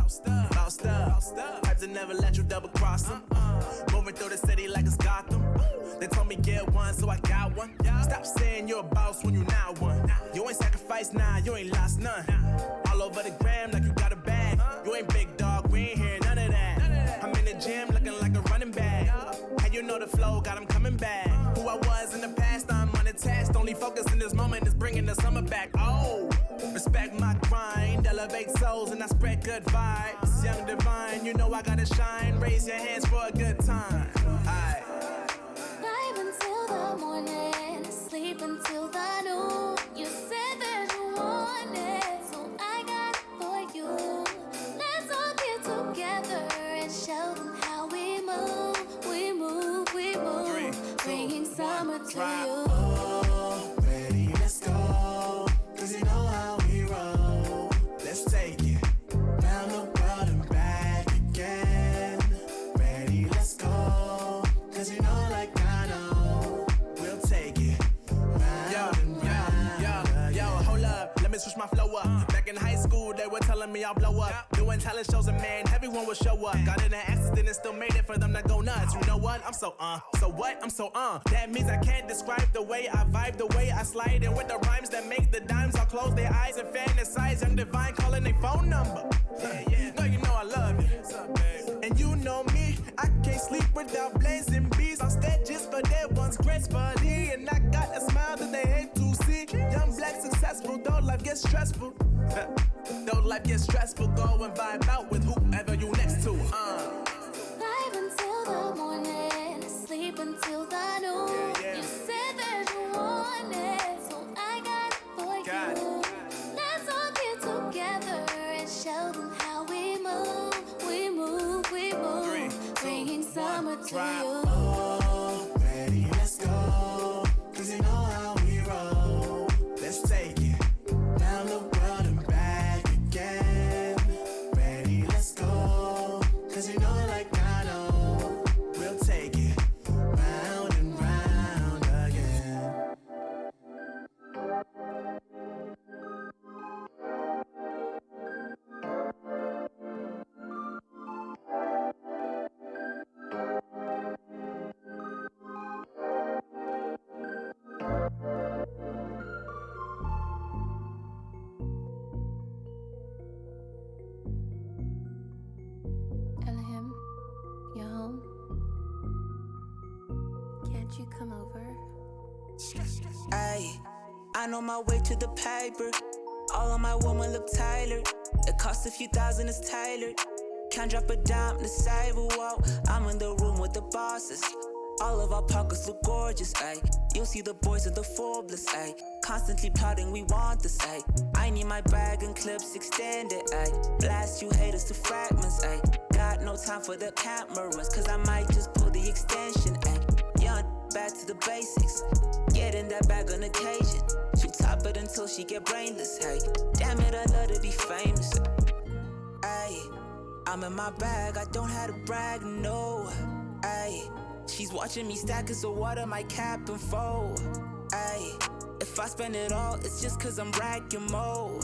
Types that never let you double cross them. Moving through the city like it's Gotham. They told me get one, so I got one. Stop saying you're a boss when you not one. You ain't sacrificed, nah, you ain't lost none. All over the gram like you got a bag. You ain't big dog, we ain't hear none of that. I'm in the gym looking like a running back. And you know the flow, got him coming back. Who I was in the past, I'm unattached. Only focus in this moment is bringing the summer back. Oh, respect my grind, elevate souls and I spread good vibes. Young divine, you know I gotta shine. Raise your hands for a good time. Aight. Vibe until the morning, sleep until the noon. You said that you want it, so I got it for you. Let's all get together and show them how we move. We move, we move. 3, 2, bringing summer 1, to drive. you. Oh, ready, let's go. Cause you know how we roll. Let's take it. Round the world and back again. Ready, let's go. Cause you know like I know. We'll take it. Round and round. Yo, hold up, let me switch my flow up. Back in high school, they were telling me I'll blow up. Doing talent shows and man, everyone would show up. Got in an accident and still made it for them to go nuts. You know what? I'm so what? I'm so That means I can't describe the way I vibe, the way I slide in with the rhymes that make the dimes all close their eyes and fantasize. Young divine calling their phone number. No, you know I love you. And you know me, I can't sleep without blazing beats on stages for their ones gracefully. And I got a smile that they hate to see. Young black successful, though life gets stressful. Though life gets stressful, go and vibe out with whoever you next to. Vibe until the morning, sleep until the noon. Yeah. You said that you want it, so I got it for Got you. Let's all get together and show them how we move. We move, we move. 3, 2, bringing summer 1, to drive. you. Oh, ready, let's go. Cause you know how we roll. Let's take it. Round the world and back again. Ready, let's go. Cause you know like I know. We'll take it. Round and round again. Elohim, you're home. Can't you come over? Ayy, I know my way to the paper. All of my women look tailored. It costs a few thousand, it's tailored. Can't drop a dime in the sidewalk. I'm in the room with the bosses. All of our pockets look gorgeous, ayy. You'll see the boys in the Forbes, ayy. Constantly plotting, we want this, ayy. I need my bag and clips extended, ayy. Blast you haters to fragments, ayy. Got no time for the cameras, cause I might just pull the extension, ayy. Young, back to the basics. Get in that bag on occasion. She top it until she get brainless, hey. Damn it, I love to be famous, ayy. I'm in my bag, I don't have to brag, no, ayy. She's watching me stack it, so what am I capping for? Ayy, if I spend it all, it's just cause I'm racking more.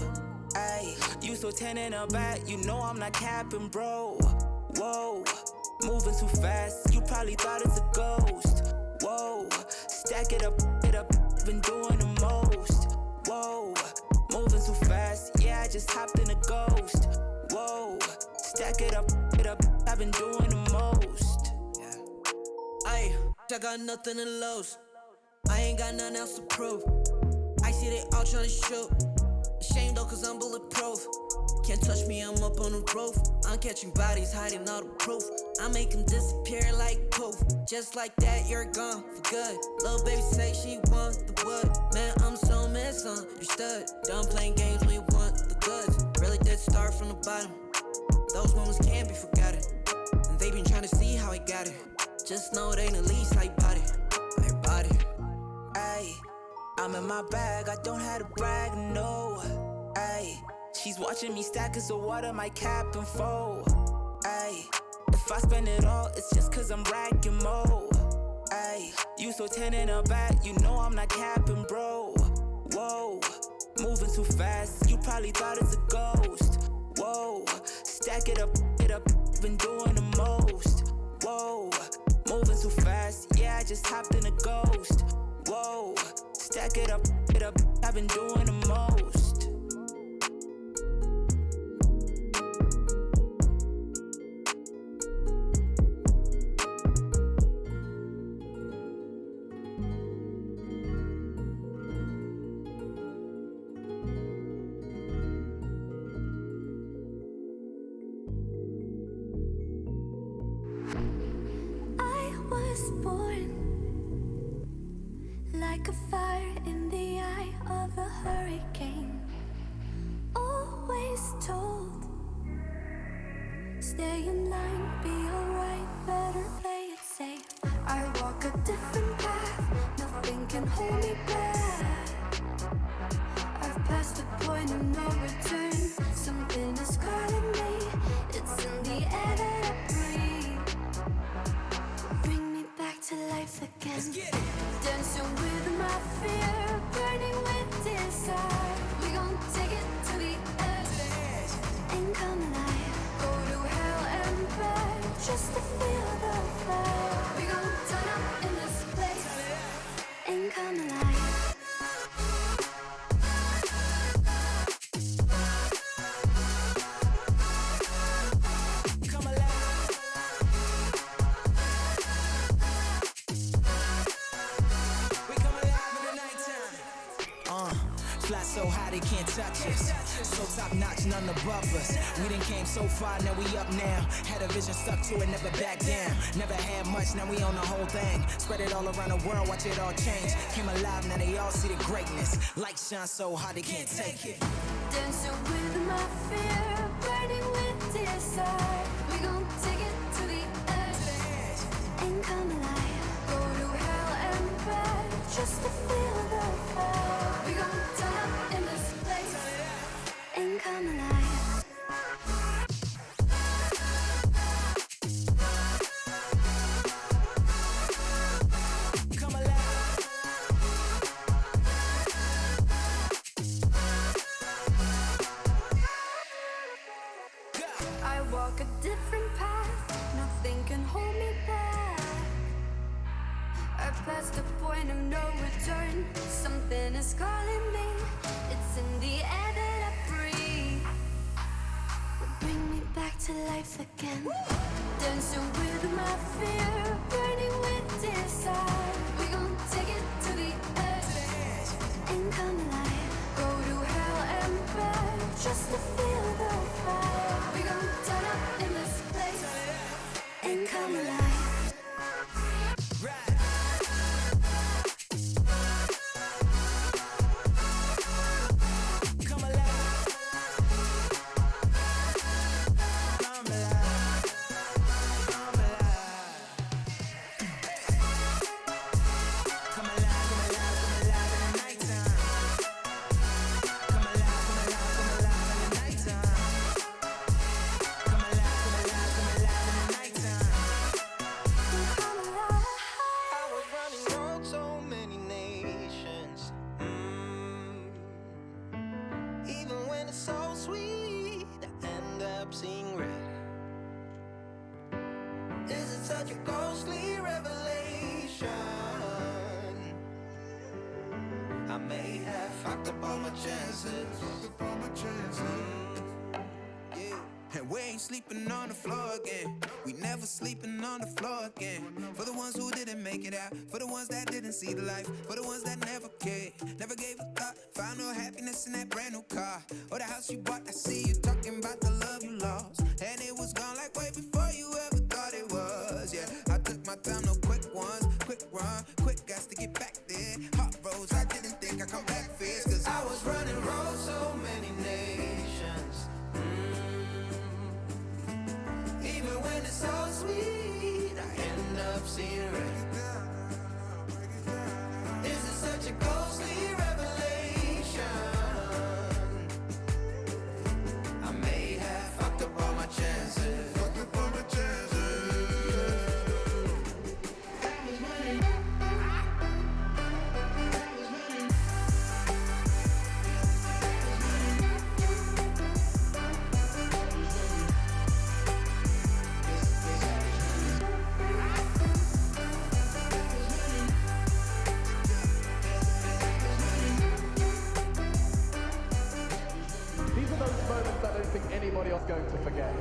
Ayy, you so 10 in a back, you know I'm not capping, bro. Whoa, moving too fast, you probably thought it's a ghost. Whoa, stack it up, been doing the most. Whoa, moving too fast, yeah, I just hopped in a ghost. Whoa, stack it up, I've been doing the most. Ayy, I got nothing to lose. I ain't got nothing else to prove. I see they all tryna shoot. Ashamed though, cause I'm bulletproof. Can't touch me, I'm up on the roof. I'm catching bodies, hiding all the proof. I make them disappear like poof. Just like that, you're gone for good. Little baby say she want the wood. Man, I'm so misunderstood. Done playing games when you want the goods. Really did start from the bottom. Those moments can't be forgotten. And they been trying to see how I got it. Just know they the least I bought it. I bought it. Ayy, I'm in my bag, I don't have to brag, no. Ayy, she's watching me stack it, so what am I capping for? Ayy, if I spend it all, it's just cause I'm racking more. Ayy, you so 10 in a back, you know I'm not capping, bro. Whoa, moving too fast, you probably thought it's a ghost. Whoa, stack it up, been doing the most. Whoa, moving too fast, yeah, I just hopped in a ghost. Whoa, stack it up, I've been doing the most. I was born like a fire in the eye of a hurricane. Always told, stay in line, be alright, better play it safe. I walk a different path, nothing can hold me back. I've passed the point of no return, something is calling me, it's in the air that I breathe. Bring me back to life again. Dancing with my fear, burning with desire. We gon' take it to the edge and come alive. Go to hell and back just to feel the fire. We gon' turn up in this place and come alive. Fly so high they can't touch us. So top notch, none above us. We done came so far, now we up now. Had a vision, stuck to it, never back down. Never had much, now we own the whole thing. Spread it all around the world, watch it all change. Came alive, now they all see the greatness. Light shine so hard they can't take it. Dancing with my fear, burning with desire. We gon' take it to the edge and come alive. Go to hell and back just to feel the fire. We gon' turn up in this place and come alive. Come alive. I walk a different path, nothing can hold me back. I passed the point of no return, something is calling me, it's in the air that I breathe. Bring me back to life again. Dancing with my fear, burning with desire. We gon' take it to the edge and come alive. Go to hell and back just to feel the fire. We gon' turn up in this place and come alive. Come alive. Come alive. Come alive. Come alive, come alive, come alive in the nighttime. Come alive, come alive, come alive in the nighttime. Come alive, come alive, come alive in the nighttime. Come alive. I was running round so many nations. Even when it's so sweet, I end up seeing red. Is it such a ghostly revelation? I may have fucked up all my chances. Yeah. And we ain't sleeping on the floor again. We never sleeping on the floor again. For the ones who didn't make it out, for the ones that didn't see the life, for the ones that never cared, never gave a thought, found no happiness in that brand new car or the house you bought. I see you talking about the love you lost, and it was gone like way before you ever thought it was. Yeah, I took my time, no quick ones, quick run, quick gas to get back there. Hot roads, I didn't think I'd come back fierce, cause I was running round so many nations. Even when it's so sweet, I end up seeing red. Is it such a ghostly revelation? I may have fucked up all my chances. Fucked up all my chances. I was running. anybody else going to forget?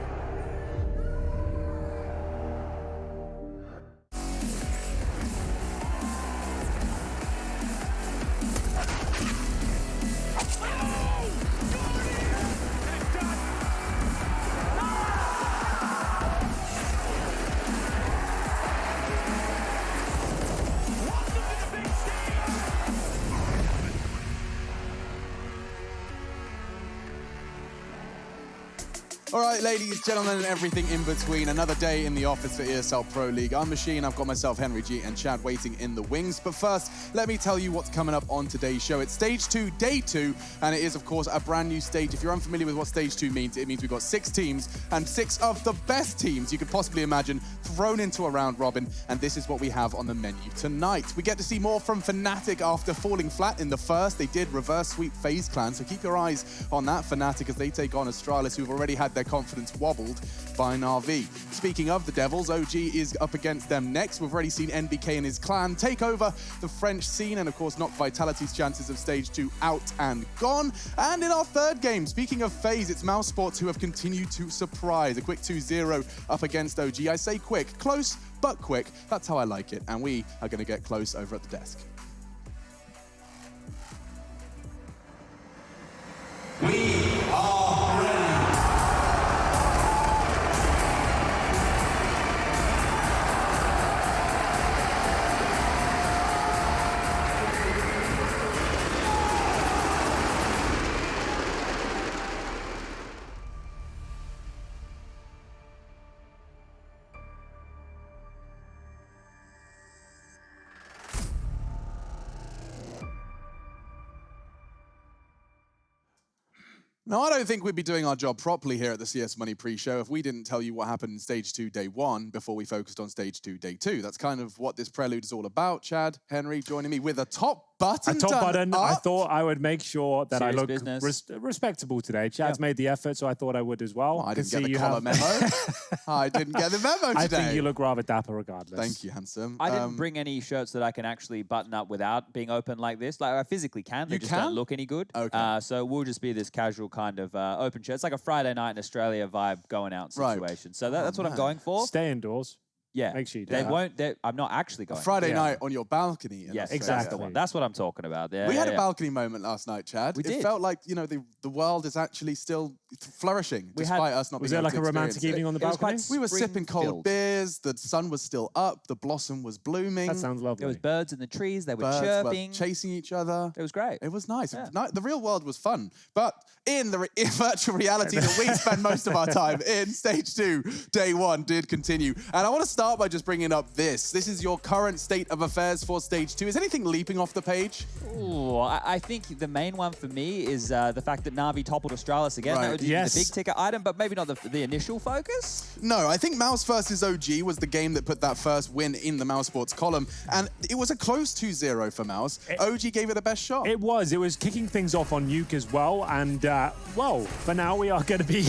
All right, ladies, gentlemen, and everything in between. Another day in the office for ESL Pro League. I'm Machine. I've got myself, Henry G, and Chad waiting in the wings. But first, let me tell you what's coming up on today's show. It's Stage 2, Day 2, and it is, of course, a brand new stage. If you're unfamiliar with what Stage 2 means, it means we've got 6 teams and 6 of the best teams you could possibly imagine thrown into a round robin, and this is what we have on the menu tonight. We get to see more from Fnatic after falling flat in the first. They did reverse sweep FaZe Clan, so keep your eyes on that Fnatic as they take on Astralis, who've already had their confidence wobbled by Na'Vi. Speaking of the Devils, OG is up against them next. We've already seen NBK and his clan take over the French scene and, of course, knock Vitality's chances of Stage 2 out and gone. And in our third game, speaking of FaZe, it's mousesports who have continued to surprise. A quick 2-0 up against OG. I say quick, close, but quick. That's how I like it. And we are going to get close over at the desk. We are ready. Now, I don't think we'd be doing our job properly here at the CS Money pre-show if we didn't tell you what happened in Stage 2, Day 1 before we focused on Stage 2, Day 2. That's kind of what this prelude is all about. Chad, Henry joining me with a top button. A top button. Up. I thought I would make sure that Serious I look respectable today. Chad's made the effort, so I thought I would as well. I didn't get the collar memo. I didn't get the memo today. I think you look rather dapper regardless. Thank you, handsome. I didn't bring any shirts that I can actually button up without being open like this. Like, I physically can. They just don't look any good. Okay. So we'll just be this casual kind of open shirt. It's like a Friday night in Australia vibe going out situation. Right. So that's what I'm going for. Stay indoors. Yeah. Make sure you do They that. won't. I'm not actually going. Friday night on your balcony. Yes, exactly. That's the one. That's what I'm talking about. Yeah, We had a balcony moment last night, Chad. We did. It felt like, you know, the world is actually still flourishing, despite us not being able to experience it. Was there like a romantic evening on the balcony? We were sipping cold beers. The sun was still up. The blossom was blooming. That sounds lovely. There was birds in the trees. They were Birds chirping. were chasing each other. It was great. It was nice. Yeah. The real world was fun. But in the virtual reality that we spend most of our time in, Stage 2, Day 1 did continue. And I want to start by just bringing up this. This is your current state of affairs for Stage 2. Is anything leaping off the page? Ooh, I think the main one for me is the fact that Na'Vi toppled Astralis again. Right. That would be the big ticket item, but maybe not the initial focus. No, I think Mouse versus OG was the game that put that first win in the mousesports column. And it was a close 2-0 for Mouse. OG gave it the best shot. It was. It was kicking things off on Nuke as well. And, well, for now we are going to be...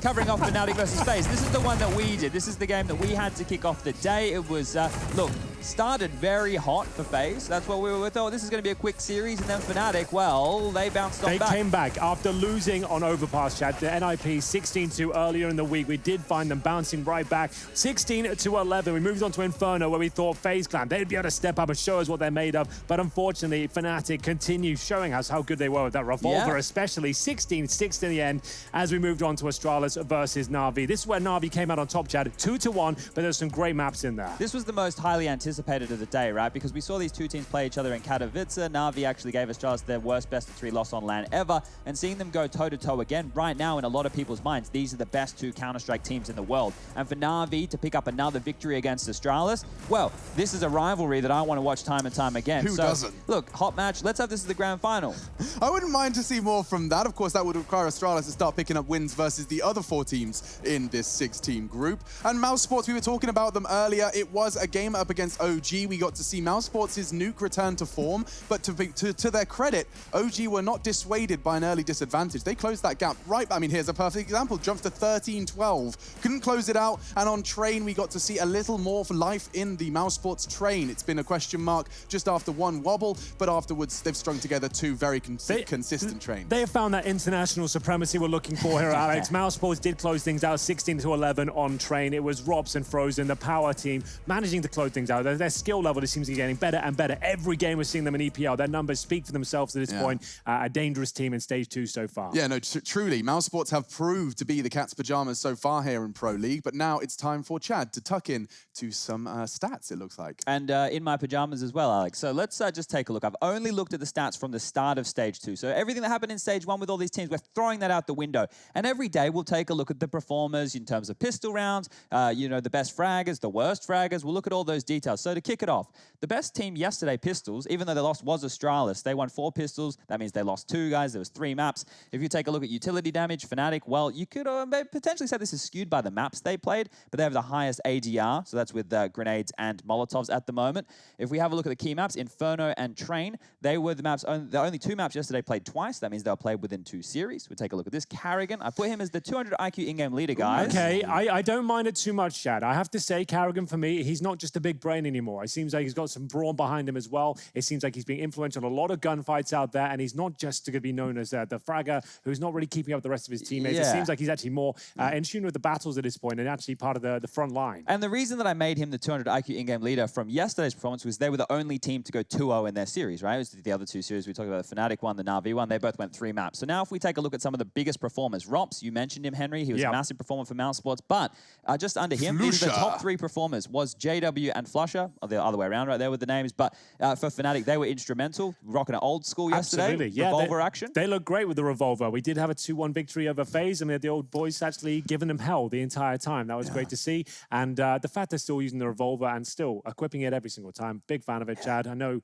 Covering off Fnatic versus FaZe. This is the one that we did. This is the game that we had to kick off the day. It was, look, started very hot for FaZe. That's what we thought. This is going to be a quick series. And then Fnatic, well, they bounced on back. They came back after losing on Overpass, Chad. The NIP 16-2 earlier in the week. We did find them bouncing right back. 16-11. We moved on to Inferno, where we thought FaZe Clan, they'd be able to step up and show us what they're made of. But unfortunately, Fnatic continued showing us how good they were with that revolver, especially 16-6 in the end as we moved on to Astralis versus Na'Vi. This is where Na'Vi came out on top, Chad. 2-1, but there's some great maps in there. This was the most highly anticipated of the day, right? Because we saw these two teams play each other in Katowice. Na'Vi actually gave Astralis their worst best-of-3 loss on LAN ever. And seeing them go toe-to-toe again, right now in a lot of people's minds, these are the best two Counter-Strike teams in the world. And for Na'Vi to pick up another victory against Astralis, well, this is a rivalry that I want to watch time and time again. Who doesn't? Look, hot match. Let's have this as the grand final. I wouldn't mind to see more from that. Of course, that would require Astralis to start picking up wins versus the other 4 teams in this 6-team group. And mousesports, we were talking about them earlier. It was a game up against against OG. We got to see mousesports' nuke return to form, but to their credit, OG were not dissuaded by an early disadvantage. They closed that gap right. I mean, here's a perfect example. Jumps to 13-12. Couldn't close it out. And on Train, we got to see a little more life in the mousesports Train. It's been a question mark just after one wobble, but afterwards they've strung together two very consistent Trains. They have found that international supremacy we're looking for here, Alex. mousesports did close things out 16-11 on Train. It was Robs and Frozen, the power team, managing to close things out. Their skill level just seems to be getting better and better. Every game we're seeing them in EPL. Their numbers speak for themselves at this point. A dangerous team in Stage 2 so far. Yeah, no, truly. mousesports have proved to be the cat's pajamas so far here in Pro League, but now it's time for Chad to tuck in to some stats, it looks like. And in my pajamas as well, Alex. So let's just take a look. I've only looked at the stats from the start of Stage 2. So everything that happened in Stage 1 with all these teams, we're throwing that out the window. And every day we'll take a look at the performers in terms of pistol rounds, you know, the best fraggers, the worst fraggers. We'll look at all those details. So to kick it off, the best team yesterday, Pistols, even though they lost, was Astralis. They won 4 pistols. That means they lost 2 guys. There was 3 maps. If you take a look at utility damage, Fnatic, well, you could potentially say this is skewed by the maps they played, but they have the highest ADR, so that's with grenades and Molotovs at the moment. If we have a look at the key maps, Inferno and Train, they were the only 2 maps yesterday played twice. That means they were played within 2 series. We'll take a look at this. Karrigan, I put him as the 200 IQ in-game leader, guys. Okay, I don't mind it too much, Chad. I have to say, Karrigan, for me, he's not just a big brain anymore. It seems like he's got some brawn behind him as well. It seems like he's being influential in a lot of gunfights out there, and he's not just going to be known as the fragger who's not really keeping up with the rest of his teammates. It seems like he's actually more in tune with the battles at this point and actually part of the front line. And the reason that I made him the 200 IQ in-game leader from yesterday's performance was they were the only team to go 2-0 in their series, right? It was the other 2 series. We talked about the Fnatic one, the Na'Vi one. They both went 3 maps. So now if we take a look at some of the biggest performers, Rops, you mentioned him, Henry. He was a massive performer for mousesports, but just under him, these are the top 3 performers, was JW and Flusher, or the other way around right there with the names, but for Fnatic, they were instrumental, rocking an old school yesterday. Absolutely, yeah. Revolver action. They look great with the Revolver. We did have a 2-1 victory over FaZe, and we had the old boys actually giving them hell the entire time. That was great to see. And the fact they're still using the Revolver and still equipping it every single time. Big fan of it, Chad. I know.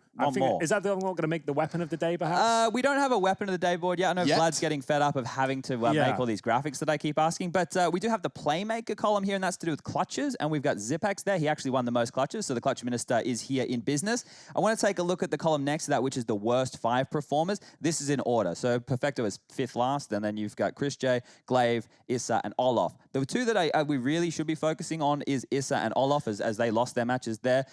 Is that not going to make the weapon of the day, perhaps? We don't have a weapon of the day board yet. I know Vlad's getting fed up of having to make all these graphics that I keep asking, but we do have the Playmaker column here, and that's to do with clutches, and we've got Zipex there. He actually won the most clutches, so the clutch minister is here in business. I want to take a look at the column next to that, which is the worst 5 performers. This is in order. So Perfecto is 5th last, and then you've got Chris J, Glaive, Issa, and Olaf. The 2 that we really should be focusing on is Issa and Olaf, as they lost their matches there.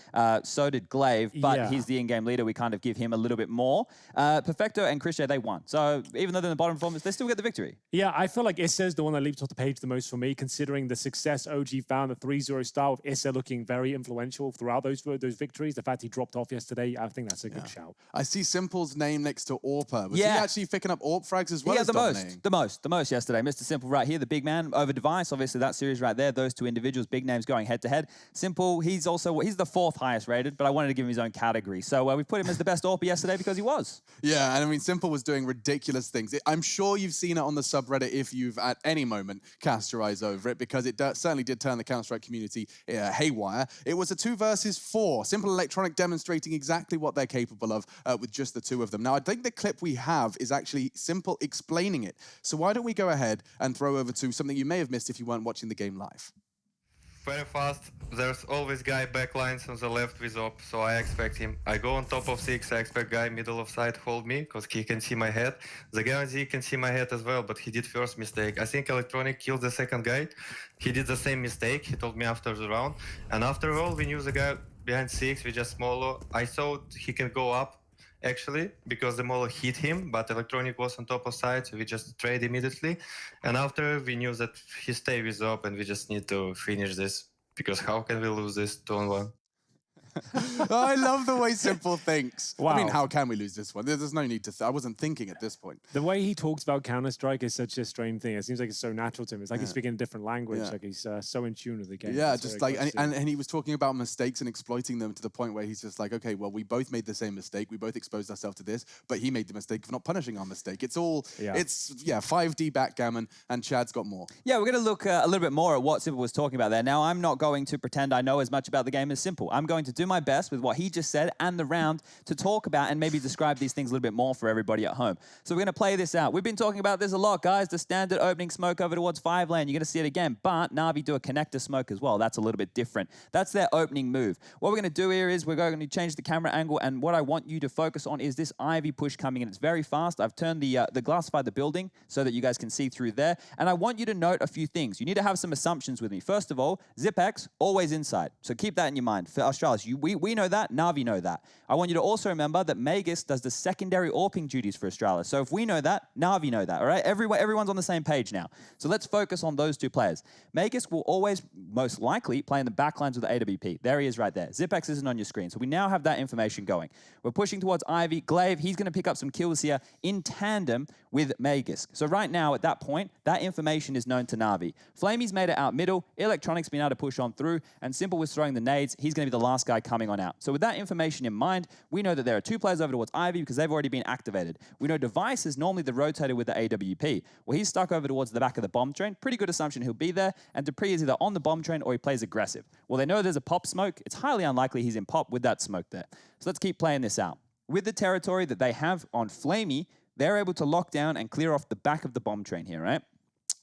So did Glaive, but he's the in-game leader. We kind of give him a little bit more. Perfecto and Chris J, they won. So even though they're in the bottom performance, they still get the victory. Yeah, I feel like Issa is the one that leaps off the page the most for me, considering the success OG found, the 3-0 start with Issa looking very influential throughout those victories. The fact he dropped off yesterday, I think that's a good shout. I see Simple's name next to Orpa. Was he actually picking up AWP frags as well as dominating? The most yesterday. Mr. Simple right here, the big man over Device. Obviously, that series right there, those 2 individuals, big names going head-to-head. Simple, he's the 4th highest rated, but I wanted to give him his own category. So we put him as the best AWP yesterday because he was. Yeah, and I mean, Simple was doing ridiculous things. I'm sure you've seen it on the subreddit if you've at any moment cast your eyes over it, because it certainly did turn the Counter-Strike community haywire. It was a 2 versus 4. Simple Electronic demonstrating exactly what they're capable of with just the 2 of them. Now, I think the clip we have is actually Simple explaining it. So why don't we go ahead and throw over to something you may have missed if you weren't watching the game live. Very fast, there's always guy backlines on the left with op, so I expect him. I go on top of 6, I expect guy middle of side hold me, because he can see my head. The guy on Z can see my head as well, but he did first mistake. I think Electronic killed the second guy. He did the same mistake, he told me after the round. And after all, we knew the guy behind 6, we just Molo. I thought he can go up, actually, because the Molo hit him, but Electronic was on top of side, so we just trade immediately. And after, we knew that he stayed with up, and we just need to finish this, because how can we lose this 2-on-1? I love the way Simple thinks. Wow. I mean, how can we lose this one? There's no need to... I wasn't thinking at this point. The way he talks about Counter-Strike is such a strange thing. It seems like it's so natural to him. It's like he's speaking a different language. Like he's so in tune with the game. Yeah, it's just like... And he was talking about mistakes and exploiting them to the point where he's just like, okay, well, we both made the same mistake. We both exposed ourselves to this, but he made the mistake of not punishing our mistake. It's all... It's, 5D backgammon, and Chad's got more. Yeah, we're going to look a little bit more at what Simple was talking about there. Now, I'm not going to pretend I know as much about the game as Simple. I'm going to do doing my best with what he just said and the round to talk about and maybe describe these things a little bit more for everybody at home. So we're going to play this out. We've been talking about this a lot, guys. The standard opening smoke over towards 5 lane. You're going to see it again, but Na'Vi do a connector smoke as well. That's a little bit different. That's their opening move. What we're going to do here is we're going to change the camera angle, and what I want you to focus on is this Ivy push coming in. It's very fast. I've turned the glassified the building so that you guys can see through there, and I want you to note a few things. You need to have some assumptions with me. First of all, Zipex, always inside. So keep that in your mind. For Australis, we know that, Na'Vi know that. I want you to also remember that Magus does the secondary AWPing duties for Australis. So if we know that, Na'Vi know that, all right? Everyone's on the same page now. So let's focus on those two players. Magus will always, most likely, play in the backlines with the AWP. There he is right there. Zipex isn't on your screen. So we now have that information going. We're pushing towards Ivy. Glaive, he's going to pick up some kills here in tandem with Magus. So right now, at that point, that information is known to Na'Vi. Flamey's made it out middle. Electronic's been able to push on through, and Simple was throwing the nades. He's going to be the last guy coming on out. So with that information in mind, we know that there are 2 players over towards Ivy because they've already been activated. We know Device is normally the rotator with the AWP. Well, he's stuck over towards the back of the bomb train. Pretty good assumption he'll be there. And Dupree is either on the bomb train or he plays aggressive. Well, they know there's a pop smoke. It's highly unlikely he's in pop with that smoke there. So let's keep playing this out. With the territory that they have on Flamey, they're able to lock down and clear off the back of the bomb train here, right?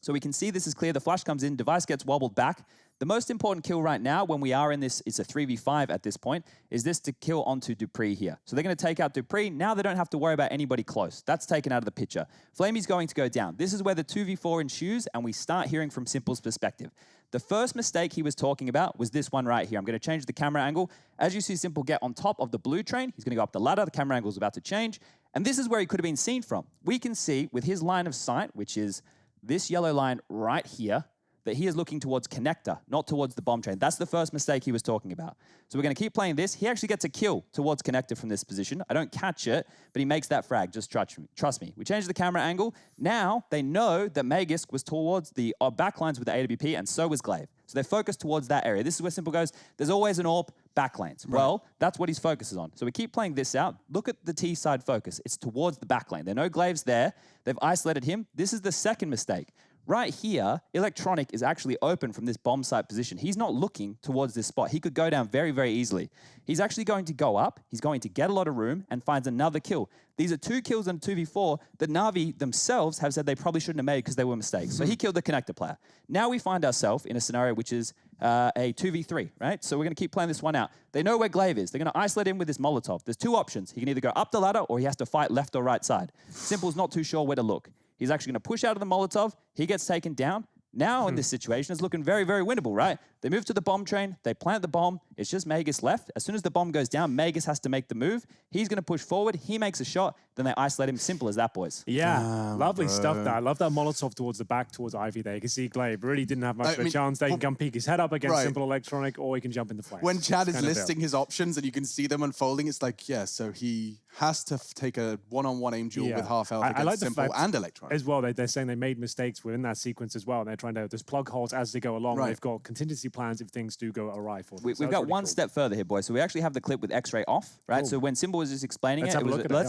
So we can see this is clear. The flash comes in. Device gets wobbled back. The most important kill right now, when we are in this, it's a 3v5 at this point, is this to kill onto Dupree here. So they're going to take out Dupree. Now they don't have to worry about anybody close. That's taken out of the picture. Flamey's going to go down. This is where the 2v4 ensues, and we start hearing from Simple's perspective. The first mistake he was talking about was this one right here. I'm going to change the camera angle. As you see Simple get on top of the blue train, he's going to go up the ladder. The camera angle is about to change. And this is where he could have been seen from. We can see with his line of sight, which is this yellow line right here, that he is looking towards connector, not towards the bomb train. That's the first mistake he was talking about. So we're going to keep playing this. He actually gets a kill towards connector from this position. I don't catch it, but he makes that frag. Just trust me. We change the camera angle. Now they know that Magus was towards the backlines with the AWP, and so was Glaive. So they're focused towards that area. This is where Simple goes, there's always an AWP backlanes. Right. Well, that's what his focus is on. So we keep playing this out. Look at the T side focus. It's towards the backlane. They know Glaive's there. They've isolated him. This is the second mistake. Right here, Electronic is actually open from this bomb site position. He's not looking towards this spot. He could go down very, very easily. He's actually going to go up. He's going to get a lot of room and finds another kill. These are 2 kills and 2v4 that Na'Vi themselves have said they probably shouldn't have made because they were mistakes. So he killed the connector player. Now we find ourselves in a scenario which is a 2v3, right? So we're going to keep playing this one out. They know where Glaive is. They're going to isolate him with this Molotov. There's 2 options. He can either go up the ladder or he has to fight left or right side. Simple's not too sure where to look. He's actually going to push out of the Molotov. He gets taken down. Now in this situation, it's looking very, very winnable, right? They move to the bomb train. They plant the bomb. It's just Magus left. As soon as the bomb goes down, Magus has to make the move. He's going to push forward. He makes a shot. Then they isolate him. Simple as that, boys. Yeah, lovely stuff there. I love that Molotov towards the back, towards Ivy there. You can see Glaive really didn't have much of a chance. They can come peek his head up against Simple Electronic, or he can jump in the flames. When Chad is listing his options and you can see them unfolding, it's like, yeah, so he has to take a one-on-one aim duel with half health against like Simple and Electronic. As well, they're saying they made mistakes within that sequence as well. And they're trying to just plug holes as they go along. Right. They've got contingency plans if things do go awry for them. We've got one step further here, boys. So we actually have the clip with X-ray off, right? Cool. So when Simple was just explaining let's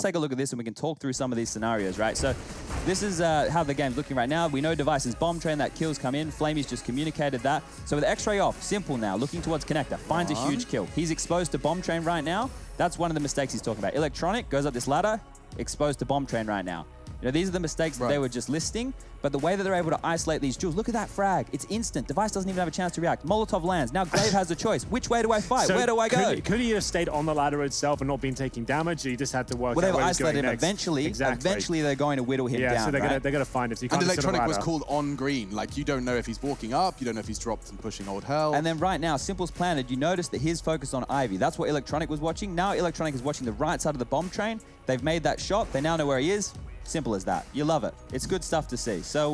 take a look at this and we can talk through some of these scenarios, right? So this is how the game's looking right now. We know Device's bomb train, that kills come in. Flamey's just communicated that. So with X-ray off, Simple now, looking towards connector, finds a huge kill. He's exposed to bomb train right now. That's one of the mistakes he's talking about. Electronic goes up this ladder, exposed to bomb train right now. You know, these are the mistakes that they were just listing, but the way that they're able to isolate these jewels, look at that frag. It's instant. Device doesn't even have a chance to react. Molotov lands. Now Glaive has the choice. Which way do I fight? Where do I go? Could he have stayed on the ladder itself and not been taking damage? He just had to work out where he was going isolated him next. Eventually. Exactly. Eventually, they're going to whittle him down. So they're going to find him. So and Electronic was called on green. Like, you don't know if he's walking up. You don't know if he's dropped and pushing old hell. And then right now, Simple's planted. You notice that his focus on Ivy. That's what Electronic was watching. Now Electronic is watching the right side of the bomb train. They've made that shot. They now know where he is. Simple as that. You love it. It's good stuff to see. So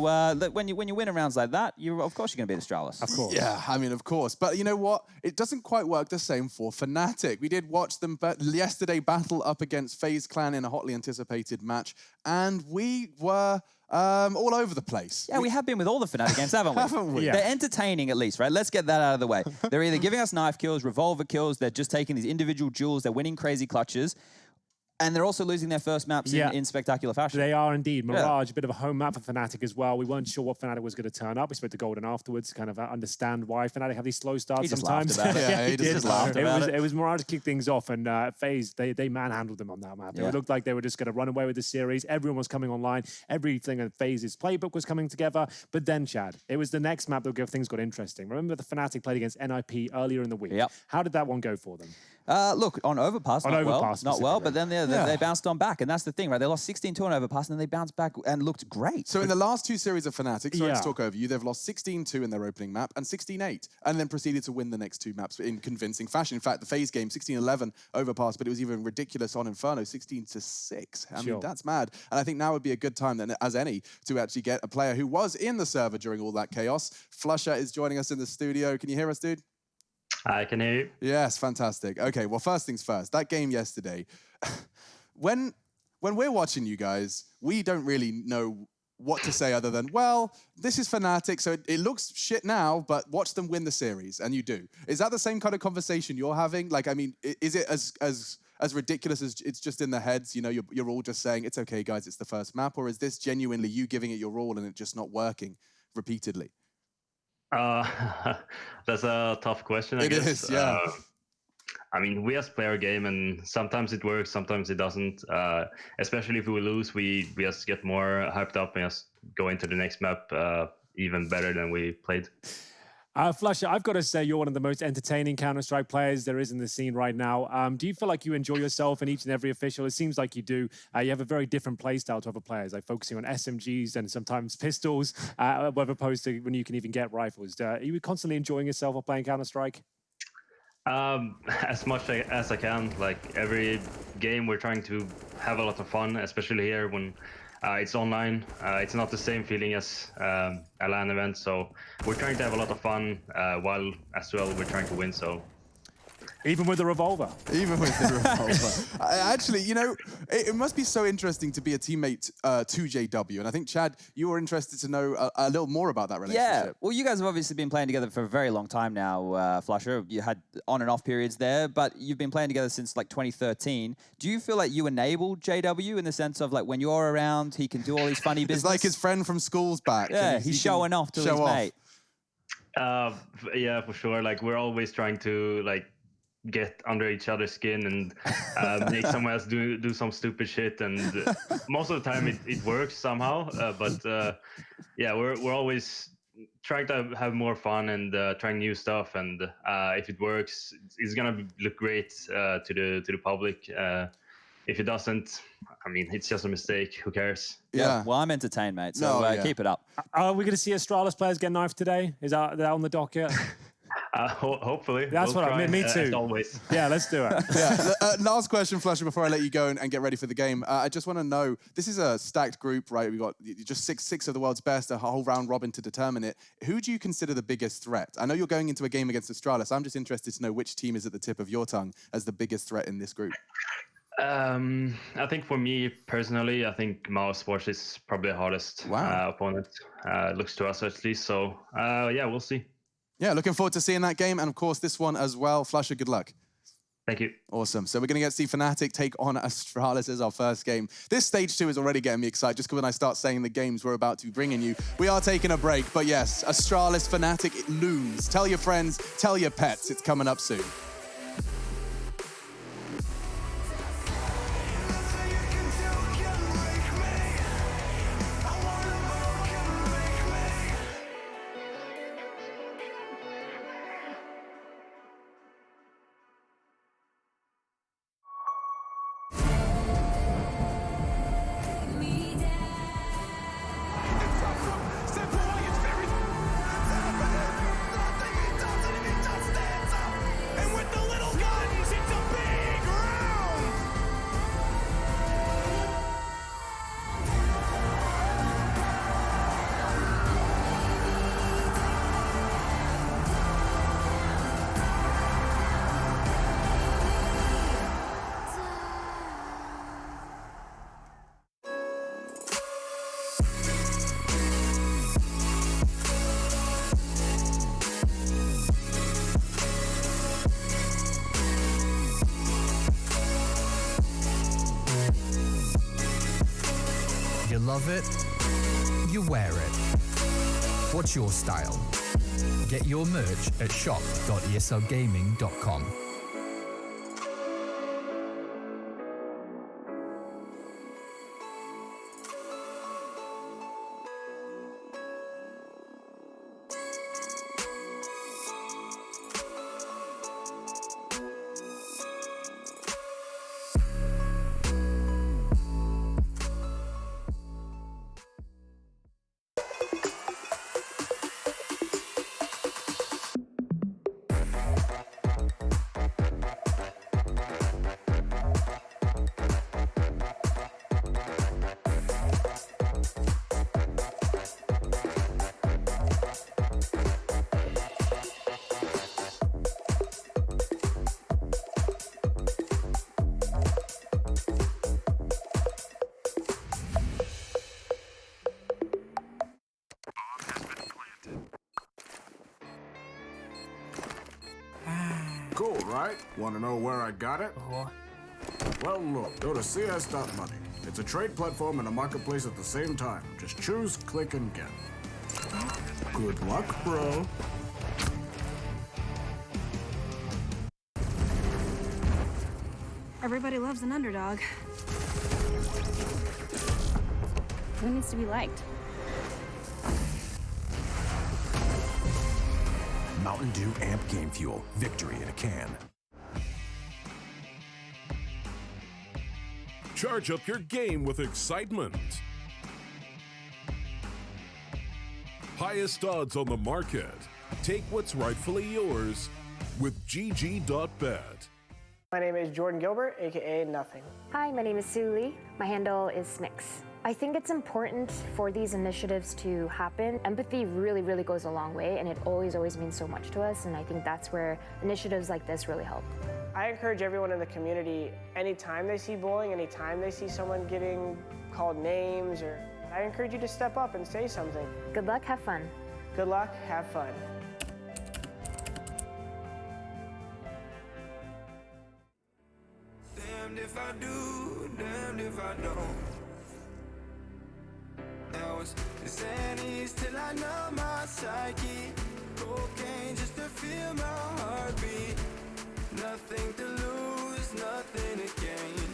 when you win rounds like that, of course you're going to beat Astralis. Of course. Yeah, I mean, of course. But you know what? It doesn't quite work the same for Fnatic. We did watch them yesterday battle up against FaZe Clan in a hotly anticipated match, and we were all over the place. Yeah, we have been with all the Fnatic games, haven't we? Haven't we? Yeah. They're entertaining at least, right? Let's get that out of the way. They're either giving us knife kills, revolver kills, they're just taking these individual duels, they're winning crazy clutches. And they're also losing their first maps in spectacular fashion. They are indeed. Mirage, a bit of a home map for Fnatic as well. We weren't sure what Fnatic was going to turn up. We spoke to Golden afterwards to kind of understand why Fnatic have these slow starts sometimes. Laughed about it. He just laughed about it. It was Mirage to kick things off, and FaZe, they manhandled them on that map. It looked like they were just going to run away with the series. Everyone was coming online. Everything in FaZe's playbook was coming together. But then, Chad, it was the next map that things got interesting. Remember the Fnatic played against NIP earlier in the week. How did that one go for them? Look, on Overpass, not well, but then they bounced on back, and that's the thing, right? They lost 16-2 on Overpass, and then they bounced back and looked great. So in the last two series of Fnatic, sorry to talk over you, they've lost 16-2 in their opening map and 16-8, and then proceeded to win the next two maps in convincing fashion. In fact, the FaZe game, 16-11 Overpass, but it was even ridiculous on Inferno, 16-6. I mean, that's mad. And I think now would be a good time, then, as any, to actually get a player who was in the server during all that chaos. Flusher is joining us in the studio. Can you hear us, dude? I can hear you. Yes, fantastic. Okay, well, first things first. That game yesterday, when we're watching you guys, we don't really know what to say other than, well, this is Fnatic, so it looks shit now, but watch them win the series, and you do. Is that the same kind of conversation you're having? Like, I mean, is it as ridiculous as it's just in the heads? You know, you're all just saying, it's okay, guys, it's the first map, or is this genuinely you giving it your all and it just not working repeatedly? That's a tough question, I guess. It is, yeah. I mean, we just play our game, and sometimes it works, sometimes it doesn't. Especially if we lose, we just get more hyped up and just go into the next map even better than we played. Flusher, I've got to say you're one of the most entertaining Counter-Strike players there is in the scene right now. Do you feel like you enjoy yourself in each and every official? It seems like you do. You have a very different play style to other players, like focusing on SMGs and sometimes pistols, as opposed to when you can even get rifles. Are you constantly enjoying yourself while playing Counter-Strike? As much as I can. Like every game, we're trying to have a lot of fun, especially here when it's online. It's not the same feeling as a LAN event, so we're trying to have a lot of fun while as well we're trying to win. So even with the revolver. Even with the revolver. Actually, you know, it must be so interesting to be a teammate to JW. And I think, Chad, you were interested to know a little more about that relationship. Yeah, well, you guys have obviously been playing together for a very long time now, Flusher. You had on and off periods there, but you've been playing together since like 2013. Do you feel like you enabled JW in the sense of like when you're around, he can do all these funny business? It's like his friend from school's back. Yeah, he's showing off to his mate. Yeah, for sure. Like we're always trying to like get under each other's skin and make someone else do some stupid shit, and most of the time it works somehow, but yeah, we're always trying to have more fun and trying new stuff, and if it works, it's gonna look great to the public. If it doesn't, I mean, it's just a mistake. Who cares? Yeah. Well, I'm entertained, mate, so keep it up. Are we going to see Astralis players get knifed today? Is that on the docket? Hopefully. That's what I mean. Me too. As always. Yeah, let's do it. Yeah. Last question, Flusher, before I let you go and get ready for the game. I just want to know, this is a stacked group, right? We've got just six of the world's best, a whole round robin to determine it. Who do you consider the biggest threat? I know you're going into a game against Astralis. I'm just interested to know which team is at the tip of your tongue as the biggest threat in this group. I think for me personally, I think mousesports is probably the hardest opponent. Looks to us at least. So yeah, we'll see. Yeah, looking forward to seeing that game, and of course this one as well. Flusher, good luck. Thank you. Awesome. So we're going to get to see Fnatic take on Astralis as our first game. This stage 2 is already getting me excited just because when I start saying the games we're about to be bringing you. We are taking a break, but yes, Astralis, Fnatic, it looms. Tell your friends, tell your pets, it's coming up soon. love it, you wear it. What's your style? Get your merch at shop.eslgaming.com. Cool, right? Want to know where I got it? Well, look, go to cs.money. It's a trade platform and a marketplace at the same time. Just choose, click, and get. Good luck, bro. Everybody loves an underdog. Who needs to be liked? Mountain Dew Amp Game Fuel. Victory in a can. Charge up your game with excitement. Highest odds on the market. Take what's rightfully yours with GG.bet. My name is Jordan Gilbert, aka Nothing. Hi, my name is Sue Lee. My handle is Smix. I think it's important for these initiatives to happen. Empathy really, really goes a long way, and it always means so much to us, and I think that's where initiatives like this really help. I encourage everyone in the community, anytime they see bullying, anytime they see someone getting called names, I encourage you to step up and say something. Good luck, have fun. Good luck, have fun. Damned if I do, damned if I don't. Now it's Xannies till I know my psyche. Cocaine just to feel my heartbeat. Nothing to lose, nothing to gain.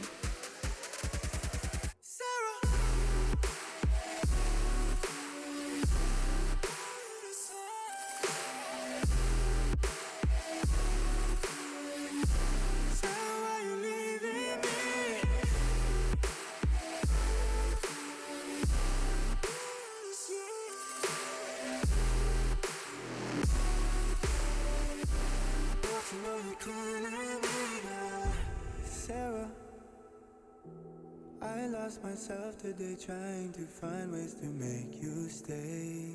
Sarah, I lost myself today trying to find ways to make you stay.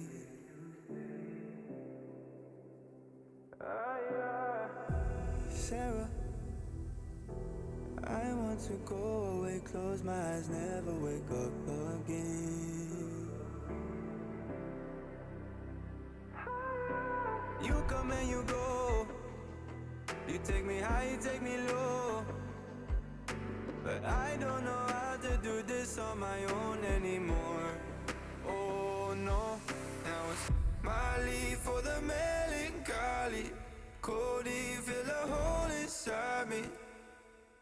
Sarah, I want to go away, close my eyes, never wake up again. You come and you go. You take me high, you take me low. But I don't know how to do this on my own anymore. Oh no, now it's Molly for the melancholy. Cody, fill a hole inside me.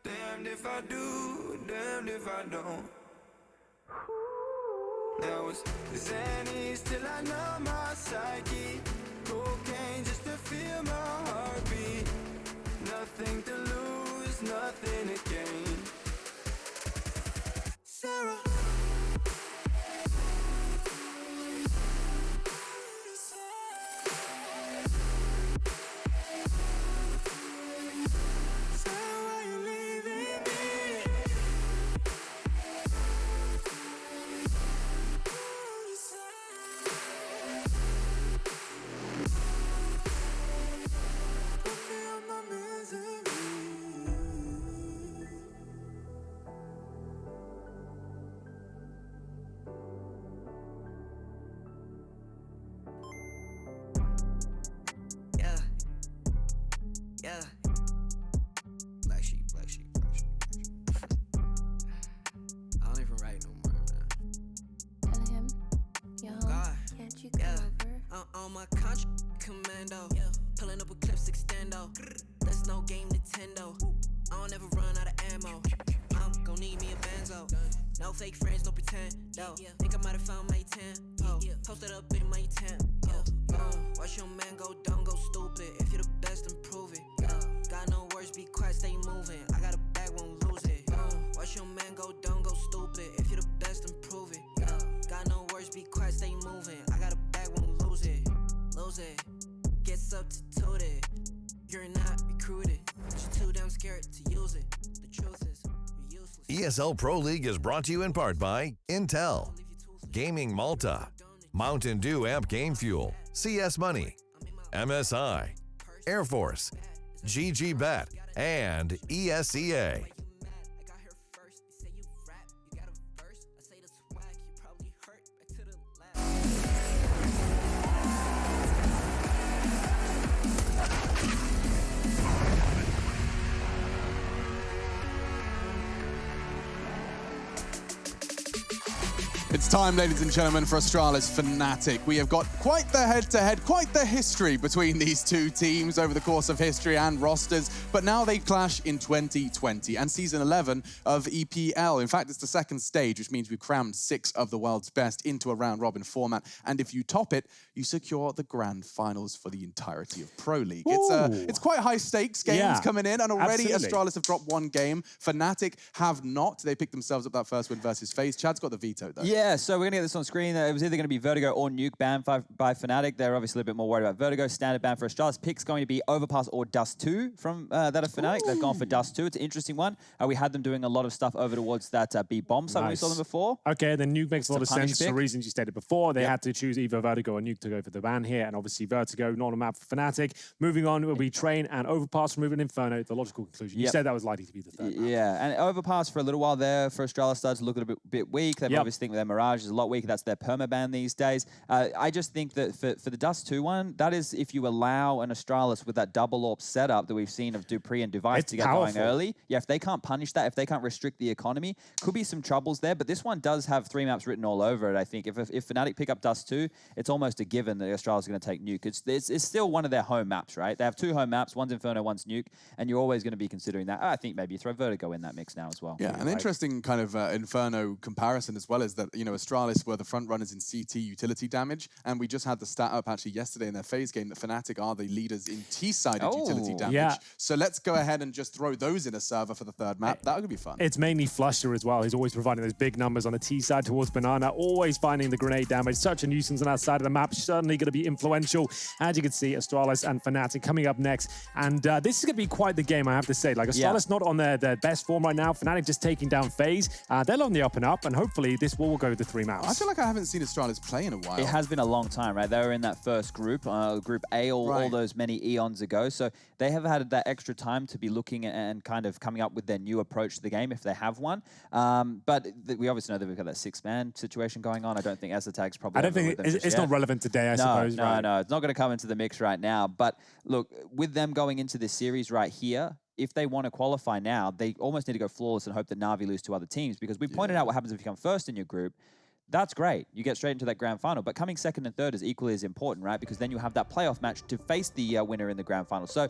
Damned if I do, damned if I don't. Now it's Xannies till I know my psyche. Cocaine just to feel my heartbeat. Nothing to lose, nothing to gain. Sarah. on my contract, commando. Pulling up with clips extendo. That's no game Nintendo. I don't ever run out of ammo. I'm gon' need me a benzo. No fake friends, no pretend. No, think I might have found my 10. Oh, posted up in my tent. Watch your man go dumb, go stupid. If you're the best, then prove it. Got no words, be quiet, stay moving. I got a bag, won't lose it. Watch your man go dumb, go stupid. If you're the best, then prove it. Got no words, be quiet, stay moving. I got a bag, won't lose it. Lose it. Get substituted. You're not recruited. You're too damn scared to use it. The truth is, you're useless. ESL Pro League is brought to you in part by Intel, Gaming Malta, Mountain Dew Amp Game Fuel, CS Money, MSI, Air Force, GG Bet, and ESEA. It's time, ladies and gentlemen, for Astralis Fnatic. We have got quite the head-to-head, quite the history between these two teams over the course of history and rosters, but now they clash in 2020 and Season 11 of EPL. In fact, it's the second stage, which means we've crammed 6 of the world's best into a round-robin format, and if you top it, you secure the grand finals for the entirety of Pro League. It's quite high-stakes games coming in, and already Astralis have dropped 1 game. Fnatic have not. They picked themselves up that first win versus FaZe. Chad's got the veto, though. Yeah, so we're going to get this on screen. It was either going to be Vertigo or Nuke banned by Fnatic. They're obviously a little bit more worried about Vertigo. Standard ban for Astralis. Pick's going to be Overpass or Dust 2 from that of Fnatic. They've gone for Dust 2. It's an interesting one. We had them doing a lot of stuff over towards that B-bomb side when we saw them before. Okay, then Nuke makes a lot of sense for reasons you stated before. They had to choose either Vertigo or Nuke to go for the ban here, and obviously Vertigo not on a map for Fnatic. Moving on will be Train and Overpass, removing Inferno, the logical conclusion. You said that was likely to be the third map. Yeah, and Overpass for a little while there for Astralis started to look a bit weak. They obviously think their Mirage is a lot weaker. That's their permaban these days. I just think that for the Dust 2 one, that is if you allow an Astralis with that double AWP setup that we've seen of Dupree and Device to get going early. Yeah, if they can't punish that, if they can't restrict the economy, could be some troubles there. But this one does have 3 maps written all over it, I think. If Fnatic pick up Dust 2, it's almost a given that Astralis is going to take Nuke. It's still one of their home maps, right? They have 2 home maps, one's Inferno, one's Nuke, and you're always going to be considering that. I think maybe you throw Vertigo in that mix now as well. Yeah, an interesting kind of Inferno comparison as well is that, you know, Astralis were the front runners in CT utility damage, and we just had the stat up actually yesterday in their FaZe game that Fnatic are the leaders in T-sided utility damage. Yeah. So let's go ahead and just throw those in a server for the third map. That would be fun. It's mainly Flusher as well. He's always providing those big numbers on the T side towards Banana, always finding the grenade damage. Such a nuisance on that side of the map. Certainly going to be influential. As you can see, Astralis and Fnatic coming up next. And this is going to be quite the game, I have to say. Like, Astralis not on their best form right now. Fnatic just taking down FaZe. They're on the up and up, and hopefully this will go to 3 maps. I feel like I haven't seen Astralis play in a while. It has been a long time, right? They were in that first group, Group A, all those many eons ago. So they have had that extra time to be looking and kind of coming up with their new approach to the game, if they have one. But we obviously know that we've got that 6-man situation going on. I don't think Azatag's probably... I don't think it's not relevant today, I suppose. No, it's not going to come into the mix right now. But look, with them going into this series right here, if they want to qualify now, they almost need to go flawless and hope that Na'Vi lose to other teams, because we pointed out what happens if you come first in your group. That's great. You get straight into that grand final. But coming second and third is equally as important, right? Because then you have that playoff match to face the winner in the grand final. So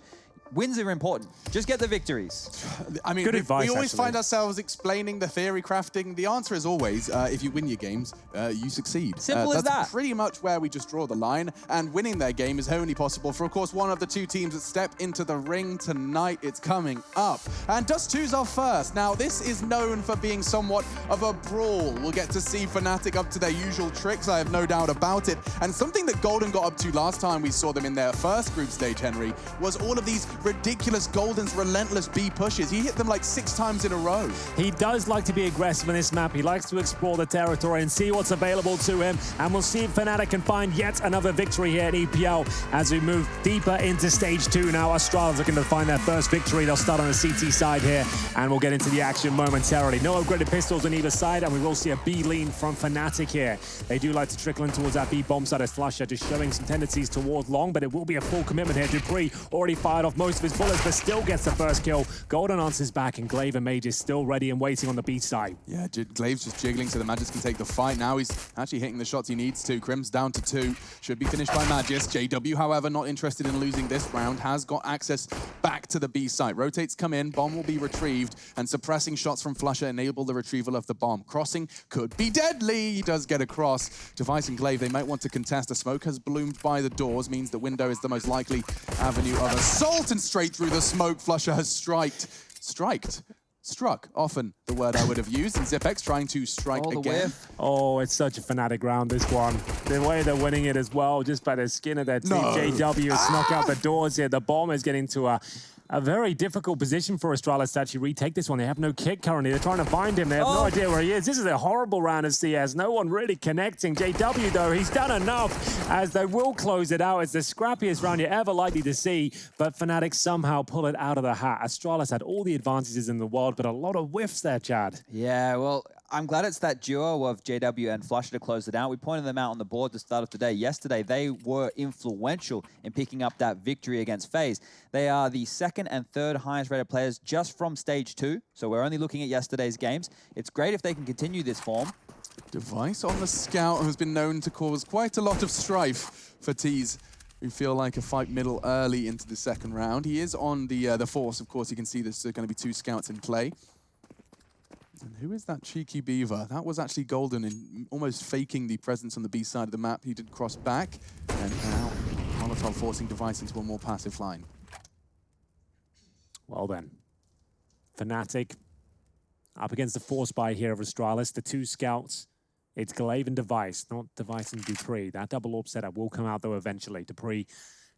wins are important. Just get the victories. I mean, Good advice, we always actually. find ourselves explaining the theory crafting. The answer is always, if you win your games, you succeed. Simple as that. That's pretty much where we just draw the line. And winning their game is only possible for, of course, one of the 2 teams that step into the ring tonight. It's coming up. And Dust 2's our first. Now, this is known for being somewhat of a brawl. We'll get to see Fnatic up to their usual tricks, I have no doubt about it. And something that Golden got up to last time we saw them in their first group stage, Henry, was all of these ridiculous Golden's relentless B pushes. He hit them like 6 times in a row. He does like to be aggressive in this map. He likes to explore the territory and see what's available to him. And we'll see if Fnatic can find yet another victory here at EPL as we move deeper into stage 2 now. Astralis looking to find their first victory. They'll start on the CT side here, and we'll get into the action momentarily. No upgraded pistols on either side, and we will see a B lean from Fnatic here. They do like to trickle in towards that B bomb side as Flusher, just showing some tendencies towards long, but it will be a full commitment here. Dupree already fired off most most of his bullets, but still gets the first kill. Golden answers back, and Glaive and Mage is still ready and waiting on the B side. Yeah, Glaive's just jiggling so the Magis can take the fight. Now he's actually hitting the shots he needs to. Crim's down to 2. Should be finished by Magis. JW, however, not interested in losing this round, has got access back to the B site. Rotates come in, bomb will be retrieved, and suppressing shots from Flusher enable the retrieval of the bomb. Crossing could be deadly. He does get across. Device and Glaive, they might want to contest. The smoke has bloomed by the doors, means the window is the most likely avenue of assault, and straight through the smoke, Flusher has struck, often the word I would have used, and Zipex trying to strike again. Oh, it's such a fanatic round, this one. The way they're winning it as well, just by the skin of their team. JW has knocked out the doors here. The bomb is getting to a very difficult position for Astralis to actually retake this one. They have no kick currently. They're trying to find him. They have no idea where he is. This is a horrible round of CS. No one really connecting. JW, though, he's done enough, as they will close it out. It's the scrappiest round you're ever likely to see, but Fnatic somehow pull it out of the hat. Astralis had all the advantages in the world, but a lot of whiffs there, Chad. Yeah, well, I'm glad it's that duo of JW and Flusher to close it out. We pointed them out on the board to start of today. Yesterday, they were influential in picking up that victory against FaZe. They are the second and third highest rated players just from stage 2. So we're only looking at yesterday's games. It's great if they can continue this form. Device on the scout, who's been known to cause quite a lot of strife for Tees, who feel like a fight middle early into the second round. He is on the force, of course. You can see there's going to be 2 scouts in play. And who is that cheeky beaver? That was actually Golden in almost faking the presence on the B side of the map. He did cross back, and now Molotov forcing Device into a more passive line. Well then, Fnatic up against the force buy here of Astralis. The 2 scouts, it's Glaive and Device, not Device and Dupree. That double AWP setup will come out though eventually. Dupree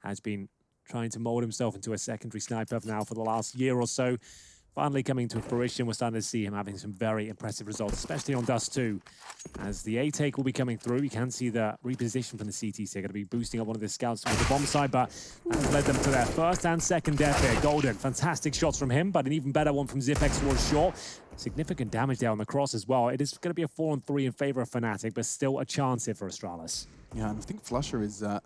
has been trying to mold himself into a secondary sniper now for the last year or so. Finally coming to fruition, we're starting to see him having some very impressive results, especially on Dust 2. As the A-take will be coming through, you can see the reposition from the CTs. They're going to be boosting up one of the scouts with the bomb side, but that has led them to their first and second death here. Golden, fantastic shots from him, but an even better one from Zipex towards short. Significant damage there on the cross as well. It is going to be a 4-on-3 in favor of Fnatic, but still a chance here for Astralis. Yeah, and I think Flusher is the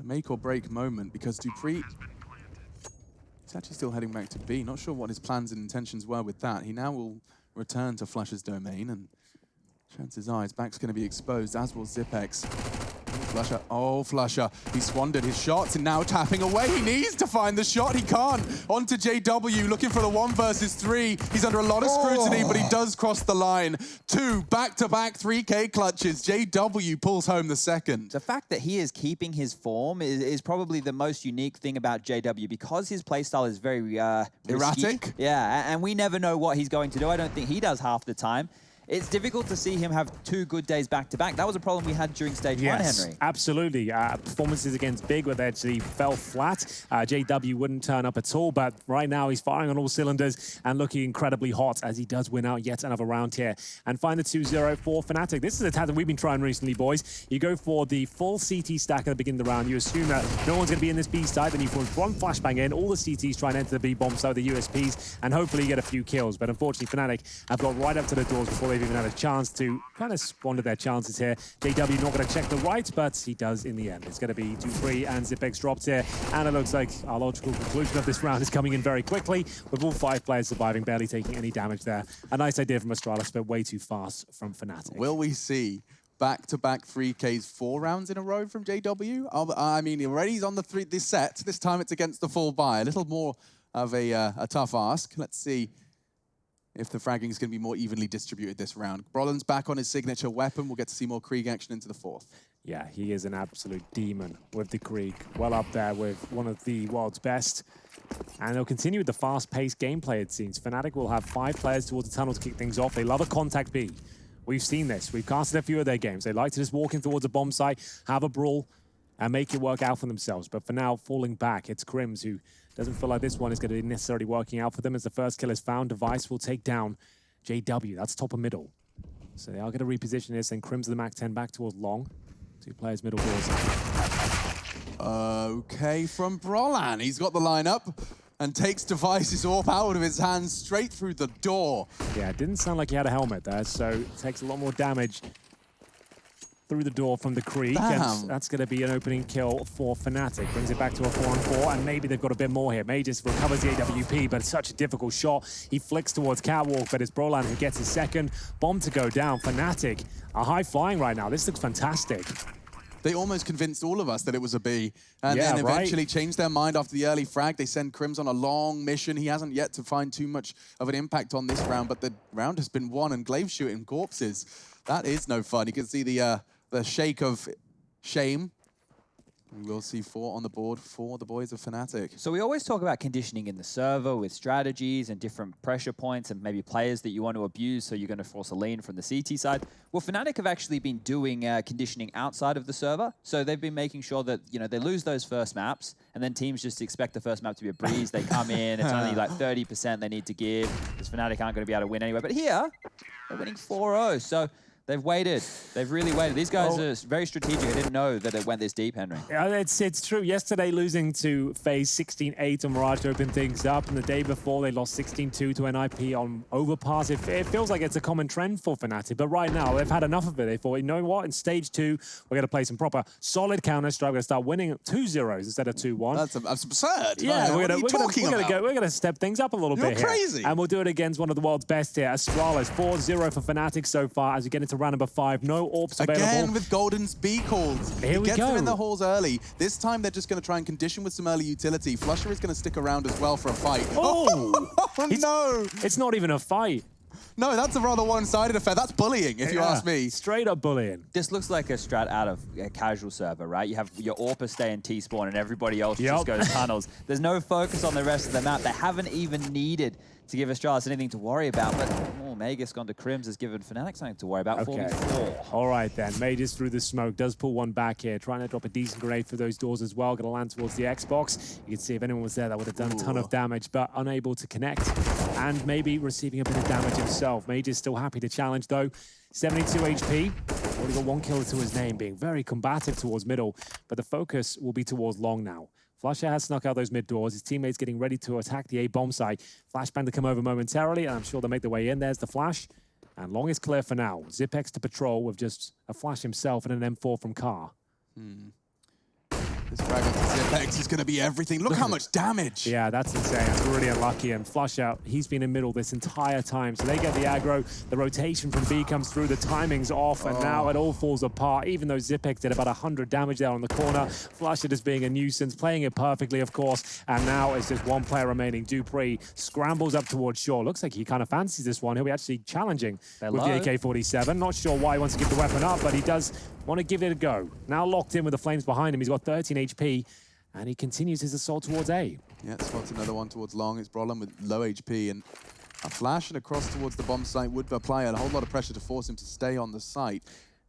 make or break moment, because Dupree... he's actually still heading back to B. Not sure what his plans and intentions were with that. He now will return to Flusher's domain, and chances are his back's going to be exposed, as will Zipex. Flusher, Flusher. He squandered his shots and now tapping away. He needs to find the shot. He can't. On to JW, looking for the 1 versus 3. He's under a lot of scrutiny, but he does cross the line. 2 back-to-back 3K clutches. JW pulls home the second. The fact that he is keeping his form is probably the most unique thing about JW, because his playstyle is very erratic. Yeah, and we never know what he's going to do. I don't think he does half the time. It's difficult to see him have 2 good days back-to-back. That was a problem we had during stage 1, Henry. Absolutely. Performances against Big where they actually fell flat. JW wouldn't turn up at all, but right now he's firing on all cylinders and looking incredibly hot as he does win out yet another round here and find the 2-0 for Fnatic. This is a tactic we've been trying recently, boys. You go for the full CT stack at the beginning of the round. You assume that no one's going to be in this B side, then you put 1 flashbang in, all the CTs try and enter the B bomb, so the USPs, and hopefully you get a few kills. But unfortunately, Fnatic have got right up to the doors before they've even had a chance to kind of squander their chances here. JW not going to check the right, but he does in the end. It's going to be Dupree and Zipex dropped here, and it looks like our logical conclusion of this round is coming in very quickly, with all 5 players surviving, barely taking any damage there. A nice idea from Astralis, but way too fast from Fnatic. Will we see back-to-back 3Ks 4 rounds in a row from JW? I mean, already he's on this set. This time it's against the full buy. A little more of a tough ask. Let's see if the fragging is going to be more evenly distributed this round. Brolin's back on his signature weapon. We'll get to see more Krieg action into the 4th. Yeah, he is an absolute demon with the Krieg. Well up there with one of the world's best. And they'll continue with the fast-paced gameplay, it seems. Fnatic will have 5 players towards the tunnel to kick things off. They love a contact B. We've seen this. We've casted a few of their games. They like to just walk in towards a bomb site, have a brawl, and make it work out for themselves. But for now, falling back, it's Crims who doesn't feel like this one is going to be necessarily working out for them, as the first kill is found. Device will take down JW. That's top of middle. So they are going to reposition this, and Crims the Mac 10 back towards long. 2 players middle doors. Okay, from Brolan. He's got the lineup and takes Device's AWP out of his hands straight through the door. Yeah, it didn't sound like he had a helmet there, so it takes a lot more damage through the door from the Creek, Damn. and that's going to be an opening kill for Fnatic. Brings it back to a 4-on-4, and maybe they've got a bit more here. Mages recovers the AWP, but it's such a difficult shot. He flicks towards Catwalk, but it's Brolan who gets his second. Bomb to go down. Fnatic are high-flying right now. This looks fantastic. They almost convinced all of us that it was a B, and Yeah, then eventually right. changed their mind after the early frag. They send Crims on a long mission. He hasn't yet to find too much of an impact on this round, but the round has been won, and Glaive shooting corpses. That is no fun. You can see the shake of shame. We will see 4 on the board for the boys of Fnatic. So we always talk about conditioning in the server with strategies and different pressure points and maybe players that you want to abuse, so you're going to force a lean from the CT side. Well, Fnatic have actually been doing conditioning outside of the server. So they've been making sure that, you know, they lose those first maps, and then teams just expect the first map to be a breeze. They come in, it's only like 30% they need to give, because Fnatic aren't going to be able to win anyway. But here, they're winning 4-0. So they've waited. They've really waited. These guys are very strategic. I didn't know that it went this deep, Henry. Yeah, it's true. Yesterday, losing to FaZe 16-8 on Mirage to open things up, and the day before, they lost 16-2 to NIP on Overpass. It feels like it's a common trend for Fnatic, but right now, they've had enough of it. They thought, you know what? In Stage 2, we're going to play some proper solid Counter-Strike. We're going to start winning 2-0 instead of 2-1. That's absurd. Yeah, Man, we're going to step things up a little You're bit here. crazy. And we'll do it against one of the world's best here, Astralis. 4-0 for Fnatic so far as we get into round number 5. No AWPs available. Again with Golden's B calls. Here we gets go. them in the halls early. This time they're just going to try and condition with some early utility. Flusher is going to stick around as well for a fight. Oh, no. It's not even a fight. No, that's a rather one-sided affair. That's bullying, if you ask me. Straight up bullying. This looks like a strat out of a casual server, right? You have your AWPer stay in T-spawn and everybody else just goes tunnels. There's no focus on the rest of the map. They haven't even needed to give Astralis anything to worry about, but Magus gone to Crims has given Fnatic something to worry about. Okay. 4v4. All right then. Mages through the smoke. Does pull one back here. Trying to drop a decent grenade for those doors as well. Going to land towards the Xbox. You can see if anyone was there, that would have done a ton of damage, but unable to connect. And maybe receiving a bit of damage himself. Mages still happy to challenge though. 72 HP. Already got 1 kill to his name, being very combative towards middle. But the focus will be towards long now. Flusher has snuck out those mid doors. His teammates getting ready to attack the A bomb site. Flashbang to come over momentarily, and I'm sure they'll make their way in. There's the flash. And long is clear for now. Zipex to patrol with just a flash himself and an M4 from Carr. This frag onto Zipex is going to be everything. Look how much damage. Yeah, that's insane. That's really unlucky. And Flush out, he's been in middle this entire time. So they get the aggro. The rotation from B comes through. The timing's off. And now it all falls apart. Even though Zipex did about 100 damage there on the corner. Flusher just being a nuisance, playing it perfectly, of course. And now it's just one player remaining. Dupree scrambles up towards Shaw. Looks like he kind of fancies this one. He'll be actually challenging with the AK-47. Not sure why he wants to give the weapon up, but he does want to give it a go. Now locked in with the flames behind him. He's got 13 HP, and he continues his assault towards A. Yeah, spots another one towards long. It's Brolan with low HP, and a flash and across towards the bomb site would apply a whole lot of pressure to force him to stay on the site.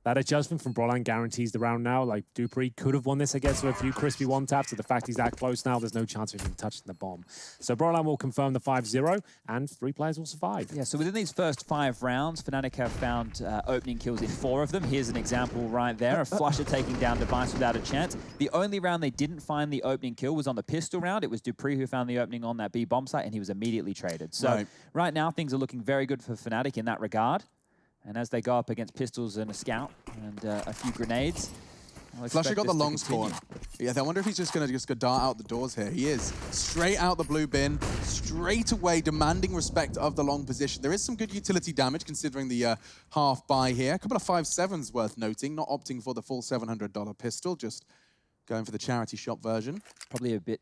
That adjustment from Brolan guarantees the round now. Like, Dupree could have won this, I guess, with a few crispy one-taps. So the fact he's that close now, there's no chance of him touching the bomb. So Brolan will confirm the 5-0, and 3 players will survive. Yeah, so within these first 5 rounds, Fnatic have found opening kills in 4 of them. Here's an example right there. A Flusher taking down Device without a chance. The only round they didn't find the opening kill was on the pistol round. It was Dupree who found the opening on that B bomb site, and he was immediately traded. So right now, things are looking very good for Fnatic in that regard. And as they go up against pistols and a scout and a few grenades, Flusher got the long spawn. Yeah, I wonder if he's just going to go dart out the doors here. He is. Straight out the blue bin, straight away demanding respect of the long position. There is some good utility damage considering the half buy here. A couple of 5.7s worth noting, not opting for the full $700 pistol, just going for the charity shop version. Probably a bit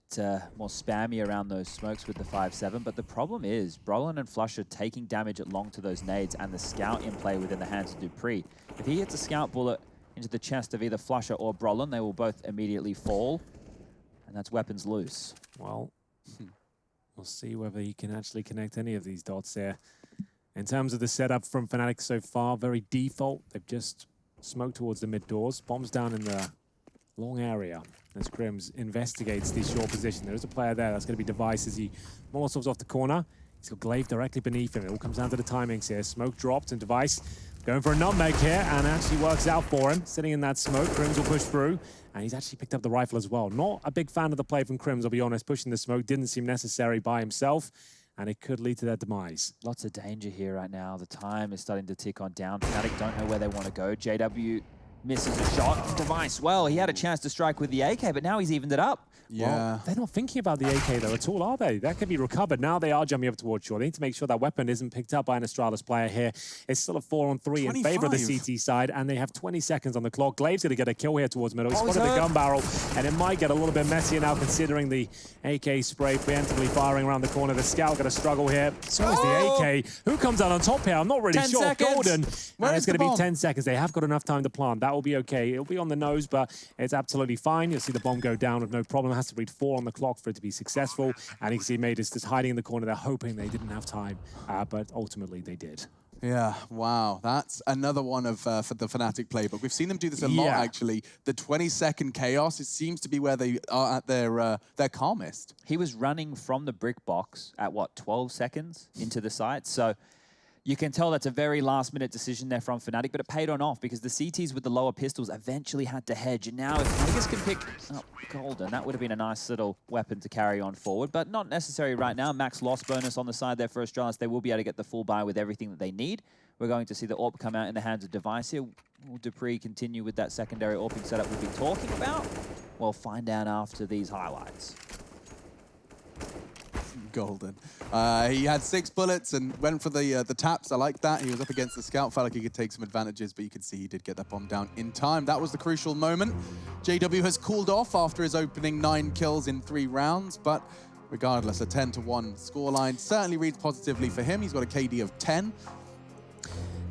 more spammy around those smokes with the 5.7, but the problem is Brolan and Flusher taking damage at long to those nades and the scout in play within the hands of Dupree. If he hits a scout bullet into the chest of either Flusher or Brolan, they will both immediately fall, and that's weapons loose. Well, we'll see whether he can actually connect any of these dots here. In terms of the setup from Fnatic so far, very default. They've just smoked towards the mid doors, bombs down in the long area as Crims investigates the short position. There is a player there. That's going to be Device as he Molotovs off the corner. He's got Glaive directly beneath him. It all comes down to the timings here. Smoke dropped and Device going for a nutmeg here, and actually works out for him. Sitting in that smoke, Crims will push through, and he's actually picked up the rifle as well. Not a big fan of the play from Crims, I'll be honest. Pushing the smoke didn't seem necessary by himself, and it could lead to their demise. Lots of danger here right now. The time is starting to tick on down. Fnatic don't know where they want to go. JW Misses a shot. Device, well, he had a chance to strike with the AK, but now he's evened it up. Yeah. Well, they're not thinking about the AK, though, at all, are they? That could be recovered. Now they are jumping up towards shore. They need to make sure that weapon isn't picked up by an Astralis player here. It's still a 4-on-3 in favor of the CT side, and they have 20 seconds on the clock. Glaive's going to get a kill here towards middle. He's spotted the gun barrel, and it might get a little bit messier now, considering the AK spray preemptively firing around the corner. The scout going to struggle here. So is the AK. Who comes out on top here? I'm not really 10 sure. seconds. Golden. Where It's is going the to be bomb? 10 seconds. They have got enough time to plant. That will be okay. It'll be on the nose, but it's absolutely fine. You'll see the bomb go down with no problem. It has to read 4 on the clock for it to be successful. And you can see Made is just hiding in the corner. They're hoping they didn't have time, but ultimately they did. Yeah, wow. That's another one of for the Fnatic playbook. We've seen them do this a lot, actually. The 20-second chaos, it seems to be where they are at their calmest. He was running from the brick box at, what, 12 seconds into the site? So you can tell that's a very last-minute decision there from Fnatic, but it paid off because the CTs with the lower pistols eventually had to hedge. And now if Niggas can pick up Golden, that would have been a nice little weapon to carry on forward, but not necessary right now. Max loss bonus on the side there for Astralis. They will be able to get the full buy with everything that they need. We're going to see the AWP come out in the hands of Device here. Will Dupree continue with that secondary AWPing setup we've been talking about? We'll find out after these highlights. Golden. He had 6 bullets and went for the taps. I like that. He was up against the scout. Felt like he could take some advantages, but you could see he did get that bomb down in time. That was the crucial moment. JW has cooled off after his opening 9 kills in 3 rounds, but regardless, a 10-1 scoreline certainly reads positively for him. He's got a KD of 10.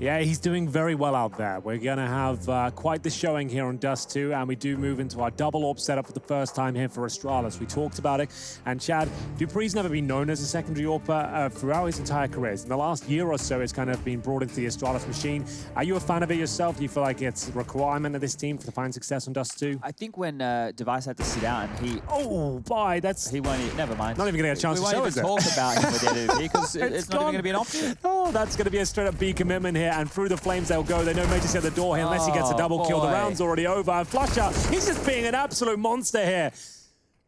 Yeah, he's doing very well out there. We're going to have quite the showing here on Dust 2, and we do move into our double AWP setup for the first time here for Astralis. We talked about it, and Chad, Dupree's never been known as a secondary AWPer throughout his entire career. In the last year or so, it's kind of been brought into the Astralis machine. Are you a fan of it yourself? Do you feel like it's a requirement of this team to find success on Dust 2? I think when Device had to sit out and he... Oh, bye, that's... He won't even... Never mind. Not even going to get a chance to show us We won't even talk about him with the because it's not even going to be an option. Oh, that's going to be a straight-up B commitment here, and through the flames they'll go. They know Major's at the door here unless he gets a double kill. The round's already over. And Flusher, he's just being an absolute monster here.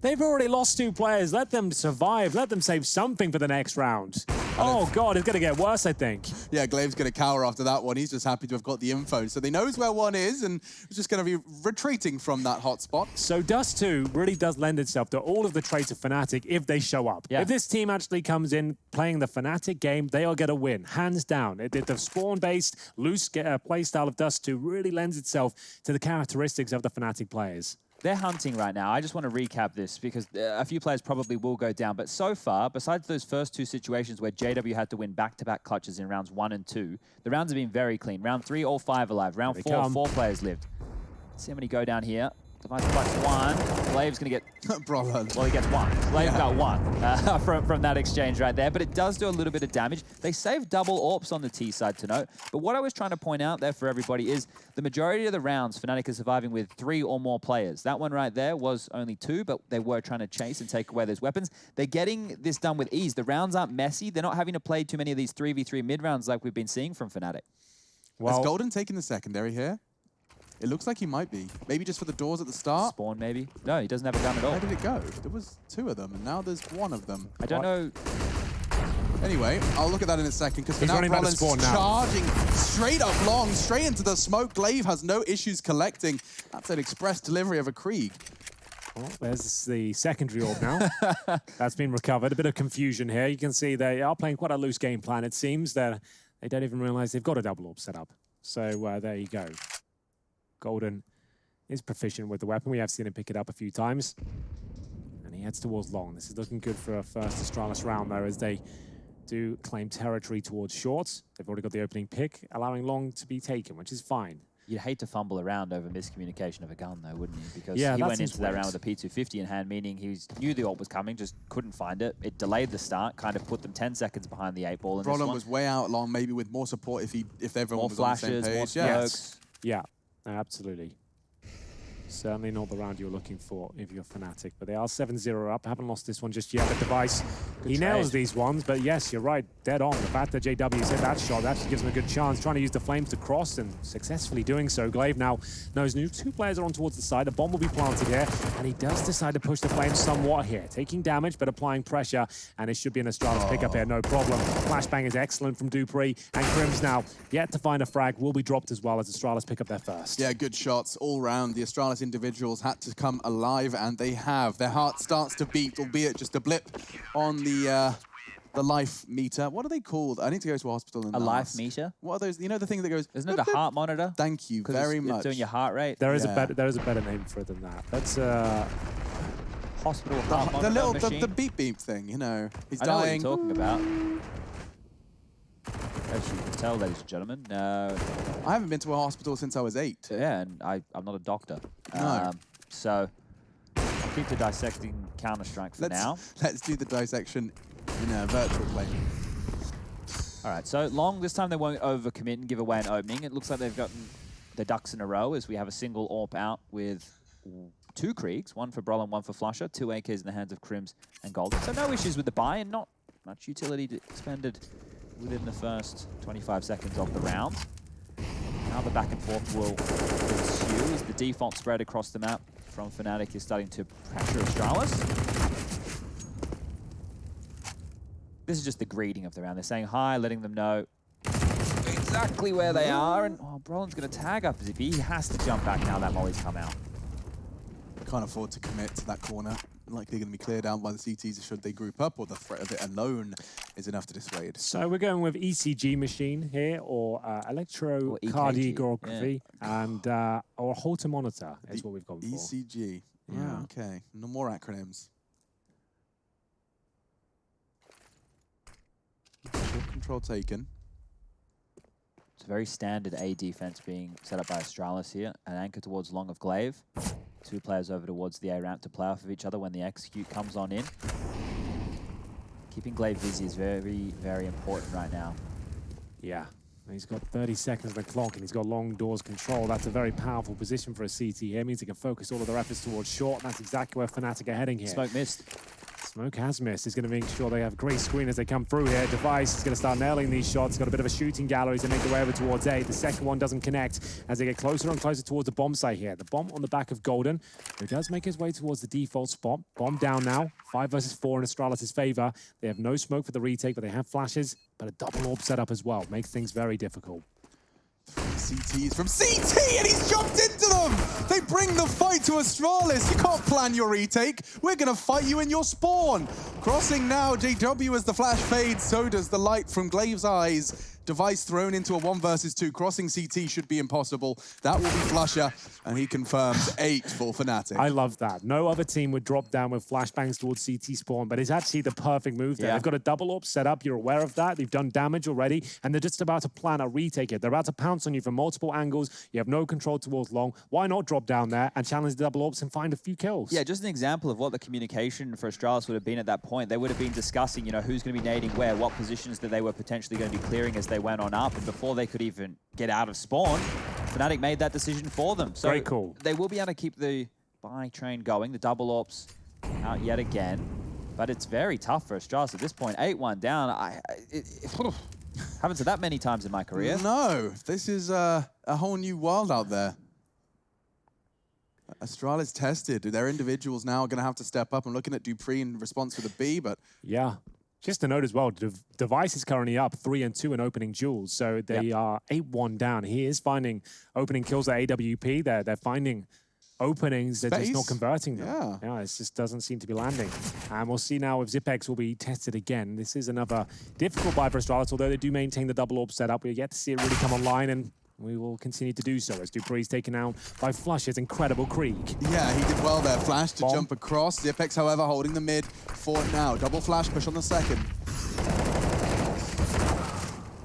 They've already lost 2 players. Let them survive. Let them save something for the next round. Oh, God, it's going to get worse, I think. Yeah, Glaive's going to cower after that one. He's just happy to have got the info. So they knows where one is, and it's just going to be retreating from that hot spot. So Dust 2 really does lend itself to all of the traits of Fnatic if they show up. Yeah. If this team actually comes in playing the Fnatic game, they are going to win, hands down. The spawn-based, loose play style of Dust 2 really lends itself to the characteristics of the Fnatic players. They're hunting right now. I just want to recap this because a few players probably will go down. But so far, besides those first 2 situations where JW had to win back-to-back clutches in rounds 1 and 2, the rounds have been very clean. Round 3, all 5 alive. Round 4, 4 players lived. Let's see how many go down here. Device clutch 1. Glaive's going to get... Well, he gets 1. Glaive got 1 from that exchange right there. But it does do a little bit of damage. They save double AWPs on the T side to note. But what I was trying to point out there for everybody is the majority of the rounds, Fnatic is surviving with 3 or more players. That one right there was only 2, but they were trying to chase and take away those weapons. They're getting this done with ease. The rounds aren't messy. They're not having to play too many of these 3v3 mid-rounds like we've been seeing from Fnatic. Well, is Golden taking the secondary here? It looks like he might be. Maybe just for the doors at the start? Spawn, maybe? No, he doesn't have a gun at all. Where did it go? There was 2 of them, and now there's 1 of them. I don't know. Anyway, I'll look at that in a second, because for now, Rollins charging straight up long, straight into the smoke. Glaive has no issues collecting. That's an express delivery of a Krieg. Well, there's the secondary AWP now. That's been recovered. A bit of confusion here. You can see they are playing quite a loose game plan. It seems that they don't even realize they've got a double AWP set up. So there you go. Golden is proficient with the weapon. We have seen him pick it up a few times. And he heads towards long. This is looking good for a first Astralis round, though, as they do claim territory towards short. They've already got the opening pick, allowing long to be taken, which is fine. You'd hate to fumble around over miscommunication of a gun, though, wouldn't you? Because he went into that round with a P250 in hand, meaning he knew the AWP was coming, just couldn't find it. It delayed the start, kind of put them 10 seconds behind the 8 ball. Roland was way out long, maybe with more support if everyone was on the same page. More flashes, more smokes. Yeah, absolutely. Certainly not the round you're looking for if you're Fnatic, but they are 7-0 up. Haven't lost this one just yet. The Device, he nails these ones, but yes, you're right, dead on. The fact that JW's hit that shot actually gives him a good chance, trying to use the flames to cross and successfully doing so. Glaive now knows new 2 players are on towards the side. The bomb will be planted here, and he does decide to push the flames somewhat here, taking damage but applying pressure, and it should be an Astralis pickup here, no problem. Flashbang is excellent from Dupree, and Crims now yet to find a frag, will be dropped as well as Astralis pick up their first. Yeah, good shots all round. The Astralis individuals had to come alive, and they have. Their heart starts to beat, albeit just a blip on the life meter. What are they called? I need to go to a hospital and A life meter? What are those? You know the thing that goes... Isn't it a heart monitor? Thank you very much. It's doing your heart rate. There is a better name for it than that. That's hospital heart monitor the little machine. the beep beep thing, you know. He's I know dying. what you're talking about. As you can tell, ladies and gentlemen, I haven't been to a hospital since I was 8. Yeah, and I'm not a doctor. No. So I'll keep the dissecting Counter-Strike for now. Let's do the dissection in a virtual plane. All right, so long this time they won't overcommit and give away an opening. It looks like they've gotten the ducks in a row as we have a single AWP out with 2 Kriegs, 1 for Brolin, 1 for Flusher, 2 AKs in the hands of Crims and Golden. So no issues with the buy and not much utility expended within the first 25 seconds of the round. Now the back and forth will ensue as the default spread across the map from Fnatic is starting to pressure Astralis. This is just the greeting of the round. They're saying hi, letting them know exactly where they are, and Brolin's going to tag up as if he has to jump back now that Molly's come out. Can't afford to commit to that corner. Likely going to be cleared out by the CTs should they group up, or the threat of it alone is enough to dissuade. So we're going with ECG machine here, or electrocardiography, and or Holter monitor is what we've gone for. ECG. Yeah, okay. No more acronyms. Short control taken. It's a very standard A defense being set up by Astralis here. An anchor towards long of Glaive. 2 players over towards the A ramp to play off of each other when the execute comes on in. Keeping Glaive busy is very, very important right now. Yeah, he's got 30 seconds on the clock and he's got long doors control. That's a very powerful position for a CT here. It means he can focus all of their efforts towards short. That's exactly where Fnatic are heading here. Smoke missed. Smoke has missed. He's going to make sure they have a great screen as they come through here. Device is going to start nailing these shots. Got a bit of a shooting gallery to make their way over towards A. The second one doesn't connect as they get closer and closer towards the bomb site here. The bomb on the back of Golden, who does make his way towards the default spot. Bomb down now. 5 versus 4 in Astralis' favor. They have no smoke for the retake, but they have flashes, but a double orb setup as well. Makes things very difficult. CTs from CT, and he's jumped into them! They bring the fight to Astralis. You can't plan your retake. We're going to fight you in your spawn. Crossing now, JW as the flash fades, so does the light from Glaive's eyes. Device thrown into a 1 versus 2. Crossing CT should be impossible. That will be Flusher, and he confirms 8 for Fnatic. I love that. No other team would drop down with flashbangs towards CT spawn, but it's actually the perfect move there. Yeah. They've got a double AWP set up. You're aware of that. They've done damage already, and they're just about to plan a retake it. They're about to pounce on you from multiple angles. You have no control towards long. Why not drop down there and challenge the double AWPs and find a few kills? Yeah, just an example of what the communication for Astralis would have been at that point. They would have been discussing, you know, who's going to be nading where, what positions that they were potentially going to be clearing as they went on up, and before they could even get out of spawn, Fnatic made that decision for them. So very cool. They will be able to keep the buy train going, the double AWPs out yet again, but it's very tough for Astralis at this point. 8-1 down. Haven't said that many times in my career. No, this is a whole new world out there. Astralis tested. Their individuals now are going to have to step up. I'm looking at Dupree in response to the B, but... Yeah. Just to note as well, Device is currently up 3-2 in opening duels, so they are 8-1 down. He is finding opening kills at AWP. They're finding openings, they're just not converting them. Yeah, it just doesn't seem to be landing. And we'll see now if Zipex will be tested again. This is another difficult buy for Astralis, although they do maintain the double AWP setup. We're yet to see it really come online, and we will continue to do so as Dupree's taken out by Flush's incredible Krieg. Yeah, he did well there. Flash to jump across. Zipex, however, holding the mid for now. Double flash push on the second.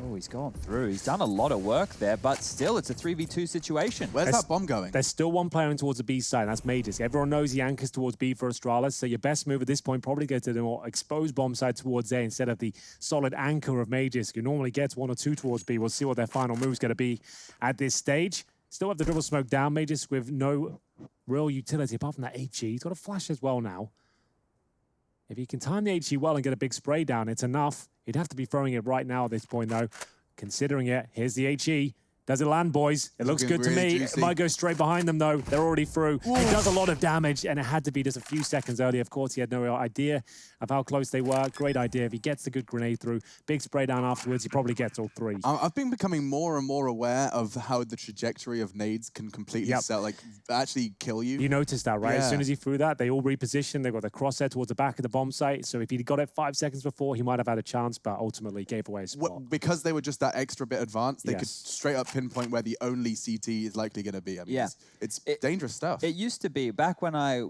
Oh, he's gone through. He's done a lot of work there, but still, it's a 3v2 situation. Where's that bomb going? There's still one player in towards the B side, and that's Magus. Everyone knows he anchors towards B for Astralis, so your best move at this point probably go to the more exposed bomb side towards A instead of the solid anchor of Magus, who normally gets 1 or 2 towards B. We'll see what their final move's going to be at this stage. Still have the double smoke down. Magus with no real utility apart from that HE. He's got a flash as well now. If he can time the HE well and get a big spray down, it's enough. He'd have to be throwing it right now at this point, though. Considering it, here's the HE. Does it land, boys? It looks good to me. It might go straight behind them, though. They're already through. Ooh. It does a lot of damage, and it had to be just a few seconds earlier. Of course, he had no real idea of how close they were. Great idea. If he gets the good grenade through, big spray down afterwards, he probably gets all three. I've been becoming more and more aware of how the trajectory of nades can completely actually kill you. You noticed that, right? As soon as he threw that, they all repositioned. They got the crosshair towards the back of the bomb site. So if he'd got it 5 seconds before, he might have had a chance, but ultimately gave away his spot. Because they were just that extra bit advanced, they could straight up pinpoint where the only CT is likely going to be. I mean, it's dangerous stuff. It used to be, back when I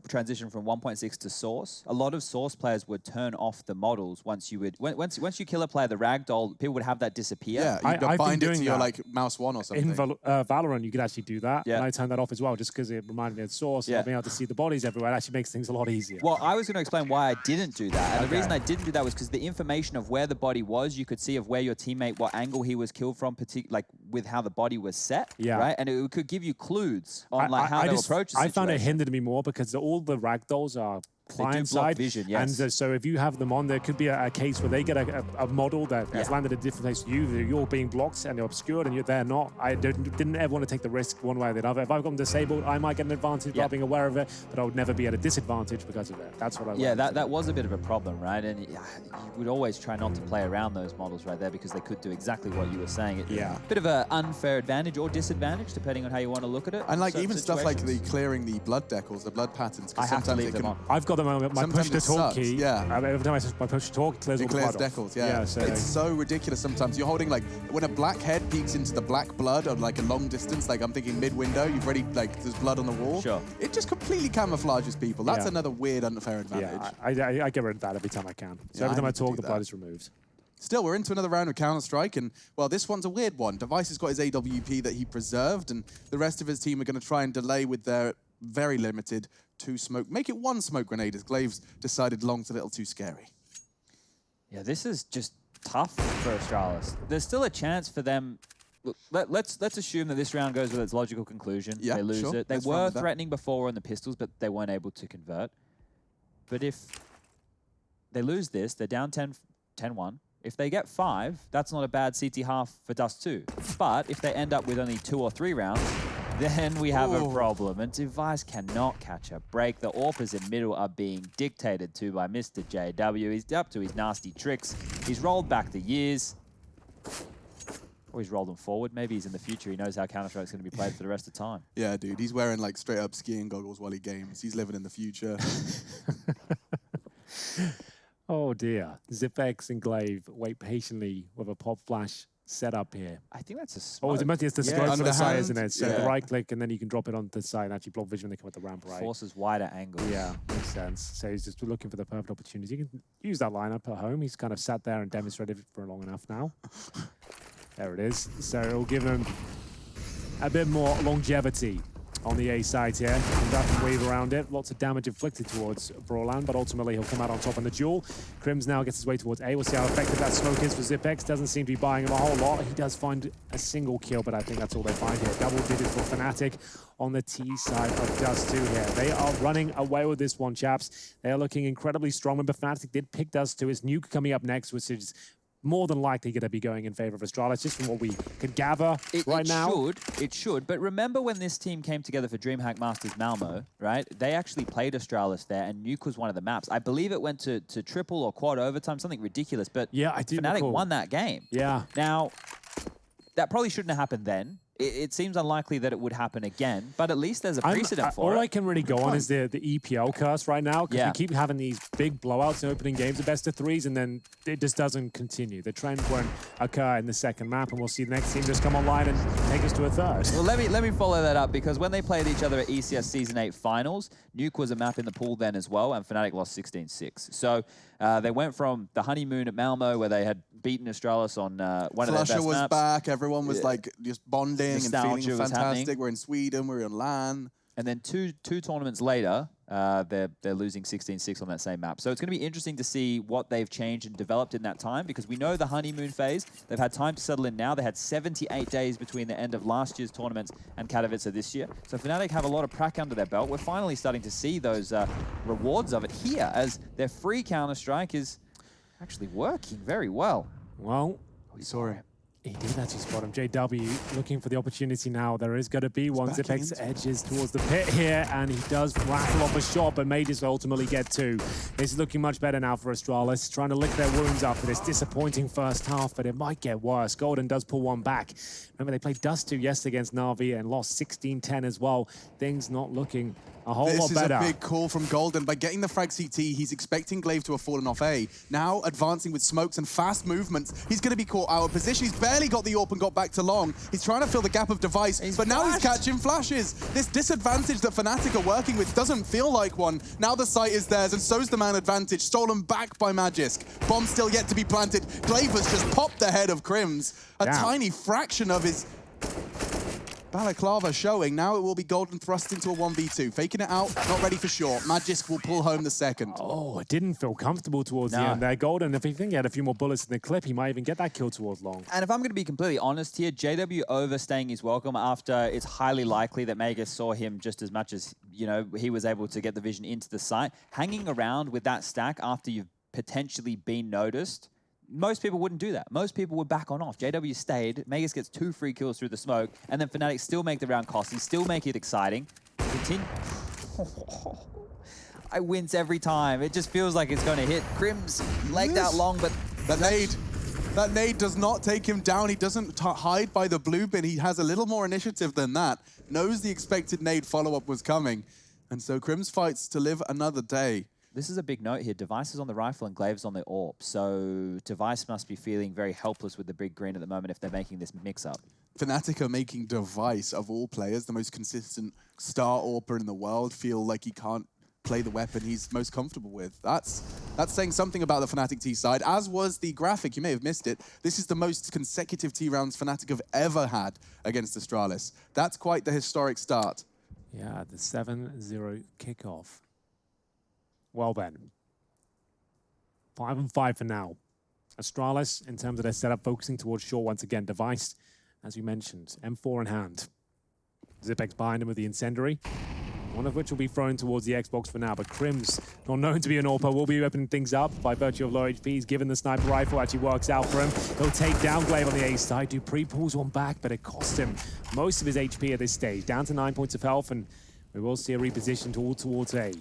transitioned from 1.6 to Source, a lot of Source players would turn off the models once you kill a player, the ragdoll, people would have that disappear. Yeah, you'd bind it to your like mouse 1 or something. In Valorant, you could actually do that. And I turned that off as well, just because it reminded me of Source. Not being able to see the bodies everywhere, it actually makes things a lot easier. Well, I was going to explain why I didn't do that. And the reason I didn't do that was because the information of where the body was, you could see of where your teammate, what angle he was killed from, like with how the body was set. Right? And it could give you clues on like how to approach the situation. I found it hindered me more because all the ragdolls are client side vision, and so if you have them on, there could be a case where they get a model that has landed at a different place to you. You're being blocked and you're obscured and they're not. I didn't ever want to take the risk one way or the other. If I've got them disabled, I might get an advantage by being aware of it, but I would never be at a disadvantage because of it. That's what I learned. Yeah, that was a bit of a problem, right? And you would always try not to play around those models right there because they could do exactly what you were saying. Bit of an unfair advantage or disadvantage depending on how you want to look at it. And like even stuff like the clearing the blood decals, the blood patterns. I have to leave them on. I've got them on my push to talk key. Yeah. Every time I push to talk, it clears all the blood decals. Yeah. So it's so ridiculous sometimes. You're holding like when a black head peeks into the black blood of like a long distance, like I'm thinking mid-window, you've already like there's blood on the wall. Sure. It just completely camouflages people. That's another weird unfair advantage. Yeah, I get rid of that every time I can. So every time I talk, the blood is removed. Still, we're into another round of Counter-Strike, and, well, this one's a weird one. Device has got his AWP that he preserved, and the rest of his team are going to try and delay with their very limited 2 smoke. Make it 1 smoke grenade, as Glaves decided long's a little too scary. Yeah, this is just tough for Astralis. There's still a chance for them. Look, let's assume that this round goes with its logical conclusion. Yeah, they lose sure. it. They were threatening before on the pistols, but they weren't able to convert. But if they lose this, they're down 10-1. If they get 5, that's not a bad CT half for Dust 2. But if they end up with only 2 or 3 rounds, then we have a problem. And Device cannot catch a break. The AWPers in middle are being dictated to by Mr. JW. He's up to his nasty tricks. He's rolled back the years. Or he's rolled them forward. Maybe he's in the future. He knows how Counter-Strike's going to be played for the rest of the time. Yeah, dude. He's wearing like straight up skiing goggles while he games. He's living in the future. Oh dear. ZipX and Glaive wait patiently with a pop flash setup here. I think that's a smoke. Oh, it's the scope for the side, isn't it? So the right click and then you can drop it onto the side and actually block vision when they come at the ramp, right? Forces wider angles. Yeah, makes sense. So he's just looking for the perfect opportunity. You can use that lineup at home. He's kind of sat there and demonstrated it for long enough now. There it is. So it'll give him a bit more longevity on the A side here. And that can weave around it. Lots of damage inflicted towards Brolan, but ultimately he'll come out on top in the duel. Crims now gets his way towards A. We'll see how effective that smoke is for ZipX. Doesn't seem to be buying him a whole lot. He does find a single kill, but I think that's all they find here. Double digits for Fnatic on the T side of Dust 2 here. They are running away with this one, chaps. They are looking incredibly strong. Remember, Fnatic did pick Dust 2. His nuke coming up next, which is more than likely going to be going in favor of Astralis, just from what we could gather now. It should. But remember when this team came together for DreamHack Masters Malmo, right? They actually played Astralis there, and Nuke was one of the maps. I believe it went to triple or quad overtime, something ridiculous. But yeah, I do Fnatic won that game. Yeah. Now, that probably shouldn't have happened then. It seems unlikely that it would happen again, but at least there's a precedent for it. All I can really go on is the EPL curse right now, because we keep having these big blowouts in opening games, the best of 3s, and then it just doesn't continue. The trend won't occur in the second map, and we'll see the next team just come online and take us to a third. Well, let me follow that up, because when they played each other at ECS Season 8 Finals, Nuke was a map in the pool then as well, and Fnatic lost 16-6. So they went from the honeymoon at Malmo, where they had beaten Astralis on one of their best maps. Flusher was back, everyone was like just bonding and feeling fantastic. Happening. We're in Sweden, we're in LAN. And then two tournaments later, they're losing 16-6 on that same map. So it's going to be interesting to see what they've changed and developed in that time, because we know the honeymoon phase, they've had time to settle in now. They had 78 days between the end of last year's tournaments and Katowice this year. So Fnatic have a lot of prac under their belt. We're finally starting to see those rewards of it here, as their free Counter-Strike is actually working very well. Well, we saw it. He did actually spot him. JW looking for the opportunity now. There is going to be one. Zipex edges towards the pit here, and he does rattle off a shot, but may just ultimately get two. This is looking much better now for Astralis, trying to lick their wounds after this disappointing first half, but it might get worse. Golden does pull one back. Remember, they played Dust 2 yesterday against Na'Vi and lost 16-10 as well. Things not looking a whole lot better. This is a big call from Golden. By getting the frag CT, he's expecting Glaive to have fallen off A. Now advancing with smokes and fast movements, he's going to be caught out of position. He's barely got the AWP and got back to long. He's trying to fill the gap of Device, but now he's catching flashes. This disadvantage that Fnatic are working with doesn't feel like one. Now the site is theirs, and so's the man advantage, stolen back by Magisk. Bomb still yet to be planted. Glaive has just popped the head of Crims. A tiny fraction of his balaclava showing. Now it will be Golden thrust into a 1v2. Faking it out, not ready for short. Magisk will pull home the second. Oh, it didn't feel comfortable towards the end there. Golden, if you think he had a few more bullets in the clip, he might even get that kill towards long. And if I'm going to be completely honest here, JW overstaying his welcome after it's highly likely that Magus saw him just as much as, you know, he was able to get the vision into the site. Hanging around with that stack after you've potentially been noticed, most people wouldn't do that. Most people would back on off. JW stayed. Magus gets 2 free kills through the smoke, and then Fnatic still make the round costly, still make it exciting. Continue. I wince every time. It just feels like it's going to hit. Crims legged out long, but that nade does not take him down. He doesn't hide by the blue bin. He has a little more initiative than that. Knows the expected nade follow-up was coming. And so Crims fights to live another day. This is a big note here. Device is on the rifle and Glaive's on the AWP. So Device must be feeling very helpless with the big green at the moment if they're making this mix-up. Fnatic are making Device, of all players, the most consistent star AWPer in the world, feel like he can't play the weapon he's most comfortable with. That's saying something about the Fnatic T side, as was the graphic. You may have missed it. This is the most consecutive T rounds Fnatic have ever had against Astralis. That's quite the historic start. Yeah, the 7-0 kickoff. Well then, 5-5 for now. Astralis, in terms of their setup, focusing towards short once again. Device, as you mentioned, M4 in hand. Zipex behind him with the incendiary, one of which will be thrown towards the Xbox for now. But Crims, not known to be an AWPer, will be opening things up by virtue of low HP. He's given the sniper rifle, actually works out for him. He'll take down Glaive on the A side. Dupree pulls one back, but it cost him most of his HP at this stage. Down to 9 points of health, and we will see a reposition towards A.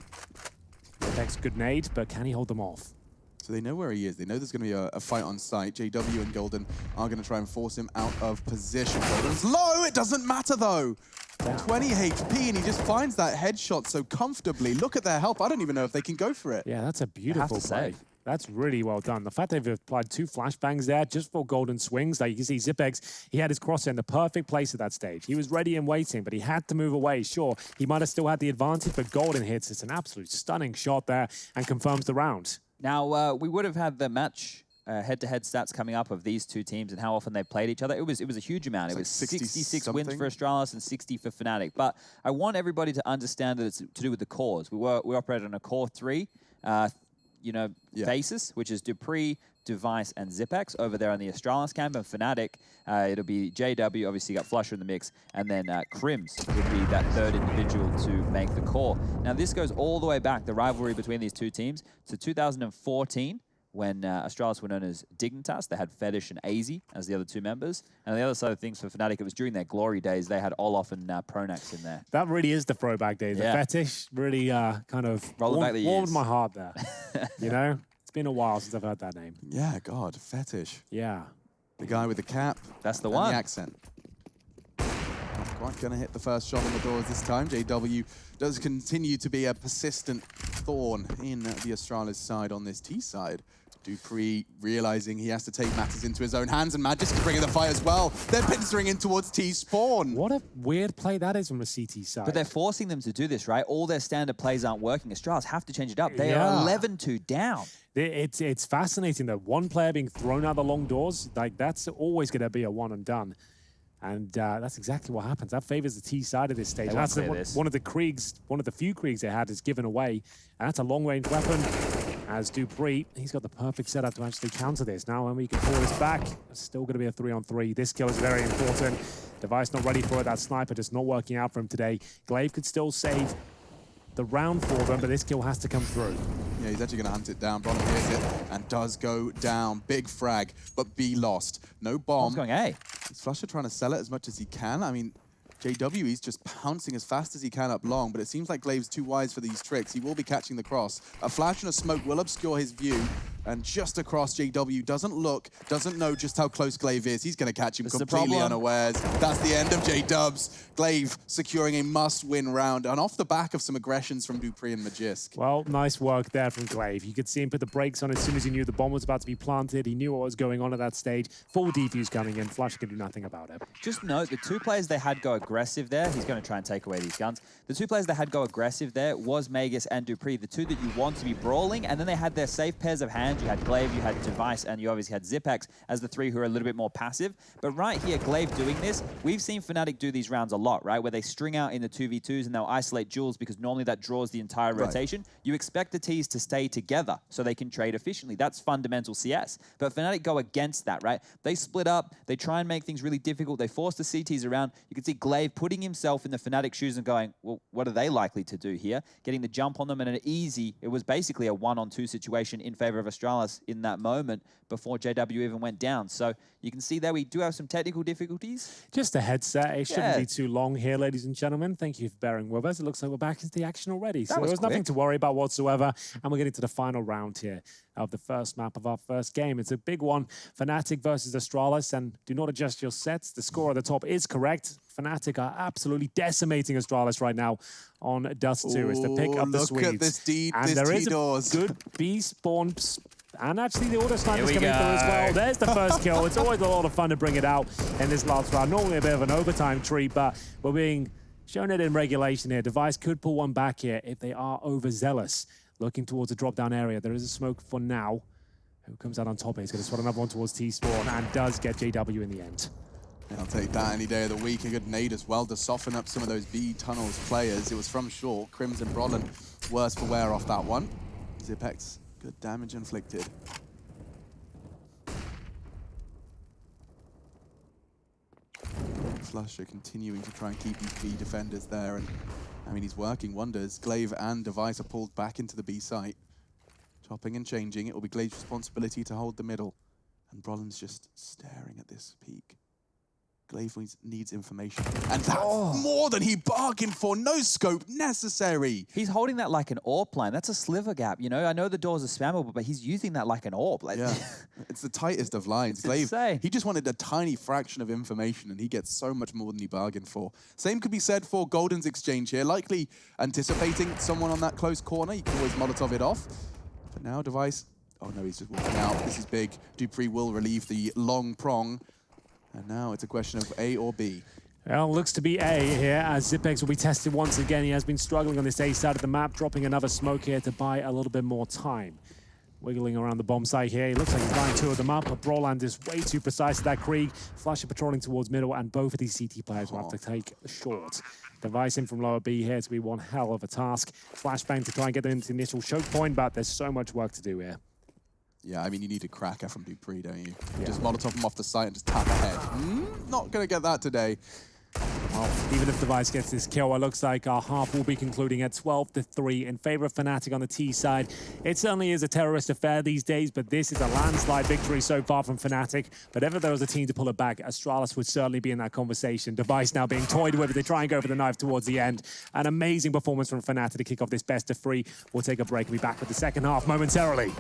Zipex, good nade, but can he hold them off? So they know where he is. They know there's going to be a fight on site. JW and Golden are going to try and force him out of position. Golden's low. It doesn't matter, though. 20 HP, and he just finds that headshot so comfortably. Look at their help. I don't even know if they can go for it. Yeah, that's a beautiful play. That's really well done. The fact they've applied 2 flashbangs there just for Golden swings. Like you can see Zipex, he had his crosshair in the perfect place at that stage. He was ready and waiting, but he had to move away. Sure, he might have still had the advantage, but Golden hits. It's an absolute stunning shot there and confirms the round. Now, we would have had the match head-to-head stats coming up of these two teams and how often they played each other. It was a huge amount. It was 66 wins for Astralis and 60 for Fnatic. But I want everybody to understand that it's to do with the cores. We operated on a core 3, basis, which is Dupree, Device, and Zipex over there on the Astralis camp. And Fnatic, it'll be JW, obviously you got Flusher in the mix, and then Crims would be that third individual to make the core. Now this goes all the way back, the rivalry between these two teams, to 2014, when Astralis were known as Dignitas. They had Fetish and AZ as the other 2 members. And the other side of things for Fnatic, it was during their glory days. They had Olaf and Pronax in there. That really is the throwback days. The Fetish really kind of warmed my heart there. You know? It's been a while since I've heard that name. Yeah, God, Fetish. Yeah. The guy with the cap. That's the one. The accent. Not quite going to hit the first shot on the doors this time. JW does continue to be a persistent thorn in the Astralis side on this T side. Dupree realizing he has to take matters into his own hands, and Magisk bringing the fight as well. They're pincering in towards T spawn. What a weird play that is from the CT side. But they're forcing them to do this, right? All their standard plays aren't working. Astralis have to change it up. They are 11-2 down. It's fascinating that one player being thrown out the long doors, like that's always going to be a one and done. And that's exactly what happens. That favors the T side of this stage. They That's won't clear this. one of the Kriegs, one of the few Kriegs they had is given away. And that's a long-range weapon. As Dupree, he's got the perfect setup to actually counter this. Now when we can pull this back, it's still going to be a 3-on-3. This kill is very important. Device not ready for it. That sniper just not working out for him today. Glaive could still save the round for them, but this kill has to come through. Yeah, he's actually going to hunt it down. Bronner hears it and does go down. Big frag, but B lost. No bomb. He's going A. Is Flusher trying to sell it as much as he can? I mean, JW, he's just pouncing as fast as he can up long, but it seems like Glaive's too wise for these tricks. He will be catching the cross. A flash and a smoke will obscure his view, and just across, JW doesn't look, doesn't know just how close Glaive is. He's going to catch him completely unawares. That's the end of J-Dubs. Glaive securing a must-win round, and off the back of some aggressions from Dupree and Magisk. Well, nice work there from Glaive. You could see him put the brakes on as soon as he knew the bomb was about to be planted. He knew what was going on at that stage. Full defuse coming in. Flush can do nothing about it. Just note, the two players they had go aggressive there, he's going to try and take away these guns. The two players they had go aggressive there was Magus and Dupree, the two that you want to be brawling, and then they had their safe pairs of hands. You had Glaive, you had Device, and you obviously had Zipex as the three who are a little bit more passive. But right here, Glaive doing this, we've seen Fnatic do these rounds a lot, right? Where they string out in the 2v2s and they'll isolate Jules because normally that draws the entire rotation. You expect the Ts to stay together so they can trade efficiently. That's fundamental CS. But Fnatic go against that, right? They split up, they try and make things really difficult, they force the CTs around. You can see Glaive putting himself in the Fnatic shoes and going, well, what are they likely to do here? Getting the jump on them and it was basically a 1-on-2 situation in favor of Astralis in that moment before JW even went down. So you can see there we do have some technical difficulties. Just a headset. It shouldn't be too long here, ladies and gentlemen. Thank you for bearing with us. It looks like we're back into the action already. So there's nothing to worry about whatsoever. And we're getting to the final round here of the first map of our first game. It's a big one. Fnatic versus Astralis. And do not adjust your sets. The score at the top is correct. Fnatic are absolutely decimating Astralis right now on Dust 2. It's to pick up the Swedes. Look at this deed, and this there is T-Doors. a good B spawn. And actually the auto sniper's coming through as well. There's the first kill. It's always a lot of fun to bring it out in this last round. Normally a bit of an overtime treat, but we're being shown it in regulation here. Device could pull one back here if they are overzealous. Looking towards the drop-down area. There is a smoke for now. Who comes out on top here? He's going to swat another one towards T-Spawn and does get JW in the end. I'll take that any day of the week. A good nade as well to soften up some of those B tunnels players. It was from short. Crimson Brolin, worse for wear off that one. Zipex, good damage inflicted. Flusher continuing to try and keep these B defenders there. And I mean, he's working wonders. Glaive and Device are pulled back into the B site. Chopping and changing. It will be Glaive's responsibility to hold the middle. And Brolin's just staring at this peak. Glaive needs information. And that's more than he bargained for. No scope necessary. He's holding that like an AWP line. That's a sliver gap, you know? I know the doors are spammable, but he's using that like an AWP. Like, yeah, it's the tightest of lines. Glaive, he just wanted a tiny fraction of information, and he gets so much more than he bargained for. Same could be said for Golden's exchange here. Likely anticipating someone on that close corner. You can always Molotov it off. But now Device, oh no, he's just walking out. This is big. Dupree will relieve the long prong. And now it's a question of A or B. Well, looks to be A here, as Zipex will be tested once again. He has been struggling on this A side of the map, dropping another smoke here to buy a little bit more time. Wiggling around the bomb site here. He looks like he's lining two of them up, but Broland is way too precise at that Krieg. Flasher patrolling towards middle, and both of these CT players will have to take short. Device in from lower B here to be one hell of a task. Flashbang to try and get them into the initial choke point, but there's so much work to do here. Yeah, I mean, you need a cracker from Dupree, don't you? Yeah. Just Molotov him off the site and just tap ahead. Not going to get that today. Well, even if Device gets this kill, it looks like our half will be concluding at 12-3 in favor of Fnatic on the T side. It certainly is a terrorist affair these days, but this is a landslide victory so far from Fnatic. But if there was a team to pull it back, Astralis would certainly be in that conversation. Device now being toyed with. They try and go for the knife towards the end. An amazing performance from Fnatic to kick off this best of 3. We'll take a break and be back with the second half momentarily.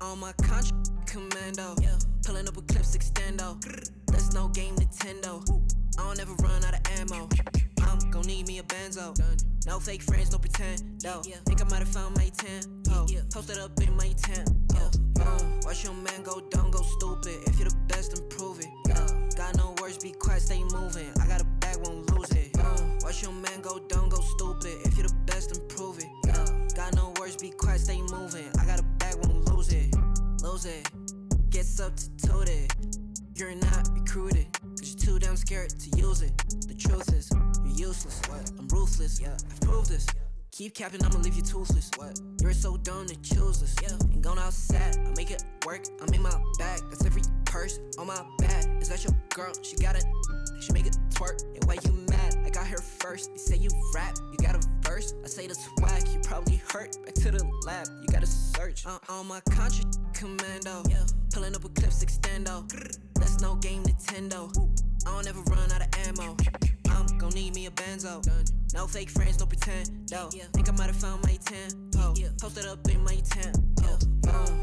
On my contract commando, pulling up with clips extendo. That's no game Nintendo. I don't ever run out of ammo. I'm gon' need me a benzo. No fake friends, no pretend. No, think I might have found my 10. Oh, posted up in my tent. Watch your man go dumb, go stupid. If you're the best, then prove it. Got no words, be quiet, stay moving. I got a bag, won't lose it. Watch your man go dumb, go stupid. If you're the best, then prove it. Got no words, be quiet, stay moving. I got a bag, won't lose it. Lose it. Get substituted. You're not recruited. Cause you're too damn scared to use it. The truth is, you're useless. What? I'm ruthless. Yeah, I've proved this. Keep capping, I'ma leave you toothless. What? You're so dumb to choose this. Yeah, ain't going outside. I make it work. I'm in my bag. That's every purse on my back. Is that your girl? She got it. She make it twerk. And why you mad? I got her first. You say you rap. You got a verse. I say the swag. You probably hurt. Back to the lab. You gotta search. On my contract commando. Pulling up with clips extendo. That's no game Nintendo. I don't ever run out of ammo. I'm gon' need me a benzo. No fake friends, no pretend. No, think I might have found my 10. Posted up in my tent.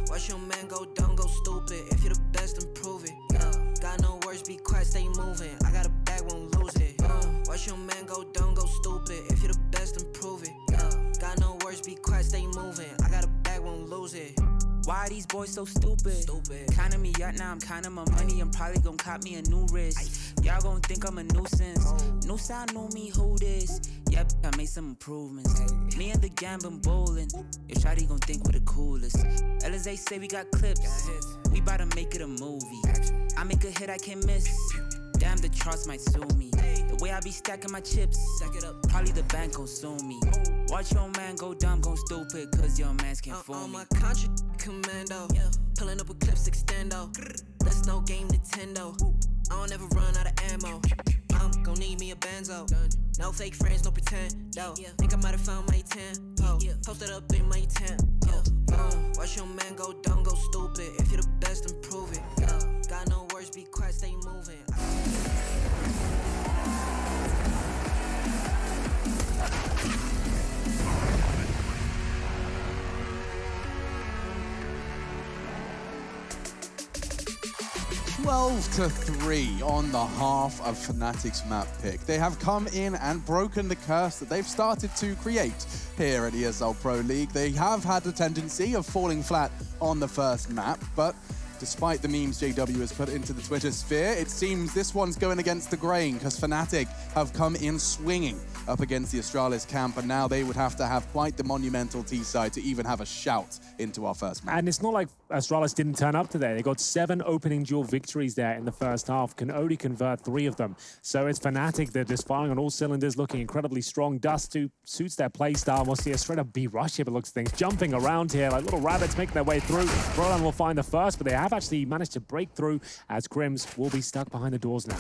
Watch your man go dumb, go stupid. If you're the best, then prove it. Got no words, be quiet, stay moving. I got a bag, won't lose it. Watch your man go dumb, go stupid. If you're the best, then prove it. Got no words, be quiet, stay moving. I got a bag, won't lose it. Why are these boys so stupid? Counting me up now, I'm counting my money. I'm probably gon' cop me a new wrist. Y'all gon' think I'm a nuisance. New style, new me, who this? Yep, I made some improvements. Me and the gang been bowling. Your shawty gon' think we're the coolest. Alizé say we got clips. We bout to make it a movie. I make a hit I can't miss. Damn, the charts might sue me. The way I be stacking my chips, probably the bank gon' sue me. Watch your man go dumb, go stupid, cause your mans can't fool me. On my contract commando, pulling up with clips extendo. That's no game Nintendo. I don't ever run out of ammo. I'm gon' need me a benzo. No fake friends, no pretend. No, think I might have found my 10. Posted up in my tent. Watch your man go dumb, go stupid. If you're the best, then prove it. Got no words, be quiet, stay moving. To 3 on the half of Fnatic's map pick. They have come in and broken the curse that they've started to create here at ESL Pro League. They have had a tendency of falling flat on the first map, but despite the memes JW has put into the Twitter sphere, it seems this one's going against the grain because Fnatic have come in swinging up against the Astralis camp, and now they would have to have quite the monumental T-side to even have a shout into our first match. And it's not like Astralis didn't turn up today. They got 7 opening duel victories there in the first half, can only convert 3 of them. So it's Fnatic that is firing on all cylinders, looking incredibly strong. Dust suits their play style. We'll see a straight up B rush here, but looks things jumping around here like little rabbits making their way through. Roland will find the first, but they have actually managed to break through as Crims will be stuck behind the doors now.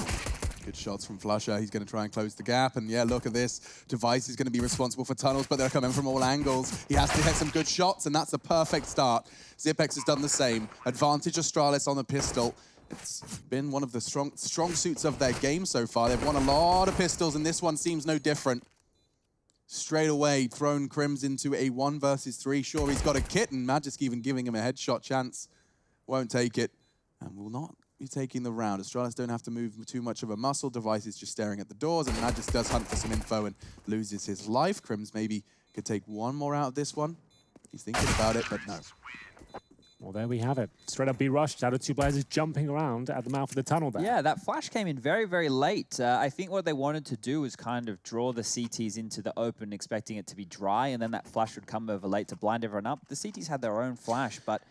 Good shots from Flusher. He's going to try and close the gap. And yeah, look at this. Device is going to be responsible for tunnels, but they're coming from all angles. He has to hit some good shots, and that's a perfect start. Zipex has done the same. Advantage Astralis on the pistol. It's been one of the strong suits of their game so far. They've won a lot of pistols, and this one seems no different. Straight away, thrown Crims into a 1 versus 3. Sure, he's got a kit, and Magisk even giving him a headshot chance. Won't take it, and will not be taking the round. Astralis don't have to move too much of a muscle. Device is just staring at the doors, and Magisk does hunt for some info and loses his life. Crims maybe could take one more out of this one. He's thinking about it, but no. Well, there we have it. Straight up B rush. Shadow 2 players is jumping around at the mouth of the tunnel there. Yeah, that flash came in very, very late. I think what they wanted to do was kind of draw the CTs into the open, expecting it to be dry, and then that flash would come over late to blind everyone up. The CTs had their own flash, but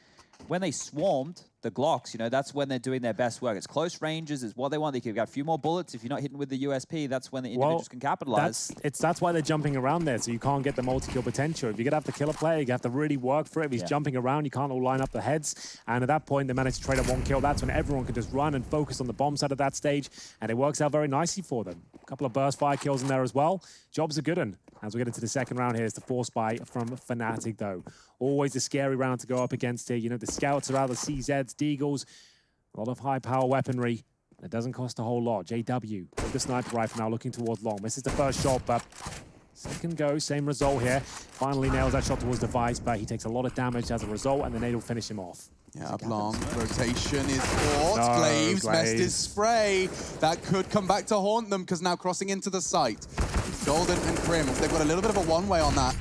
when they swarmed the Glocks, you know, that's when they're doing their best work. It's close ranges, is what they want. They could get a few more bullets. If you're not hitting with the USP, that's when the individuals can capitalize. That's why they're jumping around there, so you can't get the multi-kill potential. If you're gonna have to kill a player, you have to really work for it. If he's jumping around, you can't all line up the heads. And at that point, they manage to trade up 1 kill. That's when everyone can just run and focus on the bomb side at that stage, and it works out very nicely for them. A couple of burst fire kills in there as well. Job's a good one. As we get into the second round here, it's the force buy from Fnatic, though. Always a scary round to go up against here. You know, the scouts are out, the CZs, Deagles, a lot of high-power weaponry. It doesn't cost a whole lot. JW with the sniper rifle now looking towards long. Misses the first shot, but Second go, same result here. Finally nails that shot towards Device, but he takes a lot of damage as a result, and the nade will finish him off. Yeah, Blanc, rotation is caught. No, Glaives messed his spray. That could come back to haunt them, because now crossing into the site. Golden and Crims, they've got a little bit of a one-way on that.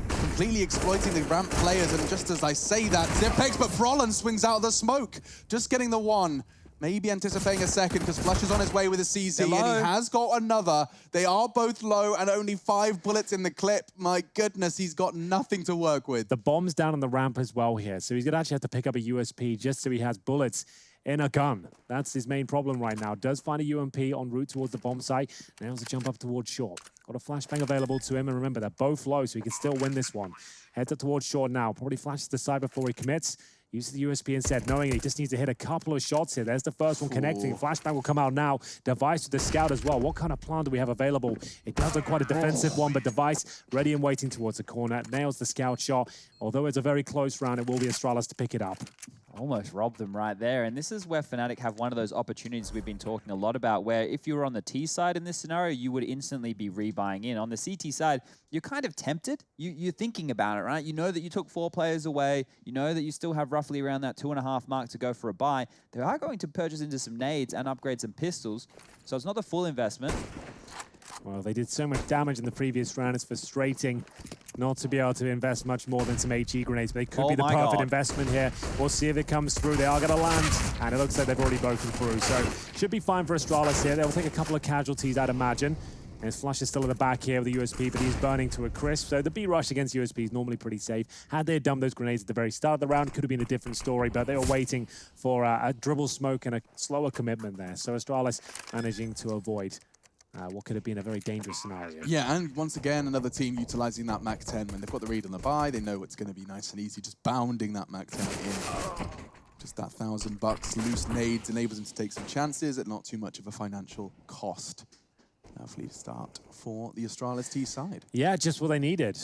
Completely exploiting the ramp players, and just as I say that, Zipex, but Brollan swings out of the smoke. Just getting the one. Maybe anticipating a second, because Flush is on his way with a CZ, and he has got another. They are both low, and only 5 bullets in the clip. My goodness, he's got nothing to work with. The bomb's down on the ramp as well here, so he's going to actually have to pick up a USP just so he has bullets in a gun. That's his main problem right now. Does find a UMP en route towards the bomb site. Nails a jump up towards short. Got a flashbang available to him, and remember, they're both low, so he can still win this one. Heads up towards short now. Probably flashes the side before he commits. Uses the USP instead, knowing he just needs to hit a couple of shots here. There's the first one connecting. Flashbang will come out now. Device with the scout as well. What kind of plan do we have available? It does look quite a defensive one, but Device ready and waiting towards the corner. Nails the scout shot. Although it's a very close round, it will be Astralis to pick it up. Almost robbed them right there. And this is where Fnatic have one of those opportunities we've been talking a lot about, where if you were on the T side in this scenario, you would instantly be rebuying in. On the CT side, you're kind of tempted. You're thinking about it, right? You know that you took 4 players away. You know that you still have roughly around that 2.5 mark to go for a buy. They are going to purchase into some nades and upgrade some pistols. So it's not the full investment. Well, they did so much damage in the previous round. It's frustrating not to be able to invest much more than some HE grenades, but they could be the perfect investment here. We'll see if it comes through. They are going to land, and it looks like they've already broken through. So should be fine for Astralis here. They'll take a couple of casualties, I'd imagine. And his Flush is still at the back here with the USP, but he's burning to a crisp. So the B rush against USP is normally pretty safe. Had they dumped those grenades at the very start of the round, could have been a different story, but they were waiting for a dribble smoke and a slower commitment there. So Astralis managing to avoid what could have been a very dangerous scenario. Yeah, and once again, another team utilizing that Mac 10. When they've got the read on the buy, they know it's going to be nice and easy, just bounding that Mac 10 in. Just that $1,000 loose nades enables them to take some chances at not too much of a financial cost. Hopefully start for the Astralis T side. Yeah, just what they needed.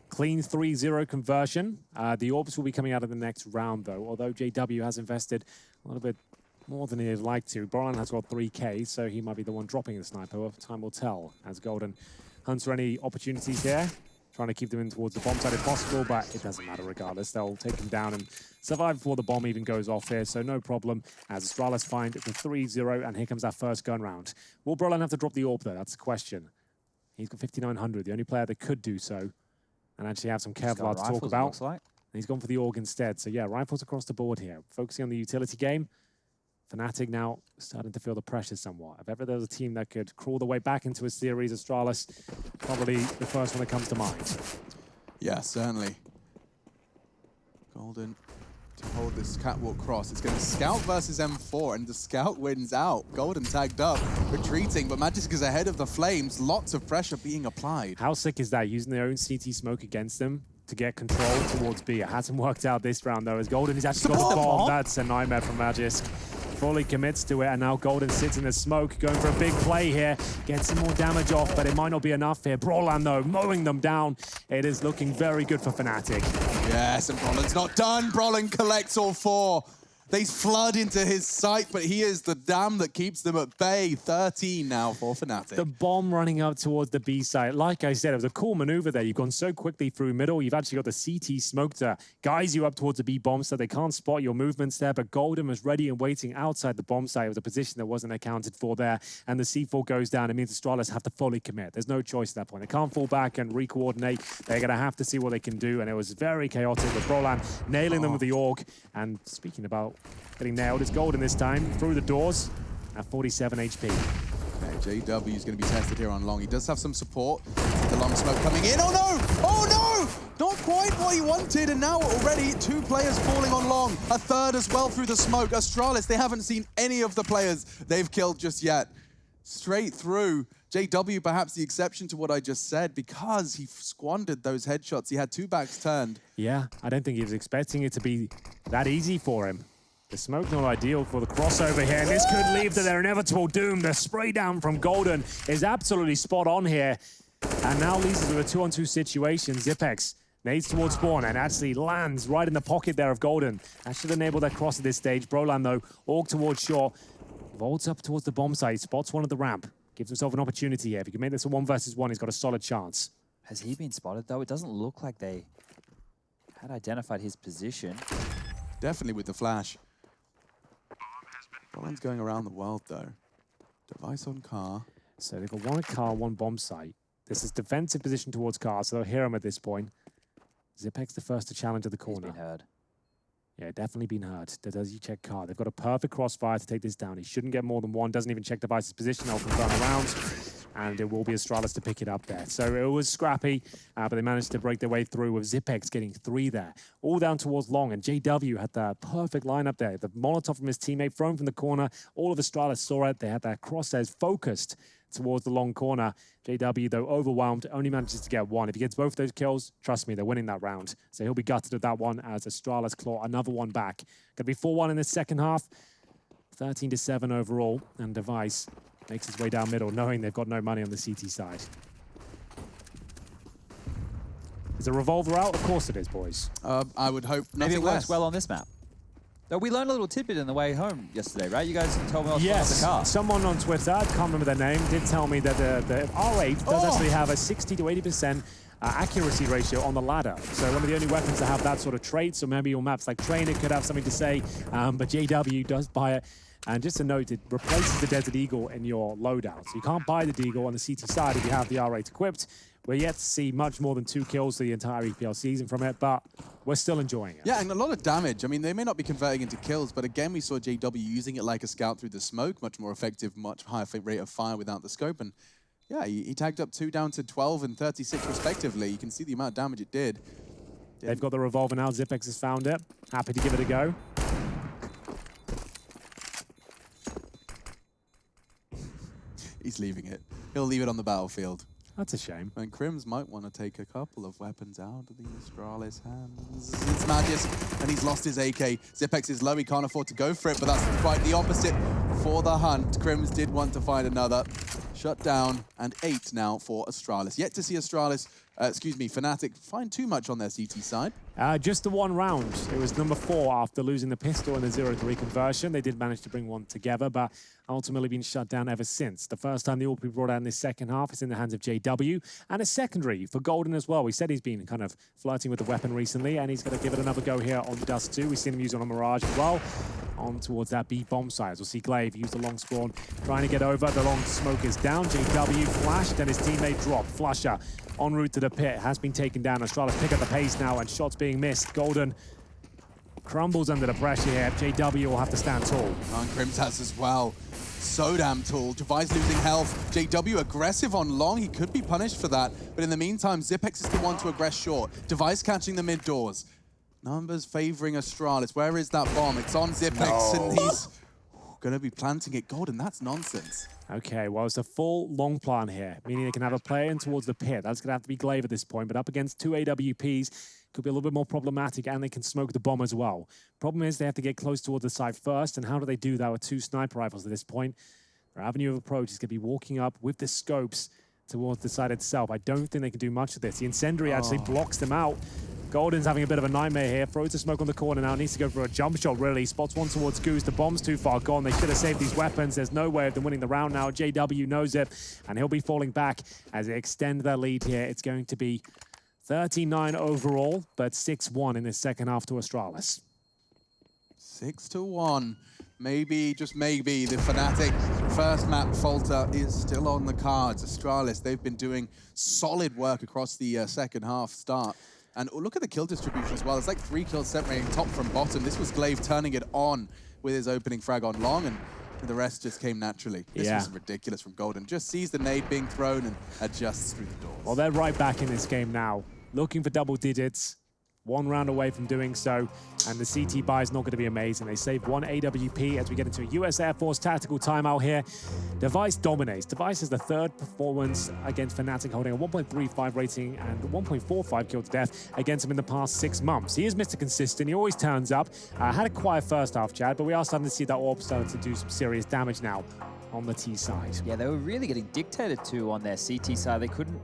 Clean 3-0 conversion. The orbs will be coming out of the next round, though, although JW has invested a little bit more than he'd like to. Brollan has got 3K, so he might be the one dropping the sniper. Well, time will tell as Golden hunts for any opportunities here. Trying to keep them in towards the bomb side if possible, but it doesn't matter regardless. They'll take him down and survive before the bomb even goes off here, so no problem as Astralis find the 3-0, and here comes that first gun round. Will Brollan have to drop the orb, though? That's the question. He's got 5,900, the only player that could do so, and actually have some Kevlar to talk about. Like. And he's gone for the org instead, so yeah, rifles across the board here. Focusing on the utility game. Fnatic now starting to feel the pressure somewhat. If ever there was a team that could crawl their way back into a series, Astralis probably the first one that comes to mind. Yeah, certainly. Golden to hold this catwalk cross. It's going to Scout versus M4, and the Scout wins out. Golden tagged up, retreating, but Magisk is ahead of the Flames. Lots of pressure being applied. How sick is that, using their own CT smoke against them to get control towards B? It hasn't worked out this round, though, as Golden is actually got the bomb. That's a nightmare from Magisk. Fully commits to it, and now Golden sits in the smoke, going for a big play here. Gets some more damage off, but it might not be enough here. Brollan, though, mowing them down. It is looking very good for Fnatic. Yes, and Brollan's not done. Brollan collects all 4. They flood into his sight, but he is the dam that keeps them at bay. 13 now for Fnatic. The bomb running up towards the B site. Like I said, it was a cool maneuver there. You've gone so quickly through middle. You've actually got the CT smoke to guise you up towards the B bomb so they can't spot your movements there. But Golden was ready and waiting outside the bomb site. It was a position that wasn't accounted for there. And the C4 goes down. It means Astralis have to fully commit. There's no choice at that point. They can't fall back and re-coordinate. They're going to have to see what they can do. And it was very chaotic with Brollan nailing them with the AUG. And speaking about getting nailed, it's Golden this time through the doors at 47 HP. Okay, JW is going to be tested here on long. He does have some support. The long smoke coming in. Oh no! Oh no! Not quite what he wanted, and now already 2 players falling on long. A third as well through the smoke. Astralis, they haven't seen any of the players they've killed just yet. Straight through. JW perhaps the exception to what I just said, because he squandered those headshots. He had 2 backs turned. Yeah, I don't think he was expecting it to be that easy for him. The smoke not ideal for the crossover here. This could lead to their inevitable doom. The spray down from Golden is absolutely spot on here. And now leads us to a 2-on-2 situation. Zipex nades towards spawn and actually lands right in the pocket there of Golden. That should enable that cross at this stage. Brollan, though, AUG towards shore. Vaults up towards the bomb site. Spots one at the ramp. Gives himself an opportunity here. If he can make this a 1 versus 1, he's got a solid chance. Has he been spotted, though? It doesn't look like they had identified his position. Definitely with the flash. Roland's going around the world, though. Device on car. So they've got one car, one bomb site. This is defensive position towards car, so they'll hear him at this point. Zipex the first to challenge at the corner. He's been heard. Yeah, definitely been hurt. Does he check car? They've got a perfect crossfire to take this down. He shouldn't get more than one. Doesn't even check Device's position. They'll confirm around. And it will be Astralis to pick it up there. So it was scrappy, but they managed to break their way through with Zipex getting 3 there. All down towards long, and JW had that perfect lineup there. The Molotov from his teammate thrown from the corner. All of Astralis saw it. They had their crosshairs focused towards the long corner. JW, though, overwhelmed, only manages to get 1. If he gets both those kills, trust me, they're winning that round. So he'll be gutted with that one as Astralis claw another one back. Gonna be 4-1 in the second half. 13-7 overall, and Device makes his way down middle, knowing they've got no money on the CT side. Is a revolver out? Of course it is, boys. I would hope Maybe nothing it works less. well on this map. Though we learned a little tidbit on the way home yesterday, right? You guys told me I was Yes, the car. someone on Twitter, I can't remember their name, did tell me that the R8 does actually have a 60 to 80% accuracy ratio on the ladder. So one of the only weapons that have that sort of trait, so maybe your maps like Trainer could have something to say, but JW does buy it. And just a note, it replaces the Desert Eagle in your loadout. So you can't buy the Deagle on the CT side if you have the R8 equipped. We're yet to see much more than 2 kills for the entire EPL season from it, but we're still enjoying it. Yeah, and a lot of damage. I mean, they may not be converting into kills, but again, we saw JW using it like a scout through the smoke, much more effective, much higher rate of fire without the scope. And yeah, he tagged up 2 down to 12 and 36 respectively. You can see the amount of damage it did. They've got the revolver now. Zipex has found it. Happy to give it a go. He's leaving it. He'll leave it on the battlefield. That's a shame. And Crims might want to take a couple of weapons out of the Astralis hands. It's Magius, and he's lost his AK. Zipex is low, he can't afford to go for it, but that's quite the opposite for the hunt. Crims did want to find another. Shut down, and 8 now for Astralis. Yet to see Astralis, Fnatic find too much on their CT side. Just the 1 round. It was number 4 after losing the pistol and the 0-3 conversion. They did manage to bring one together, but ultimately been shut down ever since. The first time the AWP brought out in this second half is in the hands of JW, and a secondary for Golden as well. We said he's been kind of flirting with the weapon recently, and he's going to give it another go here on Dust 2. We've seen him use it on Mirage as well. On towards that B bomb side. We'll see Glaive use the long spawn, trying to get over. The long smoke is down. JW flashed, and his teammate dropped. Flusher en route to the pit has been taken down. Astralis pick up the pace now, and shots being missed. Golden crumbles under the pressure here. JW will have to stand tall. And Crims has as well. So damn tall. Device losing health. JW aggressive on long. He could be punished for that. But in the meantime, Zipex is the one to aggress short. Device catching the mid doors. Numbers favoring Astralis. Where is that bomb? It's on Zipex, and he's going to be planting it. Golden, that's nonsense. Okay, well, it's a full long plan here, meaning they can have a player in towards the pit. That's going to have to be Glaive at this point, but up against 2 AWPs, could be a little bit more problematic, and they can smoke the bomb as well. Problem is they have to get close towards the side first, and how do they do that with 2 sniper rifles at this point? Their avenue of approach is going to be walking up with the scopes towards the side itself. I don't think they can do much of this. The incendiary actually blocks them out. Golden's having a bit of a nightmare here. Throws the smoke on the corner now. Needs to go for a jump shot, really. Spots one towards Goose. The bomb's too far gone. They should have saved these weapons. There's no way of them winning the round now. JW knows it, and he'll be falling back as they extend their lead here. It's going to be 39 overall, but 6-1 in this second half to Astralis. 6-1. Maybe, just maybe, the Fnatic first map falter is still on the cards. Astralis, they've been doing solid work across the second half start. And look at the kill distribution as well. It's like 3 kills separating top from bottom. This was Glaive turning it on with his opening frag on long, and the rest just came naturally. This was ridiculous from Golden. Just sees the nade being thrown and adjusts through the doors. Well, they're right back in this game now, looking for double digits. 1 round away from doing so, and the CT buy is not going to be amazing. They save 1 AWP as we get into a US Air Force tactical timeout here. Device dominates. Device is the 3rd performance against Fnatic, holding a 1.35 rating and 1.45 kill to death against him in the past 6 months. He is Mr. Consistent. He always turns up. Had a quiet first half, Chad, but we are starting to see that AWP starting to do some serious damage now on the T side. Yeah, they were really getting dictated to on their CT side. They couldn't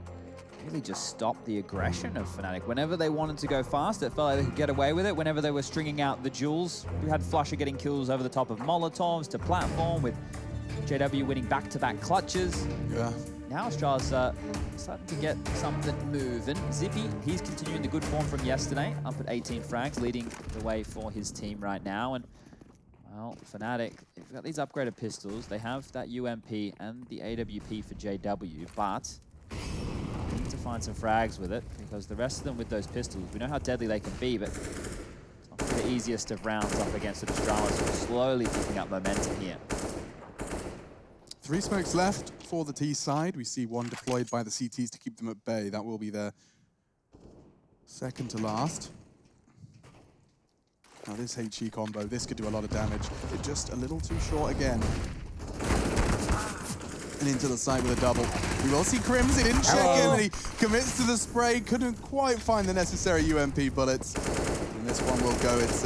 really just stop the aggression of Fnatic. Whenever they wanted to go fast, it felt like they could get away with it. Whenever they were stringing out the duels, we had Flusher getting kills over the top of Molotovs to platform, with JW winning back-to-back clutches. Yeah. now Australia's starting to get something moving. Zippy, he's continuing the good form from yesterday, up at 18 frags, leading the way for his team right now. And, well, Fnatic, they've got these upgraded pistols. They have that UMP and the AWP for JW, but they need to find some frags with it, because the rest of them with those pistols, we know how deadly they can be, but it's not the easiest of rounds up against the Astralis, who are slowly picking up momentum here. 3 smokes left for the T side. We see one deployed by the CTs to keep them at bay. That will be their second to last. Now this HE combo, this could do a lot of damage. It's just a little too short again. And into the side with a double. We will see Crims, he didn't check in, and he commits to the spray. Couldn't quite find the necessary UMP bullets. And this one will go its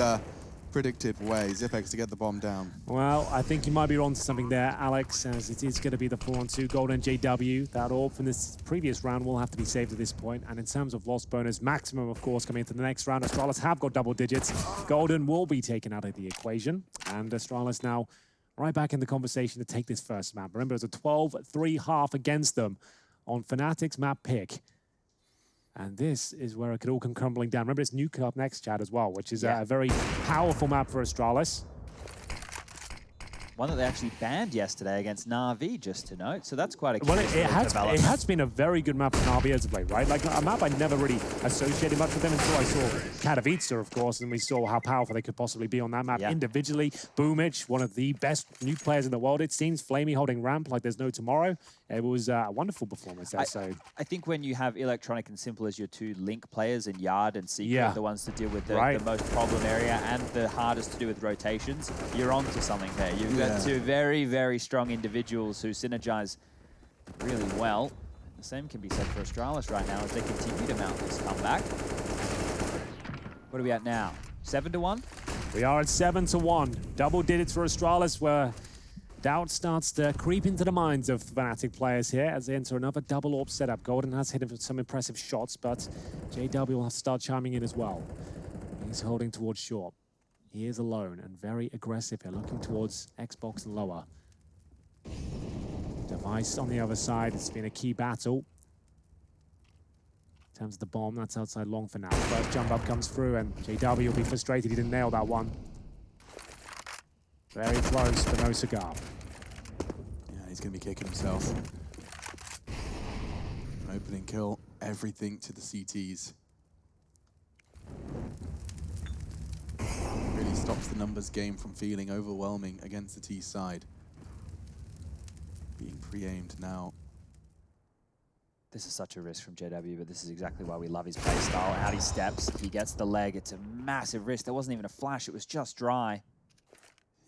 predictive way. Zipex to get the bomb down. Well, I think you might be onto something there, Alex, as it is going to be the 4-on-2 Golden JW. That orb from this previous round will have to be saved at this point. And in terms of lost bonus, maximum, of course, coming into the next round. Astralis have got double digits. Golden will be taken out of the equation. And Astralis now right back in the conversation to take this first map. Remember, it was a 12-3 half against them on Fnatic's map pick. And this is where it could all come crumbling down. Remember, it's Nuke up next, Chad, as well, which is a very powerful map for Astralis. One that they actually banned yesterday against Na'Vi, just to note. So that's quite a Well, it has been a very good map for Na'Vi as of late, right? Like a map I never really associated much with them until I saw Katowice, of course, and we saw how powerful they could possibly be on that map individually. Boomich, one of the best new players in the world, it seems. Flamey holding ramp like there's no tomorrow. It was a wonderful performance there. I think when you have Electronic and Simple as your two link players, and Yard and Secret, the ones to deal with the most problem area and the hardest to do with rotations, you're onto something there. You've got two very, very strong individuals who synergize really well. The same can be said for Astralis right now as they continue to mount this comeback. What are we at now? 7-1? We are at 7-1. Double digits for Astralis, where doubt starts to creep into the minds of Fnatic players here as they enter another double orb setup. Golden has hit him with some impressive shots, but JW will have to start chiming in as well. He's holding towards short. He is alone and very aggressive here, looking towards Xbox and lower. Device on the other side. It's been a key battle. In terms of the bomb, that's outside long for now. First jump up comes through, and JW will be frustrated he didn't nail that one. Very close, but no cigar. Yeah, he's going to be kicking himself. An opening kill, everything to the CTs. Really stops the numbers game from feeling overwhelming against the T side. Being pre-aimed now. This is such a risk from JW, but this is exactly why we love his play style. Out he steps, he gets the leg. It's a massive risk. There wasn't even a flash, it was just dry.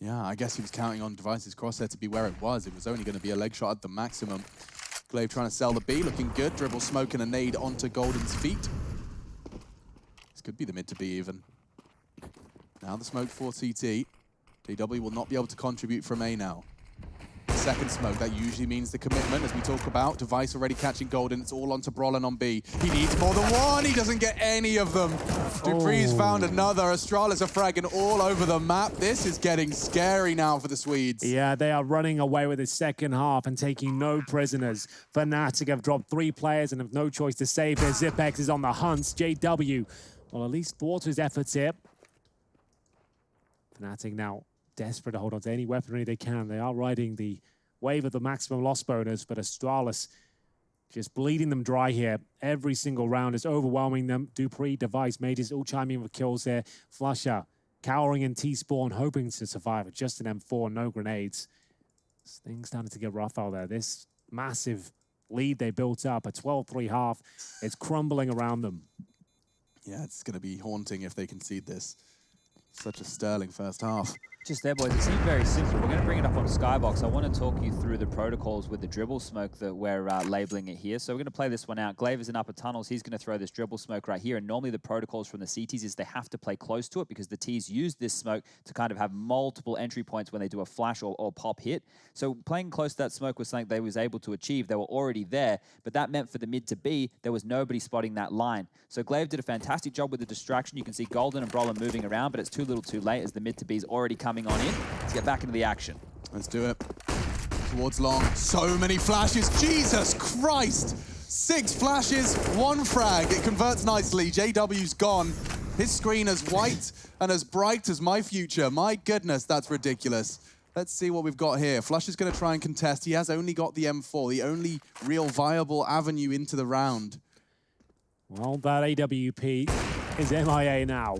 Yeah, I guess he was counting on Device's crosshair to be where it was. It was only going to be a leg shot at the maximum. Glaive trying to sell the B, looking good. Dribble, smoke, and a nade onto Golden's feet. This could be the mid to B even. Now the smoke for CT. JW will not be able to contribute from A now. Second smoke, that usually means the commitment, as we talk about. Device already catching Golden. It's all onto Brolin on B. He needs more than one. He doesn't get any of them. Dupree's found another. Astralis are fragging all over the map. This is getting scary now for the Swedes. Yeah, they are running away with the second half and taking no prisoners. Fnatic have dropped 3 players and have no choice to save their Zipex is on the hunt. JW will at least thwart his efforts here. Fnatic now desperate to hold on to any weaponry they can. They are riding the wave of the maximum loss bonus, but Astralis just bleeding them dry here. Every single round is overwhelming them. Dupree, Device, Mages all chiming in with kills here. Flusher cowering in T-spawn, hoping to survive with just an M4, no grenades. Things starting to get rough out there. This massive lead they built up, a 12-3 half, it's crumbling around them. Yeah, it's going to be haunting if they concede this. Such a sterling first half. Just there, boys. It seemed very simple. We're going to bring it up on Skybox. I want to talk you through the protocols with the dribble smoke that we're labeling it here. So we're going to play this one out. Glaive is in upper tunnels. He's going to throw this dribble smoke right here. And normally the protocols from the CTs is they have to play close to it because the Ts use this smoke to kind of have multiple entry points when they do a flash or pop hit. So playing close to that smoke was something they was able to achieve. They were already there, but that meant for the mid to B, there was nobody spotting that line. So Glaive did a fantastic job with the distraction. You can see Golden and Brolin moving around, but it's too little too late as the mid to B is already coming on in. Let's get back into the action. Let's do it. towards long. So many flashes. Jesus Christ! 6 flashes, 1 frag. It converts nicely. JW's gone. His screen as white and as bright as my future. My goodness, that's ridiculous. Let's see what we've got here. Flush is going to try and contest. He has only got the M4, the only real viable avenue into the round. Well, that AWP is MIA now.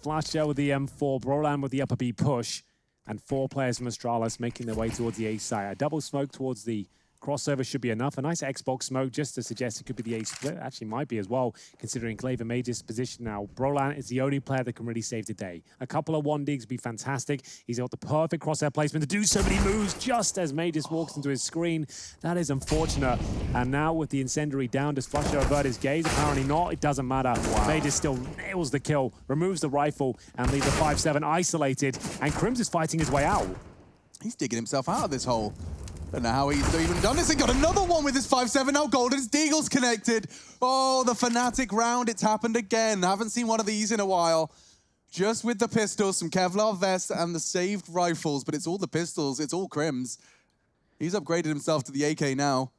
Flasher with the M4, Brolan with the upper B push, and 4 players from Astralis making their way towards the A side. A double smoke towards the crossover should be enough. A nice Xbox smoke just to suggest it could be the A split. Actually might be as well, considering Claver made his position now. Brolan is the only player that can really save the day. A couple of 1-digs would be fantastic. He's got the perfect crosshair placement to do so many moves just as Magus walks into his screen. That is unfortunate. And now with the incendiary down, does Flusher avert his gaze? Apparently not. It doesn't matter. Wow. Magus still nails the kill, removes the rifle, and leaves the 5-7 isolated. And Crims is fighting his way out. He's digging himself out of this hole. Don't know how he's even done this. He got another one with his 5-7. Now Golden's Deagle's connected. Oh, the Fnatic round. It's happened again. I haven't seen one of these in a while. Just with the pistols, some Kevlar vests, and the saved rifles. But it's all the pistols. It's all Crims. He's upgraded himself to the AK now.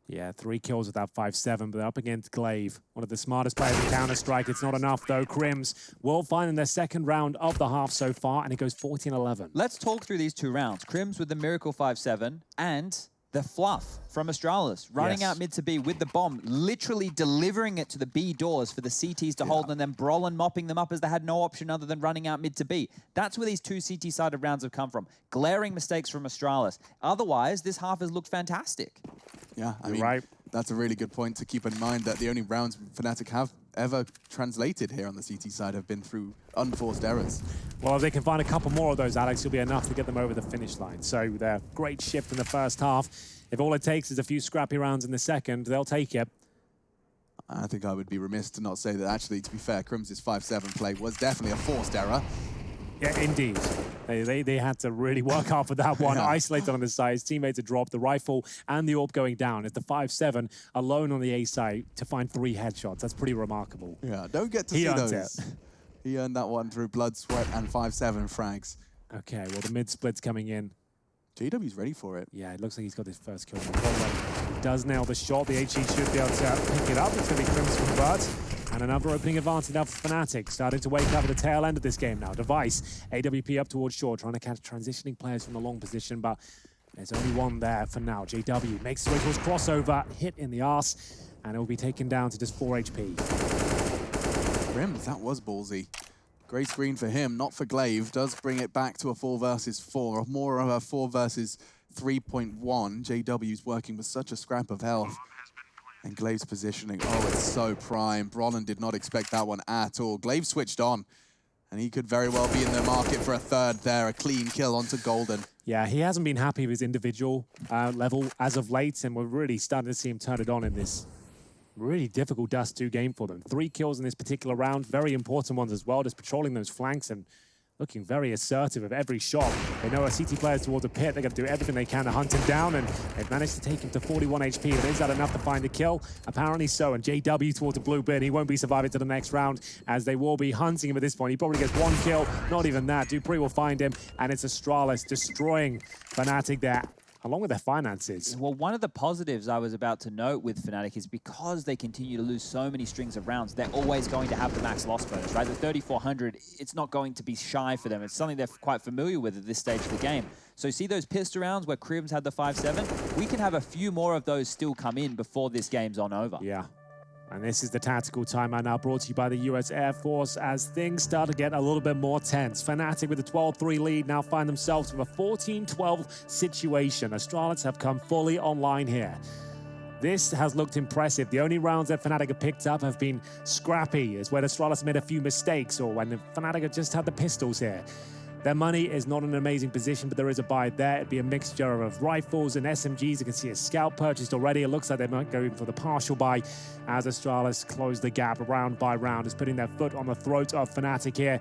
Yeah, 3 kills with that 5-7, but up against Glaive. One of the smartest players in Counter-Strike. It's not enough, though. Crims will find in their second round of the half so far, and it goes 14-11. Let's talk through these 2 rounds. Crims with the Miracle 5-7 and the fluff from Astralis, running out mid to B with the bomb, literally delivering it to the B doors for the CTs to hold, and then Brolan mopping them up as they had no option other than running out mid to B. That's where these 2 CT-sided rounds have come from. Glaring mistakes from Astralis. Otherwise, this half has looked fantastic. Yeah, I mean, that's a really good point to keep in mind, that the only rounds Fnatic have ever translated here on the CT side have been through unforced errors. Well, if they can find a couple more of those, Alex, it'll be enough to get them over the finish line. So their great shift in the first half. If all it takes is a few scrappy rounds in the second, they'll take it. I think I would be remiss to not say that, actually, to be fair, Crims' 5-7 play was definitely a forced error. Yeah, indeed. They had to really work hard for that one. Isolated on the side. His teammates had dropped the rifle and the AWP going down. It's the 5-7 alone on the A side to find 3 headshots. That's pretty remarkable. Yeah, don't get to see those. He earned that one through blood, sweat, and 5-7 frags. Okay, well, the mid split's coming in. JW's ready for it. Yeah, it looks like he's got his first kill. He does nail the shot. The HE should be able to pick it up. It's going to be Crims convert. And another opening advantage now for Fnatic. Starting to wake up at the tail end of this game now. Device, AWP up towards short, trying to catch transitioning players from the long position, but there's only one there for now. JW makes his way towards crossover, hit in the arse, and it will be taken down to just 4 HP. Crims, that was ballsy. Great screen for him, not for Glaive. Does bring it back to a 4 versus 4, more of a 4 versus 3.1. JW's working with such a scrap of health. And Glaive's positioning, oh, it's so prime. Brolan did not expect that one at all. Glaive switched on, and he could very well be in the market for a third there, a clean kill onto Golden. Yeah, he hasn't been happy with his individual level as of late, and we're really starting to see him turn it on in this really difficult Dust 2 game for them. 3 kills in this particular round, very important ones as well, just patrolling those flanks and looking very assertive of every shot. They know a CT player's towards the pit. They're going to do everything they can to hunt him down, and they've managed to take him to 41 HP. But is that enough to find the kill? Apparently so, and JW towards the blue bin. He won't be surviving to the next round, as they will be hunting him at this point. He probably gets 1 kill, not even that. Dupree will find him, and it's Astralis destroying Fnatic there, along with their finances. Well, one of the positives I was about to note with Fnatic is because they continue to lose so many strings of rounds, they're always going to have the max loss bonus, right? The 3,400, it's not going to be shy for them. It's something they're quite familiar with at this stage of the game. So see those pistol rounds where Crims had the 5-7? We can have a few more of those still come in before this game's on over. Yeah. And this is the tactical timeout now, brought to you by the US Air Force, as things start to get a little bit more tense. Fnatic with a 12-3 lead now find themselves with a 14-12 situation. Astralis have come fully online here. This has looked impressive. The only rounds that Fnatic have picked up have been scrappy, as where Astralis made a few mistakes, or when Fnatic have just had the pistols here. Their money is not in an amazing position, but there is a buy there. It'd be a mixture of rifles and SMGs. You can see a scout purchased already. It looks like they might go in for the partial buy as Astralis close the gap round by round, is putting their foot on the throat of Fnatic here.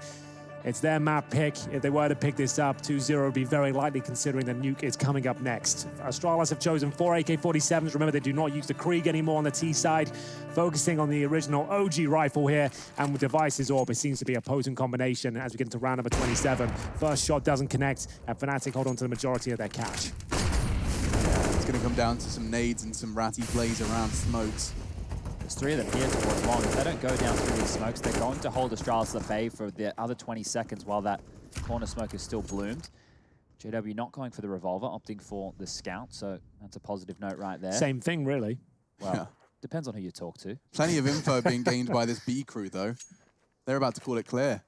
It's their map pick. If they were to pick this up, 2-0 would be very likely, considering the nuke is coming up next. Astralis have chosen 4 AK-47s. Remember, they do not use the Krieg anymore on the T side, focusing on the original OG rifle here. And with Device's AWP, it seems to be a potent combination as we get into round number 27. First shot doesn't connect, and Fnatic hold on to the majority of their cash. going to come down to some nades and some ratty plays around smokes. There's 3 of them here towards long. If they don't go down through these smokes, they're going to hold Astralis at bay for the other 20 seconds while that corner smoke is still bloomed. JW not going for the revolver, opting for the scout, so that's a positive note right there. Same thing, really. Well, depends on who you talk to. Plenty of info being gained by this B crew, though. They're about to call it clear.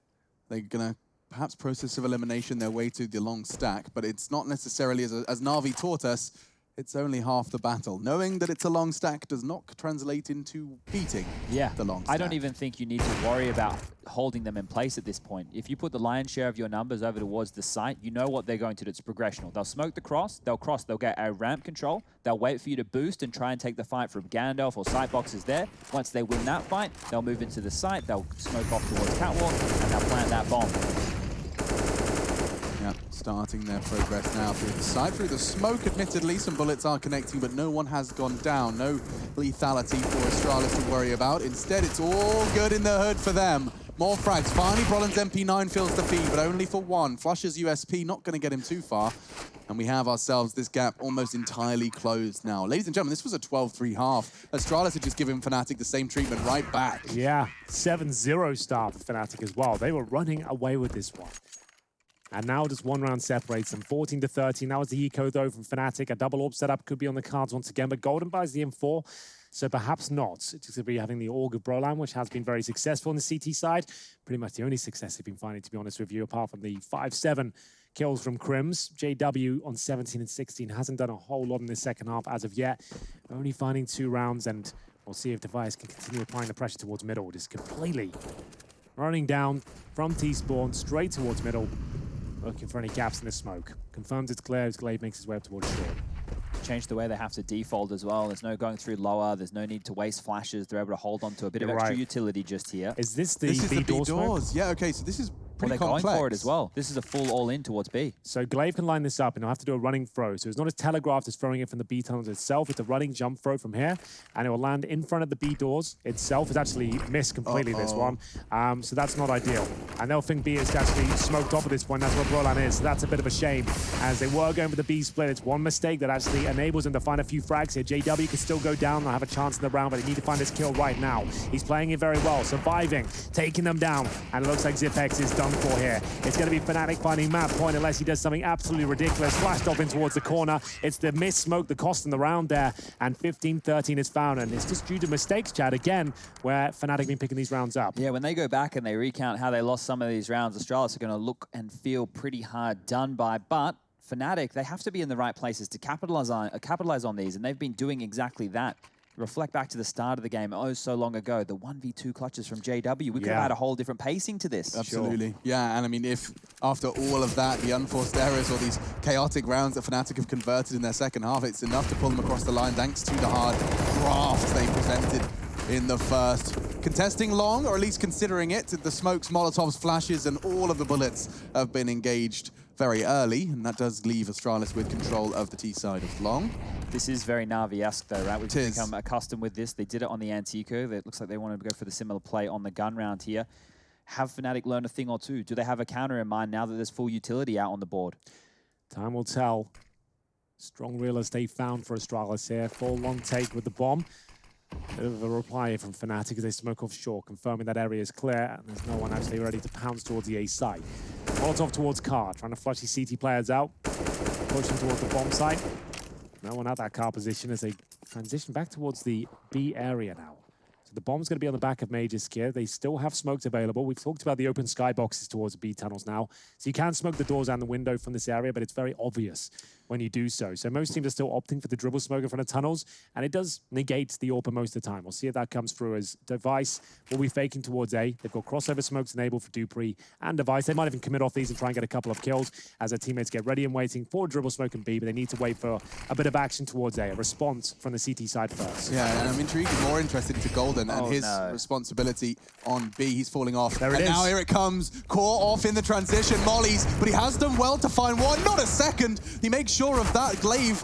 They're going to perhaps process of elimination their way to the long stack, but it's not necessarily, as Na'Vi taught us, it's only half the battle. Knowing that it's a long stack does not translate into beating the long stack. I don't even think you need to worry about holding them in place at this point. If you put the lion's share of your numbers over towards the site, you know what they're going to do. It's progressional. They'll smoke the cross, they'll get a ramp control, they'll wait for you to boost and try and take the fight from Gandalf or site boxes there. Once they win that fight, they'll move into the site, they'll smoke off towards Catwalk, and they'll plant that bomb. Yeah, starting their progress now through the side. Through the smoke, admittedly, some bullets are connecting, but no one has gone down. No lethality for Astralis to worry about. Instead, it's all good in the hood for them. More frags. Finally, Brolin's MP9 fills the feed, but only for 1. Flush's USP not going to get him too far. And we have ourselves this gap almost entirely closed now. Ladies and gentlemen, this was a 12-3 half. Astralis had just given Fnatic the same treatment right back. Yeah, 7-0 start for Fnatic as well. They were running away with this one. And now just 1 round separates them, 14-13. That was the eco, though, from Fnatic. A double orb setup could be on the cards once again, but Golden buys the M4, so perhaps not. It's just going to be having the Org of Brolan, which has been very successful on the CT side. Pretty much the only success they've been finding, to be honest with you, apart from the 5-7 kills from Crims. JW on 17 and 16 hasn't done a whole lot in the second half as of yet. Only finding 2 rounds, and we'll see if Device can continue applying the pressure towards middle. Just completely running down from T-spawn straight towards middle. Looking for any gaps in the smoke. Confirms it's clear as Glaive makes his way up towards short. Change the way they have to default as well. There's no going through lower. There's no need to waste flashes. They're able to hold on to a bit of extra utility just here. Is this the B doors? Yeah, okay, so this is pretty complex. going for it as well. This is a full all-in towards B. So Glaive can line this up, and he'll have to do a running throw. So it's not as telegraphed as throwing it from the B tunnels itself. It's a running jump throw from here, and it will land in front of the B doors itself. It's actually missed completely, this one. So that's not ideal. And they'll think B is actually smoked off at this point. That's what Brolan is. So that's a bit of a shame. As they were going for the B split, it's one mistake that actually enables them to find a few frags here. JW can still go down and have a chance in the round, but they need to find this kill right now. He's playing it very well, surviving, taking them down, and it looks like Zipex is done for here. It's going to be Fnatic finding map point unless he does something absolutely ridiculous. Flashed off in towards the corner. It's the miss smoke, the cost in the round there, and 15-13 is found, and it's just due to mistakes, Chad, again, where Fnatic have been picking these rounds up. Yeah, when they go back and they recount how they lost some of these rounds, Astralis are going to look and feel pretty hard done by, but Fnatic, they have to be in the right places to capitalize on these, and they've been doing exactly that. Reflect back to the start of the game, oh so long ago, the 1v2 clutches from JW. We could have had a whole different pacing to this. Absolutely. Yeah, and I mean, if after all of that, the unforced errors or these chaotic rounds that Fnatic have converted in their second half, it's enough to pull them across the line thanks to the hard craft they presented in the first. Contesting long, or at least considering it, the smokes, molotovs, flashes, and all of the bullets have been engaged very early, and that does leave Astralis with control of the T side of long. This is very Na'Vi-esque though, right? We've become accustomed with this. They did it on the Antico. It looks like they wanted to go for the similar play on the gun round here. Have Fnatic learned a thing or two? Do they have a counter in mind now that there's full utility out on the board? Time will tell. Strong real estate found for Astralis here. Full long take with the bomb. Bit of a reply here from Fnatic as they smoke off short, confirming that area is clear, and there's no one actually ready to pounce towards the A site. Molotov towards Car, trying to flush these CT players out. Pushing towards the bomb site. No one at that Car position as they transition back towards the B area now. So the bomb's going to be on the back of Major's gear. They still have smokes available. We've talked about the open skyboxes towards the B tunnels now. So you can smoke the doors and the window from this area, but it's very obvious when you do so. So most teams are still opting for the dribble smoke in front of tunnels, and it does negate the AWP most of the time. We'll see if that comes through as Device will be faking towards A. They've got crossover smokes enabled for Dupree and Device. They might even commit off these and try and get a couple of kills as their teammates get ready and waiting for dribble smoke and B, but they need to wait for a bit of action towards A response from the CT side first. Yeah, and I'm intrigued and more interested into Golden and his responsibility on B. He's falling off. There it and is. Now here it comes. Core off in the transition. Mollies, but he has done well to find one. Not a second. He makes sure of that. Glaive.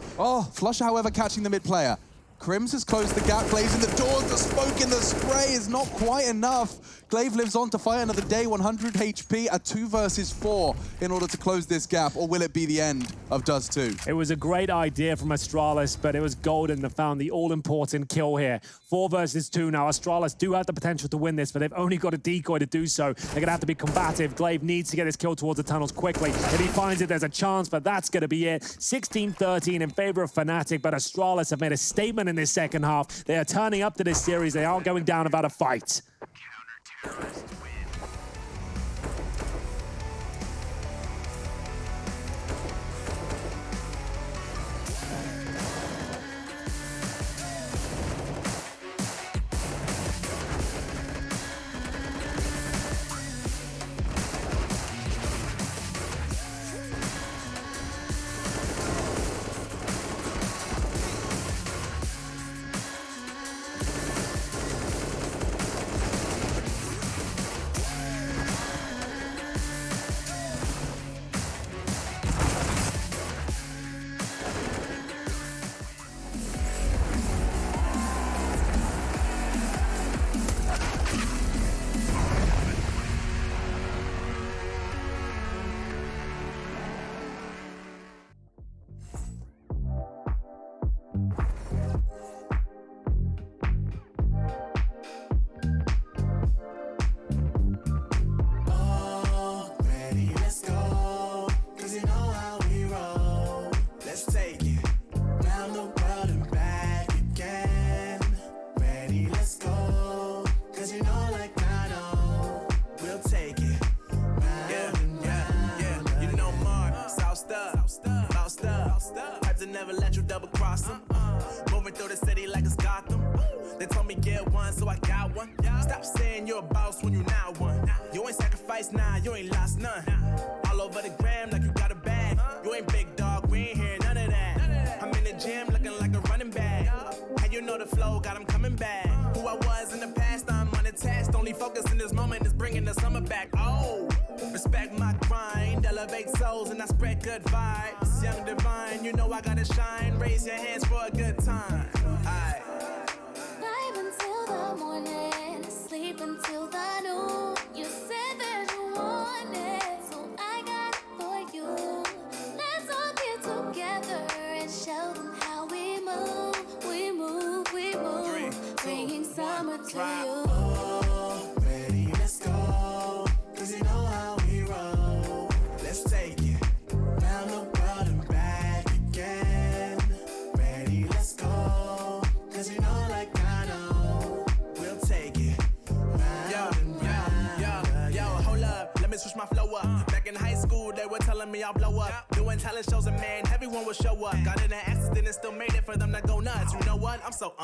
Flush, however, catching the mid player. Crims has closed the gap, Glaive's in the doors, the smoke in the spray is not quite enough. Glaive lives on to fight another day, 100 HP, a 2 versus 4 in order to close this gap, or will it be the end of Does 2? It was a great idea from Astralis, but it was Golden that found the all-important kill here. 4 versus 2 now. Astralis do have the potential to win this, but they've only got a decoy to do so. They're going to have to be combative. Glaive needs to get this kill towards the tunnels quickly. If he finds it, there's a chance, but that's going to be it. 16-13 in favor of Fnatic, but Astralis have made a statement in this second half. They are turning up to this series. They are going down without a fight. Never let you double cross them. Moving through the city like it's Gotham. They told me get one, so I got one. Stop saying you're a boss when you not one. You ain't sacrificed, nah, you ain't lost none. All over the gram like you got a bag. You ain't big dog, we ain't hearing none of that. I'm in the gym looking like a running back. And you know the flow, got him coming back. Who I was in the past, I'm unattached. Only focus in this moment is bringing the summer back. Oh, respect my grind, elevate souls and I spread good vibes. Young divine, you know I gotta shine. Raise your hands for a good time. Aye. Vibe until the morning, sleep until the noon. You said that you want it, so I got it for you. Let's all get together and show them how we move. We move, we move. 3, 2, bringing summer to you. Oh, ready, let's go. 'Cause you know how we roll. Let's take it round the world and back again. Ready, let's go. 'Cause you know, like I know, we'll take it round and round. Yo, hold up, let me switch my flow up. Back in high school, they were telling me I'll blow up. Doing talent shows and man, everyone will show up. Got in an accident and still made it for them to go nuts. You know what? I'm so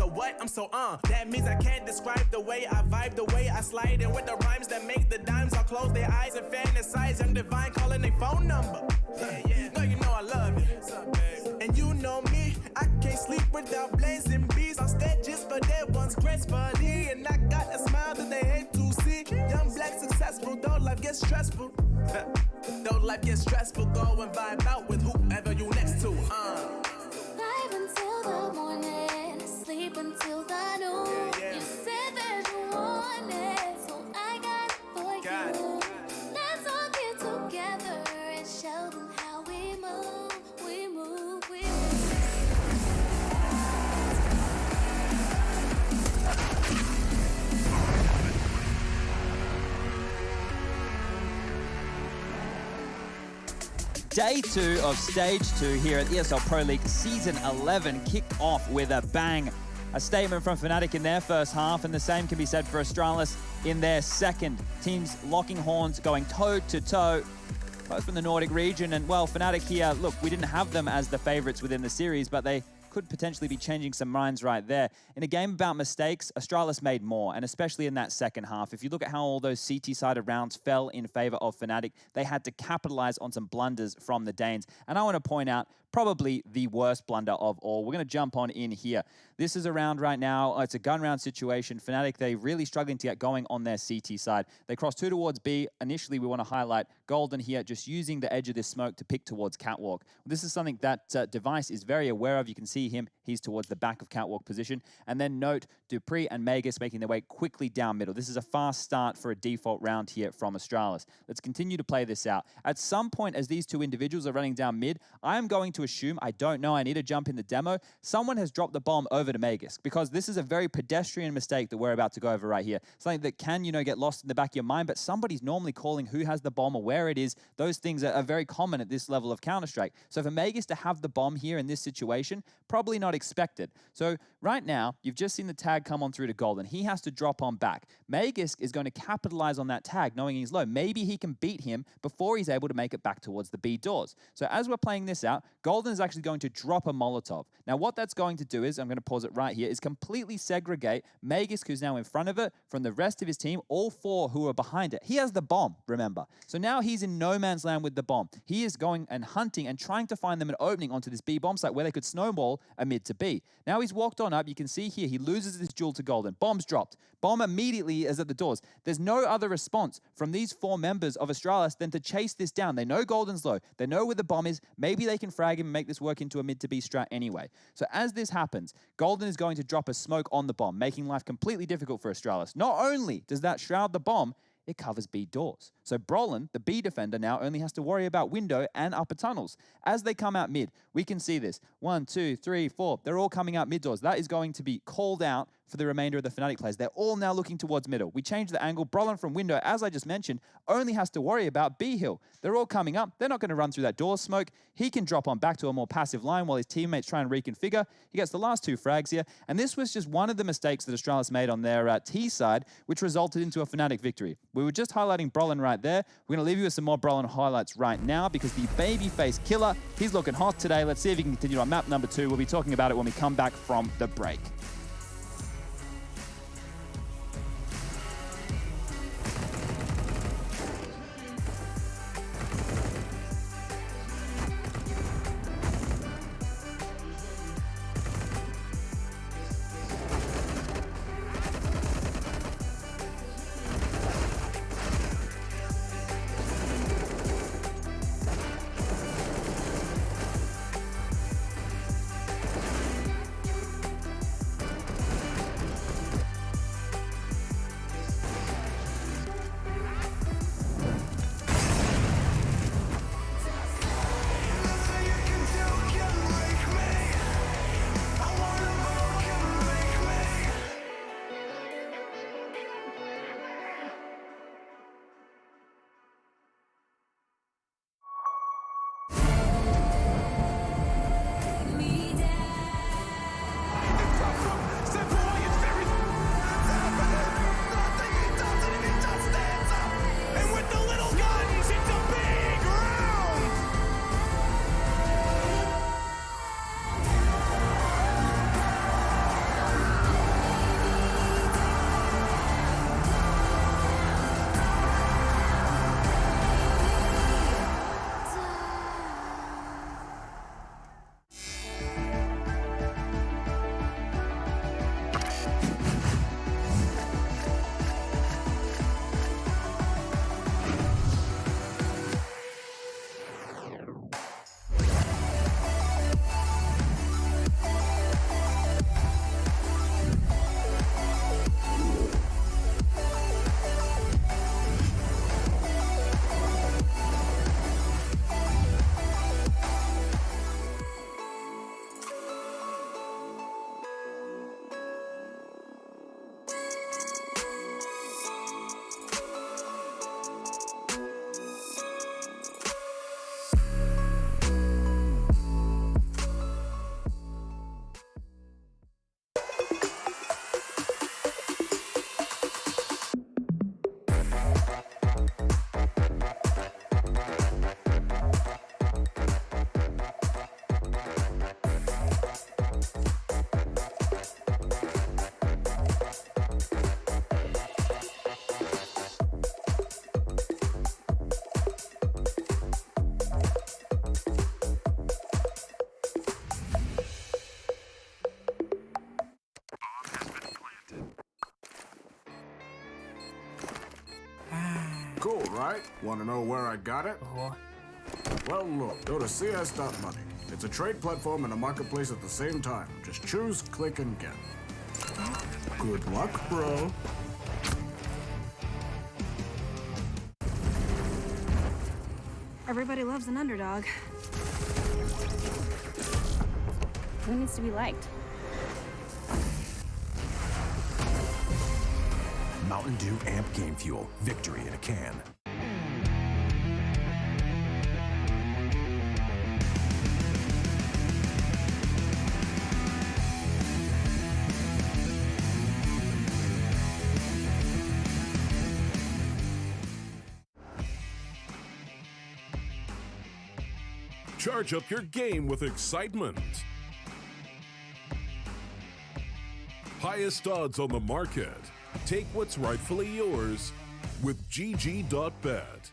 what? I'm so That means I can't describe the way I vibe, the way I slide in with the rhymes that make the dimes. I'll close their eyes and fantasize. Young divine calling their phone number. No, you know I love it. And you know me, I can't sleep without blazing beats on stages for their ones gracefully. And I got a smile that they hate to see. Young black successful, though life gets stressful. Though life gets stressful, go and vibe out with whoever you next to. Vibe until the morning, sleep until the noon. You said that you want it, so I got it for you. Let's all get together and show them how we move. We move, we move. Day 2 of Stage 2 here at ESL Pro League Season 11 kicked off with a bang. A statement from Fnatic in their first half, and the same can be said for Astralis in their second. Teams locking horns, going toe-to-toe, both from the Nordic region. And, well, Fnatic here, look, we didn't have them as the favorites within the series, but they could potentially be changing some minds right there. In a game about mistakes, Astralis made more, and especially in that second half. If you look at how all those CT-sided rounds fell in favor of Fnatic, they had to capitalize on some blunders from the Danes. And I want to point out probably the worst blunder of all. We're going to jump on in here. This is a round right now. It's a gun round situation. Fnatic, they're really struggling to get going on their CT side. They cross 2 towards B. Initially, we want to highlight Golden here, just using the edge of this smoke to pick towards Catwalk. This is something that Device is very aware of. You can see see him. He's towards the back of catwalk position. And then note Dupree and Magus making their way quickly down middle. This is a fast start for a default round here from Astralis. Let's continue to play this out. At some point, as these two individuals are running down mid, I am going to assume, I don't know, I need to jump in the demo, someone has dropped the bomb over to Magus, because this is a very pedestrian mistake that we're about to go over right here. Something that can, get lost in the back of your mind, but somebody's normally calling who has the bomb or where it is. Those things are very common at this level of Counter-Strike. So for Magus to have the bomb here in this situation, probably not expected. So right now, you've just seen the tag come on through to Golden. He has to drop on back. Magus is going to capitalize on that tag, knowing he's low. Maybe he can beat him before he's able to make it back towards the B doors. So as we're playing this out, Golden is actually going to drop a Molotov. Now what that's going to do is, I'm going to pause it right here, is completely segregate Magus, who's now in front of it, from the rest of his team, all four who are behind it. He has the bomb, remember. So now he's in no man's land with the bomb. He is going and hunting and trying to find them an opening onto this B bomb site where they could snowball a mid to B. Now he's walked on up. You can see here, he loses this duel to Golden. Bomb's dropped. Bomb immediately is at the doors. There's no other response from these four members of Astralis than to chase this down. They know Golden's low. They know where the bomb is. Maybe they can frag him and make this work into a mid to B strat anyway. So as this happens, Golden is going to drop a smoke on the bomb, making life completely difficult for Astralis. Not only does that shroud the bomb, it covers B doors. So Brolin, the B defender, now only has to worry about window and upper tunnels. As they come out mid, we can see this. 1, 2, 3, 4. They're all coming out mid doors. That is going to be called out for the remainder of the Fnatic players. They're all now looking towards middle. We change the angle. Brolin from window, as I just mentioned, only has to worry about B hill. They're all coming up. They're not going to run through that door smoke. He can drop on back to a more passive line while his teammates try and reconfigure. He gets the last 2 frags here. And this was just one of the mistakes that Astralis made on their T side, which resulted into a Fnatic victory. We were just highlighting Brolin right there. We're going to leave you with some more Brolin highlights right now, because the babyface killer, he's looking hot today. Let's see if he can continue on map number 2. We'll be talking about it when we come back from the break. Cool, right? Want to know where I got it? Well, look, go to CS.money. It's a trade platform and a marketplace at the same time. Just choose, click, and get. Good luck, bro. Everybody loves an underdog. Who needs to be liked? Mountain Dew Amp Game Fuel. Victory in a can. Charge up your game with excitement. Highest odds on the market. Take what's rightfully yours with GG.bet.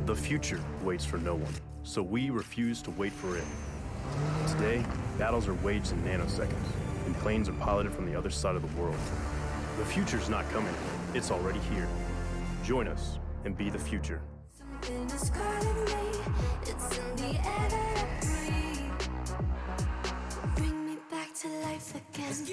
The future waits for no one, so we refuse to wait for it. Today, battles are waged in nanoseconds, and planes are piloted from the other side of the world. The future's not coming, it's already here. Join us and be the future. Something is calling me, it's in the air that I breathe. Bring me back to life again.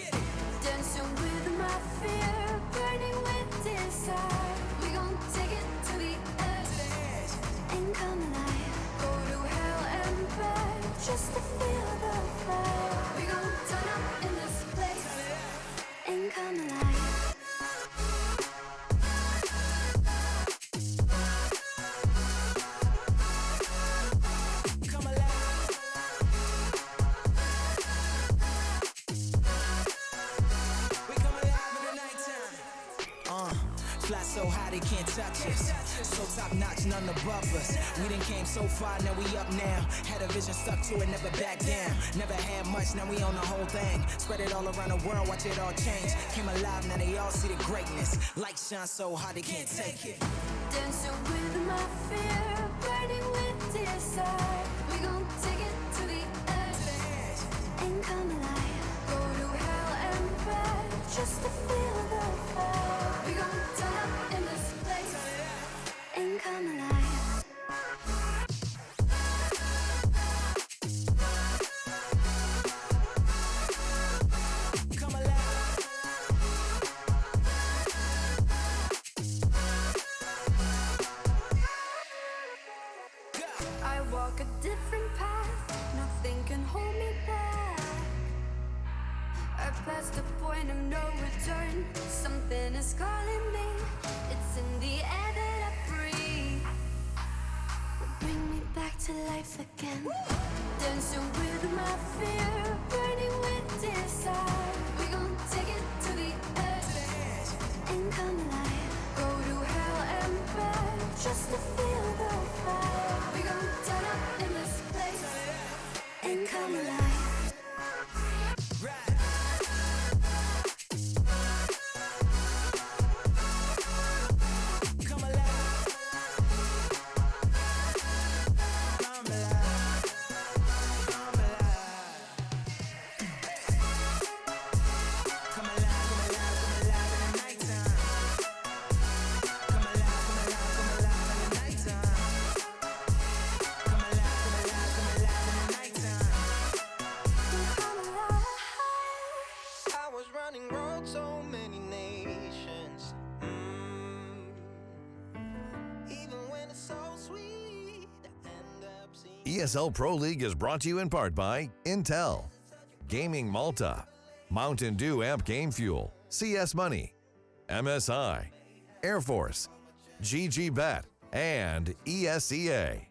Dancing with my fear, burning with desire. We gon' take it to the edge and come alive. Go to hell and back just to feel the fire. We gon' turn up in this place and come alive. Fly so high they can't touch us. So top notch, none above us. We done came so far, now we up now. Had a vision, stuck to it, never back down. Never had much, now we own the whole thing. Spread it all around the world, watch it all change. Came alive, now they all see the greatness. Light shine so hard they can't take it. Dancing with my fear, burning with desire. We gon' take it to the edge and come alive. Go to hell and back just to feel the fire. We gon' turn up in this place and come alive. I walk a different path, nothing can hold me back. I passed the point of no return, something is calling me. It's in the air that I breathe. Bring me back to life again. Dancing with my fear, burning with desire. We gon' take it to the edge and come alive. Go to hell and back just to feel the fire. We gon' turn up in this place and come alive. ESL Pro League is brought to you in part by Intel, Gaming Malta, Mountain Dew Amp Game Fuel, CS Money, MSI, Air Force, GG.bet, and ESEA.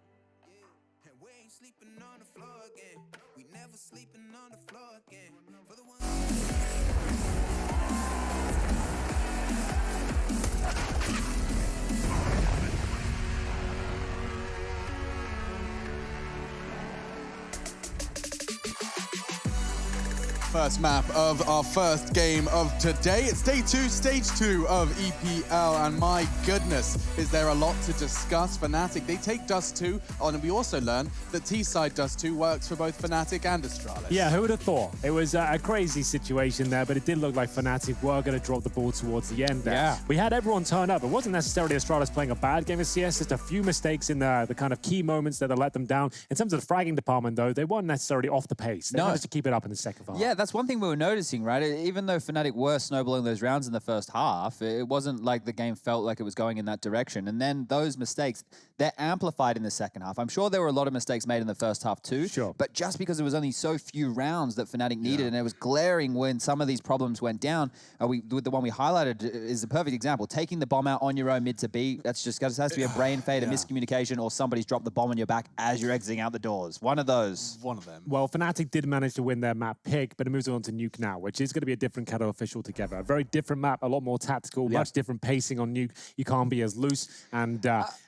First map of our first game of today. It's day 2, stage 2 of EPL, and my goodness, is there a lot to discuss. Fnatic, they take Dust 2 on, and we also learn that T-side Dust 2 works for both Fnatic and Astralis. Yeah, who would have thought? It was a crazy situation there, but it did look like Fnatic were going to drop the ball towards the end there. Yeah. We had everyone turn up. It wasn't necessarily Astralis playing a bad game of CS, just a few mistakes in the kind of key moments that let them down. In terms of the fragging department, though, they weren't necessarily off the pace. They managed to keep it up in the second half. Yeah, that's one thing we were noticing, right? Even though Fnatic were snowballing those rounds in the first half, it wasn't like the game felt like it was going in that direction. And then those mistakes, they're amplified in the second half. I'm sure there were a lot of mistakes made in the first half too. Sure. But just because it was only so few rounds that Fnatic needed, and it was glaring when some of these problems went down, with the one we highlighted is a perfect example. Taking the bomb out on your own mid to B, that's just has to be a brain fade, a miscommunication, or somebody's dropped the bomb on your back as you're exiting out the doors. One of those. One of them. Well, Fnatic did manage to win their map pick, but it moves on to Nuke now, which is going to be a different kettle of fish altogether. A very different map, a lot more tactical, much different pacing on Nuke. You can't be as loose and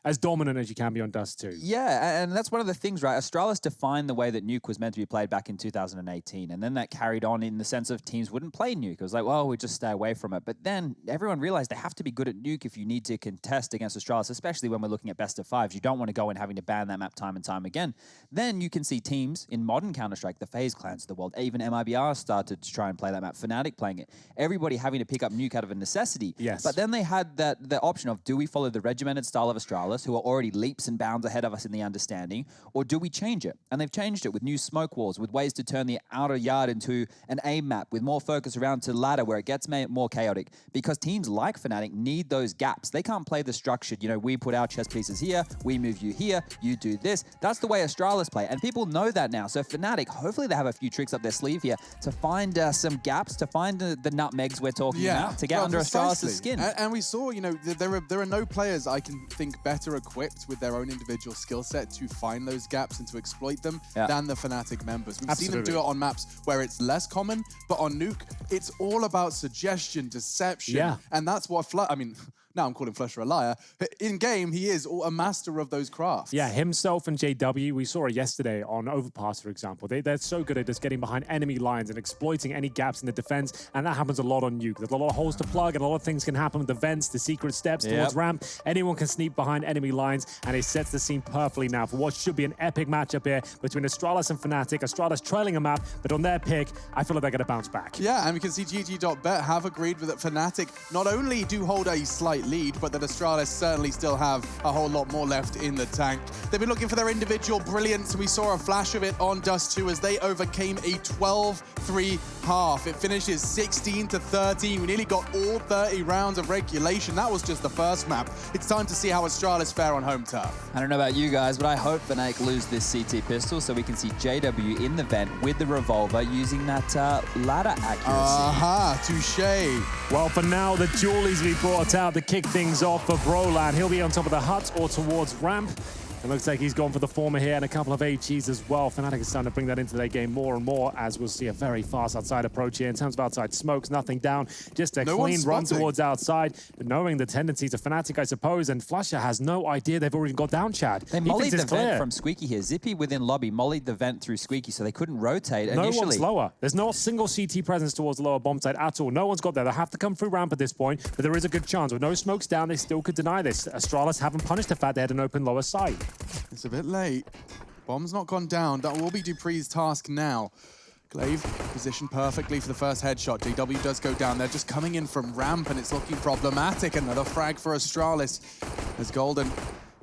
as dominant as you can be on Dust 2. Yeah, and that's one of the things, right? Astralis defined the way that Nuke was meant to be played back in 2018, and then that carried on in the sense of teams wouldn't play Nuke. It was like, well, we just stay away from it. But then everyone realized they have to be good at Nuke if you need to contest against Astralis, especially when we're looking at best of fives. You don't want to go in having to ban that map time and time again. Then you can see teams in modern Counter-Strike, the FaZe clans of the world, even MIBR started to try and play that map, Fnatic playing it, everybody having to pick up Nuke out of a necessity. Yes. But then they had the option of, do we follow the regimented style of Astralis, who are already leaps and bounds ahead of us in the understanding, or do we change it? And they've changed it with new smoke walls, with ways to turn the outer yard into an aim map, with more focus around to ladder where it gets more chaotic, because teams like Fnatic need those gaps. They can't play the structured, we put our chess pieces here, we move you here, you do this. That's the way Astralis play, and people know that now. So Fnatic, hopefully they have a few tricks up their sleeve here to find some gaps, to find the nutmegs we're talking about, to get under Astralis' skin. And we saw, there are no players I can think better equipped with their own individual skill set to find those gaps and to exploit them than the Fnatic members. We've seen them do it on maps where it's less common, but on Nuke, it's all about suggestion, deception, and that's what now I'm calling Flusher a liar. In game, he is a master of those crafts. Yeah, himself and JW, we saw it yesterday on Overpass, for example. They're so good at just getting behind enemy lines and exploiting any gaps in the defense, and that happens a lot on Nuke. There's a lot of holes to plug, and a lot of things can happen with the vents, the secret steps towards ramp. Anyone can sneak behind enemy lines, and it sets the scene perfectly now for what should be an epic matchup here between Astralis and Fnatic. Astralis trailing a map, but on their pick, I feel like they're going to bounce back. Yeah, and we can see GG.bet have agreed with that Fnatic not only do hold a slight lead, but that Astralis certainly still have a whole lot more left in the tank. They've been looking for their individual brilliance, and we saw a flash of it on Dust 2 as they overcame a 12-3 half. It finishes 16-13. We nearly got all 30 rounds of regulation. That was just the first map. It's time to see how Astralis fare on home turf. I don't know about you guys, but I hope Fnatic lose this CT pistol so we can see JW in the vent with the revolver using that ladder accuracy. Aha, touche. Well, for now, the Julies we brought out to kick things off for Brolan. He'll be on top of the hut or towards ramp. It looks like he's gone for the former here and a couple of HEs as well. Fnatic is starting to bring that into their game more and more, as we'll see a very fast outside approach here. In terms of outside smokes, nothing down, just a clean run towards outside, knowing the tendencies of Fnatic, I suppose, and Flusher has no idea they've already got down, Chad. They mollied the vent from Squeaky here. Zippy within lobby mollied the vent through Squeaky, so they couldn't rotate initially. No one's lower. There's no single CT presence towards the lower bomb side at all. No one's got there. They'll have to come through ramp at this point, but there is a good chance. With no smokes down, they still could deny this. Astralis haven't punished the fact they had an open lower side. It's a bit late. Bomb's not gone down. That will be Dupree's task now. Glaive positioned perfectly for the first headshot. JW does go down. They're just coming in from ramp, and it's looking problematic. Another frag for Astralis as Golden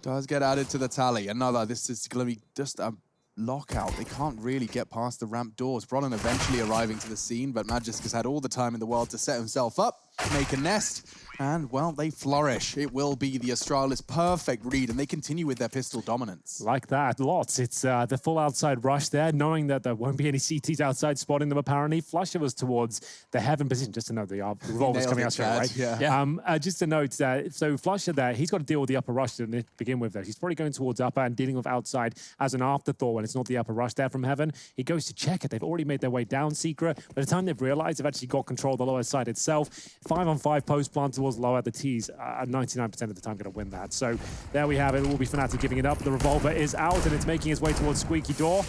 does get added to the tally. This is going to be just a lockout. They can't really get past the ramp doors. Brolan eventually arriving to the scene, but Magisk has had all the time in the world to set himself up, make a nest, and, well, they flourish. It will be the Astralis perfect read, and they continue with their pistol dominance. Like that, lots. It's the full outside rush there, knowing that there won't be any CTs outside spotting them, apparently. Flusher was towards the heaven position, just to note the revolver's coming out straight, right? Yeah. Just to note that, so Flusher there, he's got to deal with the upper rush to begin with there. He's probably going towards upper and dealing with outside as an afterthought when it's not the upper rush there from heaven. He goes to check it. They've already made their way down Secret. By the time they've realized, they've actually got control of the lower side itself. 5-on-5 post plant towards lower. The T's are 99% of the time going to win that. So there we have it. It will be Fnatic giving it up. The revolver is out, and it's making its way towards Squeaky Door.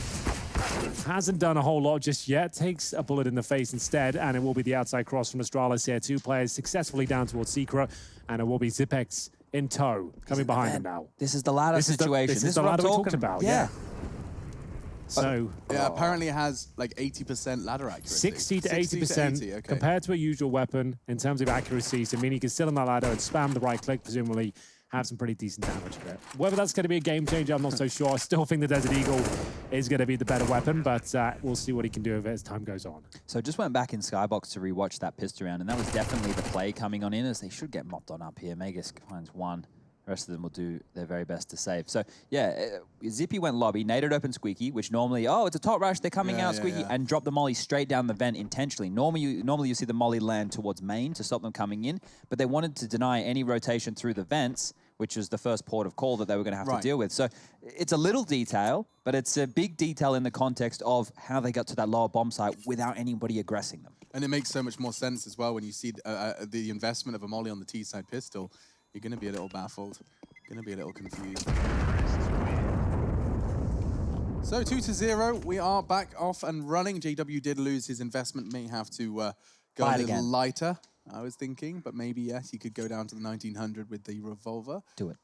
Hasn't done a whole lot just yet. Takes a bullet in the face instead, and it will be the outside cross from Astralis here. 2 players successfully down towards Secret, and it will be Zipex in tow, coming behind him now. This is the ladder situation. This is the ladder we talked about, yeah. So yeah, apparently it has like 80% ladder accuracy. 60 to 80%, okay. compared to a usual weapon in terms of accuracy. So meaning you can sit on that ladder and spam the right click, presumably have some pretty decent damage with it. Whether that's going to be a game changer, I'm not so sure. I still think the Desert Eagle is going to be the better weapon, but we'll see what he can do with it as time goes on. So just went back in Skybox to rewatch that pistol round, and that was definitely the play coming on in, as they should get mopped on up here. Magus finds one. The rest of them will do their very best to save. So, yeah, Zippy went lobby, naded open Squeaky, which normally, oh, it's a top rush, they're coming out, Squeaky, and drop the molly straight down the vent intentionally. Normally you see the molly land towards main to stop them coming in, but they wanted to deny any rotation through the vents, which was the first port of call that they were going to have to deal with. So it's a little detail, but it's a big detail in the context of how they got to that lower bomb site without anybody aggressing them. And it makes so much more sense as well when you see the investment of a molly on the T-side pistol. You're going to be a little baffled, going to be a little confused. So 2-0, we are back off and running. JW did lose his investment, may have to go a little lighter, I was thinking, but maybe, yes, he could go down to the 1900 with the revolver. Do it.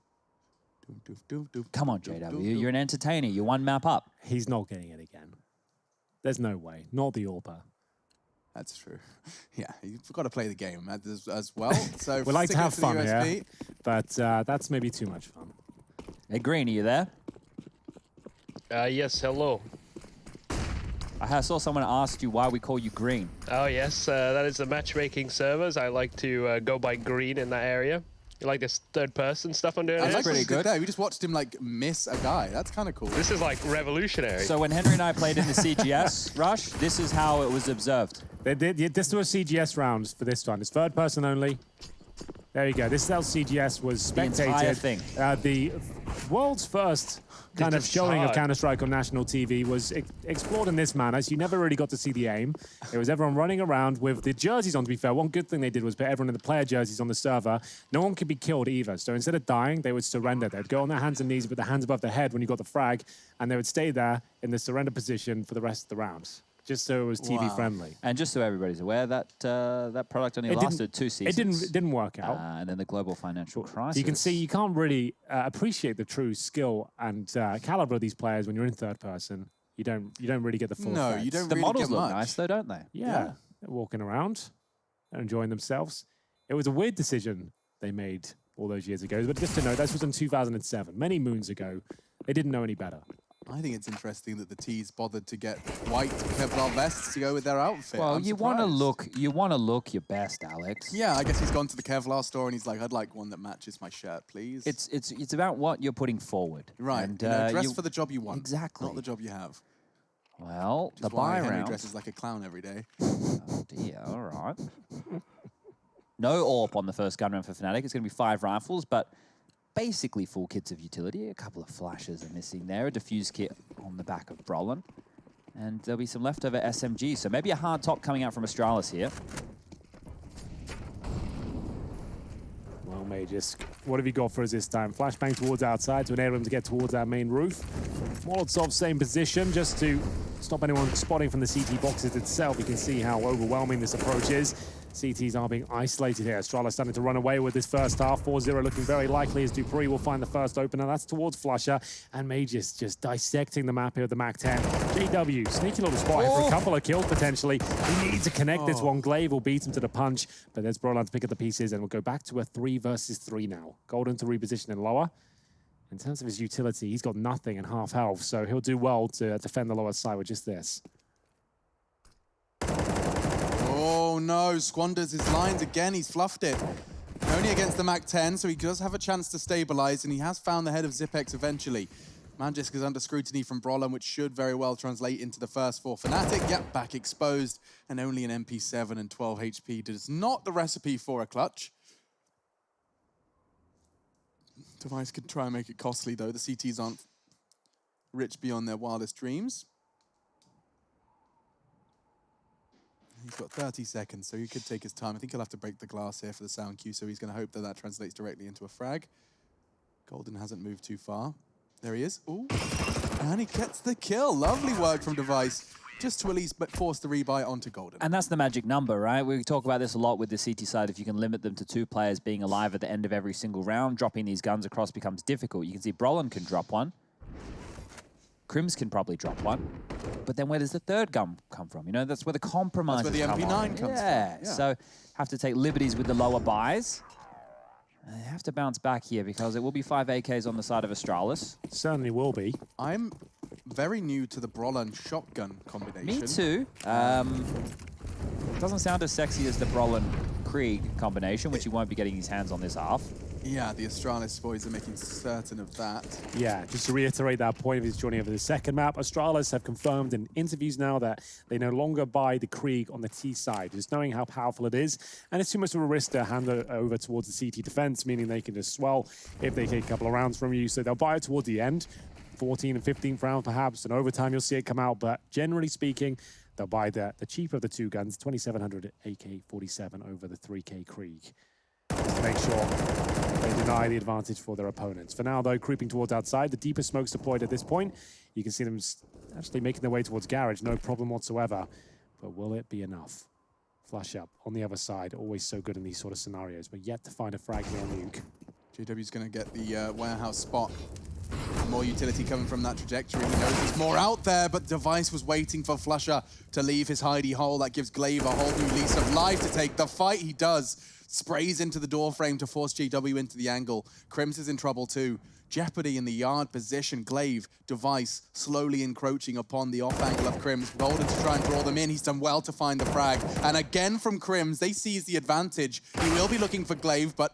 Come on, JW, you're an entertainer. You're one map up. He's not getting it again. There's no way. Not the AWPer. That's true. Yeah, you've got to play the game as well. So we like to have fun here, but that's maybe too much fun. Hey, Green, are you there? Yes, hello. I saw someone asked you why we call you Green. Oh, yes, that is the matchmaking servers. I like to go by Green in that area. You like this third-person stuff I'm doing? That's pretty good. We just watched him like miss a guy. That's kind of cool. This is like revolutionary. So when Henry and I played in the CGS rush, this is how it was observed. They did. This was CGS rounds for this one. It's third person only. There you go. This is how CGS was spectated. The entire thing. The world's first kind of showing of Counter-Strike on national TV was explored in this manner. So you never really got to see the aim. It was everyone running around with the jerseys on, to be fair. One good thing they did was put everyone in the player jerseys on the server. No one could be killed either. So instead of dying, they would surrender. They'd go on their hands and knees with their hands above their head when you got the frag, and they would stay there in the surrender position for the rest of the rounds. Just so it was TV friendly. And just so everybody's aware, that that product only lasted 2 seasons. It didn't work out. And then the global financial crisis. So you can see you can't really appreciate the true skill and caliber of these players when you're in third person. You don't really get the full effect. You don't the really models get look much. nice though, don't they? Yeah. They're walking around, they're enjoying themselves. It was a weird decision they made all those years ago, but just to know, this was in 2007, many moons ago. They didn't know any better. I think it's interesting that the T's bothered to get white Kevlar vests to go with their outfit. Well, you want to look your best, Alex. Yeah, I guess he's gone to the Kevlar store and he's like, I'd like one that matches my shirt, please. It's about what you're putting forward. Right. And, dress for the job you want. Exactly. Not the job you have. Well, the buy Henry dresses like a clown every day. Oh dear. All right. No AWP on the first gun round for Fnatic. It's going to be 5 rifles, but basically full kits of utility. A couple of flashes are missing there. A diffuse kit on the back of Brolin. And there'll be some leftover SMG. So maybe a hard top coming out from Astralis here. Well, Magus, what have you got for us this time? Flashbang towards outside to enable him to get towards our main roof. Molotov, same position, just to stop anyone spotting from the CT boxes itself. You can see how overwhelming this approach is. CTs are being isolated here. Astralis starting to run away with this first half. 4-0 looking very likely as Dupree will find the first opener. That's towards Flusher. And Magus just dissecting the map here with the MAC-10. JW, sneaky little spot here for a couple of kills potentially. He needs to connect this one. Glaive will beat him to the punch. But there's Brolan to pick up the pieces and we'll go back to a 3 versus 3 now. Golden to reposition in lower. In terms of his utility, he's got nothing and half health. So he'll do well to defend the lower side with just this. Oh no, squanders his lines again. He's fluffed it. Only against the MAC-10, so he does have a chance to stabilize, and he has found the head of Zipex eventually. Magisk is under scrutiny from Brolin, which should very well translate into the first 4. Fnatic, yep, back exposed, and only an MP7 and 12 HP does not the recipe for a clutch. Device could try and make it costly, though. The CTs aren't rich beyond their wildest dreams. He's got 30 seconds, so he could take his time. I think he'll have to break the glass here for the sound cue, so he's going to hope that that translates directly into a frag. Golden hasn't moved too far. There he is. Ooh. And he gets the kill. Lovely work from Device, just to at least force the rebuy onto Golden. And that's the magic number, right? We talk about this a lot with the CT side. If you can limit them to 2 players being alive at the end of every single round, dropping these guns across becomes difficult. You can see Brolin can drop one. Crims can probably drop one. But then where does the third gun come from? You know, that's where the compromise That's where the MP9 comes from. Yeah, so have to take liberties with the lower buys. They have to bounce back here because it will be 5 AKs on the side of Astralis. Certainly will be. I'm very new to the Brolin shotgun combination. Me too. Doesn't sound as sexy as the Brolin Krieg combination, which he won't be getting his hands on this half. Yeah, the Astralis boys are making certain of that. Yeah, just to reiterate that point of his journey over the second map, Astralis have confirmed in interviews now that they no longer buy the Krieg on the T side, just knowing how powerful it is, and it's too much of a risk to hand it over towards the CT defense, meaning they can just swell if they take a couple of rounds from you, so they'll buy it towards the end, 14th and 15th round perhaps, and over time you'll see it come out, but generally speaking, they'll buy the cheaper of the 2 guns, 2700 AK-47 over the 3K Krieg. Just to make sure they deny the advantage for their opponents. For now, though, creeping towards outside, the deepest smoke's deployed at this point. You can see them actually making their way towards Garage, no problem whatsoever. But will it be enough? Flash up on the other side, always so good in these sort of scenarios, but yet to find a frag here on Nuke. JW's going to get the warehouse spot. More utility coming from that trajectory. He knows there's more out there, but Device was waiting for Flusher to leave his hidey hole. That gives Glaive a whole new lease of life to take the fight. He does. Sprays into the door frame to force JW into the angle. Crims is in trouble too. Jeopardy in the yard position. Glaive, Device slowly encroaching upon the off angle of Crims. Golden to try and draw them in. He's done well to find the frag. And again from Crims, they seize the advantage. He will be looking for Glaive, but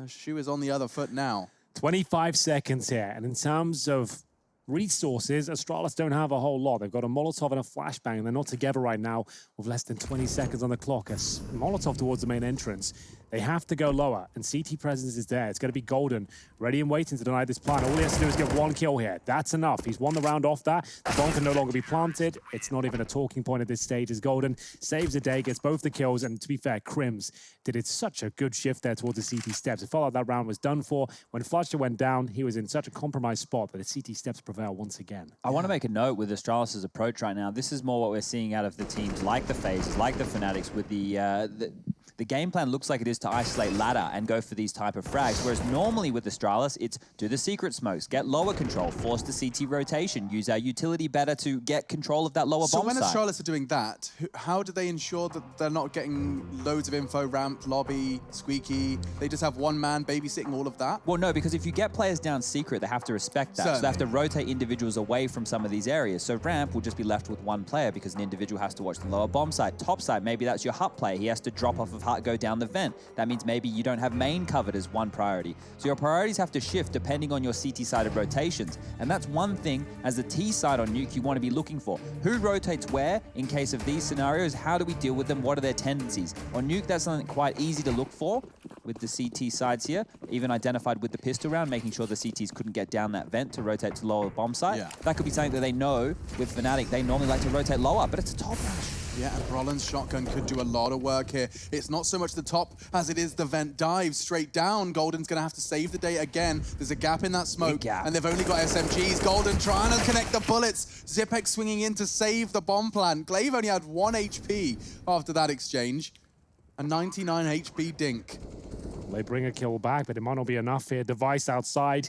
shoe is on the other foot now. 25 seconds here, and in terms of resources, Astralis don't have a whole lot. They've got a Molotov and a flashbang, and they're not together right now with less than 20 seconds on the clock. A Molotov towards the main entrance. They have to go lower, and CT presence is there. It's going to be Golden, ready and waiting to deny this plan. All he has to do is get 1 kill here. That's enough. He's won the round off that. The bomb can no longer be planted. It's not even a talking point at this stage as Golden saves the day, gets both the kills, and to be fair, Crims did it such a good shift there towards the CT steps. It felt like that round was done for. When Flusher went down, he was in such a compromised spot, but the CT steps prevail once again. I want to make a note with Astralis' approach right now. This is more what we're seeing out of the teams like the FaZes, like the Fanatics, with the game plan looks like it is to isolate ladder and go for these type of frags, whereas normally with Astralis, it's do the secret smokes, get lower control, force the CT rotation, use our utility better to get control of that lower bomb So when site. Astralis are doing that, how do they ensure that they're not getting loads of info, ramp, lobby, squeaky? They just have one man babysitting all of that? Well, no, because if you get players down secret, they have to respect that. Certainly. So they have to rotate individuals away from some of these areas. So ramp will just be left with 1 player because an individual has to watch the lower bomb site. Top side, maybe that's your hut player. He has to drop off of hut, go down the vent. That means maybe you don't have main covered as 1 priority. So your priorities have to shift depending on your CT-sided rotations. And that's one thing as the T side on Nuke you want to be looking for. Who rotates where in case of these scenarios? How do we deal with them? What are their tendencies? On Nuke, that's something quite easy to look for with the CT sides here, even identified with the pistol round, making sure the CTs couldn't get down that vent to rotate to lower bomb site. Yeah. That could be something that they know with Fnatic. They normally like to rotate lower, but it's a top rush. Yeah, and Brolin's shotgun could do a lot of work here. It's not so much the top as it is the vent dive straight down. Golden's going to have to save the day again. There's a gap in that smoke, and they've only got SMGs. Golden trying to connect the bullets. Zipex swinging in to save the bomb plant. Glaive only had 1 HP after that exchange. A 99 HP Dink. They bring a kill back, but it might not be enough here. Device outside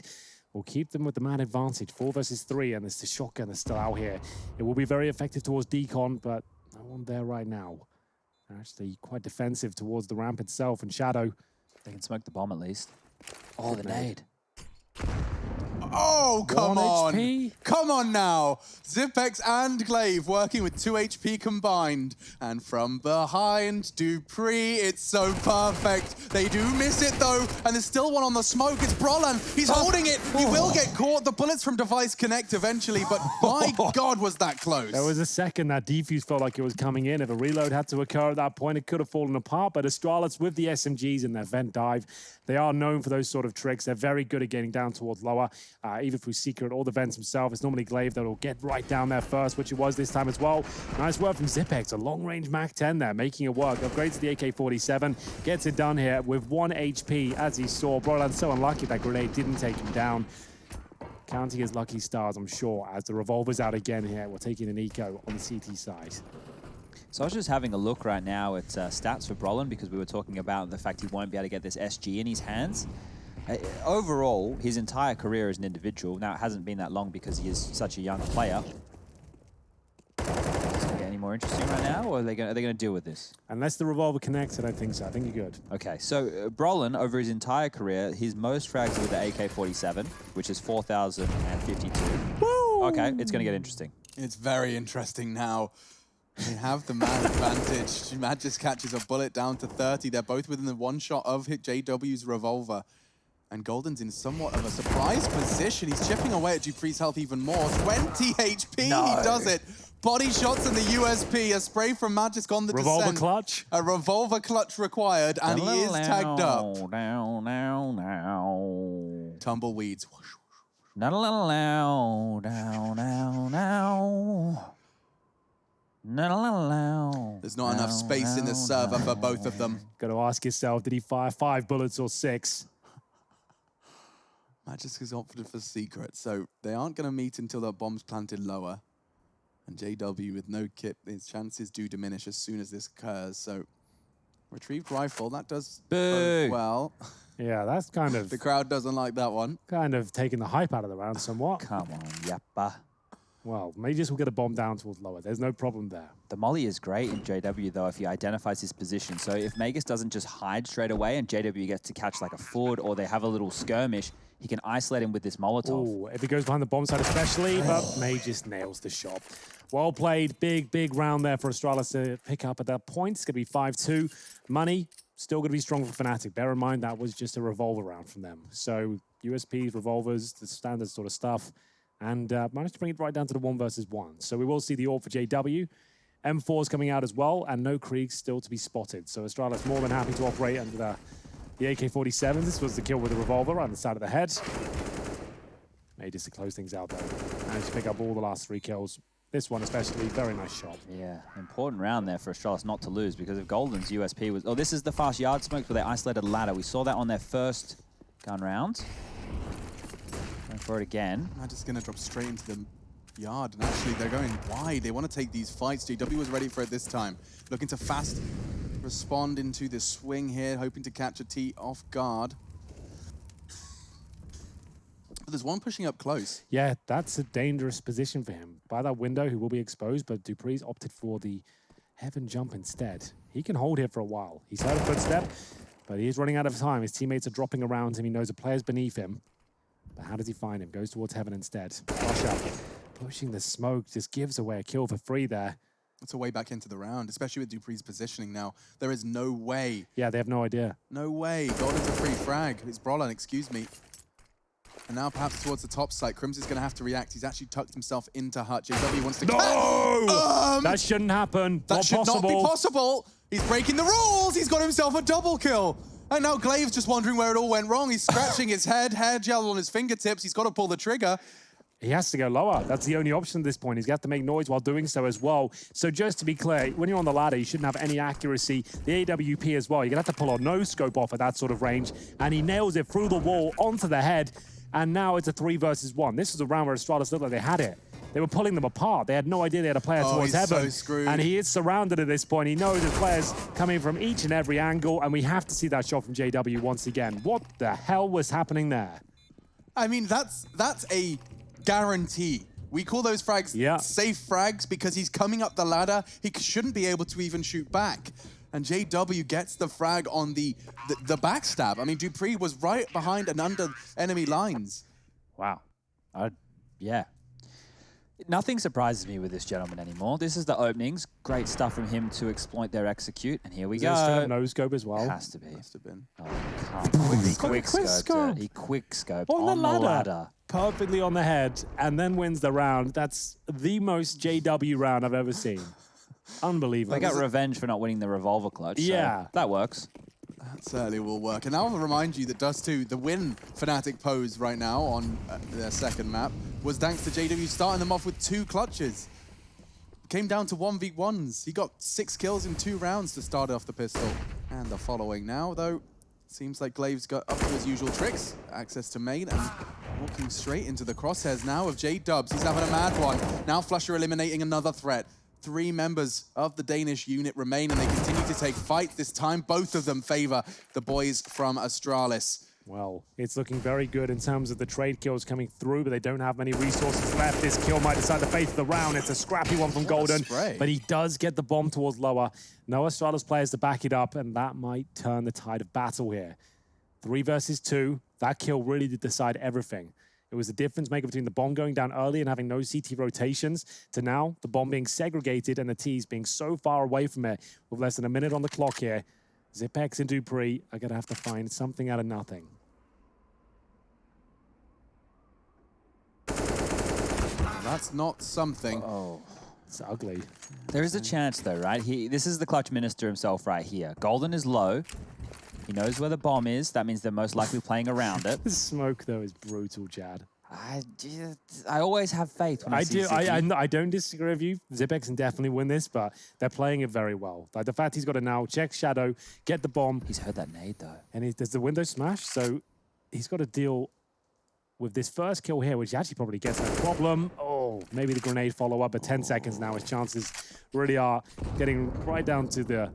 will keep them with the man advantage. 4 versus 3, and there's the shotgun that's still out here. It will be very effective towards Decon, but no one there right now. They're actually quite defensive towards the ramp itself, and Shadow. They can smoke the bomb at least. Oh, the nade. Oh, come 1 on. HP? Come on now. Zipex and Glaive working with 2 HP combined. And from behind, Dupree, it's so perfect. They do miss it though, and there's still one on the smoke. It's Brolan. He's holding it. He will get caught. The bullets from Device connect eventually, but my God, was that close. There was a second that defuse felt like it was coming in. If a reload had to occur at that point, it could have fallen apart. But Astralis with the SMGs in their vent dive, they are known for those sort of tricks. They're very good at getting down towards lower, either through secret or the vents himself. It's normally Glaive that will get right down there first, which it was this time as well. Nice work from Zipex, a long-range MAC-10 there, making it work. Upgrades to the AK-47, gets it done here with 1 HP, as he saw. Brolan's so unlucky that grenade didn't take him down. counting his lucky stars, I'm sure, as the revolver's out again here. We're taking an eco on the CT side. So I was just having a look right now at stats for Brolin because we were talking about the fact he won't be able to get this SG in his hands. Overall, his entire career as an individual, now it hasn't been that long because he is such a young player. Is it get any more interesting right now, or are they going to deal with this? Unless the revolver connects, I don't think so. I think you're good. Okay, so Brolin, over his entire career, his most frags are with the AK-47, which is 4,052. Woo! Okay, it's going to get interesting. It's very interesting now. They have the man advantage. Mad just catches a bullet down to 30. They're both within the one shot of JW's revolver. And Golden's in somewhat of a surprise position. He's chipping away at Dupree's health even more. 20 HP, No. He does it. Body shots in the USP. A spray from Magisk on the Revolver descent. clutch. A revolver clutch required, and he is tagged up. Tumbleweeds. There's not enough space in the server for both of them. Got to ask yourself, did he fire 5 bullets or 6? Magisk has opted for secret, so they aren't going to meet until the bomb's planted lower. And JW with no kit, his chances do diminish as soon as this occurs. So, retrieved rifle, that does bode well. Yeah, that's kind of... The crowd doesn't like that one. Kind of taking the hype out of the round somewhat. Come on, yappa. Well, Magus will get a bomb down towards lower. There's no problem there. The molly is great in JW, though, if he identifies his position. So if Magus doesn't just hide straight away and JW gets to catch like a forward or they have a little skirmish, he can isolate him with this Molotov. Ooh, if he goes behind the bomb side especially, but Magus nails the shot. Well played. Big round there for Astralis to pick up at that point. It's going to be 5-2. Money, still going to be strong for Fnatic. Bear in mind, that was just a revolver round from them. So USPs, revolvers, the standard sort of stuff. And managed to bring it right down to the 1 versus 1. So we will see the AWP for JW. M4's coming out as well, and no Kriegs still to be spotted. So Astralis more than happy to operate under the AK-47. This was the kill with the revolver on the side of the head. Maybe just to close things out though. Managed to pick up all the last 3 kills. This one especially, very nice shot. Yeah, important round there for Astralis not to lose, because if Golden's USP was... Oh, this is the fast yard smokes where they isolated ladder. We saw that on their first gun round. Going for it again. I'm just going to drop straight into the yard, and actually they're going wide. They want to take these fights. JW was ready for it this time. Looking to fast respond into the swing here, hoping to catch a T off guard. But there's one pushing up close. Yeah, that's a dangerous position for him. By that window, he will be exposed, but Dupree's opted for the heaven jump instead. He can hold here for a while. He's heard a footstep, but he is running out of time. His teammates are dropping around him. He knows a player's beneath him. But how does he find him? Goes towards heaven instead. Rush up. Pushing the smoke just gives away a kill for free there. It's a way back into the round, especially with Dupree's positioning now. There is no way. Yeah, they have no idea. No way. Golden's a free frag. It's Brolin, excuse me. And now perhaps towards the top side, Crimson's going to have to react. He's actually tucked himself into hut. JW wants to... No! That shouldn't happen. That not should possible. not be possible. He's breaking the rules. He's got himself a double kill. And now Glaive's just wondering where it all went wrong. He's scratching his head, hair gel on his fingertips. He's got to pull the trigger. He has to go lower. That's the only option at this point. He's got to make noise while doing so as well. So just to be clear, when you're on the ladder, you shouldn't have any accuracy. The AWP as well. You're going to have to pull a no-scope off at that sort of range. And he nails it through the wall onto the head. And now it's a 3 versus 1. This was a round where Astralis looked like they had it. They were pulling them apart. They had no idea they had a player towards heaven. So screwed. And he is surrounded at this point. He knows there's players coming from each and every angle, and we have to see that shot from JW once again. What the hell was happening there? I mean, that's a guarantee. We call those frags safe frags because he's coming up the ladder. He shouldn't be able to even shoot back. And JW gets the frag on the backstab. I mean, Dupree was right behind and under enemy lines. Wow. Yeah. Nothing surprises me with this gentleman anymore. This is the openings. Great stuff from him to exploit their execute. And here we go. Is no scope as well? Has to be. Must have been. Oh, he quick scoped it. He quick scoped on the ladder. Perfectly on the head, and then wins the round. That's the most JW round I've ever seen. Unbelievable. They got revenge for not winning the revolver clutch. Yeah. So that works. That certainly will work. And now I'll remind you that Dust2, the win Fnatic pose right now on their second map, was thanks to JW starting them off with 2 clutches. Came down to 1v1s. He got 6 kills in 2 rounds to start off the pistol. And the following now, though, seems like Glaive's got up to his usual tricks. Access to main, and we'll Looking straight into the crosshairs now of J-Dubs. He's having a mad one. Now Flusher eliminating another threat. 3 members of the Danish unit remain, and they continue to take fight. This time, both of them favor the boys from Astralis. Well, it's looking very good in terms of the trade kills coming through, but they don't have many resources left. This kill might decide the fate of the round. It's a scrappy one from Golden, but he does get the bomb towards lower. No Astralis players to back it up, and that might turn the tide of battle here. 3 versus 2. That kill really did decide everything. It was the difference maker between the bomb going down early and having no CT rotations to now the bomb being segregated and the T's being so far away from it with less than a minute on the clock here. Zipex and Dupree are going to have to find something out of nothing. That's not something. Oh, it's ugly. There is a chance though, right? This is the clutch minister himself right here. Golden is low. He knows where the bomb is. That means they're most likely playing around it. The smoke, though, is brutal, Chad. I always have faith when I see Zippy. I don't disagree with you. Zipex can definitely win this, but they're playing it very well. Like the fact he's got to now check Shadow, get the bomb. He's heard that nade, though. And there's the window smash, so he's got to deal with this first kill here, which actually probably gets no problem. Oh, maybe the grenade follow-up, but 10 seconds now. His chances really are getting right down to the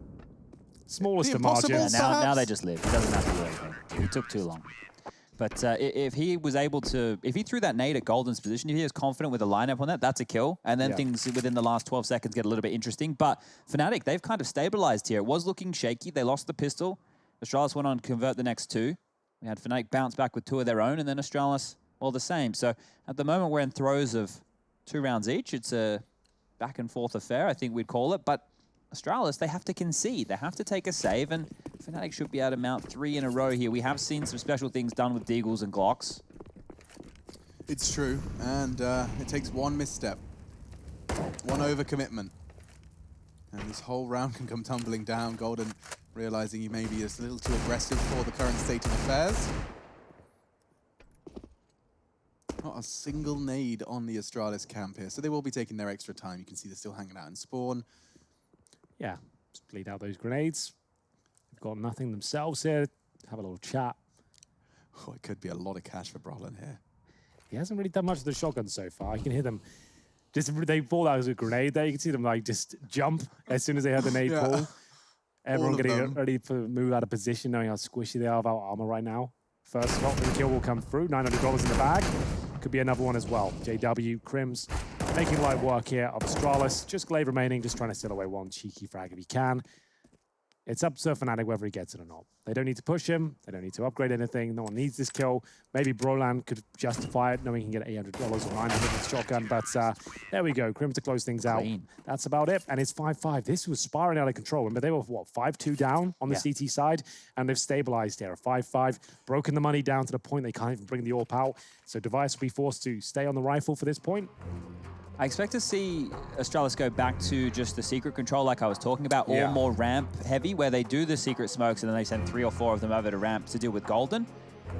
smallest of margins. Yeah, now they just live. He doesn't have to do anything. He took too long. But if he was able to, if he threw that nade at Golden's position, if he was confident with a lineup on that, that's a kill. And then things within the last 12 seconds get a little bit interesting. But Fnatic, they've kind of stabilized here. It was looking shaky. They lost the pistol. Astralis went on to convert the next 2. We had Fnatic bounce back with 2 of their own, and then Astralis, all the same. So at the moment, we're in throes of 2 rounds each. It's a back and forth affair, I think we'd call it. But Astralis, they have to concede. They have to take a save, and Fnatic should be able to mount 3 in a row here. We have seen some special things done with Deagles and Glocks. It's true, and it takes one misstep, one overcommitment, and this whole round can come tumbling down. Golden realizing he may be a little too aggressive for the current state of affairs. Not a single nade on the Astralis camp here, so they will be taking their extra time. You can see they're still hanging out in spawn. Yeah, just bleed out those grenades. They've got nothing themselves here. Have a little chat. Oh, it could be a lot of cash for Brolin here. He hasn't really done much with the shotgun so far. I can hear them. They fall out as a grenade there. You can see them like just jump as soon as they heard the nade fall. Everyone getting ready to move out of position, knowing how squishy they are without armor right now. First shotgun kill will come through. $900 in the bag. Could be another one as well. JW, Crims, making light work here of Astralis. Just Glaive remaining, just trying to steal away one cheeky frag if he can. It's up to Fnatic whether he gets it or not. They don't need to push him. They don't need to upgrade anything. No one needs this kill. Maybe Brolan could justify it, knowing he can get $800 or $900 with shotgun. But there we go. Crim to close things out. That's about it. And it's 5-5. This was spiraling out of control. Remember, they were, what, 5-2 down on the CT side? And they've stabilized here. 5-5. Broken the money down to the point they can't even bring the AWP out. So Device will be forced to stay on the rifle for this point. I expect to see Astralis go back to just the secret control like I was talking about, or more ramp heavy, where they do the secret smokes and then they send 3 or 4 of them over to ramp to deal with Golden.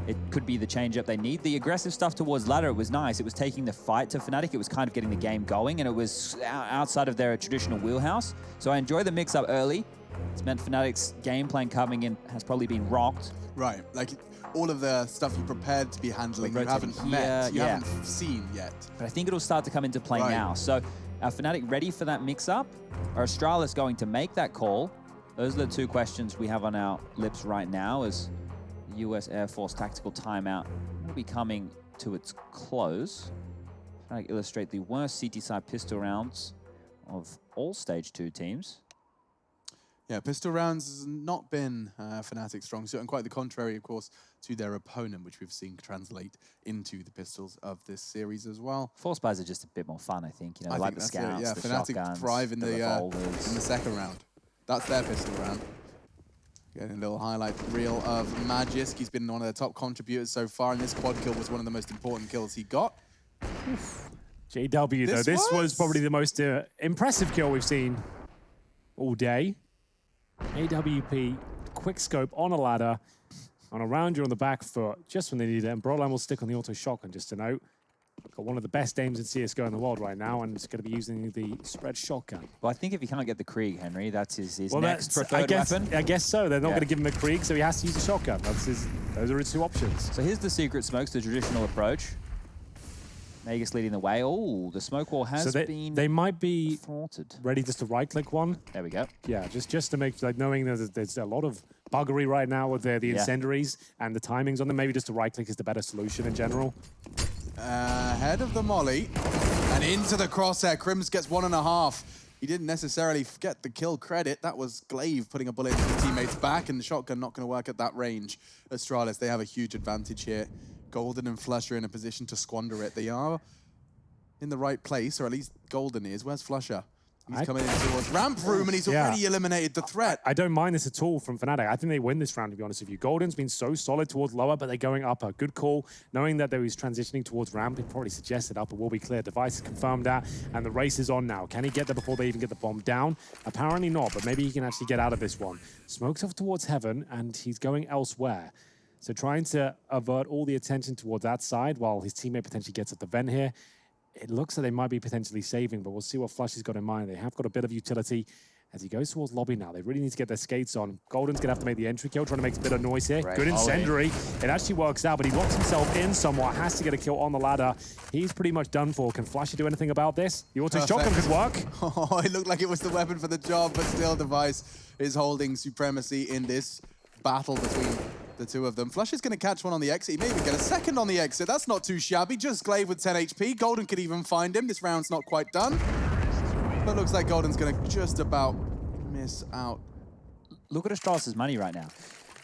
It could be the change-up they need. The aggressive stuff towards ladder, it was nice. It was taking the fight to Fnatic. It was kind of getting the game going, and it was outside of their traditional wheelhouse. So I enjoy the mix-up early. It's meant Fnatic's game plan coming in has probably been rocked. Right, like all of the stuff you prepared to be handling, you haven't met, you haven't seen yet. But I think it'll start to come into play now. So are Fnatic ready for that mix-up? Are Astralis going to make that call? Those are the 2 questions we have on our lips right now as the US Air Force tactical timeout will be coming to its close. Fnatic illustrate the worst CT side pistol rounds of all Stage 2 teams. Yeah, pistol rounds has not been Fnatic's strong suit, and quite the contrary, of course, to their opponent, which we've seen translate into the pistols of this series as well. Force buys are just a bit more fun, I think. You know, like the scouts, the Fnatic shotguns, thrive in revolvers. in the second round. That's their pistol round. Getting a little highlight reel of Magisk. He's been one of the top contributors so far, and this quad kill was one of the most important kills he got. JW, though, this was probably the most impressive kill we've seen all day. AWP, quick scope on a ladder, on a rounder on the back foot, just when they need it. And Brolan will stick on the auto shotgun, just to note. Got one of the best aims in CSGO in the world right now, and it's going to be using the spread shotgun. Well, I think if he can't get the Krieg, Henry, that's his next preferred weapon. I guess so. They're not going to give him a Krieg, so he has to use a shotgun. Those are his 2 options. So here's the secret smokes, the traditional approach. Magus leading the way. Oh, the smoke wall has been They might be thwarted. Ready just to right-click one. There we go. Yeah, just to make, like, knowing that there's a lot of buggery right now with the incendiaries and the timings on them, maybe just a right-click is the better solution in general. Ahead of the molly and into the crosshair. Crims gets 1.5. He didn't necessarily get the kill credit. That was Glaive putting a bullet into his teammate's back, and the shotgun not going to work at that range. Astralis, they have a huge advantage here. Golden and Flusher in a position to squander it. They are in the right place, or at least Golden is. Where's Flusher? He's coming in towards ramp room, and he's already eliminated the threat. I don't mind this at all from Fnatic. I think they win this round, to be honest with you. Golden's been so solid towards lower, but they're going upper. Good call. Knowing that they was transitioning towards ramp, it probably suggested upper will be clear. Device has confirmed that, and the race is on now. Can he get there before they even get the bomb down? Apparently not, but maybe he can actually get out of this one. Smokes off towards heaven, and he's going elsewhere. So trying to avert all the attention towards that side while his teammate potentially gets at the vent here. It looks like they might be potentially saving, but we'll see what Flush has got in mind. They have got a bit of utility as he goes towards lobby now. They really need to get their skates on. Golden's going to have to make the entry kill, trying to make a bit of noise here. Good incendiary. It actually works out, but he locks himself in somewhat. Has to get a kill on the ladder. He's pretty much done for. Can Flush do anything about this? The auto shotgun could work. Oh, it looked like it was the weapon for the job, but still Device is holding supremacy in this battle between the two of them. Flush is going to catch one on the exit. He may even get a second on the exit. That's not too shabby. Just Glaive with 10 HP. Golden could even find him. This round's not quite done. But looks like Golden's going to just about miss out. Look at Astralis' money right now.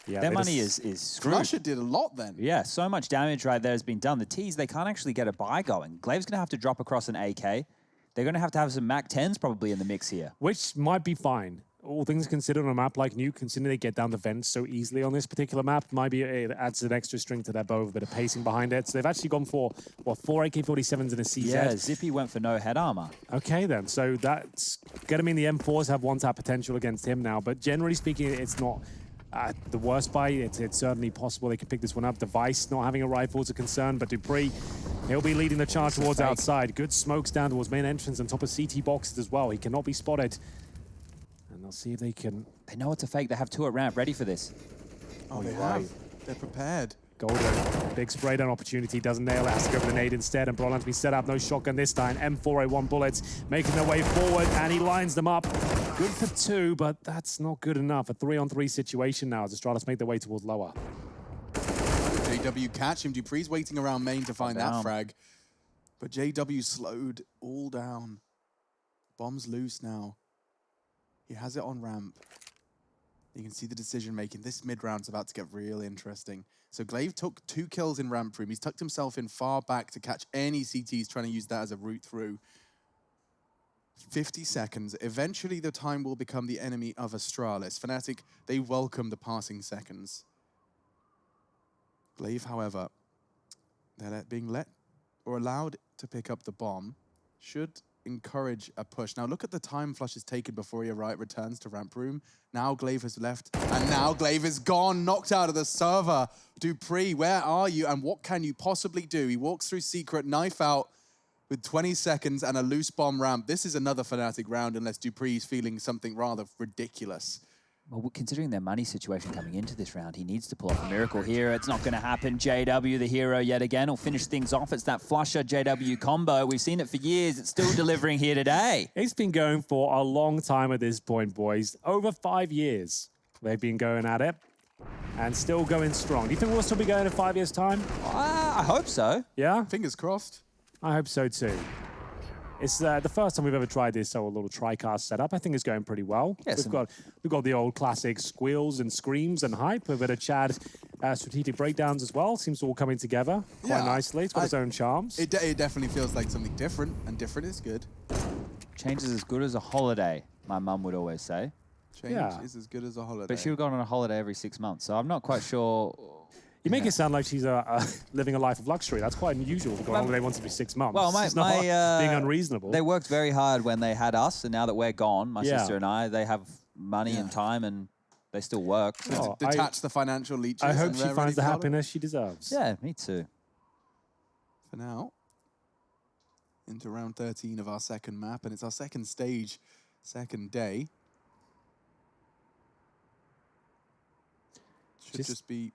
Yeah, their money is screwed. Flusher did a lot then. Yeah, so much damage right there has been done. The T's, they can't actually get a buy going. Glaive's going to have to drop across an AK. They're going to have some Mac 10s probably in the mix here. Which might be fine. All things considered on a map like Nuke, considering they get down the vents so easily on this particular map, it adds an extra string to their bow, a bit of pacing behind it. So they've actually gone for, what, 4 AK-47s and a CZ? Yeah, Zippy went for no head armor. Okay then, so that's gonna mean the M4s have one-tap potential against him now, but generally speaking, it's not the worst buy. It's certainly possible they can pick this one up. Device not having a rifle is a concern, but Dupree, he'll be leading the charge towards outside. Good smokes down towards main entrance on top of CT boxes as well. He cannot be spotted. They'll see if they can... They know it's a fake. They have 2 at ramp ready for this. Oh, they have. They're prepared. Golden, big spray down opportunity, doesn't nail it, has to go for the nade instead, and Brolan's been set up, no shotgun this time. M4A1 bullets, making their way forward, and he lines them up. Good for 2, but that's not good enough. A 3-on-3 situation now as Astralis make their way towards lower. JW catch him. Dupree's waiting around main to find that frag. But JW slowed all down. Bomb's loose now. He has it on ramp. You can see the decision making. This mid-round's about to get real interesting. So Glaive took 2 kills in ramp room. He's tucked himself in far back to catch any CTs, trying to use that as a route through. 50 seconds. Eventually the time will become the enemy of Astralis. Fnatic, they welcome the passing seconds. Glaive, however, they're being let or allowed to pick up the bomb. Should encourage a push. Now look at the time Flush has taken before he returns to ramp room. Now Glaive has left, and now Glaive is gone, knocked out of the server. Dupree, where are you, and what can you possibly do? He walks through secret, knife out with 20 seconds and a loose bomb ramp. This is another Fnatic round unless Dupree's feeling something rather ridiculous. Well, considering their money situation coming into this round, he needs to pull off a miracle here. It's not going to happen. JW, the hero yet again, will finish things off. It's that Flusher JW combo. We've seen it for years. It's still delivering here today. It's been going for a long time at this point, boys. Over 5 years they've been going at it and still going strong. Do you think we'll still be going in 5 years' time? I hope so. Yeah? Fingers crossed. I hope so too. It's the first time we've ever tried this little tri-cast setup. I think it's going pretty well. Yes, we've got the old classic squeals and screams and hype, a bit of Chad strategic breakdowns as well. Seems all coming together quite nicely. It's got its own charms. It definitely feels like something different, and different is good. Change is as good as a holiday, my mum would always say. Change is as good as a holiday. But she would go on a holiday every 6 months, so I'm not quite sure. You make it sound like she's living a life of luxury. That's quite unusual to go on holiday once every 6 months. Well, it's not being unreasonable. They worked very hard when they had us, and now that we're gone, my sister and I, they have money and time, and they still work. So detach the financial leeches. I hope she finds the happiness she deserves. Yeah, me too. For now, into round 13 of our second map, and it's our second stage, second day. Should just be...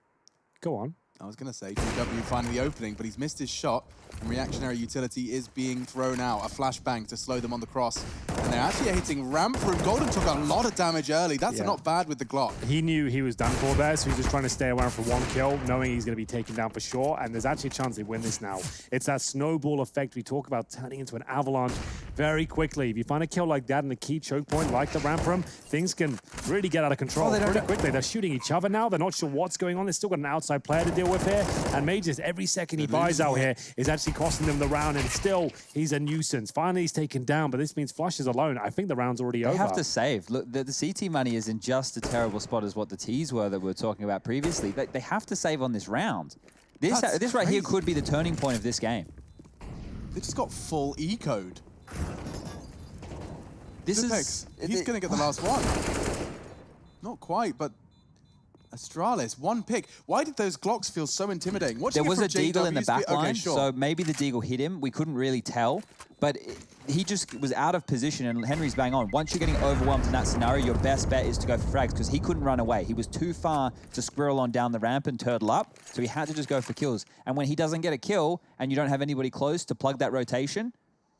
Go on. I was going to say, JW finding the opening, but he's missed his shot. And reactionary utility is being thrown out. A flashbang to slow them on the cross. And they're actually hitting ramp room. Golden took a lot of damage early. That's not bad with the Glock. He knew he was done for there, so he's just trying to stay around for one kill, knowing he's going to be taken down for sure. And there's actually a chance they win this now. It's that snowball effect we talk about, turning into an avalanche very quickly. If you find a kill like that in the key choke point, like the ramp room, things can really get out of control pretty quickly. They're shooting each other now. They're not sure what's going on. They've still got an outside player to deal with here. And Majors, every second he buys out here is actually costing them the round, and still he's a nuisance. Finally, he's taken down, but this means Flush is alone. I think the round's already over. They have to save. Look, the CT money is in just a terrible spot as what the Ts were that we were talking about previously. They have to save on this round. This right here could be the turning point of this game. They just got full E-code. He's going to get the last one. Not quite, but Astralis, one pick. Why did those Glocks feel so intimidating? There was a Deagle in the back line, okay, sure. so maybe the Deagle hit him. We couldn't really tell, but he just was out of position, and Henry's bang on. Once you're getting overwhelmed in that scenario, your best bet is to go for frags, because he couldn't run away. He was too far to squirrel on down the ramp and turtle up, so he had to just go for kills. And when he doesn't get a kill, and you don't have anybody close to plug that rotation,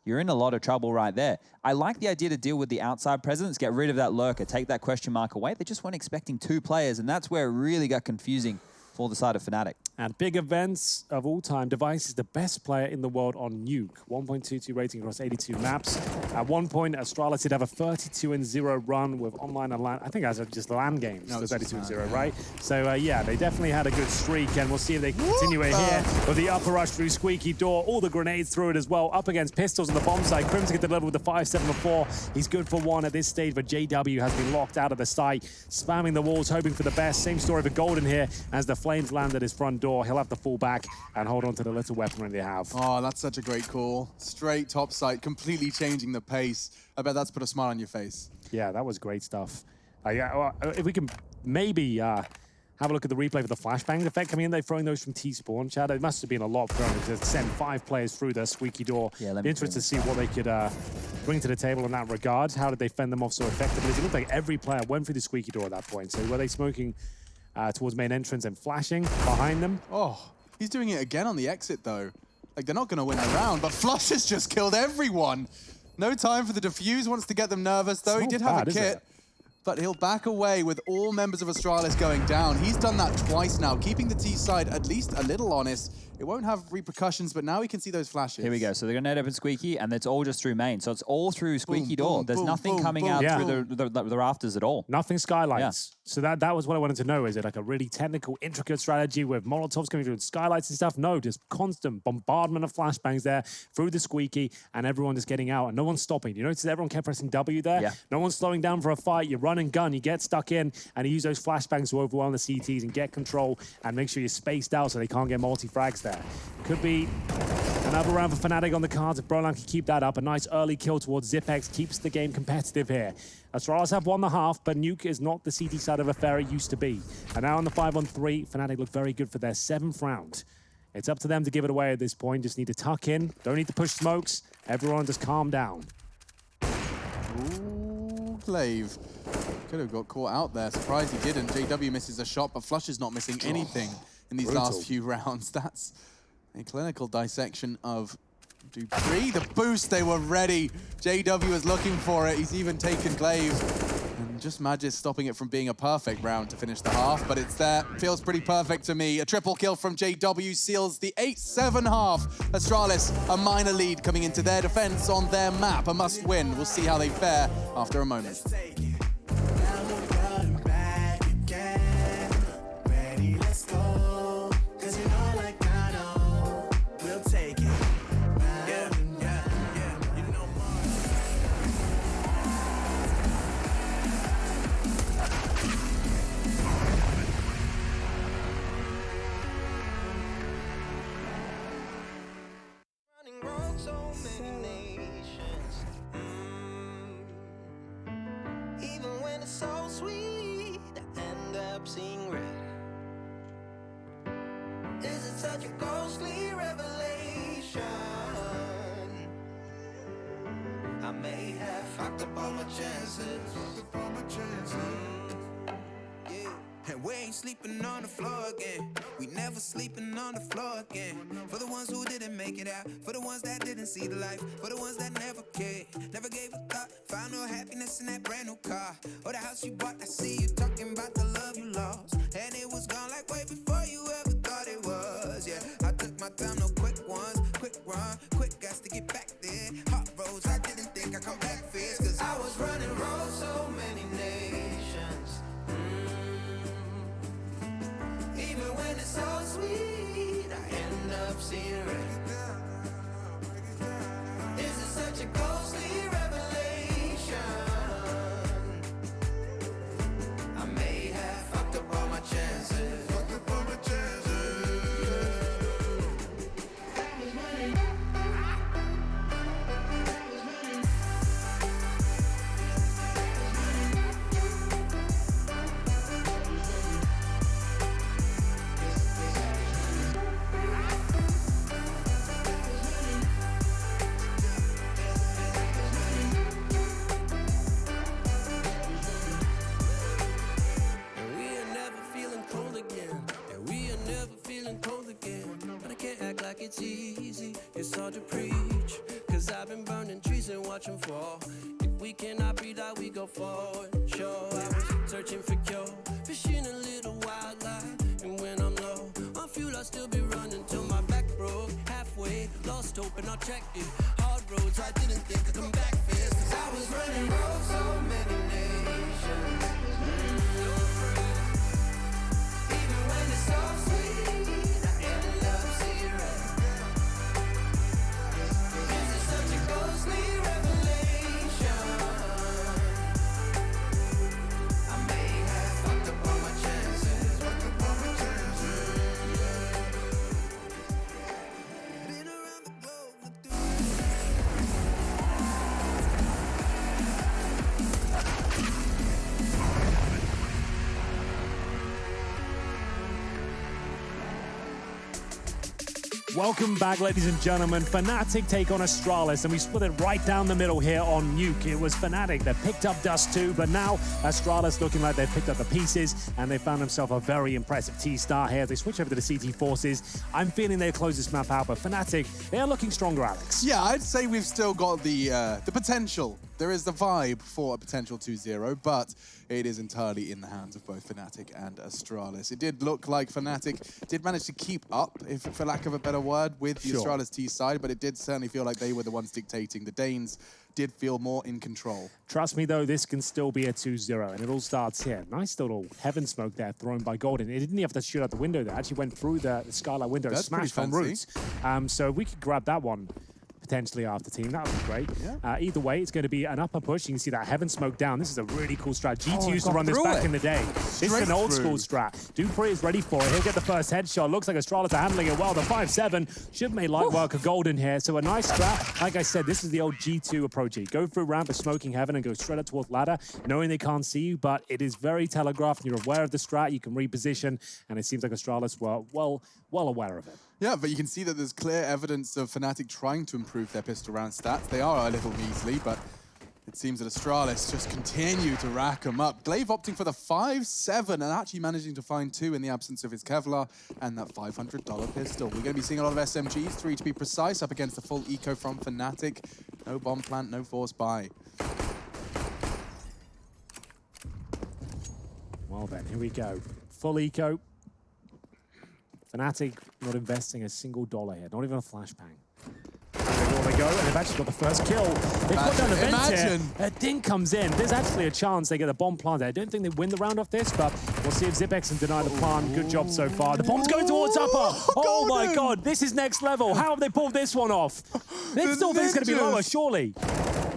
you're in a lot of trouble right there. I like the idea to deal with the outside presence, get rid of that lurker, take that question mark away. They just weren't expecting two players, and that's where it really got confusing for the side of Fnatic. And big events of all time, Device is the best player in the world on Nuke. 1.22 rating across 82 maps. At one point, Astralis did have a 32-0 run with online and LAN. I think that's just LAN games, no, the 32-0, right? So yeah, they definitely had a good streak, and we'll see if they can continue it here with the upper rush through Squeaky Door. All the grenades through it as well. Up against Pistols on the bomb side. Crimson get the level with the 5-7-4. He's good for one at this stage, but JW has been locked out of the site, spamming the walls, hoping for the best. Same story for Golden here as the Flames land at his front door. He'll have to fall back and hold on to the little weaponry they have. Oh, that's such a great call. Straight top side, completely changing the pace. I bet that's put a smile on your face. Yeah, that was great stuff. If we can maybe have a look at the replay for the flashbang effect coming in. They're throwing those from T-Spawn, Chad. It must have been a lot for them to send 5 players through their Squeaky Door. Yeah, Be interested to see what they could bring to the table in that regard. How did they fend them off so effectively? It looked like every player went through the Squeaky Door at that point. So were they smoking towards main entrance and flashing behind them? Oh, he's doing it again on the exit, though. Like, they're not going to win the round, but Flush has just killed everyone. No time for the defuse, wants to get them nervous, though. He did have a kit, but he'll back away with all members of Astralis going down. He's done that twice now, keeping the T side at least a little honest. It won't have repercussions, but now we can see those flashes. Here we go. So they're going to net open Squeaky, and it's all just through main. So it's all through Squeaky Door. There's nothing coming out through the rafters at all. Nothing skylights. Yeah. So that was what I wanted to know. Is it like a really technical, intricate strategy with Molotovs coming through and skylights and stuff? No, just constant bombardment of flashbangs there through the Squeaky, and everyone just getting out, and no one's stopping. You notice everyone kept pressing W there? Yeah. No one's slowing down for a fight. You run and gun, you get stuck in, and you use those flashbangs to overwhelm the CTs and get control and make sure you're spaced out so they can't get multi-frags there. Could be another round for Fnatic on the cards if Brolan can keep that up. A nice early kill towards Zipex keeps the game competitive here. Astralis have won the half, but Nuke is not the CT side of affair it used to be. And now on the 5-on-3, Fnatic look very good for their 7th round. It's up to them to give it away at this point. Just need to tuck in. Don't need to push smokes. Everyone just calm down. Ooh, Glaive. Could have got caught out there. Surprised he didn't. JW misses a shot, but Flush is not missing anything in these last few rounds. That's a clinical dissection of Dupree. The boost, they were ready. JW was looking for it. He's even taken Glaive. And just Magis stopping it from being a perfect round to finish the half, but it's there. Feels pretty perfect to me. A triple kill from JW seals the 8-7 half. Astralis, a minor lead coming into their defense on their map. A must win. We'll see how they fare after a moment. sleeping on the floor again. We never sleeping on the floor again. For the ones who didn't make it out, for the ones that didn't see the life, for the ones that never cared, never gave a thought, found no happiness in that brand new car, or the house you bought. I see you talking about the love you lost, and it was gone like way before you ever thought it was. Yeah, I took my time, no quick ones, quick run, quick gas to get back there. Hot roads, I didn't think I'd come back fast, cause I was running roads so many nations. Even when it's so sweet, I end up seeing red. Is it such a ghostly revelation? I may have fucked up all my chances. Fucked up all my chances. It's easy, it's hard to preach, cause I've been burning trees and watch them fall. If we cannot breathe out, we go forward. Sure, I was searching for cure, fishing a little wildlife, and when I'm low on fuel, I'll still be running till my back broke. Halfway, lost hope and I checked it. Hard roads, I didn't think I'd come back fast, cause I was running roads so many nations. Even when it's so sweet, I end up seeing red. Ghostly revelation. I may have fucked up all my chances. Fucked up all my chances. Been around the globe with Welcome back, ladies and gentlemen. Fnatic take on Astralis, and we split it right down the middle here on Nuke. It was Fnatic that picked up Dust 2, but now Astralis looking like they've picked up the pieces, and they found themselves a very impressive T-Star here. They switch over to the CT Forces. I'm feeling they'll close this map out, but Fnatic, they are looking stronger, Alex. Yeah, I'd say we've still got the potential. There is the vibe for a potential 2-0, but it is entirely in the hands of both Fnatic and Astralis. It did look like Fnatic did manage to keep up, if for lack of a better word, with the Astralis T side, but it did certainly feel like they were the ones dictating. The Danes did feel more in control. Trust me, though, this can still be a 2-0, and it all starts here. Nice little heaven smoke there thrown by Golden. It didn't even have to shoot out the window there. It actually went through the skylight window, smashed on roots. So we could grab that one potentially after team. That would be great. Yeah. Either way, it's going to be an upper push. You can see that heaven smoke down. This is a really cool strat. GT used to run this back in the day. This is an old school strat. Dupree is ready for it. He'll get the first headshot. Looks like Astralis are handling it well. The 5-7 should have made light work of Golden here. So a nice strat. Like I said, this is the old G2 approach. You go through ramp of smoking heaven and go straight up towards ladder, knowing they can't see you, but it is very telegraphed. You're aware of the strat. You can reposition, and it seems like Astralis were well aware of it. Yeah, but you can see that there's clear evidence of Fnatic trying to improve their pistol round stats. They are a little measly, but it seems that Astralis just continue to rack them up. Glaive opting for the 5-7 and actually managing to find 2 in the absence of his Kevlar and that $500 pistol. We're going to be seeing a lot of SMGs, 3 to be precise, up against the full eco from Fnatic. No bomb plant, no force buy. Well then, here we go. Full eco. Fnatic not investing a single dollar here, not even a flashbang. There they go, and they've actually got the first kill. They put down the vent here. A ding comes in. There's actually a chance they get the bomb planted. I don't think they win the round off this, but we'll see if Zipex can deny the plant. Good job so far. The bomb's going towards upper. Oh my god, this is next level. How have they pulled this one off? They still think it's going to be lower, surely.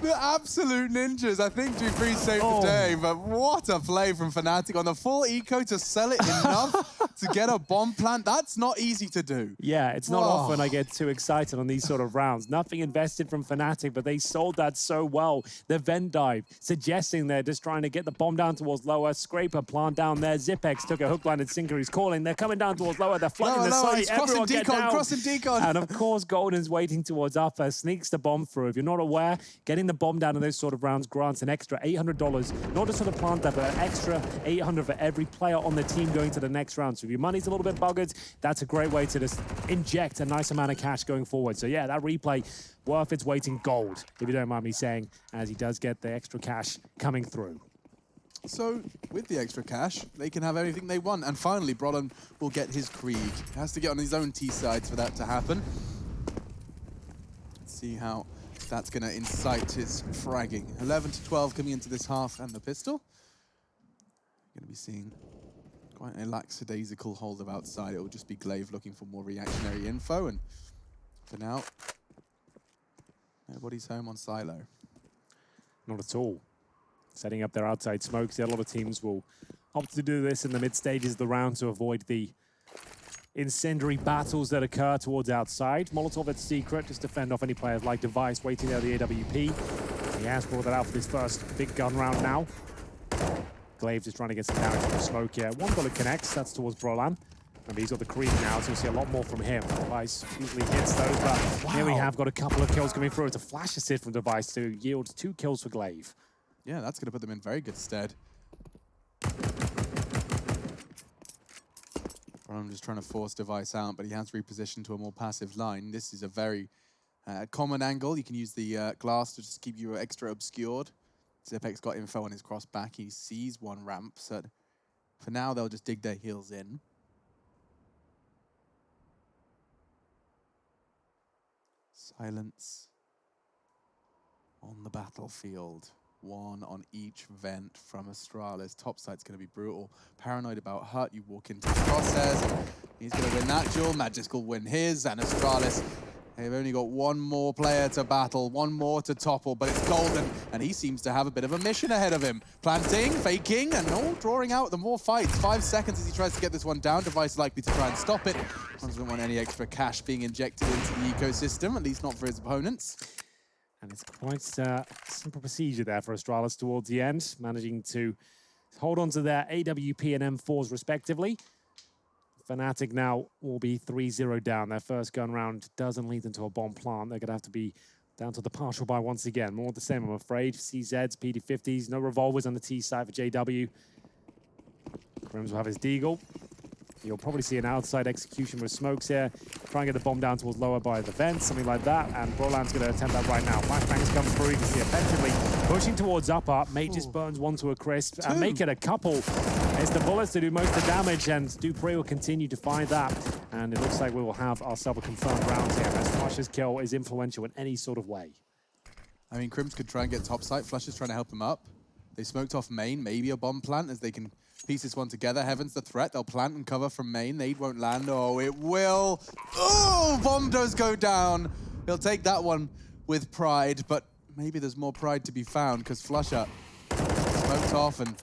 The absolute ninjas. I think Dupree saved the day, but what a play from Fnatic on the full eco to sell it enough to get a bomb plant. That's not easy to do. Yeah, it's not often I get too excited on these sort of rounds. Nothing invested from Fnatic, but they sold that so well. The vent dive, suggesting they're just trying to get the bomb down towards lower. Scraper plant down there. Zipex took a hook-landed sinker. He's calling. They're coming down towards lower. They're flooding the site. Everyone get down. Crossing decon. And of course, Golden's waiting towards upper. Sneaks the bomb through. If you're not aware, getting the the bomb down in those sort of rounds grants an extra $800, not just for the plant there, but an extra $800 for every player on the team going to the next round. So if your money's a little bit buggered, that's a great way to just inject a nice amount of cash going forward. So yeah, that replay worth its weight in gold, if you don't mind me saying, as he does get the extra cash coming through. So, with the extra cash, they can have everything they want. And finally, Brollan will get his Krieg. He has to get on his own T-sides for that to happen. Let's see how that's going to incite his fragging. 11 to 12 coming into this half, and the pistol. Going to be seeing quite a lackadaisical hold of outside. It will just be Glaive looking for more reactionary info. And for now, nobody's home on Silo. Not at all. Setting up their outside smokes. A lot of teams will opt to do this in the mid stages of the round to avoid the incendiary battles that occur towards outside. Molotov at secret, just to fend off any players like Device waiting there the AWP. He has brought that out for this first big gun round now. Glaive just trying to get some damage from the smoke here. One bullet connects, that's towards Brollan. And he's got the Krieg now, so we'll see a lot more from him. Device usually hits those, but here we have got a couple of kills coming through. It's a flash assist from Device to yield 2 kills for Glaive. Yeah, that's going to put them in very good stead. I'm just trying to force Device out, but he has repositioned to a more passive line. This is a very common angle. You can use the glass to just keep you extra obscured. Zipek's got info on his cross back. He sees one ramp, so for now they'll just dig their heels in. Silence on the battlefield. One on each vent from Astralis. Top side's going to be brutal. Paranoid about hurt. You walk into the crosshairs. And he's going to win that duel. Magisk will win his. And Astralis, they've only got one more player to battle, one more to topple, but it's Golden. And he seems to have a bit of a mission ahead of him. Planting, faking, and all drawing out the more fights. 5 seconds as he tries to get this one down. Device likely to try and stop it. Doesn't want any extra cash being injected into the ecosystem, at least not for his opponents. And it's quite a simple procedure there for Astralis towards the end, managing to hold on to their AWP and M4s respectively. Fnatic now will be 3-0 down. Their first gun round doesn't lead them to a bomb plant. They're going to have to be down to the partial buy once again. More of the same, I'm afraid. CZs, PD50s, no revolvers on the T side for JW. Grims will have his Deagle. You'll probably see an outside execution with smokes here. Try and get the bomb down towards lower by the vent, something like that. And Brolan's going to attempt that right now. Flashbangs come through. You can see effectively pushing towards upper. Mate just burns one to a crisp and make it a couple. It's the bullets to do most of the damage, and Dupree will continue to find that. And it looks like we will have ourselves a confirmed round here, as Flush's kill is influential in any sort of way. I mean, Crims could try and get top site. Flush is trying to help him up. They smoked off main, maybe a bomb plant as they can piece this one together. Heaven's the threat. They'll plant and cover from main. Nade won't land. Oh, it will. Oh, bomb does go down. He'll take that one with pride, but maybe there's more pride to be found because Flusher smoked off, and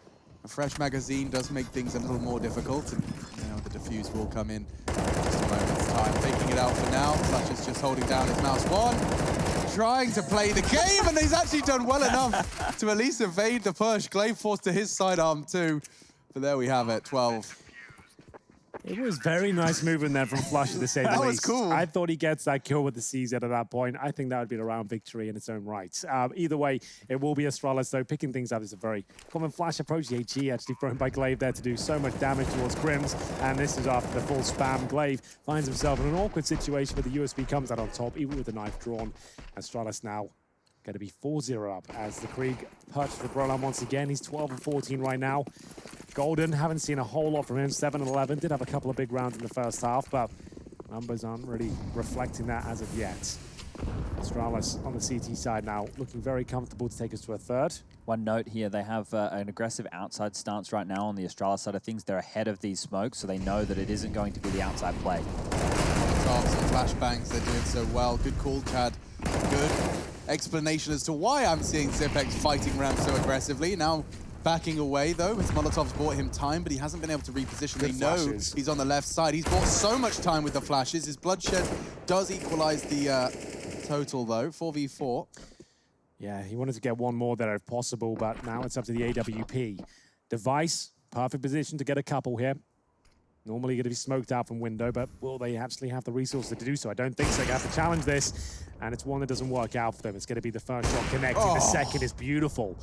a fresh magazine does make things a little more difficult. And you know, the defuse will come in just a moment's time. Faking it out for now. Flusher's just holding down his mouse one. Trying to play the game, and he's actually done well enough to at least evade the push. Glaive forced to his sidearm too. But there we have it, 12. It was very nice movement there from Flush to say the least. That was cool. I thought he gets that kill with the CZ at that point. I think that would be a round victory in its own right. Either way, it will be Astralis, though. Picking things up is a very common Flash approach. The HE actually thrown by Glaive there to do so much damage towards Grims. And this is after the full spam. Glaive finds himself in an awkward situation where the USB comes out on top, even with the knife drawn. Astralis now going to be 4-0 up as the Krieg purchased for Brolan once again. He's 12-14 right now. Golden, haven't seen a whole lot from him, 7-11. Did have a couple of big rounds in the first half, but numbers aren't really reflecting that as of yet. Astralis on the CT side now, looking very comfortable to take us to a third. One note here, they have an aggressive outside stance right now on the Astralis side of things. They're ahead of these smokes, so they know that it isn't going to be the outside play. Tops and flashbangs, they're doing so well. Good call, Chad. Good explanation as to why I'm seeing Zipex fighting ramp so aggressively. Now backing away, though. His Molotov's bought him time, but he hasn't been able to reposition. They know he's on the left side. He's bought so much time with the flashes. His bloodshed does equalize the total, though. 4v4. Yeah, he wanted to get one more there if possible, but now it's up to the AWP. Device, perfect position to get a couple here. Normally going to be smoked out from window, but will they actually have the resources to do so? I don't think so. They're going to have to challenge this, and it's one that doesn't work out for them. It's going to be the first shot connecting. The second is beautiful.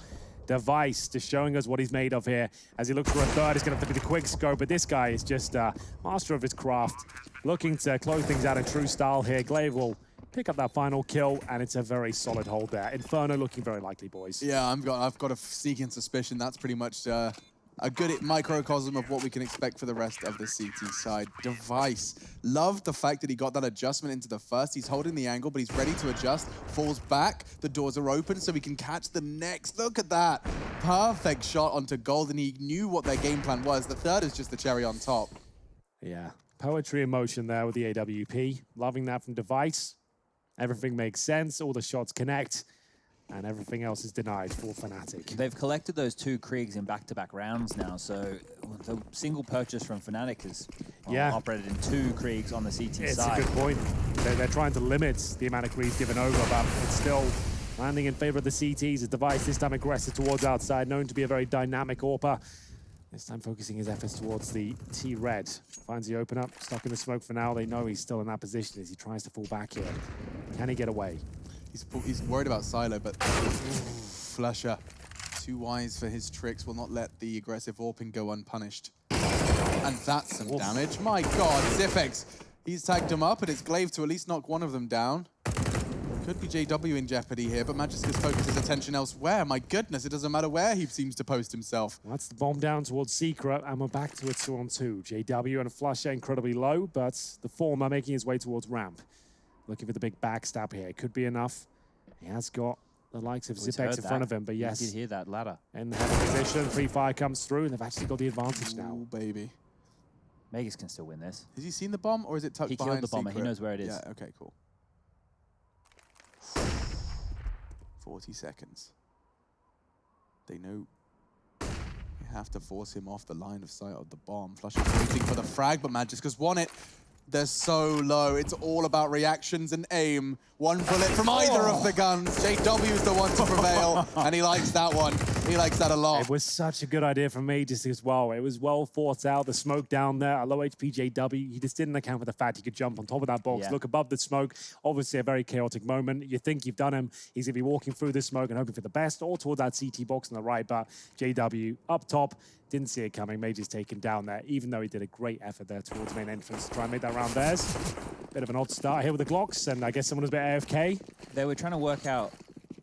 Device just showing us what he's made of here. As he looks for a third, it's going to have to be the quick scope, but this guy is just master of his craft, looking to close things out in true style here. Glaive will pick up that final kill, and it's a very solid hold there. Inferno looking very likely, boys. Yeah, I've got a sneaking suspicion that's pretty much a good microcosm of what we can expect for the rest of the CT side. Device. Love the fact that he got that adjustment into the first. He's holding the angle, but he's ready to adjust. Falls back. The doors are open, so he can catch the next. Look at that. Perfect shot onto gold, and he knew what their game plan was. The third is just the cherry on top. Yeah. Poetry in motion there with the AWP. Loving that from Device. Everything makes sense. All the shots connect. And everything else is denied for Fnatic. They've collected those 2 Kriegs in back-to-back rounds now, so the single purchase from Fnatic is operated in 2 Kriegs on the CT side. It's a good point. They're trying to limit the amount of Kriegs given over, but it's still landing in favor of the CTs. A Device this time aggressive towards outside, known to be a very dynamic AWPer. This time focusing his efforts towards the T-Red. Finds the open up, stuck in the smoke for now. They know he's still in that position as he tries to fall back here. Can he get away? He's worried about Silo, but Flusher, too wise for his tricks, will not let the aggressive AWPing go unpunished. And that's some damage. My God, Zipex. He's tagged him up, and it's Glaive to at least knock one of them down. Could be JW in jeopardy here, but Magiska's focused his attention elsewhere. My goodness, it doesn't matter where he seems to post himself. Well, that's the bomb down towards Secret, and we're back to a 2-on-2. JW and Flusher incredibly low, but the former making his way towards ramp. Looking for the big backstab here. Could be enough. He has got the likes of Zipex in front of him, but yes. You did hear that ladder. In the heavy position, free fire comes through, and they've actually got the advantage now. Ooh, baby. Magus can still win this. Has he seen the bomb, or is it tucked behind He killed the bomber. Secret? He knows where it is. Yeah, okay, cool. 40 seconds. They know they have to force him off the line of sight of the bomb. Flush is waiting for the frag, but Magiska's won it. They're so low. It's all about reactions and aim. One bullet from either of the guns. JW is the one to prevail, and he likes that one. He likes that a lot. It was such a good idea from Magus as well. It was well thought out. The smoke down there, a low HP JW. He just didn't account for the fact he could jump on top of that box, look above the smoke. Obviously a very chaotic moment. You think you've done him. He's going to be walking through the smoke and hoping for the best, or towards that CT box on the right, but JW up top. Didn't see it coming. Magus taken down there, even though he did a great effort there towards main entrance to try and make that round theirs. Bit of an odd start here with the Glocks, and I guess someone was a bit AFK. They were trying to work out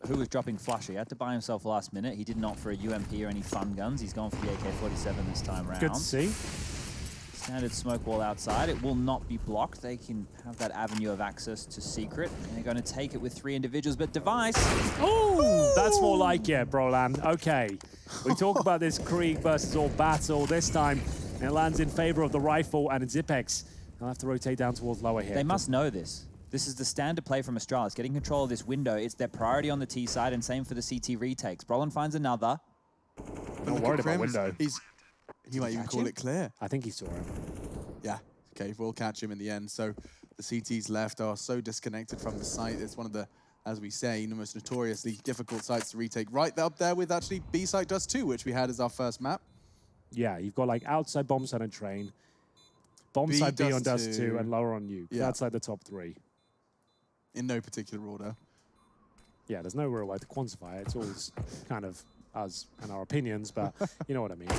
who was dropping Flusher. He had to buy himself last minute. He didn't opt for a UMP or any fun guns. He's gone for the AK-47 this time round. Good to see. Standard smoke wall outside. It will not be blocked. They can have that avenue of access to Secret. And they're going to take it with 3 individuals, but Device. Ooh, that's more like it, Brolan. Okay. We talk about this Krieg versus all battle. This time, it lands in favor of the rifle, and Zipex. They'll have to rotate down towards lower here. They must know this. This is the standard play from Astralis. Getting control of this window, it's their priority on the T side, and same for the CT retakes. Brolan finds another. Not worried about window. He might even call it clear. I think he saw him. Yeah, okay, we'll catch him in the end. So the CTs left are so disconnected from the site. It's one of the, as we say, the most notoriously difficult sites to retake. Right up there with actually B-site does too, which we had as our first map. Yeah, you've got like outside bomb site and train, bomb site B on Dust 2, and lower on Nuke. Yeah. That's like the top 3. In no particular order. Yeah, there's no real way to quantify it. It's always kind of us and our opinions, but you know what I mean.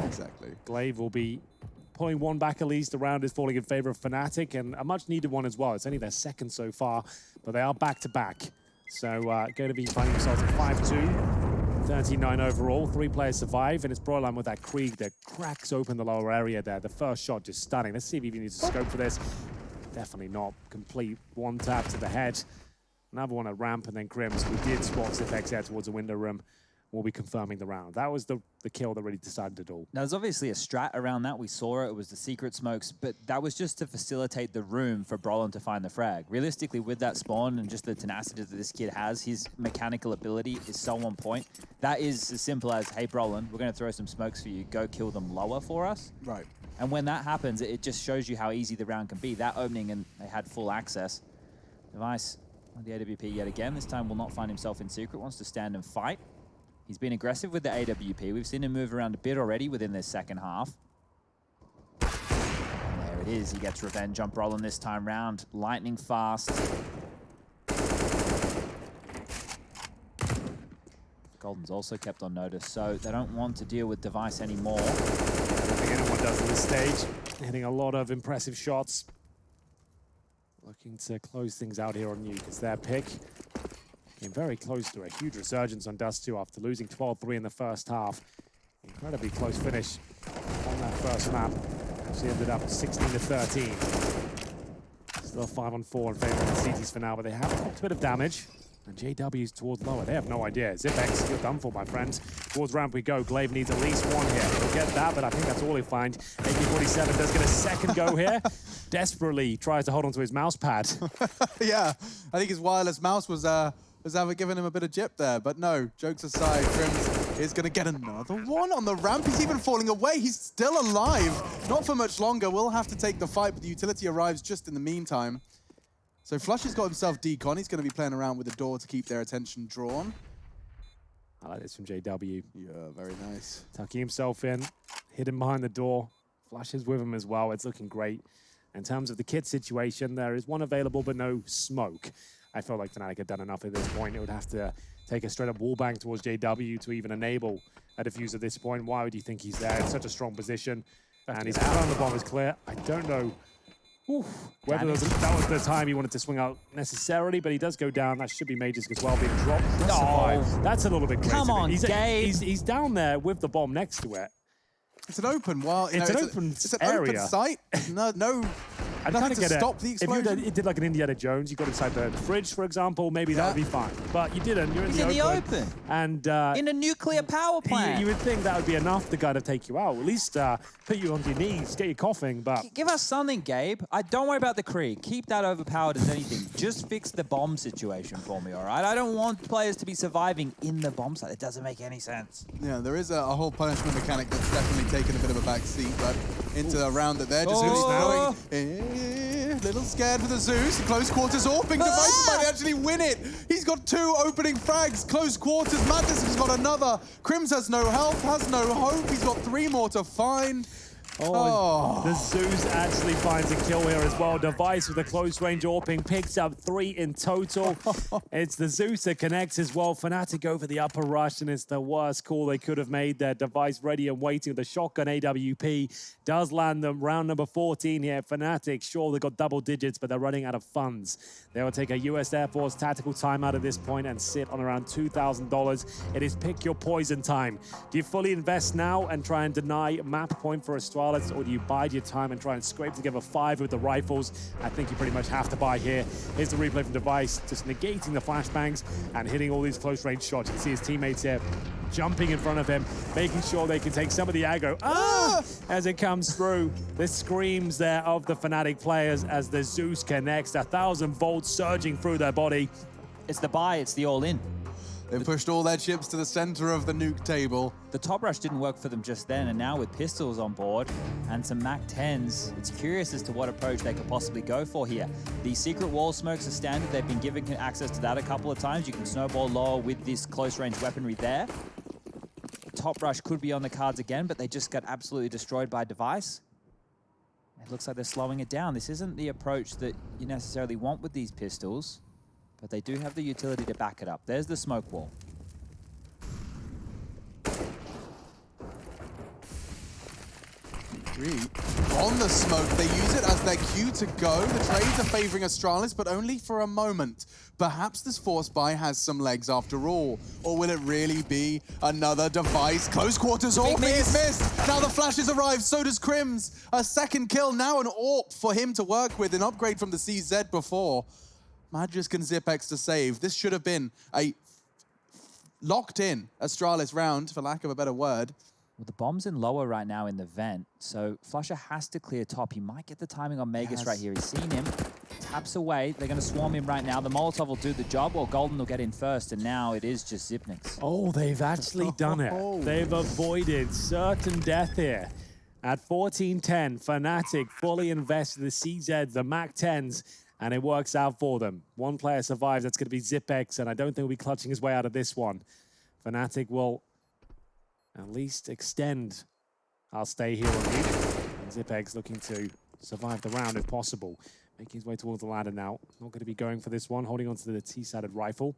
Exactly. Glaive will be pulling one back at least. The round is falling in favor of Fnatic, and a much needed one as well. It's only their second so far, but they are back-to-back. So going to be finding themselves at 5-2, 39 overall. 3 players survive, and it's Brolan with that Krieg that cracks open the lower area there. The first shot just stunning. Let's see if he even needs a scope for this. Definitely not complete. One tap to the head. Another one at ramp, and then Grims, who did spot Zipex there towards the window room, will be confirming the round. That was the kill that really decided it all. Now, there's obviously a strat around that. We saw it. It was the secret smokes, but that was just to facilitate the room for Brolan to find the frag. Realistically, with that spawn and just the tenacity that this kid has, his mechanical ability is so on point. That is as simple as, hey, Brolan, we're going to throw some smokes for you. Go kill them lower for us. Right. And when that happens, it just shows you how easy the round can be. That opening, and they had full access. Device, the AWP yet again. This time will not find himself in secret. Wants to stand and fight. He's been aggressive with the AWP. We've seen him move around a bit already within this second half. it is. He gets revenge jump rolling this time round. Lightning fast. Golden's also kept on notice, so they don't want to deal with Device anymore. I don't think anyone does at this stage. Hitting a lot of impressive shots. Looking to close things out here on Nuke. It's their pick. Came very close to a huge resurgence on Dust 2 after losing 12-3 in the first half. Incredibly close finish on that first map. Actually ended up 16-13. Still 5-on-4 in favor of the CTs for now, but they have a bit of damage. And JW's towards lower. They have no idea. Zipex, you're done for, my friend. Towards ramp we go. Glaive needs at least one here. He'll get that, but I think that's all he'll find. AK-47 does get a second go here. Desperately tries to hold onto his mouse pad. Yeah, I think his wireless mouse was giving him a bit of jip there, but no, jokes aside, Crims is gonna get another one on the ramp. He's even falling away. He's still alive. Not for much longer. We'll have to take the fight, but the utility arrives just in the meantime. So Flush has got himself decon. He's going to be playing around with the door to keep their attention drawn. I like this from JW. Yeah, very nice. Tucking himself in, hidden behind the door. Flush is with him as well. It's looking great. In terms of the kit situation, there is one available, but no smoke. I felt like Fnatic had done enough at this point. It would have to take a straight-up wallbang towards JW to even enable a defuse at this point. Why would you think he's there in such a strong position? And he's found the bomb is clear. I don't know whether that was the time he wanted to swing out necessarily, but he does go down. That should be Magisk as well, being dropped. That's a little bit crazy. Come on, Gabe. He's down there with the bomb next to it. It's an open, it's an area. Open site. Nothing to stop the explosion. If you did like an Indiana Jones, you got inside the fridge, for example, maybe that would be fine. But you didn't. You're in the open. And in a nuclear power plant. You would think that would be enough to kind of take you out. At least put you on your knees, get you coughing. But give us something, Gabe. Don't worry about the Kree. Keep that overpowered as anything. Just fix the bomb situation for me, all right? I don't want players to be surviving in the bomb site. It doesn't make any sense. Yeah, there is a whole punishment mechanic that's definitely taken a bit of a back seat, but into the round that they're just going. Little scared for the Zeus. Close quarters AWPing. Device might actually win it. He's got 2 opening frags. Close quarters. Madness has got another. Crims has no health, has no hope. He's got 3 more to find. The Zeus actually finds a kill here as well. Device with a close range AWPing picks up 3 in total. It's the Zeus that connects as well. Fnatic go for the upper rush, and it's the worst call they could have made there. Device ready and waiting with the shotgun. AWP does land them. Round number 14 here. Fnatic, sure, they got double digits, but they're running out of funds. They will take a US Air Force tactical timeout at this point and sit on around $2,000. It is pick your poison time. Do you fully invest now and try and deny map point for Astralis, or do you bide your time and try and scrape together 5 with the rifles? I think you pretty much have to buy here. Here's the replay from Device, just negating the flashbangs and hitting all these close range shots. You can see his teammates here jumping in front of him, making sure they can take some of the aggro. As it comes through, the screams there of the Fnatic players as the Zeus connects, 1,000 volts surging through their body. It's the buy, it's the all-in. They pushed all their chips to the center of the nuke table. The top rush didn't work for them just then, and now with pistols on board and some MAC-10s, it's curious as to what approach they could possibly go for here. The secret wall smokes are standard. They've been given access to that a couple of times. You can snowball lower with this close-range weaponry there. Top rush could be on the cards again, but they just got absolutely destroyed by Device. It looks like they're slowing it down. This isn't the approach that you necessarily want with these pistols, but they do have the utility to back it up. There's the smoke wall. On the smoke, they use it as their cue to go. The trades are favoring Astralis, but only for a moment. Perhaps this force buy has some legs after all. Or will it really be another Device? Close quarters AWP is missed. Now the flashes arrive, so does Crims. A second kill, now an AWP for him to work with, an upgrade from the CZ before. Magisk and Zipex to save. This should have been a locked-in Astralis round, for lack of a better word. Well, the bomb's in lower right now in the vent, so Flusher has to clear top. He might get the timing on Magus right here. He's seen him, taps away. They're going to swarm him right now. The Molotov will do the job, or Golden will get in first, and now it is just Zipnix. Oh, they've actually done it. They've avoided certain death here. At 14-10, Fnatic fully invested the CZ, the MAC-10s, and it works out for them. One player survives, that's going to be Zipex, and I don't think we'll be clutching his way out of this one. Fnatic will at least extend. I'll stay here on mute. And Zipex looking to survive the round if possible. Making his way towards the ladder now. Not going to be going for this one, holding onto the T-sided rifle.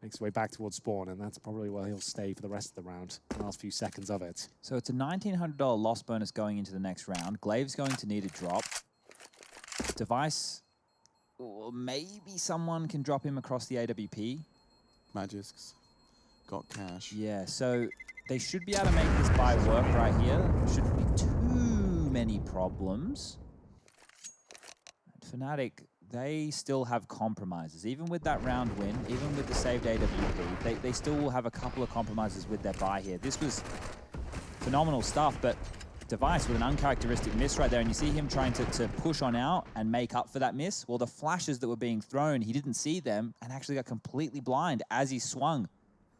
Makes his way back towards spawn, and that's probably where he'll stay for the rest of the round, the last few seconds of it. So it's a $1,900 loss bonus going into the next round. Glaive's going to need a drop. Device, or maybe someone can drop him across the AWP. Magic's got cash. Yeah, so they should be able to make this buy work right here. Shouldn't be too many problems. And Fnatic, they still have compromises. Even with that round win, even with the saved AWP, they still will have a couple of compromises with their buy here. This was phenomenal stuff, but Device with an uncharacteristic miss right there, and you see him trying to push on out and make up for that miss. Well, the flashes that were being thrown, he didn't see them and actually got completely blind as he swung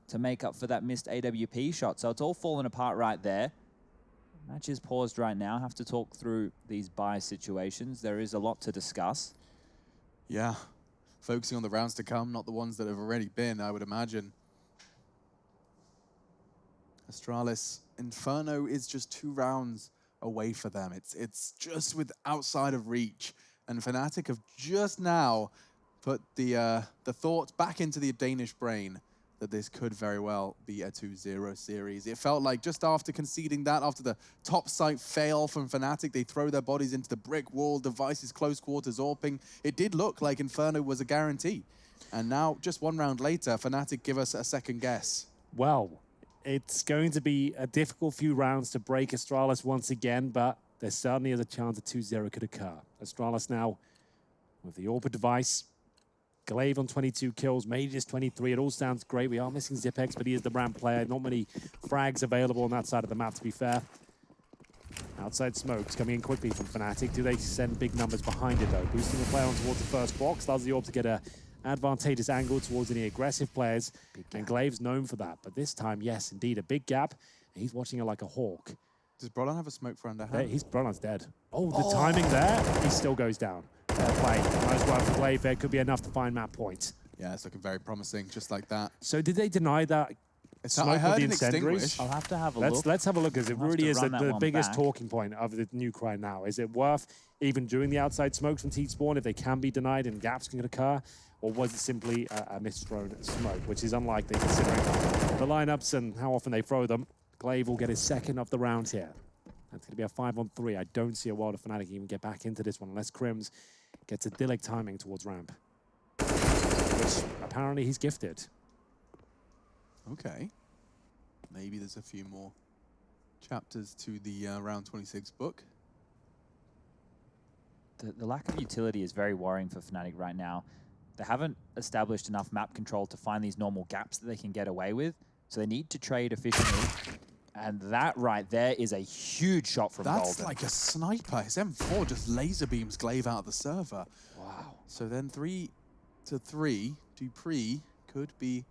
to make up for that missed AWP shot. So it's all falling apart right there. Match is paused right now. Have to talk through these buy situations. There is a lot to discuss. Yeah, focusing on the rounds to come, not the ones that have already been, I would imagine. Astralis, Inferno is just 2 rounds away for them. It's just outside of reach. And Fnatic have just now put the thought back into the Danish brain that this could very well be a 2-0 series. It felt like just after conceding that, after the top site fail from Fnatic, they throw their bodies into the brick wall, Devices close quarters AWPing. It did look like Inferno was a guarantee. And now, just 1 round later, Fnatic give us a second guess. Well, it's going to be a difficult few rounds to break Astralis once again, but there certainly is a chance a 2-0 could occur. Astralis now with the AWP device. Glaive on 22 kills, Mage is 23. It all sounds great. We are missing Zipex, but he is the brand player. Not many frags available on that side of the map, to be fair. Outside smokes coming in quickly from Fnatic. Do they send big numbers behind it, though? Boosting the player on towards the first box. Allows the AWP to get a advantageous angle towards any aggressive players. And Glaive's known for that. But this time, yes, indeed, a big gap. And he's watching it like a hawk. Does Brolan have a smoke for underhand? Brolan's dead. Oh, the timing there. He still goes down. Fair play. Nice work for Glaive there. Could be enough to find map point. Yeah, it's looking very promising, just like that. So did they deny that smoke I heard with the an incendiaries? I'll have to have a look. Let's have a look, because it really is the biggest back. talking point of the nuke right now. Is it worth even doing the outside smokes from T-spawn if they can be denied and gaps can occur? Or was it simply a misthrown smoke, which is unlikely considering the lineups and how often they throw them. Glaive will get his second of the round here. That's going to be a 5-on-3. I don't see a world of Fnatic even get back into this one unless Crims gets a Dillick timing towards ramp, which apparently he's gifted. Okay. Maybe there's a few more chapters to the round 26 book. The lack of utility is very worrying for Fnatic right now. They haven't established enough map control to find these normal gaps that they can get away with, so they need to trade efficiently. And that right there is a huge shot from Golden. That's like a sniper. His M4 just laser beams Glaive out of the server. Wow. So then 3-3, Dupree could be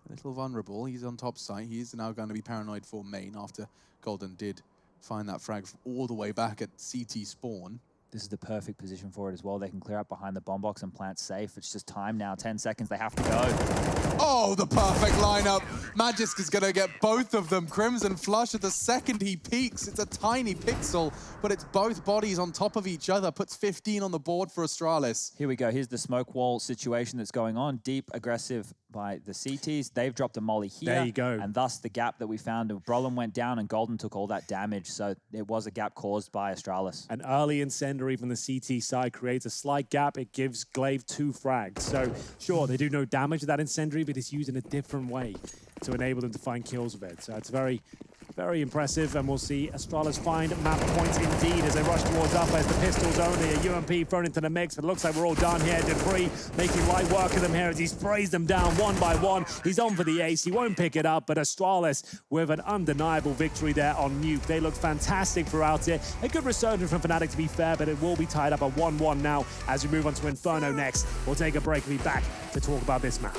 a little vulnerable. He's on top site. He's now going to be paranoid for main after Golden did find that frag all the way back at CT spawn. This is the perfect position for it as well. They can clear up behind the bomb box and plant safe. It's just time now. 10 seconds. They have to go. Oh, the perfect lineup. Magisk is going to get both of them. Crimson Flush at the second he peeks. It's a tiny pixel, but it's both bodies on top of each other. Puts 15 on the board for Astralis. Here we go. Here's the smoke wall situation that's going on. Deep, aggressive by the CTs. They've dropped a molly here. There you go. And thus the gap that we found. Brolin went down and Golden took all that damage. So it was a gap caused by Astralis. An early incendiary from the CT side creates a slight gap. It gives Glaive 2 frags. So sure, they do no damage to that incendiary, but it's used in a different way to enable them to find kills with it. So it's very, very impressive, and we'll see Astralis find map points indeed as they rush towards up as the pistols only. A UMP thrown into the mix, but it looks like we're all done here. Dupree making light work of them here as he sprays them down one by one. He's on for the ace. He won't pick it up, but Astralis with an undeniable victory there on Nuke. They look fantastic throughout it. A good resurgence from Fnatic, to be fair, but it will be tied up at 1-1 now as we move on to Inferno next. We'll take a break and be back to talk about this map.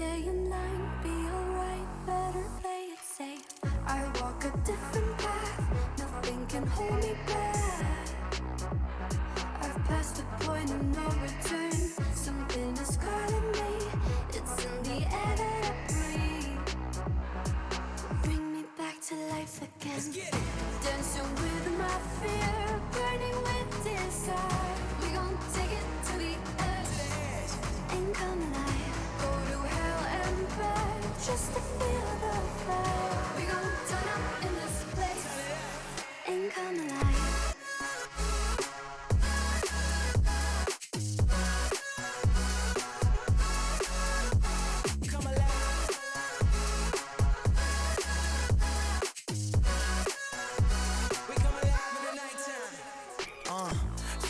stay in line, be alright, better play it safe. I walk a different path, nothing can hold me back. I've passed the point of no return, something is calling me, it's in the air that I breathe. Bring me back to life again, dancing with my fear, burning with desire. We gon' take it to the edge, and come alive, go to hell and back, just to feel the fire. We gon' turn up in this place, and come alive.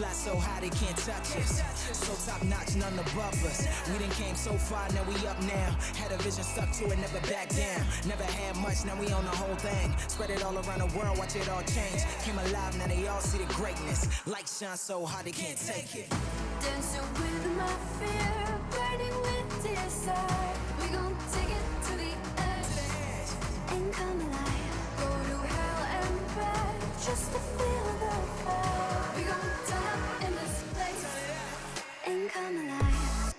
Fly so high they can't touch us. So top notch, none above us. We done came so far, now we up now. Had a vision, stuck to it, never back down. Never had much, now we own the whole thing. Spread it all around the world, watch it all change. Came alive, now they all see the greatness. Light shine so hard they can't take it. Dancing with my fear, burning with desire. We gon' take it to the edge, and come alive. Go to hell and back, just to feel the fire. We gon' turn up in this place, and come alive.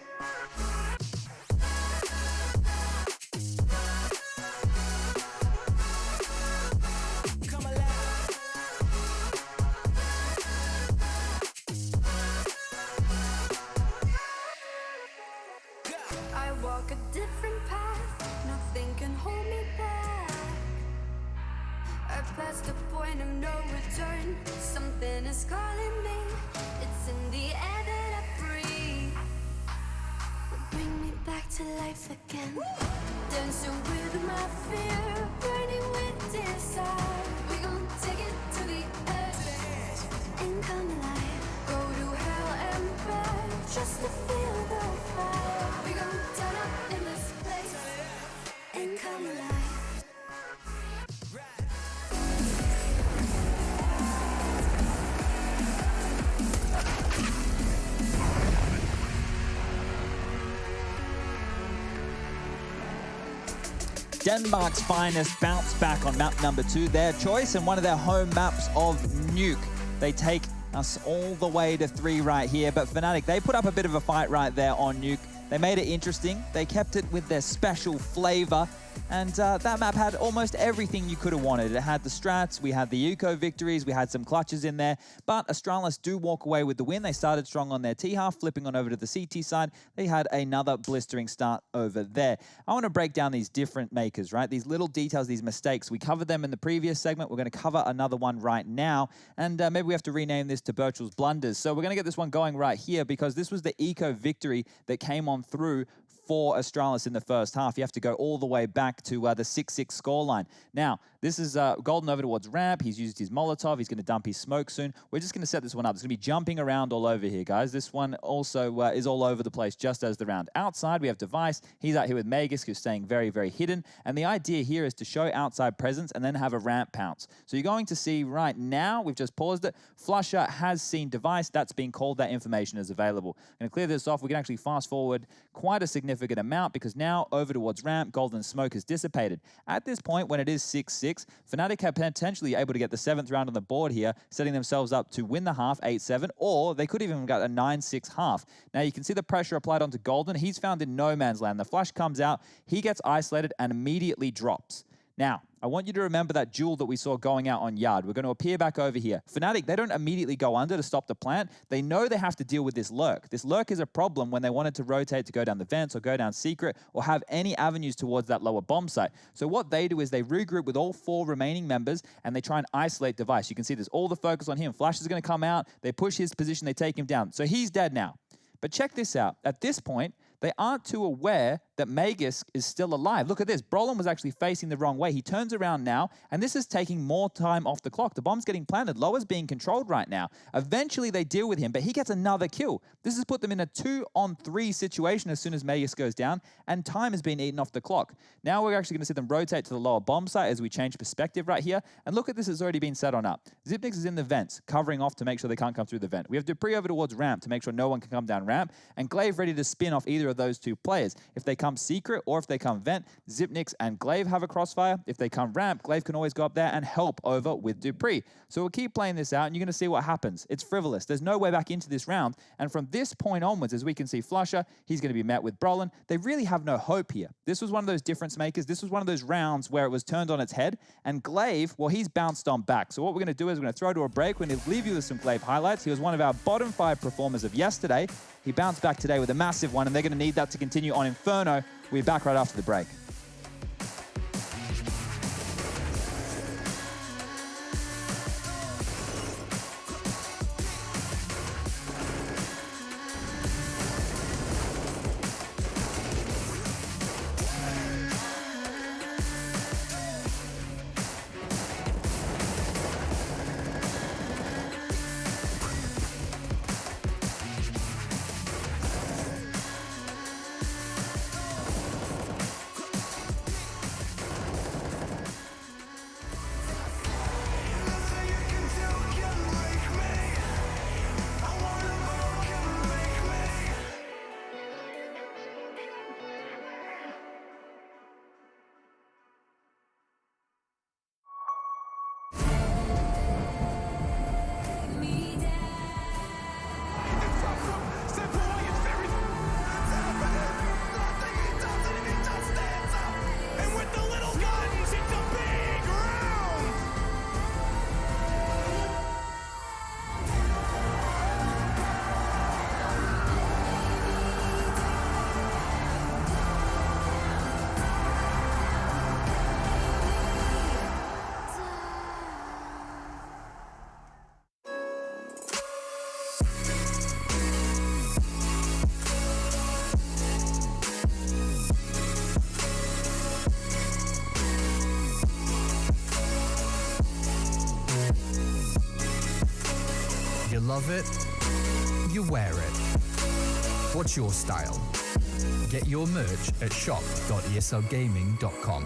Come alive. I walk a different path, nothing can hold me back. I passed the point of no return, something is calling me, it's in the air that I breathe. Bring me back to life again, dancing with my fear, burning with desire. We gon' take it to the edge, and come alive, go to hell and back, just to feel the fire. We gon' turn up in this place, and come alive. Denmark's finest bounce back on map number 2, their choice and one of their home maps of Nuke. They take us all the way to 3 right here, but Fnatic, they put up a bit of a fight right there on Nuke. They made it interesting. They kept it with their special flavor. And that map had almost everything you could have wanted. It had the strats, we had the eco victories, we had some clutches in there. But Astralis do walk away with the win. They started strong on their T half, flipping on over to the CT side. They had another blistering start over there. I want to break down these different makers, right? These little details, these mistakes. We covered them in the previous segment. We're going to cover another one right now. And maybe we have to rename this to Birchel's Blunders. So we're going to get this one going right here because this was the eco victory that came on through for Astralis in the first half. You have to go all the way back to the 6-6 scoreline. Now, this is Golden over towards ramp. He's used his Molotov. He's going to dump his smoke soon. We're just going to set this one up. It's going to be jumping around all over here, guys. This one also is all over the place, just as the round. Outside, we have Device. He's out here with Magus, who's staying very, very hidden. And the idea here is to show outside presence and then have a ramp pounce. So you're going to see right now, we've just paused it, Flusher has seen Device. That's being called. That information is available. I'm going to clear this off. We can actually fast forward quite a significant amount because now over towards ramp, Golden smoke has dissipated. At this point, when it is 6-6, Fnatic are potentially able to get the 7th round on the board here, setting themselves up to win the half 8-7, or they could even have got a 9-6 half. Now you can see the pressure applied onto Golden. He's found in no man's land. The flash comes out, he gets isolated and immediately drops. Now, I want you to remember that duel that we saw going out on Yard. We're going to appear back over here. Fnatic, they don't immediately go under to stop the plant. They know they have to deal with this lurk. This lurk is a problem when they wanted to rotate to go down the vents or go down secret or have any avenues towards that lower bomb site. So what they do is they regroup with all 4 remaining members and they try and isolate Device. You can see there's all the focus on him. Flash is going to come out. They push his position. They take him down. So he's dead now. But check this out. At this point, they aren't too aware that Magus is still alive. Look at this. Brolin was actually facing the wrong way. He turns around now, and this is taking more time off the clock. The bomb's getting planted. Lower's being controlled right now. Eventually, they deal with him, but he gets another kill. This has put them in a 2-on-3 situation as soon as Magus goes down, and time has been eaten off the clock. Now we're actually going to see them rotate to the lower bomb site as we change perspective right here. And look at this. It's already been set on up. Xyp9x is in the vents, covering off to make sure they can't come through the vent. We have Dupree over towards ramp to make sure no one can come down ramp, and Glaive ready to spin off either of those 2 players. If they come come Secret or if they come Vent, Zipnix and Glaive have a crossfire. If they come Ramp, Glaive can always go up there and help over with Dupree. So we'll keep playing this out and you're going to see what happens. It's frivolous. There's no way back into this round. And from this point onwards, as we can see Flusher, he's going to be met with Brolin. They really have no hope here. This was one of those difference makers. This was one of those rounds where it was turned on its head. And Glaive, well, he's bounced on back. So what we're going to do is we're going to throw to a break. We're going to leave you with some Glaive highlights. He was one of our bottom 5 performers of yesterday. He bounced back today with a massive one, and they're going to need that to continue on Inferno. We'll be back right after the break. You love it, you wear it. What's your style? Get your merch at shop.eslgaming.com.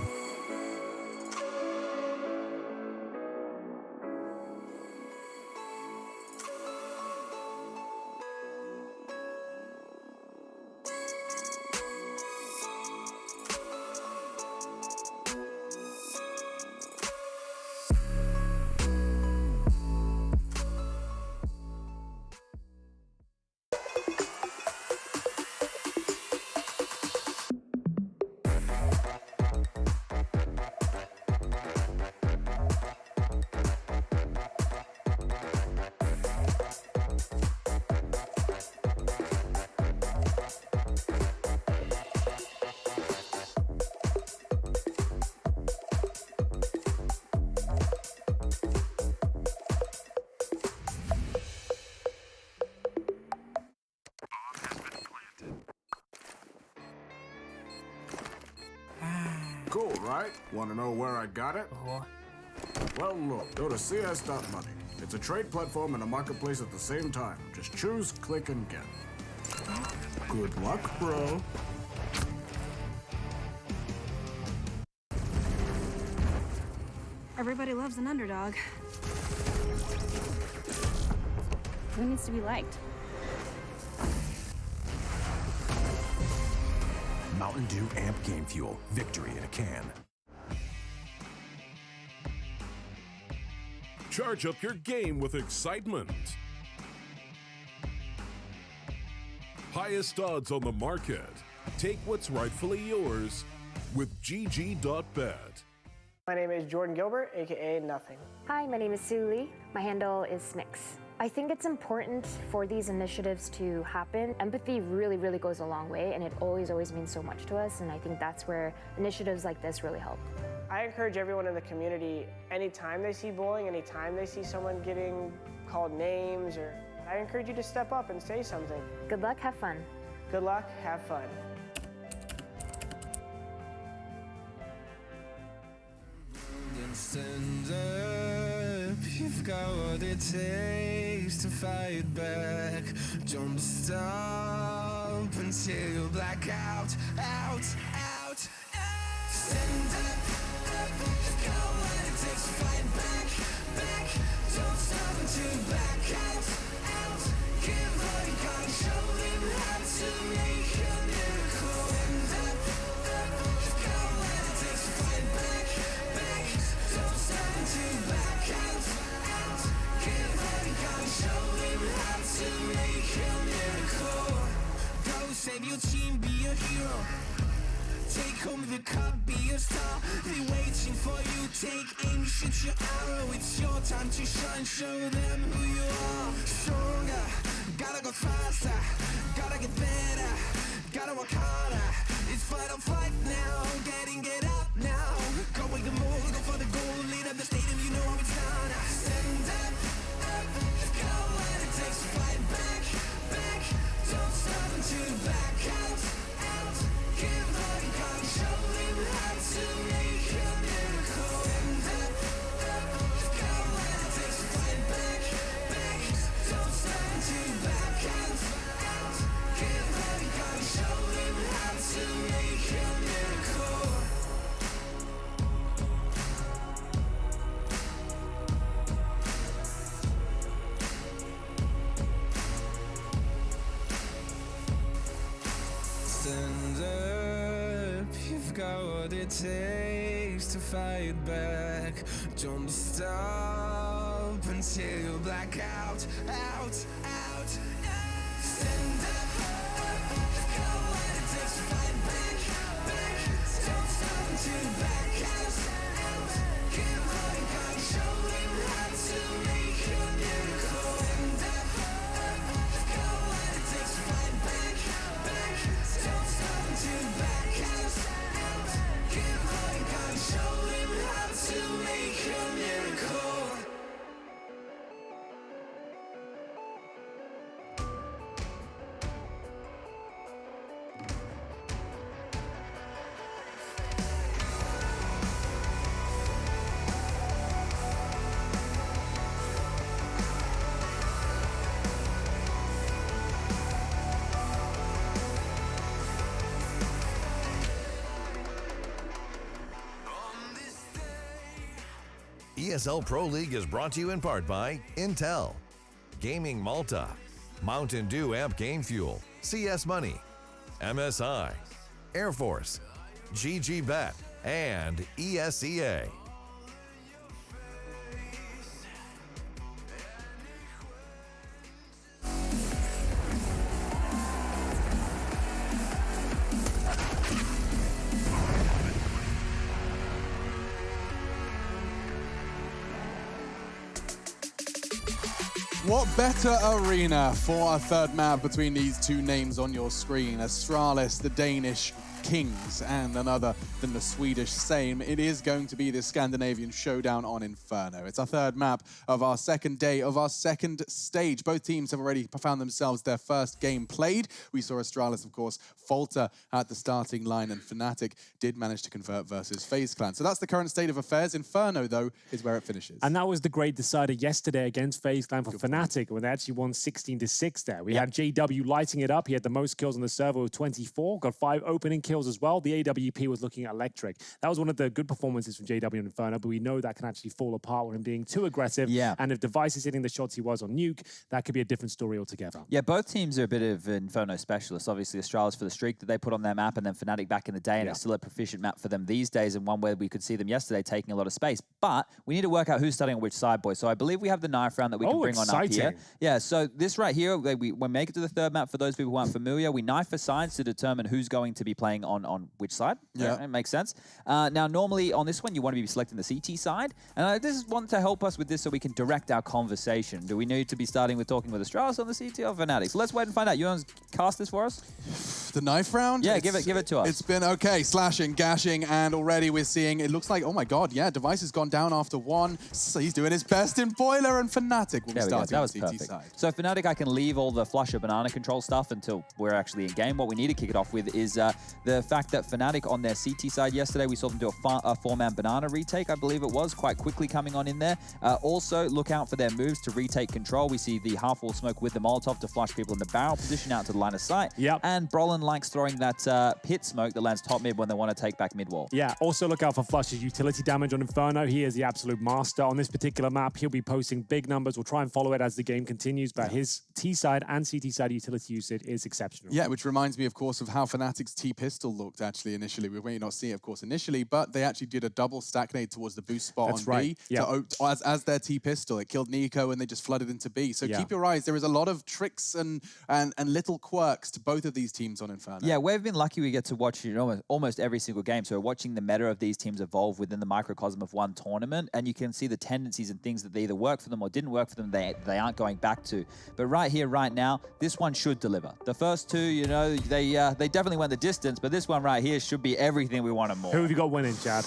Cool, right? Want to know where I got it? Well, look, go to cs.money. It's a trade platform and a marketplace at the same time. Just choose, click, and get. Good luck, bro. Everybody loves an underdog. Who needs to be liked? Mountain Dew Amp Game Fuel. Victory in a can. Charge up your game with excitement. Highest odds on the market. Take what's rightfully yours with GG.bet. My name is Jordan Gilbert, aka Nothing. Hi, my name is Sue Lee. My handle is Snix. I think it's important for these initiatives to happen. Empathy really, really goes a long way, and it always, always means so much to us, and I think that's where initiatives like this really help. I encourage everyone in the community, anytime they see bullying, anytime they see someone getting called names, or I encourage you to step up and say something. Good luck, have fun. Good luck, have fun. Stand up, you've got what it takes to fight back. Don't stop until you black out, out. Stand up, you've got what it takes to fight back. Don't stop until you black out. Give what you got, show them how to make a miracle. Stand up. with your cup, be your star. They waiting for you, take aim, shoot your arrow. It's your time to shine, show them who you are. Stronger, gotta go faster, gotta get better, gotta work harder. It's fight or flight now, get up now. Go with the move, go for the goal, lead up the stadium, you know how it's done. Stand up, go when it takes to fight back, don't stop until you back out, give all you got, show them how to make a miracle. Stand up, go when it takes to fight back, don't stop until you back out, give all you got, show them how to make a miracle. Stand up, you've got what it takes to fight back. Don't stop until you black out. Stand up, go when it takes to fight back. Don't stop until you back out. Give all you got, show them how to make a miracle. Stand up, go when it takes to fight back. Don't stop until you back out. Give all you got, show them how to make a miracle. ESL Pro League is brought to you in part by Intel, Gaming Malta, Mountain Dew Amp Game Fuel, CS Money, MSI, Air Force, GG Bet, and ESEA. What better arena for a third map between these two names on your screen? Astralis, the Danish Kings, and none other than the Swedish Same. It is going to be this Scandinavian showdown on Inferno. It's our third map of our second day of our second stage. Both teams have already found themselves their first game played. We saw Astralis, of course, falter at the starting line, and Fnatic did manage to convert versus FaZe Clan. So that's the current state of affairs. Inferno, though, is where it finishes. And that was the great decider yesterday against FaZe Clan for Fnatic, when they actually won 16-6 there. We had JW lighting it up. He had the most kills on the server with 24, got 5 opening kills as well. The AWP was looking electric. That was one of the good performances from JW and Inferno, but we know that can actually fall apart with him being too aggressive. And if Device is hitting the shots he was on Nuke, that could be a different story altogether. Yeah, both teams are a bit of Inferno specialists. Obviously, Astralis for the streak that they put on their map, and then Fnatic back in the day, and it's still a proficient map for them these days, and one where we could see them yesterday taking a lot of space. But we need to work out who's starting on which side, boys. So I believe we have the knife round that we can bring on up here. Yeah, so this right here, we make it to the third map. For those people who aren't familiar, we knife for sides to determine who's going to be playing on which side. Yeah, it makes sense. Now, normally on this one, you want to be selecting the CT side, and this is one to help us with this so we can direct our conversation. Do we need to be starting with talking with Astralis on the CT or Fnatic? So let's wait and find out. You want to cast this for us? The knife round? Yeah, give it to us. It's been okay, slashing, gashing, and already we're seeing, it looks like, oh my god, yeah, Device has gone down after one. So he's doing his best in Boiler, and Fnatic will be starting on the CT side. So Fnatic, I can leave all the flusher banana control stuff until we're actually in game. What we need to kick it off with is the fact that Fnatic on their CT side yesterday, we saw them do a four-man banana retake, I believe it was, quite quickly coming on in there. Also, look out for their moves to retake control. We see the half-wall smoke with the Molotov to flush people in the barrel position out to the line of sight. And Brolin likes throwing that pit smoke that lands top mid when they want to take back mid-wall. Yeah, also look out for Flush's utility damage on Inferno. He is the absolute master on this particular map. He'll be posting big numbers. We'll try and follow it as the game continues, but his T-side and CT-side utility usage is exceptional. Yeah, which reminds me, of course, of how Fnatic's T-Pistol pistol looked actually initially. We may not see it, of course, initially, but they actually did a double stack nade towards the boost spot That's on right. B as their T pistol. It killed Nico and they just flooded into B. So keep your eyes. There is a lot of tricks and little quirks to both of these teams on Inferno. Yeah, we've been lucky we get to watch almost every single game. So we're watching the meta of these teams evolve within the microcosm of one tournament, and you can see the tendencies and things that they either work for them or didn't work for them, they aren't going back to. But right here, right now, this one should deliver. The first two, they definitely went the distance, but this one right here should be everything we want and more. Who have you got winning, Chad?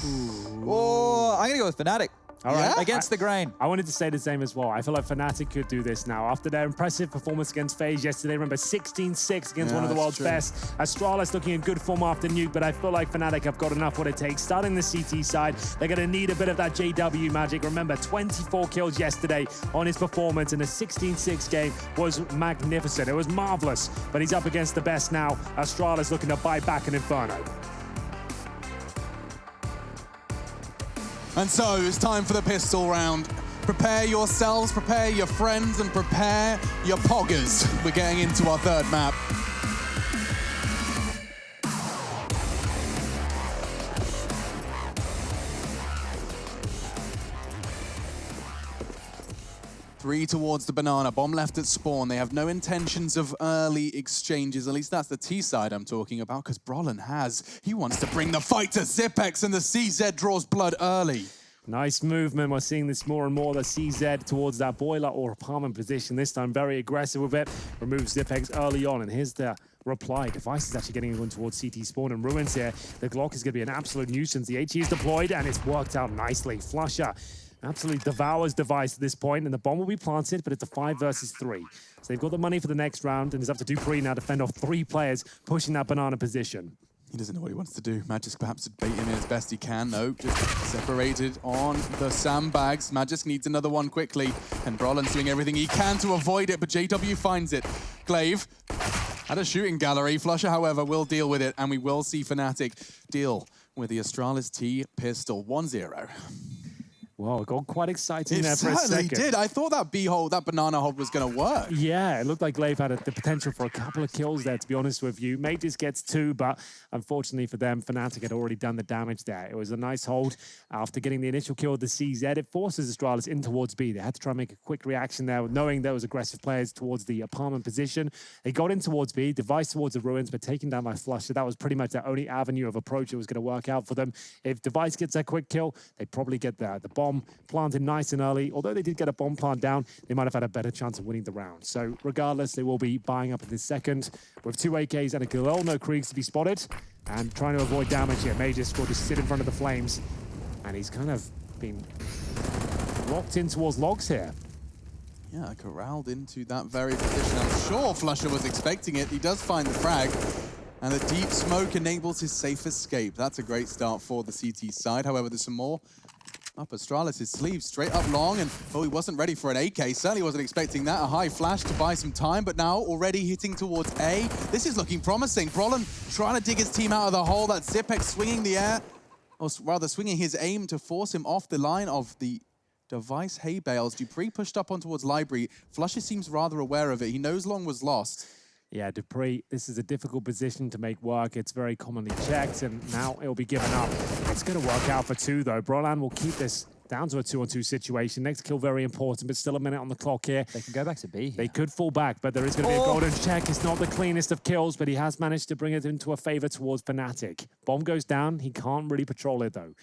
Oh, I'm going to go with Fnatic. All right. Against the grain. I wanted to say the same as well. I feel like Fnatic could do this now. After their impressive performance against FaZe yesterday, remember 16-6 against one of the world's best. Astralis looking in good form after Nuke, but I feel like Fnatic have got enough what it takes. Starting the CT side, they're going to need a bit of that JW magic. Remember, 24 kills yesterday on his performance in a 16-6 game was magnificent. It was marvelous, but he's up against the best now. Astralis looking to buy back an Inferno. And so it's time for the pistol round. Prepare yourselves, prepare your friends, and prepare your poggers. We're getting into our third map. Three towards the banana. Bomb left at spawn. They have no intentions of early exchanges. At least that's the T side I'm talking about, because Brolin has. He wants to bring the fight to Zipex, and the CZ draws blood early. Nice movement. We're seeing this more and more. The CZ towards that boiler or apartment position. This time very aggressive with it. Removes Zipex early on, and here's the reply. Device is actually getting one towards CT spawn and Ruins here. The Glock is going to be an absolute nuisance. The HE is deployed, and it's worked out nicely. Flusher absolutely devours Device at this point, and the bomb will be planted, but it's a 5 versus 3. So they've got the money for the next round, and it's up to Dupree now to fend off 3 players pushing that banana position. He doesn't know what he wants to do. Magisk perhaps to bait him in as best he can. No, just separated on the sandbags. Magisk needs another one quickly, and Brolin's doing everything he can to avoid it, but JW finds it. Glaive had a shooting gallery. Flusher, however, will deal with it, and we will see Fnatic deal with the Astralis T pistol. 1-0. Well, it got quite exciting there for a second. It certainly did. I thought that B hold, that banana hold was going to work. Yeah, it looked like Glaive had the potential for a couple of kills there, to be honest with you. Mages gets 2, but unfortunately for them, Fnatic had already done the damage there. It was a nice hold after getting the initial kill with the CZ. It forces Astralis in towards B. They had to try and make a quick reaction there, knowing there was aggressive players towards the apartment position. They got in towards B, Device towards the Ruins, but taken down by Flusher. That was pretty much the only avenue of approach that was going to work out for them. If Device gets that quick kill, they probably get the bomb planted nice and early. Although they did get a bomb plant down, they might have had a better chance of winning the round. So regardless, they will be buying up in this second with 2 AKs and a Galil. No Kriegs to be spotted, and trying to avoid damage here. Mages will just sit in front of the flames, and he's kind of been locked in towards logs here. Yeah, corralled into that very position. I'm sure Flusher was expecting it. He does find the frag, and the deep smoke enables his safe escape. That's a great start for the CT side. However, there's some more up Astralis' sleeve, straight up long, and he wasn't ready for an AK. Certainly wasn't expecting that. A high flash to buy some time, but now already hitting towards A. This is looking promising. Brolin trying to dig his team out of the hole. That Zipex swinging the air, or rather swinging his aim to force him off the line of the Device hay bales. Dupree pushed up on towards Library. Flusher seems rather aware of it. He knows long was lost. Yeah, Dupree, this is a difficult position to make work. It's very commonly checked, and now it'll be given up. It's going to work out for 2, though. Brolan will keep this down to a 2-on-2 situation. Next kill very important, but still a minute on the clock here. They can go back to B here. They could fall back, but there is going to be a golden check. It's not the cleanest of kills, but he has managed to bring it into a favor towards Fnatic. Bomb goes down. He can't really patrol it, though.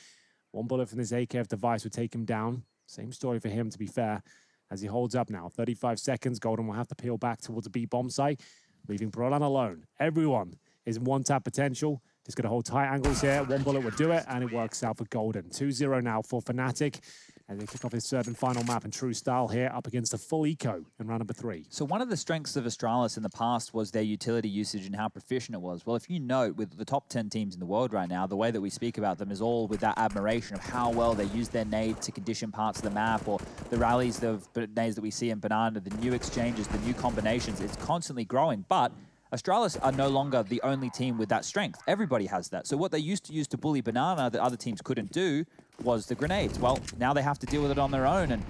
1 bullet from this AKF Device would take him down. Same story for him, to be fair, as he holds up now. 35 seconds. Golden will have to peel back towards a B bomb site, leaving Brolan alone. Everyone is in 1-tap potential. Just going to hold tight angles here. 1 bullet would do it, and it works out for Golden. 2-0 now for Fnatic. And they kick off his third and final map in true style here, up against a full eco in round number 3. So one of the strengths of Astralis in the past was their utility usage and how proficient it was. Well, if you note, with the top 10 teams in the world right now, the way that we speak about them is all with that admiration of how well they use their nade to condition parts of the map, or the rallies of nades that we see in Banana, the new exchanges, the new combinations. It's constantly growing, but Astralis are no longer the only team with that strength. Everybody has that. So what they used to use to bully Banana that other teams couldn't do was the grenades. Well, now they have to deal with it on their own, and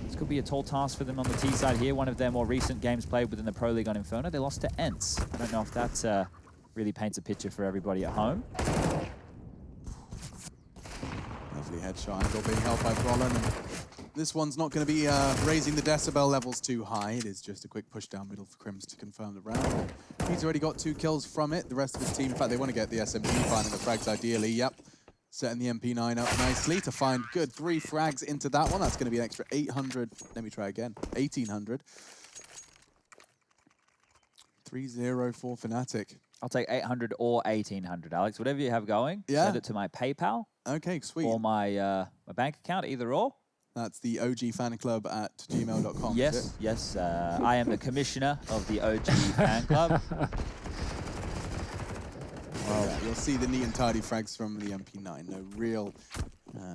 this could be a tall task for them on the T side here. One of their more recent games played within the Pro League on Inferno, they lost to Ents. I don't know if that's really paints a picture for everybody at home. Lovely headshot angle being held by Brolin. And this one's not going to be raising the decibel levels too high. It is just a quick push down middle for Crims to confirm the round. He's already got 2 kills from it. The rest of his team, in fact, they want to get the SMG, finding the frags ideally. Yep. Setting the MP9 up nicely to find good 3 frags into that one. That's going to be an extra 800. Let me try again. 1,800. 3-0 for Fnatic. I'll take 800 or 1,800, Alex. Whatever you have going, Yeah. send it to my PayPal. Okay, sweet. Or my my bank account, either or. That's the OG fan club at gmail.com. Yes, yes. I am the commissioner of the OG fan club. Well, you'll see the neat and tidy frags from the MP9. No real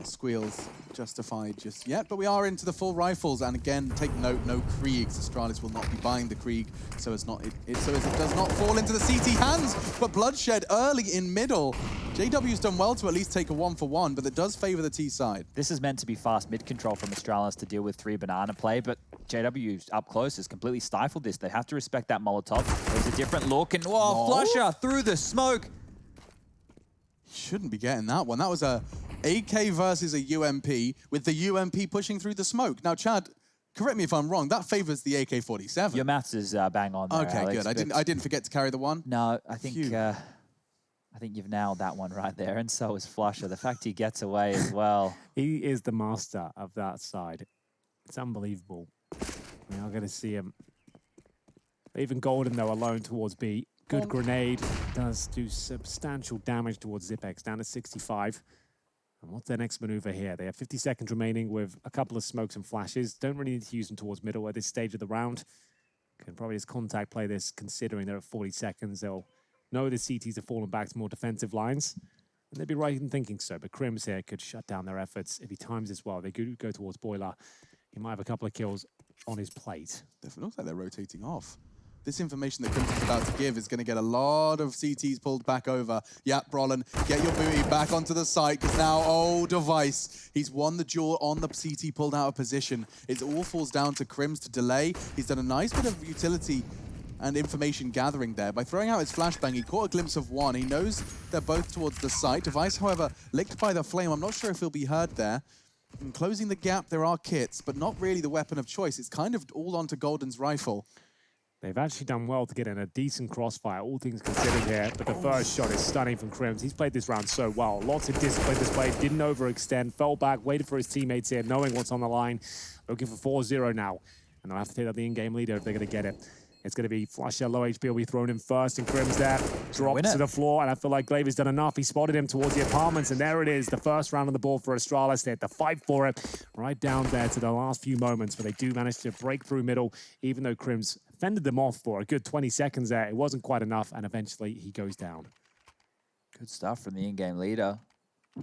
squeals justified just yet, but we are into the full rifles. And again, take note, no Kriegs. Astralis will not be buying the Krieg, so as it does not fall into the CT hands. But bloodshed early in middle. JW's done well to at least take a 1-for-1, but that does favor the T side. This is meant to be fast mid control from Astralis to deal with 3 banana play, but JW up close has completely stifled this. They have to respect that Molotov. There's a different look, and whoa, Flusher through the smoke. Shouldn't be getting that one. That was a AK versus a UMP, with the UMP pushing through the smoke. Now, Chad, correct me if I'm wrong, that favors the AK-47. Your maths is bang on there, Okay, Alex, good. I didn't forget to carry the one. No, I think you've nailed that one right there, and so is Flusher. The fact he gets away as well. He is the master of that side. It's unbelievable. We are going to see him. Even Golden, though, alone towards B. Good grenade. Does do substantial damage towards Zipex, down to 65. And what's their next maneuver here? They have 50 seconds remaining with a couple of smokes and flashes. Don't really need to use them towards middle at this stage of the round. Can probably just contact play this, considering they're at 40 seconds. They'll know the CTs have fallen back to more defensive lines. And they'd be right in thinking so. But Crims here could shut down their efforts. If he times this well, they could go towards Boiler. He might have a couple of kills on his plate. Definitely looks like they're rotating off. This information that Crimson's about to give is going to get a lot of CTs pulled back over. Yeah, Brolin, get your booty back onto the site, because now, oh, Device. He's won the duel on the CT pulled out of position. It all falls down to Crims to delay. He's done a nice bit of utility and information gathering there. By throwing out his flashbang, he caught a glimpse of one. He knows they're both towards the site. Device, however, licked by the flame. I'm not sure if he'll be heard there. And closing the gap, there are kits, but not really the weapon of choice. It's kind of all onto Golden's rifle. They've actually done well to get in a decent crossfire, all things considered here. But the first shot is stunning from Crims. He's played this round so well. Lots of discipline displayed, didn't overextend, fell back, waited for his teammates here, knowing what's on the line. Looking for 4-0 now. And they'll have to take out the in-game leader if they're going to get it. It's going to be Flusher, low HP will be thrown in first, and Crims there drops to the floor, and I feel like Glaver's done enough. He spotted him towards the apartments, and there it is, the first round on the board for Astralis. They had to fight for it right down there to the last few moments, but they do manage to break through middle, even though Crims fended them off for a good 20 seconds there. It wasn't quite enough, and eventually he goes down. Good stuff from the in-game leader.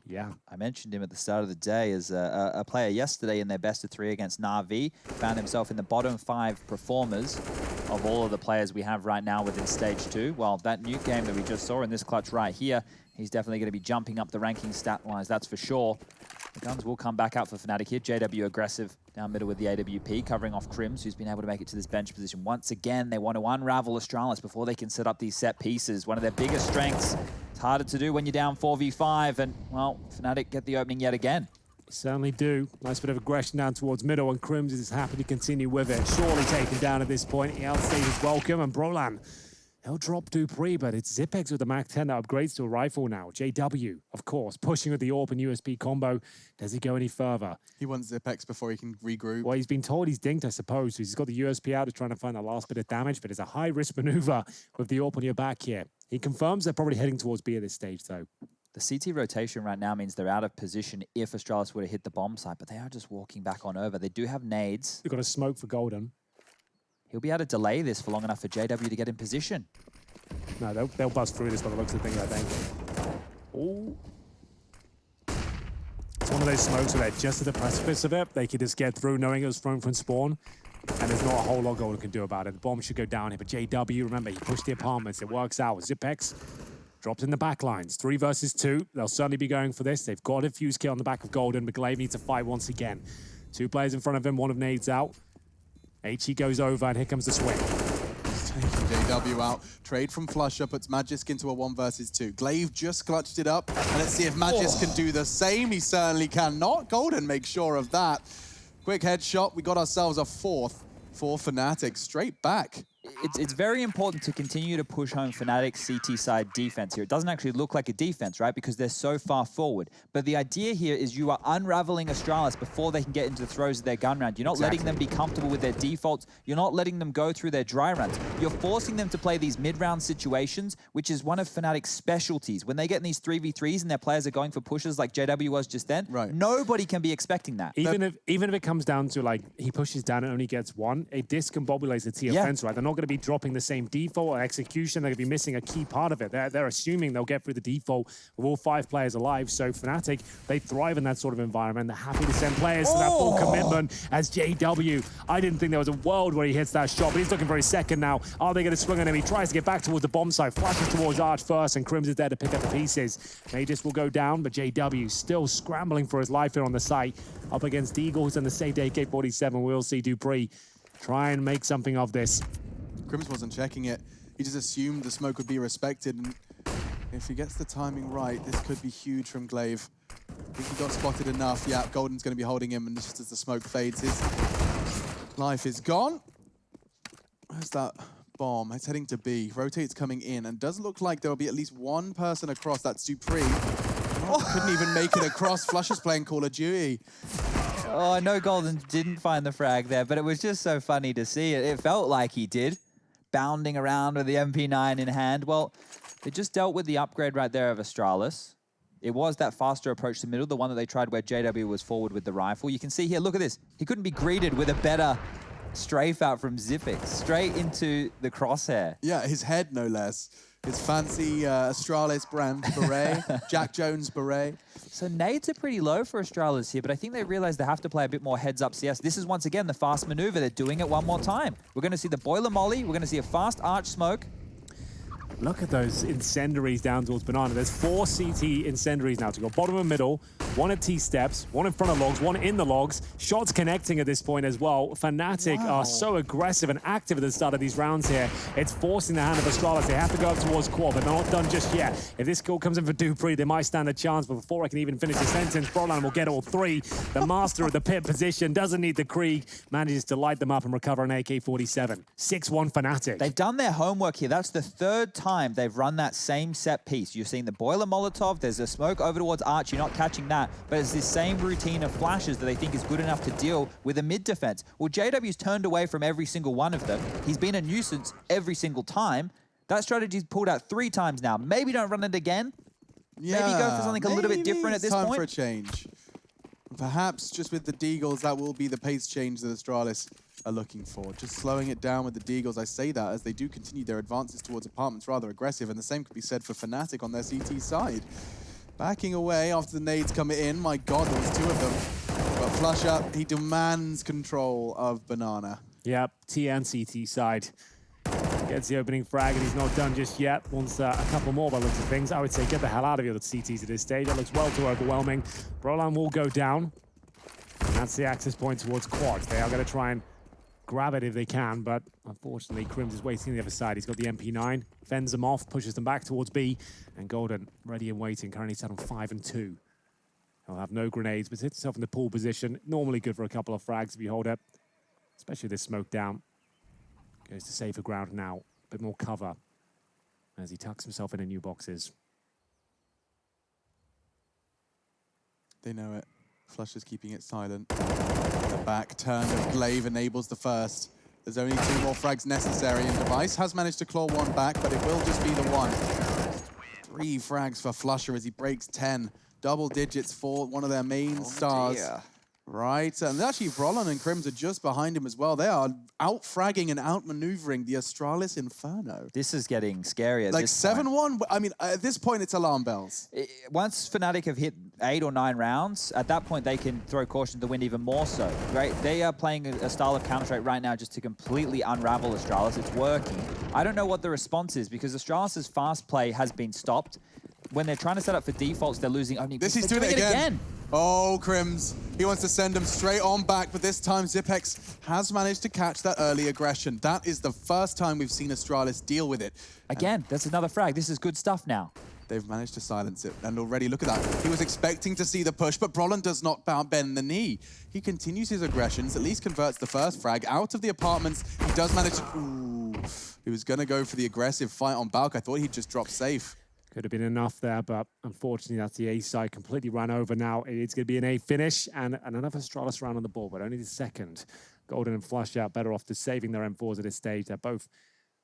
Yeah. I mentioned him at the start of the day as a player yesterday in their best of 3 against Na'Vi. Found himself in the bottom 5 performers of all of the players we have right now within Stage 2. Well, that new game that we just saw in this clutch right here, he's definitely going to be jumping up the ranking stat-wise, that's for sure. The guns will come back out for Fnatic here. JW aggressive down middle with the AWP, covering off Crims, who's been able to make it to this bench position. Once again, they want to unravel Astralis before they can set up these set pieces. One of their biggest strengths. It's harder to do when you're down 4v5, and, well, Fnatic get the opening yet again. Certainly do. Nice bit of aggression down towards middle, and Crims is happy to continue with it. Surely taken down at this point. He outstays his welcome, and Brolan, he'll drop Dupree, but it's Zipex with the MAC-10 that upgrades to a rifle now. JW, of course, pushing with the AWP and USP combo. Does he go any further? He wants Zipex before he can regroup. Well, he's been told he's dinked, I suppose. So he's got the USP out to trying to find the last bit of damage, but it's a high-risk maneuver with the AWP on your back here. He confirms they're probably heading towards B at this stage, though. The CT rotation right now means they're out of position if Astralis were to hit the bomb site, but they are just walking back on over. They do have nades. They've got a smoke for Golden. He'll be able to delay this for long enough for JW to get in position. No, they'll bust through this by the looks of things, I think. Oh. It's one of those smokes where they're just at the precipice of it. They could just get through knowing it was thrown from spawn. And there's not a whole lot Golden can do about it. The bomb should go down here. But JW, remember, he pushed the apartments. It works out. Zipex drops in the back lines. 3 versus 2. They'll certainly be going for this. They've got a fuse kill on the back of Golden. McGlaive needs to fight once again. 2 players in front of him. One of nades out. HE goes over, and here comes the swing. He's taking JW out. Trade from Flusher puts Magisk into a 1 versus 2. Glaive just clutched it up. And let's see if Magisk can do the same. He certainly cannot. Golden makes sure of that. Quick headshot. We got ourselves a 4th for Fnatic. Straight back. It's very important to continue to push home Fnatic's CT side defense here. It doesn't actually look like a defense, right? Because they're so far forward. But the idea here is you are unraveling Astralis before they can get into the throes of their gun round. You're not letting them be comfortable with their defaults. You're not letting them go through their dry runs. You're forcing them to play these mid-round situations, which is one of Fnatic's specialties. When they get in these 3v3s and their players are going for pushes like JW was just then, nobody can be expecting that. Even if it comes down to, like, he pushes down and only gets 1, it discombobulates the T offense, right? They're not going to be dropping the same default or execution. They're going to be missing a key part of it. They're assuming they'll get through the default with all 5 players alive. So Fnatic, they thrive in that sort of environment. They're happy to send players to that full commitment as JW. I didn't think there was a world where he hits that shot, but he's looking for his second now. Are they going to swing on him? He tries to get back towards the bomb site, flashes towards Arch first, and Crims is there to pick up the pieces. Magus will go down, but JW still scrambling for his life here on the site. Up against Eagles and the saved AK-47. We'll see Dupree try and make something of this. Crims wasn't checking it. He just assumed the smoke would be respected. And if he gets the timing right, this could be huge from Glaive. I think he got spotted enough. Yeah, Golden's going to be holding him. And just as the smoke fades, his life is gone. Where's that bomb? It's heading to B. Rotate's coming in. And does look like there will be at least one person across. That's Dupree. Couldn't even make it across. Flusher's playing Call of Duty. Oh, I know Golden didn't find the frag there, but it was just so funny to see it. It felt like he did. Bounding around with the MP9 in hand. Well, they just dealt with the upgrade right there of Astralis. It was that faster approach to middle, the one that they tried where JW was forward with the rifle. You can see here, look at this. He couldn't be greeted with a better strafe out from Zipix. Straight into the crosshair. Yeah, his head, no less. His fancy Astralis brand beret, Jack Jones beret. So nades are pretty low for Astralis here, but I think they realize they have to play a bit more heads-up CS. This is once again the fast maneuver. They're doing it one more time. We're going to see the boiler molly. We're going to see a fast arch smoke. Look at those incendiaries down towards Banana. There's 4 CT incendiaries now to go. Bottom and middle, 1 at T-steps, 1 in front of logs, 1 in the logs. Shots connecting at this point as well. Fnatic are so aggressive and active at the start of these rounds here. It's forcing the hand of Astralis. They have to go up towards quad, but they're not done just yet. If this kill comes in for Dupree, they might stand a chance, but before I can even finish the sentence, Brolan will get all 3. The master of the pit position doesn't need the Krieg, manages to light them up and recover an AK-47. 6-1 Fnatic. They've done their homework here. That's the 3rd time they've run that same set piece. You're seeing the boiler Molotov, there's a smoke over towards Arch, you're not catching that, but it's this same routine of flashes that they think is good enough to deal with a mid defense. Well, JW's turned away from every single one of them. He's been a nuisance every single time. That strategy's pulled out 3 times now. Maybe don't run it again. Yeah, maybe go for something a little bit different at this point. Time for a change. Perhaps just with the Deagles, that will be the pace change that Astralis are looking for. Just slowing it down with the Deagles. I say that as they do continue their advances towards apartments rather aggressive, and the same could be said for Fnatic on their CT side. Backing away after the nades come in. My God, there was 2 of them. But Flusher, he demands control of Banana. Yep, T and CT side. Gets the opening frag, and he's not done just yet. Wants a couple more by the looks of things. I would say get the hell out of here, the CTs at this stage. That looks well too overwhelming. Brolan will go down. And that's the access point towards quad. They are going to try and grab it if they can, but unfortunately, Crims is waiting on the other side. He's got the MP9, fends them off, pushes them back towards B, and Golden ready and waiting, currently set on 5 and 2. He'll have no grenades, but hits himself in the pool position. Normally good for a couple of frags if you hold it, especially this smoke down. Goes to safer ground now, a bit more cover as he tucks himself into new boxes. They know it. Flusher's keeping it silent. The back turn of Glaive enables the first. There's only 2 more frags necessary, and Device has managed to claw 1 back, but it will just be the 1. 3 frags for Flusher as he breaks 10. Double digits for one of their main stars. Dear. Right, and actually Brolan and Crims are just behind him as well. They are out-fragging and out-maneuvering the Astralis Inferno. This is getting scary at like this point. 7-1, I mean, at this point, it's alarm bells. Once Fnatic have hit 8 or 9 rounds, at that point, they can throw caution to the wind even more so, right? They are playing a style of Counter-Strike right now just to completely unravel Astralis. It's working. I don't know what the response is, because Astralis' fast play has been stopped. When they're trying to set up for defaults, they're losing. This is doing it again. Oh, Crims. He wants to send him straight on back, but this time Zipex has managed to catch that early aggression. That is the first time we've seen Astralis deal with it. Again, that's another frag. This is good stuff now. They've managed to silence it, and already look at that. He was expecting to see the push, but Brolin does not bend the knee. He continues his aggressions, at least converts the first frag out of the apartments. He does manage to... Ooh, he was going to go for the aggressive fight on Balk. I thought he'd just drop safe. Could have been enough there, but unfortunately that's the A side completely ran over now. It's going to be an A finish and another Astralis round on the ball, but only the second. Golden and Flush out better off to saving their M4s at this stage. They're both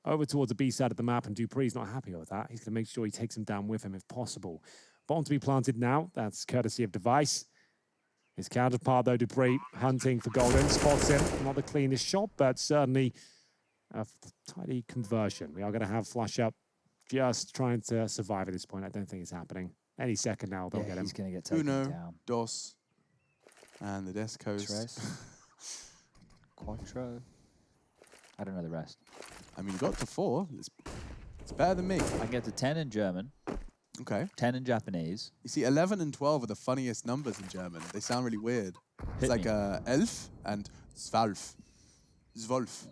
over towards the B side of the map, and Dupree's not happy with that. He's going to make sure he takes them down with him if possible. Bomb to be planted now. That's courtesy of Device. His counterpart, though, Dupree hunting for Golden. Spots him. Not the cleanest shot, but certainly a tidy conversion. We are going to have Flush up just trying to survive at this point. I don't think it's happening. Any second now, they'll get him. He's going to get taken down. Dos, and the Descos. Quattro. I don't know the rest. I mean, you got to 4. It's better than me. I can get to 10 in German. Okay. 10 in Japanese. You see, 11 and 12 are the funniest numbers in German. They sound really weird. It's like elf and zwölf. Zwölf.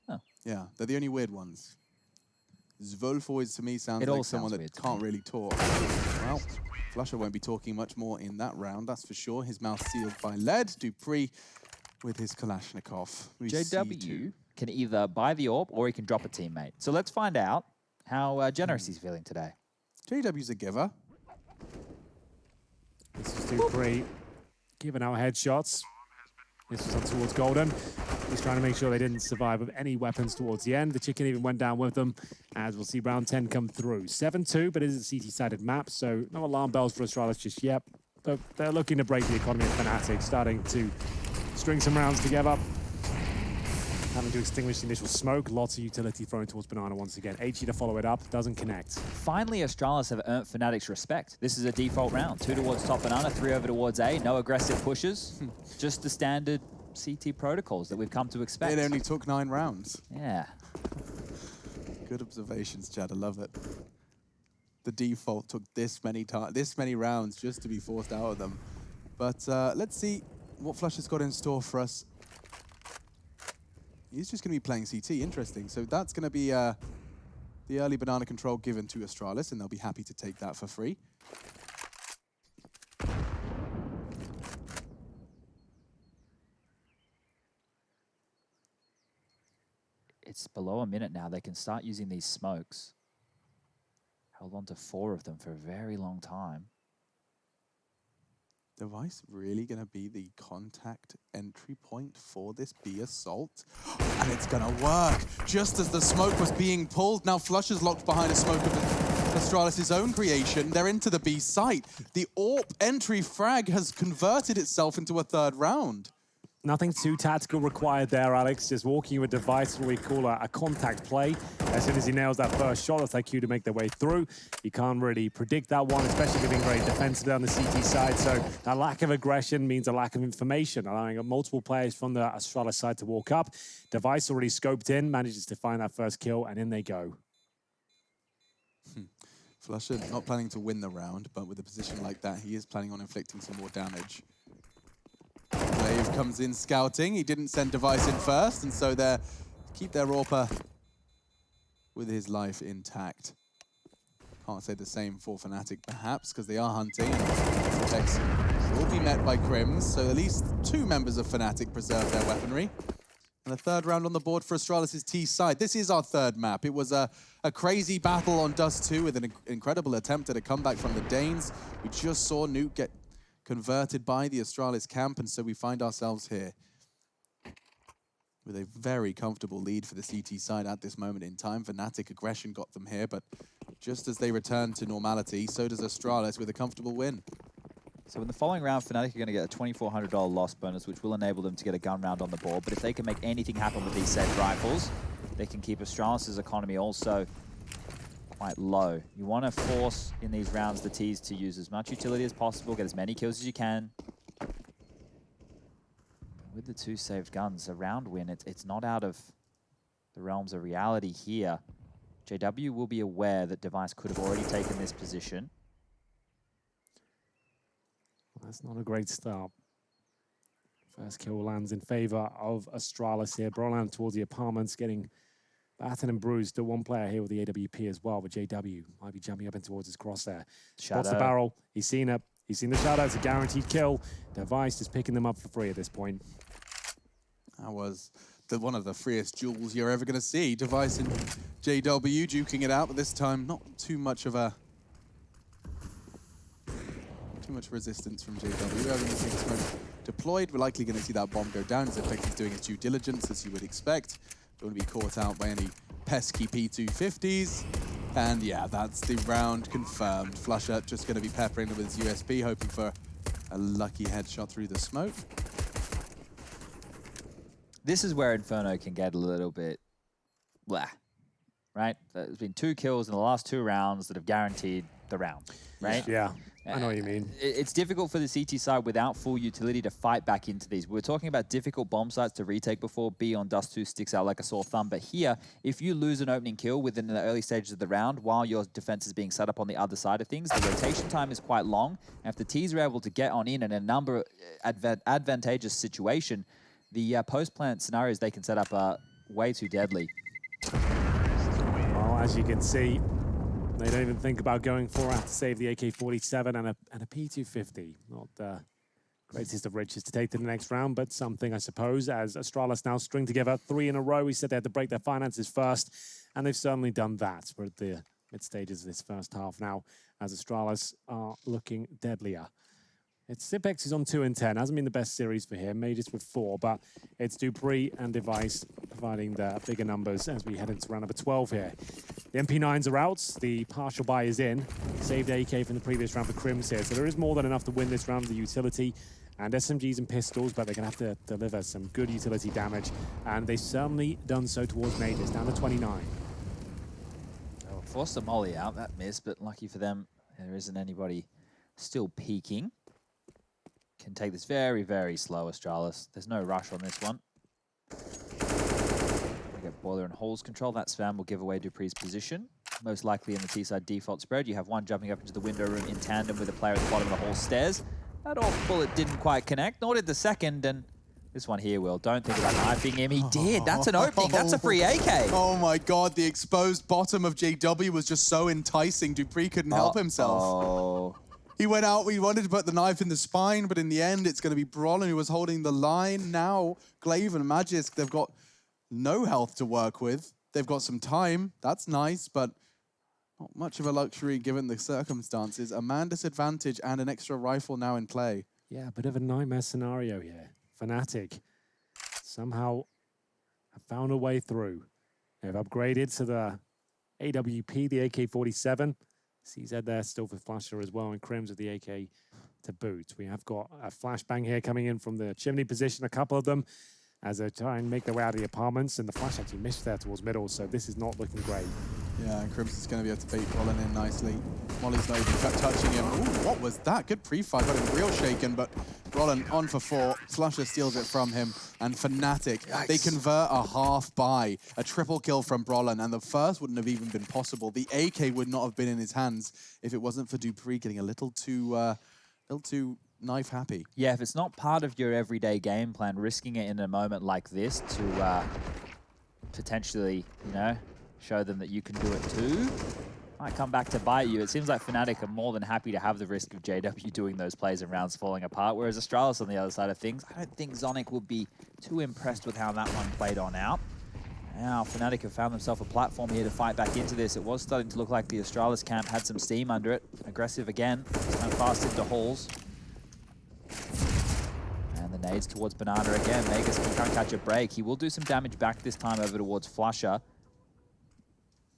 Oh. Yeah, they're the only weird ones. Zwölf always, to me, sounds like someone that can't really talk. Well, Flusher won't be talking much more in that round, that's for sure. His mouth sealed by lead. Dupree with his Kalashnikov. JW can either buy the AWP or he can drop a teammate. So let's find out how generous he's feeling today. JW's a giver. This is Dupree giving out headshots. This was on towards Golden. He's trying to make sure they didn't survive with any weapons towards the end. The chicken even went down with them, as we'll see round 10 come through. 7-2, but it is a CT-sided map, so no alarm bells for Astralis just yet. But they're looking to break the economy of Fnatic, starting to string some rounds together. Having to extinguish the initial smoke. Lots of utility thrown towards Banana once again. HE to follow it up, doesn't connect. Finally, Astralis have earned Fnatic's respect. This is a default round. 2 towards top Banana, 3 over towards A. No aggressive pushes. Just the standard CT protocols that we've come to expect. It only took 9 rounds. Yeah. Good observations, Chad. I love it. The default took this many rounds just to be forced out of them. But let's see what Flush has got in store for us. He's just going to be playing CT. Interesting. So that's going to be the early banana control given to Astralis, and they'll be happy to take that for free. It's below a minute now. They can start using these smokes. Held on to 4 of them for a very long time. Device really going to be the contact entry point for this B assault? And it's going to work. Just as the smoke was being pulled, now Flush is locked behind a smoke of Astralis' own creation. They're into the B site. The AWP entry frag has converted itself into a 3rd round. Nothing too tactical required there, Alex. Just walking with Device, what we call a contact play. As soon as he nails that first shot, that's IQ to make their way through. You can't really predict that one, especially being very defensive on the CT side. So that lack of aggression means a lack of information, allowing multiple players from the Astralis side to walk up. Device already scoped in, manages to find that first kill, and in they go. Flusher not planning to win the round, but with a position like that, he is planning on inflicting some more damage. Glaive comes in scouting. He didn't send Device in first, and so they keep their AWPer with his life intact. Can't say the same for Fnatic, perhaps, because they are hunting. Tex will be met by Crims, so at least 2 members of Fnatic preserve their weaponry. And a 3rd round on the board for Astralis' T side. This is our 3rd map. It was a crazy battle on Dust 2 with an incredible attempt at a comeback from the Danes. We just saw Nuke get converted by the Astralis camp, and so we find ourselves here with a very comfortable lead for the CT side at this moment in time. Fnatic aggression got them here, but just as they return to normality, so does Astralis with a comfortable win. So in the following round, Fnatic are going to get a $2,400 loss bonus, which will enable them to get a gun round on the board. But if they can make anything happen with these said rifles, they can keep Astralis' economy also quite low. You want to force, in these rounds, the Ts to use as much utility as possible, get as many kills as you can. With the 2 saved guns, a round win, it's not out of the realms of reality here. JW will be aware that Device could have already taken this position. That's not a great start. First kill lands in favor of Astralis here. Brolan towards the apartments, getting battered and bruised. Still one player here with the AWP as well, but JW might be jumping up in towards his crosshair. Spots the barrel. He's seen it. He's seen the shadow. It's a guaranteed kill. Device is picking them up for free at this point. That was one of the freest duels you're ever going to see. Device and JW duking it out, but this time not too much resistance from JW. Everything smoke deployed. We're likely going to see that bomb go down as Effect is doing his due diligence, as you would expect. Don't want to be caught out by any pesky P250s. And yeah, that's the round confirmed. Flusher just going to be peppering them with his USP, hoping for a lucky headshot through the smoke. This is where Inferno can get a little bit blah, right? There's been 2 kills in the last 2 rounds that have guaranteed the round, right? Yeah, I know what you mean. It's difficult for the CT side without full utility to fight back into these. We were talking about difficult bomb sites to retake before. B on Dust 2 sticks out like a sore thumb. But here, if you lose an opening kill within the early stages of the round while your defense is being set up on the other side of things, the rotation time is quite long. And if the Ts are able to get on in a number advantageous situation, the post-plant scenarios they can set up are way too deadly. Well, as you can see, they don't even think about going for it to save the AK-47 and a P250. Not the greatest of riches to take to the next round, but something, I suppose, as Astralis now string together 3 in a row. We said they had to break their finances first, and they've certainly done that. We're at the mid-stages of this first half now, as Astralis are looking deadlier. It's Zipex is on 2 and 10. Hasn't been the best series for him. Majors with 4, but it's Dupree and Device providing the bigger numbers as we head into round number 12 here. The MP9s are out. The partial buy is in. Saved AK from the previous round for Crims here. So there is more than enough to win this round of the utility. And SMGs and pistols, but they're going to have to deliver some good utility damage. And they've certainly done so towards Majors, down to 29. Oh, forced a molly out. That missed, but lucky for them, there isn't anybody still peeking. Can take this very, very slow, Astralis. There's no rush on this one. We get Boiler and Holes control. That spam will give away Dupree's position. Most likely in the T-side default spread. You have one jumping up into the window room in tandem with a player at the bottom of the hall stairs. That off bullet didn't quite connect, nor did the second, and this one here will. Don't think about knifing him. He did. That's an opening. That's a free AK. Oh my god, the exposed bottom of JW was just so enticing. Dupree couldn't help himself. He went out, we wanted to put the knife in the spine, but in the end, it's going to be Brolin who was holding the line. Now, Glaive and Magisk, they've got no health to work with. They've got some time. That's nice, but not much of a luxury given the circumstances. A man disadvantage and an extra rifle now in play. Yeah, a bit of a nightmare scenario here. Fnatic somehow have found a way through. They've upgraded to the AWP, the AK-47. CZ there still for Flasher as well, and Crims with the AK to boot. We have got a flashbang here coming in from the chimney position, a couple of them, as they try and make their way out of the apartments, and the flash actually missed there towards middle, so this is not looking great. Yeah, and Crims is going to be able to bait Brolin in nicely. Molly's not even touching him. Ooh, what was that? Good pre-fire, got him real shaken, but Brolin on for 4. Flusher steals it from him, and Fnatic, they convert a half buy, a triple kill from Brolin, and the first wouldn't have even been possible. The AK would not have been in his hands if it wasn't for Dupree getting a little too knife happy. Yeah, if it's not part of your everyday game plan, risking it in a moment like this to potentially, you know, show them that you can do it too, might come back to bite you. It seems like Fnatic are more than happy to have the risk of JW doing those plays and rounds falling apart, whereas Astralis on the other side of things, I don't think Zonic would be too impressed with how that one played on out. Now, Fnatic have found themselves a platform here to fight back into this. It was starting to look like the Astralis camp had some steam under it. Aggressive again, and fast into halls. And the nades towards Banana again. Vegas can't catch a break. He will do some damage back this time over towards Flusher.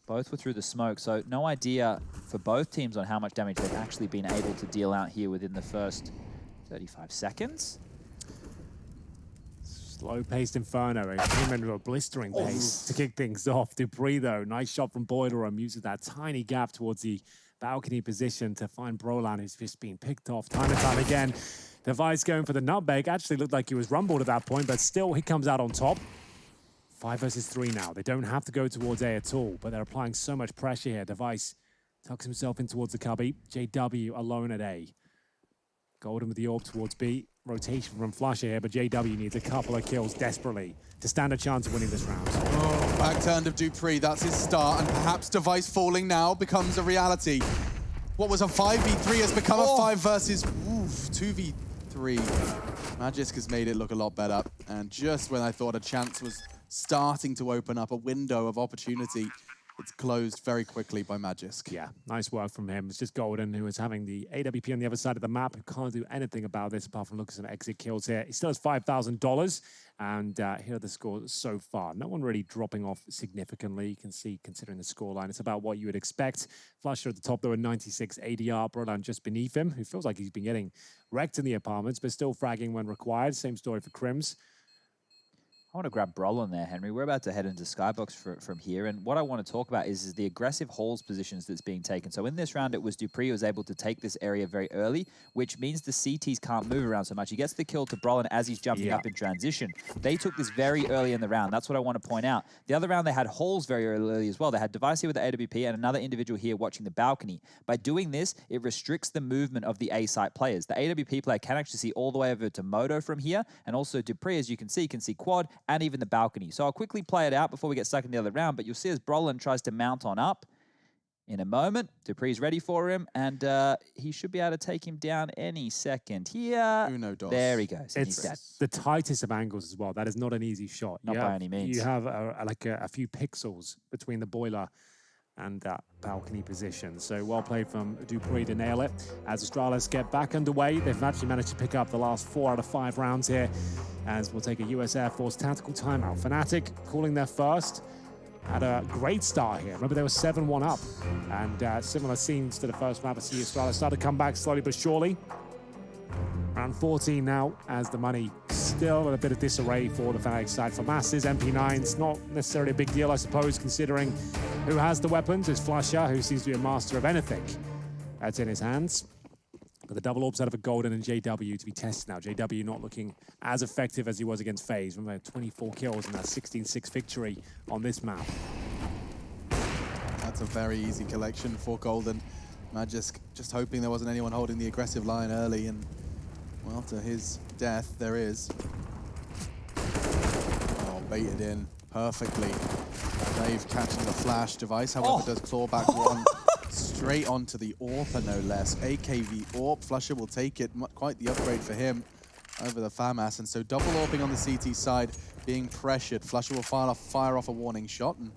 Both were through the smoke, so no idea for both teams on how much damage they've actually been able to deal out here within the first 35 seconds. Slow-paced Inferno, it came into a blistering pace to kick things off. Dupree, though, nice shot from Boiler, uses that tiny gap towards the balcony position to find Brolan, who's just been picked off time and time again. Device going for the nutmeg. Actually looked like he was rumbled at that point, but still he comes out on top. 5 versus 3 now. They don't have to go towards A at all, but they're applying so much pressure here. Device tucks himself in towards the cubby. JW alone at A. Golden with the orb towards B. Rotation from Flusher here, but JW needs a couple of kills desperately to stand a chance of winning this round. Oh, back turn of Dupree, that's his start, and perhaps Device falling now becomes a reality. What was a 5v3 has become a 5 versus 2v3. Magisk has made it look a lot better, and just when I thought a chance was starting to open up, a window of opportunity, it's closed very quickly by Magisk. Yeah, nice work from him. It's just Golden, who is having the AWP on the other side of the map, who can't do anything about this apart from look at some exit kills here. He still has $5,000, and here are the scores so far. No one really dropping off significantly. You can see, considering the scoreline, it's about what you would expect. Flusher at the top, though, a 96 ADR. Brodan just beneath him, who feels like he's been getting wrecked in the apartments, but still fragging when required. Same story for Crims. I want to grab Brolin there, Henry. We're about to head into Skybox from here, and what I want to talk about is the aggressive halls positions that's being taken. So in this round, it was Dupree who was able to take this area very early, which means the CTs can't move around so much. He gets the kill to Brolin as he's jumping up in transition. They took this very early in the round. That's what I want to point out. The other round, they had halls very early as well. They had Device here with the AWP and another individual here watching the balcony. By doing this, it restricts the movement of the A-site players. The AWP player can actually see all the way over to Moto from here, and also Dupree, as you can see quad and even the balcony. So I'll quickly play it out before we get stuck in the other round, but you'll see as Brolin tries to mount on up in a moment. Dupree's ready for him, and he should be able to take him down any second here. Uno dos. There he goes. It's the tightest of angles as well. That is not an easy shot. Not by any means. You have a few pixels between the boiler and that balcony position. So well played from Dupree to nail it. As Astralis get back underway, they've actually managed to pick up the last 4 out of 5 rounds here, as we'll take a US Air Force tactical timeout. Fnatic calling their first. Had a great start here. Remember, they were 7-1 up. And similar scenes to the first map. I see Astralis started to come back slowly but surely. Round 14 now, as the money still in a bit of disarray for the Fnatic side. For Masses, MP9's not necessarily a big deal, I suppose, considering who has the weapons. It's Flusher, who seems to be a master of anything that's in his hands. But the double orbs out of a Golden and JW to be tested now. JW not looking as effective as he was against FaZe. Remember, 24 kills and that 16-6 victory on this map. That's a very easy collection for Golden. Magisk just hoping there wasn't anyone holding the aggressive line early, and well, to his death, there is. Oh, baited in perfectly. Dave catching the flash. Device, however, does claw back one straight onto the AWP, no less. AKV AWP. Flusher will take it. Quite the upgrade for him over the FAMAS. And so double AWPing on the CT side, being pressured. Flusher will fire off a warning shot, and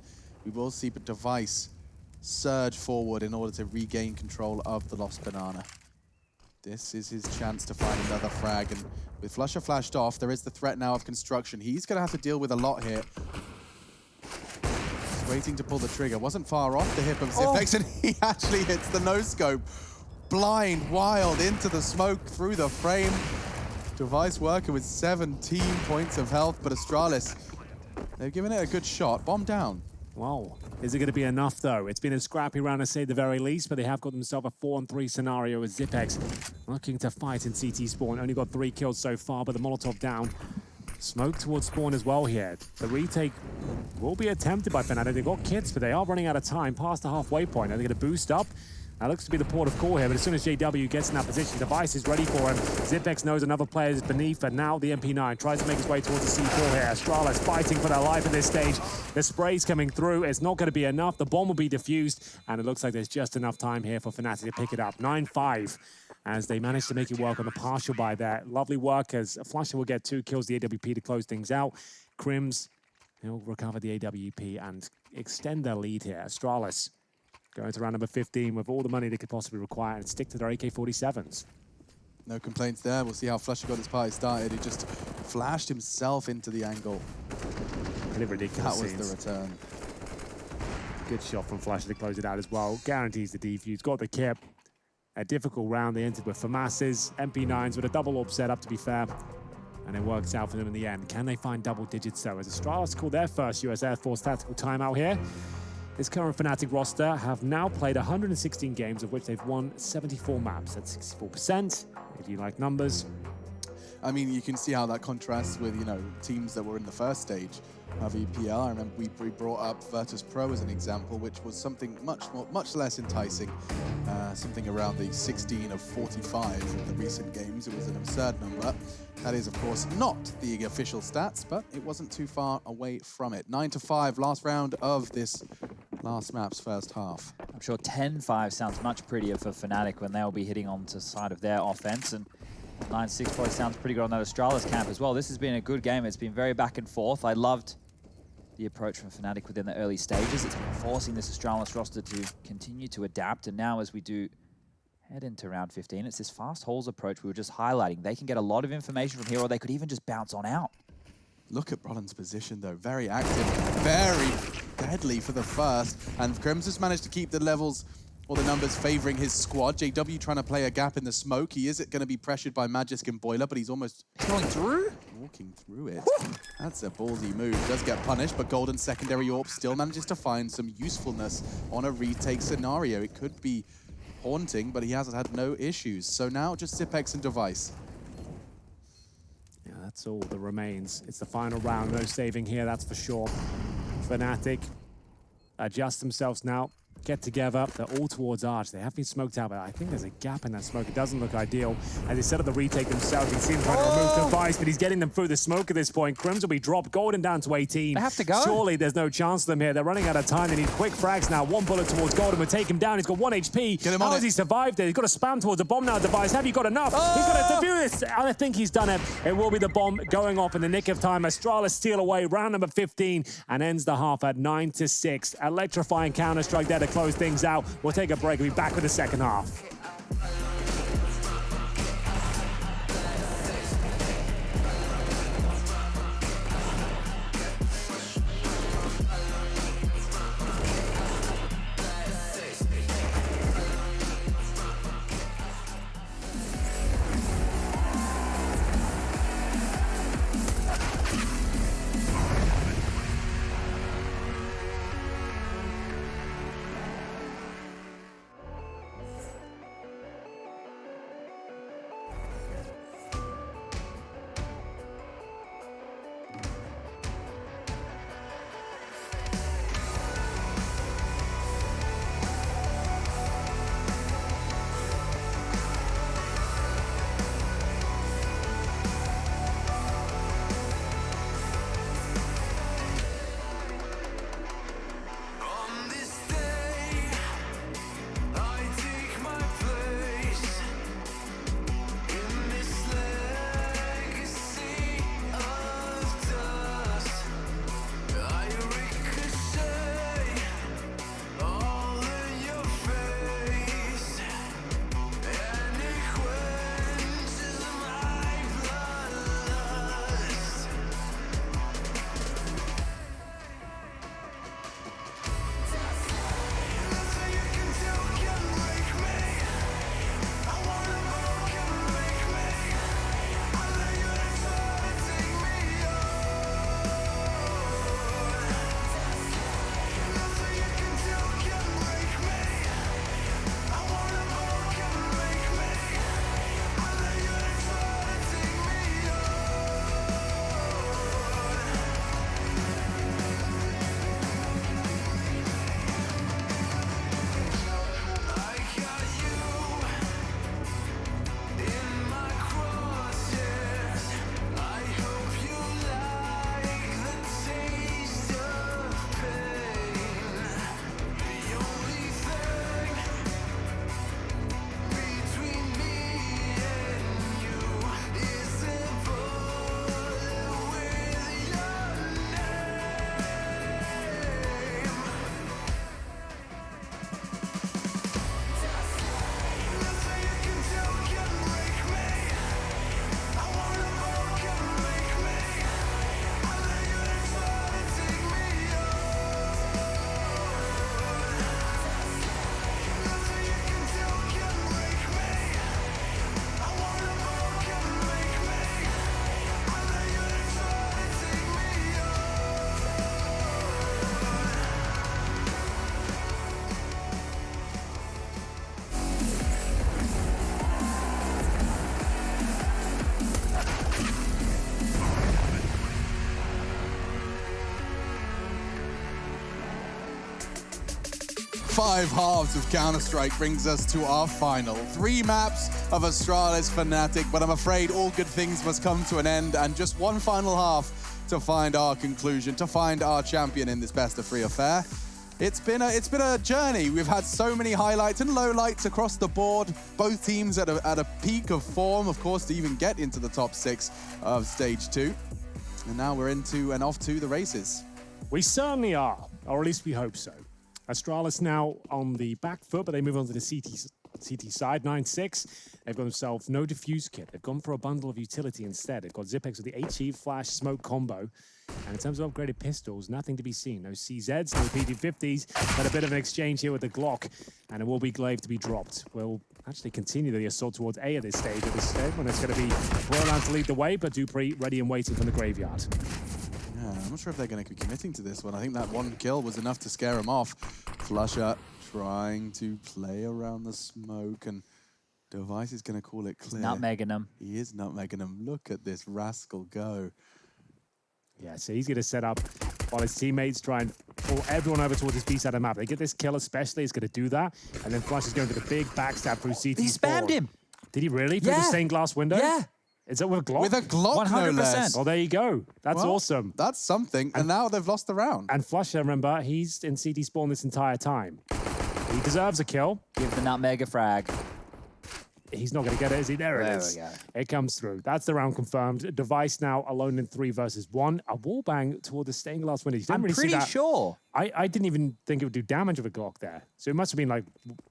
we will see Device surge forward in order to regain control of the Lost Banana. This is his chance to find another frag, and with Flusher flashed off, there is the threat now of construction. He's going to have to deal with a lot here. Just waiting to pull the trigger. Wasn't far off the hip of Zipex, and he actually hits the no-scope. Blind, wild, into the smoke, through the frame. Device working with 17 points of health, but Astralis, they've given it a good shot. Bomb down. Wow. Is it going to be enough, though? It's been a scrappy round, to say the very least, but they have got themselves a 4-on-3 scenario with Zipex looking to fight in CT spawn. Only got 3 kills so far, but the Molotov down. Smoke towards spawn as well here. The retake will be attempted by Fnatic. They've got kits, but they are running out of time past the halfway point. Are they going to boost up? That looks to be the port of call here, but as soon as JW gets in that position, Device is ready for him. Zipex knows another player is beneath, and now the MP9 tries to make his way towards the C4 here. Astralis fighting for their life at this stage. The spray's coming through. It's not going to be enough. The bomb will be defused, and it looks like there's just enough time here for Fnatic to pick it up. 9-5, as they manage to make it work on the partial buy there. Lovely work, as Flusher will get 2 kills, the AWP to close things out. Crims, he'll recover the AWP and extend their lead here. Astralis going to round number 15 with all the money they could possibly require and stick to their AK-47s. No complaints there. We'll see how Flusher got this party started. He just flashed himself into the angle. Pretty ridiculous. That was the return. Good shot from Flusher to close it out as well. Guarantees the defuse. Got the kip. A difficult round they entered with FAMASes, MP9s with a double orb set up, to be fair. And it works out for them in the end. Can they find double digits, though? As Astralis call their first US Air Force tactical timeout here. This current Fnatic roster have now played 116 games, of which they've won 74 maps. That's 64%, if you like numbers. I mean, you can see how that contrasts with, you know, teams that were in the first stage of EPL. I remember we brought up Virtus Pro as an example, which was something much less enticing. Something around the 16 of 45 in the recent games. It was an absurd number. That is, of course, not the official stats, but it wasn't too far away from it. 9-5, last round of this last map's first half. I'm sure 10-5 sounds much prettier for Fnatic when they'll be hitting onto the side of their offense, and 9-6 probably sounds pretty good on that Astralis camp as well. This has been a good game. It's been very back and forth. I loved the approach from Fnatic within the early stages. It's been forcing this Astralis roster to continue to adapt, and now as we do head into round 15, it's this fast hauls approach we were just highlighting. They can get a lot of information from here, or they could even just bounce on out. Look at Brolin's position, though. Very active, very deadly for the first. And Crimson's managed to keep the levels or the numbers favoring his squad. JW trying to play a gap in the smoke. He is going to be pressured by Magisk and Boiler, but he's almost going through. Walking through it. That's a ballsy move. Does get punished, but Golden secondary AWP still manages to find some usefulness on a retake scenario. It could be haunting, but he hasn't had no issues. So now just Zipex and Device. Yeah, that's all that remains. It's the final round. No saving here, that's for sure. Fnatic adjust themselves now. Get together. They're all towards Arch. They have been smoked out, but I think there's a gap in that smoke. It doesn't look ideal. As they set up the retake themselves, you see him trying to remove Device, but he's getting them through the smoke at this point. Crims will be dropped. Golden down to 18. They have to go. Surely there's no chance for them here. They're running out of time. They need quick frags now. One bullet towards Golden would take him down. He's got 1 HP. Get him How on has he survived there? He's got to spam towards the bomb now, Device. Have you got enough? He's got to defuse this. I think he's done it. It will be the bomb going off in the nick of time. Astralis steal away. Round number 15 and ends the half at 9-6. Electrifying counter-strike there to close things out. We'll take a break. We'll be back with the second half. 5 halves of Counter-Strike brings us to our final. 3 maps of Astralis Fnatic, but I'm afraid all good things must come to an end, and just one final half to find our conclusion, to find our champion in this best-of-3 affair. It's been a journey. We've had so many highlights and lowlights across the board. Both teams at a peak of form, of course, to even get into the top 6 of Stage 2. And now we're into and off to the races. We certainly are, or at least we hope so. Astralis now on the back foot, but they move on to the CT side, 9-6. They've got themselves no diffuse kit. They've gone for a bundle of utility instead. They've got Zipex with the HE flash smoke combo. And in terms of upgraded pistols, nothing to be seen. No CZs, no PD50s, but a bit of an exchange here with the Glock. And it will be Glaive to be dropped. We'll actually continue the assault towards A at this stage when it's going to be Roland to lead the way, but Dupree ready and waiting from the graveyard. Yeah, I'm not sure if they're going to be committing to this one. I think that one kill was enough to scare him off. Flusher trying to play around the smoke, and Device is going to call it clear. Nutmegging him. He is nutmegging him. Look at this rascal go. Yeah, so he's going to set up while his teammates try and pull everyone over towards his B side of the map. They get this kill especially, he's going to do that. And then Flush is going for the big backstab through CT. He spammed him. Did he really? Through the stained glass window? Yeah. Is that with a Glock? With a Glock, 100%. No less. Well, there you go. That's awesome. That's something. And now they've lost the round. And Flusher, remember, he's in CT spawn this entire time. He deserves a kill. Give the nutmeg a frag. He's not going to get it, is he? There it is. We go. It comes through. That's the round confirmed. Device now alone in 3 versus 1. A wallbang toward the stained glass window. I'm pretty sure. I didn't even think it would do damage with a Glock there. So it must have been like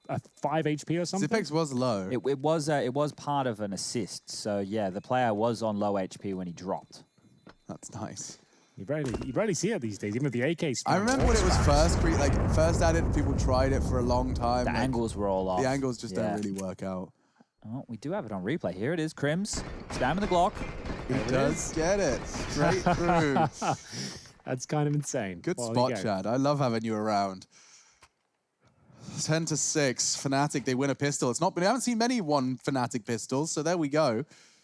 a 5 HP or something. Zipex was low. It was part of an assist. So yeah, the player was on low HP when he dropped. That's nice. You rarely see it these days, even with the AK spam. I remember when it was first added, people tried it for a long time. The angles were all off. The angles just don't really work out. Oh, we do have it on replay. Here it is, Crims. Spamming the Glock. He does get it. Straight through. That's kind of insane. Good spot, Chad. I love having you around. 10-6. Fnatic, they win a pistol. We haven't seen many won Fnatic pistols, so there we go.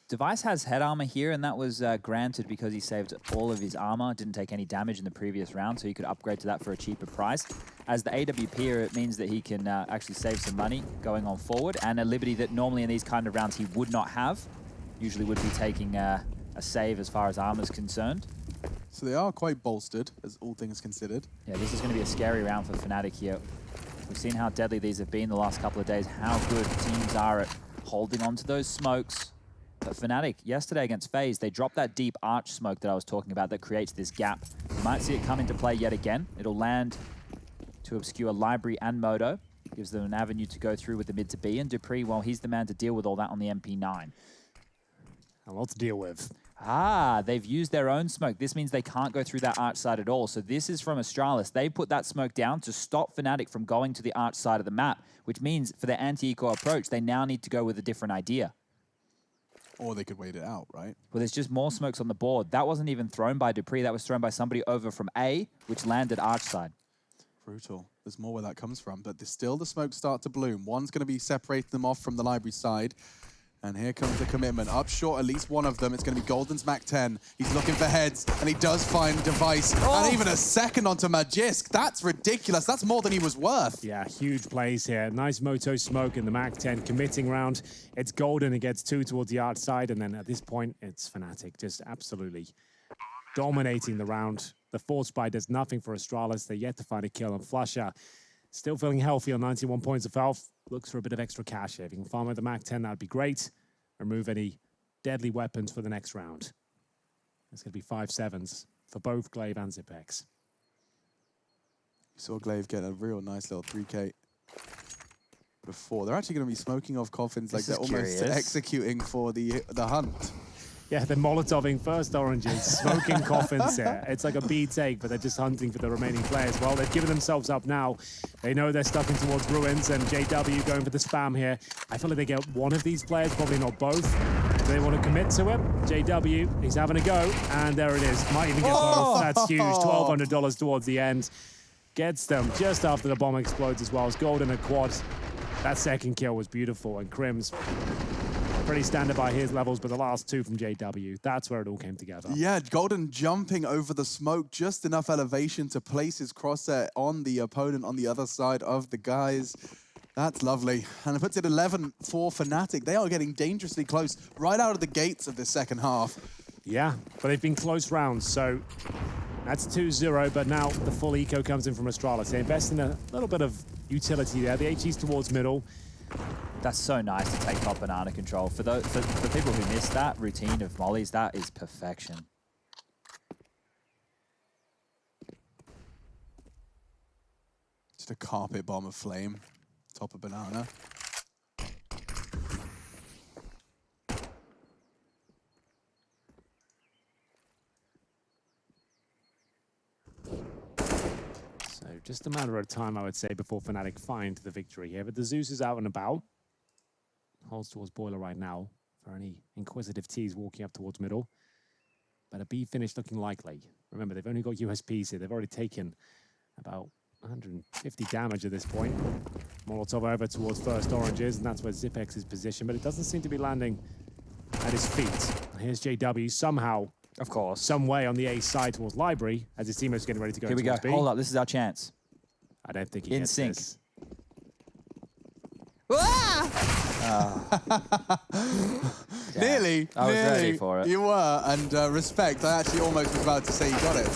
Device has head armor here, and that was granted because he saved all of his armor, didn't take any damage in the previous round, so he could upgrade to that for a cheaper price. As the AWP here, it means that he can actually save some money going on forward, and a Liberty that normally in these kind of rounds he would not have. Usually would be taking a save as far as armor is concerned. So they are quite bolstered, as all things considered. Yeah, this is going to be a scary round for Fnatic here. We've seen how deadly these have been the last couple of days, how good teams are at holding on to those smokes. But Fnatic, yesterday against FaZe, they dropped that deep arch smoke that I was talking about that creates this gap. You might see it come into play yet again. It'll land to obscure Library and Moto. Gives them an avenue to go through with the mid to B. And Dupree, well, he's the man to deal with all that on the MP9. A lot to deal with. Ah, they've used their own smoke. This means they can't go through that arch side at all. So this is from Astralis. They put that smoke down to stop Fnatic from going to the arch side of the map, which means for their anti-eco approach, they now need to go with a different idea. Or they could wait it out, right? Well, there's just more smokes on the board. That wasn't even thrown by Dupree. That was thrown by somebody over from A, which landed arch side. Brutal. There's more where that comes from. But still the smokes start to bloom. One's going to be separating them off from the Library side. And here comes the commitment. Up short, at least one of them. It's going to be Golden's Mac 10. He's looking for heads, and he does find Device. Oh. And even a second onto Magisk. That's ridiculous. That's more than he was worth. Yeah, huge plays here. Nice Moto smoke in the Mac 10 committing round. It's Golden. It gets 2 towards the arch side, and then at this point, it's Fnatic. Just absolutely dominating the round. The force buy does nothing for Astralis. They're yet to find a kill, and Flusher still feeling healthy on 91 points of health. Looks for a bit of extra cash here. If you can farm with the Mac 10, that'd be great. Remove any deadly weapons for the next round. It's going to be 5-7s for both Glaive and Zipex. You saw Glaive get a real nice little 3K before. They're actually going to be smoking off coffins like they're almost executing for the hunt. Yeah, they're Molotoving first oranges, smoking coffins here. It's like a B take, but they're just hunting for the remaining players. Well, they've given themselves up now. They know they're stuck in towards Ruins, and JW going for the spam here. I feel like they get one of these players, probably not both. Do they want to commit to it? JW, he's having a go, and there it is. Might even get both. That's huge. $1,200 towards the end. Gets them just after the bomb explodes as well as Golden and Quad. That second kill was beautiful, and Crims pretty standard by his levels, but the last two from JW, that's where it all came together. Yeah, Golden jumping over the smoke, just enough elevation to place his crosshair on the opponent on the other side of the guys. That's lovely. And it puts it 11 for Fnatic. They are getting dangerously close right out of the gates of this second half. Yeah, but they've been close rounds, so that's 2-0, but now the full eco comes in from Astralis. They invest in a little bit of utility there. The HE's towards middle. That's so nice to take top banana control. For people who missed that routine of mollies, that is perfection. Just a carpet bomb of flame. Top of banana. So just a matter of time, I would say, before Fnatic find the victory here. But the Zeus is out and about. Holds towards Boiler right now for any inquisitive T's walking up towards middle. But a B finish looking likely. Remember, they've only got USPs here. They've already taken about 150 damage at this point. Molotov over towards first oranges, and that's where Zipex is positioned, but it doesn't seem to be landing at his feet. And here's JW somehow, of course, some way on the A side towards Library, as his teammates getting ready to go. Here we go. B. Hold up, this is our chance. I don't think he in gets sync. This. Nearly, I was nearly. ready for it. You were, and respect. I actually almost was about to say you got it.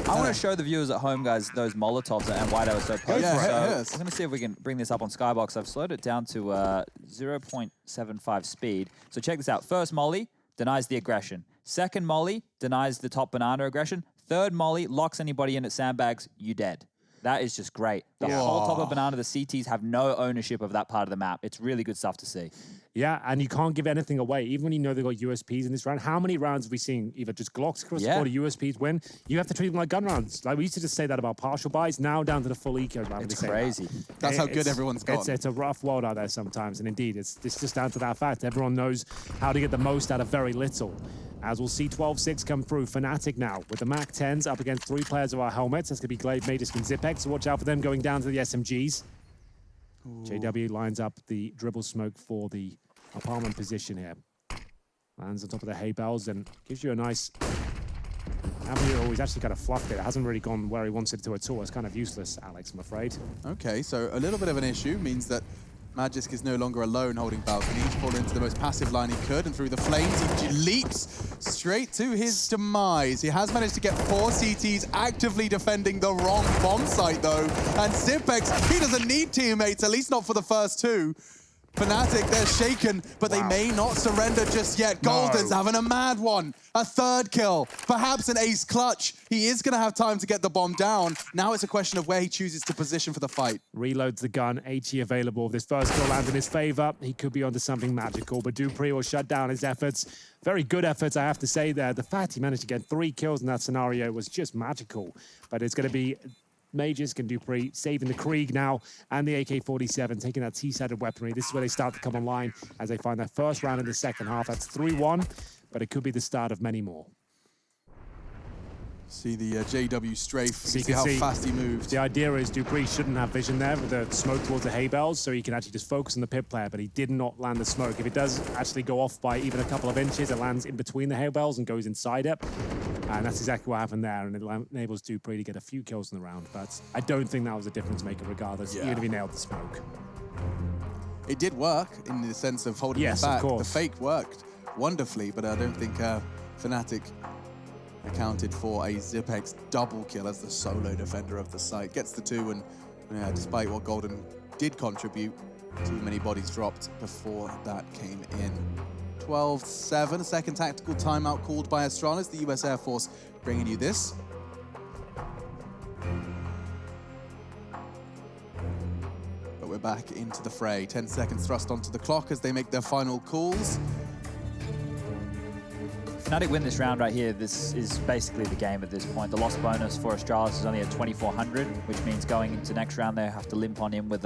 I want to show the viewers at home, guys, those Molotovs and why they were so potent. Yeah, So yes. I'm going to see if we can bring this up on Skybox. I've slowed it down to 0.75 speed. So check this out. First molly denies the aggression. Second molly denies the top banana aggression. Third molly locks anybody in at sandbags. You dead. That is just great. The whole top of banana, the CTs have no ownership of that part of the map. It's really good stuff to see. Yeah, and you can't give anything away, even when you know they've got USPs in this round. How many rounds have we seen either just Glocks across the board or USPs win? You have to treat them like gun rounds. Like we used to just say that about partial buys, now down to the full eco round. It's crazy. That's how good everyone's got. It's a rough world out there sometimes, and indeed, it's just down to that fact. Everyone knows how to get the most out of very little. As we'll see 12-6 come through. Fnatic now with the Mac 10s up against 3 players of our helmets. That's going to be Glaive, Magus, and Zipex, so watch out for them going down to the SMGs. Ooh. JW lines up the dribble smoke for the apartment position here. Lands on top of the hay bales and gives you a nice avenue. Oh, he's actually kind of fluffed it. It hasn't really gone where he wants it to at all. It's kind of useless, Alex, I'm afraid. Okay, so a little bit of an issue means that Magisk is no longer alone holding balcony. He's fallen into the most passive line he could, and through the flames, he leaps straight to his demise. He has managed to get 4 CTs actively defending the wrong bomb site, though. And Zipex, he doesn't need teammates, at least not for the first 2. Fnatic, they're shaken, but they may not surrender just yet. Golden's having a mad one. A 3rd kill, perhaps an ace clutch. He is going to have time to get the bomb down. Now it's a question of where he chooses to position for the fight. Reloads the gun, HE available. If this first kill lands in his favor, he could be onto something magical, but dupreeh will shut down his efforts. Very good efforts, I have to say there. The fact he managed to get 3 kills in that scenario was just magical, but it's going to be Magus and dupreeh saving the Krieg now, and the AK-47 taking that T-sided weaponry. This is where they start to come online as they find their first round in the second half. That's 3-1, but it could be the start of many more. See the JW strafe, So you see can how see fast he moved. The idea is dupreeh shouldn't have vision there with the smoke towards the hay bales, so he can actually just focus on the pit player, but he did not land the smoke. If it does actually go off by even a couple of inches, it lands in between the hay bales and goes inside it. And that's exactly what happened there, and it enables dupreeh to get a few kills in the round, but I don't think that was a difference maker regardless, even if he nailed the smoke. It did work in the sense of holding it back. The fake worked wonderfully, but I don't think Fnatic accounted for a Zipex double kill as the solo defender of the site. Gets the 2, and despite what Golden did contribute, too many bodies dropped before that came in. 12-7, a second tactical timeout called by Astralis, the US Air Force bringing you this. But we're back into the fray. 10 seconds thrust onto the clock as they make their final calls. Fnatic win this round right here. This is basically the game at this point. The loss bonus for Astralis is only at 2,400, which means going into next round, they have to limp on in with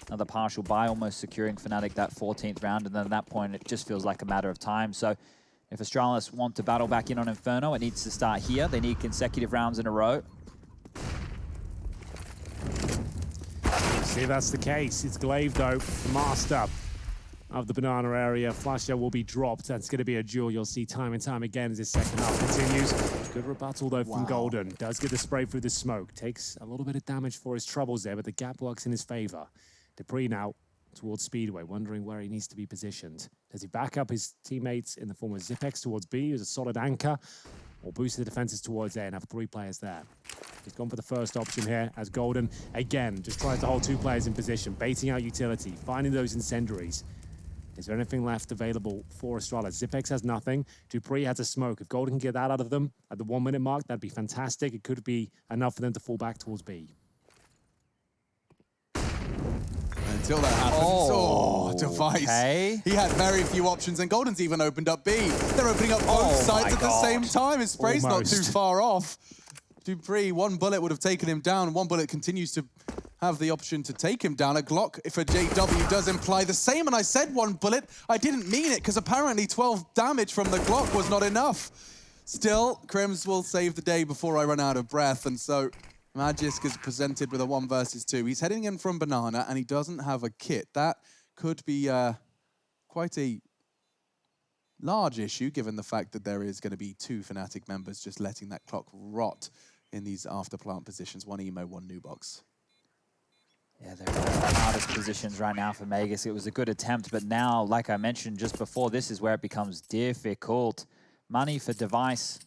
another partial buy, almost securing Fnatic that 14th round. And then at that point, it just feels like a matter of time. So if Astralis want to battle back in on Inferno, it needs to start here. They need consecutive rounds in a row. See if that's the case. It's Glaive, though, the master. of the banana area. Flasher will be dropped. That's going to be a duel you'll see time and time again as this second half continues. Good rebuttal, though, from Golden. Does get the spray through the smoke. Takes a little bit of damage for his troubles there, but the gap works in his favor. dupreeh now towards Speedway, wondering where he needs to be positioned. Does he back up his teammates in the form of Zipex towards B, who's a solid anchor, or boost the defenses towards A and have 3 players there? He's gone for the first option here as Golden, again, just tries to hold 2 players in position, baiting out utility, finding those incendiaries. Is there anything left available for Astralis? Zipex has nothing. dupreeh has a smoke. If Golden can get that out of them at the 1-minute mark, that'd be fantastic. It could be enough for them to fall back towards B. Until that happens, Device. Okay. He had very few options, and Golden's even opened up B. They're opening up both sides at the same time. His spray's not too far off. dupreeh, 1 bullet would have taken him down. 1 bullet continues to have the option to take him down. A Glock for JW does imply the same, and I said 1 bullet. I didn't mean it, because apparently 12 damage from the Glock was not enough. Still, Crims will save the day before I run out of breath, and so Magisk is presented with a 1 versus 2. He's heading in from Banana, and he doesn't have a kit. That could be quite a large issue, given the fact that there is going to be 2 Fnatic members just letting that clock rot in these after-plant positions. 1 emo, 1 new box. Yeah, they're in the hardest positions right now for Magisk. It was a good attempt, but now, like I mentioned just before, this is where it becomes difficult. Money for Device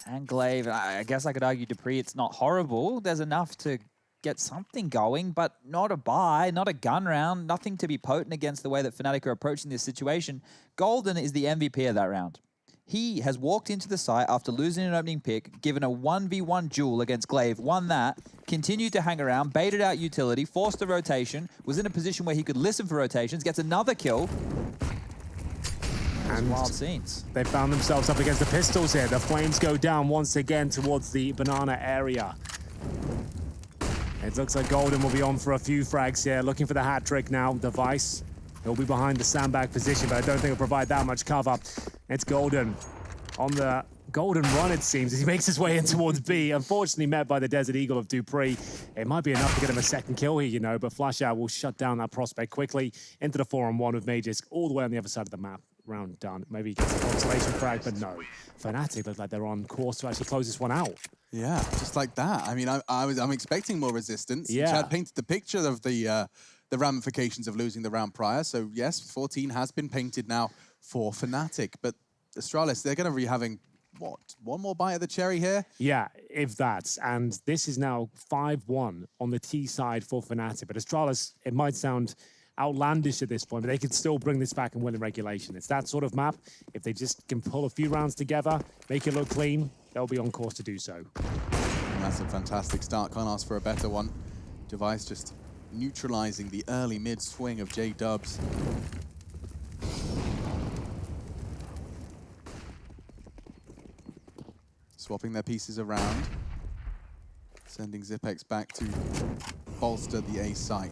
and Glaive. I guess I could argue dupreeh, it's not horrible. There's enough to get something going, but not a buy, not a gun round, nothing to be potent against the way that Fnatic are approaching this situation. Golden is the MVP of that round. He has walked into the site after losing an opening pick, given a 1v1 duel against Glaive, won that, continued to hang around, baited out utility, forced the rotation, was in a position where he could listen for rotations, gets another kill. And wild scenes. They found themselves up against the pistols here. The flames go down once again towards the banana area. It looks like Golden will be on for a few frags here, looking for the hat trick now. Device, he'll be behind the sandbag position, but I don't think he'll provide that much cover. It's Golden on the Golden run, it seems, as he makes his way in towards B. Unfortunately met by the Desert Eagle of dupreeh. It might be enough to get him a second kill here, you know, but Flashout will shut down that prospect quickly into the 4-on-1 with Magisk all the way on the other side of the map. Round done. Maybe he gets a consolation frag, but no. Fnatic look like they're on course to actually close this one out. Yeah, just like that. I mean, I'm expecting more resistance. Yeah. Chad painted the picture of the ramifications of losing the round prior. So yes, 14 has been painted now for Fnatic, but Astralis, they're going to be having, what, 1 more bite of the cherry here? Yeah, if that's. And this is now 5-1 on the T side for Fnatic. But Astralis, it might sound outlandish at this point, but they can still bring this back and win in regulation. It's that sort of map. If they just can pull a few rounds together, make it look clean, they'll be on course to do so. And that's a fantastic start. Can't ask for a better one. Device just neutralizing the early mid swing of J-Dubs. Swapping their pieces around. Sending Zipex back to bolster the A site.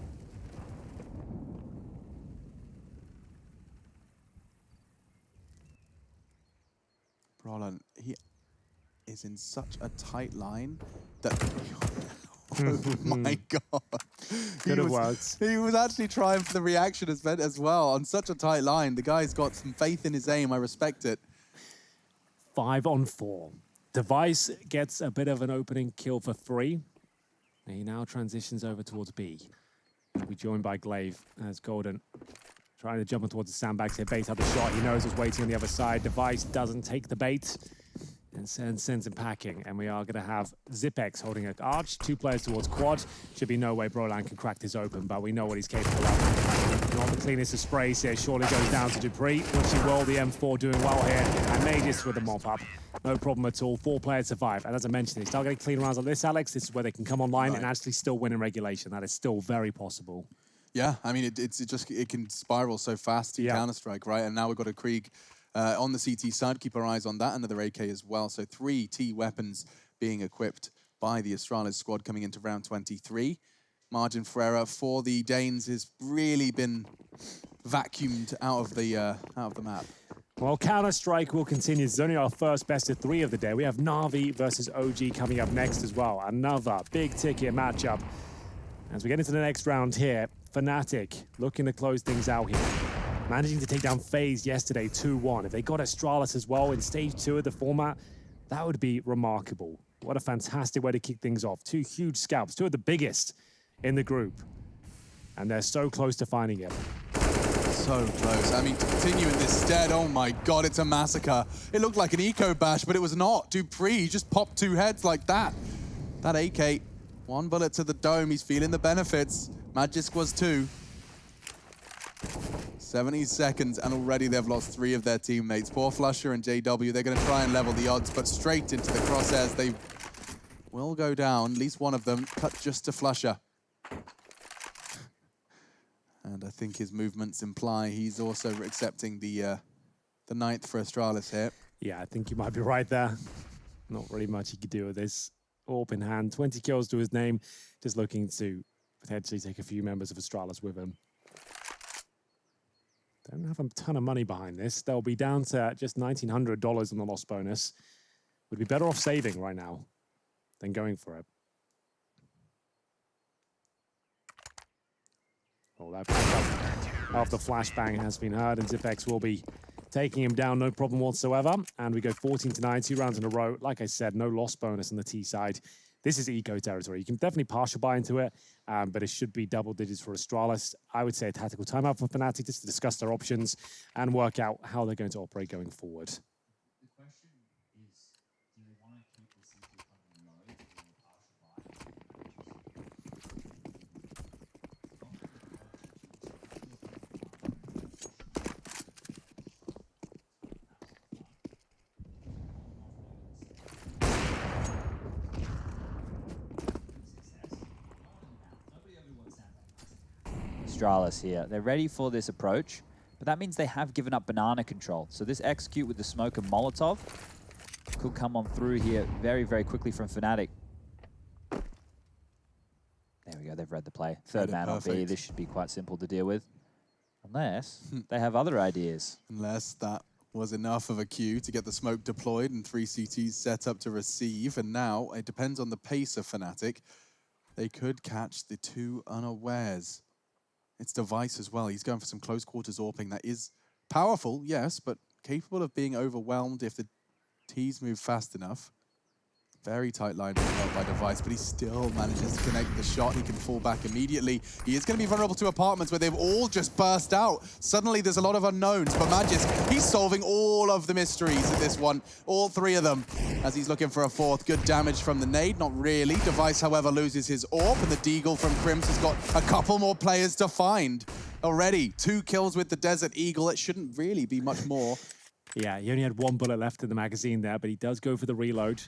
Roland, he is in such a tight line that... oh my God. Could have worked. He was actually trying for the reaction as well on such a tight line. The guy's got some faith in his aim. I respect it. 5-on-4. Device gets a bit of an opening kill for 3. And he now transitions over towards B. He'll be joined by Glaive as Golden trying to jump on towards the sandbags here, bait out the shot. He knows what's waiting on the other side. Device doesn't take the bait and sends him packing. And we are going to have Zipex holding an arch. 2 players towards quad. Should be no way Brolan can crack this open, but we know what he's capable of. Not the cleanest of sprays here. Surely goes down to dupreeh, which he will. The M4 doing well here. And Magisk with the mop up. No problem at all. 4 players survive. And as I mentioned, they start getting clean rounds like this, Alex. This is where they can come online and actually still win in regulation. That is still very possible. Yeah, I mean, it can spiral so fast in Counter-Strike, right? And now we've got a Krieg on the CT side. Keep our eyes on that. Another AK as well. So 3 T weapons being equipped by the Astralis squad coming into round 23. Margin for error for the Danes has really been vacuumed out of the map. Well, Counter-Strike will continue. This is only our first best of 3 of the day. We have Na'Vi versus OG coming up next as well. Another big-ticket matchup. As we get into the next round here, Fnatic looking to close things out here. managing to take down FaZe yesterday 2-1. If they got Astralis as well in stage 2 of the format, that would be remarkable. What a fantastic way to kick things off. 2 huge scalps, 2 of the biggest in the group. And they're so close to finding it. So close. I mean, to continue in this stead, oh my God, it's a massacre. It looked like an eco bash, but it was not. Dupree just popped 2 heads like that. That AK, 1 bullet to the dome. He's feeling the benefits. Magisk was 2. 70 seconds, and already they've lost 3 of their teammates. Poor Flusher and JW, they're going to try and level the odds, but straight into the crosshairs. They will go down, at least one of them, cut just to Flusher. And I think his movements imply he's also accepting the 9th for Astralis here. Yeah, I think you might be right there. Not really much he could do with this. AWP in hand, 20 kills to his name, just looking to potentially take a few members of Astralis with him. Don't have a ton of money behind this. They'll be down to just $1,900 on the loss bonus. Would be better off saving right now than going for it. Oh, that after flashbang has been heard, and Zipex will be taking him down, no problem whatsoever. And we go 14-9, 2 rounds in a row. Like I said, no loss bonus on the T side. This is eco territory. You can definitely partial buy into it, but it should be double digits for Astralis. I would say a tactical timeout for Fnatic just to discuss their options and work out how they're going to operate going forward. The question is, do they want to keep the CT cover low or partial Astralis here. They're ready for this approach, but that means they have given up banana control. So this execute with the smoke and Molotov could come on through here very, very quickly from Fnatic. There we go, they've read the play. Third man on B, this should be quite simple to deal with. Unless they have other ideas. Unless that was enough of a cue to get the smoke deployed and 3 CTs set up to receive. And now it depends on the pace of Fnatic. They could catch the 2 unawares. It's Device as well. He's going for some close quarters AWPing. That is powerful, yes, but capable of being overwhelmed if the T's move fast enough. Very tight line by Device, but he still manages to connect the shot. He can fall back immediately. He is going to be vulnerable to apartments where they've all just burst out. Suddenly there's a lot of unknowns, but Magisk, he's solving all of the mysteries at this one. All 3 of them, as he's looking for a 4th. Good damage from the nade, not really. Device, however, loses his AWP, and the Deagle from Crims has got a couple more players to find. Already, 2 kills with the Desert Eagle. It shouldn't really be much more. Yeah, he only had 1 bullet left in the magazine there, but he does go for the reload.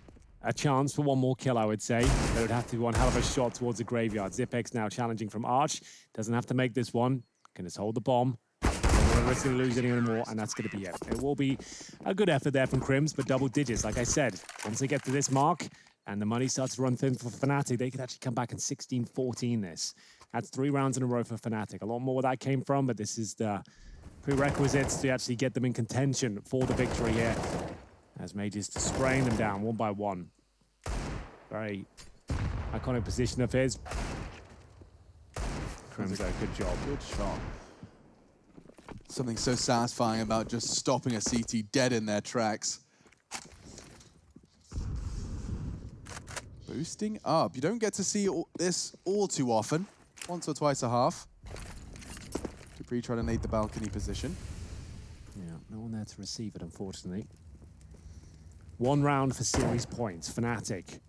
A chance for 1 more kill, I would say. There would have to be one hell of a shot towards the graveyard. Zipex now challenging from Arch. Doesn't have to make this one. Can just hold the bomb. Don't risk to lose any more, and that's going to be it. It will be a good effort there from Crims, but double digits. Like I said, once they get to this mark and the money starts to run thin for Fnatic, they could actually come back in 16-14 this. That's 3 rounds in a row for Fnatic. A lot more where that came from, but this is the prerequisites to actually get them in contention for the victory here. As Mage is spraying them down 1 by 1. Very iconic position of his. Crimzo, good job. Good shot. Something so satisfying about just stopping a CT dead in their tracks. Boosting up. You don't get to see this all too often. Once or twice a half. Dupree trying to nade the balcony position. Yeah, no one there to receive it, unfortunately. 1 round for series points. Fnatic.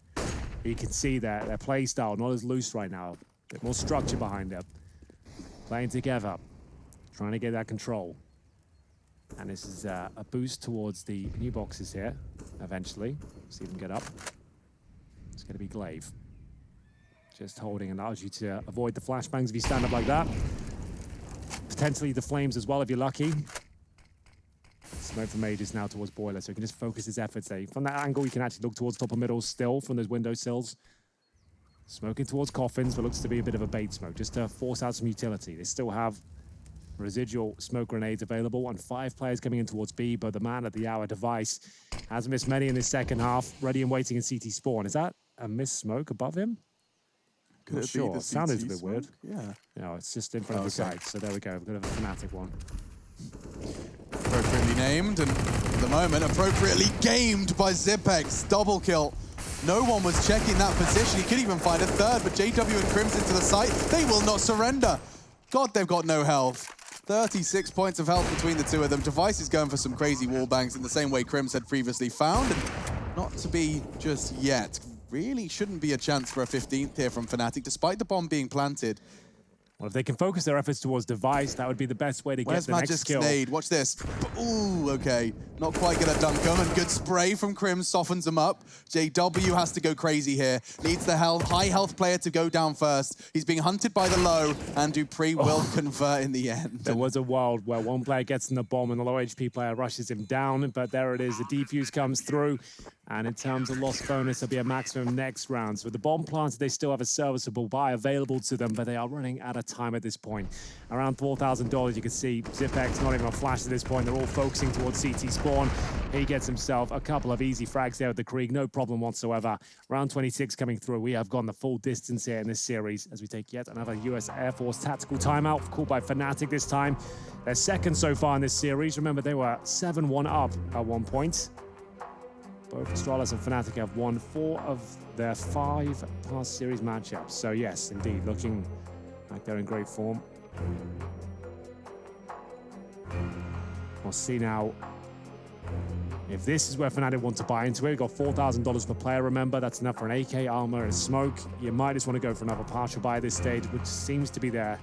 You can see their play style not as loose right now. A bit more structure behind it. Playing together. Trying to get that control. And this is a boost towards the new boxes here. Eventually. See them get up. It's going to be Glaive. Just holding allows you to avoid the flashbangs if you stand up like that. Potentially the flames as well if you're lucky. Smoke from Mage is now towards Boiler, so he can just focus his efforts there. From that angle, you can actually look towards top of middle still from those window sills. Smoking towards coffins, but looks to be a bit of a bait smoke, just to force out some utility. They still have residual smoke grenades available, and 5 players coming in towards B, but the man at the hour, Device, has missed many in this second half. Ready and waiting in CT spawn. Is that a missed smoke above him? Could Not it be sure. the Sounded a CT bit smoke? weird. Yeah. No, it's just in front of the site, so there we go. We've got a Fnatic one. Appropriately named, and at the moment, appropriately gamed by Zipex. Double kill. No one was checking that position. He could even find a third, but JW and Crimson to the site. They will not surrender. God, they've got no health. 36 points of health between the two of them. Device is going for some crazy wall bangs in the same way Crims had previously found, and not to be just yet. Really shouldn't be a chance for a 15th here from Fnatic, despite the bomb being planted. Well, if they can focus their efforts towards Device, that would be the best way to get the next kill. Nade? Watch this. Ooh, okay. Not quite gonna dunk him, and good spray from Crim softens him up. JW has to go crazy here. Needs the high health player to go down first. He's being hunted by the low, and Dupree will convert in the end. There was a world where one player gets in the bomb and the low HP player rushes him down, but there it is. The defuse comes through, and in terms of loss bonus, there'll be a maximum next round. So with the bomb planted, they still have a serviceable buy available to them, but they are running out of time at this point. Around $4,000, you can see Zipex not even a flash at this point. They're all focusing towards CT spawn. He gets himself a couple of easy frags there with the Krieg, no problem whatsoever. Round 26 coming through. We have gone the full distance here in this series as we take yet another US Air Force tactical timeout, called by Fnatic this time. They're second so far in this series. Remember, they were 7-1 up at one point. Both Astralis and Fnatic have won 4 of their 5 past series matchups. So yes, indeed, looking like they're in great form. We'll see now if this is where Fnatic want to buy into it. We've got $4,000 per player, remember. That's enough for an AK, armor, and smoke. You might just want to go for another partial buy at this stage, which seems to be their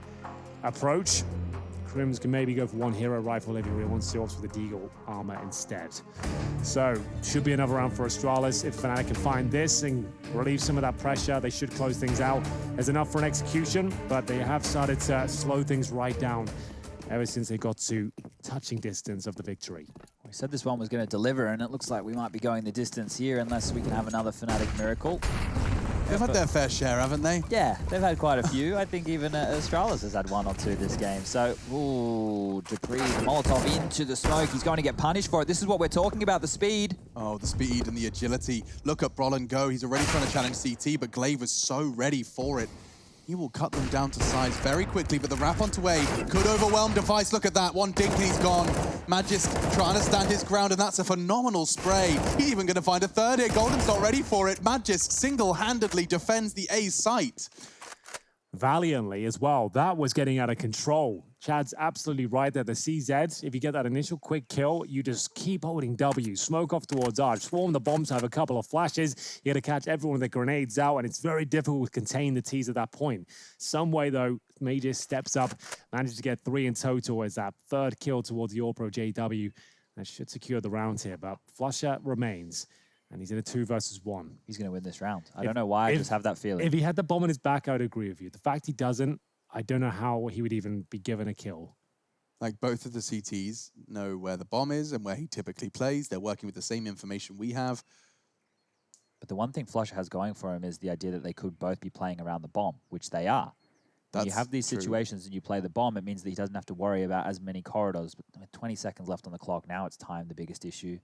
approach. Crims can maybe go for one hero rifle if he really wants to, opt for the Deagle armor instead. So, should be another round for Astralis. If Fnatic can find this and relieve some of that pressure, they should close things out. There's enough for an execution, but they have started to slow things right down ever since they got to touching distance of the victory. We said this one was going to deliver, and it looks like we might be going the distance here unless we can have another Fnatic miracle. They've had their fair share, haven't they? Yeah, they've had quite a few. I think even Astralis has had 1 or 2 this game. So, ooh, Dupree, Molotov into the smoke. He's going to get punished for it. This is what we're talking about, the speed. Oh, the speed and the agility. Look at Brolin go. He's already trying to challenge CT, but Glaive was so ready for it. He will cut them down to size very quickly, but the wrap onto A could overwhelm Device. Look at that, one dink and he's gone. Magisk trying to stand his ground, and that's a phenomenal spray. He's even going to find a third here. Golden's not ready for it. Magisk single-handedly defends the A site. Valiantly as well. That was getting out of control. Chad's absolutely right there. The CZ, if you get that initial quick kill, you just keep holding W. Smoke off towards Arch. Swarm the bombs, have a couple of flashes. You got to catch everyone with the grenades out, and it's very difficult to contain the T's at that point. Some way, though, Major steps up, manages to get 3 in total as that third kill towards the All-Pro JW. That should secure the round here, but Flusher remains. And he's in a 2 versus 1. He's going to win this round. I don't know why, I just have that feeling. If he had the bomb on his back, I would agree with you. The fact he doesn't, I don't know how he would even be given a kill. Like, both of the CTs know where the bomb is and where he typically plays. They're working with the same information we have. But the one thing Flusher has going for him is the idea that they could both be playing around the bomb, which they are. When you have these situations and you play the bomb, it means that he doesn't have to worry about as many corridors. But with 20 seconds left on the clock, now it's time, the biggest issue.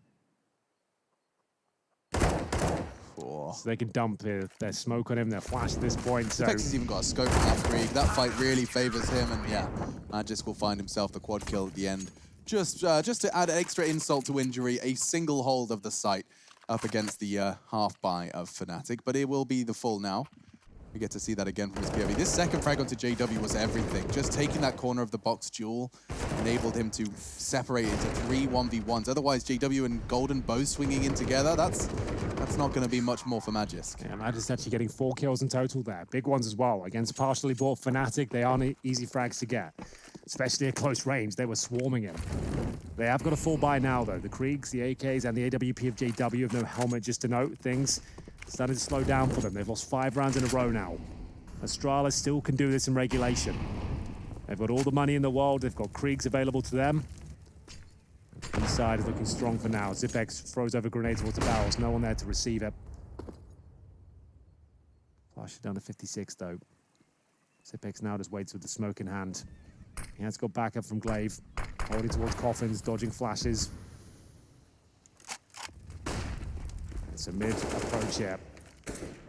So they can dump their smoke on him, their flash at this point. So He's even got a scope on that Krieg. That fight really favors him, and yeah, Magisk will find himself the quad kill at the end. Just to add extra insult to injury, a single hold of the site up against the half buy of Fnatic, but it will be the full now. We get to see that again from his POV. This second frag onto JW was everything. Just taking that corner of the box duel enabled him to separate into 3 1v1s. Otherwise, JW and Golden both swinging in together. That's not going to be much more for Magisk. Yeah, Magisk actually getting 4 kills in total there. Big ones as well. Against partially bought Fnatic, they aren't easy frags to get. Especially at close range, they were swarming him. They have got a full buy now, though. The Kriegs, the AKs, and the AWP of JW have no helmet, just to note things. Starting to slow down for them. They've lost 5 rounds in a row now. Astralis still can do this in regulation. They've got all the money in the world. They've got Kriegs available to them. Each side is looking strong for now. Zipex throws over grenades towards the barrels. No one there to receive it. Flash down to 56, though. Zipex now just waits with the smoke in hand. He has got backup from Glaive. Holding towards coffins, dodging flashes. It's a mid-approach here.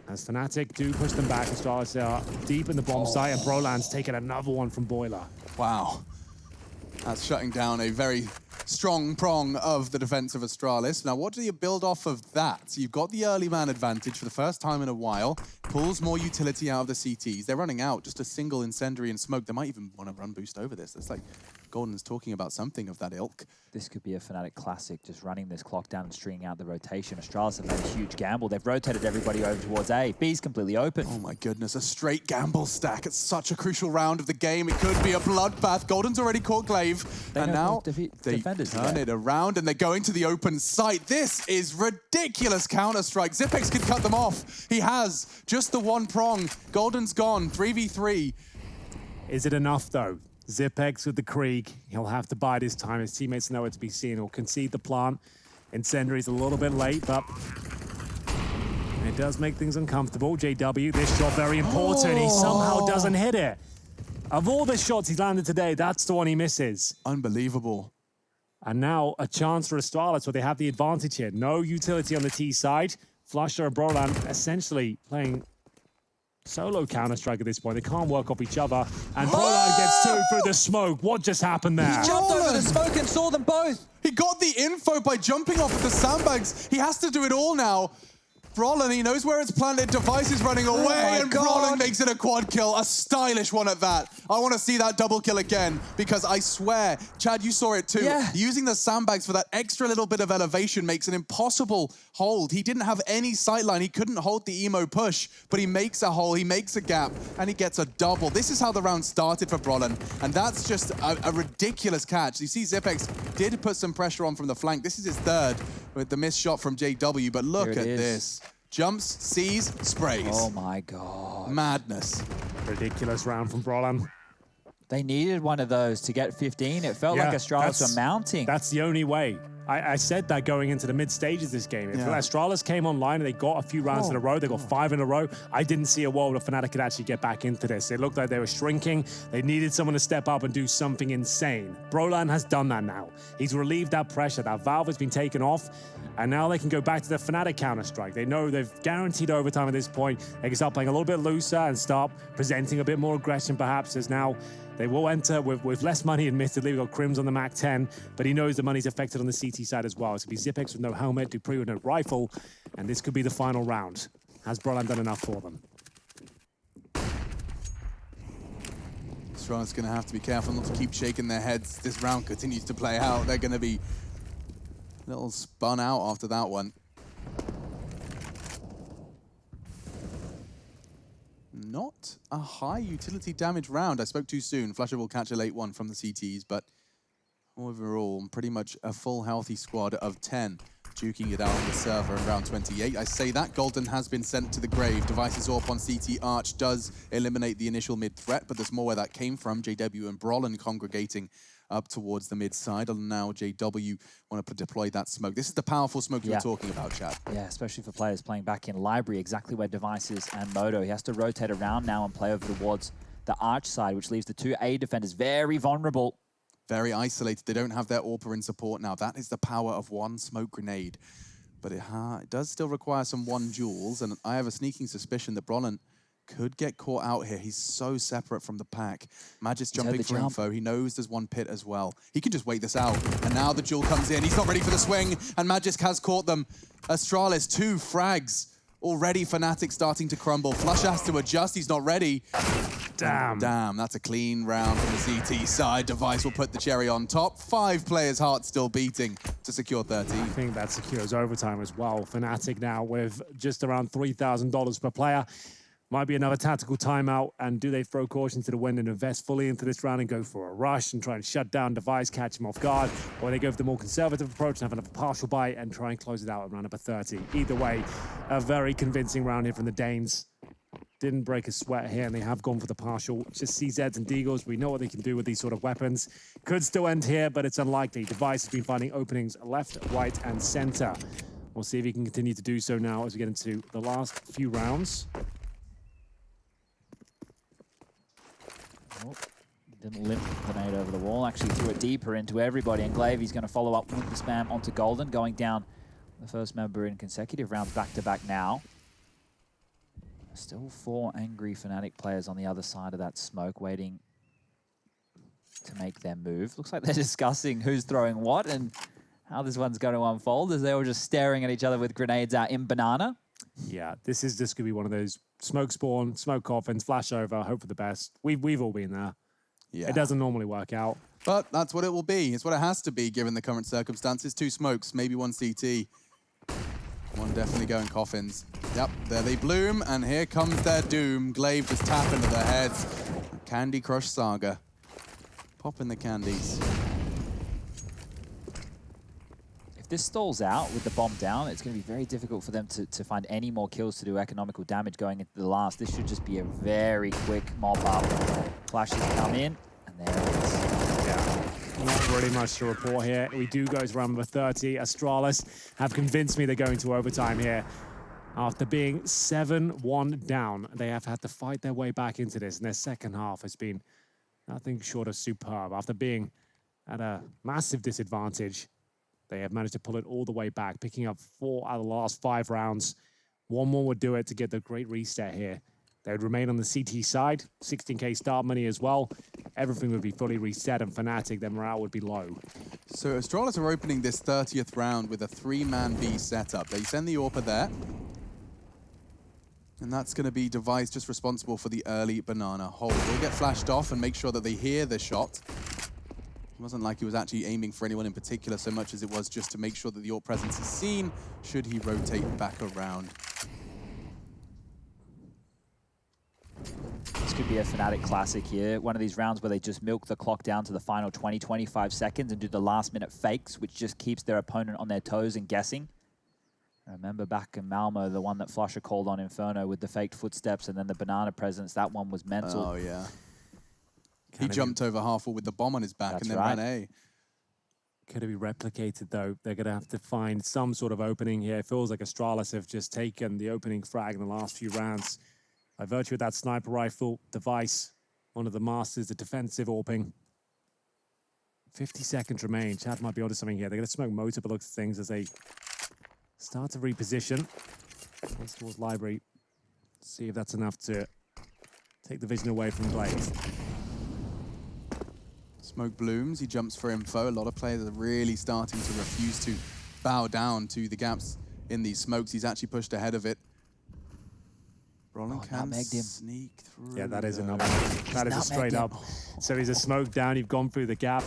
As Fnatic do push them back, Astralis are deep in the bomb site, and Broland's taken another one from Boiler. Wow. That's shutting down a very strong prong of the defense of Astralis. Now, what do you build off of that? So you've got the early man advantage for the first time in a while, pulls more utility out of the CTs. They're running out just a single incendiary and smoke. They might even want to run boost over this. It's like Golden's talking about something of that ilk. This could be a Fnatic classic, just running this clock down and stringing out the rotation. Astralis have made a huge gamble. They've rotated everybody over towards A. B's completely open. Oh my goodness, a straight gamble stack. It's such a crucial round of the game. It could be a bloodbath. Golden's already caught Glaive. And now they turn it around and they're going to the open site. This is ridiculous counter-strike. Zipex could cut them off. He has just the one prong. Golden's gone, 3v3. Is it enough though? Zipex with the Krieg. He'll have to bide his time. His teammates know where to be seen. He'll concede the plant. Incendiary's a little bit late, but it does make things uncomfortable. JW, this shot very important. He somehow doesn't hit it. Of all the shots he's landed today, that's the one he misses. Unbelievable. And now a chance for Astralis where they have the advantage here. No utility on the T side. flusha and Brolan essentially playing solo Counter-Strike at this point. They can't work off each other. And Brolan gets two through the smoke. What just happened there? He jumped over the smoke and saw them both. He got the info by jumping off of the sandbags. He has to do it all now. Brolan, he knows where it's planted. Device is running away, and Brolan makes it a quad kill. A stylish one at that. I want to see that double kill again, because I swear, Chad, you saw it too. Yeah. Using the sandbags for that extra little bit of elevation makes an impossible hold. He didn't have any sightline. He couldn't hold the emo push, but he makes a hole, he makes a gap, and he gets a double. This is how the round started for Brolan, and that's just a ridiculous catch. You see Zipex did put some pressure on from the flank. This is his third with the missed shot from JW, but look at this. Jumps, sees, sprays. Oh my god. Madness. Ridiculous round from Brolan. They needed one of those to get 15. It felt like Astralis were mounting. That's the only way. I said that going into the mid stages this game. If Astralis came online and they got a few rounds in a row, they got 5 in a row, I didn't see a world where Fnatic could actually get back into this. It looked like they were shrinking. They needed someone to step up and do something insane. Brolan has done that now. He's relieved that pressure. That valve has been taken off, and now they can go back to the Fnatic Counter-Strike. They know they've guaranteed overtime at this point. They can start playing a little bit looser and start presenting a bit more aggression, perhaps, as now they will enter with less money, admittedly. We've got Crims on the Mac 10, but he knows the money's affected on the CT side as well. It's going to be Zipex with no helmet, Dupree with no rifle, and this could be the final round. Has Brolan done enough for them? Astralis going to have to be careful not to keep shaking their heads. This round continues to play out. They're going to be a little spun out after that one. Not a high utility damage round. I spoke too soon. flusha will catch a late one from the CTs, but overall, pretty much a full healthy squad of 10 duking it out on the server in round 28. I say that Golden has been sent to the grave. Device's AWP on CT Arch does eliminate the initial mid threat, but there's more where that came from. JW and Brolan congregating up towards the mid side, and now JW want to deploy that smoke. This is the powerful smoke you were talking about, Chad. Yeah, especially for players playing back in Library, exactly where Device is and Moto. He has to rotate around now and play over towards the Arch side, which leaves the two A defenders very vulnerable. Very isolated. They don't have their AWPer in support now. That is the power of one smoke grenade. But it does still require some one duels, and I have a sneaking suspicion that Brolan could get caught out here. He's so separate from the pack. Magic's jumping for info. He knows there's one pit as well. He can just wait this out. And now the duel comes in. He's not ready for the swing, and Magic has caught them. Astralis, 2 frags. Already Fnatic starting to crumble. flusha has to adjust. He's not ready. Damn. Damn, that's a clean round from the CT side. Device will put the cherry on top. 5 players' hearts still beating to secure 13. I think that secures overtime as well. Fnatic now with just around $3,000 per player. Might be another tactical timeout, and do they throw caution to the wind and invest fully into this round and go for a rush and try and shut down Device, catch him off guard, or they go for the more conservative approach and have another partial bite and try and close it out at round number 30. Either way, a very convincing round here from the Danes. Didn't break a sweat here, and they have gone for the partial. Just CZs and Deagles, we know what they can do with these sort of weapons. Could still end here, but it's unlikely. Device has been finding openings left, right, and center. We'll see if he can continue to do so now as we get into the last few rounds. Didn't lift the grenade over the wall, actually threw it deeper into everybody, and Glaive, he's going to follow up with the spam onto Golden, going down the first member in consecutive rounds back-to-back now. Still 4 angry Fnatic players on the other side of that smoke, waiting to make their move. Looks like they're discussing who's throwing what and how this one's going to unfold as they're all just staring at each other with grenades out in banana. Yeah, this is just going to be one of those smoke spawn, smoke coffins, flash over, hope for the best. We've all been there. Yeah. It doesn't normally work out. But that's what it will be. It's what it has to be given the current circumstances. 2 smokes, maybe 1 CT. One definitely going coffins. Yep, there they bloom, and here comes their doom. Glaive just tap into their heads. Candy Crush Saga. Popping the candies. If this stalls out with the bomb down, it's going to be very difficult for them to find any more kills to do economical damage going into the last. This should just be a very quick mop up. Flashes come in, and there it is. Yeah, not really much to report here. We do go to round number 30. Astralis have convinced me they're going to overtime here. After being 7-1 down, they have had to fight their way back into this, and their second half has been nothing short of superb. After being at a massive disadvantage, they have managed to pull it all the way back, picking up 4 out of the last 5 rounds. 1 more would do it to get the great reset here. They would remain on the CT side, 16k start money as well. Everything would be fully reset, and Fnatic, their morale would be low. So Astralis are opening this 30th round with a 3-man B setup. They send the AWPer there. And that's going to be Device just responsible for the early banana hold. We'll get flashed off and make sure that they hear the shot. It wasn't like he was actually aiming for anyone in particular so much as it was just to make sure that the AWP presence is seen should he rotate back around. This could be a Fnatic classic here. One of these rounds where they just milk the clock down to the final 20, 25 seconds and do the last-minute fakes, which just keeps their opponent on their toes and guessing. I remember back in Malmo, the one that Flusher called on Inferno with the faked footsteps and then the banana presence. That one was mental. Oh, yeah. He jumped over half wall with the bomb on his back and then ran A. Could it be replicated, though? They're going to have to find some sort of opening here. It feels like Astralis have just taken the opening frag in the last few rounds. By virtue of that sniper rifle, Device, one of the masters, the defensive AWPing. 50 seconds remain. Chad might be onto something here. They're going to smoke motor, but looks at things as they start to reposition. Goes towards Library. See if that's enough to take the vision away from Blaze. Smoke blooms, he jumps for info. A lot of players are really starting to refuse to bow down to the gaps in these smokes. He's actually pushed ahead of it. Roland can sneak through. Yeah, that is a number. That is a straight up. So he's a smoke down, you've gone through the gap,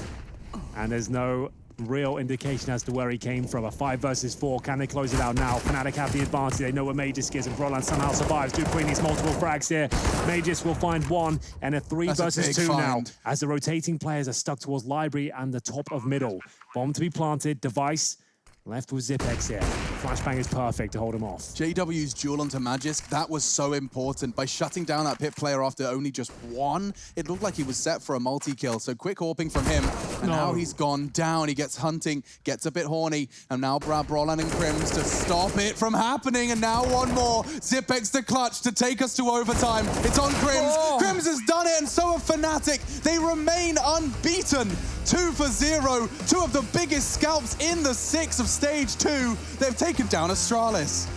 and there's no real indication as to where he came from. A 5 versus 4. Can they close it out now? Fnatic have the advantage. They know where Magus is, and Roland somehow survives. Between these multiple frags here, Magus will find 1 and a 3 versus 2 now. As the rotating players are stuck towards Library and the top of middle. Bomb to be planted. Device left with Zipex here. Flashbang is perfect to hold him off. JW's duel onto Magisk, that was so important. By shutting down that pit player after only just 1, it looked like he was set for a multi-kill. So quick AWPing from him, and now he's gone down. He gets hunting, gets a bit horny, and now Roland and Crims to stop it from happening. And now 1 more. Zipex the clutch to take us to overtime. It's on Crims. Crims has done it, and so have Fnatic. They remain unbeaten. 2 for 0. 2 of the biggest scalps in the 6 of Stage 2. They've taken down Astralis.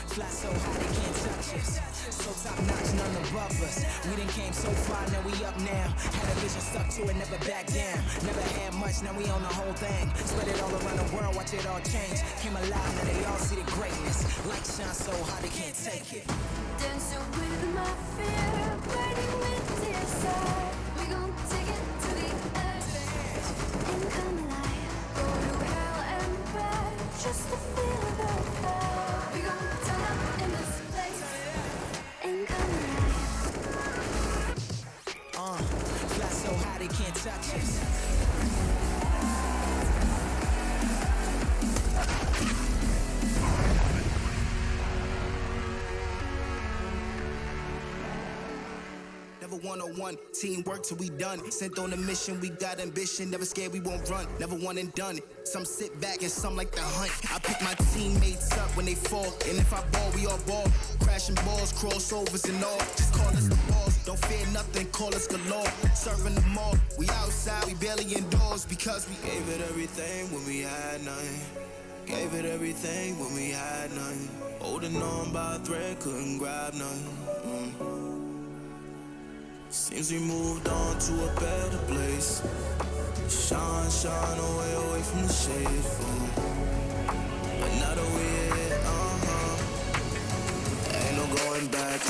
Fly so high they can't touch us. So top notch, none above us. We done came so far, now we up now. Had a vision, stuck to it, never back down. Never had much, now we own the whole thing. Spread it all around the world, watch it all change. Came alive, now they all see the greatness. Light shine so high they can't take it. Dancing with my fear, burning with desire. We gon' take it to the edge and come alive. Go to hell and back just to feel the fire. We gon' turn up in this place and come alive. Fly so high they can't touch us. Never 101, teamwork till we done. Sent on a mission, we got ambition. Never scared, we won't run. Never one and done. Some sit back and some like the hunt. I pick my teammates up when they fall. And if I ball, we all ball. Crashing balls, crossovers and all. Just call us the balls. Don't fear nothing, call us galore. Serving them all. We outside, we barely indoors. Because we gave it everything when we had nothing. Gave it everything when we had nothing. Holding on by a thread, couldn't grab nothing. Seems we moved on to a better place. Shine, shine away from the shade. But now that we're here, ain't no going back.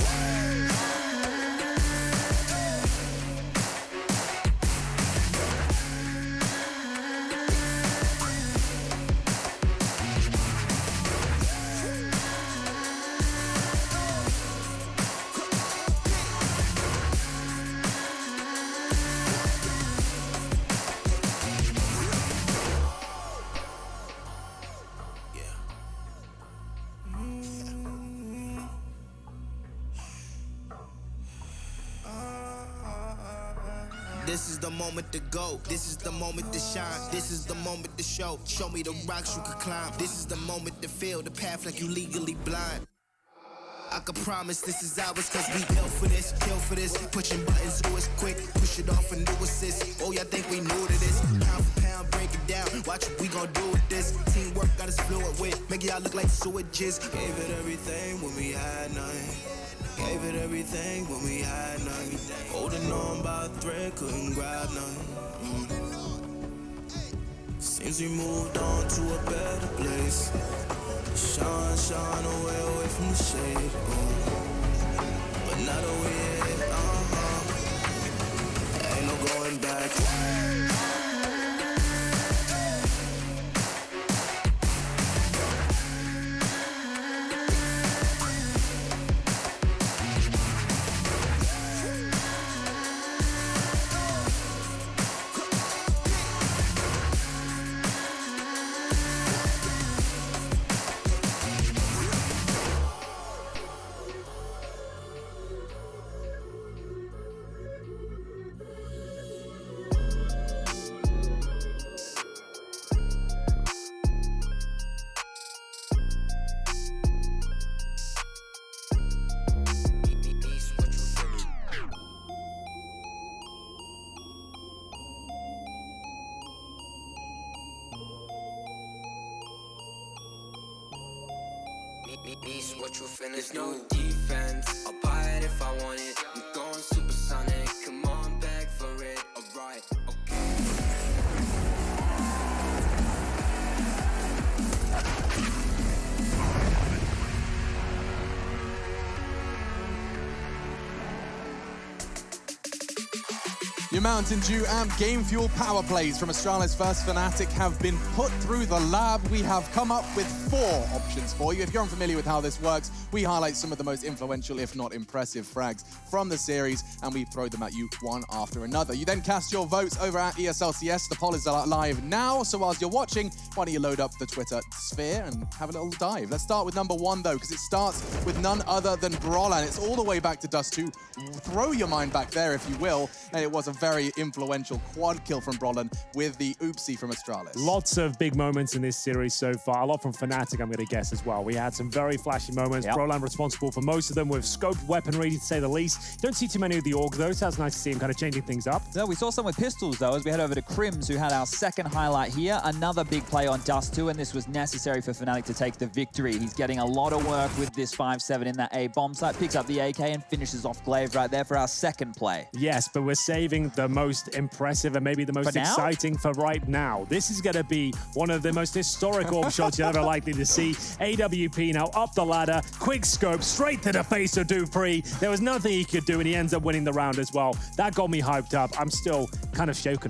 This is the moment to go. This is the moment to shine. This is the moment to show. Show me the rocks you can climb. This is the moment to feel the path like you legally blind. I can promise this is ours cause we built for this, kill for this. Pushing buttons, do it quick, push it off and do assist. Oh, y'all think we new to this? Pound for pound, break it down. Watch what we gon' do with this. Teamwork got us fluent with. Make y'all look like sewages. Gave it everything when we had nothing. Gave it everything when we had nothing. Holding on by a thread, couldn't grab nothing. Seems we moved on to a better place. Shine, shine away from the shade. But now that we're here, ain't no going back. What you finna do? No defense, I'll buy it if I want it. I'm going supersonic, come on back for it. Alright, okay. Your Mountain Dew Amp Game Fuel power plays from Astralis First Fnatic have been put through the lab. We have come up with 4 options for you. If you're unfamiliar with how this works, we highlight some of the most influential, if not impressive, frags from the series, and we throw them at you one after another. You then cast your votes over at ESLCS. The poll is live now, so whilst you're watching, why don't you load up the Twitter sphere and have a little dive. Let's start with number 1, though, because it starts with none other than Brollan. It's all the way back to Dust 2. Throw your mind back there, if you will, and it was a very influential quad kill from Brollan with the oopsie from Astralis. Lots of big moments in this series so far. A lot from Fnatic, I'm going to guess, as well. We had some very flashy moments. Yep. Brollan responsible for most of them with scoped weaponry, to say the least. Don't see too many of the Org, though, so it's nice to see him kind of changing things up. No, we saw some with pistols, though, as we head over to Crims, who had our second highlight here. Another big play on Dust 2, and this was necessary for Fnatic to take the victory. He's getting a lot of work with this 5-7 in that A bomb site, picks up the AK and finishes off Glaive right there for our second play. Yes, but we're saving the most impressive and maybe the most exciting for right now. This is going to be one of the most historic orb shots you're ever likely to see. AWP now up the ladder, quick scope, straight to the face of Dupree. There was nothing he could do, and he ends up winning the round as well. That got me hyped up. I'm still kind of shook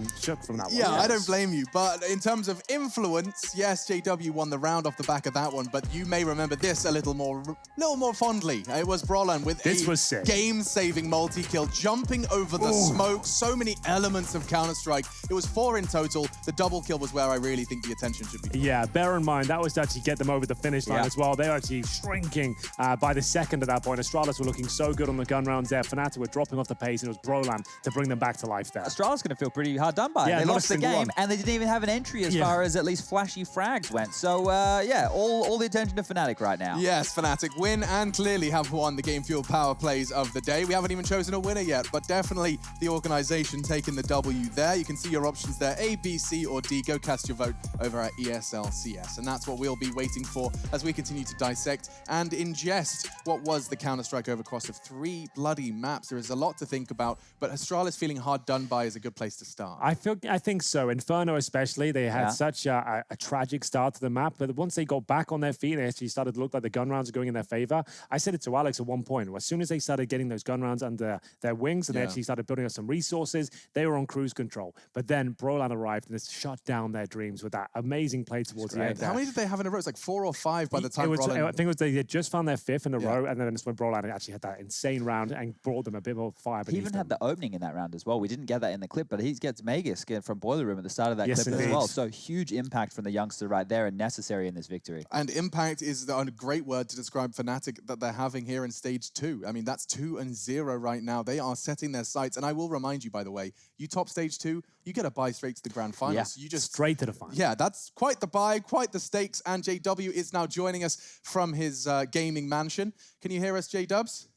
from that one. Yeah, I don't blame you. But in terms of influence, yes, JW won the round off the back of that one, but you may remember this a little more fondly. It was Brollan with a game-saving multi-kill, jumping over the smoke. So many elements of Counter-Strike. It was 4 in total. The double kill was where I really think the attention should be. Yeah, bear in mind, that was to actually get them over the finish line as well. They were actually shrinking by the second at that point. Astralis were looking so good on the gun rounds there. Fnatic were dropping off the pace, and it was Brollan to bring them back to life there. Astralis going to feel pretty hard done by. They lost the game, and they didn't even have an entry as far as at least flashy frags went. So, yeah, all the attention to Fnatic right now. Yes, Fnatic win and clearly have won the Game Fuel power plays of the day. We haven't even chosen a winner yet, but definitely the organization Nation taking the W there. You can see your options there, A, B, C, or D. Go cast your vote over at ESL CS. And that's what we'll be waiting for as we continue to dissect and ingest what was the Counter-Strike overcross of 3 bloody maps. There is a lot to think about, but Astralis feeling hard done by is a good place to start. I think so. Inferno especially, they had such a tragic start to the map, but once they got back on their feet, they actually started to look like the gun rounds are going in their favor. I said it to Alex at one point. As soon as they started getting those gun rounds under their wings and they actually started building up some resources, they were on cruise control. But then Brolan arrived and it shut down their dreams with that amazing play towards the end. How many did they have in a row? It's like 4 or 5 by the time I think it was they had just found their 5th in a row, and then it's when Brolan actually had that insane round and brought them a bit more fire. He even had the opening in that round as well. We didn't get that in the clip, but he gets Magus from Boiler Room at the start of that clip as well. So huge impact from the youngster right there and necessary in this victory. And impact is a great word to describe Fnatic that they're having here in stage 2. I mean, that's 2-0 right now. They are setting their sights. And I will remind you, by the way, you top stage 2, you get a bye straight to the grand finals. Yeah, so you just straight to the final. Yeah, that's quite the bye, quite the stakes. And JW is now joining us from his gaming mansion. Can you hear us, J-Dubs?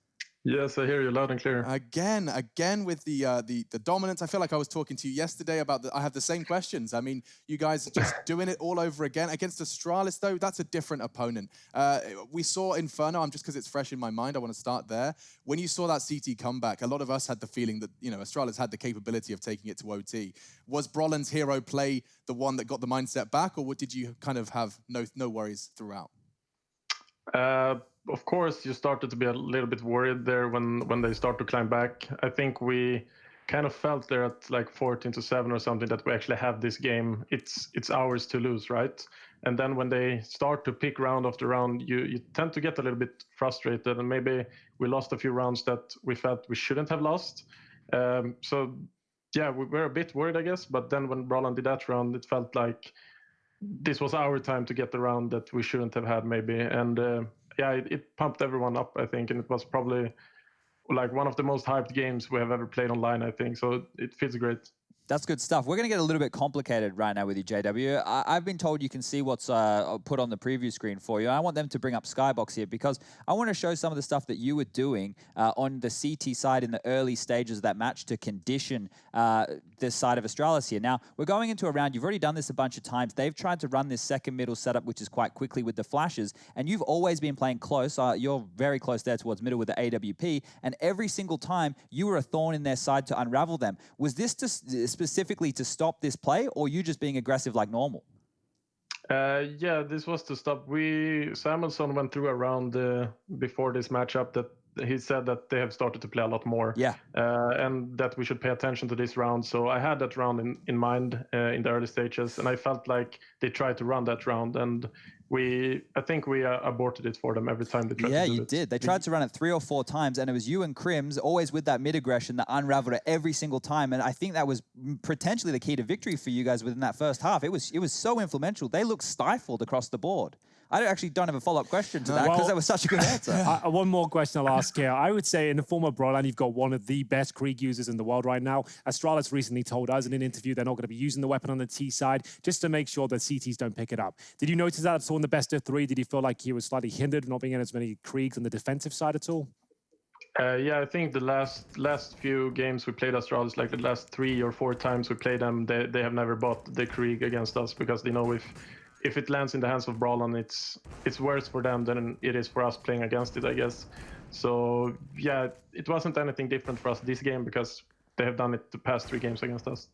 Yes, I hear you loud and clear. Again with the dominance. I feel like I was talking to you yesterday about I have the same questions. I mean, you guys are just doing it all over again. Against Astralis, though, that's a different opponent. We saw Inferno, just because it's fresh in my mind, I want to start there. When you saw that CT comeback, a lot of us had the feeling that, Astralis had the capability of taking it to OT. Was Brolan's hero play the one that got the mindset back, or did you kind of have no worries throughout? Of course, you started to be a little bit worried there when they start to climb back. I think we kind of felt there at like 14-7 or something that we actually have this game. It's ours to lose, right? And then when they start to pick round after round, you tend to get a little bit frustrated, and maybe we lost a few rounds that we felt we shouldn't have lost. So yeah, we were a bit worried, I guess. But then when Brolan did that round, it felt like this was our time to get the round that we shouldn't have had, maybe. And yeah, it pumped everyone up, I think, and it was probably like one of the most hyped games we have ever played online, I think. So it feels great. That's good stuff. We're going to get a little bit complicated right now with you, JW. I've been told you can see what's put on the preview screen for you. I want them to bring up Skybox here because I want to show some of the stuff that you were doing on the CT side in the early stages of that match to condition this side of Astralis here. Now, we're going into a round. You've already done this a bunch of times. They've tried to run this second middle setup, which is quite quickly with the flashes, and you've always been playing close. You're very close there towards middle with the AWP, and every single time you were a thorn in their side to unravel them. Was this specifically to stop this play, or you just being aggressive like normal? Yeah, this was to stop. Samuelsson went through a round before this matchup that he said that they have started to play a lot more. Yeah. And that we should pay attention to this round. So I had that round in mind in the early stages, and I felt like they tried to run that round, and I think we aborted it for them every time they tried to do it. Yeah, you did. They tried to run it 3 or 4 times, and it was you and Crims always with that mid-aggression that unraveled it every single time, and I think that was potentially the key to victory for you guys within that first half. It was so influential. They looked stifled across the board. I actually don't have a follow-up question to that because that was such a good answer. One more question I'll ask here. I would say in the form of Brolan, you've got one of the best Krieg users in the world right now. Astralis recently told us in an interview they're not going to be using the weapon on the T side just to make sure that CTs don't pick it up. Did you notice that at all in the best of 3? Did you feel like he was slightly hindered not being in as many Kriegs on the defensive side at all? Yeah, I think the last few games we played Astralis, like the last 3 or 4 times we played them, they have never bought the Krieg against us because they know if it lands in the hands of Brolan, it's worse for them than it is for us playing against it, I guess. So yeah, it wasn't anything different for us this game because they have done it the past 3 games against us.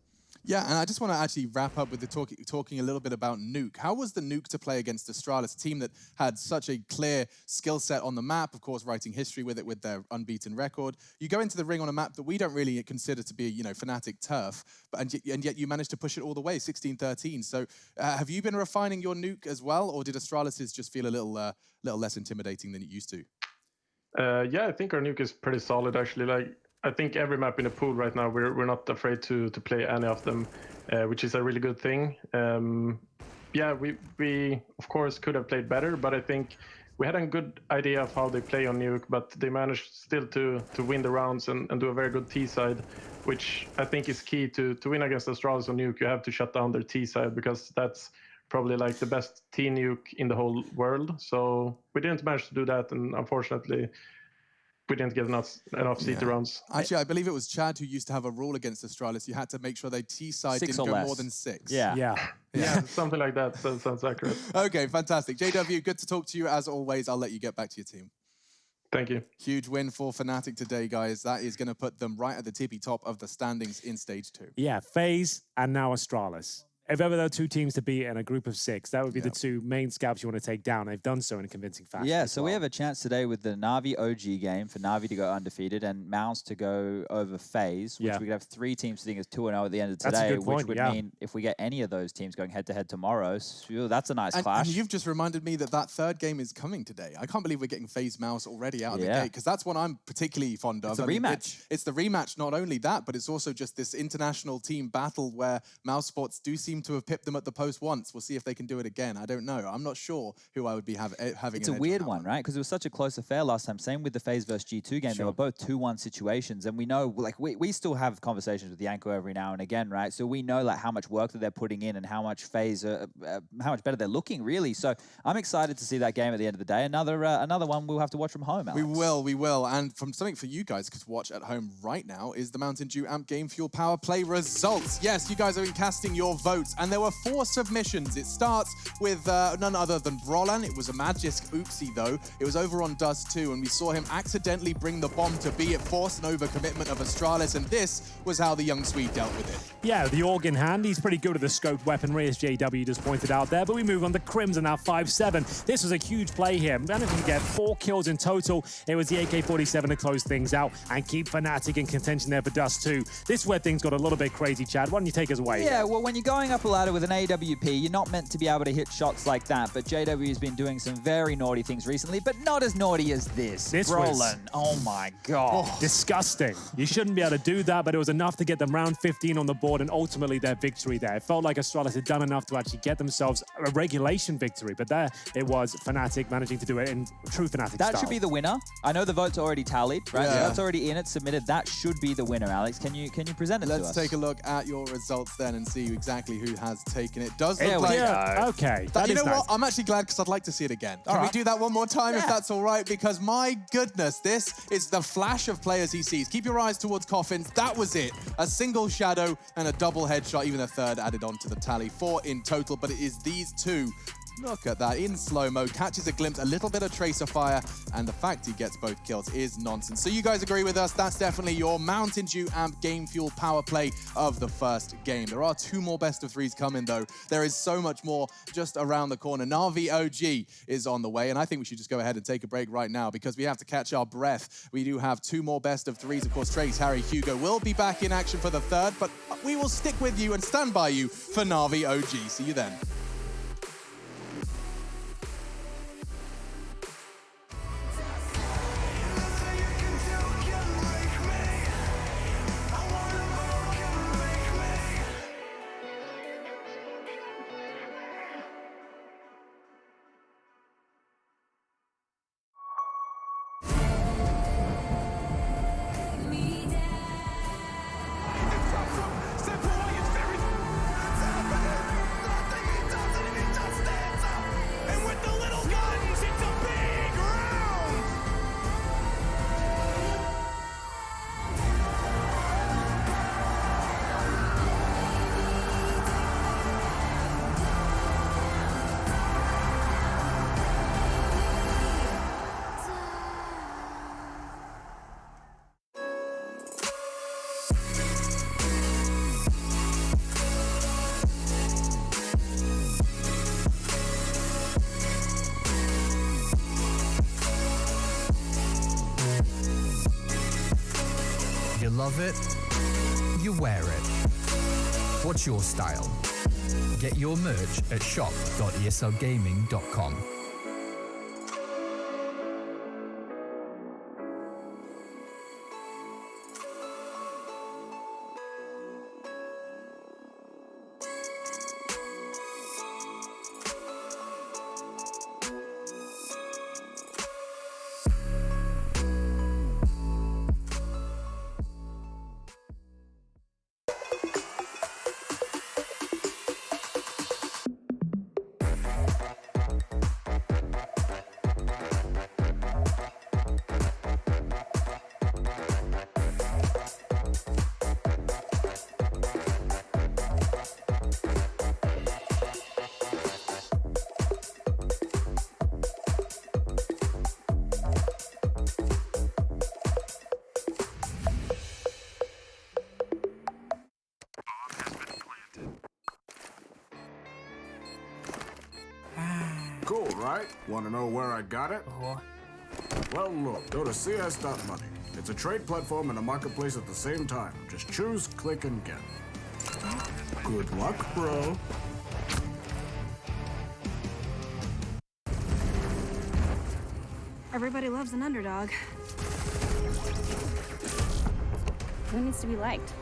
Yeah, and I just want to actually wrap up with the talking a little bit about Nuke. How was the Nuke to play against Astralis, a team that had such a clear skill set on the map, of course, writing history with it with their unbeaten record. You go into the ring on a map that we don't really consider to be, Fnatic turf, and yet you managed to push it all the way, 16-13. So have you been refining your Nuke as well, or did Astralis just feel a little less intimidating than it used to? Yeah, I think our Nuke is pretty solid, actually. I think every map in the pool right now, we're not afraid to play any of them, which is a really good thing. Yeah, we of course could have played better, but I think we had a good idea of how they play on Nuke, but they managed still to win the rounds and do a very good T side, which I think is key to win against Astralis on Nuke. You have to shut down their T side because that's probably like the best T Nuke in the whole world. So we didn't manage to do that, and unfortunately, we didn't get enough CT rounds. Actually, I believe it was Chad who used to have a rule against Astralis. You had to make sure they T-side 6 didn't or go less. more than 6. Yeah, something like that. That sounds accurate. Okay, fantastic. JW, good to talk to you as always. I'll let you get back to your team. Thank you. Huge win for Fnatic today, guys. That is going to put them right at the tippy top of the standings in Stage 2. Yeah, FaZe and now Astralis. If ever there are 2 teams to beat in a group of 6, that would be the 2 main scalps you want to take down. They've done so in a convincing fashion. Yeah, so we have a chance today with the Na'Vi OG game for Na'Vi to go undefeated and Mouse to go over FaZe, which we could have 3 teams sitting as 2-0 at the end of today, which would mean if we get any of those teams going head-to-head tomorrow, that's a nice clash. And you've just reminded me that 3rd game is coming today. I can't believe we're getting FaZe Mouse already out of the gate, because that's what I'm particularly fond of. It's a rematch. It's the rematch, not only that, but it's also just this international team battle where mousesports do seem to have pipped them at the post once. We'll see if they can do it again. I don't know. I'm not sure who I would be having. It's a weird one, right? Because it was such a close affair last time. Same with the FaZe versus G2 game. They were both 2-1 situations, and we know, like, we still have conversations with Yanko every now and again, right? So we know like how much work that they're putting in and how much FaZe, how much better they're looking, really. So I'm excited to see that game at the end of the day. Another one we'll have to watch from home, Alex. We will. And from something for you guys to watch at home right now is the Mountain Dew Amp Game Fuel Power Play results. Yes, you guys have been casting your votes, and there were 4 submissions. It starts with none other than Brolan. It was a Magisk oopsie, though. It was over on Dust 2, and we saw him accidentally bring the bomb to B. It forced an overcommitment of Astralis, and this was how the young Swede dealt with it. Yeah, the org in hand. He's pretty good at the scoped weaponry, as JW just pointed out there. But we move on to Crimson now 5-7. This was a huge play here. Managing to get 4 kills in total. It was the AK-47 to close things out and keep Fnatic in contention there for Dust 2. This is where things got a little bit crazy, Chad. Why don't you take us away? Yeah, well, when you're going up a ladder with an AWP, you're not meant to be able to hit shots like that. But JW has been doing some very naughty things recently, but not as naughty as this. This Brolan, oh my God. Disgusting. You shouldn't be able to do that, but it was enough to get them round 15 on the board and ultimately their victory there. It felt like Astralis had done enough to actually get themselves a regulation victory, but there it was, Fnatic managing to do it in true Fnatic style. That should be the winner. I know the votes are already tallied, right? So that's already in it, submitted. That should be the winner, Alex. Can you present it to us? Let's take a look at your results then and see exactly who has taken it. Does There look we like... go. Okay. You know what? I'm actually glad because I'd like to see it again. Can we do that one more time if that's all right? Because my goodness, this is the flash of players he sees. Keep your eyes towards Coffins. That was it. A single shadow and a double headshot, even a third added on to the tally. 4 in total, but it is these 2. Look at that, in slow-mo, catches a glimpse, a little bit of tracer fire, and the fact he gets both kills is nonsense. So you guys agree with us, that's definitely your Mountain Dew Amp Game Fuel power play of the first game. There are 2 more best of 3s coming, though. There is so much more just around the corner. Na'Vi OG is on the way, and I think we should just go ahead and take a break right now because we have to catch our breath. We do have 2 more best of 3s. Of course, Trace, Harry, Hugo will be back in action for the 3rd, but we will stick with you and stand by you for Na'Vi OG. See you then. You love it, you wear it. What's your style? Get your merch at shop.eslgaming.com. right? Want to know where I got it? Well, look, go to cs.money. It's a trade platform and a marketplace at the same time. Just choose, click, and get. Good luck, bro. Everybody loves an underdog. Who needs to be liked?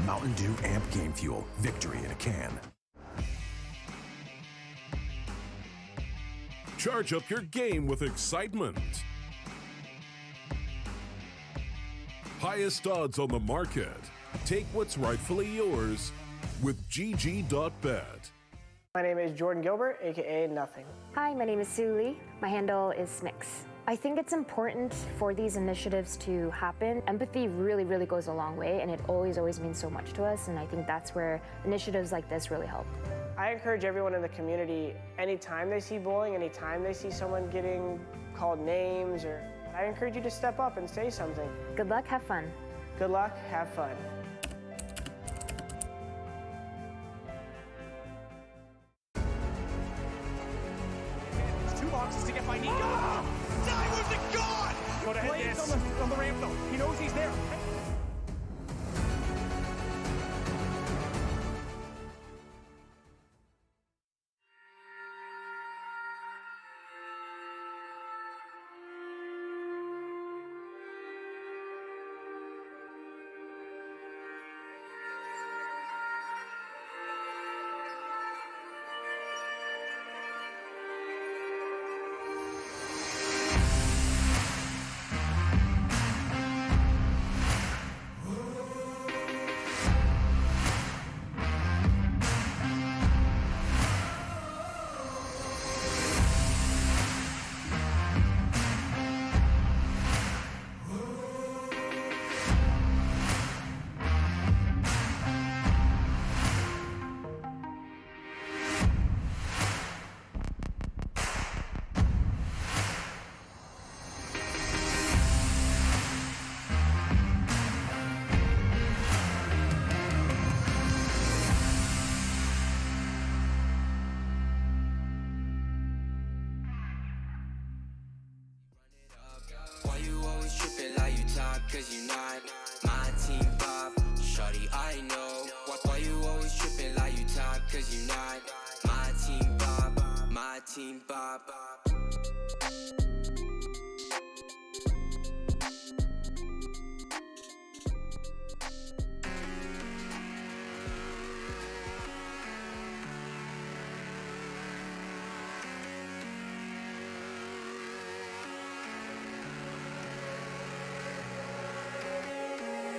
Mountain Dew Amp Game Fuel. Victory in a can. Charge up your game with excitement. Highest odds on the market. Take what's rightfully yours with GG.bet. My name is Jordan Gilbert, aka Nothing. Hi, my name is Sue Lee. My handle is Snix. I think it's important for these initiatives to happen. Empathy really, really goes a long way, and it always, always means so much to us, and I think that's where initiatives like this really help. I encourage everyone in the community, anytime they see bullying, anytime they see someone getting called names, I encourage you to step up and say something. Good luck, have fun. Good luck, have fun. Two boxes to get by Nico. Diamond's a god! Go to hit this. On the ramp though. He knows he's there. Why you always tripping like you top? Cause you not my team Bob. Shorty, I know. Why you always tripping like you top? Cause you not my team Bob. My team Bob.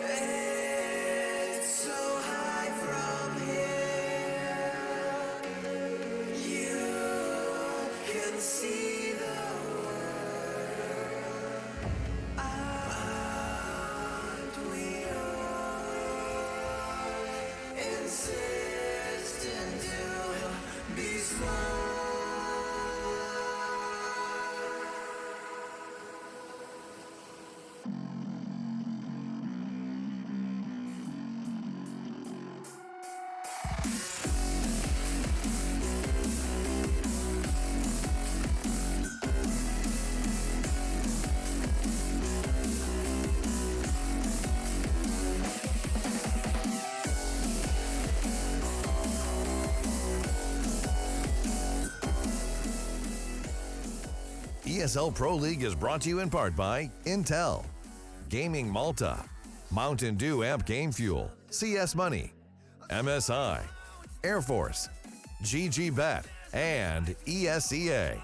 It's so high from here. You can see the world. Aren't we all insistent to be small? ESL Pro League is brought to you in part by Intel, Gaming Malta, Mountain Dew Amp Game Fuel, CS Money, MSI, Air Force, GG.bet, and ESEA.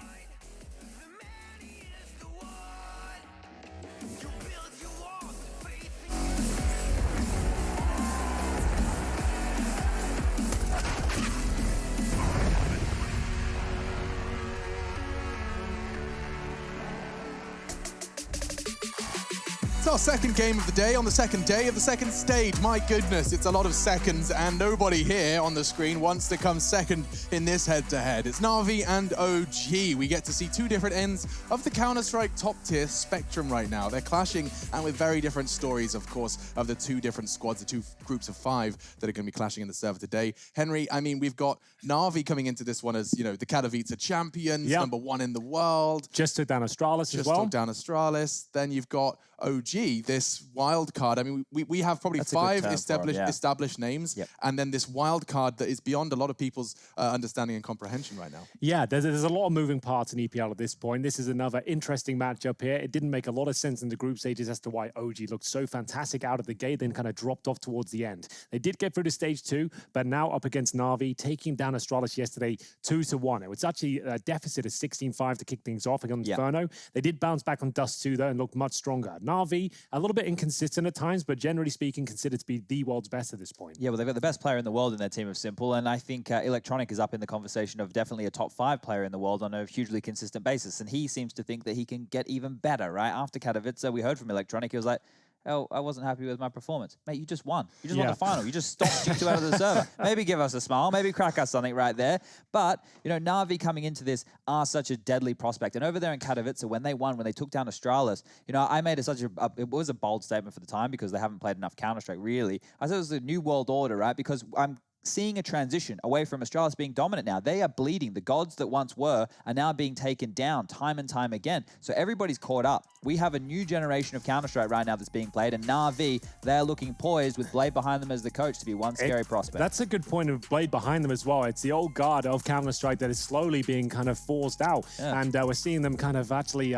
It's our second game of the day on the second day of the second stage. My goodness, it's a lot of seconds, and nobody here on the screen wants to come second in this head-to-head. It's Na'Vi and OG. We get to see two different ends of the Counter-Strike top-tier spectrum right now. They're clashing, and with very different stories, of course, of the two different squads, the two groups of 5 that are going to be clashing in the server today. Henry, I mean, we've got Na'Vi coming into this one as, you know, the Katowice champions, number 1 in the world. Just took down Astralis as well. Just took down Astralis. Then you've got OG, this wild card. I mean, we have probably 5 established names, and then this wild card that is beyond a lot of people's understanding and comprehension right now. Yeah, there's a lot of moving parts in EPL at this point. This is another interesting matchup here. It didn't make a lot of sense in the group stages as to why OG looked so fantastic out of the gate, then kind of dropped off towards the end. They did get through to stage 2, but now up against Na'Vi, taking down Astralis yesterday 2-1. It was actually a deficit of 16-5 to kick things off against Inferno. They did bounce back on Dust 2 though and looked much stronger. Na'Vi, a little bit inconsistent at times, but generally speaking, considered to be the world's best at this point. Yeah, well, they've got the best player in the world in their team of Simple, and I think Electronic is up in the conversation of definitely a top 5 player in the world on a hugely consistent basis, and he seems to think that he can get even better, right? After Katowice, we heard from Electronic, he was like, oh, I wasn't happy with my performance. Mate, you just won. You just won the final. You just stopped G2 out of the server. Maybe give us a smile. Maybe crack us something right there. But, you know, Na'Vi coming into this are such a deadly prospect. And over there in Katowice, when they won, when they took down Astralis, you know, I made it was a bold statement for the time because they haven't played enough Counter-Strike, really. I said it was a new world order, right? Because I'm seeing a transition away from Astralis being dominant now. They are bleeding. The gods that once were are now being taken down time and time again. So everybody's caught up. We have a new generation of Counter-Strike right now that's being played, and Na'Vi, they're looking poised with Blade behind them as the coach to be one scary prospect. That's a good point of Blade behind them as well. It's the old guard of Counter-Strike that is slowly being kind of forced out. And we're seeing them kind of actually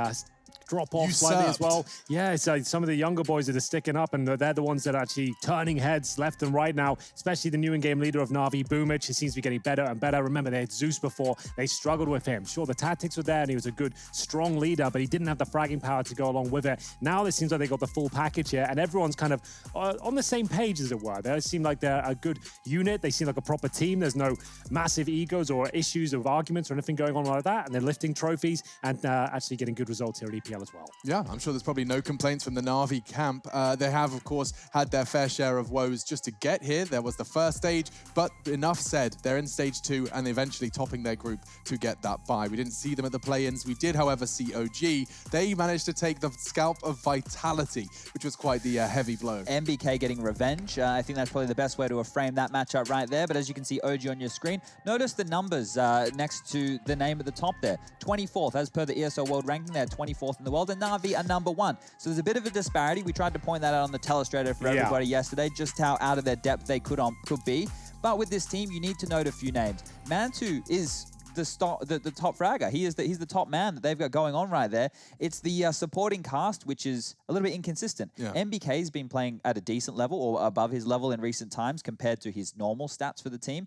drop off slightly as well. Yeah, so some of the younger boys that are sticking up, and they're the ones that are actually turning heads left and right now, especially the new in-game leader of Na'Vi, Boomich. He seems to be getting better and better. Remember, they had Zeus before. They struggled with him. Sure, the tactics were there, and he was a good, strong leader, but he didn't have the fragging power to go along with it. Now it seems like they got the full package here, and everyone's kind of on the same page, as it were. They seem like they're a good unit. They seem like a proper team. There's no massive egos or issues of arguments or anything going on like that, and they're lifting trophies and actually getting good results here at EPL as well. Yeah, I'm sure there's probably no complaints from the Na'Vi camp. They have, of course, had their fair share of woes just to get here. There was the first stage, but enough said. They're in stage 2 and eventually topping their group to get that bye. We didn't see them at the play-ins. We did, however, see OG. They managed to take the scalp of Vitality, which was quite the heavy blow. MBK getting revenge. I think that's probably the best way to have framed that matchup right there. But as you can see OG on your screen, notice the numbers next to the name at the top there. 24th, as per the ESL World Ranking, they're 24th in the world, and Na'Vi are number 1. So there's a bit of a disparity. We tried to point that out on the telestrator for everybody yesterday, just how out of their depth they could be. But with this team, you need to note a few names. Mantu is the top fragger. He's the top man that they've got going on right there. It's the supporting cast, which is a little bit inconsistent. MBK's been playing at a decent level or above his level in recent times compared to his normal stats for the team.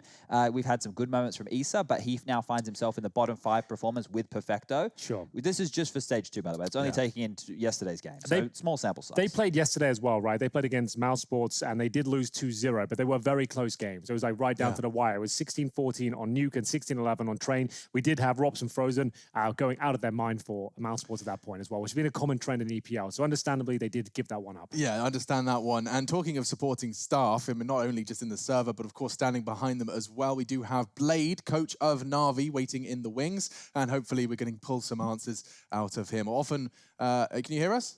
We've had some good moments from Issa, but he now finds himself in the bottom 5 performance with Perfecto. Sure. This is just for stage 2, by the way. It's only taking into yesterday's game, so small sample size. They played yesterday as well, right? They played against mousesports, and they did lose 2-0, but they were very close games. It was like right down to the wire. It was 16-14 on Nuke and 16-11 on Train. We did have Robs and Frozen going out of their mind for mousesports at that point as well, which has been a common trend in EPL. So understandably, they did give that one up. Yeah, I understand that one. And talking of supporting staff, I mean, not only just in the server, but of course standing behind them as well, we do have Blade, coach of Na'Vi, waiting in the wings, and hopefully we're going to pull some answers out of him. Often, can you hear us?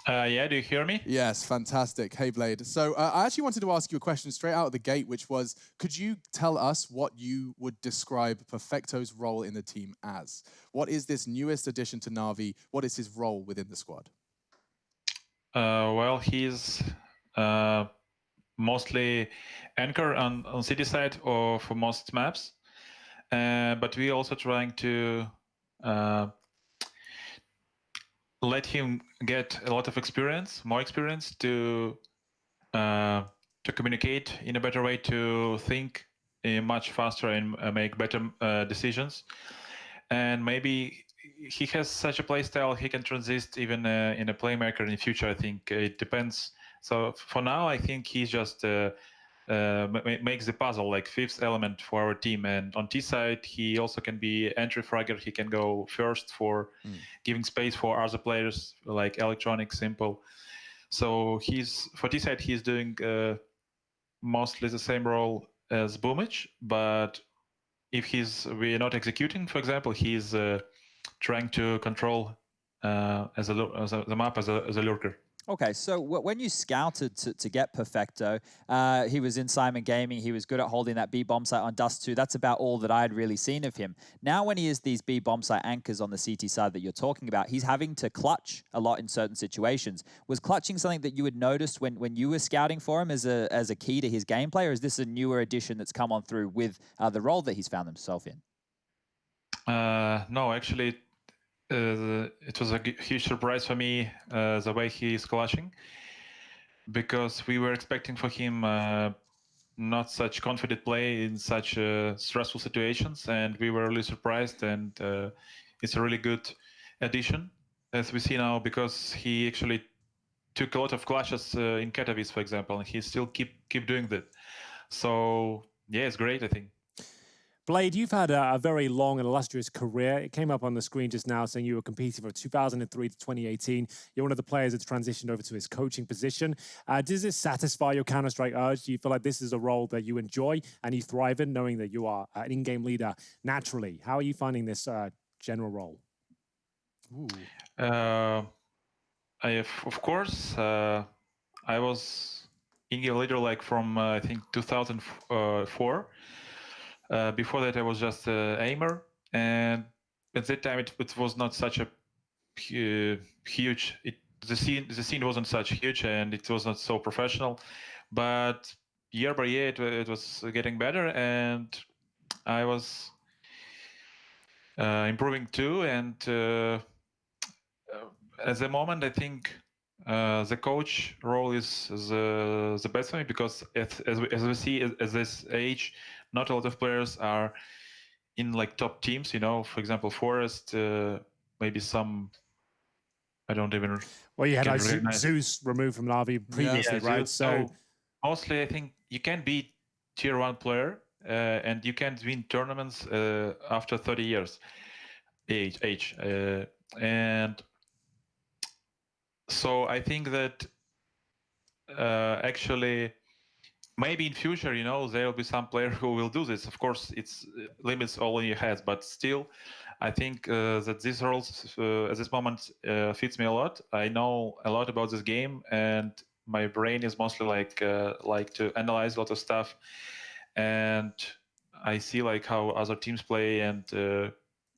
Yeah, do you hear me? Yes, fantastic. Hey, Blade. So I actually wanted to ask you a question straight out of the gate, which was, could you tell us what you would describe Perfecto's role in the team as? What is this newest addition to Na'Vi? What is his role within the squad? Well, he's mostly anchor on city side or for most maps, but we're also trying to let him get a lot of experience, more experience to communicate in a better way, to think much faster and make better decisions. And maybe he has such a play style, he can transit even in a playmaker in the future. I think it depends. So for now, I think he's just makes the puzzle, like fifth element for our team. And on T side, he also can be entry fragger. He can go first for giving space for other players like Electronic, Simple. So for T side, he's doing mostly the same role as Boomich, but if we're not executing, for example, he's trying to control the map as a lurker. Okay, so when you scouted to get Perfecto, he was in Simon Gaming, he was good at holding that B bomb site on Dust 2. That's about all that I'd really seen of him. Now when he is these B bomb site anchors on the CT side that you're talking about, he's having to clutch a lot in certain situations. Was clutching something that you had noticed when you were scouting for him as a key to his gameplay, or is this a newer addition that's come on through with the role that he's found himself in? No, actually, it was a huge surprise for me, the way he is clutching, because we were expecting for him not such confident play in such stressful situations, and we were really surprised, and it's a really good addition, as we see now, because he actually took a lot of clashes in Katowice, for example, and he still keep doing that. So yeah, it's great, I think. Blade, you've had a very long and illustrious career. It came up on the screen just now saying you were competing from 2003 to 2018. You're one of the players that's transitioned over to his coaching position. Does this satisfy your Counter-Strike urge? Do you feel like this is a role that you enjoy and you thrive in, knowing that you are an in-game leader naturally? How are you finding this general role? Of course, I was in-game leader like from I think 2004. Before that, I was just aimer, and at that time it was not such a huge. The scene wasn't such huge, and it was not so professional. But year by year, it was getting better, and I was improving too. And at the moment, I think the coach role is the best for me, because as we see at this age, not a lot of players are in like top teams. For example, Forest, maybe some. I don't even. Well, you had like Zeus removed from Navi previously, right? So mostly, I think you can be tier 1 player, and you can win tournaments after 30 years age, and so I think that actually maybe in future, there will be some player who will do this. Of course, it's limits all in your head, but still, I think that this role at this moment fits me a lot. I know a lot about this game, and my brain is mostly like to analyze a lot of stuff, and I see like how other teams play, and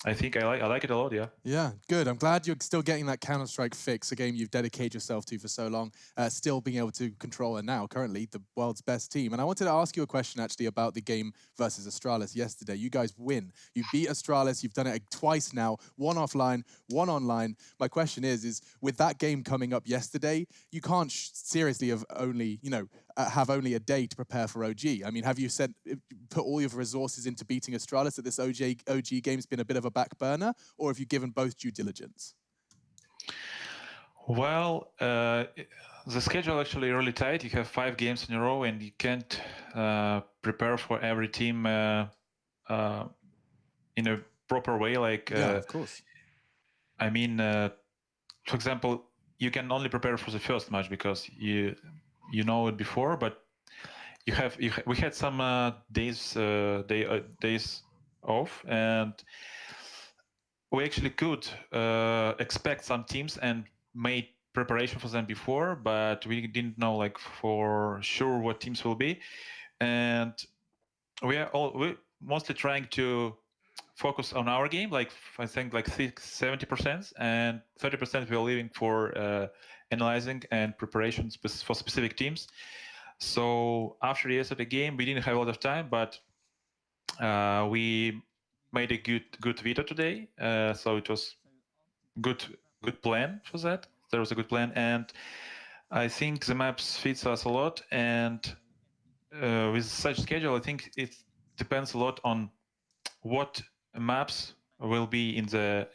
I think I like it a lot, yeah. Yeah, good. I'm glad you're still getting that Counter-Strike fix, a game you've dedicated yourself to for so long, still being able to control, and now currently the world's best team. And I wanted to ask you a question actually about the game versus Astralis yesterday. You guys win. You beat Astralis. You've done it twice now, one offline, one online. My question is with that game coming up yesterday, you can't seriously have only, have only a day to prepare for OG. I mean, have you put all your resources into beating Astralis, that this OG game's been a bit of a back burner, or have you given both due diligence? Well, the schedule actually really tight. You have 5 games in a row, and you can't prepare for every team in a proper way. Like, yeah, of course. I mean, for example, you can only prepare for the first match because you know it before, but we had some days off, and we actually could expect some teams and made preparation for them before, but we didn't know like for sure what teams will be, and we mostly trying to focus on our game, like I think like 70%, and 30% we're leaving for analyzing and preparations for specific teams. So after yesterday game, we didn't have a lot of time, but we made a good veto today. So it was good plan for that. There was a good plan, and I think the maps fits us a lot. And with such schedule, I think it depends a lot on what maps will be in the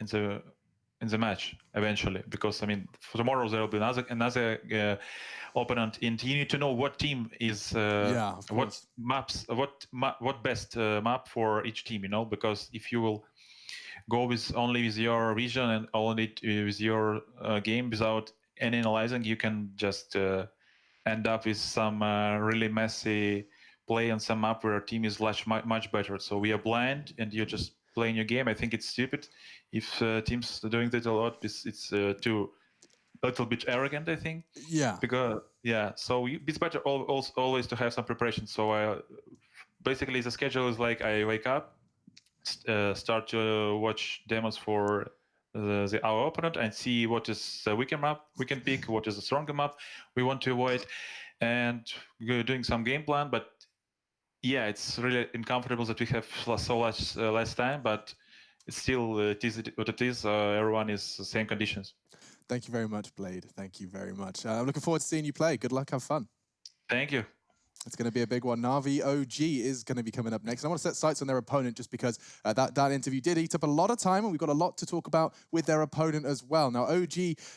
in the match eventually, because I mean, for tomorrow there will be another opponent, and you need to know what team is what best map for each team, you know, because if you will go with only with your vision and only with your game without any analyzing, you can just end up with some really messy play on some map where our team is much better. So we are blind and you're just playing your game. I think it's stupid if teams are doing that a lot. It's too a little bit arrogant, I think. Yeah. Because so it's better always to have some preparation. So basically the schedule is like I wake up, start to watch demos for our opponent and see what is the weaker map we can pick, what is the stronger map we want to avoid, and we're doing some game plan. But yeah, it's really uncomfortable that we have so much less time, but it's still it is what it is. Everyone is the same conditions. Thank you very much, Blade. Thank you very much. I'm looking forward to seeing you play. Good luck, have fun. Thank you. It's going to be a big one. Na'Vi OG is going to be coming up next. And I want to set sights on their opponent just because that interview did eat up a lot of time, and we've got a lot to talk about with their opponent as well. Now, OG,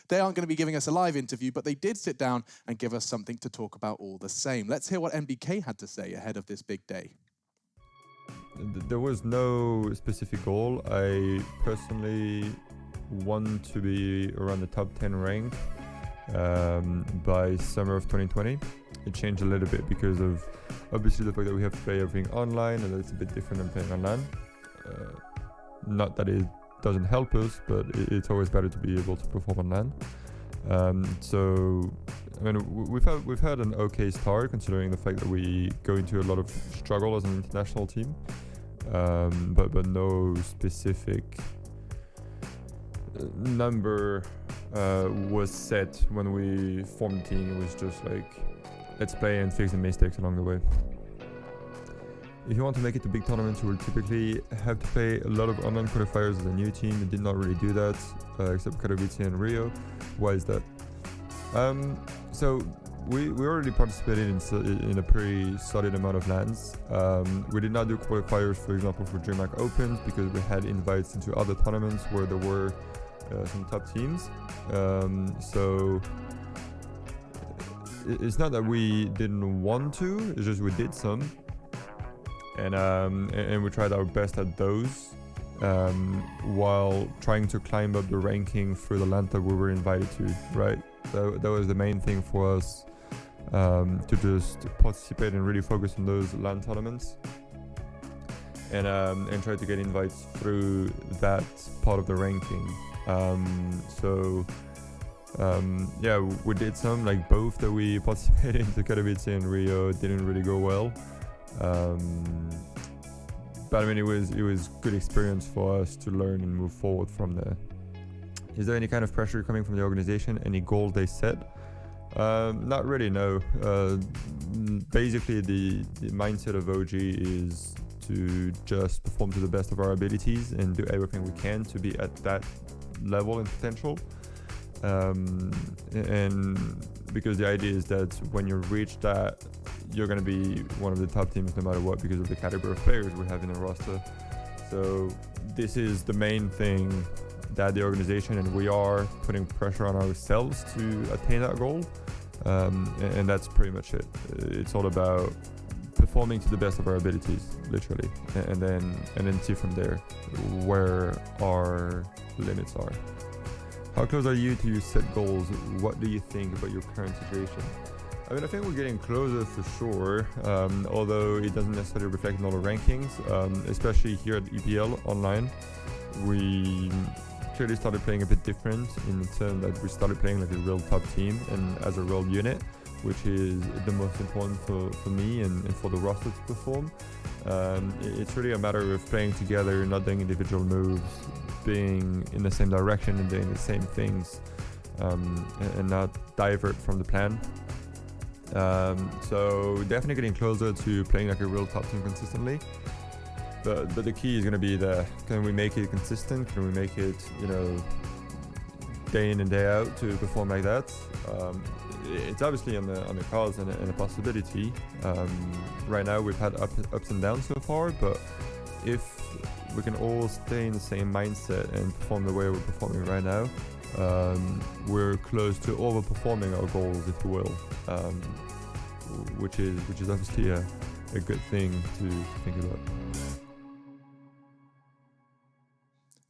they aren't going to be giving us a live interview, but they did sit down and give us something to talk about all the same. Let's hear what MBK had to say ahead of this big day. There was no specific goal. I personally want to be around the top 10 rank by summer of 2020. It changed a little bit because of obviously the fact that we have to play everything online, and that's a bit different than playing on LAN. Not that it doesn't help us, but it's always better to be able to perform on LAN. So I mean, we've had an okay start considering the fact that we go into a lot of struggle as an international team, but no specific number was set when we formed the team. It was just like, let's play and fix the mistakes along the way. If you want to make it to big tournaments, you will typically have to play a lot of online qualifiers as a new team. We did not really do that, except Katowice and Rio. Why is that? So we already participated in a pretty solid amount of LANs. We did not do qualifiers, for example, for DreamHack Opens, because we had invites into other tournaments where there were some top teams. So it's not that we didn't want to, it's just we did some, and we tried our best at those, while trying to climb up the ranking through the LAN that we were invited to, right? So that was the main thing for us, to just participate and really focus on those LAN tournaments, and try to get invites through that part of the ranking. Yeah, we did some, like both that we participated in, Katowice and Rio, didn't really go well. But I mean, it was good experience for us to learn and move forward from there. Is there any kind of pressure coming from the organization? Any goals they set? Not really, no. Basically, the mindset of OG is to just perform to the best of our abilities and do everything we can to be at that level and potential. And because the idea is that when you reach that, you're going to be one of the top teams no matter what, because of the caliber of players we have in the roster. So this is the main thing that the organization and we are putting pressure on ourselves to attain that goal. And that's pretty much it. It's all about performing to the best of our abilities, literally, and then see from there where our limits are. How close are you to your set goals? What do you think about your current situation? I mean, I think we're getting closer for sure, although it doesn't necessarily reflect in all the rankings, especially here at EPL online. We clearly started playing a bit different in the term that we started playing like a real top team and as a real unit, which is the most important for me and for the roster to perform. It's really a matter of playing together, not doing individual moves, being in the same direction and doing the same things, and not divert from the plan. So definitely getting closer to playing like a real top team consistently. But the key is going to be can we make it consistent? Can we make it, day in and day out to perform like that? It's obviously on the cards and a possibility. Right now we've had ups and downs so far, but if we can all stay in the same mindset and perform the way we're performing right now, we're close to overperforming our goals, if you will, which is obviously a good thing to think about.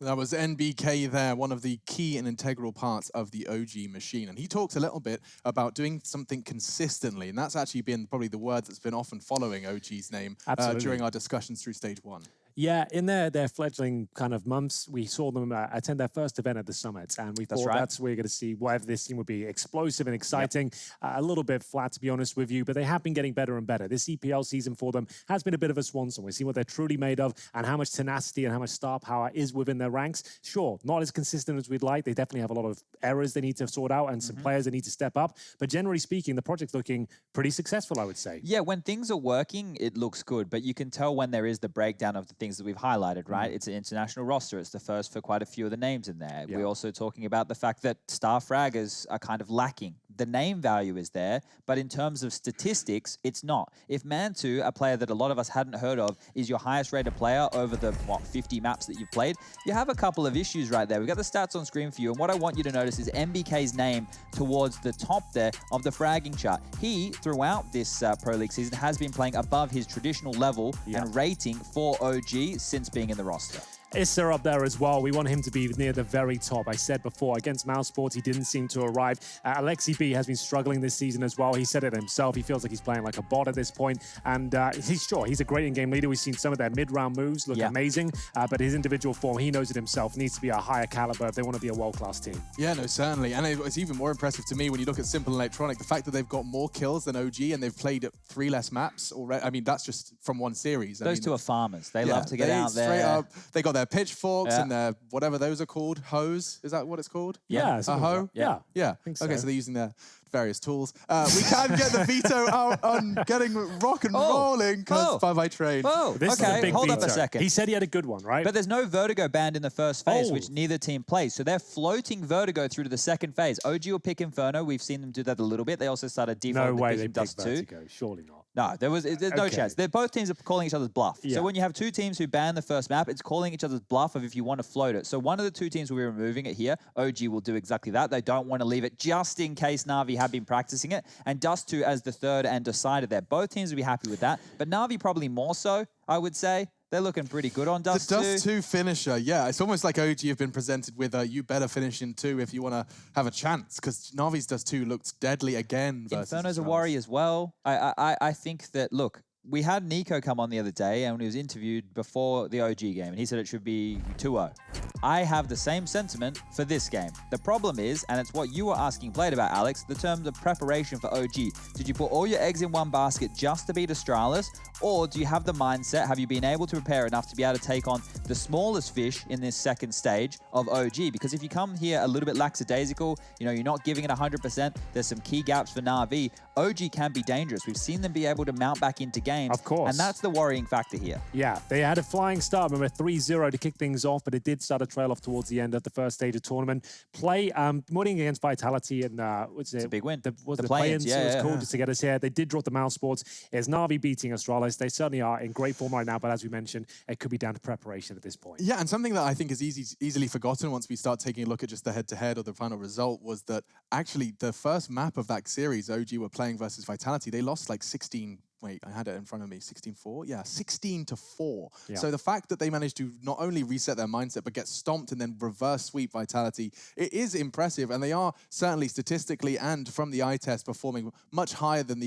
That was NBK there, one of the key and integral parts of the OG machine. And he talks a little bit about doing something consistently. And that's actually been probably the word that's been often following OG's name during our discussions through stage 1. Yeah, in their fledgling kind of months, we saw them attend their first event at the Summit, and we thought that's where you're going to see whatever this team would be explosive and exciting. A little bit flat, to be honest with you, but they have been getting better and better. This EPL season for them has been a bit of a swan song. We've seen what they're truly made of and how much tenacity and how much star power is within their ranks. Sure, not as consistent as we'd like. They definitely have a lot of errors they need to sort out and some players that need to step up. But generally speaking, the project's looking pretty successful, I would say. Yeah, when things are working, it looks good, but you can tell when there is the breakdown of the things that we've highlighted, right? It's an international roster. It's the first for quite a few of the names in there. We're also talking about the fact that star fraggers are kind of lacking. The name value is there, but in terms of statistics, it's not. If Mantu, a player that a lot of us hadn't heard of, is your highest rated player over the, 50 maps that you've played, you have a couple of issues right there. We've got the stats on screen for you, and what I want you to notice is MBK's name towards the top there of the fragging chart. He, throughout this Pro League season, has been playing above his traditional level and rating for OG since being in the roster. Issa up there as well. We want him to be near the very top. I said before, against mousesports, he didn't seem to arrive. Alexi B has been struggling this season as well. He said it himself. He feels like he's playing like a bot at this point. And he's a great in-game leader. We've seen some of their mid-round moves look amazing. But his individual form, he knows it himself, needs to be a higher caliber if they want to be a world-class team. Yeah, no, certainly. And it's even more impressive to me when you look at Simple Electronic, the fact that they've got more kills than OG and they've played 3 less maps already. I mean, that's just from one series. Those two are farmers. They love to get out there. Straight up, they got their pitchforks and their whatever those are called, hose. Is that what it's called? Yeah. A hoe? Yeah. Okay, so they're using their various tools. We can get the veto out on getting rock and rolling because by trade. This is a big hold veto. up a second. He said he had a good one, right? But there's no Vertigo banned in the first phase, which neither team plays. So they're floating Vertigo through to the second phase. OG will pick Inferno. We've seen them do that a little bit. They also started defaulting the Dust 2. Vertigo. Surely not. No, there's no chance. Both teams are calling each other's bluff. Yeah. So when you have two teams who ban the first map, it's calling each other's bluff of if you want to float it. So one of the two teams will be removing it here. OG will do exactly that. They don't want to leave it just in case Na'Vi have been practicing it. And Dust 2 as the third and decider there. Both teams will be happy with that. But Na'Vi probably more so, I would say. They're looking pretty good on Dust 2. The Dust 2 finisher, yeah. It's almost like OG have been presented with you better finish in 2 if you want to have a chance, because Na'Vi's Dust 2 looked deadly again. Inferno's a worry as well. I think that, look, we had Nico come on the other day and he was interviewed before the OG game and he said it should be 2-0. I have the same sentiment for this game. The problem is, and it's what you were asking Blade about, Alex, the terms of preparation for OG. Did you put all your eggs in one basket just to beat Astralis? Or do you have the mindset, have you been able to prepare enough to be able to take on the smallest fish in this second stage of OG? Because if you come here a little bit lackadaisical, you're not giving it 100%, there's some key gaps for Na'Vi, OG can be dangerous. We've seen them be able to mount back into games. Of course. And that's the worrying factor here. Yeah, they had a flying start. Remember, 3-0 to kick things off, but it did start to trail off towards the end of the first stage of tournament. Winning against Vitality and it's a big win. The play-ins, it was cool just to get us here. They did drop the mousesports. It's Na'Vi beating Astralis. They certainly are in great form right now, but as we mentioned, it could be down to preparation at this point. Yeah, and something that I think is easily forgotten once we start taking a look at just the head-to-head or the final result was that actually the first map of that series, OG were playing versus Vitality, they lost like 16. Wait, I had it in front of me, 16-4? Yeah, 16-4. Yeah. So the fact that they managed to not only reset their mindset, but get stomped and then reverse sweep Vitality, it is impressive. And they are certainly statistically and from the eye test performing much higher than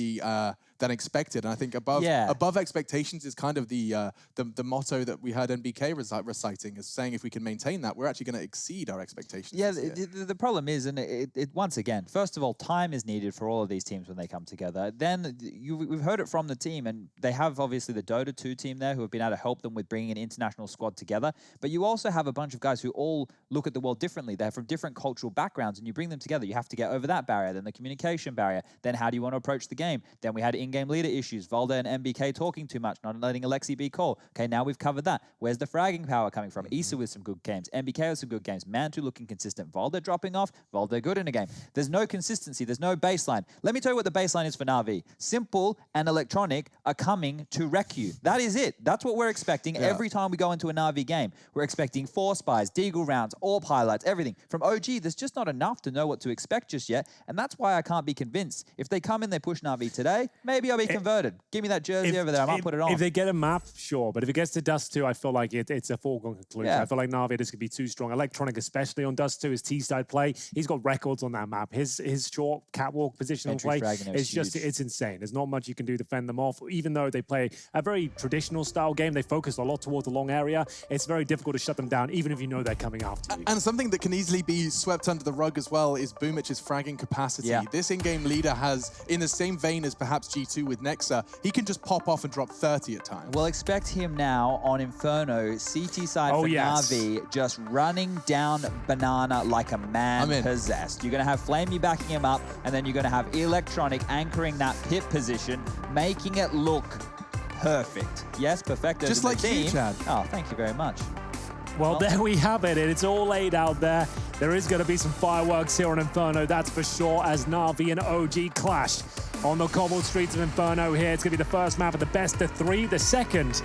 than expected. And I think above expectations is kind of the motto that we heard NBK reciting, is saying if we can maintain that, we're actually going to exceed our expectations. Yeah, the problem is, and it once again, first of all, time is needed for all of these teams when they come together. Then we've heard it from the team, and they have obviously the Dota 2 team there who have been able to help them with bringing an international squad together. But you also have a bunch of guys who all look at the world differently. They're from different cultural backgrounds, and you bring them together. You have to get over that barrier, then the communication barrier. Then how do you want to approach the game? Then we had in-game leader issues. Volda and MBK talking too much, not letting Alexi be called. Okay, now we've covered that. Where's the fragging power coming from? Issa with some good games. MBK with some good games. Mantu looking consistent. Volda dropping off. Volda good in a game. There's no consistency. There's no baseline. Let me tell you what the baseline is for Na'Vi. Simple and Electronic are coming to wreck you. That is it. That's what we're expecting every time we go into a Na'Vi game. We're expecting 4 spies, deagle rounds, AWP highlights, everything. From OG, there's just not enough to know what to expect just yet, and that's why I can't be convinced. If they come in, they push Na'Vi today, maybe I'll be converted. Give me that jersey over there. I might put it on. If they get a map, sure. But if it gets to Dust 2, I feel like it's a foregone conclusion. Yeah. I feel like Na'Vi just could be too strong. Electronic, especially on Dust 2, his T-side play, he's got records on that map. His short catwalk positional play, it's insane. There's not much you can do to fend them off. Even though they play a very traditional style game, they focus a lot towards the long area. It's very difficult to shut them down, even if you know they're coming after you. And something that can easily be swept under the rug as well is Boomic's fragging capacity. Yeah. This in-game leader has, in the same vein as perhaps G2 with Nexa, he can just pop off and drop 30 at times. Well, expect him now on Inferno, CT side for Na'Vi, just running down Banana like a man possessed. You're going to have Flamey backing him up, and then you're going to have Electronic anchoring that pit position, making it look perfect. Yes, perfecto. Just like you, Chad. Oh, thank you very much. Well, there we have it. It's all laid out there. There is going to be some fireworks here on Inferno, that's for sure, as Na'Vi and OG clash on the cobbled streets of Inferno here. It's going to be the first map of the best of 3, the second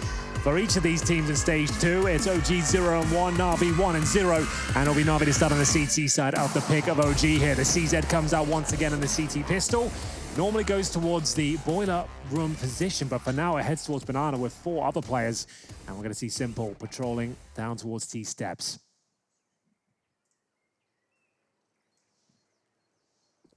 for each of these teams in Stage 2. It's OG 0-1, Na'Vi 1-0, and it'll be Na'Vi to start on the CT side of the pick of OG here. The CZ comes out once again on the CT pistol. Normally goes towards the boiler room position, but for now it heads towards Banana with 4 other players, and we're going to see Simple patrolling down towards T steps.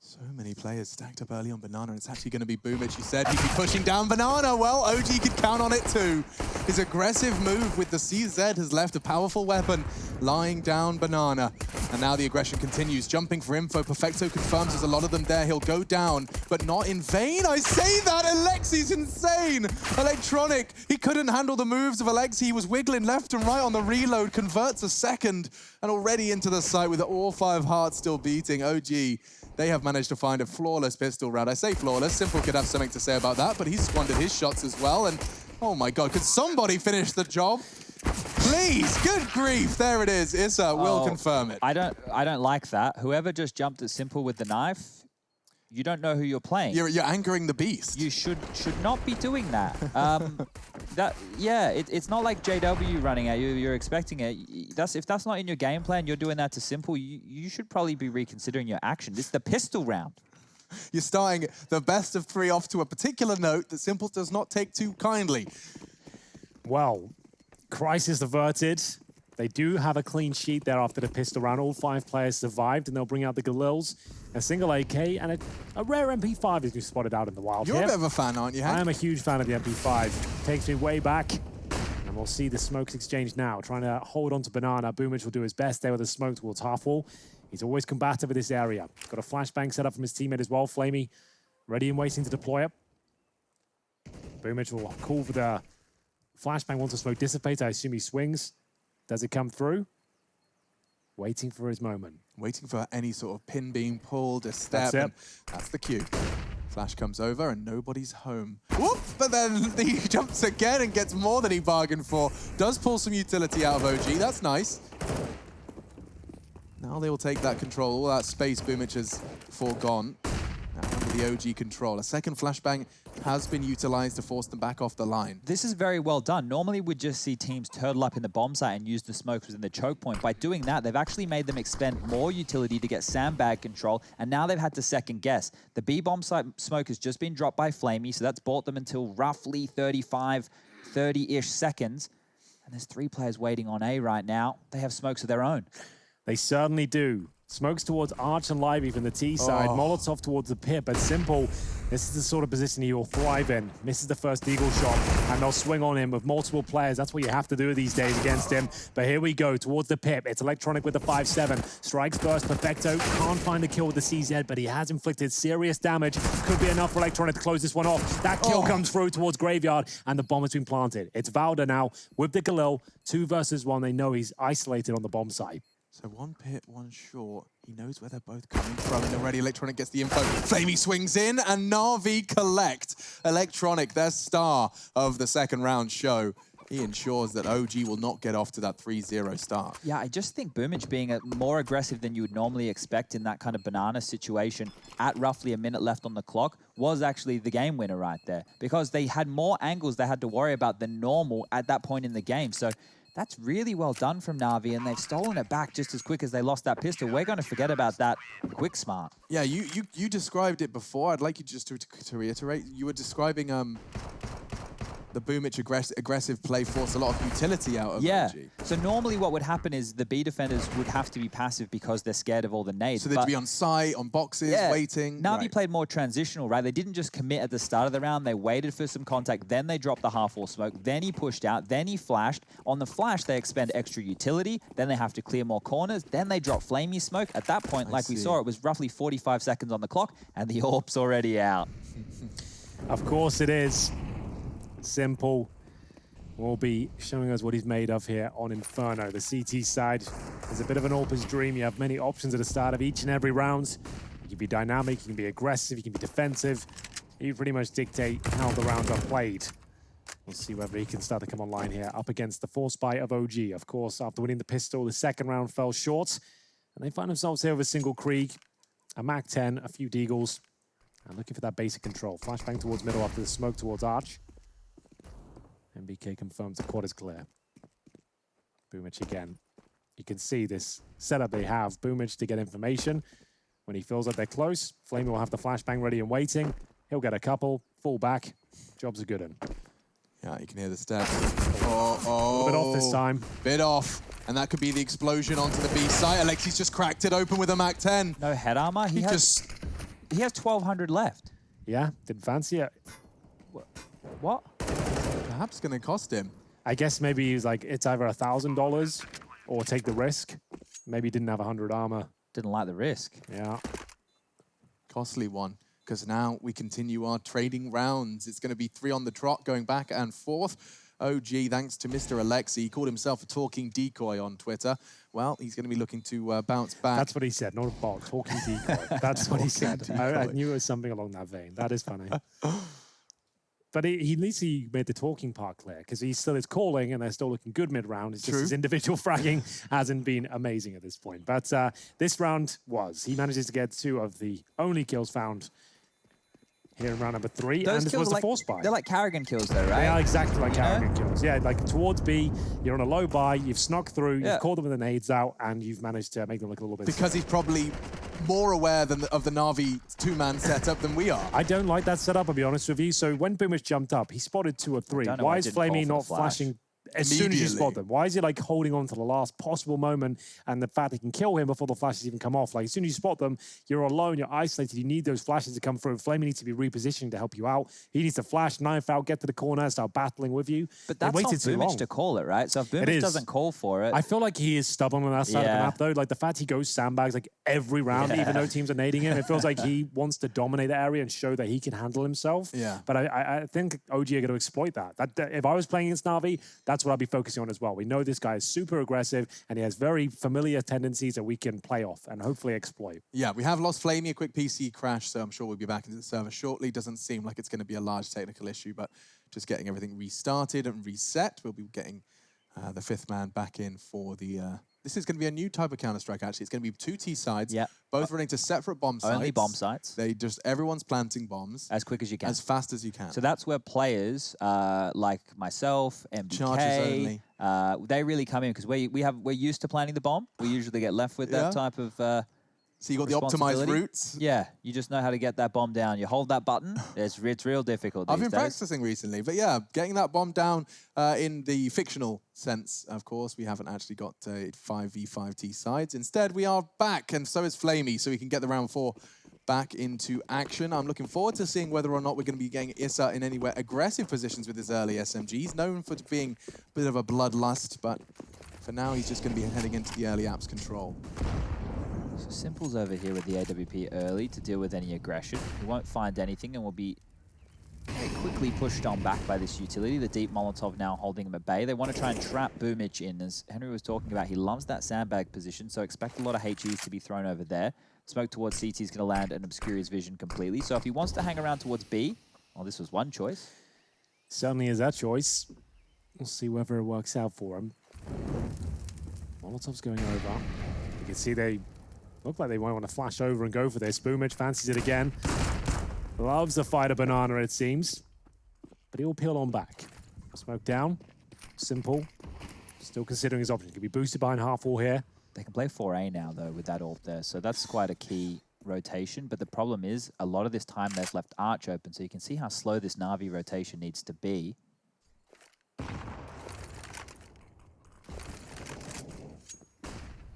So many players stacked up early on Banana, and it's actually going to be Boomic. He said he'd be pushing down Banana. Well, OG could count on it too. His aggressive move with the CZ has left a powerful weapon lying down Banana. And now the aggression continues, jumping for info. Perfecto confirms there's a lot of them there. He'll go down, but not in vain. I say that, Alexi's insane. Electronic, he couldn't handle the moves of Alexi. He was wiggling left and right on the reload, converts a second, and already into the site with all 5 hearts still beating. OG, they have managed to find a flawless pistol round. I say flawless, Simple could have something to say about that, but he's squandered his shots as well. And oh my God, could somebody finish the job? Please, good grief, there it is. Issa will confirm it. I don't like that. Whoever just jumped at Simple with the knife, you don't know who you're playing. You're angering the beast. You should not be doing that. It's not like JW running at you. You're expecting it. If that's not in your game plan, you're doing that to Simple. You should probably be reconsidering your action. This is the pistol round. You're starting the best of 3 off to a particular note that Simple does not take too kindly. Well, crisis averted. They do have a clean sheet there after the pistol round. All 5 players survived, and they'll bring out the Galils, a single AK, and a rare MP5 is just spotted out in the wild. You're a bit of a fan, aren't you, Hank? I am a huge fan of the MP5. Takes me way back, and we'll see the smokes exchange now. Trying to hold on to Banana. Boomich will do his best there with the smoke towards half wall. He's always combative with this area. Got a flashbang set up from his teammate as well. Flamey ready and waiting to deploy it. Boomich will call for the flashbang once the smoke dissipates. I assume he swings. Does it come through? Waiting for his moment. Waiting for any sort of pin being pulled, a step. That's it. That's the cue. Flash comes over and nobody's home. Whoop! But then he jumps again and gets more than he bargained for. Does pull some utility out of OG. That's nice. Now they will take that control. All that space Boomich has foregone. Now under the OG control. A second flashbang has been utilized to force them back off the line. This is very well done. Normally we'd just see teams turtle up in the bomb site and use the smokes within the choke point. By doing that, they've actually made them expend more utility to get sandbag control, and now they've had to second guess. The B bomb site smoke has just been dropped by Flamey, so that's brought them until roughly 35, 30-ish seconds. And there's 3 players waiting on A right now. They have smokes of their own. They certainly do. Smokes towards Arch and Lively from the T side. Molotov towards the pit, but Simple, this is the sort of position he'll thrive in. Misses the first Eagle shot, and they'll swing on him with multiple players. That's what you have to do these days against him. But here we go, towards the pit. It's Electronic with the 5-7. Strikes first, Perfecto. Can't find the kill with the CZ, but he has inflicted serious damage. Could be enough for Electronic to close this one off. That kill comes through towards Graveyard, and the bomb has been planted. It's Valda now with the Galil. 2 versus 1. They know he's isolated on the bomb site. So one pit, one short. He knows where they're both coming from, and already Electronic gets the info. Flamey swings in, and Na'Vi collect. Electronic, their star of the second round show. He ensures that OG will not get off to that 3-0 start. Yeah, I just think Boomage being more aggressive than you would normally expect in that kind of banana situation at roughly a minute left on the clock was actually the game winner right there, because they had more angles they had to worry about than normal at that point in the game. So that's really well done from Na'Vi, and they've stolen it back just as quick as they lost that pistol. We're going to forget about that quick smart. Yeah, you described it before. I'd like you just to reiterate. You were describing the Boomage aggressive play forced a lot of utility out of OG. So normally what would happen is the B defenders would have to be passive because they're scared of all the nades. So they'd be on site, on boxes, waiting. Na'Vi played more transitional, right? They didn't just commit at the start of the round. They waited for some contact, then they dropped the half-wall smoke, then he pushed out, then he flashed. On the flash, they expend extra utility, then they have to clear more corners, then they drop flamey smoke. At that point, like we saw, it was roughly 45 seconds on the clock, and the AWP's already out. Of course it is. Simple will be showing us what he's made of here on Inferno. The CT side is a bit of an AWPer's dream. You have many options at the start of each and every round. You can be dynamic, you can be aggressive, you can be defensive. You pretty much dictate how the rounds are played. We'll see whether he can start to come online here up against the force buy of OG. Of course, after winning the pistol, the second round fell short, and they find themselves here with a single Krieg, a MAC-10, a few Deagles, and looking for that basic control. Flashbang towards middle after the smoke towards Arch. MBK confirms the quad is clear. Boomage again. You can see this setup they have. Boomage to get information. When he feels like they're close, Flamey will have the flashbang ready and waiting. He'll get a couple, fall back. Job's a good one. Yeah, you can hear the steps. A little bit off this time. Bit off. And that could be the explosion onto the B site. Alexi's just cracked it open with a MAC-10. No head armor. He has 1,200 left. Yeah, didn't fancy it. What? Perhaps going to cost him. I guess maybe he's like, it's either $1,000 or take the risk. Maybe he didn't have 100 armor. Didn't like the risk. Yeah. Costly one, because now we continue our trading rounds. It's going to be 3 on the trot, going back and forth. OG, thanks to Mr. Alexi. He called himself a talking decoy on Twitter. Well, he's going to be looking to bounce back. That's what he said, not a bot, talking decoy. That's what he said. I knew it was something along that vein. That is funny. But at least he made the talking part clear, because he still is calling and they're still looking good mid-round. It's just his individual fragging hasn't been amazing at this point. But this round was. He manages to get 2 of the only kills found here in round number 3. Those and this was the force buy. They're like Carrigan kills though, right? They are exactly like Carrigan kills. Yeah, like towards B, you're on a low buy, you've snuck through, you've called them with the nades out, and you've managed to make them look a little bit Because he's probably more aware of the Na'Vi 2-man setup than we are. I don't like that setup, I'll be honest with you. So when Boomage jumped up, he spotted 2 or 3. Why is Flamey not flashing as soon as you spot them? Why is he like holding on to the last possible moment and the fact he can kill him before the flashes even come off? Like as soon as you spot them, you're alone, you're isolated, you need those flashes to come through. Flamey needs to be repositioning to help you out. He needs to flash, knife out, get to the corner, start battling with you. But that's not Boomage to call it, right? So if Boomage doesn't call for it... I feel like he is stubborn on that side of the map though. Like the fact he goes sandbags like every round, even though teams are nading him, it feels like he wants to dominate the area and show that he can handle himself. Yeah. But I think OG are going to exploit that. If I was playing against Na'Vi, that's what I'd be focusing on as well. We know this guy is super aggressive and he has very familiar tendencies that we can play off and hopefully exploit. Yeah, we have lost Flamey, a quick PC crash, so I'm sure we'll be back into the server shortly. Doesn't seem like it's going to be a large technical issue, but just getting everything restarted and reset. We'll be getting the 5th man back in for the... This is going to be a new type of Counter-Strike, actually. It's going to be 2 T sides, both running to separate bomb sites. Only bomb sites. Everyone's planting bombs. As quick as you can. As fast as you can. So that's where players like myself, MBK, they really come in, because we're used to planting the bomb. We usually get left with that type of So you got the optimized routes? Yeah, you just know how to get that bomb down. You hold that button, it's real difficult I've been practicing recently, but yeah, getting that bomb down in the fictional sense, of course, we haven't actually got 5v5 T sides. Instead, we are back, and so is Flamey, so we can get the round 4 back into action. I'm looking forward to seeing whether or not we're going to be getting Issa in anywhere aggressive positions with his early SMG. He's known for being a bit of a bloodlust, but for now, he's just going to be heading into the early apps control. So Simple's over here with the AWP early to deal with any aggression. He won't find anything and will be very quickly pushed on back by this utility. The deep Molotov now holding him at bay. They want to try and trap Boomich in, as Henry was talking about. He loves that sandbag position, so expect a lot of HEs to be thrown over there. Smoke towards CT is going to land and obscure his vision completely. So if he wants to hang around towards B, well, this was one choice. Certainly is that choice. We'll see whether it works out for him. Molotov's going over. You can see they look like they might want to flash over and go for this. Boomich fancies it again. Loves the fighter banana, it seems. But he'll peel on back. Smoke down. Simple. Still considering his option. Could be boosted behind half wall here. They can play 4A now, though, with that ult there. So that's quite a key rotation. But the problem is, a lot of this time they've left Arch open. So you can see how slow this Na'Vi rotation needs to be.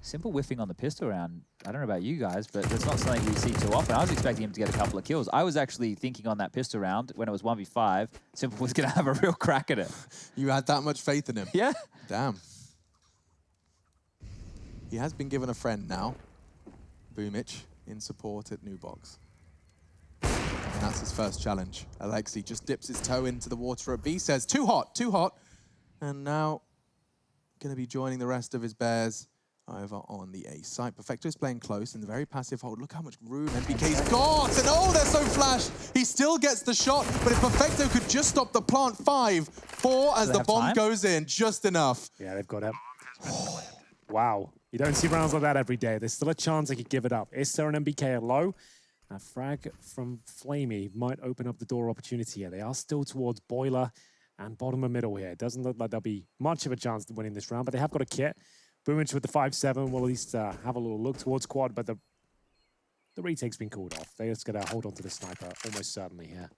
Simple whiffing on the pistol round. I don't know about you guys, but that's not something we see too often. I was expecting him to get a couple of kills. I was actually thinking on that pistol round, when it was 1v5, Simple was going to have a real crack at it. You had that much faith in him? Yeah. Damn. He has been given a friend now. Boomich in support at New Box. And that's his first challenge. Alexi just dips his toe into the water at B, says, too hot, too hot. And now going to be joining the rest of his bears over on the A site. Perfecto is playing close in the very passive hold. Look how much room NBK's got. And oh, they're so flash. He still gets the shot, but if Perfecto could just stop the plant 5-4 as the bomb goes in, just enough. Yeah, they've got it. Wow. You don't see rounds like that every day. There's still a chance they could give it up. Issa and MBK are low. A frag from Flamey might open up the door opportunity here. They are still towards Boiler and bottom of middle here. It doesn't look like there'll be much of a chance to winning this round, but they have got a kit. Boomich with the 5-7 will at least have a little look towards quad, but the retake's been called off. They're just going to hold on to the sniper almost certainly here.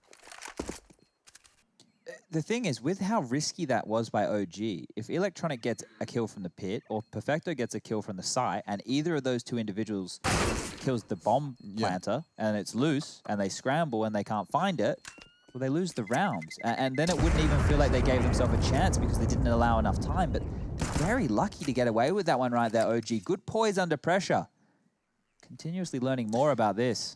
The thing is, with how risky that was by OG, if Electronic gets a kill from the pit or Perfecto gets a kill from the site, and either of those two individuals kills the bomb planter and it's loose and they scramble and they can't find it, well, they lose the rounds. And then it wouldn't even feel like they gave themselves a chance because they didn't allow enough time. But very lucky to get away with that one right there, OG. Good poise under pressure. Continuously learning more about this.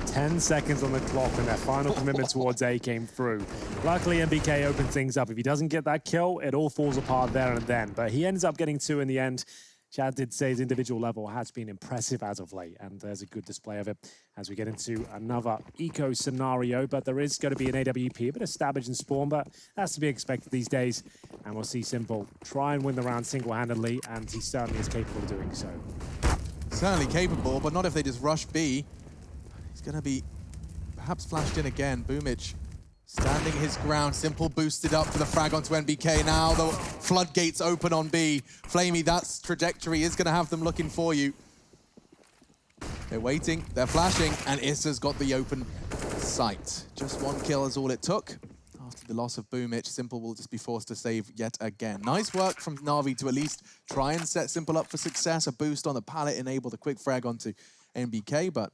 10 seconds on the clock and their final commitment towards A came through. Luckily, MBK opened things up. If he doesn't get that kill, it all falls apart there and then. But he ends up getting 2 in the end. Chad did say his individual level has been impressive as of late, and there's a good display of it as we get into another eco scenario. But there is going to be an AWP, a bit of stabbage and spawn, but that's to be expected these days. And we'll see Simple try and win the round single-handedly, and he certainly is capable of doing so. Certainly capable, but not if they just rush B. He's going to be perhaps flashed in again. Boomich standing his ground. Simple boosted up for the frag onto NBK. Now the floodgates open on B. Flamey, that trajectory is going to have them looking for you. They're waiting, they're flashing, and Issa's got the open sight. Just 1 kill is all it took. After the loss of Boomich, Simple will just be forced to save yet again. Nice work from Na'Vi to at least try and set Simple up for success. A boost on the pallet enabled a quick frag onto NBK, but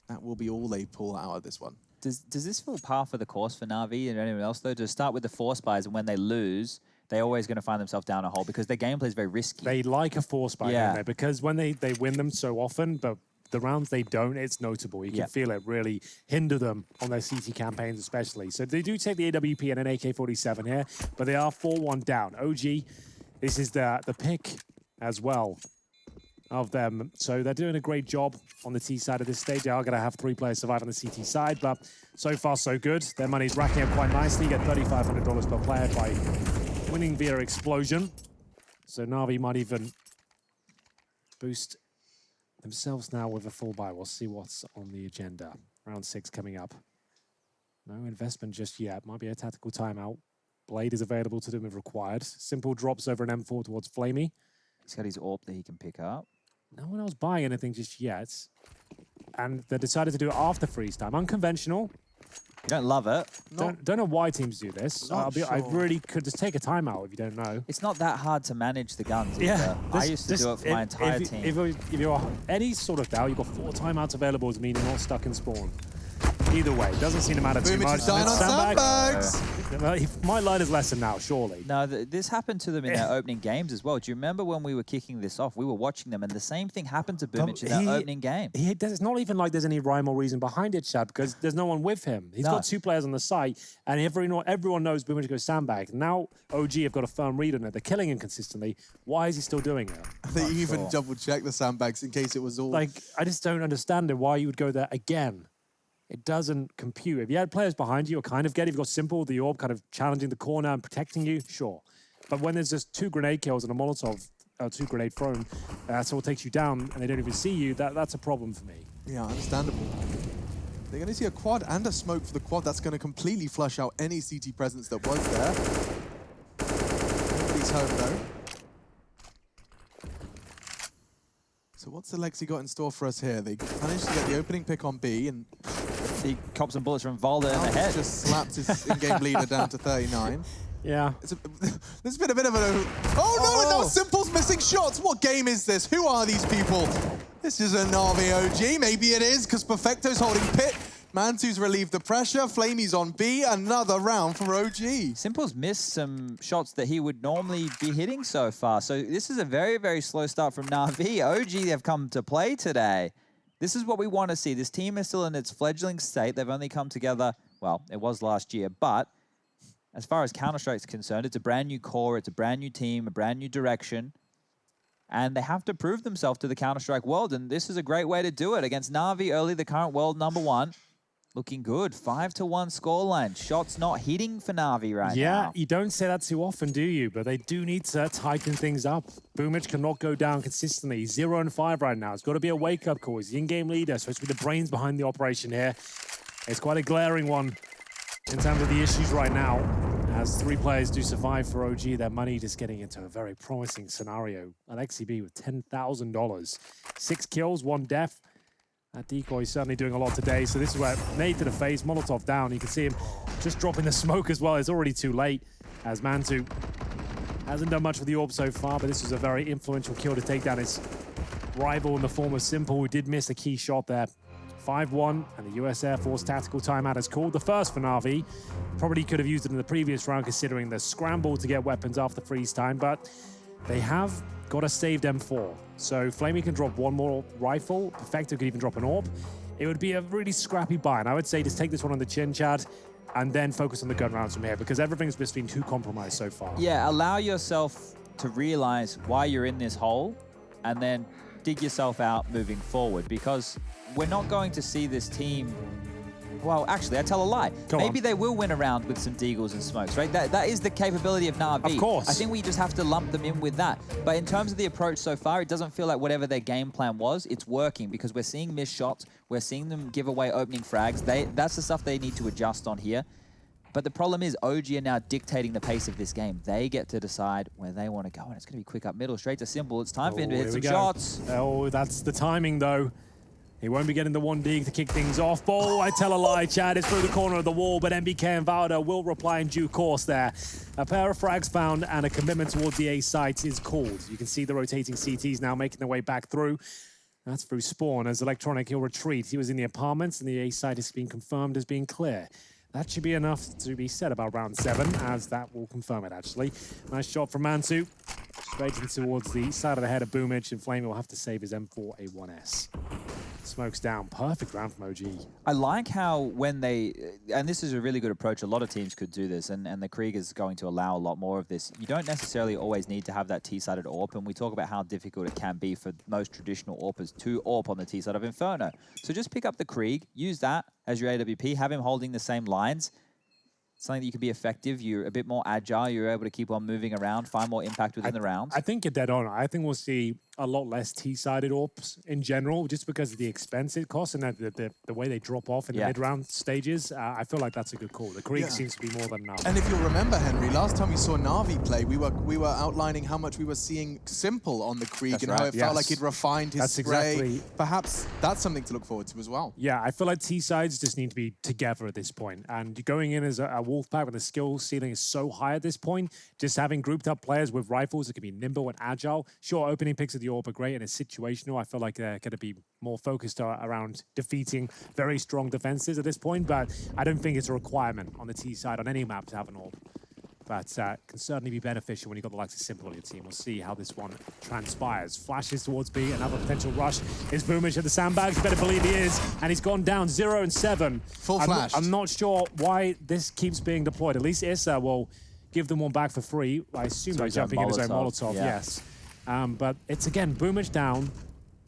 that will be all they pull out of this one. Does this feel par for the course for Na'Vi and anyone else, though? To start with the force buys, and when they lose, they're always going to find themselves down a hole because their gameplay is very risky. They like a force buy, don't they? Because when they win them so often, but the rounds they don't, it's notable. You can feel it really hinder them on their CT campaigns especially. So they do take the AWP and an AK-47 here, but they are 4-1 down. OG, this is the pick as well of them. So they're doing a great job on the T side of this stage. They are going to have 3 players survive on the CT side, but so far so good. Their money's racking up quite nicely. You get $3,500 per player by winning via explosion. So Na'Vi might even boost themselves now with a full buy. We'll see what's on the agenda. Round 6 coming up. No investment just yet. Might be a tactical timeout. Blade is available to them if required. Simple drops over an M4 towards Flamey. He's got his AWP that he can pick up. No one else buying anything just yet. And they decided to do it after freeze time. Unconventional. You don't love it. Don't know why teams do this. I really could just take a timeout if you don't know. It's not that hard to manage the guns either. I used to do it for my entire team. If you're any sort of doubt, you've got 4 timeouts available to mean you're not stuck in spawn. Either way, doesn't seem to matter too Boomich much. is dying on sandbags. My line is lessened now, surely. No, this happened to them in their opening games as well. Do you remember when we were kicking this off? We were watching them, and the same thing happened to Boomich in that opening game. It's not even like there's any rhyme or reason behind it, Chad, because there's no one with him. He's got 2 players on the site, and everyone knows Boomich goes sandbag. Now OG have got a firm read on it. They're killing him consistently. Why is he still doing it? They even double-checked the sandbags in case it was all... Like, I just don't understand it, why you would go there again. It doesn't compute. If you had players behind you, or kind of get, if you've got Simple, the orb kind of challenging the corner and protecting you, sure. But when there's just 2 grenade kills and a Molotov, 2 grenade thrown, that's all takes you down, and they don't even see you, that's a problem for me. Yeah, understandable. They're going to see a quad and a smoke for the quad. That's going to completely flush out any CT presence that was there. Nobody's home, though. So what's the Lexi got in store for us here? They managed to get the opening pick on B, and he cops some bullets from Valda in the head. Just slapped his in-game leader down to 39. Yeah. There's been a bit of a... Oh, no, now Simple's missing shots. What game is this? Who are these people? This is a Na'Vi OG. Maybe it is, because Perfecto's holding pit. Mantu's relieved the pressure. Flamey's on B. Another round for OG. Simple's missed some shots that he would normally be hitting so far. So this is a very, very slow start from Na'Vi. OG have come to play today. This is what we want to see. This team is still in its fledgling state. They've only come together, well, it was last year, but as far as Counter-Strike is concerned, it's a brand new core, it's a brand new team, a brand new direction. And they have to prove themselves to the Counter-Strike world, and this is a great way to do it. Against Na'Vi early, the current world #1. Looking good. 5-1 scoreline. Shots not hitting for Na'Vi right now. Yeah, you don't say that too often, do you? But they do need to tighten things up. Boomich cannot go down consistently. 0-5 right now. It's got to be a wake-up call. He's the in-game leader, so it's to be the brains behind the operation here. It's quite a glaring one in terms of the issues right now. As 3 players do survive for OG, their money just getting into a very promising scenario. Alexi B with $10,000. 6 kills, 1 death. That decoy is certainly doing a lot today. So this is where nade to the face, Molotov down. You can see him just dropping the smoke as well. It's already too late, as Mantu hasn't done much for the orb so far, but this was a very influential kill to take down his rival in the form of Simple, who did miss a key shot there. 5-1, and the US Air Force tactical timeout is called. The first for Na'Vi. Probably could have used it in the previous round, considering the scramble to get weapons after freeze time, but they have got a saved M4. So Flamey can drop 1 more rifle. Perfecto could even drop an orb. It would be a really scrappy buy, and I would say just take this one on the chin, Chad, and then focus on the gun rounds from here, because everything's just been too compromised so far. Yeah, allow yourself to realize why you're in this hole, and then dig yourself out moving forward, because we're not going to see this team... Well, actually, I tell a lie. Maybe they will win a round with some deagles and smokes, right? That is the capability of Na'Vi. Of course. I think we just have to lump them in with that. But in terms of the approach so far, it doesn't feel like whatever their game plan was, it's working, because we're seeing missed shots. We're seeing them give away opening frags. That's the stuff they need to adjust on here. But the problem is OG are now dictating the pace of this game. They get to decide where they want to go, and it's going to be quick up middle, straight to Simple. It's time for him to hit some shots. Oh, that's the timing, though. He won't be getting the 1 dig to kick things off. Oh, I tell a lie, Chad. It's through the corner of the wall, but MBK and Valda will reply in due course there. A pair of frags found and a commitment towards the A site is called. You can see the rotating CTs now making their way back through. That's through Spawn as Electronic, he'll retreat. He was in the apartments, and the A site has been confirmed as being clear. That should be enough to be said about round 7, as that will confirm it, actually. Nice shot from Mantu. Straight in towards the side of the head of Boomich, and Flamey will have to save his M4A1S. Smokes down. Perfect round from OG. I like how when they, and this is a really good approach, a lot of teams could do this, and the Krieg is going to allow a lot more of this. You don't necessarily always need to have that T-sided AWP, and we talk about how difficult it can be for most traditional AWPers to AWP on the T-side of Inferno. So just pick up the Krieg, use that as your AWP, have him holding the same lines. Something that you can be effective, you're a bit more agile, you're able to keep on moving around, find more impact within the rounds. I think you're dead on. I think we'll see a lot less T-sided AWPs in general, just because of the expense it costs and the way they drop off in the mid-round stages. I feel like that's a good call. The Krieg seems to be more than enough. And if you'll remember, Henry, last time we saw Na'Vi play, we were outlining how much we were seeing Simple on the Krieg and how it felt like he'd refined his spray. Perhaps that's something to look forward to as well. Yeah, I feel like T-sides just need to be together at this point. And going in as a Wolfpack when the skill ceiling is so high at this point, just having grouped up players with rifles that can be nimble and agile. Sure, opening picks at the the AWP are great and it's situational. I feel like they're going to be more focused around defeating very strong defenses at this point, but I don't think it's a requirement on the T side on any map to have an AWP. But can certainly be beneficial when you've got the likes of Simple on your team. We'll see how this one transpires. Flashes towards B, another potential rush. Is Boomich at the sandbags? Better believe he is. And he's gone down 0 and 7. Full flash. I'm not sure why this keeps being deployed. At least Issa will give them one back for free. I assume by jumping in his own Molotov, yes. But it's again, Boomich down.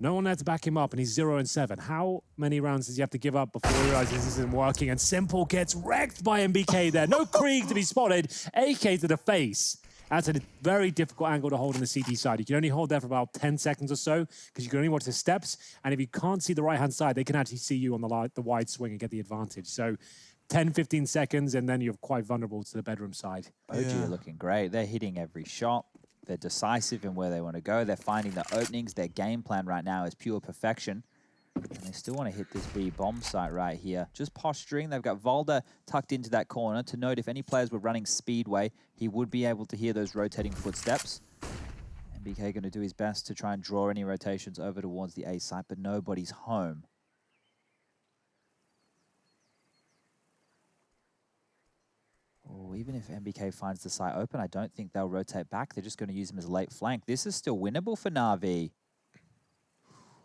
No one there to back him up, and he's 0 and 7. How many rounds does he have to give up before he realizes this isn't working? And Simple gets wrecked by MBK there. No Krieg to be spotted. AK to the face. That's a very difficult angle to hold on the CT side. You can only hold there for about 10 seconds or so, because you can only watch the steps. And if you can't see the right-hand side, they can actually see you on the wide swing and get the advantage. So 10, 15 seconds, and then you're quite vulnerable to the bedroom side. OG are looking great. They're hitting every shot. They're decisive in where they want to go. They're finding the openings. Their game plan right now is pure perfection. And they still want to hit this B bomb site right here. Just posturing. They've got Valda tucked into that corner. To note, if any players were running Speedway, he would be able to hear those rotating footsteps. MBK going to do his best to try and draw any rotations over towards the A site, but nobody's home. Oh, even if MBK finds the site open, I don't think they'll rotate back. They're just going to use him as a late flank. This is still winnable for Na'Vi.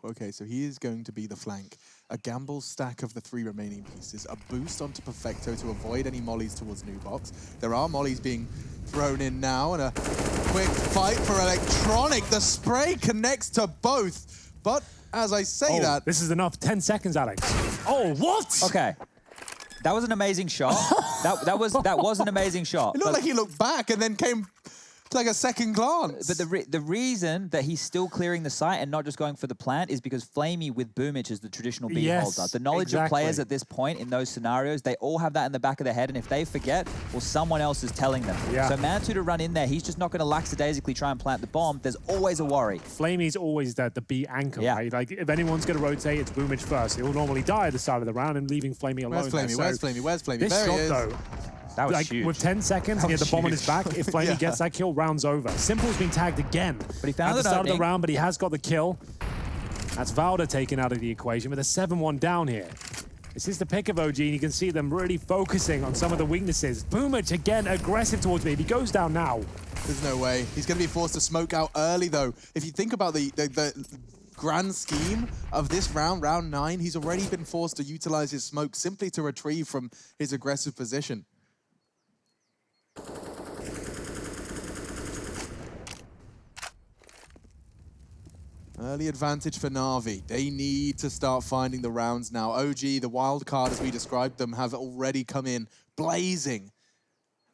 Okay, so he is going to be the flank. A gamble stack of the 3 remaining pieces. A boost onto Perfecto to avoid any mollies towards New Box. There are mollies being thrown in now, and a quick fight for Electronic. The spray connects to both. But as I say that... This is enough. 10 seconds, Alex. Oh, what? Okay. That was an amazing shot. that was an amazing shot. It looked like he looked back and then came to like a second glance. But the reason that he's still clearing the site and not just going for the plant is because Flamey with Boomich is the traditional B holder. The knowledge of players at this point in those scenarios, they all have that in the back of their head, and if they forget, well, someone else is telling them. So Mantu to run in there, he's just not going to lackadaisically try and plant the bomb. There's always a worry. Flamey's always the B anchor, right? Like, if anyone's going to rotate, it's Boomich first. He'll normally die at the start of the round and leaving Flamey alone. Where's Flamey? Where's Flamey? Where's Flamey? This there shot, he is. though, that was huge. With 10 seconds, he had the bomb on his back. If Flamey gets that kill, round's over. Simple's been tagged again. But he found at the start of the round, but he has got the kill. That's Valda taken out of the equation with a 7-1 down here. This is the pick of OG, and you can see them really focusing on some of the weaknesses. Boomich, again, aggressive towards me. If he goes down now. There's no way. He's going to be forced to smoke out early, though. If you think about the grand scheme of this round, round 9, he's already been forced to utilize his smoke simply to retrieve from his aggressive position. Early advantage for Na'Vi. They need to start finding the rounds now. OG, the wild card as we described them, have already come in blazing.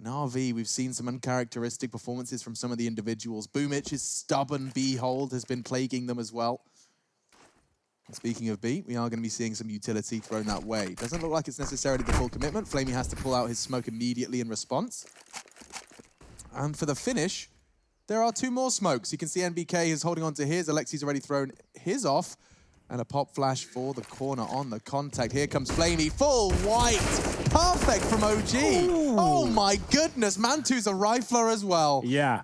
Na'Vi, we've seen some uncharacteristic performances from some of the individuals. Boomich's stubborn B hold has been plaguing them as well. And speaking of B, we are going to be seeing some utility thrown that way. Doesn't look like it's necessarily the full commitment. Flamey has to pull out his smoke immediately in response. And for the finish, there are 2 more smokes. You can see NBK is holding on to his. Alexi's already thrown his off. And a pop flash for the corner on the contact. Here comes Flamey, full white. Perfect from OG. Ooh. Oh my goodness, Mantu's a rifler as well. Yeah,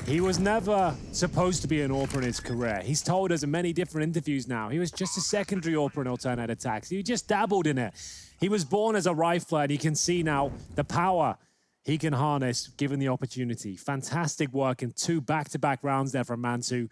he was never supposed to be an AWPer in his career. He's told us in many different interviews now. He was just a secondary AWPer in alternate attacks. He just dabbled in it. He was born as a rifler, and you can see now the power he can harness given the opportunity. Fantastic work in 2 back-to-back rounds there from Mantu,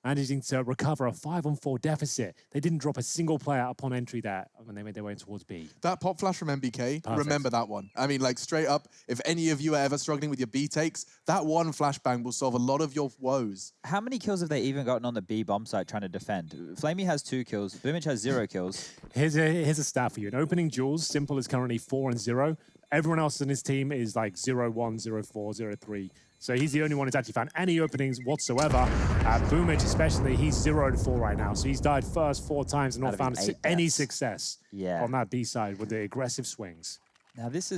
managing to recover a 5-on-4 deficit. They didn't drop a single player upon entry there when they made their way towards B. That pop flash from MBK, Perfect. Remember that one. I mean, like, straight up, if any of you are ever struggling with your B takes, that one flashbang will solve a lot of your woes. How many kills have they even gotten on the B bomb site trying to defend? Flamey has 2 kills. Boomich has 0 kills. Here's a stat for you. In opening duels, Simple is currently 4-0. Everyone else in his team is like 0-1, 0-4, 0-3. So he's the only one who's actually found any openings whatsoever. Boomich especially, he's 0-4 right now. So he's died first 4 times and not found any success on that B side with the aggressive swings. Now this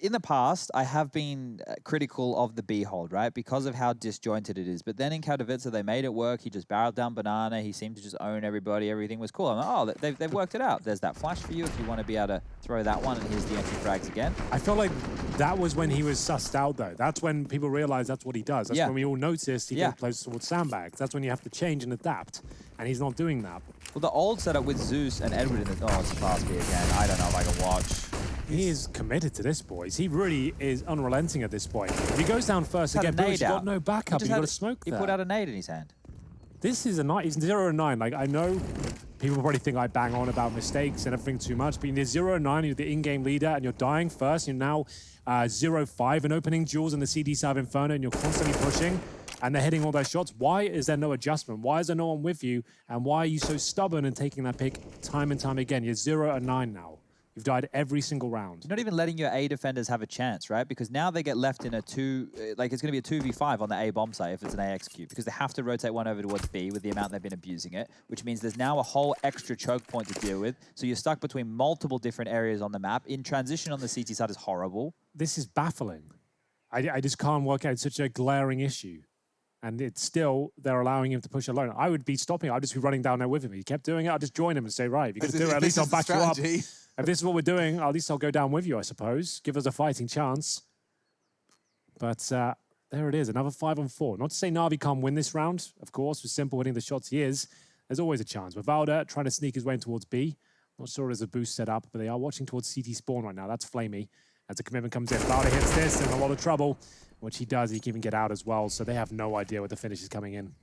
in the past, I have been critical of the B hold, right? Because of how disjointed it is. But then in Katowice, they made it work. He just barreled down Banana. He seemed to just own everybody. Everything was cool. I'm like, oh, they've worked it out. There's that flash for you if you want to be able to throw that one. And here's the entry frags again. I feel like that was when he was sussed out, though. That's when people realized that's what he does. That's when we all noticed he plays towards sandbags. That's when you have to change and adapt. And he's not doing that. Well, the old setup with Zeus and Edward in the... Oh, it's fast B again. I don't know if I can watch. He is committed to this, boys. He really is unrelenting at this point. If he goes down first again, Bush got no backup. He got to smoke He there. put out a nade in his hand. This is a night. He's 0-9. Like, I know people probably think I bang on about mistakes and everything too much, but you're 0-9, you're the in-game leader, and you're dying first. You're now 0-5 and opening duels in the CD side of Inferno, and you're constantly pushing, and they're hitting all those shots. Why is there no adjustment? Why is there no one with you? And why are you so stubborn in taking that pick time and time again? You're 0-9 now. You've died every single round. You're not even letting your A defenders have a chance, right? Because now they get left in a it's going to be a 2v5 on the A bomb site if it's an A execute, because they have to rotate one over towards B with the amount they've been abusing it, which means there's now a whole extra choke point to deal with. So you're stuck between multiple different areas on the map. In transition on the CT side is horrible. This is baffling. I just can't work out. It's such a glaring issue. And it's still, they're allowing him to push alone. I would be stopping. I'd just be running down there with him. He kept doing it. I'd just join him and say, right, if you can do it, at least I'll back you up. If this is what we're doing, at least I'll go down with you, I suppose. Give us a fighting chance. But there it is, another 5-on-4. Not to say Na'Vi can't win this round, of course, with Simple hitting the shots he is. There's always a chance. With Valda trying to sneak his way in towards B. Not sure there's a boost set up, but they are watching towards CT spawn right now. That's Flamey. As the commitment comes in, Valda hits this in a lot of trouble. Which he does, he can even get out as well, so they have no idea what the finish is coming in.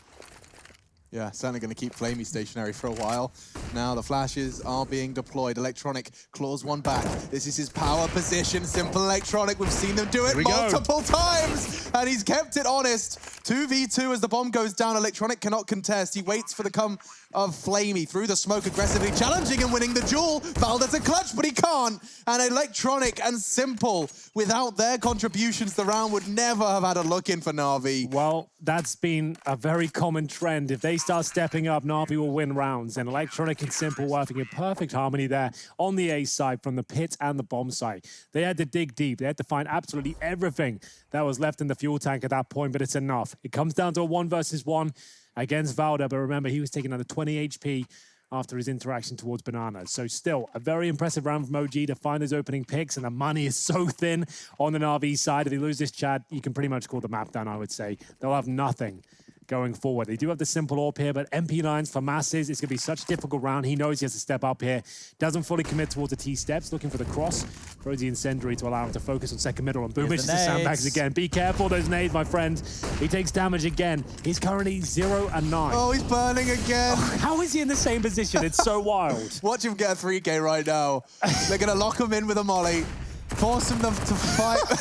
Yeah, certainly going to keep Flamey stationary for a while. Now the flashes are being deployed. Electronic claws one back. This is his power position. Simple Electronic. We've seen them do it multiple times. And he's kept it honest. 2v2 as the bomb goes down. Electronic cannot contest. He waits for the come of Flamey through the smoke, aggressively challenging and winning the duel. Valda's a clutch, but he can't. And Electronic and Simple, without their contributions, the round would never have had a look in for Na'Vi. Well, that's been a very common trend. If they start stepping up, Na'Vi will win rounds. And Electronic and Simple working in perfect harmony there on the A side from the pit and the bomb site. They had to dig deep. They had to find absolutely everything that was left in the fuel tank at that point, but it's enough. It comes down to a 1-versus-1 against Valda, but remember, he was taking another 20 HP after his interaction towards Banana. So still, a very impressive round from OG to find his opening picks, and the money is so thin on the Na'Vi side. If they lose this, Chad, you can pretty much call the map down, I would say. They'll have nothing going forward. They do have the Simple AWP here, but MP lines for masses. It's going to be such a difficult round. He knows he has to step up here. Doesn't fully commit towards the T steps, looking for the cross. Throws the incendiary to allow him to focus on second middle, and Boomish to sandbags again. Be careful those nades, my friend. He takes damage again. He's currently 0-9. Oh, he's burning again. Oh, how is he in the same position? It's so wild. Watch him get a 3K right now. They're going to lock him in with a molly, forcing them to fight.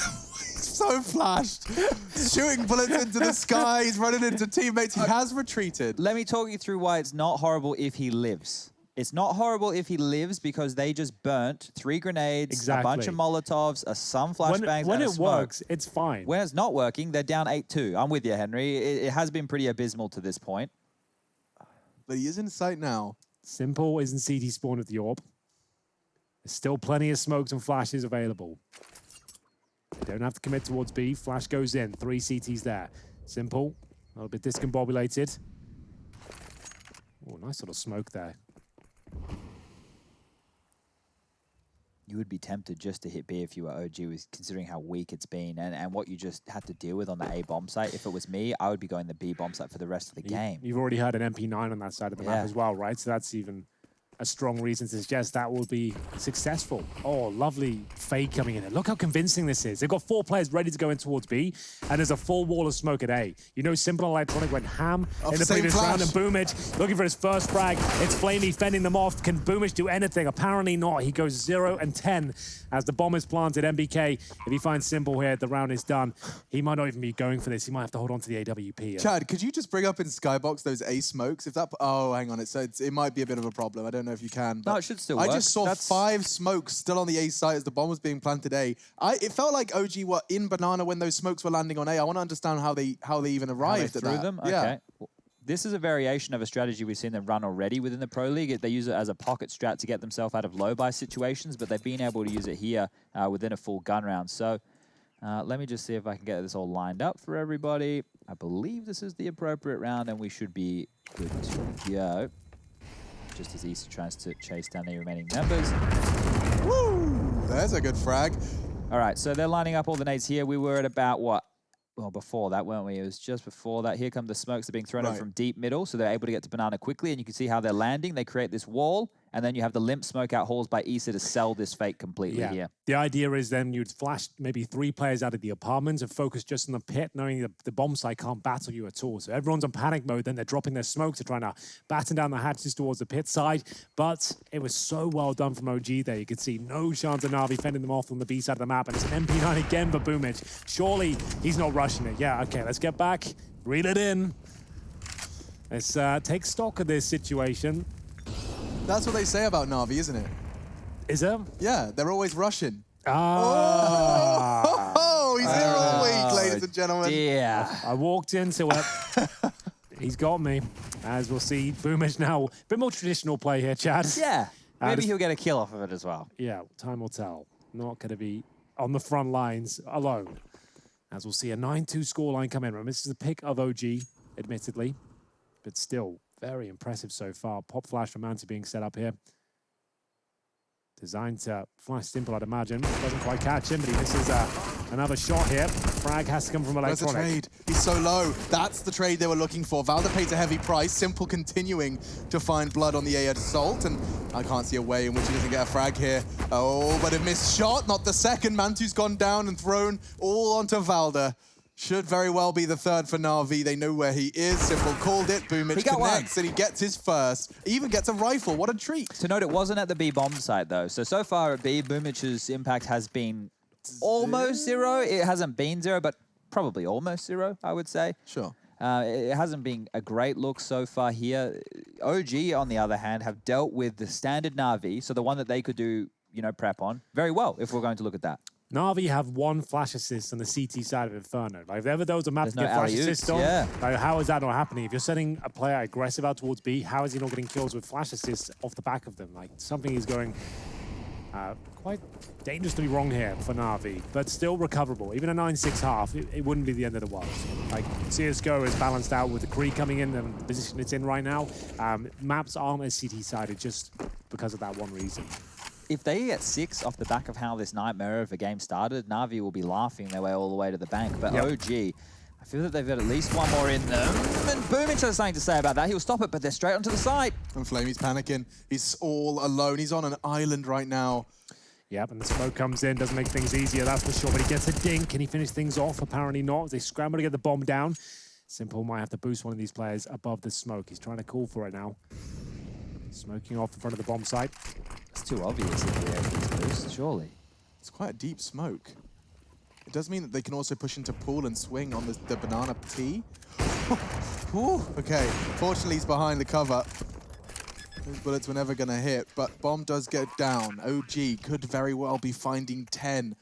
So flashed, shooting bullets into the sky. He's running into teammates. He has retreated. Let me talk you through why it's not horrible if he lives. It's not horrible if he lives because they just burnt 3 grenades, a bunch of Molotovs, some flashbangs, when and a it smoke. works, it's fine. When it's not working, they're down 8-2. I'm with you, Henry. It has been pretty abysmal to this point. But he is in sight now. Simple is in CT spawn with the AWP. There's still plenty of smokes and flashes available. They don't have to commit towards B. Flash goes in. 3 CTs there. Simple. A little bit discombobulated. Oh, nice little smoke there. You would be tempted just to hit B if you were OG, with considering how weak it's been and what you just had to deal with on the A bomb site. If it was me, I would be going the B bomb site for the rest of the game. You've already had an MP9 on that side of the map as well, right? So that's even a strong reason to suggest that will be successful. Oh, lovely fade coming in. Look how convincing this is. They've got 4 players ready to go in towards B, and there's a full wall of smoke at A. You know, Simple Electronic went ham in the previous round, and Boomich looking for his first frag. It's Flamey fending them off. Can Boomich do anything? Apparently not. He goes 0-10 as the bomb is planted. MBK, if he finds Simple here, the round is done. He might not even be going for this. He might have to hold on to the AWP here. Chad, could you just bring up in Skybox those A smokes? If that, oh, hang on, it might be a bit of a problem. I don't know if you can. But no, it should still I work. just saw 5 smokes still on the A site as the bomb was being planted A. It felt like OG were in Banana when those smokes were landing on A. I want to understand how they even arrived at that. Them? Yeah. Okay. This is a variation of a strategy we've seen them run already within the Pro League. They use it as a pocket strat to get themselves out of low-buy situations, but they've been able to use it here within a full gun round. So let me just see if I can get this all lined up for everybody. I believe this is the appropriate round, and we should be good to go. Just as Issa tries to chase down the remaining members. Woo! There's a good frag. All right, so they're lining up all the nades here. We were at about, what? Well, before that, weren't we? It was just before that. Here come the smokes. They're being thrown over from deep middle, so they're able to get to Banana quickly, and you can see how they're landing. They create this wall, and then you have the limp smoke out hauls by Issa to sell this fake completely here. The idea is then you'd flash maybe 3 players out of the apartments and focus just on the pit, knowing that the bomb site can't battle you at all. So everyone's on panic mode, then they're dropping their smokes, they're trying to batten down the hatches towards the pit side. But it was so well done from OG there. You could see no chance of Na'Vi fending them off on the B side of the map, and it's an MP9 again for Boomich. Surely he's not rushing it. Yeah, okay, let's get back, reel it in. Let's take stock of this situation. That's what they say about Na'Vi, isn't it? Is it? Yeah, they're always rushing. Ah. Oh, he's here all week, ladies and gentlemen. Yeah. I walked into it. He's got me. As we'll see, Boomich now. A bit more traditional play here, Chad. Yeah. Maybe he'll get a kill off of it as well. Yeah, time will tell. Not going to be on the front lines alone. As we'll see a 9-2 scoreline come in. Remember, this is a pick of OG, admittedly. But still, very impressive so far. Pop flash from Manti being set up here. Designed to flash simple, I'd imagine. Doesn't quite catch him, but he misses another shot here. Frag has to come from Electronic. Where's the trade? He's so low. That's the trade they were looking for. Valda pays a heavy price. Simple continuing to find blood on the A assault, and I can't see a way in which he doesn't get a frag here. Oh, but a missed shot. Not the second. Mantu's gone down and thrown all onto Valda. Should very well be the third for Na'Vi. They know where he is. Simple called it. Boomich connects, and he gets his first. He even gets a rifle. What a treat. To note, it wasn't at the B bomb site, though. So far at B, Boomich's impact has been almost 0. It hasn't been 0, but probably almost 0, I would say. Sure. It hasn't been a great look so far here. OG, on the other hand, have dealt with the standard Na'Vi, so the one that they could do, prep on, very well, if we're going to look at that. Na'Vi have 1 flash assist on the CT side of Inferno. Like, if ever there was a map to get flash assist on, like, how is that not happening? If you're setting a player aggressive out towards B, how is he not getting kills with flash assists off the back of them? Like, something is going quite dangerously wrong here for Na'Vi, but still recoverable. Even a 9-6 half, it wouldn't be the end of the world. Like, CSGO is balanced out with the Kree coming in and the position it's in right now. Maps aren't as CT-sided just because of that one reason. If they get 6 off the back of how this nightmare of a game started, Na'Vi will be laughing their way all the way to the bank. But OG, I feel that they've got at least 1 more in them. And Boomich has something to say about that. He'll stop it, but they're straight onto the side. And Flamey's panicking. He's all alone. He's on an island right now. Yep, and the smoke comes in, doesn't make things easier, that's for sure. But he gets a dink. Can he finish things off? Apparently not. They scramble to get the bomb down. Simple might have to boost one of these players above the smoke. He's trying to call for it now. Smoking off in front of the bomb site. It's too obvious if they're able to boost, surely. It's quite a deep smoke. It does mean that they can also push into pool and swing on the banana T. Okay, fortunately he's behind the cover. Those bullets were never gonna hit, but bomb does get down. OG could very well be finding 10.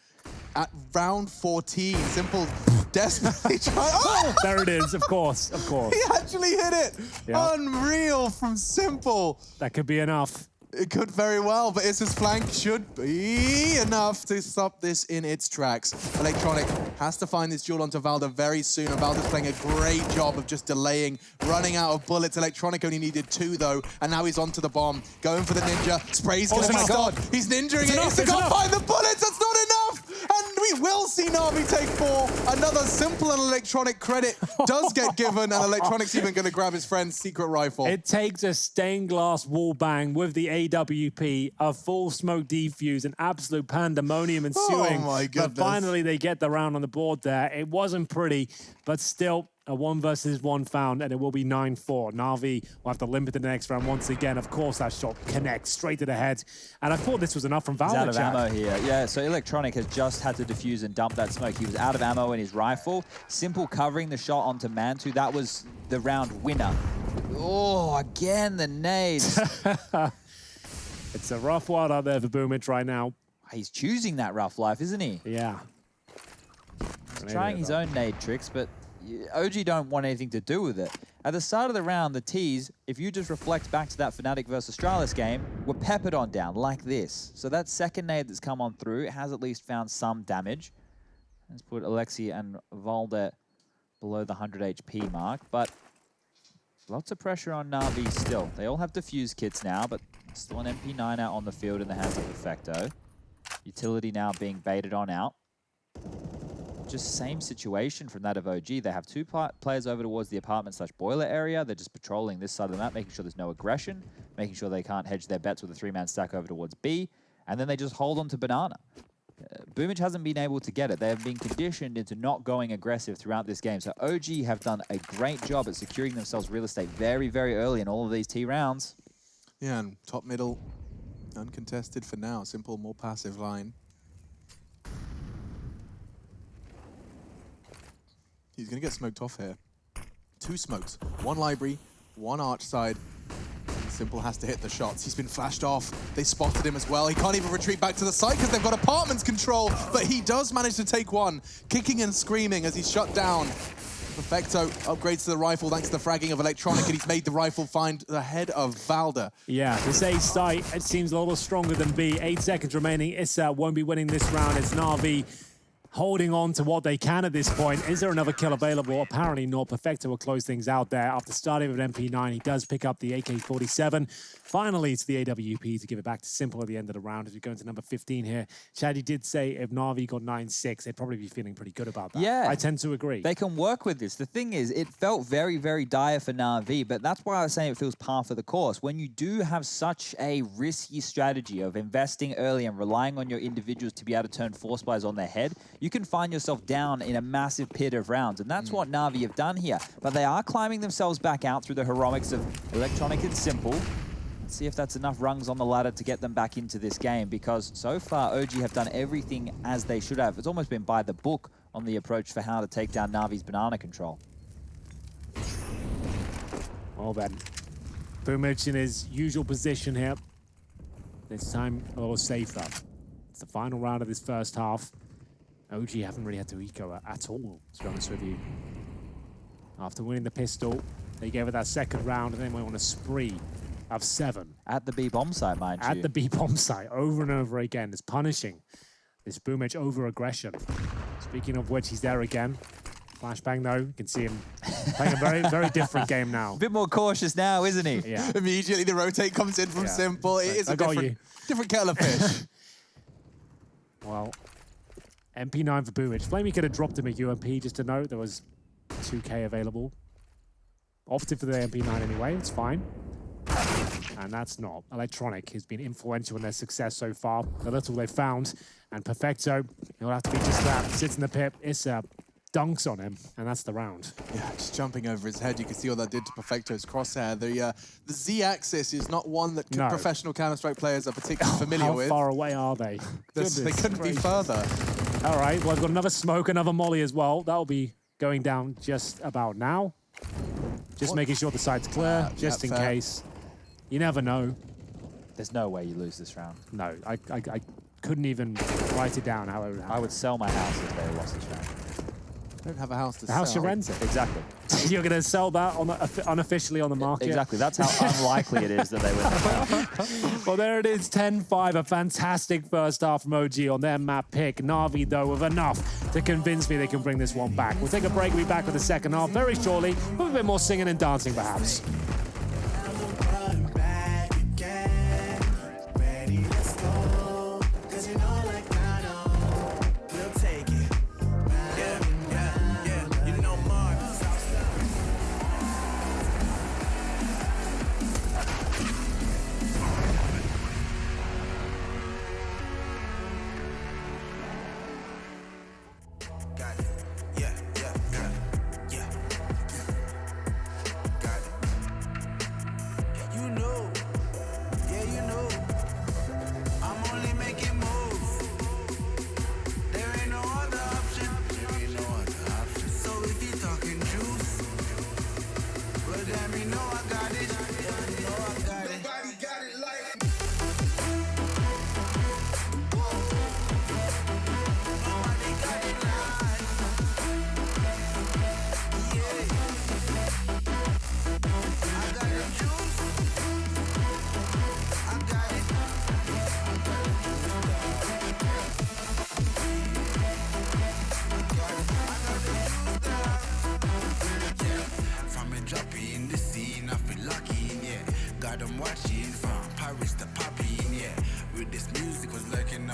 At round 14, Simple desperately trying. Oh! There it is, of course, of course. He actually hit it. Yep. Unreal from Simple. That could be enough. It could very well, but Issa's flank should be enough to stop this in its tracks. Electronic has to find this duel onto Valda very soon, and Valda's playing a great job of just delaying, running out of bullets. Electronic only needed 2, though, and now he's onto the bomb. Going for the ninja. Spray's gonna be gone. He's ninjering it. Issa can't find the bullets. That's not enough! And we will see Na'Vi take 4. Another Simple and Electronic credit does get given, and Electronic's even going to grab his friend's secret rifle. It takes a stained glass wall bang with the AWP, a full smoke defuse, an absolute pandemonium ensuing. Oh my goodness. But finally they get the round on the board there. It wasn't pretty, but still a 1 versus 1 found, and it will be 9-4. Na'Vi will have to limp it to the next round once again. Of course, that shot connects straight to the head. And I thought this was enough from Valda. He's out of ammo here. Yeah, so Electronic has just had to defuse and dump that smoke. He was out of ammo in his rifle. Simple covering the shot onto Mantu. That was the round winner. Oh, again, the nades. It's a rough one out there for Boomich right now. He's choosing that rough life, isn't he? Yeah. He's trying his own nade tricks, but OG don't want anything to do with it. At the start of the round, the T's, if you just reflect back to that Fnatic versus Astralis game, were peppered on down like this. So that second nade that's come on through has at least found some damage. Let's put Alexi and Valde below the 100 HP mark, but lots of pressure on Na'Vi still. They all have defuse kits now, but still an MP9 out on the field in the hands of Perfecto. Utility now being baited on out. Just same situation from that of OG. They have two players over towards the apartment/boiler area. They're just patrolling this side of the map, making sure there's no aggression, making sure they can't hedge their bets with a 3-man stack over towards B, and then they just hold on to Banana. Boomage hasn't been able to get it. They have been conditioned into not going aggressive throughout this game. So OG have done a great job at securing themselves real estate very, very early in all of these T rounds. Yeah, and top middle, uncontested for now. Simple, more passive line. He's going to get smoked off here. 2 smokes. 1 library, 1 arch side. Simple has to hit the shots. He's been flashed off. They spotted him as well. He can't even retreat back to the site because they've got apartments control, but he does manage to take one, kicking and screaming as he's shut down. Perfecto upgrades to the rifle thanks to the fragging of Electronic, and he's made the rifle find the head of Valde. Yeah, this A site, it seems a little stronger than B. 8 seconds remaining. Issa won't be winning this round. It's Na'Vi holding on to what they can at this point. Is there another kill available? Apparently not. Perfecto will close things out there. After starting with an MP9, he does pick up the AK-47. Finally, it's the AWP to give it back to Simple at the end of the round as we go into number 15 here. Chad, did say if Na'Vi got 9-6, they'd probably be feeling pretty good about that. Yeah. I tend to agree. They can work with this. The thing is, it felt very, very dire for Na'Vi, but that's why I was saying it feels par for the course. When you do have such a risky strategy of investing early and relying on your individuals to be able to turn force buys on their head, you can find yourself down in a massive pit of rounds, and that's what Na'Vi have done here. But they are climbing themselves back out through the heroics of Electronic and Simple. Let's see if that's enough rungs on the ladder to get them back into this game, because so far OG have done everything as they should have. It's almost been by the book on the approach for how to take down Na'Vi's banana control. Well then, Boomage in his usual position here. This time a little safer. It's the final round of this first half. OG haven't really had to eco at all, to be honest with you. After winning the pistol, they gave it that second round and then went on a spree of 7. At the B bomb site, mind you. At the B bomb site, over and over again. It's punishing this Boomage over-aggression. Speaking of which, he's there again. Flashbang though, you can see him playing a very, very different game now. A bit more cautious now, isn't he? Yeah. Immediately the rotate comes in from Simple. It is a different kettle of fish. Well, MP9 for Boomage. Flamey could have dropped him a UMP, just to note there was 2K available. Opted for the MP9 anyway, it's fine. And that's not. Electronic has been influential in their success so far. The little they found. And Perfecto, he'll have to be just that. Sits in the pit. Issa dunks on him, and that's the round. Yeah, just jumping over his head. You can see what that did to Perfecto's crosshair. The Z-axis is not one that professional Counter-Strike players are particularly familiar with. How far away are they? They couldn't be further. All right, well, I've got another smoke, another molly as well. That'll be going down just about now. Just making sure the side's clear, just in case. You never know. There's no way you lose this round. No, I couldn't even write it down how it would happen. I would sell my house if they lost this round. I don't have a house to sell. The house you rent it. Exactly. You're going to sell that on unofficially on the market? Exactly. That's how unlikely it is that they win. Well, there it is, 10-5. A fantastic first half from OG on their map pick. Na'Vi, though, with enough to convince me they can bring this one back. We'll take a break. We'll be back with the second half very shortly. With a bit more singing and dancing, perhaps.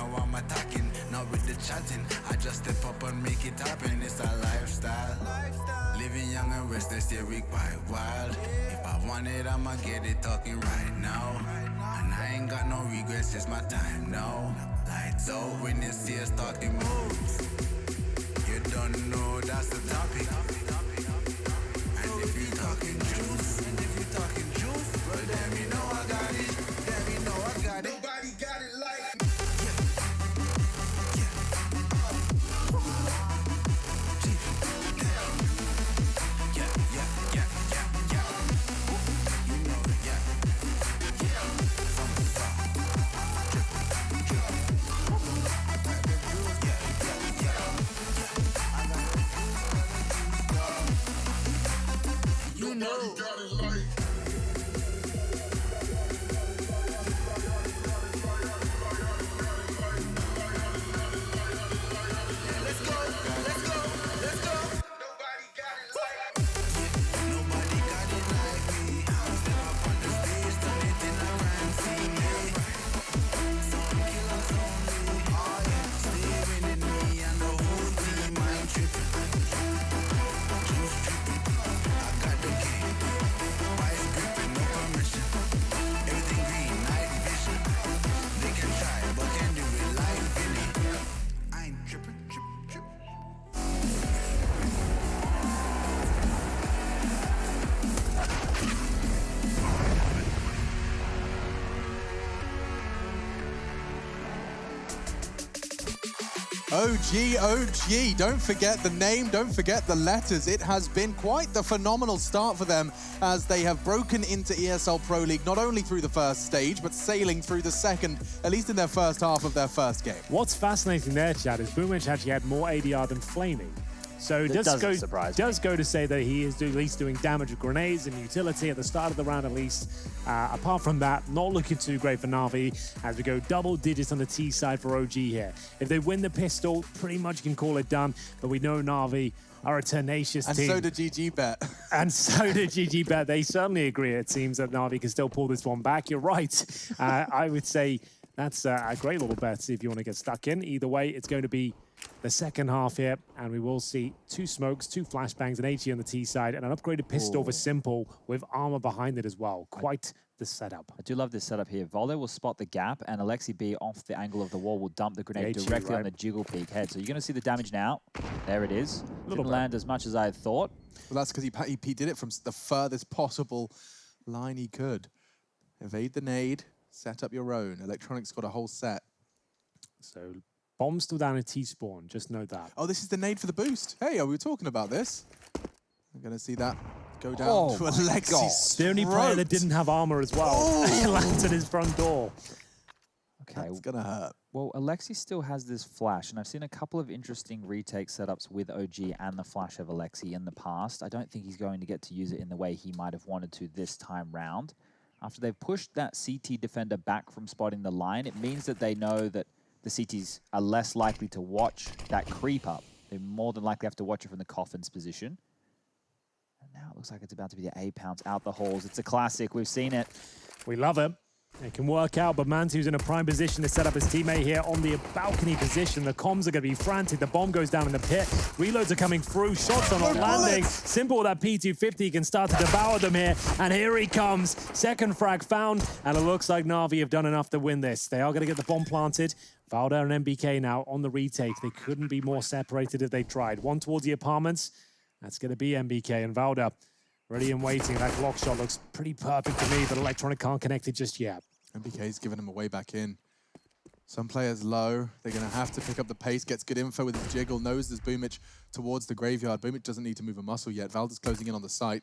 know I'm attacking, not with the chatting. I just step up and make it happen. It's a lifestyle. Living young and restless, yeah, we quite wild. If I want it, I'ma get it talking right now. And I ain't got no regrets, it's my time now. Lights out when you see us talking moves. You don't know that's the topic. And if you talking juice, well then you know I got it. Then you know I got it. Nobody got it like. You know. OG. Don't forget the name, don't forget the letters. It has been quite the phenomenal start for them as they have broken into ESL Pro League, not only through the first stage, but sailing through the second, at least in their first half of their first game. What's fascinating there, Chad, is Boomich actually had more ADR than Flamey. So it does go to say that he is at least doing damage with grenades and utility at the start of the round at least. Apart from that, not looking too great for Na'Vi as we go double digits on the T side for OG here. If they win the pistol, pretty much can call it done, but we know Na'Vi are a tenacious team. And so did GG Bet. And so did GG Bet. They certainly agree, it seems, that Na'Vi can still pull this one back. You're right. I would say that's a great little bet if you want to get stuck in. Either way, it's going to be the second half here, and we will see 2 smokes, 2 flashbangs, an HE on the T side, and an upgraded pistol for Simple with armor behind it as well. Quite the setup. I do love this setup here. Voldo will spot the gap, and Alexi B off the angle of the wall will dump the grenade directly on the Jiggle Peak head. So you're going to see the damage now. There it is. Didn't land as much as I had thought. Well, that's because he did it from the furthest possible line he could. Evade the nade, set up your own. Electronics got a whole set. So bomb's still down at T-spawn, just know that. Oh, this is the nade for the boost. Hey, we were talking about this. I'm going to see that go down to Alexi's The only player that didn't have armor as well. He lands at his front door. Okay. That's going to hurt. Well, Alexi still has this flash, and I've seen a couple of interesting retake setups with OG and the flash of Alexi in the past. I don't think he's going to get to use it in the way he might have wanted to this time round. After they've pushed that CT defender back from spotting the line, it means that they know that the CTs are less likely to watch that creep up. They more than likely have to watch it from the coffin's position. And now it looks like it's about to be the A pounce out the halls. It's a classic. We've seen it. We love it. It can work out, but Mantu's in a prime position to set up his teammate here on the balcony position. The comms are going to be frantic. The bomb goes down in the pit. Reloads are coming through. Shots are not landing. Simple with that P250 can start to devour them here. And here he comes. Second frag found. And it looks like Na'Vi have done enough to win this. They are going to get the bomb planted. Valda and MBK now on the retake. They couldn't be more separated if they tried. One towards the apartments. That's going to be MBK and Valda. Ready and waiting. That Glock shot looks pretty perfect to me, but Electronic can't connect it just yet. MBK's giving him a way back in. Some players low. They're going to have to pick up the pace. Gets good info with his jiggle. Knows there's Boomich towards the graveyard. Boomich doesn't need to move a muscle yet. Valda's closing in on the site.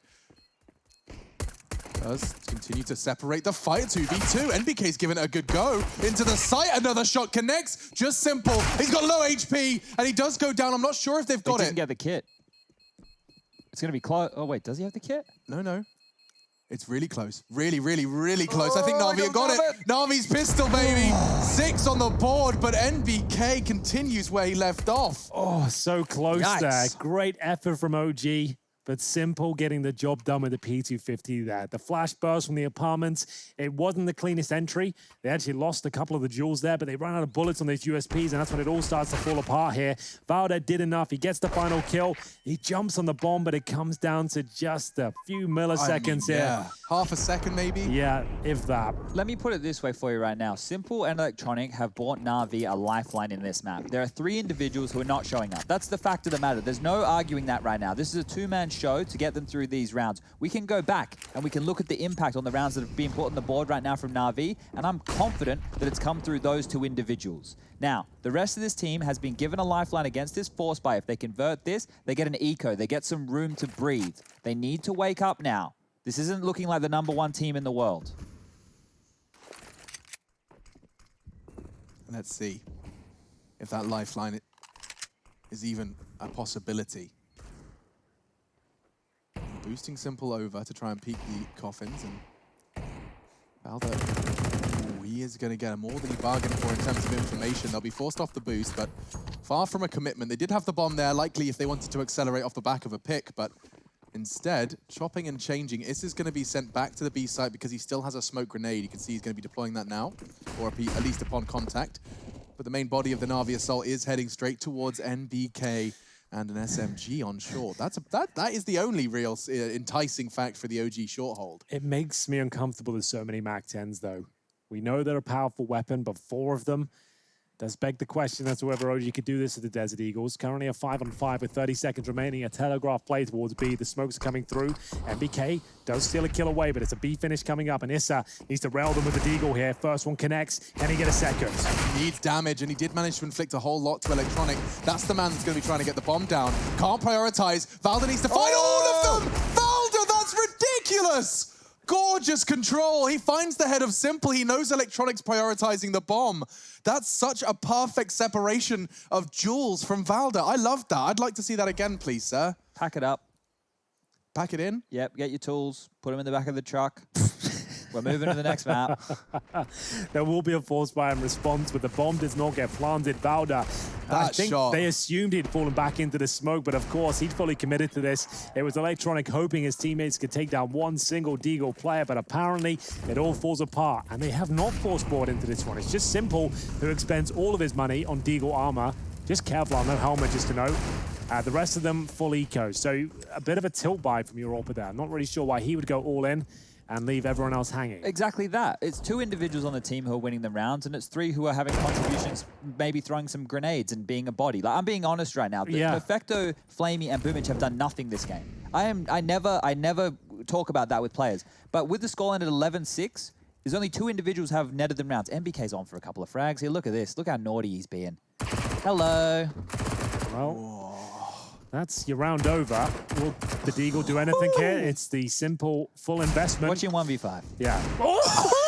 Does continue to separate the fight. 2v2. NBK's giving it a good go. Into the site. Another shot connects. Just Simple. He's got low HP, and he does go down. I'm not sure if they've got it. He didn't get the kit. It's going to be close. Oh, wait. Does he have the kit? No. It's really close. Really, really, really close. I think Na'Vi got it. Na'Vi's pistol, baby. 6 on the board, but NBK continues where he left off. Oh, so close there. Great effort from OG. but Simple getting the job done with the P250 there. The flash burst from the apartments, it wasn't the cleanest entry. They actually lost a couple of the jewels there, but they ran out of bullets on these USPs, and that's when it all starts to fall apart here. Valda did enough. He gets the final kill. He jumps on the bomb, but it comes down to just a few milliseconds here. Half a second, maybe? Yeah, if that. Let me put it this way for you right now. Simple and Electronic have bought Na'Vi a lifeline in this map. There are 3 individuals who are not showing up. That's the fact of the matter. There's no arguing that right now. This is a 2-man show to get them through these rounds. We can go back and we can look at the impact on the rounds that have been put on the board right now from Na'Vi, and I'm confident that it's come through those 2 individuals. Now, the rest of this team has been given a lifeline against this force buy. If they convert this, they get an eco. They get some room to breathe. They need to wake up now. This isn't looking like the #1 team in the world. Let's see if that lifeline is even a possibility. Boosting Simple over to try and peek the coffins, and Valda, he is going to get more than he bargained for in terms of information. They'll be forced off the boost, but far from a commitment. They did have the bomb there, likely if they wanted to accelerate off the back of a pick, but instead, chopping and changing. Is going to be sent back to the B site because he still has a smoke grenade. You can see he's going to be deploying that now, or at least upon contact. But the main body of the Na'Vi assault is heading straight towards NBK and an SMG on short. That is the only real enticing fact for the OG short hold. It makes me uncomfortable with so many MAC-10s, though. We know they're a powerful weapon, but 4 of them does beg the question as to whether OG could do this to the Desert Eagles. Currently a 5-on-5 with 30 seconds remaining. A telegraph play towards B. The smokes are coming through. MBK does steal a kill away, but it's a B finish coming up. And Issa needs to rail them with the Deagle here. First one connects. Can he get a second? He needs damage, and he did manage to inflict a whole lot to Electronic. That's the man that's going to be trying to get the bomb down. Can't prioritize. Valda needs to fight all of them! Valda, that's ridiculous! Gorgeous control. He finds the head of Simple. He knows Electronic's prioritizing the bomb. That's such a perfect separation of jewels from Valda. I love that. I'd like to see that again, please, sir. Pack it up. Pack it in? Yep, get your tools, put them in the back of the truck. We're moving to the next map. There will be a force fire in response, but the bomb does not get planted. Valda, I think they assumed he'd fallen back into the smoke, but of course, he'd fully committed to this. It was Electronic hoping his teammates could take down one single Deagle player, but apparently it all falls apart, and they have not force board into this one. It's just Simple, who expends all of his money on Deagle armor. Just Kevlar, no helmet, just to note. The rest of them full eco. So a bit of a tilt buy from Europa there. I'm not really sure why he would go all in and leave everyone else hanging. Exactly that. It's 2 individuals on the team who are winning the rounds, and it's 3 who are having contributions, maybe throwing some grenades and being a body. Like, I'm being honest right now. Perfecto, Flamey, and Boomich have done nothing this game. I never talk about that with players. But with the scoreline at 11-6, there's only 2 individuals who have netted them rounds. MBK's on for a couple of frags here. Look at this. Look how naughty he's being. Hello. Well, that's your round over. Will the Deagle do anything here? It's the Simple full investment. Watching 1v5. Yeah.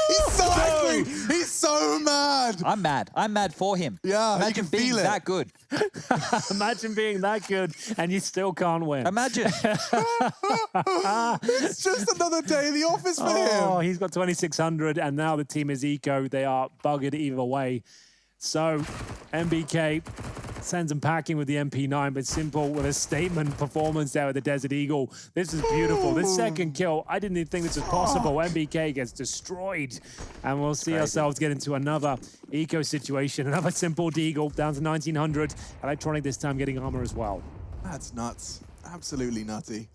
He's so angry. He's so mad. I'm mad. I'm mad for him. Yeah, imagine you can being feel it. that good. Imagine being that good and you still can't win. Imagine. It's just another day in the office for him. Oh, he's got 2,600 and now the team is eco. They are buggered either way. So MBK sends him packing with the MP9, but Simple with a statement performance there with the Desert Eagle. This is beautiful. This second kill, I didn't even think this was possible. MBK gets destroyed, and we'll see ourselves get into another eco situation. Another Simple Deagle down to 1,900. Electronic this time getting armor as well. That's nuts. Absolutely nutty.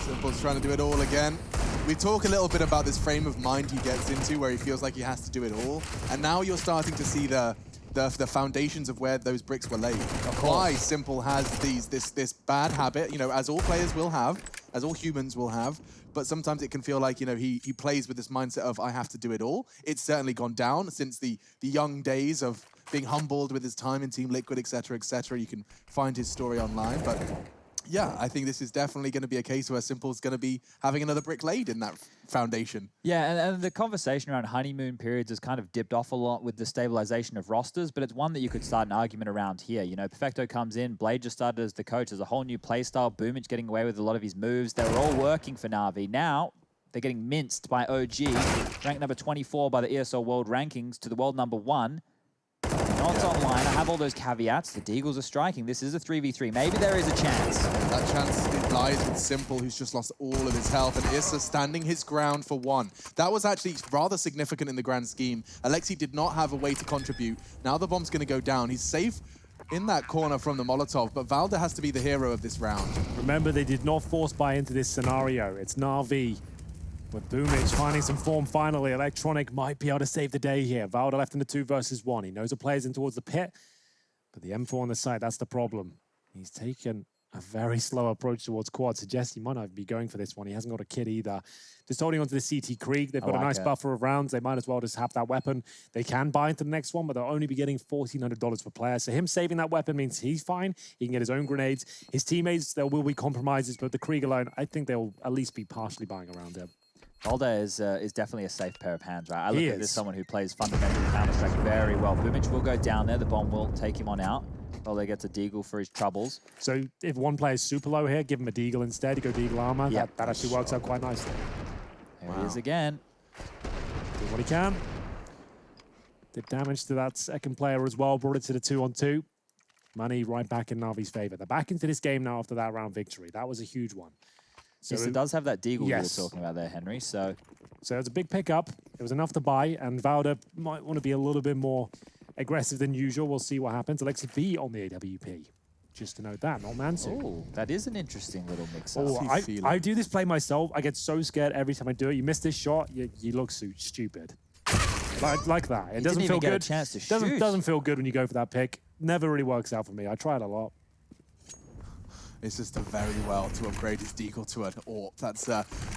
Simple's trying to do it all again. We talk a little bit about this frame of mind he gets into where he feels like he has to do it all. And now you're starting to see the foundations of where those bricks were laid. Why Simple has this bad habit, you know, as all players will have, as all humans will have, but sometimes it can feel like, you know, he plays with this mindset of, I have to do it all. It's certainly gone down since the young days of being humbled with his time in Team Liquid, etc., etc. You can find his story online, but yeah, I think this is definitely going to be a case where Simple's going to be having another brick laid in that foundation. Yeah, and the conversation around honeymoon periods has kind of dipped off a lot with the stabilization of rosters, but it's one that you could start an argument around here. You know, Perfecto comes in, Blade just started as the coach. There's a whole new playstyle. Boomich getting away with a lot of his moves. They were all working for Na'Vi. Now, they're getting minced by OG, ranked number 24 by the ESL World Rankings to the world number 1. Not online. I have all those caveats. The Deagles are striking. This is a 3v3. Maybe there is a chance. That chance lies with Simple, who's just lost all of his health, and Issa standing his ground for one. That was actually rather significant in the grand scheme. Alexi did not have a way to contribute. Now the bomb's going to go down. He's safe in that corner from the Molotov, but Valda has to be the hero of this round. Remember, they did not force buy into this scenario. It's Na'Vi with Boomich finding some form finally. Electronic might be able to save the day here. Valda left in the 2 versus 1. He knows the player's in towards the pit, but the M4 on the side, that's the problem. He's taken a very slow approach towards quad. Suggests he might not be going for this one. He hasn't got a kit either. Just holding onto the CT Krieg. They've got a nice buffer of rounds. They might as well just have that weapon. They can buy into the next one, but they'll only be getting $1,400 per player. So him saving that weapon means he's fine. He can get his own grenades. His teammates, there will be compromises, but the Krieg alone, I think they'll at least be partially buying around him. Valda is definitely a safe pair of hands, right? I look at this as someone who plays fundamentally Counter-Strike very well. Boomich will go down there. The bomb will take him on out. Valda gets a Deagle for his troubles. So if one player's super low here, give him a Deagle instead. You go Deagle armor. Yep, that actually works out quite nicely. There he is again. Do what he can. Did damage to that second player as well. Brought it to the 2-on-2. Money right back in Na'Vi's favor. They're back into this game now after that round victory. That was a huge one. So yes, it does have that Deagle you were talking about there, Henry. So it's a big pickup. It was enough to buy, and Valda might want to be a little bit more aggressive than usual. We'll see what happens. Alexi B on the AWP. Just to note that, not Mansu. Oh, that is an interesting little mix-up. Oh, I do this play myself. I get so scared every time I do it. You miss this shot, you look so stupid. Like that. It doesn't feel good. Doesn't feel good when you go for that pick. Never really works out for me. I try it a lot. It's just done very well to upgrade his Deagle to an AWP. That's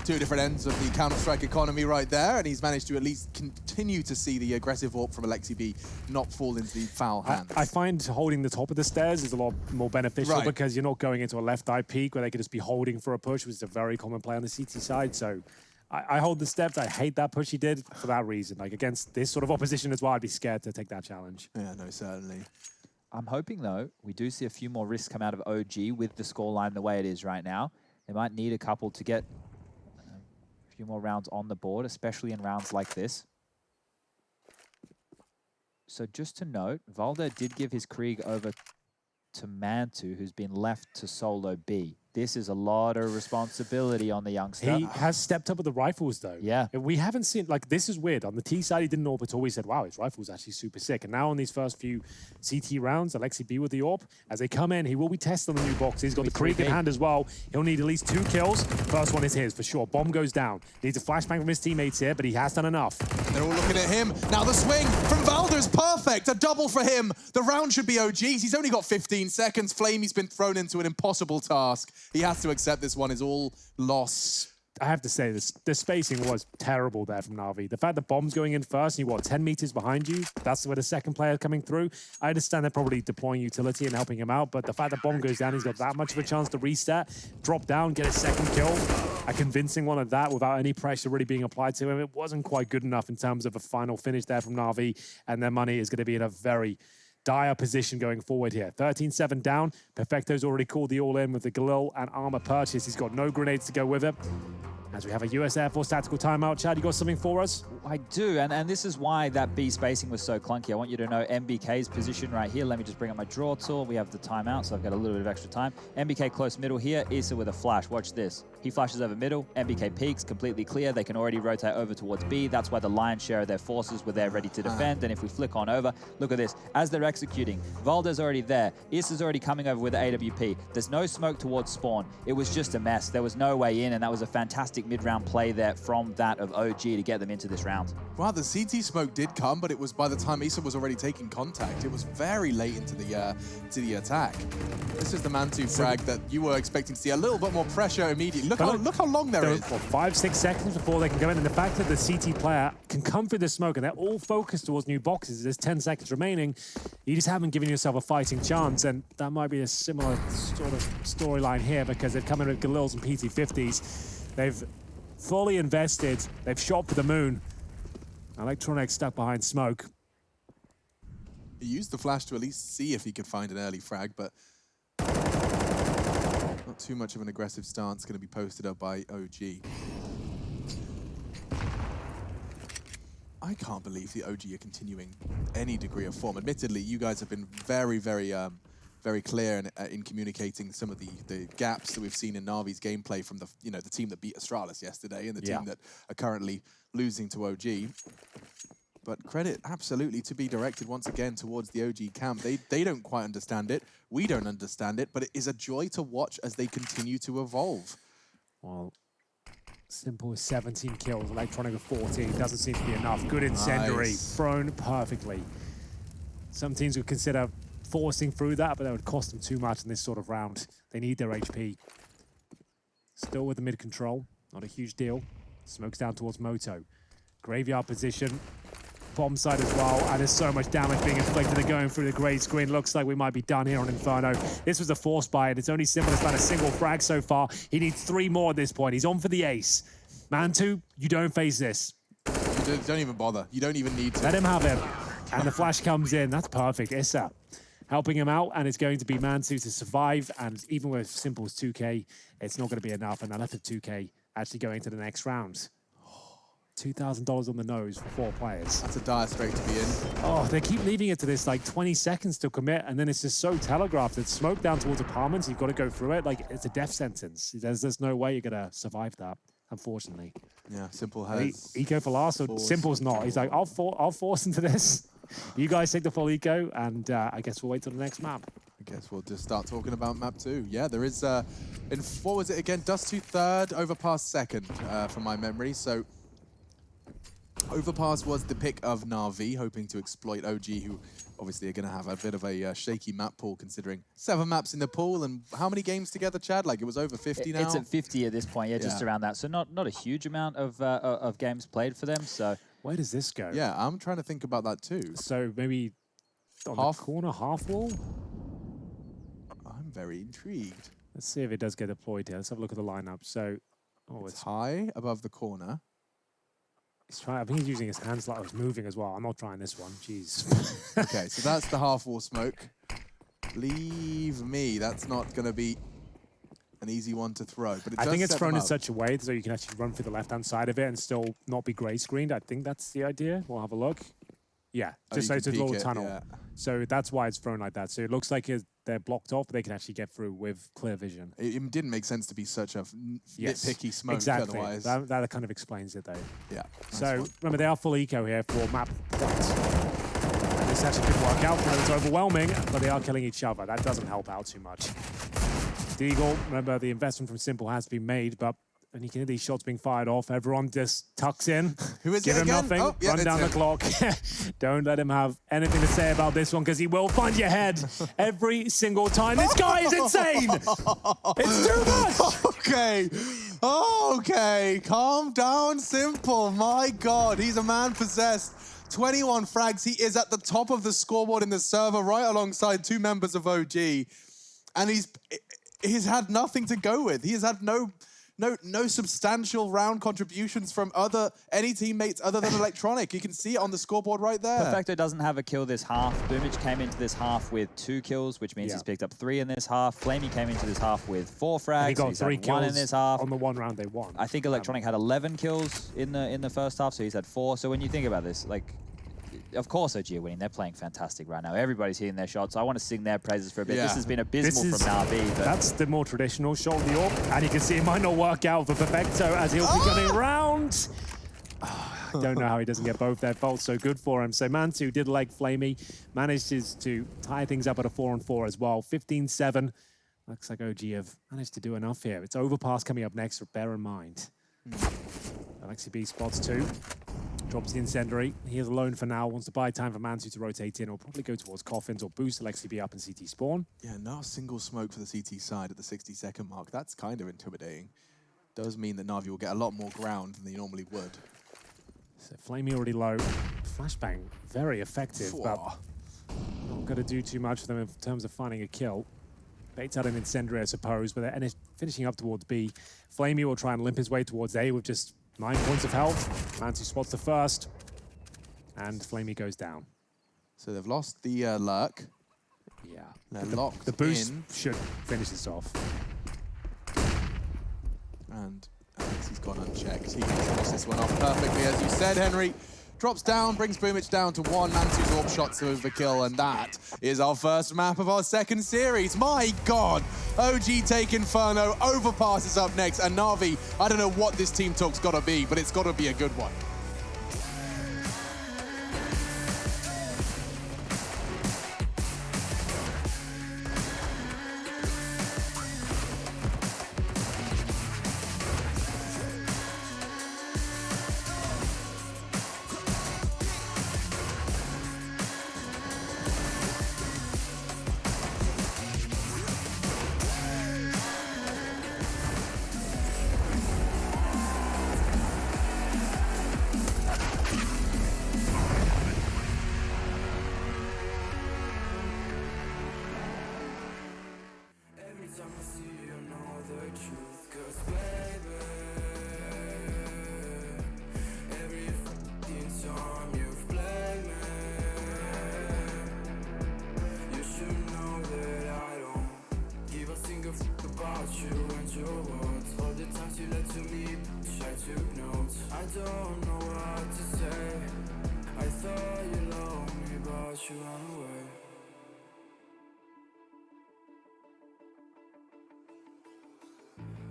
2 different ends of the Counter-Strike economy right there, and he's managed to at least continue to see the aggressive AWP from Alexi B not fall into the foul hands. I find holding the top of the stairs is a lot more beneficial because you're not going into a left eye peak where they could just be holding for a push, which is a very common play on the CT side. So I hold the steps. I hate that push he did for that reason. Like against this sort of opposition as well, I'd be scared to take that challenge. Yeah, no, certainly. I'm hoping, though, we do see a few more risks come out of OG with the scoreline the way it is right now. They might need a couple to get a few more rounds on the board, especially in rounds like this. So just to note, Valda did give his Krieg over to Mantu, who's been left to solo B. This is a lot of responsibility on the youngster. He has stepped up with the rifles, though. Yeah. We haven't seen, like, this is weird. On the T side, he didn't AWP at all. We said, wow, his rifle's actually super sick. And now on these first few CT rounds, Alexi B with the AWP, as they come in, he will be tested on the new box. He's got the Krieg in hand as well. He'll need at least 2 kills. First one is his, for sure. Bomb goes down. Needs a flashbang from his teammates here, but he has done enough. They're all looking at him. Now the swing from Valda is perfect. A double for him. The round should be OG's. He's only got 15 seconds. Flamey's been thrown into an impossible task. He has to accept this one is all loss. I have to say, the spacing was terrible there from Na'Vi. The fact that bomb's going in first, and you're, what, 10 meters behind you? That's where the second player coming through. I understand they're probably deploying utility and helping him out, but the fact that bomb goes down, he's got that much of a chance to reset, drop down, get a second kill. A convincing one of that without any pressure really being applied to him. It wasn't quite good enough in terms of a final finish there from Na'Vi, and their money is going to be in a very dire position going forward here. 13-7 down. Perfecto's already called the all-in with the Galil and armor purchase. He's got no grenades to go with it. As we have a US Air Force tactical timeout. Chad, you got something for us? I do, and this is why that B spacing was so clunky. I want you to know MBK's position right here. Let me just bring up my draw tool. We have the timeout, so I've got a little bit of extra time. MBK close middle here. Issa with a flash. Watch this. He flashes over middle. MBK peaks, completely clear. They can already rotate over towards B. That's why the lion's share of their forces were there ready to defend. And if we flick on over, look at this. As they're executing, Valda's already there. Issa's already coming over with the AWP. There's no smoke towards spawn. It was just a mess. There was no way in, and that was a fantastic mid-round play there from that of OG to get them into this round. Wow, the CT smoke did come, but it was by the time Issa was already taking contact. It was very late into the attack. This is the Mantu frag that you were expecting to see a little bit more pressure immediately. Look how long there is. What, 5-6 seconds before they can go in, and the fact that the CT player can come through the smoke and they're all focused towards new boxes. There's 10 seconds remaining. You just haven't given yourself a fighting chance, and that might be a similar sort of storyline here because they've come in with Galils and PT50s. They've fully invested. They've shot for the moon. Electronic stuck behind smoke. He used the flash to at least see if he could find an early frag, but not too much of an aggressive stance going to be posted up by OG. I can't believe the OG are continuing any degree of form. Admittedly, you guys have been very, very clear in communicating some of the gaps that we've seen in Na'Vi's gameplay from the the team that beat Astralis yesterday and the team that are currently losing to OG. But credit absolutely to be directed once again towards the OG camp. They don't quite understand it. We don't understand it, but it is a joy to watch as they continue to evolve. Well, Simple is 17 kills, Electronic of 14. Doesn't seem to be enough. Good incendiary, thrown perfectly. Some teams would consider forcing through that, but that would cost them too much in this sort of round. They need their HP. Still with the mid control, not a huge deal. Smokes down towards Moto. Graveyard position. Bomb side as well, and there's so much damage being inflicted. They're going through the grey screen. Looks like we might be done here on Inferno. This was a force buy, and it's only Simple has found a single frag so far. He needs 3 more at this point. He's on for the ace. Man2, you don't face this. You don't even bother. You don't even need to. Let him have it. And the flash comes in. That's perfect. Issa helping him out, and it's going to be Man2 to survive. And even with Simple's 2K, it's not going to be enough. And they're left with 2K actually going to the next round. $2,000 on the nose for 4 players. That's a dire strait to be in. Oh, they keep leaving it to this, like, 20 seconds to commit, and then it's just so telegraphed. It's smoke down towards apartments. You've got to go through it. Like, it's a death sentence. There's no way you're going to survive that, unfortunately. Yeah, Simple has... Eco for last, so Simple's not. He's like, I'll force into this. You guys take the full eco, and I guess we'll wait till the next map. I guess we'll just start talking about map 2. Yeah, there is... what was it again? Dust 2 third, Overpass second, from my memory. So... Overpass was the pick of Na'Vi, hoping to exploit OG, who obviously are going to have a bit of a shaky map pool, considering 7 maps in the pool. And how many games together, Chad? Like, it was over 50 now? It's at 50 at this point, yeah, just around that. So not a huge amount of games played for them. So where does this go? Yeah, I'm trying to think about that too. So maybe on the corner, half wall? I'm very intrigued. Let's see if it does get deployed here. Let's have a look at the lineup. So, it's high above the corner. He's trying. I think he's using his hands like I was moving as well. I'm not trying this one. Jeez. Okay, so that's the half wall smoke. Believe me, that's not going to be an easy one to throw. But I think it's thrown in such a way so you can actually run through the left-hand side of it and still not be grey screened. I think that's the idea. We'll have a look. Yeah, just so it's a little tunnel. Yeah. So that's why it's thrown like that. So it looks like they're blocked off, but they can actually get through with clear vision. It didn't make sense to be such a nitpicky smoke exactly. Otherwise. That kind of explains it, though. Yeah. So remember, they are full eco here for map point. And this actually didn't work out for them. It's overwhelming, but they are killing each other. That doesn't help out too much. Deagle, remember, the investment from Simple has been made, but and you can hear these shots being fired off. Everyone just tucks in. Who is Give it him again? nothing. Oh, yeah, Run down the clock. Don't let him have anything to say about this one because he will find your head every single time. This guy is insane. It's too much. Okay. Okay. Calm down, Simple. My God. He's a man possessed. 21 frags. He is at the top of the scoreboard in the server right alongside 2 members of OG. And he's had nothing to go with. He has had no substantial round contributions from any teammates other than Electronic. You can see it on the scoreboard right there. Perfecto doesn't have a kill this half. Boomage came into this half with 2 kills, which means he's picked up 3 in this half. Flamey came into this half with 4 frags. He got 3 kills 1 in this half. on the 1 round they won. I think Electronic had 11 kills in the first half, so he's had 4. So when you think about this, like, of course OG are winning. They're playing fantastic right now. Everybody's hitting their shots. I want to sing their praises for a bit. Yeah. This has been abysmal from Na'Vi. That's the more traditional shot of the AWP, and you can see it might not work out for Perfecto as he'll be coming round. I don't know how he doesn't get both their faults. So good for him. So Man2 did like Flamey, manages to tie things up at a 4-on-4 as well. 15-7. Looks like OG have managed to do enough here. It's Overpass coming up next, so bear in mind. Alexi B spots 2. Drops the incendiary. He is alone for now. Wants to buy time for Man2 to rotate in, or probably go towards coffins or boost Alexi B up in CT spawn. Yeah, not a single smoke for the CT side at the 60-second mark. That's kind of intimidating. Does mean that Na'Vi will get a lot more ground than they normally would. So Flamey already low. Flashbang, very effective, but not going to do too much for them in terms of finding a kill. Baits out an incendiary, I suppose, but they're finishing up towards B. Flamey will try and limp his way towards A with just 9 points of health. Man2 spots the first, and Flamey goes down. So they've lost the lurk. Yeah. They're locked the boost in. should finish this off. And Alexi's gone unchecked. He can finish this one off perfectly, as you said, Henry. drops down, brings Boomich down to 1, Mansu's AWP shots over the kill, and that is our first map of our second series. My God! OG take Inferno, Overpass is up next, and Na'Vi, I don't know what this team talk's gotta be, but it's gotta be a good one.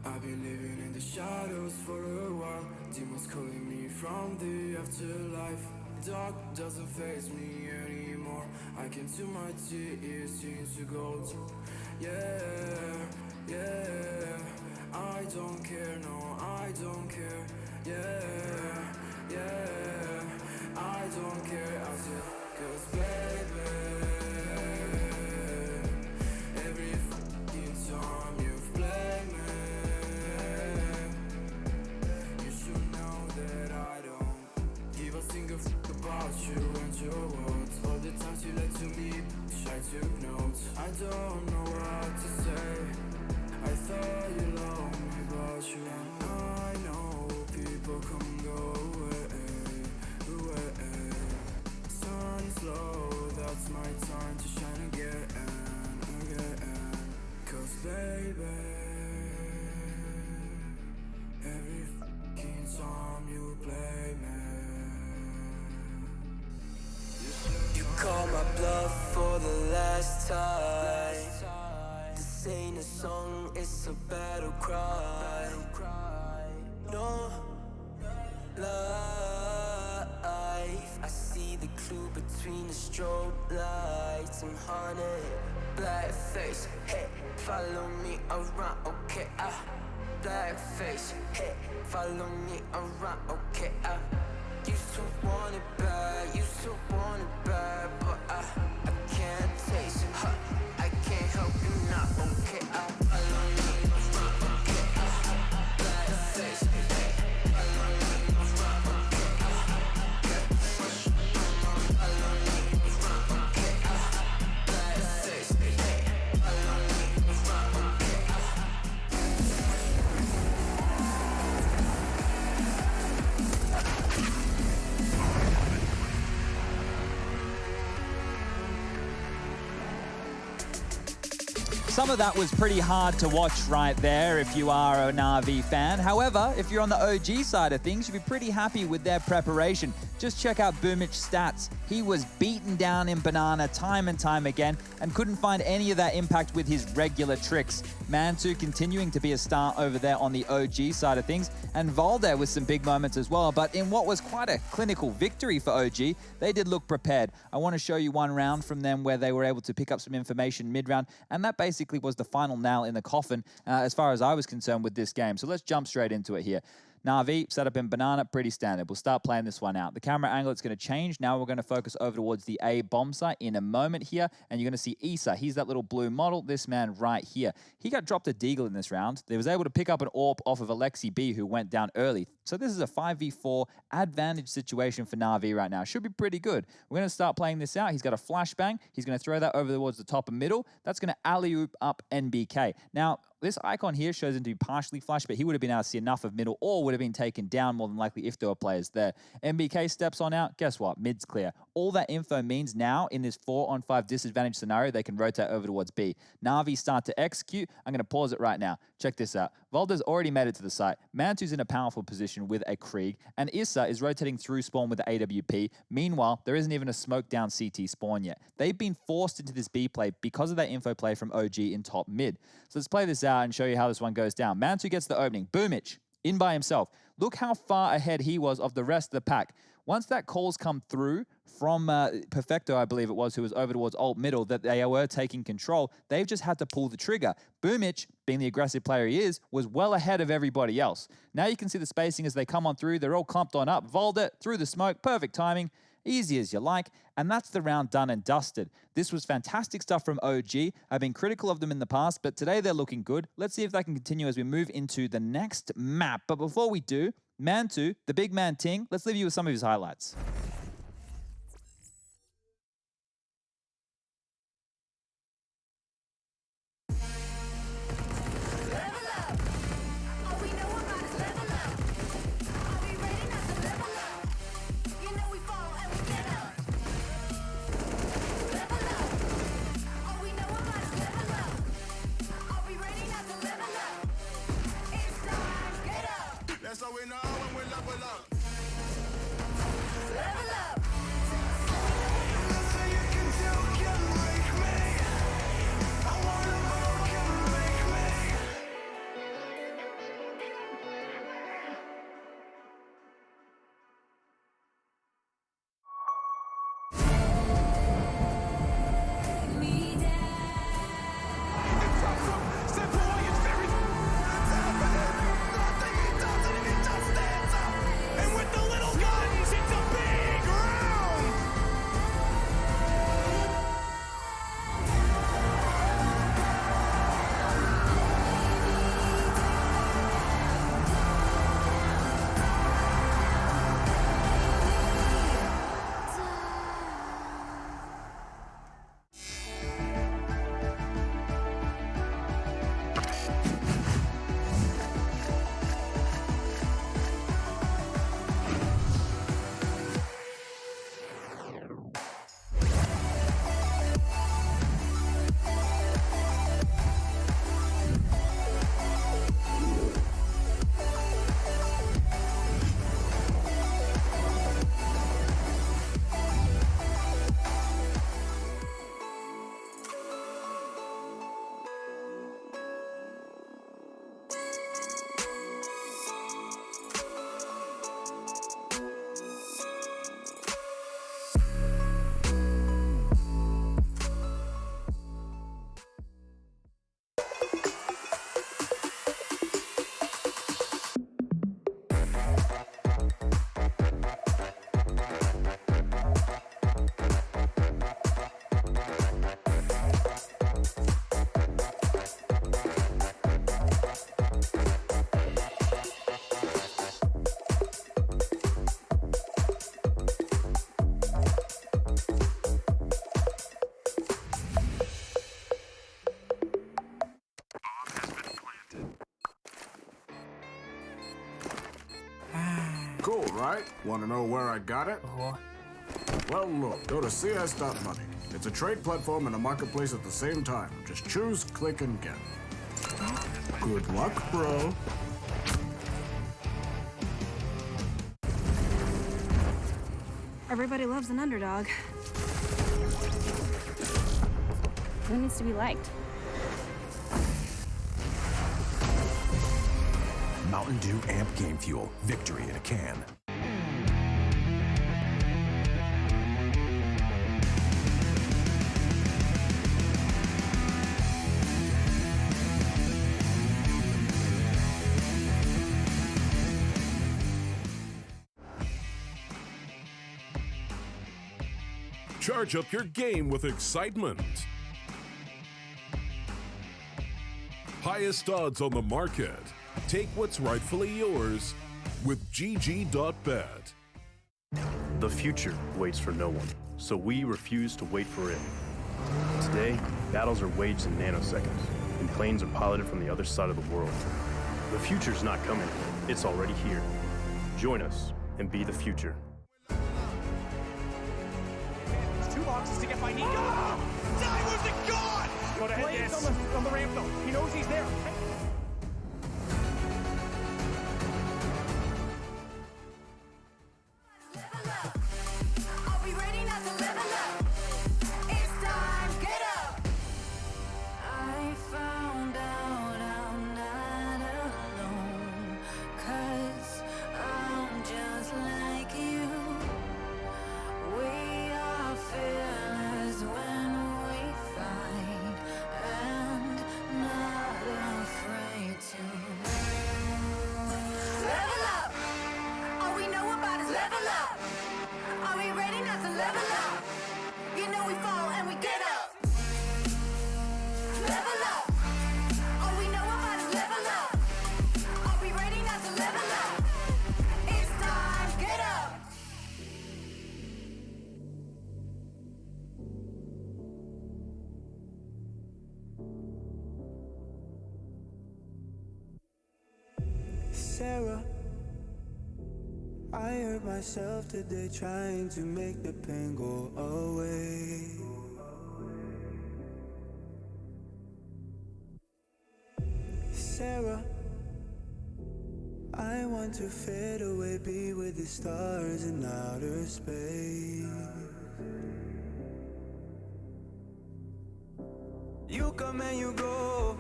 I've been living in the shadows for a while. Demons calling me from the afterlife. Dark doesn't faze me anymore. I can see my tears into gold. Yeah, yeah. I don't care, no, I don't care. Yeah, yeah. I don't care, I said, 'cause baby, every fucking time you've played me, you should know that I don't give a single fuck about you and your words. All the times you lied to me, I took notes. I don't know what to say. I thought you loved me, but you don't. I know people come and go away. Sun is low, that's my time to shine again. 'Cause baby, every fucking time you play me, You call my bluff for the last time. This ain't a song, it's a battle cry. No life, I see the clue between the strobe lights. I'm haunted, black face, hey, follow me around, okay, black face, hey, follow me around, okay, used to want it bad, used to want it bad, but I can't taste it, I can't help you now, okay, follow me around, okay, black face, hey, follow me around, okay, follow me around, okay, black face, hey, follow me around, okay. Some of that was pretty hard to watch right there if you are a Na'Vi fan. However, if you're on the OG side of things, you'd be pretty happy with their preparation. Just check out Boomich's stats. He was beaten down in Banana time and time again and couldn't find any of that impact with his regular tricks. Mansu continuing to be a star over there on the OG side of things, and Valde with some big moments as well. But in what was quite a clinical victory for OG, they did look prepared. I want to show you one round from them where they were able to pick up some information mid-round, and that basically was the final nail in the coffin as far as I was concerned with this game. So let's jump straight into it here. Na'Vi set up in Banana, pretty standard. We'll start playing this one out. The camera angle, it's going to change. Now we're going to focus over towards the A bomb site in a moment here, and you're going to see Issa. He's that little blue model, this man right here. He got dropped a deagle in this round. They was able to pick up an AWP off of Alexi B, who went down early. So this is a 5v4 advantage situation for Na'Vi right now. Should be pretty good. We're going to start playing this out. He's got a flashbang. He's going to throw that over towards the top and middle. That's going to alley-oop up NBK. Now, this icon here shows him to be partially flashed, but he would have been able to see enough of middle or would have have been taken down more than likely if there were players there. MBK steps on out. Guess what? Mid's clear. All that info means now in this 4-on-5 disadvantage scenario, they can rotate over towards B. Na'Vi start to execute. I'm going to pause it right now. Check this out. Volder's already made it to the site. Mantu's in a powerful position with a Krieg, and Issa is rotating through spawn with the AWP. Meanwhile, there isn't even a smoke down CT spawn yet. They've been forced into this B play because of that info play from OG in top mid. So let's play this out and show you how this one goes down. Mantu gets the opening. Boomich in by himself. Look how far ahead he was of the rest of the pack. Once that call's come through from Perfecto, I believe it was, who was over towards alt middle, that they were taking control, they've just had to pull the trigger. Boomich, being the aggressive player he is, was well ahead of everybody else. Now you can see the spacing as they come on through. They're all clumped on up. Volder through the smoke. Perfect timing. Easy as you like. And that's the round done and dusted. This was fantastic stuff from OG. I've been critical of them in the past, but today they're looking good. Let's see if they can continue as we move into the next map. But before we do, Mantu, the big man Ting, let's leave you with some of his highlights. That's how we know when we level up. Level up. So you can do, can make me. I wanna more, can make me. It's awesome. Simple way, it's very. It's happening. Nothing he does, and he just stands up. And with the little guns, it's a big round. Cool, right? Want to know where I got it? Well, look, go to cs.money. It's a trade platform and a marketplace at the same time. Just choose, click, and get. Good luck, bro. Everybody loves an underdog. Who needs to be liked? Mountain Dew Amp Game Fuel. Victory in a can. Charge up your game with excitement. Highest odds on the market. Take what's rightfully yours with GG.bet. The future waits for no one, so we refuse to wait for it. Today, battles are waged in nanoseconds, and planes are piloted from the other side of the world. The future's not coming. It's already here. Join us and be the future. It's 2 boxes to get by Nico. Divers are gone! Go to Blades on the ramp though. He knows he's there. Are we ready now to level up? It's time, get up! I found out I'm not alone, 'cause I'm just like you. We are fearless when we fight, and not afraid to level up! All we know about is level up. Are we ready not to level up? You know we fall and we get up. Level up. All we know about is level up. Are we ready not to level up? It's time, get up. Sarah, I hurt myself today trying to make the pain go away. Sarah, I want to fade away, be with the stars in outer space. You come and you go,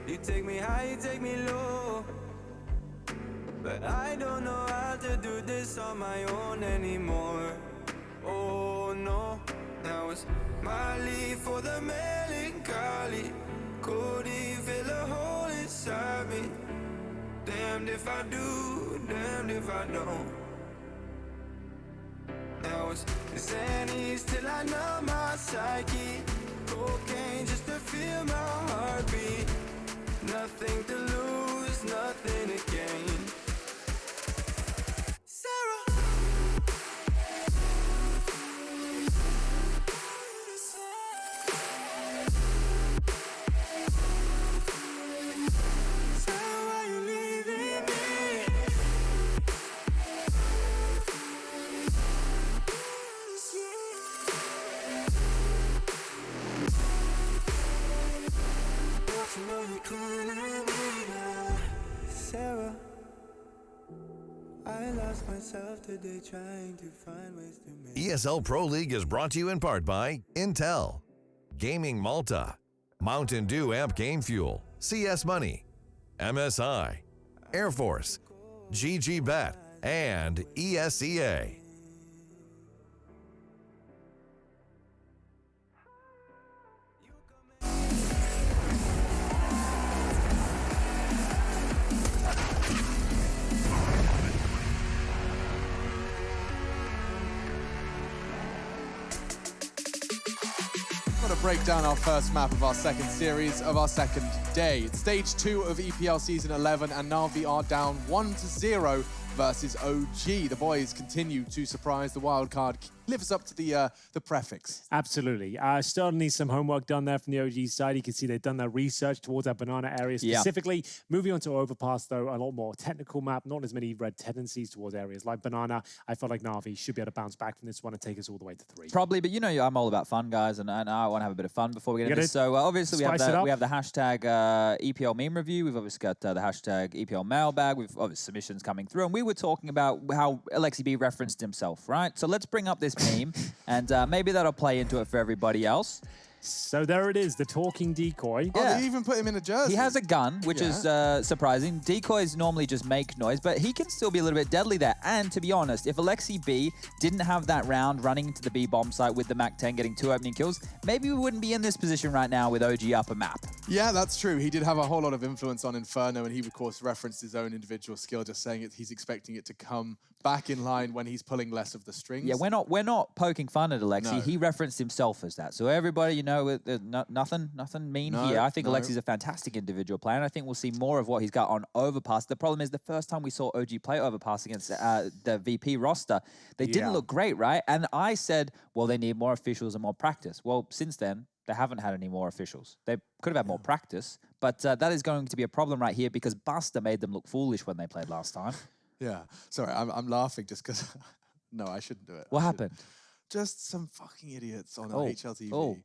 you take me high, you take me low. But I don't know how to do this on my own anymore. Oh no, now it's my leave for the melancholy. Could he fill a hole inside me? Damned if I do, damned if I don't. Now it's Xannies till I know my psyche. Cocaine just to feel my heartbeat. Nothing to lose, nothing to gain. Sarah, I lost myself today trying to find ways to make ESL Pro League is brought to you in part by Intel, Gaming Malta, Mountain Dew Amp Game Fuel, CS Money, MSI, Air Force, GG Bet, and ESEA. I'm going to break down our first map of our second series of our second day. It's stage 2 of EPL season 11, and Na'Vi are down 1-0 versus OG. The boys continue to surprise. The wildcard lives up to the prefix. Absolutely. Still needs some homework done there from the OG side. You can see they've done their research towards that banana area specifically. Yeah. Moving on to Overpass, though, a lot more technical map, not as many red tendencies towards areas like banana. I felt like Na'Vi should be able to bounce back from this one and take us all the way to 3. Probably, but you know I'm all about fun, guys, and I want to have a bit of fun before we get into this. So obviously we have the hashtag EPL meme review. We've obviously got the hashtag EPL mailbag. We've obviously submissions coming through, and we were talking about how Alexi B referenced himself, right? So let's bring up this meme, and maybe that'll play into it for everybody else. So there it is, the talking decoy. Yeah. Oh, they even put him in a jersey. He has a gun, which is surprising. Decoys normally just make noise, but he can still be a little bit deadly there. And to be honest, if Alexi B didn't have that round running into the B bomb site with the Mac-10 getting 2 opening kills, maybe we wouldn't be in this position right now with OG up a map. Yeah, that's true. He did have a whole lot of influence on Inferno, and he, of course, referenced his own individual skill, just saying he's expecting it to come back in line when he's pulling less of the strings. Yeah, we're not poking fun at Alexi. No. He referenced himself as that. So everybody, you know, nothing mean here. I think Alexi's a fantastic individual player, and I think we'll see more of what he's got on Overpass. The problem is the first time we saw OG play Overpass against the VP roster, they didn't look great, right? And I said, well, they need more officials and more practice. Well, since then, They haven't had any more officials. They could have had more practice, but that is going to be a problem right here because Buster made them look foolish when they played last time. Yeah. Sorry, I'm laughing just because... No, I shouldn't do it. What happened? Just some fucking idiots on Oh, HLTV. oh,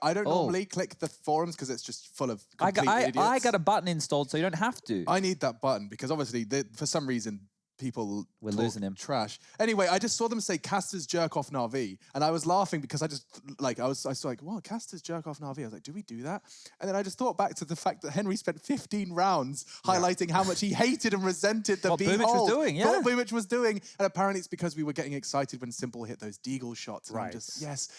I don't normally click the forums because it's just full of complete idiots. I got a button installed so you don't have to. I need that button because obviously, for some reason, people We're losing him. Trash. Anyway, I just saw them say Casters jerk off Na'Vi, and I was laughing because I saw like, what, Casters jerk off Na'Vi? I was like, do we do that? And then I just thought back to the fact that Henry spent 15 rounds highlighting how much he hated and resented the What Boomich was doing, yeah. What Boomich was doing, and apparently it's because we were getting excited when Simple hit those deagle shots. And I'm just, yes,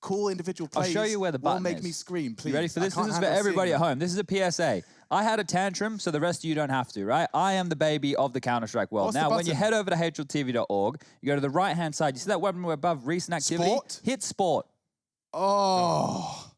cool individual plays. I'll show you where the button will make is. me scream, please. You ready for this? I This is can't for handle everybody seeing at that. home. This is a PSA. I had a tantrum, so the rest of you don't have to, right? I am the baby of the Counter-Strike world. What's the Now, when you button? head over to HLTV.org, you go to the right-hand side. You see that weapon above recent activity? Sport? Hit sport. Oh,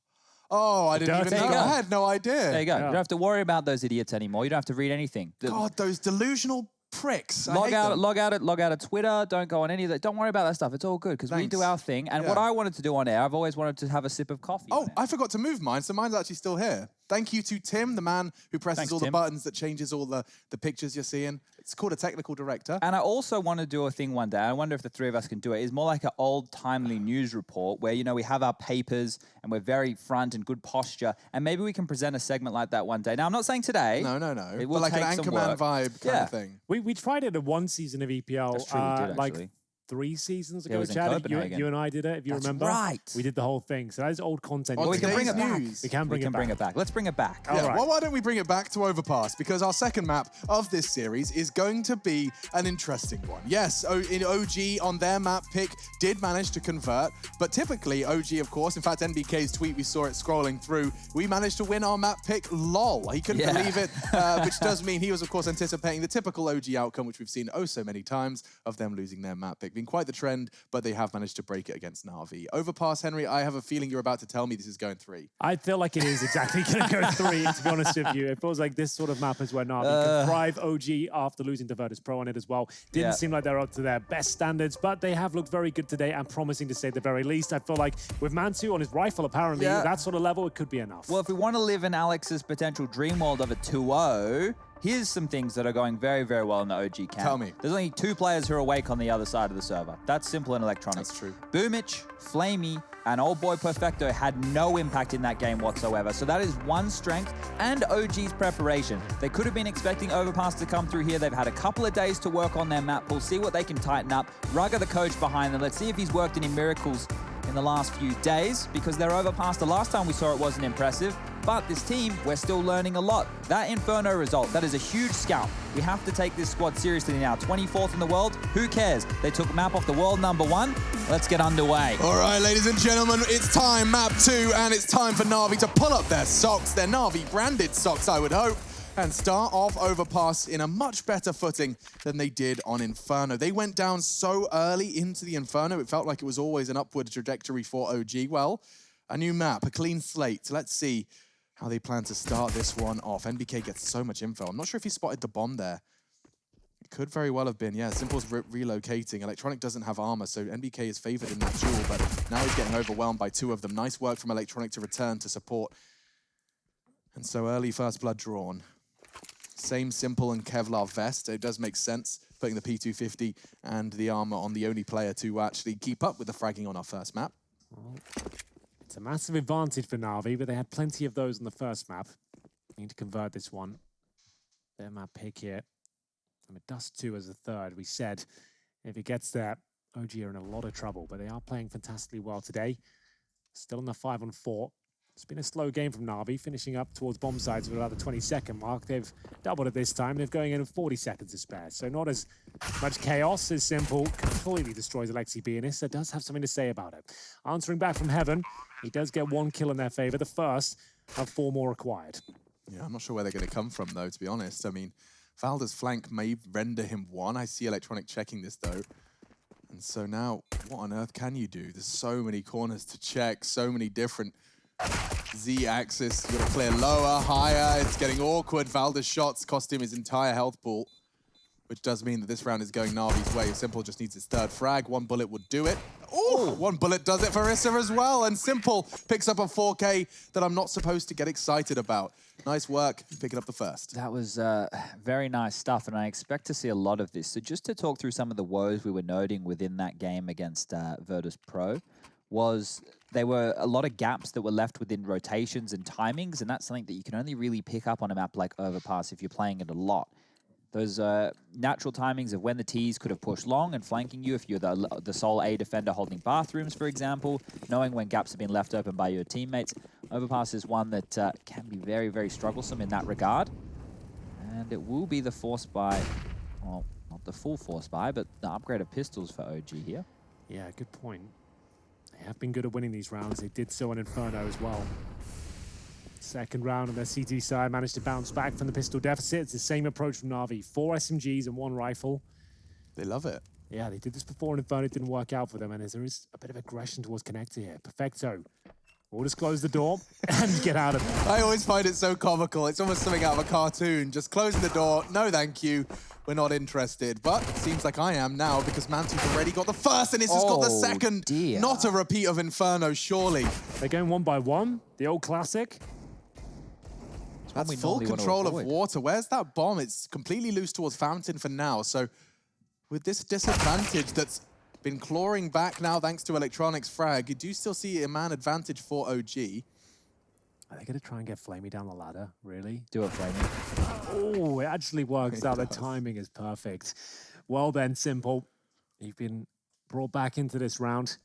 I didn't even know. I had no idea. There you go. You don't have to worry about those idiots anymore. You don't have to read anything. God, those delusional pricks. I Log hate out, them. log out of Twitter. Don't go on any of that. Don't worry about that stuff. It's all good because we do our thing. And what I wanted to do on air, I've always wanted to have a sip of coffee. Oh, I forgot to move mine, so mine's actually still here. Thank you to Tim, the man who presses Thanks, all the Tim. buttons that changes all the pictures you're seeing. It's called a technical director. And I also want to do a thing one day. I wonder if the three of us can do it. It's more like an old timely news report where, you know, we have our papers and we're very front and good posture. And maybe we can present a segment like that one day. Now, I'm not saying today. No. It will But like an take some Anchorman work. vibe kind of thing. We tried it at one season of EPL. That's true, we did, like actually. 3 seasons Yeah, it ago, was in Chad. Copenhagen. You and I did it, if you That's remember. right. We did the whole thing. So that is old content. On Well, we can bring it back. news. We can bring it back. Let's bring it back. Yeah, All right. well, why don't we bring it back to Overpass? Because our second map of this series is going to be an interesting one. Yes, in OG on their map pick did manage to convert, but typically OG, of course, in fact, NBK's tweet, we saw it scrolling through, we managed to win our map pick, lol. He couldn't believe it, which does mean he was, of course, anticipating the typical OG outcome, which we've seen oh so many times, of them losing their map pick. Been quite the trend, but they have managed to break it against Na'Vi. Overpass, Henry, I have a feeling you're about to tell me this is going 3. I feel like it is exactly going to go 3, to be honest with you. It feels like this sort of map is where Na'Vi can thrive. OG, after losing to Virtus Pro on it as well, didn't seem like they're up to their best standards, but they have looked very good today and promising to say the very least. I feel like with Mansu on his rifle, apparently, that sort of level, it could be enough. Well, if we want to live in Alex's potential dream world of a 2-0, here's some things that are going very, very well in the OG camp. Tell me. There's only 2 players who are awake on the other side of the server. That's Simple and Electronics. That's true. Boomich, Flamey, and Old Boy Perfecto had no impact in that game whatsoever. So that is one strength and OG's preparation. They could have been expecting Overpass to come through here. They've had a couple of days to work on their map pool, see what they can tighten up. Rugger, the coach behind them. Let's see if he's worked any miracles in the last few days, because their Overpass, the last time we saw it, wasn't impressive. But this team, we're still learning a lot. That Inferno result, that is a huge scalp. We have to take this squad seriously now. 24th in the world, who cares? They took map off the world #1. Let's get underway. All right, ladies and gentlemen, it's time, map 2, and it's time for Na'Vi to pull up their socks, their Na'Vi branded socks, I would hope, and start off Overpass in a much better footing than they did on Inferno. They went down so early into the Inferno, it felt like it was always an upward trajectory for OG. Well, a new map, a clean slate. Let's see how they plan to start this one off. NBK gets so much info. I'm not sure if he spotted the bomb there. It could very well have been. Yeah, Simple's relocating. Electronic doesn't have armor, so NBK is favored in that duel, but now he's getting overwhelmed by 2 of them. Nice work from Electronic to return to support. And so early first blood drawn. Same Simple and Kevlar vest. It does make sense, putting the P250 and the armor on the only player to actually keep up with the fragging on our first map. Well, it's a massive advantage for Na'Vi, but they had plenty of those on the first map. Need to convert this one. Their map pick here. And with Dust 2 as a third, we said if it gets there, OG are in a lot of trouble, but they are playing fantastically well today. Still in the 5-on-4. It's been a slow game from Na'Vi, finishing up towards bomb sides with about the 22nd mark. They've doubled it this time. They're going in with 40 seconds to spare. So not as much chaos as Simple completely destroys Alexi B. And Issa does have something to say about it. Answering back from Heaven, he does get 1 kill in their favor. The first of 4 more required. Yeah, I'm not sure where they're going to come from, though, to be honest. I mean, Valda's flank may render him 1. I see Electronic checking this, though. And so now, what on earth can you do? There's so many corners to check, so many different Z-axis. You've got to clear lower, higher. It's getting awkward. Valda's shots cost him his entire health pool, which does mean that this round is going Na'Vi's way. Simple just needs his third frag. One bullet would do it. Oh, one bullet does it for Issa as well. And Simple picks up a 4K that I'm not supposed to get excited about. Nice work picking up the first. That was very nice stuff, and I expect to see a lot of this. So just to talk through some of the woes we were noting within that game against Virtus Pro, was there were a lot of gaps that were left within rotations and timings, and that's something that you can only really pick up on a map like Overpass if you're playing it a lot. Those natural timings of when the Ts could have pushed long and flanking you if you're the sole A defender holding bathrooms, for example, knowing when gaps have been left open by your teammates. Overpass is one that can be very, very strugglesome in that regard. And it will be the force buy, well, not the full force buy, but the upgrade of pistols for OG here. Yeah, good point. They have been good at winning these rounds. They did so on Inferno as well. Second round on their CT side, managed to bounce back from the pistol deficit. It's the same approach from Na'Vi. 4 SMGs and 1 rifle. They love it. Yeah, they did this before in Inferno. It didn't work out for them. And there is a bit of aggression towards Connector here. Perfecto. We'll just close the door and get out of there. I always find it so comical. It's almost something out of a cartoon. Just closing the door. No, thank you. We're not interested. But it seems like I am now because Mantu's already got the first and Issa's got the second. Dear. Not a repeat of Inferno, surely. They're going 1 by 1. The old classic. That's full control of water. Where's that bomb? It's completely loose towards Fountain for now. So with this disadvantage that's been clawing back now thanks to Electronics frag, you do still see a man advantage for OG. Are they going to try and get Flamey down the ladder? Really? Do it, Flamey. Oh, it actually works out. The timing is perfect. Well then, Simple. You've been brought back into this round.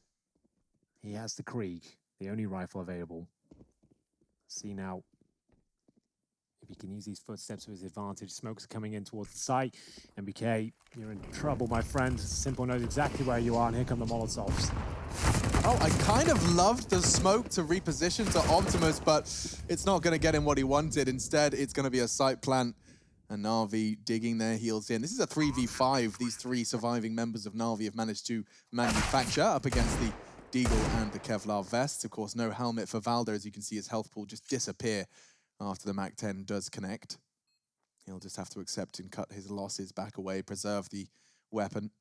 He has the Krieg, the only rifle available. See now if he can use these footsteps to his advantage. Smokes coming in towards the site. MBK, you're in trouble, my friend. Simple knows exactly where you are, and here come the Molotovs. Oh, I kind of loved the smoke to reposition to Optimus, but it's not going to get him what he wanted. Instead, it's going to be a site plant, and Na'Vi digging their heels in. This is a 3v5. These 3 surviving members of Na'Vi have managed to manufacture up against the Deagle and the Kevlar vests. Of course, no helmet for Valdo, as you can see his health pool just disappear after the MAC-10 does connect. He'll just have to accept and cut his losses back away, preserve the weapon.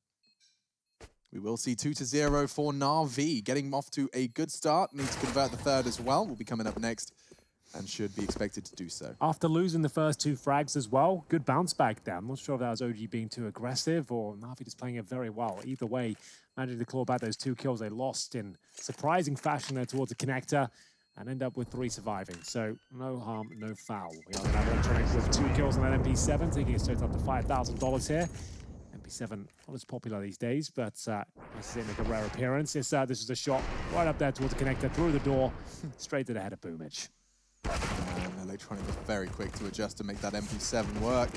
We will see 2-0 for Na'Vi, getting off to a good start. Needs to convert the third as well. Will be coming up next and should be expected to do so. After losing the first 2 frags as well, good bounce back there. I'm not sure if that was OG being too aggressive or Na'Vi just playing it very well. Either way, managing to claw back those 2 kills they lost in surprising fashion there towards the connector and end up with 3 surviving. So no harm, no foul. We are going to have Electronics with 2 kills on that MP7, taking us straight up to $5,000 here. MP7 not as popular these days, but this is it, make a rare appearance. This is a shot right up there towards the connector, through the door, straight to the head of Boomich. And Electronic was very quick to adjust to make that MP7 work.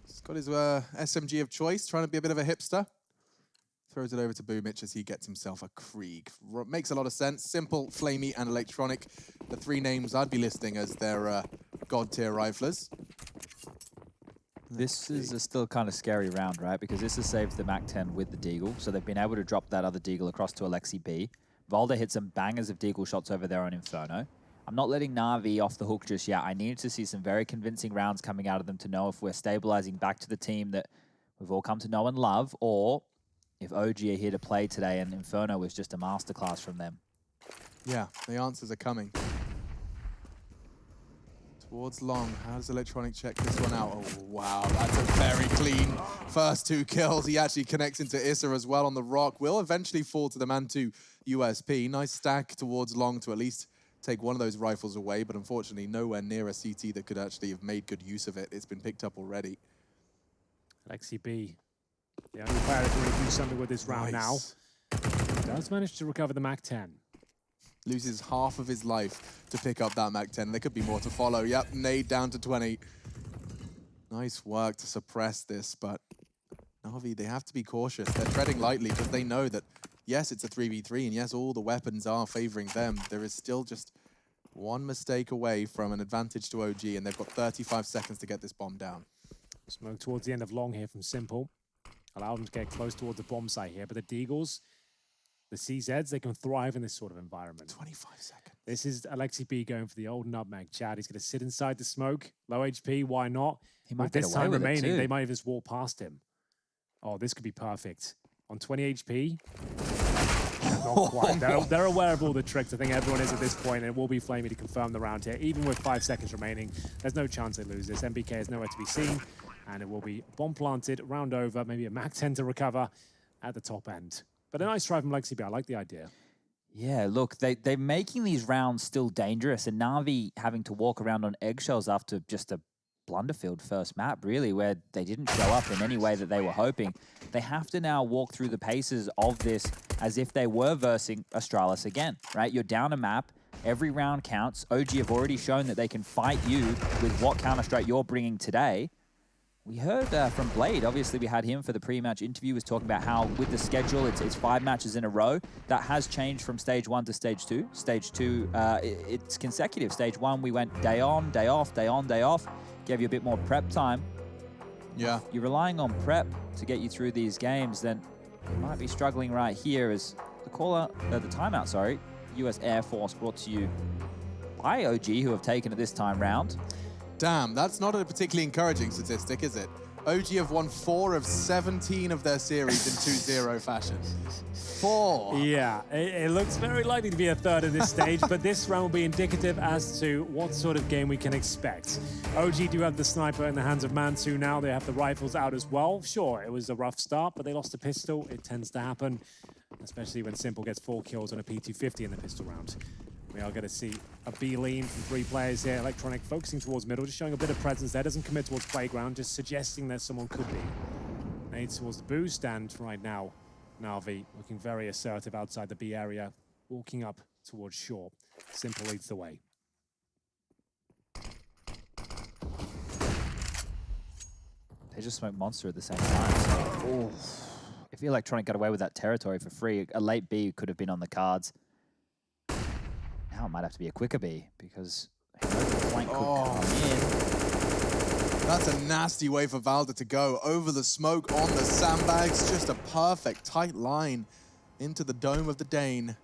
He's got his SMG of choice, trying to be a bit of a hipster. Throws it over to Boomich as he gets himself a Krieg. Makes a lot of sense. Simple, Flamey, and Electronic. The 3 names I'd be listing as their god-tier riflers. This is a still kind of scary round, right? Because this has saved the MAC-10 with the Deagle, so they've been able to drop that other Deagle across to Alexi B. Valda hit some bangers of Deagle shots over there on Inferno. I'm not letting Na'Vi off the hook just yet. I need to see some very convincing rounds coming out of them to know if we're stabilizing back to the team that we've all come to know and love, or if OG are here to play today and Inferno was just a masterclass from them. Yeah, the answers are coming. Towards long, how does Electronic check this one out? Oh, wow, that's a very clean first 2 kills. He actually connects into Issa as well on the rock. Will eventually fall to the Mantu USP. Nice stack towards long to at least take one of those rifles away, but unfortunately nowhere near a CT that could actually have made good use of it. It's been picked up already. Alexi B, the only player that can do something with this round now. Does manage to recover the MAC-10. Loses half of his life to pick up that MAC-10. There could be more to follow. Yep, nade down to 20. Nice work to suppress this, but Na'Vi, they have to be cautious. They're treading lightly because they know that, yes, it's a 3v3, and yes, all the weapons are favoring them. There is still just one mistake away from an advantage to OG, and they've got 35 seconds to get this bomb down. Smoke towards the end of long here from Simple. Allow them to get close towards the bomb site here, but the Deagles, the CZs, they can thrive in this sort of environment. 25 seconds. This is Alexi B going for the old nutmeg. Chad, he's going to sit inside the smoke. Low HP, why not? He might With get this away time with it remaining, too. they might even just walk past him. Oh, this could be perfect. On 20 HP. Not quite. They're aware of all the tricks. I think everyone is at this point, and it will be Flamey to confirm the round here. Even with 5 seconds remaining, there's no chance they lose this. MBK is nowhere to be seen, and it will be bomb planted, round over, maybe a Mac 10 to recover at the top end. But a nice try from Lexi B. I like the idea. Yeah, look, they're making these rounds still dangerous, and Na'Vi having to walk around on eggshells after just a blunderfield first map, really, where they didn't show up in any way that they were hoping. They have to now walk through the paces of this as if they were versing Astralis again, right? You're down a map, every round counts. OG have already shown that they can fight you with what Counter-Strike you're bringing today. We heard from Blade, obviously we had him for the pre-match interview, was talking about how with the schedule, it's 5 matches in a row. That has changed from stage 1 to stage 2. Stage 2, it's consecutive. Stage 1, we went day on, day off, day on, day off. Gave you a bit more prep time. Yeah. If you're relying on prep to get you through these games, then you might be struggling right here as the timeout, sorry, US Air Force brought to you by OG, who have taken it this time round. Damn, that's not a particularly encouraging statistic, is it? OG have won 4 of 17 of their series in 2-0 fashion. 4. Yeah, it looks very likely to be a third at this stage, but this round will be indicative as to what sort of game we can expect. OG do have the sniper in the hands of Mansu now. They have the rifles out as well. Sure, it was a rough start, but they lost a pistol. It tends to happen, especially when Simple gets 4 kills on a P250 in the pistol round. We are going to see a B lean from 3 players here. Electronic focusing towards middle, just showing a bit of presence there. Doesn't commit towards playground, just suggesting that someone could be. Nades towards the boost, and right now, Na'Vi looking very assertive outside the B area, walking up towards shore. Simple leads the way. They just smoked Monster at the same time. So, if Electronic got away with that territory for free, a late B could have been on the cards. Now it might have to be a quicker B because the flank could come in. That's a nasty way for Valda to go. Over the smoke, on the sandbags. Just a perfect, tight line into the dome of the Dane.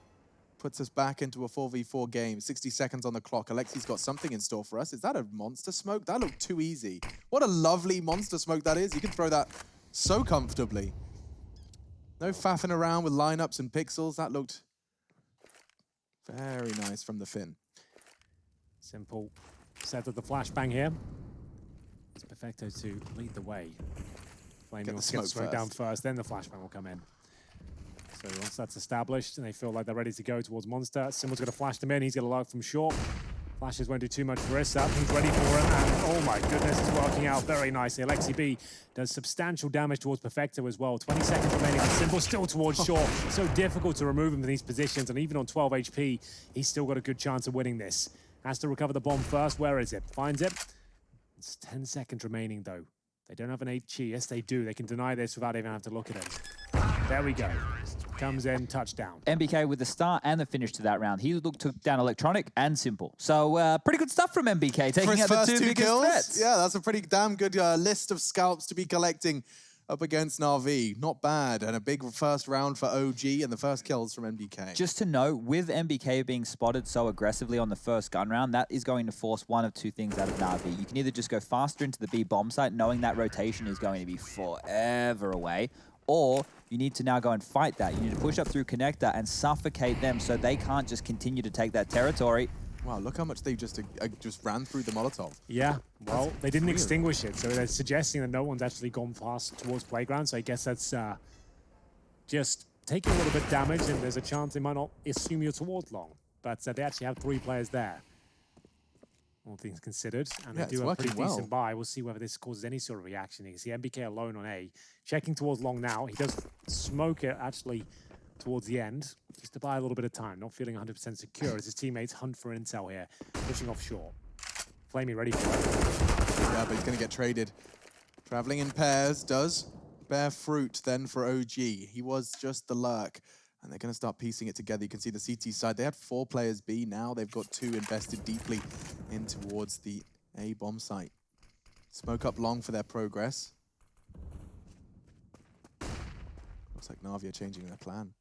Puts us back into a 4v4 game. 60 seconds on the clock. Alexi's got something in store for us. Is that a monster smoke? That looked too easy. What a lovely monster smoke that is. You can throw that so comfortably. No faffing around with lineups and pixels. That looked very nice from the Finn. Simple set of the flashbang here. It's Perfecto to lead the way. Flamey will get the smoke down first, then the flashbang will come in. So once that's established and they feel like they're ready to go towards Monster, Simmel's going to flash them in. He's going to lurk from short. Flashes won't do too much for Issa. He's ready for it, and oh my goodness, it's working out very nicely. Alexi B does substantial damage towards Perfecto as well. 20 seconds remaining, but Simple still towards short. So difficult to remove him from these positions, and even on 12 HP, he's still got a good chance of winning this. Has to recover the bomb first. Where is it? Finds it. It's 10 seconds remaining, though. They don't have an HE. Yes, they do. They can deny this without even having to look at it. There we go. Comes in, touchdown. MBK with the start and the finish to that round. He took down Electronic and Simple. So pretty good stuff from MBK, taking out the two biggest threats. Yeah, that's a pretty damn good list of scalps to be collecting up against Na'Vi. Not bad, and a big first round for OG and the first kills from MBK. Just to note, with MBK being spotted so aggressively on the first gun round, that is going to force one of two things out of Na'Vi. You can either just go faster into the B bomb site, knowing that rotation is going to be forever away, or you need to now go and fight that. You need to push up through connector and suffocate them so they can't just continue to take that territory. Wow, look how much they just ran through the Molotov. Yeah, well, they didn't extinguish it, so they're suggesting that no one's actually gone fast towards playground, so I guess that's just taking a little bit of damage, and there's a chance they might not assume you're towards long. But they actually have 3 players there, all things considered, and yeah, they do have a pretty decent buy. We'll see whether this causes any sort of reaction. You can see MBK alone on A, checking towards long now. He does smoke it, actually, towards the end, just to buy a little bit of time, not feeling 100% secure as his teammates hunt for intel here, pushing offshore. Flamey ready for it. Yeah, but he's going to get traded. Traveling in pairs does bear fruit then for OG. He was just the lurk, and they're going to start piecing it together. You can see the CT side. They had 4 players B. Now they've got 2 invested deeply in towards the A bomb site. Smoke up long for their progress. Looks like Na'Vi are changing their plan.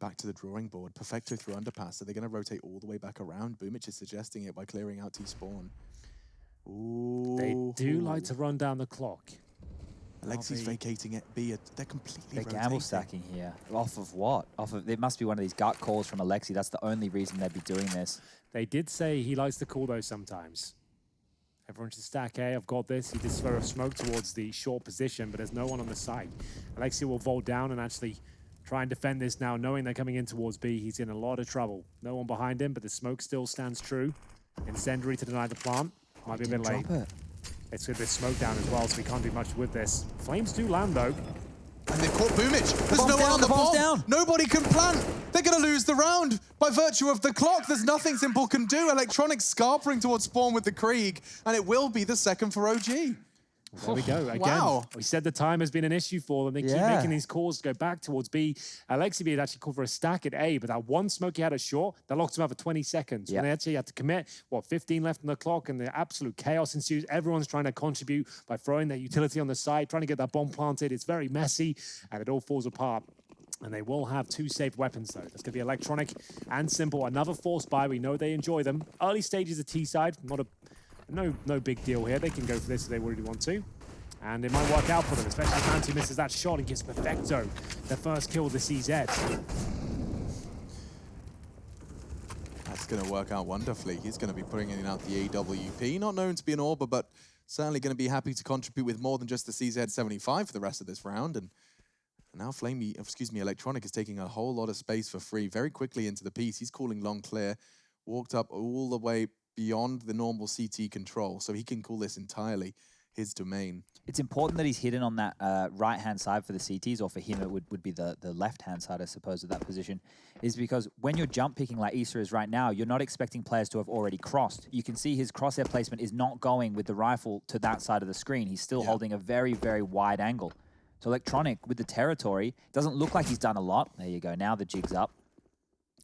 back to the drawing board. Perfecto through underpass. So they're going to rotate all the way back around. Boomich is suggesting it by clearing out T-spawn. Ooh. They do like to run down the clock. Alexi's vacating it. B, they're completely They're gamble stacking here. Off of what? Off of, it must be one of these gut calls from Alexi. That's the only reason they'd be doing this. They did say he likes to call those sometimes. Everyone should stack A. I've got this. He did throw a smoke towards the short position, but there's no one on the side. Alexi will vault down and actually try and defend this now, knowing they're coming in towards B. He's in a lot of trouble. No one behind him, but the smoke still stands true. Incendiary to deny the plant. Might be a bit late. It's with this smoke down as well, so we can't do much with this. Flames do land, though. And they've caught Boomich. There's no one on the bomb. Down. Nobody can plant. They're going to lose the round by virtue of the clock. There's nothing Simple can do. Electronic scarpering towards spawn with the Krieg, and it will be the second for OG. There we go. Again, wow. We said the time has been an issue for them. They keep making these calls to go back towards B. Alexi B had actually called for a stack at A, but that one smoke he had at short, that locked him out for 20 seconds. When they actually had to commit, 15 left on the clock, and the absolute chaos ensues. Everyone's trying to contribute by throwing their utility on the side, trying to get that bomb planted. It's very messy, and it all falls apart. And they will have two safe weapons, though. That's going to be Electronic and Simple. Another force buy. We know they enjoy them. Early stages of T side, no big deal here. They can go for this if they really want to. And it might work out for them, especially if Manti misses that shot and gives Perfecto the first kill of the CZ. That's going to work out wonderfully. He's going to be putting in out the AWP. Not known to be an Orber, but certainly going to be happy to contribute with more than just the CZ75 for the rest of this round. And now Electronic is taking a whole lot of space for free very quickly into the piece. He's calling long clear, walked up all the way beyond the normal CT control, so he can call this entirely his domain. It's important that he's hidden on that right-hand side for the CTs, or for him it would be the left-hand side, I suppose, of that position, is because when you're jump picking like Issa is right now, you're not expecting players to have already crossed. You can see his crosshair placement is not going with the rifle to that side of the screen. He's still holding a very, very wide angle. So Electronic, with the territory, doesn't look like he's done a lot. There you go, now the jig's up.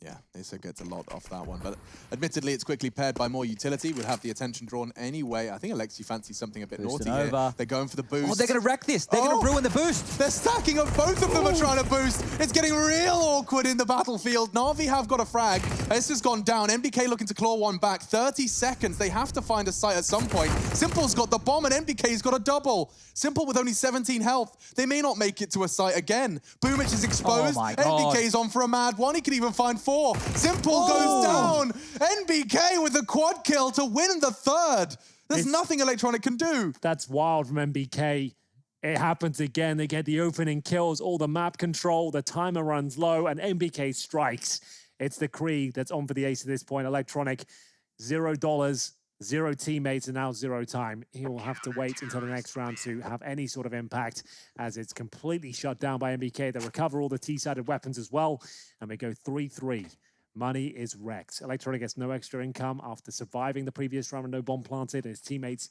Yeah, Issa gets a lot off that one, but admittedly it's quickly paired by more utility. Would have the attention drawn anyway. I think Alexi fancies something a bit naughty here. They're going for the boost. Oh, they're going to wreck this. They're going to ruin the boost. They're stacking up. Both of them are trying to boost. It's getting real awkward in the battlefield. Na'Vi have got a frag. Issa's gone down. MBK looking to claw one back. 30 seconds. They have to find a site at some point. Simple's got the bomb and MBK's got a double. Simple with only 17 health. They may not make it to a site again. Boomich is exposed. Oh my God. MBK's on for a mad one. He could even find 4. Simple goes down. NBK with the quad kill to win the third. There's nothing Electronic can do. That's wild from MBK. It happens again. They get the opening kills, all the map control, the timer runs low, and MBK strikes. It's the Krieg that's on for the ace at this point. Electronic, $0, 0 teammates, and now 0 time. He will have to wait until the next round to have any sort of impact, as it's completely shut down by MBK. They recover all the T-sided weapons as well, and we go 3-3. Money is wrecked. Electronic gets no extra income after surviving the previous round with no bomb planted, and his teammates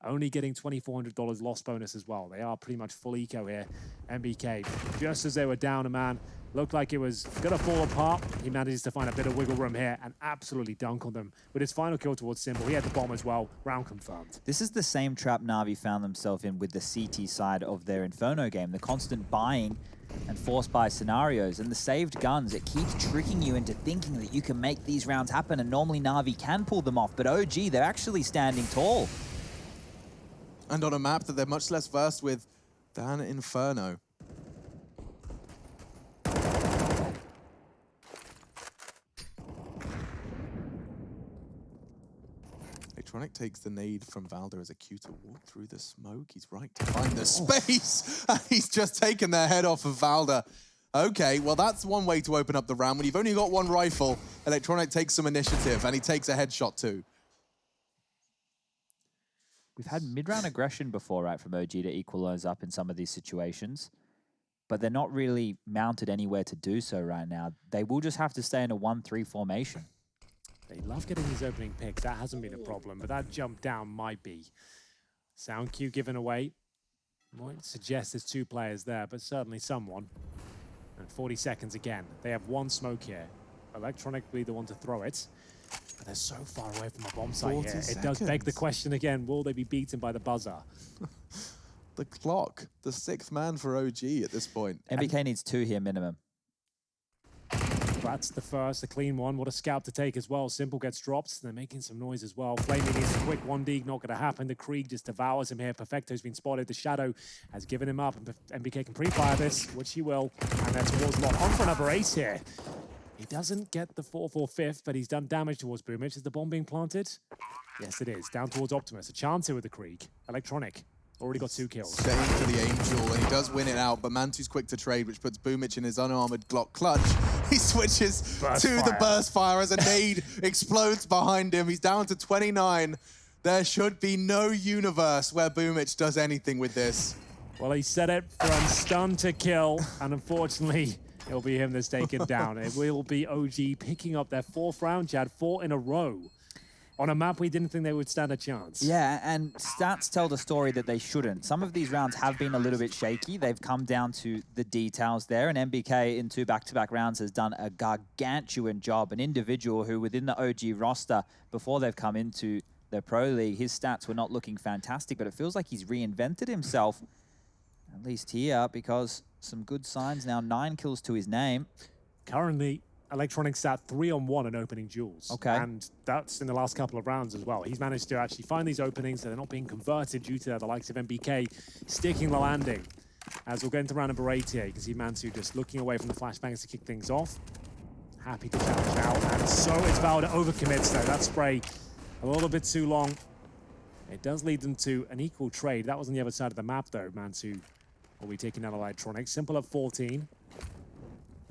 only getting $2,400 loss bonus as well. They are pretty much full eco here. MBK, just as they were down a man, looked like it was going to fall apart. He manages to find a bit of wiggle room here and absolutely dunk on them with his final kill towards Simple. He had the bomb as well. Round confirmed. This is the same trap Na'Vi found themselves in with the CT side of their Inferno game. The constant buying and force buy scenarios and the saved guns. It keeps tricking you into thinking that you can make these rounds happen, and normally Na'Vi can pull them off, but OG, they're actually standing tall. And on a map that they're much less versed with than Inferno. Electronic takes the nade from Valder as a cue to walk through the smoke. He's right to find the space. He's just taken their head off of Valder. Okay, well, that's one way to open up the round. When you've only got one rifle, Electronic takes some initiative, and he takes a headshot too. We've had mid-round aggression before, right, from OG to equalize up in some of these situations, but they're not really mounted anywhere to do so right now. They will just have to stay in a 1-3 formation. They love getting these opening picks. That hasn't been a problem, but that jump down might be. Sound cue given away. Might suggest there's 2 players there, but certainly someone. And 40 seconds again. They have one smoke here. Electronic will be the one to throw it. But they're so far away from a bomb site here. It does beg the question again, will they be beaten by the buzzer? The clock. The 6th man for OG at this point. MBK needs 2 here minimum. That's the first, a clean one. What a scout to take as well. Simple gets dropped. They're making some noise as well. Flaming needs a quick 1D, not going to happen. The Krieg just devours him here. Perfecto's been spotted. The Shadow has given him up. And MBK can pre-fire this, which he will. And that's towards Lot. On for another ace here. He doesn't get the 4-4-5th, but he's done damage towards Boomich. Is the bomb being planted? Yes, it is. Down towards Optimus. A chance here with the Krieg. Electronic. Already got 2 kills. Setting for the Angel, and he does win it out, but Mantu's quick to trade, which puts Boomich in his unarmored Glock clutch. He switches the burst fire as a nade explodes behind him. He's down to 29. There should be no universe where Boomich does anything with this. Well, he said it from stun to kill, and unfortunately, it'll be him that's taken down. It will be OG picking up their 4th round, Chad, 4 in a row. On a map we didn't think they would stand a chance. Yeah, and stats tell the story that they shouldn't. Some of these rounds have been a little bit shaky. They've come down to the details there, and MBK in 2 back-to-back rounds has done a gargantuan job. An individual who within the OG roster, before they've come into the Pro League, his stats were not looking fantastic, but it feels like he's reinvented himself, at least here, because some good signs now. 9 kills to his name. Currently, Electronic sat 3-on-1 in opening duels. Okay. And that's in the last couple of rounds as well. He's managed to actually find these openings that are not being converted due to the likes of MBK sticking the landing. As we'll get into round number 8 here, you can see Mansu just looking away from the flashbangs to kick things off. Happy to challenge out. And so it's Valda overcommits though. That spray a little bit too long. It does lead them to an equal trade. That was on the other side of the map though. Mansu will be taking out Electronic. Simple at 14.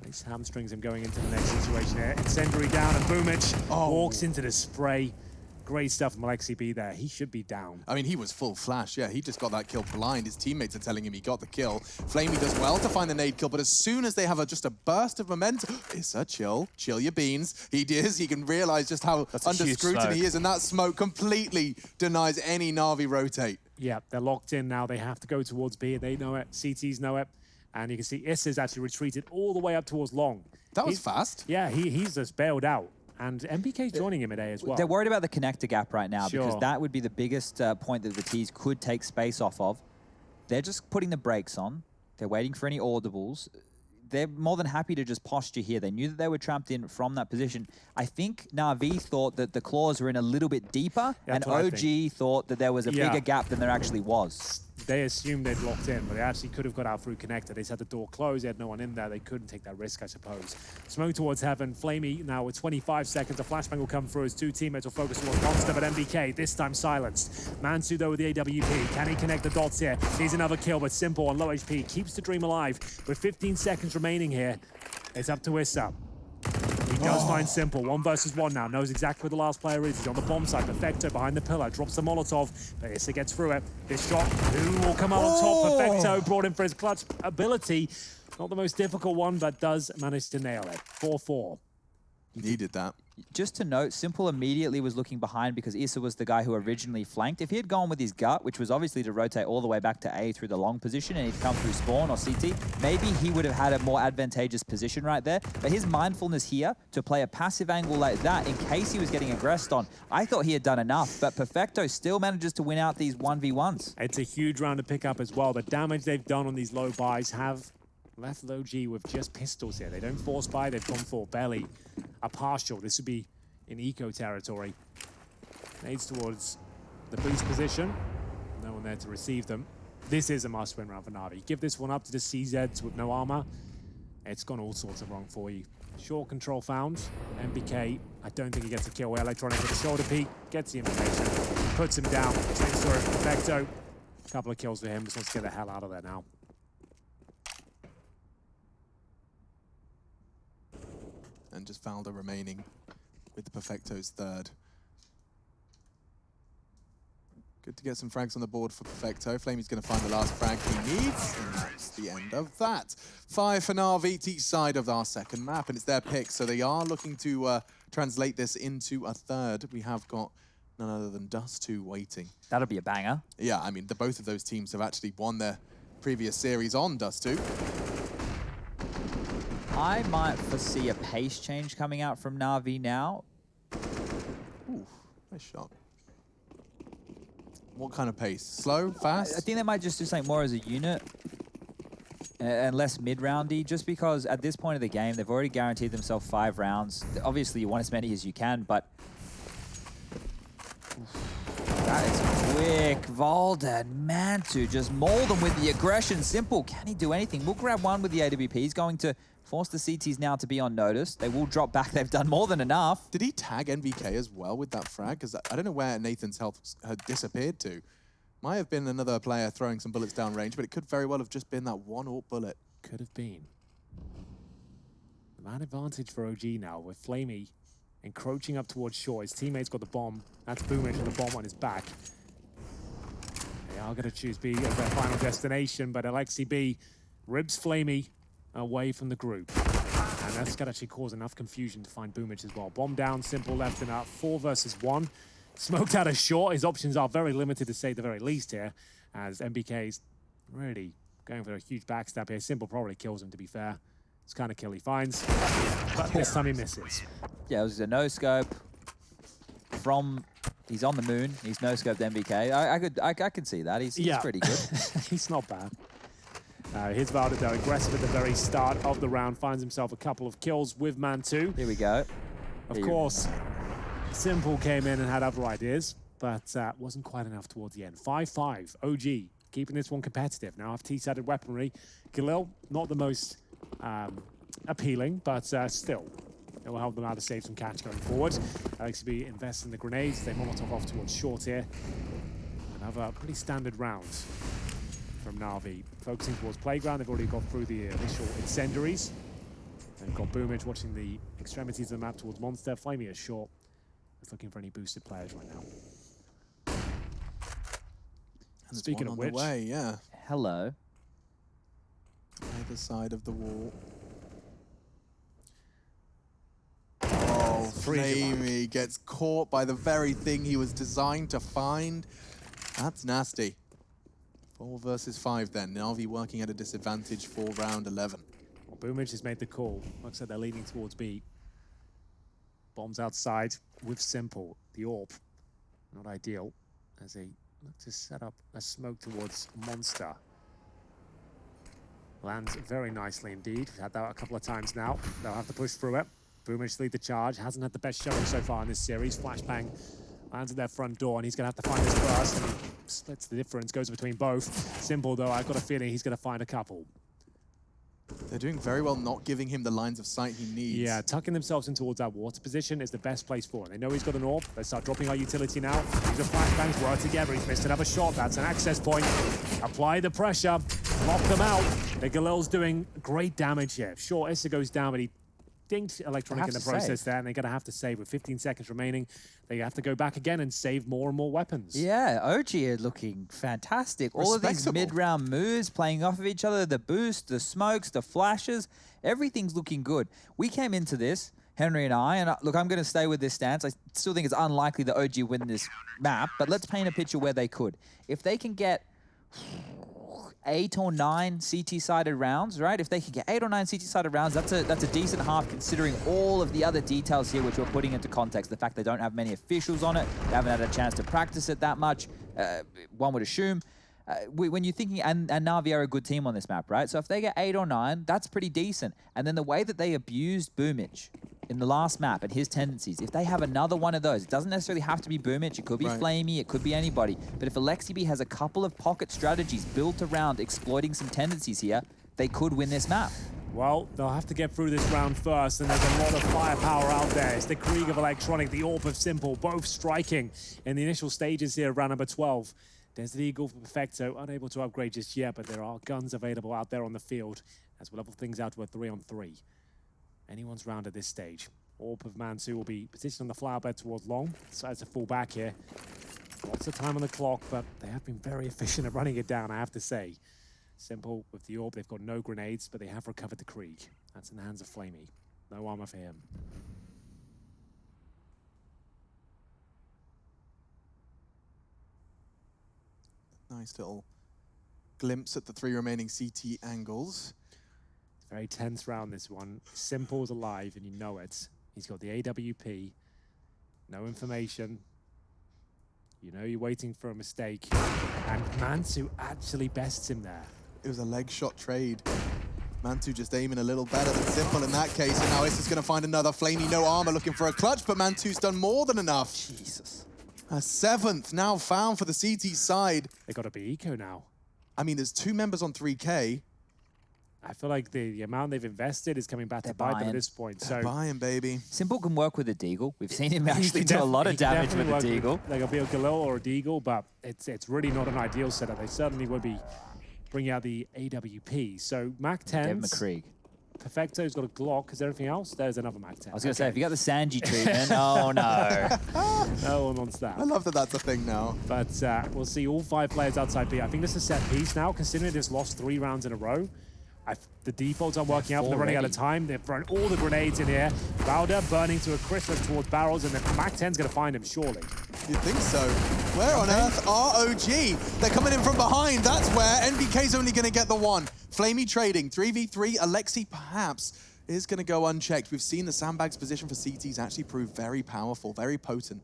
This hamstrings him going into the next situation here. Incendiary down and Boomich walks into the spray. Great stuff from Alexi B there. He should be down. I mean, he was full flash. Yeah, he just got that kill blind. His teammates are telling him he got the kill. Flamey does well to find the nade kill, but as soon as they have just a burst of momentum, it's a chill your beans. He does. He can realize just how under scrutiny he is, and that smoke completely denies any Na'Vi rotate. Yeah, they're locked in now. They have to go towards B. They know it. CTs know it. And you can see Issa's actually retreated all the way up towards Long. That was fast. Yeah, he's just bailed out. And MBK's joining him at A as well. They're worried about the connector gap right now because that would be the biggest point that the T's could take space off of. They're just putting the brakes on. They're waiting for any audibles. They're more than happy to just posture here. They knew that they were trapped in from that position. I think Na'Vi thought that the claws were in a little bit deeper, and OG thought that there was a bigger gap than there actually was. They assumed they'd locked in, but they actually could have got out through connector. They just had the door closed. They had no one in there. They couldn't take that risk, I suppose. Smoke towards heaven. Flamey now with 25 seconds. A flashbang will come through as 2 teammates will focus towards Monster, but MBK this time silenced. Mansu though with the AWP. Can he connect the dots here? Needs another kill, but Simple on low HP keeps the dream alive. With 15 seconds remaining here, it's up to Issa. He does find Simple. 1 versus 1 now. Knows exactly where the last player is. He's on the bomb side. Perfecto behind the pillar. Drops the Molotov. But Issa gets through it. This shot, who will come out on top? Perfecto brought in for his clutch ability. Not the most difficult one, but does manage to nail it. 4-4. Needed that. Just to note, Simple immediately was looking behind because Issa was the guy who originally flanked. If he had gone with his gut, which was obviously to rotate all the way back to A through the long position, and he'd come through spawn or CT, maybe he would have had a more advantageous position right there. But his mindfulness here to play a passive angle like that in case he was getting aggressed on, I thought he had done enough. But Perfecto still manages to win out these 1v1s. It's a huge round to pick up as well. The damage they've done on these low buys have left low G with just pistols here. They don't force buy, they've gone for belly. A partial, this would be in eco territory. Nades towards the boost position. No one there to receive them. This is a must-win round for Na'Vi. Give this one up to the CZs with no armor. It's gone all sorts of wrong for you. Short control found. MBK, I don't think he gets a kill where Electronic with a shoulder peek. Gets the information. Puts him down. Same story for Perfecto. A couple of kills for him. Just wants to get the hell out of there now. And just Valda remaining with the Perfecto's 3rd. Good to get some frags on the board for Perfecto. Flamey's going to find the last frag he needs, and that's the end of that. 5 for Na'Vi to each side of our second map, and it's their pick, so they are looking to translate this into a 3rd. We have got none other than Dust 2 waiting. That'll be a banger. Yeah, I mean, both of those teams have actually won their previous series on Dust 2. I might foresee a pace change coming out from Na'Vi now. Ooh, nice shot. What kind of pace? Slow, fast? I think they might just do something more as a unit. and less mid-roundy, just because at this point of the game, they've already guaranteed themselves 5 rounds. Obviously, you want as many as you can, but that is quick. Volden, Mantu, just maul them with the aggression. Simple, can he do anything? We'll grab one with the AWP. He's going to force the CTs now to be on notice. They will drop back. They've done more than enough. Did he tag NBK as well with that frag? Because I don't know where Nathan's health had disappeared to. Might have been another player throwing some bullets down range, but it could very well have just been that one AWP bullet. Could have been. The man advantage for OG now with Flamey encroaching up towards Short. His teammate's got the bomb. That's Boomich with the bomb on his back. They are going to choose B as their final destination, but Alexi B ribs Flamey away from the group. And that's going to actually cause enough confusion to find Boomich as well. Bomb down, Simple left and up. 4 versus 1. Smoked out of Short. His options are very limited, to say the very least here, as MBK's really going for a huge backstab here. Simple probably kills him, to be fair. It's kind of kill he finds, but this time he misses. Yeah, it was a no-scope from... He's on the moon. He's no-scoped MBK. I could see that. He's pretty good. He's not bad. Here's Valda, though, aggressive at the very start of the round. Finds himself a couple of kills with Man2. Here we go. Of course, Simple came in and had other ideas, but wasn't quite enough towards the end. 5-5, OG, keeping this one competitive. Now have T-sided weaponry. Galil, not the most appealing, but still, it will help them out to save some cash going forward. LXB invests in the grenades. They Molotov off towards Short here. Another pretty standard round from Na'Vi. Focusing towards Playground. They've already got through the initial incendiaries. They've got Boomich watching the extremities of the map towards Monster. Flamey is Short. Is looking for any boosted players right now. And Speaking of which, way, yeah. Hello. Either side of the wall. Oh, Flamey gets caught by the very thing he was designed to find. That's nasty. 4 versus 5 then. Na'Vi working at a disadvantage for round 11. Well, Boomich has made the call. Looks like they're leaning towards B. Bombs outside with Simple. The AWP, not ideal, as they look to set up a smoke towards Monster. Lands very nicely indeed. We've had that a couple of times now. They'll have to push through it. Boomich lead the charge. Hasn't had the best showing so far in this series. Flashbang lands at their front door, and he's going to have to find his first. And he splits the difference, goes between both. Simple, though, I've got a feeling he's going to find a couple. They're doing very well not giving him the lines of sight he needs. Yeah, tucking themselves in towards that water position is the best place for him. They know he's got an AWP. They start dropping our utility now. These are flashbangs, work together. He's missed another shot. That's an access point. Apply the pressure. Lock them out. The Galil's doing great damage here. Sure, Issa goes down, but he dinked Electronic in the process there, and they're going to have to save with 15 seconds remaining. They have to go back again and save more and more weapons. Yeah, OG are looking fantastic. All of these mid-round moves playing off of each other, the boost, the smokes, the flashes, everything's looking good. We came into this, Henry and I, and look, I'm going to stay with this stance. I still think it's unlikely that OG win this map, but let's paint a picture where they could. If they can get 8 or 9 CT-sided rounds, right? If they can get 8 or 9 CT-sided rounds, that's a decent half considering all of the other details here which we're putting into context. The fact they don't have many officials on it, they haven't had a chance to practice it that much, one would assume. When you're thinking, and Na'Vi are a good team on this map, right? So if they get 8 or 9, that's pretty decent. And then the way that they abused Boomich in the last map and his tendencies, if they have another one of those, it doesn't necessarily have to be Boomich, it could be Flamey, it could be anybody. But if Alexibi has a couple of pocket strategies built around exploiting some tendencies here, they could win this map. Well, they'll have to get through this round first, and there's a lot of firepower out there. It's the Krieg of Electronic, the AWP of Simple, both striking in the initial stages here of round number 12. There's the Eagle for Perfecto, unable to upgrade just yet, but there are guns available out there on the field as we level things out to a 3-on-3. Anyone's round at this stage. AWP of Mansu will be positioned on the flower bed towards long, so as a full back here. Lots of time on the clock, but they have been very efficient at running it down, I have to say. Simple with the AWP, they've got no grenades, but they have recovered the Krieg. That's in the hands of Flamey. No armor for him. Nice little glimpse at the 3 remaining CT angles. It's a very tense round, this one. Simple's alive, and you know it. He's got the AWP. No information. You know you're waiting for a mistake. And Mansu actually bests him there. It was a leg shot trade. Mantu just aiming a little better than Simple in that case, and now Issa's going to find another Flamey, no armor, looking for a clutch, but Mantu's done more than enough. Jesus. A 7th now found for the CT side. They got to be eco now. I mean, there's 2 members on 3K. I feel like the amount they've invested is coming back to bite them at this point. So buying, baby. Simple can work with a Deagle. We've seen him actually do a lot of damage with a Deagle. Like a Galil or a Deagle, but it's really not an ideal setup. They certainly would be bringing out the AWP. So Mac 10. McCrieg. Perfecto's got a Glock. Is there anything else? There's another Mac 10. I was going to say, if you got the Sanji treatment, oh no. No one wants that. I love that that's a thing now. But we'll see all 5 players outside B. I think this is a set piece now, considering they've lost 3 rounds in a row. The defaults aren't working out, but they're running out of time. They've thrown all the grenades in here. Bowder burning to a crisp towards barrels, and then Mac 10's going to find him, surely. You think so? Where on earth are OG? They're coming in from behind. That's where NBK's only going to get the 1. Flamey trading, 3v3. Alexi perhaps is going to go unchecked. We've seen the sandbags position for CTs actually prove very powerful, very potent.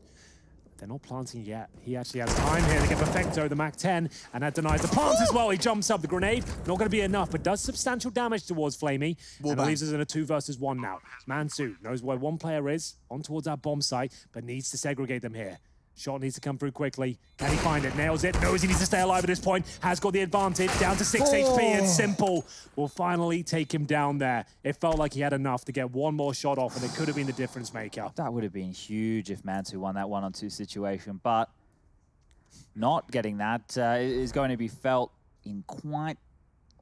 They're not planting yet. He actually has time here to get Perfecto, the Mac 10, and that denies the plant as well. He jumps up the grenade. Not going to be enough, but does substantial damage towards Flamey. And it leaves us in a 2 versus 1 now. Mansu knows where one player is, on towards that bomb site, but needs to segregate them here. Shot needs to come through quickly. Can he find it? Nails it. Knows he needs to stay alive at this point. Has got the advantage. Down to 6 HP, and Simple will finally take him down there. It felt like he had enough to get one more shot off, and it could have been the difference maker. That would have been huge if Mantu won that 1-on-2 situation, but not getting that is going to be felt in quite,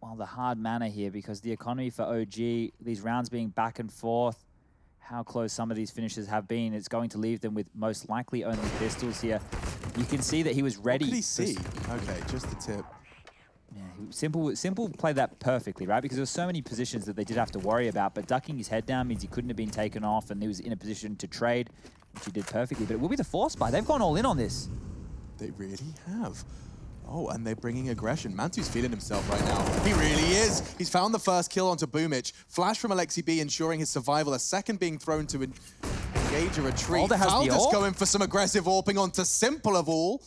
well, the hard manner here, because the economy for OG, these rounds being back and forth, how close some of these finishes have been, it's going to leave them with most likely only pistols here. You can see that he was ready. What could he see? Okay, just the tip. Yeah, Simple played that perfectly, right? Because there were so many positions that they did have to worry about, but ducking his head down means he couldn't have been taken off, and he was in a position to trade, which he did perfectly. But it will be the force buy. They've gone all in on this. They really have. Oh, and they're bringing aggression. Mantu's feeling himself right now. He really is. He's found the first kill onto Boomich. Flash from Alexi B ensuring his survival. A second being thrown to engage a retreat. Valdes going for some aggressive AWPing onto Simple of all.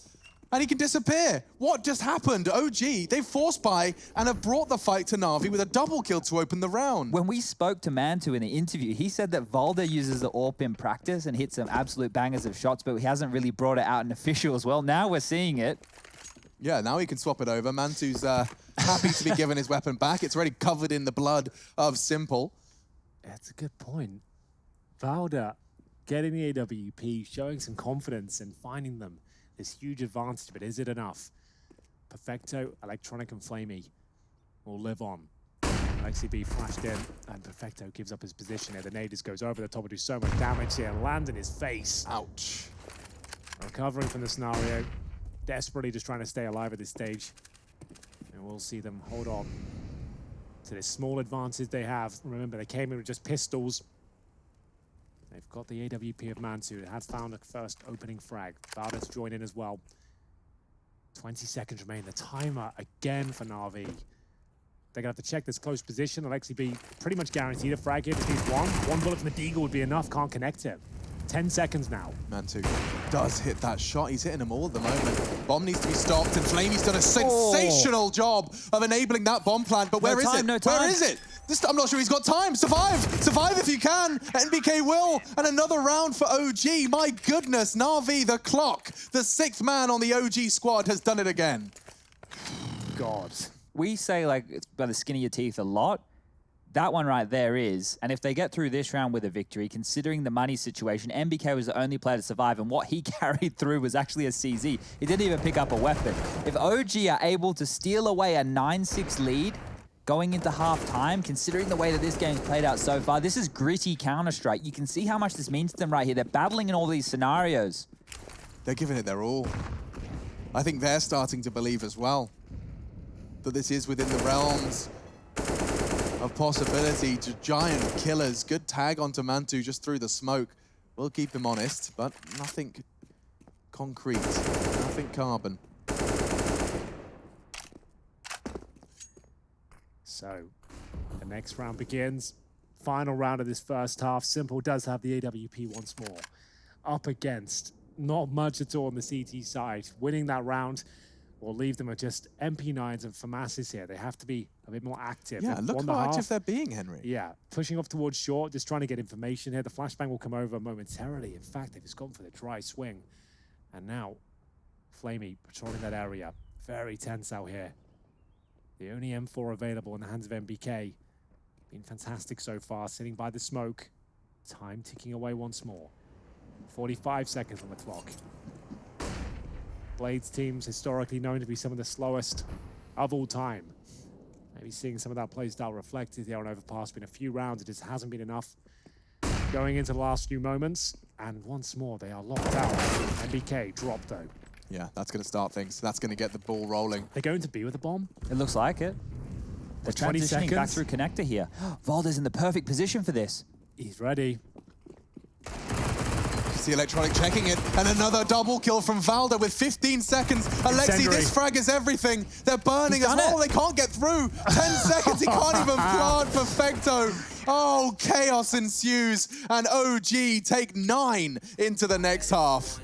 And he can disappear. What just happened? OG, they forced by and have brought the fight to Na'Vi with a double kill to open the round. When we spoke to Mantu in the interview, he said that Valde uses the AWP in practice and hits some absolute bangers of shots, but he hasn't really brought it out in official as well. Now we're seeing it. Yeah, now he can swap it over. Mantu's happy to be given his weapon back. It's already covered in the blood of Simple. That's a good point. Valda getting the AWP, showing some confidence and finding them. This huge advantage, but is it enough? Perfecto, Electronic, and Flamey will live on. Alexi B flashed in, and Perfecto gives up his position here. The nade just goes over the top and do so much damage here and lands in his face. Ouch. Recovering from the scenario. Desperately just trying to stay alive at this stage. And we'll see them hold on to this small advantage they have. Remember, they came in with just pistols. They've got the AWP of Mantu. It has found a first opening frag. Valdes join in as well. 20 seconds remain. The timer again for Na'Vi. They're going to have to check this close position. Alexi B pretty much guaranteed a frag here. Just needs one. One bullet from the Deagle would be enough. Can't connect it. 10 seconds now. Mantu does hit that shot. He's hitting them all at the moment. Bomb needs to be stopped, and Flamey's done a sensational job of enabling that bomb plant. But where is it? Where is it? I'm not sure he's got time. Survive! Survive if you can! NBK will! And another round for OG. My goodness, Na'Vi, the clock, the 6th man on the OG squad has done it again. God. We say, like, it's by the skin of your teeth a lot. That one right there is, and if they get through this round with a victory, considering the money situation, NBK was the only player to survive, and what he carried through was actually a CZ. He didn't even pick up a weapon. If OG are able to steal away a 9-6 lead going into half-time, considering the way that this game's played out so far, this is gritty Counter-Strike. You can see how much this means to them right here. They're battling in all these scenarios. They're giving it their all. I think they're starting to believe as well that this is within the realms of possibility. To giant killers. Good tag onto Mantu just through the smoke. We'll keep him honest, but nothing concrete, nothing carbon. So, the next round begins. Final round of this first half. Simple does have the AWP once more. Up against not much at all on the CT side. Winning that round or leave them with just MP9s and FAMASs here. They have to be a bit more active. Yeah, They've look won how the active half. they're being, Henry. Yeah, pushing off towards short, just trying to get information here. The flashbang will come over momentarily. In fact, they've just gone for the dry swing. And now, Flamey patrolling that area. Very tense out here. The only M4 available in the hands of MBK. Been fantastic so far, sitting by the smoke. Time ticking away once more. 45 seconds on the clock. Blades teams historically known to be some of the slowest of all time. Maybe seeing some of that play style reflected here on Overpass. Been a few rounds, it just hasn't been enough. Going into the last few moments, and once more they are locked out. MBK dropped though. Yeah, that's going to start things. That's going to get the ball rolling. They're going to be with the bomb? It looks like it. They're 20 transitioning seconds. back through connector here. Valder's in the perfect position for this. He's ready. See Electronic checking it, and another double kill from Valder with 15 seconds. Alexi, this frag is everything. They're burning as well. They can't get through. 10 seconds, he can't even plant Perfecto. Oh, chaos ensues, and OG take 9 into the next half.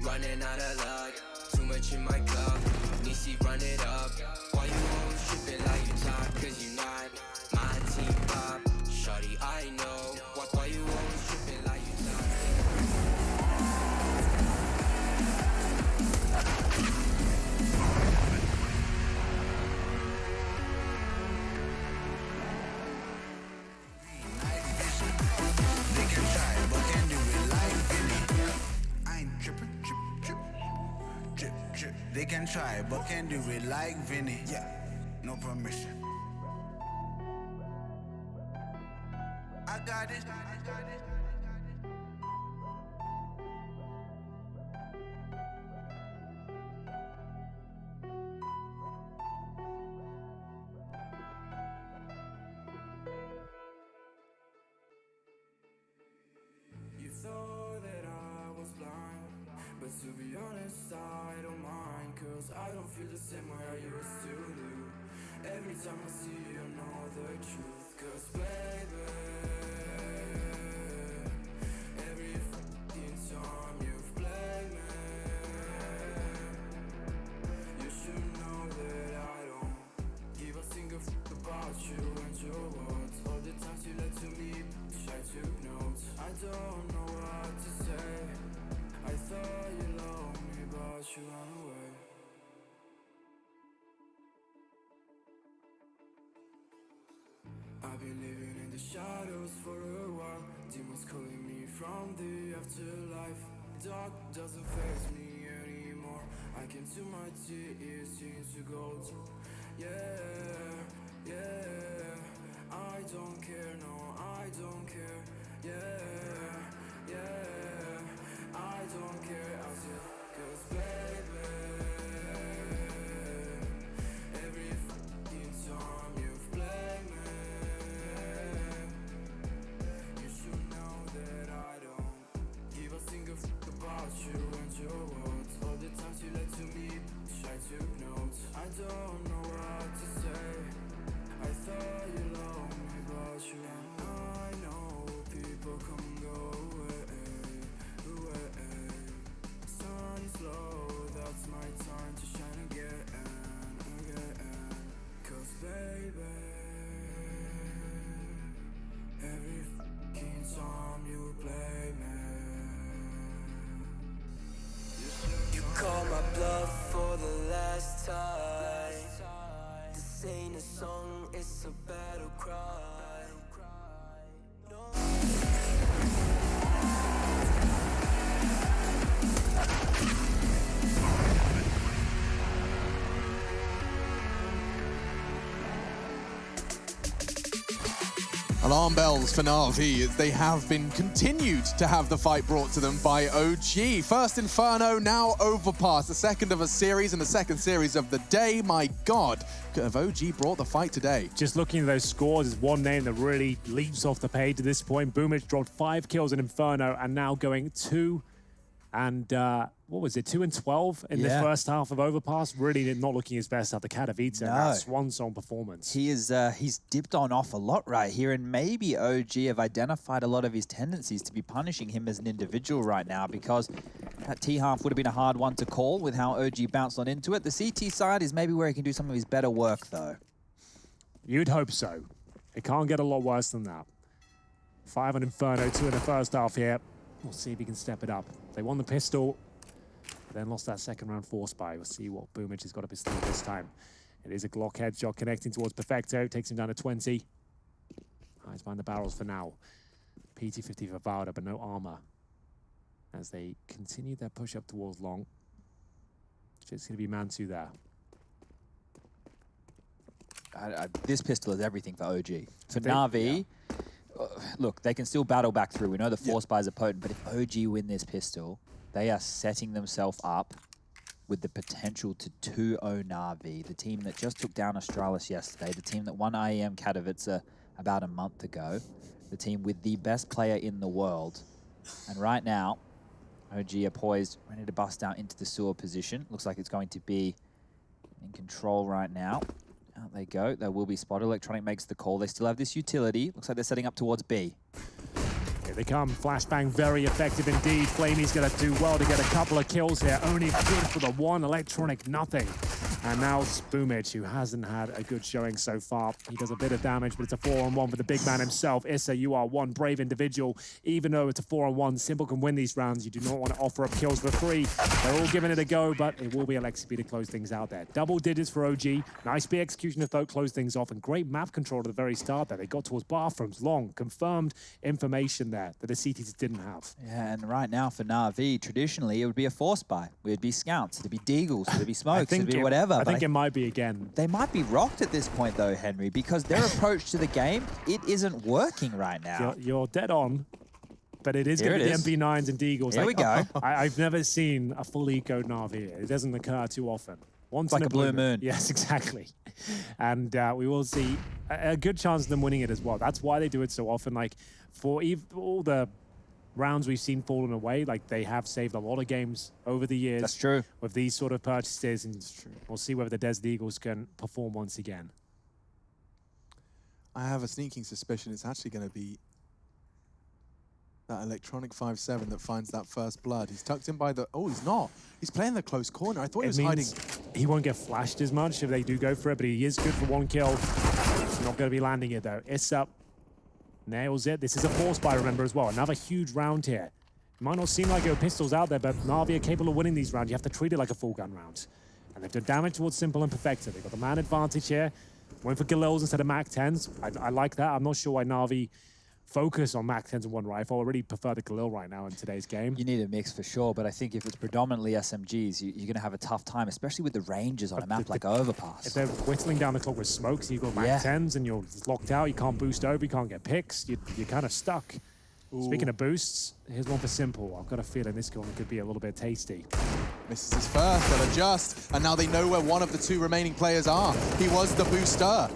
Running out of luck, too much in my cup. Nisi, run it up. Why you always tripping like you top? Cause you not my team pop. Shorty, I know. Why you always tripping like you top? They can try, but can't do it like Vinny. I ain't tripping. They can try, but can't do it like Vinny. Yeah, no permission. I got it. You thought that I was blind, but to be honest, I don't mind, cause I don't feel the same way I used to do. Every time I see you, I know the truth, cause baby, every fucking time you've played me, you should know that I don't give a single fuck about you and your words. All the times you lied to me, I took notes. I don't know what to say. I thought you loved me, but you ran away. I've been living in the shadows for a while. Demons calling me from the afterlife. Dark doesn't faze me anymore. I can see my tears into gold. Yeah, yeah. I don't care, no, I don't care. Yeah, yeah. I don't care, I said, cause baby, every fucking time you've played me, you should know that I don't give a single fuck about you and your words. All the times you lied to me, I took notes. I don't know what to say. I thought you loved me, but you ran. I know people come and go away. Sun is low, that's my time to shine again. Cause baby, every fucking time you play me, You call my bluff for the last time. This ain't a song, it's a battle cry. Alarm bells for Na'Vi as they have been continued to have the fight brought to them by OG. First Inferno, now Overpass, the second of a series and the second series of the day. My God, have OG brought the fight today? Just looking at those scores, is one name that really leaps off the page at this point. Boomich dropped 5 kills in Inferno and now going 2 and what was it, 2 and 12 in the first half of Overpass? Really not looking his best after Katowice and that swan song performance. He is, he's dipped on off a lot right here, and maybe OG have identified a lot of his tendencies to be punishing him as an individual right now, because that T-half would have been a hard one to call with how OG bounced on into it. The CT side is maybe where he can do some of his better work, though. You'd hope so. It can't get a lot worse than that. 5 on Inferno, 2 in the first half here. We'll see if he can step it up. They won the pistol, then lost that second round force buy. We'll see what Boomage has got up his sleeve this time. It is a Glock headshot connecting towards Perfecto. Takes him down to 20. Hides behind the barrels for now. PT-50 for Valda, but no armor. As they continue their push up towards long. Just going to be Man-2 there. This pistol is everything for OG. For Na'Vi, look, they can still battle back through. We know the force buys are potent, but if OG win this pistol, they are setting themselves up with the potential to 2-0 Na'Vi, the team that just took down Astralis yesterday, the team that won IEM Katowice about a month ago, the team with the best player in the world. And right now, OG are poised, ready to bust out into the sewer position. Looks like it's going to be in control right now. Out they go. They will be spotted. Electronic makes the call. They still have this utility. Looks like they're setting up towards B. Here they come. Flashbang, very effective indeed. Flamey's going to do well to get a couple of kills here. Only good for the one. Electronic, nothing. And now Boomage, who hasn't had a good showing so far. He does a bit of damage, but it's a 4-on-1 for the big man himself. Issa, you are one brave individual. Even though it's a 4-on-1, Simple can win these rounds. You do not want to offer up kills for free. They're all giving it a go, but it will be Alexi to close things out there. Double digits for OG. Nice B execution to close things off, and great map control at the very start there. They got towards bathrooms, long, confirmed information there that the CTs didn't have. Yeah, and right now for Na'Vi, traditionally it would be a force buy. It would be scouts, it'd be deagles, it'd be smokes, it'd be whatever. I think it might be again. They might be rocked at this point though, Henry, because their approach to the game, it isn't working right now. You're dead on, but it is going to be the MP9s and Deagles. Here we go. I've never seen a full eco Na'Vi. It doesn't occur too often. Once like in a blue moon. Yes, exactly. And we will see a good chance of them winning it as well. That's why they do it so often. Like, for all the rounds we've seen falling away, like, they have saved a lot of games over the years. That's true. With these sort of purchases, and we'll see whether the Desert Eagles can perform once again. I have a sneaking suspicion it's actually going to be that Electronic 5-7 that finds that first blood. He's tucked in by the... Oh, he's not. He's playing the close corner. I thought he was hiding. He won't get flashed as much if they do go for it, but he is good for one kill. He's not going to be landing it, though. Issa nails it. This is a force buy, remember, as well. Another huge round here. It might not seem like there are pistols out there, but Na'Vi are capable of winning these rounds. You have to treat it like a full gun round. And they've done damage towards Simple and Perfecta. They've got the man advantage here. Went for Galils instead of Mac 10s. I like that. I'm not sure why Na'Vi focus on Mac 10s and one rifle. I really prefer the Galil right now in today's game. You need a mix for sure, but I think if it's predominantly SMGs, you're going to have a tough time, especially with the ranges on a map like Overpass. If they're whittling down the clock with smokes, you've got Mac 10s and you're locked out, you can't boost over, you can't get picks, you're kind of stuck. Ooh. Speaking of boosts, here's one for Simple. I've got a feeling this one could be a little bit tasty. Misses his first, they'll adjust, and now they know where one of the two remaining players are. He was the booster,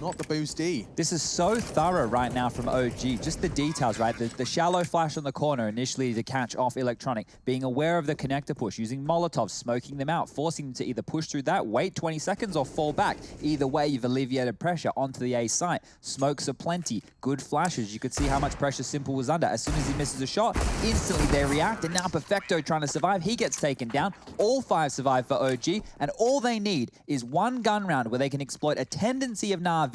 not the boostee. This is so thorough right now from OG. Just the details, right? The shallow flash on the corner initially to catch off Electronic, being aware of the connector push, using Molotovs, smoking them out, forcing them to either push through that, wait 20 seconds, or fall back. Either way, you've alleviated pressure onto the A site. Smokes are plenty. Good flashes. You could see how much pressure Simple was under. As soon as he misses a shot, instantly they react, and now Perfecto trying to survive. He gets taken down. All 5 survive for OG, and all they need is one gun round where they can exploit a tendency of Na'Vi,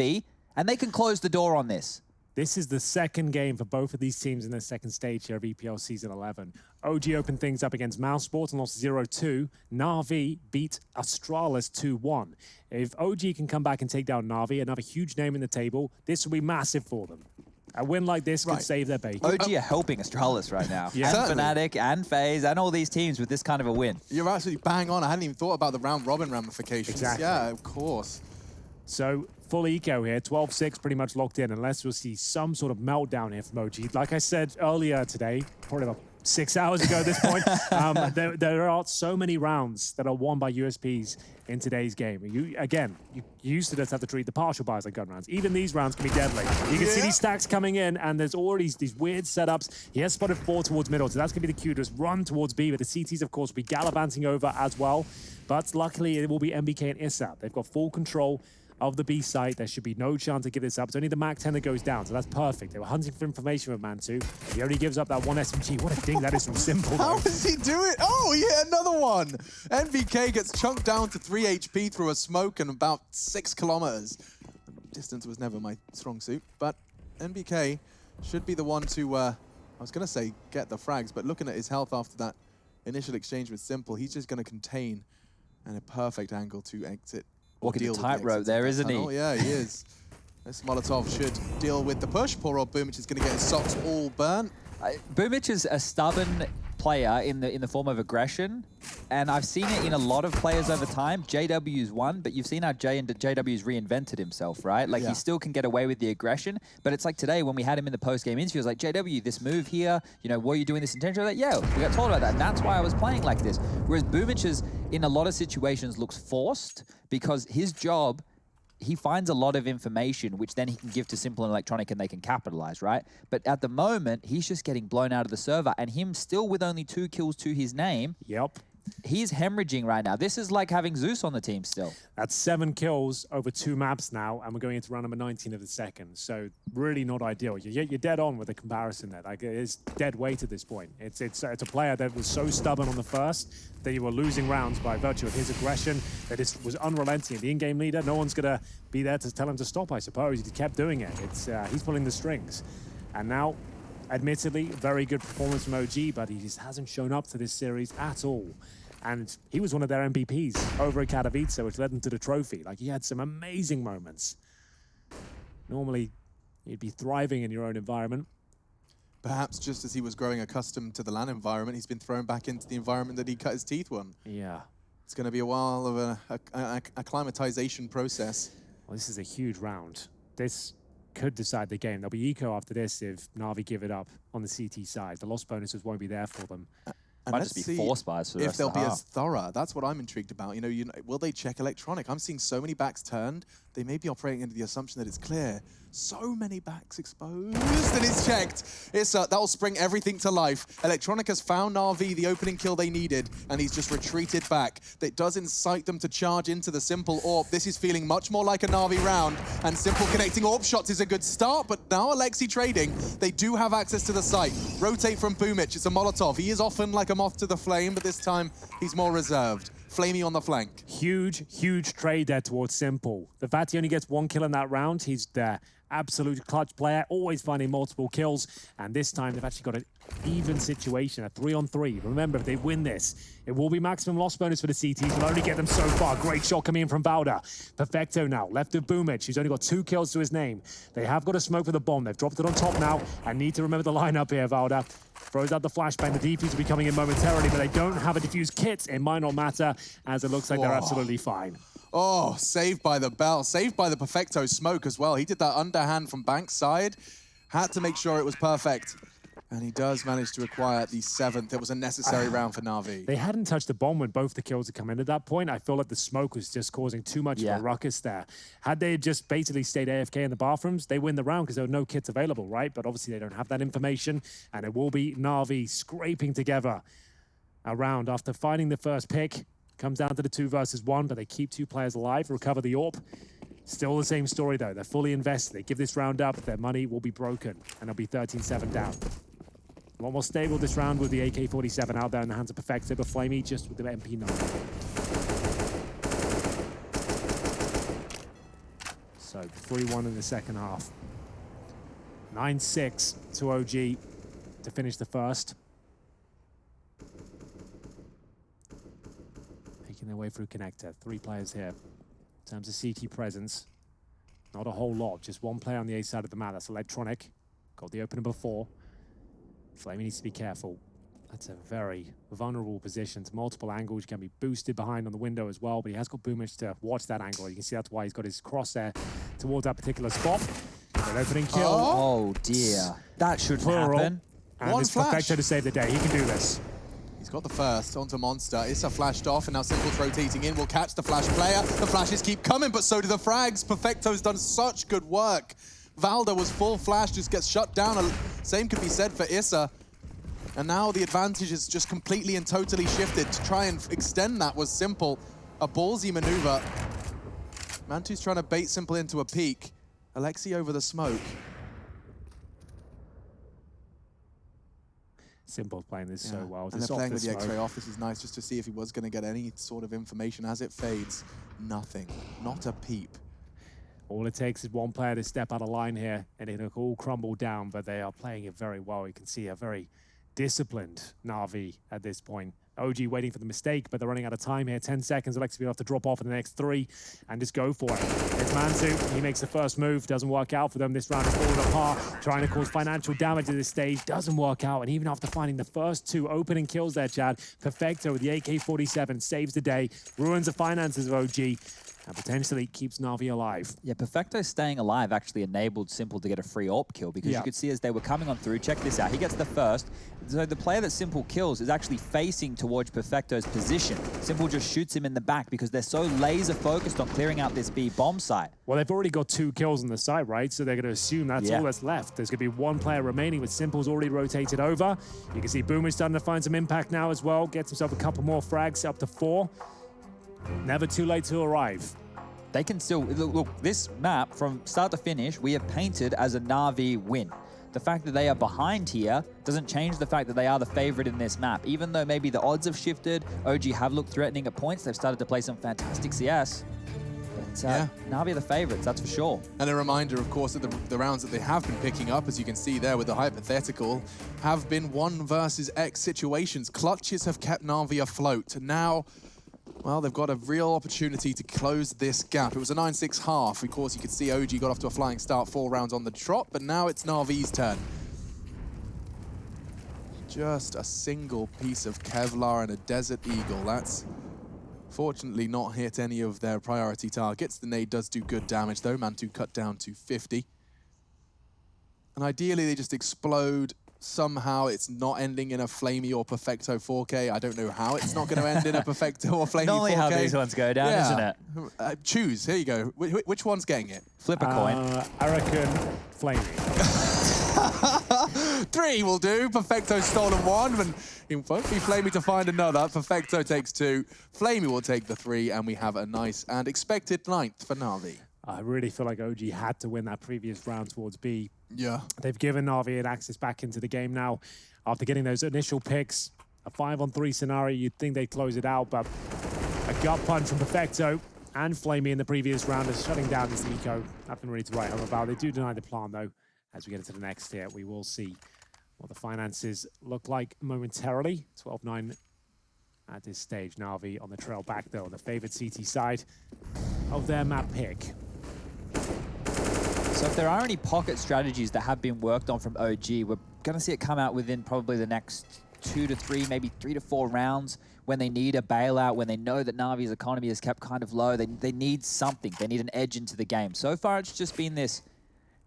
and they can close the door on this. This is the second game for both of these teams in the second stage here of EPL Season 11. OG opened things up against mousesports and lost 0-2. Na'Vi beat Astralis 2-1. If OG can come back and take down Na'Vi, another huge name in the table, this will be massive for them. A win like this could save their bacon. OG are helping Astralis right now. Yeah. And Fnatic and FaZe and all these teams with this kind of a win. You're absolutely bang on. I hadn't even thought about the round-robin ramifications. Exactly. Yeah, of course. So, full eco here, 12-6 pretty much locked in, unless we'll see some sort of meltdown here from OG. Like I said earlier today, probably about 6 hours ago at this point. There are so many rounds that are won by USPs in today's game. You used to just have to treat the partial buys like gun rounds. Even these rounds can be deadly. You can see these stacks coming in, and there's already these weird setups. He has spotted 4 towards middle, so that's going to be the cue to just run towards B, but the CTs, of course, will be gallivanting over as well. But luckily, it will be MBK and Issa. They've got full control of the B site. There should be no chance to give this up. It's only the Mac 10 that goes down, so that's perfect. They were hunting for information with Man 2. He already gives up that one SMG. What a ding that is from Simple. How does he do it? Oh, yeah, another one. NBK gets chunked down to 3 HP through a smoke and about 6 kilometers. Distance was never my strong suit, but NBK should be the one to, I was going to say get the frags, but looking at his health after that initial exchange with Simple, he's just going to contain and a perfect angle to exit. Walking the tightrope there, isn't he? Oh, yeah, he is. This Molotov should deal with the push. Poor old Boomich is going to get his socks all burnt. Boomich is a stubborn player in the form of aggression, and I've seen it in a lot of players over time. JW's one, but you've seen how JW's reinvented himself, right? Like, he still can get away with the aggression, but it's like today when we had him in the post-game interview, it was like, JW, this move here, you know, were you doing this intentionally? Like, yeah, we got told about that, and that's why I was playing like this. Whereas Boomich is, in a lot of situations, looks forced because his job, he finds a lot of information, which then he can give to Simple and Electronic and they can capitalize, right? But at the moment, he's just getting blown out of the server, and him still with only 2 kills to his name. Yep. He's hemorrhaging right now. This is like having Zeus on the team still. That's 7 kills over 2 maps now, and we're going into round number 19 of the second. So really not ideal. You're dead on with the comparison there. Like, it is dead weight at this point. It's a player that was so stubborn on the first that you were losing rounds by virtue of his aggression, that was unrelenting. The in-game leader, no one's going to be there to tell him to stop, I suppose. He kept doing it. He's pulling the strings. And now, admittedly, very good performance from OG, but he just hasn't shown up to this series at all. And he was one of their MVPs over at Katowice, which led them to the trophy. Like, he had some amazing moments. Normally, you'd be thriving in your own environment. Perhaps just as he was growing accustomed to the LAN environment, he's been thrown back into the environment that he cut his teeth on. Yeah. It's going to be a while of a acclimatization process. Well, this is a huge round. This could decide the game. There'll be eco after this if Na'Vi give it up on the CT side. The loss bonuses won't be there for them. And might just be force buys for the if they'll rest of be the as thorough. That's what I'm intrigued about. You know, will they check Electronic? I'm seeing so many backs turned. They may be operating under the assumption that it's clear. So many backs exposed, and it's checked. That will spring everything to life. Electronic has found Na'Vi the opening kill they needed, and he's just retreated back. That does incite them to charge into the Simple AWP. This is feeling much more like a Na'Vi round, and Simple connecting AWP shots is a good start, but now Alexi trading. They do have access to the site. Rotate from Boomich. It's a Molotov. He is often like a moth to the flame, but this time he's more reserved. Flamey on the flank. Huge trade there towards Simple. The fact he only gets 1 kill in that round, he's the absolute clutch player, always finding multiple kills. And this time they've actually got an even situation, a 3-on-3. Remember, if they win this, it will be maximum loss bonus for the CTs. Will only get them so far. Great shot coming in from Valda. Perfecto now, left of Boomich, who's only got 2 kills to his name. They have got a smoke for the bomb. They've dropped it on top now, and need to remember the lineup here, Valda. Throws out the flashbang. The defuse will be coming in momentarily, but they don't have a defuse kit. It might not matter, as it looks like they're absolutely fine. Oh, saved by the bell. Saved by the Perfecto smoke as well. He did that underhand from Bank's side. Had to make sure it was perfect. And he does manage to acquire the 7th. It was a necessary round for Na'Vi. They hadn't touched the bomb when both the kills had come in at that point. I feel like the smoke was just causing too much of a ruckus there. Had they just basically stayed AFK in the bathrooms, they win the round because there were no kits available, right? But obviously they don't have that information, and it will be Na'Vi scraping together a round after finding the first pick. Comes down to the 2 versus 1, but they keep 2 players alive, recover the AWP. Still the same story, though. They're fully invested. They give this round up, their money will be broken, and they'll be 13-7 down. A lot more stable this round with the AK-47 out there in the hands of Perfecto, but Flamey just with the MP9. So 3-1 in the second half. 9-6 to OG to finish the first. Making their way through connector. 3 players here. In terms of CT presence, not a whole lot. Just 1 player on the A side of the map. That's Electronic. Got the opener before. Flamey needs to be careful. That's a very vulnerable position to multiple angles. You can be boosted behind on the window as well, but he has got Boomich to watch that angle. You can see that's why he's got his crosshair towards that particular spot. An opening kill. Oh dear. That shouldn't happen. And One it's flash. Perfecto to save the day. He can do this. He's got the first onto Monster. Issa flashed off, and now Simple's rotating in. Will catch the flash player. The flashes keep coming, but so do the frags. Perfecto's done such good work. Valda was full flash, just gets shut down. Same could be said for Issa. And now the advantage is just completely and totally shifted. To try and extend that was Simple. A ballsy maneuver. Mantu's trying to bait Simple into a peek. Alexi over the smoke. Simple playing this so well. And they're playing with the X-ray off. This is nice just to see if he was going to get any sort of information. As it fades, nothing. Not a peep. All it takes is one player to step out of line here, and it'll all crumble down, but they are playing it very well. You can see a very disciplined Na'Vi at this point. OG waiting for the mistake, but they're running out of time here. 10 seconds. Alexi will have to drop off in the next 3 and just go for it. It's Mantu. He makes the first move. Doesn't work out for them. This round is falling apart. Trying to cause financial damage at this stage. Doesn't work out. And even after finding the first 2 opening kills there, Chad, Perfecto with the AK-47 saves the day. Ruins the finances of OG. And potentially keeps Na'Vi alive. Yeah, Perfecto staying alive actually enabled Simple to get a free AWP kill because you could see as they were coming on through, check this out, he gets the first. So the player that Simple kills is actually facing towards Perfecto's position. Simple just shoots him in the back because they're so laser focused on clearing out this B bomb site. Well, they've already got 2 kills on the site, right? So they're going to assume that's all that's left. There's going to be 1 player remaining with Simple's already rotated over. You can see Boomer's starting to find some impact now as well. Gets himself a couple more frags, up to 4. Never too late to arrive. They can still, look, this map from start to finish, we have painted as a Na'Vi win. The fact that they are behind here doesn't change the fact that they are the favorite in this map. Even though maybe the odds have shifted, OG have looked threatening at points, they've started to play some fantastic CS. But Na'Vi are the favorites, that's for sure. And a reminder, of course, that the rounds that they have been picking up, as you can see there with the hypothetical, have been 1 versus X situations. Clutches have kept Na'Vi afloat. Now, well, they've got a real opportunity to close this gap. It was a 9-6 half. Of course, you could see OG got off to a flying start, 4 rounds on the trot, but now it's Na'Vi's turn. Just a single piece of Kevlar and a Desert Eagle. That's fortunately not hit any of their priority targets. The nade does do good damage, though. Mantu cut down to 50. And ideally, they just explode. Somehow it's not ending in a Flamey or Perfecto 4K. I don't know how it's not going to end in a Perfecto or Flamey 4K. Normally how these ones go down, isn't it? Choose. Here you go. Which one's getting it? Flip a coin. I reckon Flamey. 3 will do. Perfecto's stolen 1, and it won't be Flamey to find another. Perfecto takes 2. Flamey will take the 3, and we have a nice and expected 9th for Na'Vi. I really feel like OG had to win that previous round towards B. Yeah. They've given Na'Vi an access back into the game now. After getting those initial picks, a 5-on-3 scenario, you'd think they'd close it out, but a gut punch from Perfecto and Flamey in the previous round is shutting down this eco. Nothing really to write home about. They do deny the plan, though. As we get into the next tier, we will see what the finances look like momentarily. 12-9 at this stage. Na'Vi on the trail back, though, on the favored CT side of their map pick. So if there are any pocket strategies that have been worked on from OG, we're going to see it come out within probably the next 2 to 3, maybe 3 to 4 rounds when they need a bailout, when they know that Na'Vi's economy is kept kind of low. They need something. They need an edge into the game. So far, it's just been this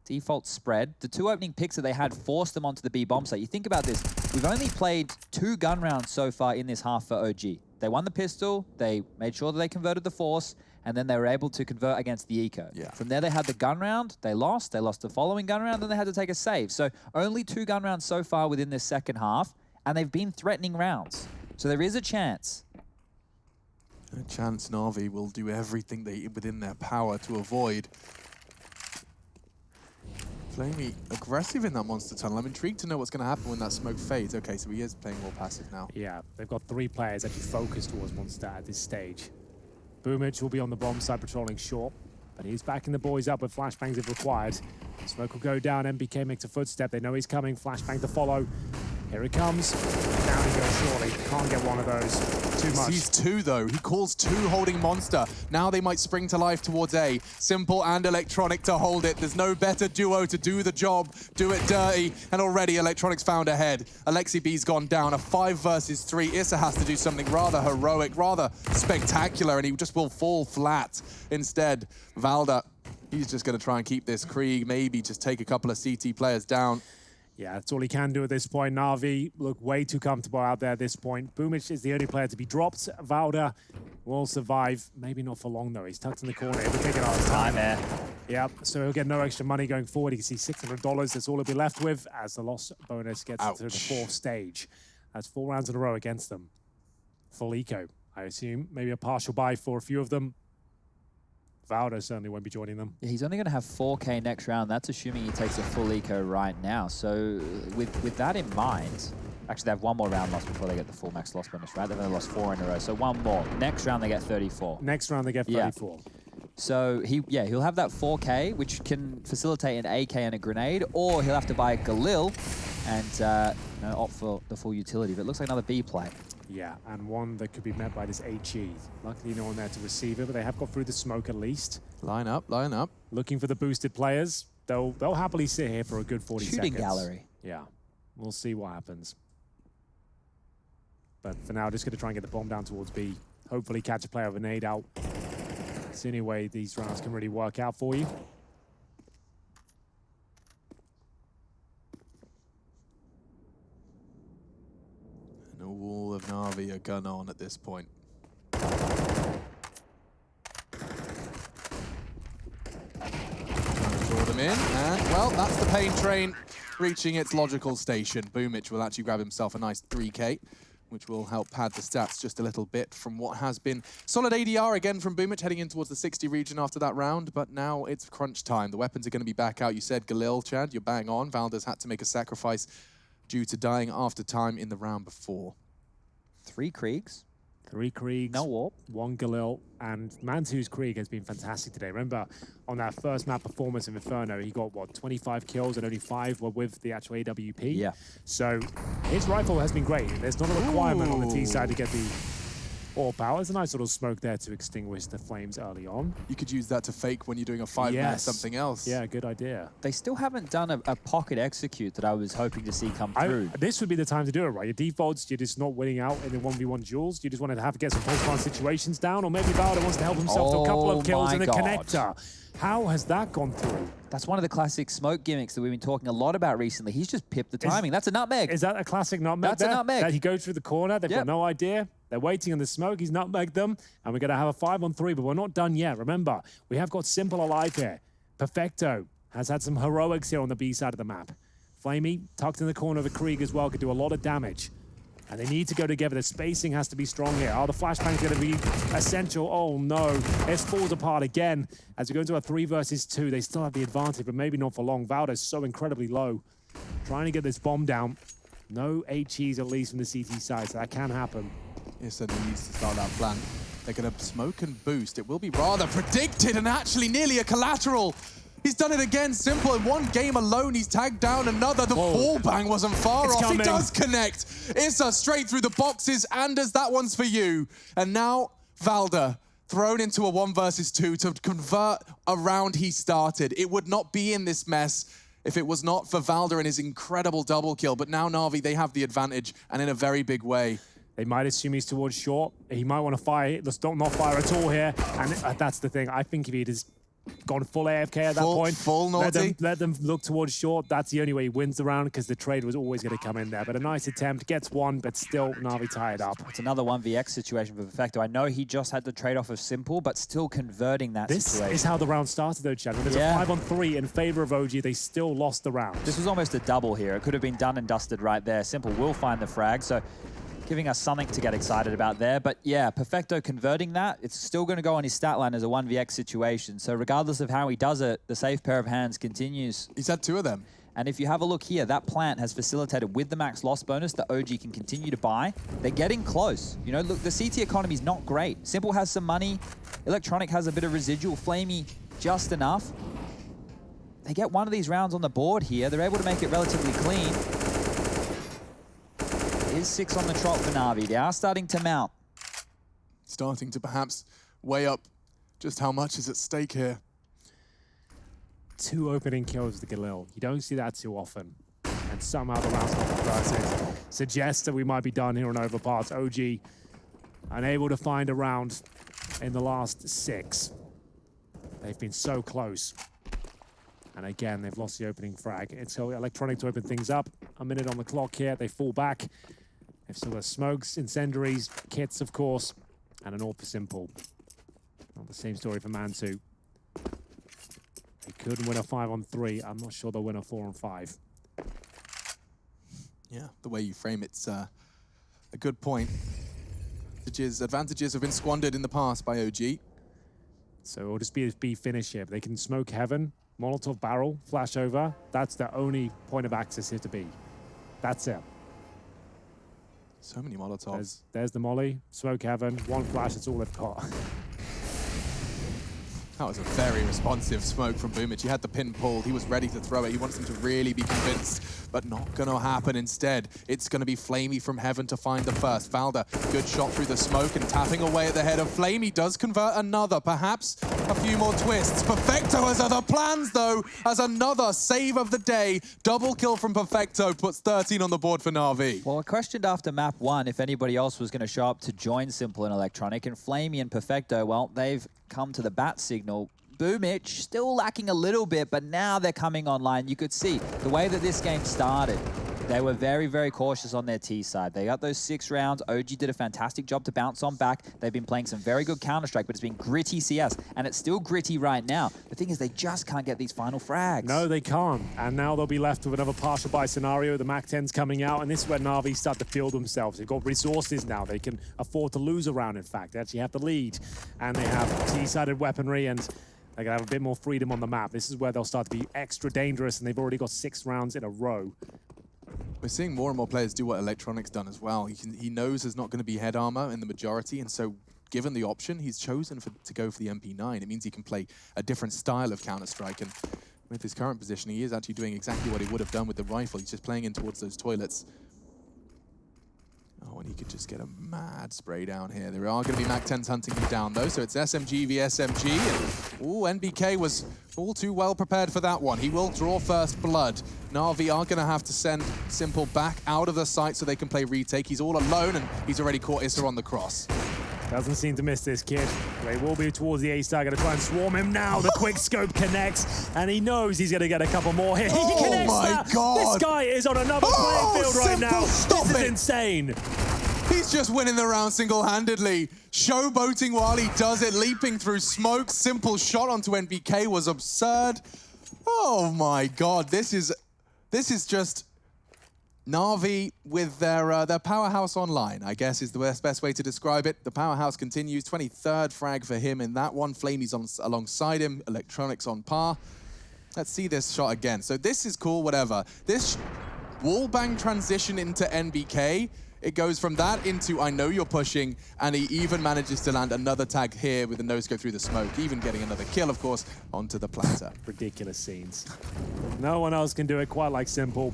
default spread. The 2 opening picks that they had forced them onto the B bomb site. You think about this. We've only played 2 gun rounds so far in this half for OG. They won the pistol. They made sure that they converted the force. And then they were able to convert against the eco. Yeah. From there, they had the gun round. They lost the following gun round. Then they had to take a save. So only 2 gun rounds so far within this second half. And they've been threatening rounds. So there is a chance. A chance Na'Vi will do everything within their power to avoid. Flamey aggressive in that monster tunnel. I'm intrigued to know what's going to happen when that smoke fades. Okay, so he is playing more passive now. Yeah, they've got 3 players actually focused towards Monster at this stage. Boomich will be on the bomb side patrolling short, but he's backing the boys up with flashbangs if required. Smoke will go down, MBK makes a footstep, they know he's coming, flashbang to follow. Here he comes, down he goes surely, can't get one of those, too much. Sees 2 though, he calls 2 holding Monster. Now they might spring to life towards A. Simple and Electronic to hold it. There's no better duo to do the job, do it dirty, and already Electronic's found ahead. Alexi B's gone down, a 5 versus 3. Issa has to do something rather heroic, rather spectacular, and he just will fall flat. Instead, Valda, he's just gonna try and keep this Krieg, maybe just take a couple of CT players down. Yeah, that's all he can do at this point. Na'Vi look way too comfortable out there at this point. Boomich is the only player to be dropped. Valda will survive. Maybe not for long, though. He's tucked in the corner. He'll be taking out his time there. Yep, so he'll get no extra money going forward. He can see $600. That's all he'll be left with as the loss bonus gets to the 4th stage. That's 4 rounds in a row against them. Full eco, I assume. Maybe a partial buy for a few of them. Valda certainly won't be joining them. Yeah, he's only going to have 4K next round. That's assuming he takes a full eco right now. So with that in mind, actually they have 1 more round loss before they get the full max loss bonus, right? They've only lost 4 in a row. So 1 more. Next round they get 34. Next round they get 34. Yeah. So he'll have that 4K, which can facilitate an AK and a grenade, or he'll have to buy a Galil and opt for the full utility. But it looks like another B play. Yeah, and one that could be met by this HE. Luckily, no one there to receive it, but they have got through the smoke at least. Line up, line up. Looking for the boosted players. They'll happily sit here for a good 40 seconds. Shooting gallery. Yeah, we'll see what happens. But for now, just going to try and get the bomb down towards B. Hopefully catch a player with a nade out. It's the only way these rounds can really work out for you. And all of Na'Vi are gun on at this point. Draw them in, and well, that's the pain train reaching its logical station. Boomich will actually grab himself a nice 3K, which will help pad the stats just a little bit from what has been solid ADR again from Boomich, heading in towards the 60 region after that round, but now it's crunch time. The weapons are going to be back out. You said Galil, Chad, you're bang on. Valda's had to make a sacrifice due to dying after time in the round before. 3 Kriegs. 3 Kriegs. No warp. 1 Galil. And Mantu's Krieg has been fantastic today. Remember, on that first map performance in Inferno, he got, what, 25 kills and only 5 were with the actual AWP? Yeah. So his rifle has been great. There's not a requirement on the T side to get the AWP power. There's a nice little smoke there to extinguish the flames early on. You could use that to fake when you're doing a 5-minute something else. Yeah, good idea. They still haven't done a pocket execute that I was hoping to see come through. This would be the time to do it, right? Your defaults, you're just not winning out in the 1v1 duels. You just want to have to get some post-round situations down, or maybe Valda wants to help himself to a couple of kills in the connector. How has that gone through? That's one of the classic smoke gimmicks that we've been talking a lot about recently. He's just pipped the timing. That's a nutmeg. Is that a classic nutmeg? That's a nutmeg. That he goes through the corner. They've got no idea. They're waiting on the smoke. He's nutmegged them. And we're going to have a 5-on-3, but we're not done yet. Remember, we have got Simple alive here. Perfecto has had some heroics here on the B side of the map. Flamey, tucked in the corner of a Krieg as well, could do a lot of damage. And they need to go together. The spacing has to be strong here. Oh, the flashbang's going to be essential. Oh, no. This falls apart again. As we go into a 3 versus 2, they still have the advantage, but maybe not for long. Valda's so incredibly low. Trying to get this bomb down. No HEs, at least from the CT side, so that can happen. Yes, and he needs to start that plan. They're going to smoke and boost. It will be rather predicted and actually nearly a collateral. He's done it again, Simple. In 1 game alone, he's tagged down another. The fall bang wasn't far off. He does connect. Issa straight through the boxes. Anders, that one's for you. And now Valda thrown into a 1 versus 2 to convert a round he started. It would not be in this mess if it was not for Valda and his incredible double kill. But now Na'Vi, they have the advantage, and in a very big way. They might assume he's towards short. He might want to fire. Let's not fire at all here. And that's the thing. I think if he has gone full AFK at that point, full naughty. Let them look towards short. That's the only way he wins the round, because the trade was always going to come in there. But a nice attempt, gets 1, but still Na'Vi tied up. It's another 1vx situation for Perfecto. I know he just had the trade off of Simple, but still converting that situation. This is how the round started, though, Chad. When there's a 5-on-3 in favor of OG, they still lost the round. This was almost a double here. It could have been done and dusted right there. Simple will find the frag, so giving us something to get excited about there. But yeah, Perfecto converting that, it's still going to go on his stat line as a 1vx situation. So regardless of how he does it, the safe pair of hands continues. He's had 2 of them. And if you have a look here, that plant has facilitated with the max loss bonus that OG can continue to buy. They're getting close. You know, look, the CT economy is not great. Simple has some money. Electronic has a bit of residual. Flamey, just enough. They get 1 of these rounds on the board here. They're able to make it relatively clean. Is 6 on the trot for Na'Vi. They are starting to mount. Starting to perhaps weigh up just how much is at stake here. 2 opening kills to Galil. You don't see that too often. And somehow the round's not converted. Suggests that we might be done here on Overpass. OG unable to find a round in the last 6. They've been so close. And again, they've lost the opening frag. It's so Electronic to open things up. A minute on the clock here. They fall back. They've still got smokes, incendiaries, kits, of course, and an AWP for Simple. Not the same story for Man2. They could win a 5-on-3. I'm not sure they'll win a 4-on-5. Yeah, the way you frame it's a good point. Advantages have been squandered in the past by OG. So it'll just be a B finish here. They can smoke heaven, Molotov barrel, flash over. That's the only point of access here to B. That's it. So many Molotovs. There's the molly, smoke heaven, one flash, that's all they've got. That was a very responsive smoke from Boomich. He had the pin pulled. He was ready to throw it. He wants them to really be convinced, but not going to happen. Instead, it's going to be Flamey from heaven to find the first. Valda, good shot through the smoke and tapping away at the head of Flamey. Does convert another, perhaps a few more twists. Perfecto has other plans, though, as another save of the day. Double kill from Perfecto puts 13 on the board for Na'Vi. Well, I questioned after map 1 if anybody else was going to show up to join Simple and Electronic, and Flamey and Perfecto, well, they've come to the bat signal. Boomich still lacking a little bit, but now they're coming online. You could see the way that this game started. They were very, very cautious on their T side. They got those 6 rounds. OG did a fantastic job to bounce on back. They've been playing some very good Counter-Strike, but it's been gritty CS, and it's still gritty right now. The thing is, they just can't get these final frags. No, they can't. And now they'll be left with another partial buy scenario. The MAC-10's coming out, and this is where Na'Vi start to feel themselves. They've got resources now. They can afford to lose a round, in fact. They actually have the lead, and they have T-sided weaponry, and they're going to have a bit more freedom on the map. This is where they'll start to be extra dangerous, and they've already got 6 rounds in a row. We're seeing more and more players do what Electronic's done as well. He knows there's not going to be head armor in the majority, and so given the option, he's chosen to go for the MP9. It means he can play a different style of Counter-Strike, and with his current position, he is actually doing exactly what he would have done with the rifle. He's just playing in towards those toilets. Oh, and he could just get a mad spray down here. There are going to be MAC-10s hunting him down, though, so it's SMG v SMG. And, ooh, NBK was all too well prepared for that one. He will draw first blood. Na'Vi are going to have to send Simple back out of the site so they can play retake. He's all alone, and he's already caught Issa on the cross. Doesn't seem to miss this kid. They will be towards the A side, going to try and swarm him now. The quick scope connects, and he knows he's going to get a couple more here. He connects my God. This guy is on another playing field right Simple, now. stop This is it. insane. He's just winning the round single-handedly. Showboating while he does it, leaping through smoke. Simple shot onto NBK was absurd. Oh my God, this is just Na'Vi with their powerhouse online, I guess is the best way to describe it. The powerhouse continues, 23rd frag for him in that one. Flamey's alongside him, Electronics on par. Let's see this shot again. So this is cool, whatever. This wallbang transition into NBK, it goes from that into I know you're pushing, and he even manages to land another tag here with a no-scope through the smoke, even getting another kill, of course, onto the platter. Ridiculous scenes. No one else can do it quite like Simple.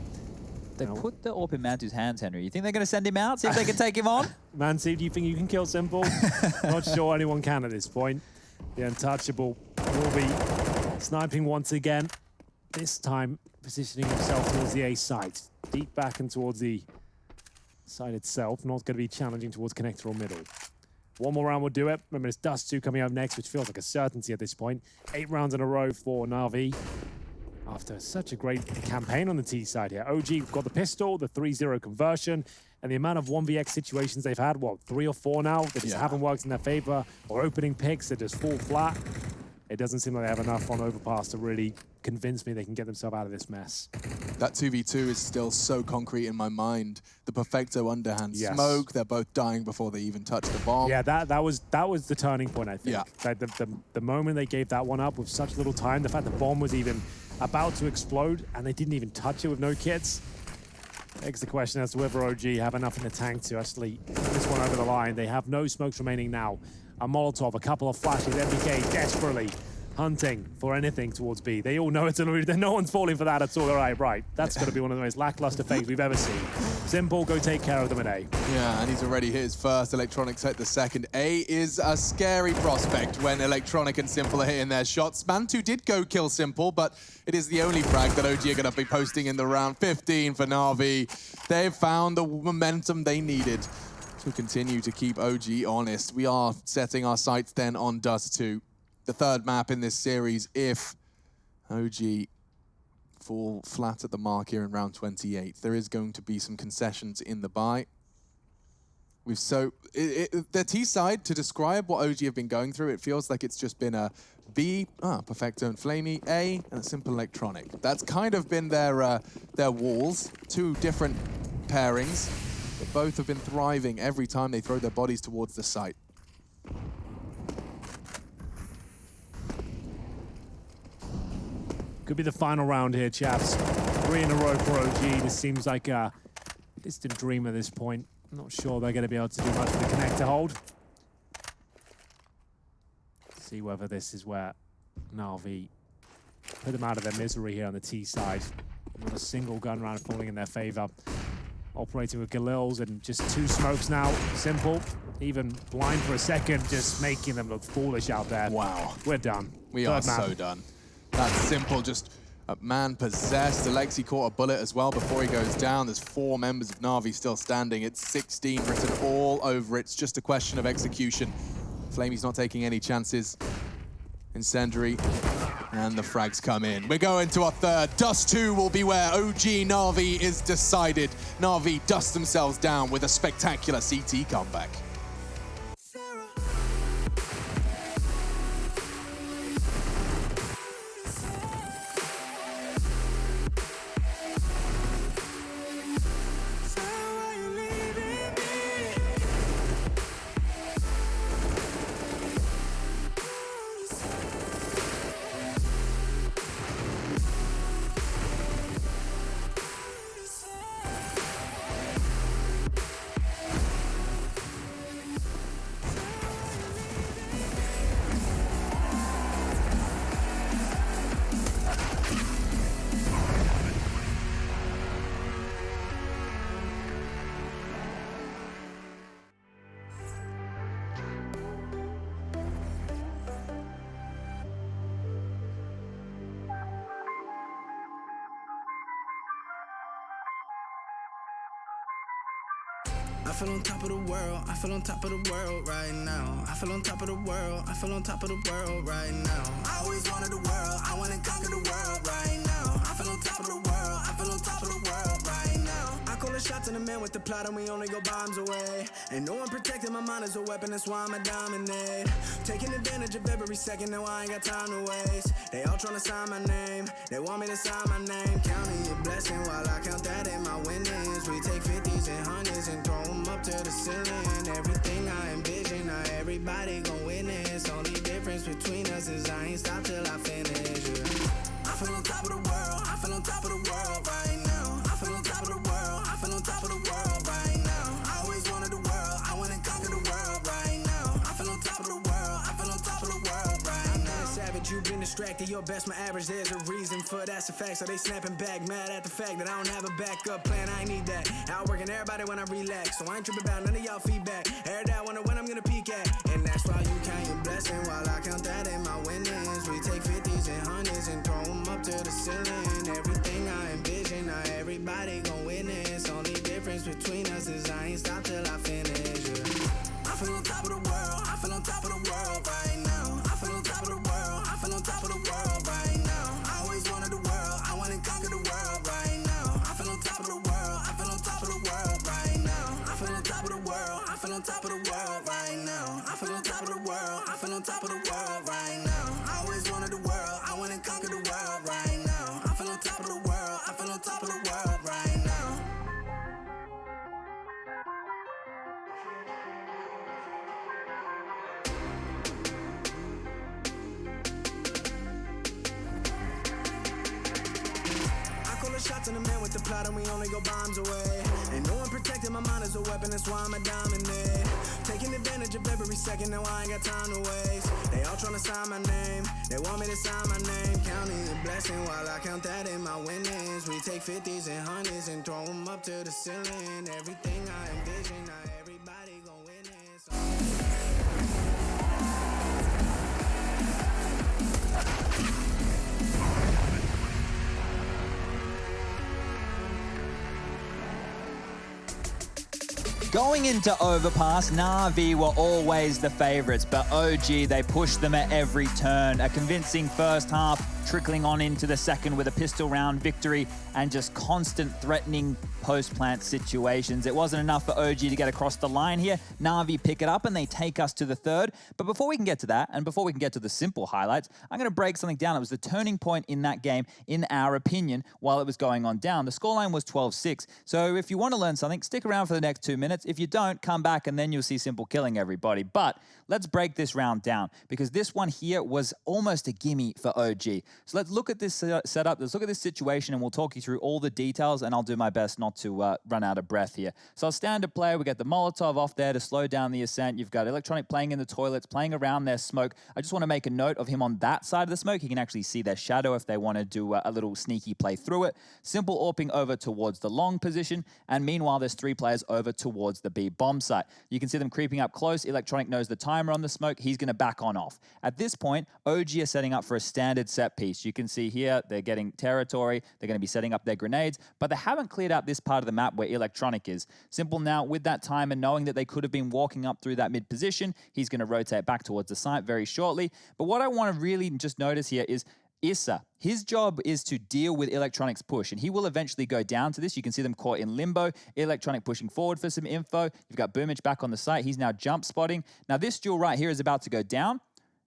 They put the AWP in Mantu's hands, Henry. You think they're going to send him out, see if they can take him on? Mantu, do you think you can kill Simple? Not sure anyone can at this point. The Untouchable will be sniping once again. This time positioning himself towards the A site. Deep back and towards the side itself. Not going to be challenging towards connector or middle. One more round will do it. Remember, it's Dust 2 coming up next, which feels like a certainty at this point. 8 rounds in a row for Na'Vi. After such a great campaign on the T side here. OG got the pistol, the 3-0 conversion, and the amount of 1vx situations they've had, what, 3 or 4 now, that just haven't worked in their favor, or opening picks that just fall flat. It doesn't seem like they have enough on Overpass to really convince me they can get themselves out of this mess. That 2v2 is still so concrete in my mind. The Perfecto underhand smoke, they're both dying before they even touch the bomb. Yeah, that was the turning point, I think. Yeah. Like the moment they gave that one up with such little time, the fact the bomb was even about to explode and they didn't even touch it with no kits, begs the question as to whether OG have enough in the tank to actually put this one over the line. They have no smokes remaining now. A Molotov, a couple of flashes, NBK desperately hunting for anything towards B. They all know it's a illusion. No one's falling for that at all. All right. That's going to be one of the most lackluster FaZe we've ever seen. Simple, go take care of them at A. Yeah, and he's already hit his first. Electronics hit the second. A is a scary prospect when Electronic and Simple are hitting their shots. Mantu did go kill Simple, but it is the only frag that OG are going to be posting in the round. 15 for Na'Vi. They've found the momentum they needed to continue to keep OG honest. We are setting our sights then on Dust 2. The third map in this series if OG fall flat at the mark here in round 28. There is going to be some concessions in the buy. Their T side, to describe what OG have been going through, it feels like it's just been a B, Perfecto and Flamey, A, and a simple electronic. That's kind of been their walls. Two different pairings, but both have been thriving every time they throw their bodies towards the site. Could be the final round here, chaps. 3 in a row for OG. This seems like a distant dream at this point. I'm not sure they're going to be able to do much with the connector hold. See whether this is where Na'Vi put them out of their misery here on the T side. Not a single gun round falling in their favor. Operating with Galils and just 2 smokes now. Simple. Even blind for a second, just making them look foolish out there. Wow. We're done. We are so done. That's simple, just a man possessed. Alexi caught a bullet as well before he goes down. There's 4 members of Na'Vi still standing. It's 16 written all over it. It's just a question of execution. Flamey's not taking any chances. Incendiary, and the frags come in. We're going to our third. Dust 2 will be where OG Na'Vi is decided. Na'Vi dust themselves down with a spectacular CT comeback. I feel on top of the world, I feel on top of the world right now. I feel on top of the world, I feel on top of the world right now. I always wanted the world, I wanna conquer the world right now. I feel on top of the world, I feel on top of the world right now. I call the shots in the man with the plot and we only go bombs away. Ain't no one protecting my mind as a weapon, that's why I'ma dominate. Taking advantage of every second, now I ain't got time to waste. They all tryna sign my name, they want me to sign my name. Counting your blessing while I count that in my winnings. We take 50s and 100s and throw them up to the ceiling. Everything I envision, now everybody gon' witness. Only difference between us is I ain't stop till I finish. Yeah. I feel on top of the world, I feel on top of the world right now. I feel on top of the world, I feel on top of the world right now. I always wanted the world, I wanna conquer the world right now. I feel on top of the world, I feel on top of the world right now. Savage, you've been distracted, your best my average, there's a reason for that's a fact. So they snapping back, mad at the fact that I don't have a backup plan, I ain't need that. Outworking everybody when I relax, so I ain't tripping about none of y'all feedback. Heard that, wonder when I'm gonna peak at. And that's why you count your blessing while I count that in my winnings. We take 50s and 100s and throw them up to the ceiling. Everything I envision, now everybody gon' witness. Only difference between us is I ain't stop till I finish. Yeah. I feel on top of the world, I feel on top of the world right now. I feel on top of the world, I feel on top of the world right now. I always wanted the world, I wanna conquer the world right now. I feel on top of the world, I feel on top of the world right now. I feel on top of the world, I feel on top of the world right now. I feel on top of the world, I feel on top of the world right now. I always wanted the world, I wanna conquer the world right now. I feel on top of the world, I feel on top of the world right now. Shots in the man with the plot and we only go bombs away. Ain't no one protecting my mind as a weapon, that's why I'ma dominate. Taking advantage of every second, now I ain't got time to waste. They all tryna sign my name, they want me to sign my name. Counting the blessing while I count that in my winnings. We take 50s and 100s and throw them up to the ceiling. Everything I envision, now everybody gon' witness. Going into Overpass, Na'Vi were always the favorites, but OG, they pushed them at every turn. A convincing first half, trickling on into the second with a pistol round victory and just constant threatening post-plant situations. It wasn't enough for OG to get across the line here. Na'Vi pick it up and they take us to the third. But before we can get to that, and before we can get to the simple highlights, I'm going to break something down. It was the turning point in that game, in our opinion, while it was going on down. The scoreline was 12-6. So if you want to learn something, stick around for the next 2 minutes. If you don't, come back and then you'll see Simple killing everybody. But let's break this round down because this one here was almost a gimme for OG. So let's look at this setup. Let's look at this situation and we'll talk you through all the details and I'll do my best not to run out of breath here. So standard player, we get the Molotov off there to slow down the ascent. You've got Electronic playing in the toilets, playing around their smoke. I just want to make a note of him on that side of the smoke. You can actually see their shadow if they want to do a little sneaky play through it. Simple AWPing over towards the long position. And meanwhile, there's 3 players over towards the B bomb site. You can see them creeping up close. Electronic knows the timer on the smoke. He's going to back on off. At this point, OG are setting up for a standard set piece. You can see here, they're getting territory. They're going to be setting up their grenades, but they haven't cleared out this part of the map where Electronic is. Simple now, with that timer, knowing that they could have been walking up through that mid position, he's going to rotate back towards the site very shortly. But what I want to really just notice here is Issa, his job is to deal with Electronic's push, and he will eventually go down to this. You can see them caught in limbo. Electronic pushing forward for some info. You've got Boomich back on the site. He's now jump spotting. Now, this duel right here is about to go down.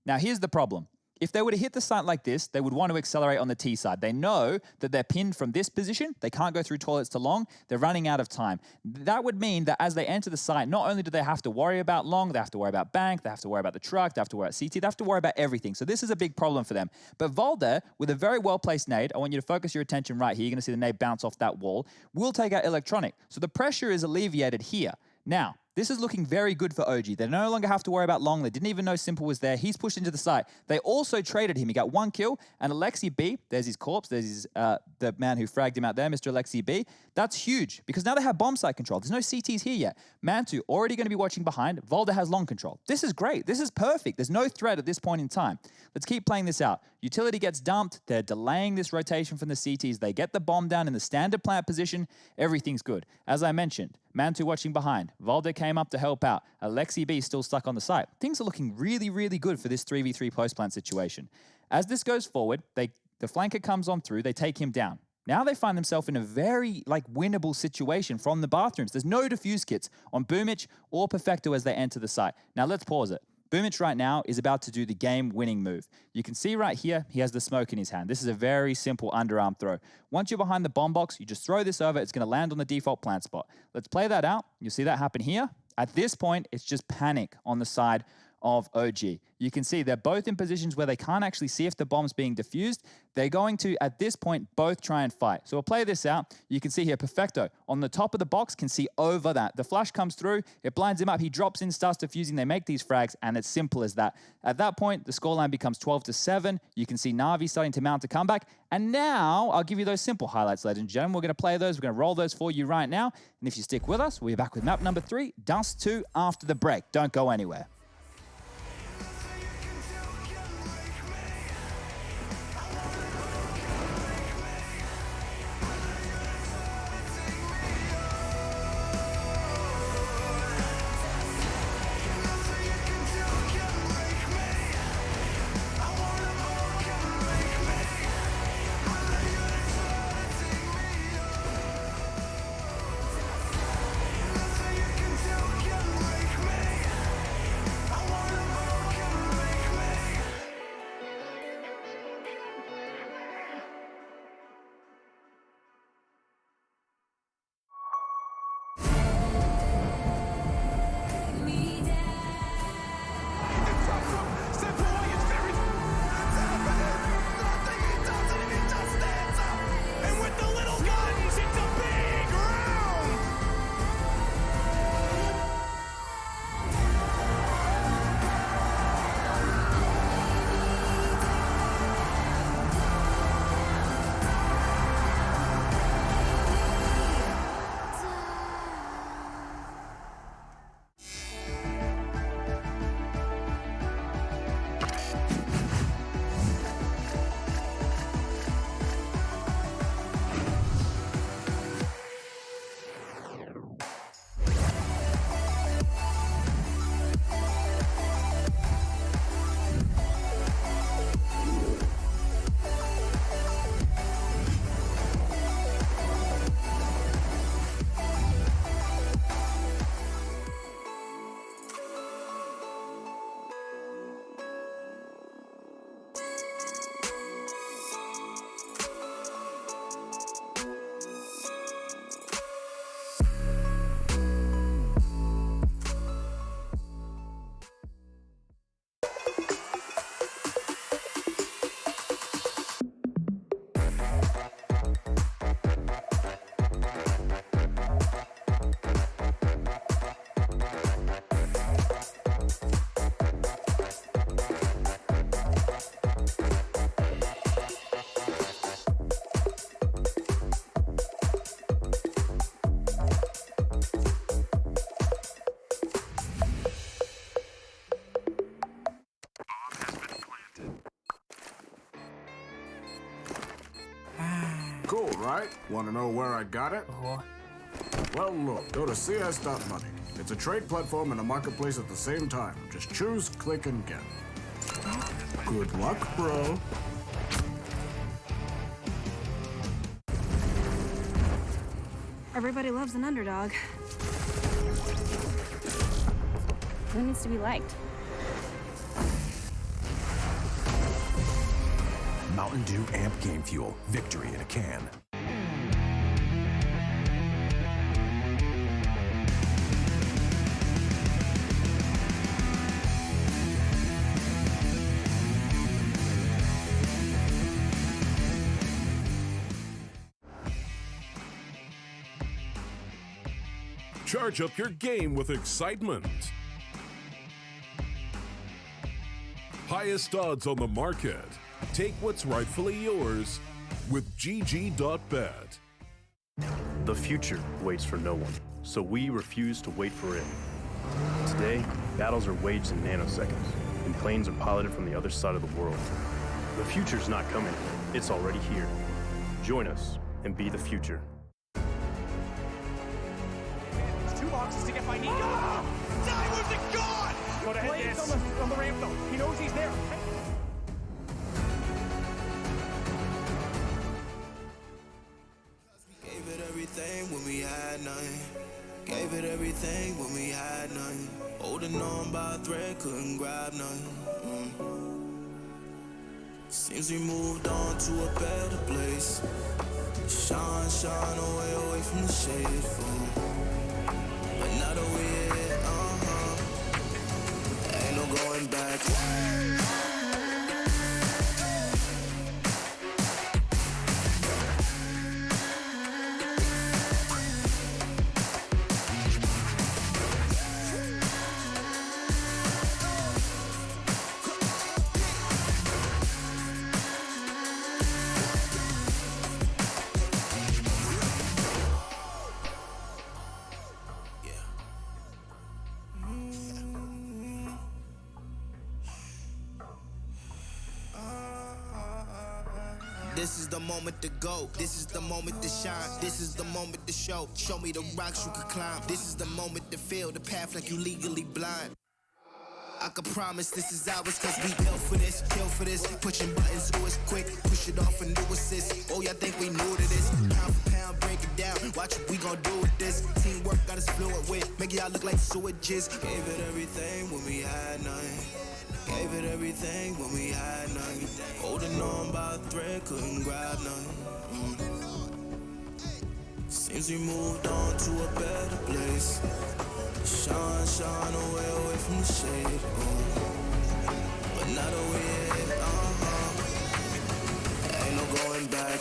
Now, here's the problem. If they were to hit the site like this, they would want to accelerate on the T side. They know that they're pinned from this position. They can't go through toilets to long. They're running out of time. That would mean that as they enter the site, not only do they have to worry about long, they have to worry about bank, they have to worry about the truck, they have to worry about CT, they have to worry about everything. So this is a big problem for them. But Volder, with a very well-placed nade, I want you to focus your attention right here. You're going to see the nade bounce off that wall. Will take out Electronic. So the pressure is alleviated here. Now, this is looking very good for OG. They no longer have to worry about long. They didn't even know Simple was there. He's pushed into the site. They also traded him. He got 1 kill. And Alexi B, there's his corpse. There's his, the man who fragged him out there, Mr. Alexi B. That's huge because now they have bomb site control. There's no CTs here yet. Mantu already going to be watching behind. Volder has long control. This is great. This is perfect. There's no threat at this point in time. Let's keep playing this out. Utility gets dumped. They're delaying this rotation from the CTs. They get the bomb down in the standard plant position. Everything's good. As I mentioned, Mantu watching behind. Volder came up to help out. Alexi B still stuck on the site. Things are looking really, really good for this 3v3 post-plant situation. As this goes forward, the flanker comes on through. They take him down. Now they find themselves in a very winnable situation from the bathrooms. There's no defuse kits on Boomich or Perfecto as they enter the site. Now let's pause it. Boomich right now is about to do the game-winning move. You can see right here, he has the smoke in his hand. This is a very simple underarm throw. Once you're behind the bomb box, you just throw this over. It's going to land on the default plant spot. Let's play that out. You'll see that happen here. At this point, it's just panic on the side of OG. You can see they're both in positions where they can't actually see if the bomb's being diffused. They're going to, at this point, both try and fight. So we'll play this out. You can see here, Perfecto on the top of the box can see over that. The flash comes through, it blinds him up, he drops in, starts defusing, they make these frags, and it's simple as that. At that point, the scoreline becomes 12-7. You can see Na'Vi starting to mount a comeback. And now, I'll give you those simple highlights, ladies and gentlemen. We're going to play those. We're going to roll those for you right now. And if you stick with us, we'll be back with map number 3, Dust 2, after the break. Don't go anywhere. right? Want to know where I got it? Well, look, go to cs.money. It's a trade platform and a marketplace at the same time. Just choose, click, and get. Good luck, bro. Everybody loves an underdog. Who needs to be liked? Mountain Dew Amp Game Fuel. Victory in a can. Charge up your game with excitement. Highest odds on the market. Take what's rightfully yours with GG.bet. The future waits for no one, so we refuse to wait for it. Today, battles are waged in nanoseconds, and planes are piloted from the other side of the world. The future's not coming, it's already here. Join us and be the future. It's 2 boxes to get by Nico. Divers are gone! Go to Blade's on the ramp though. He knows he's there. Gave it everything when we had nothing. Gave it everything when we had nothing. Holding on by a thread, couldn't grab nothing. Seems we moved on to a better place. Shine, shine away from the shade. But now that we're here, ain't no going back. This is the moment to go. This is the moment to shine. This is the moment to show. Show me the rocks you could climb. This is the moment to feel the path like you legally blind. I can promise this is ours cause we built for this, kill for this. Pushing buttons to us quick, push it off and do assist. Oh, y'all think we new to this? Pound for pound, break it down. Watch what we gon' do with this. Teamwork got us fluid with. Make y'all look like sewages. Gave it everything when we had nothing. Gave it everything when we had nothing. Holding on by a thread, couldn't grab nothing. Seems we moved on to a better place. Shine, shine away from the shade. But now that we're here, ain't no going back.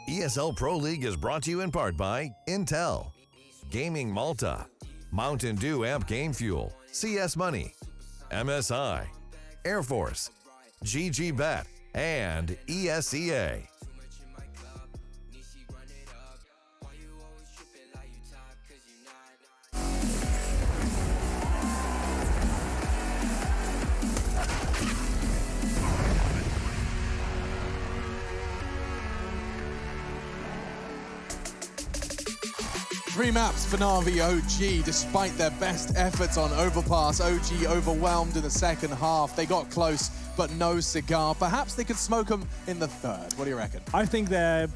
ESL Pro League is brought to you in part by Intel, Gaming Malta, Mountain Dew Amp Game Fuel, CS Money, MSI, Air Force, GG.bet, and ESEA. Three maps for Na'Vi OG. Despite their best efforts on Overpass, OG overwhelmed in the second half. They got close, but no cigar. Perhaps they could smoke them in the third. What do you reckon? I think they're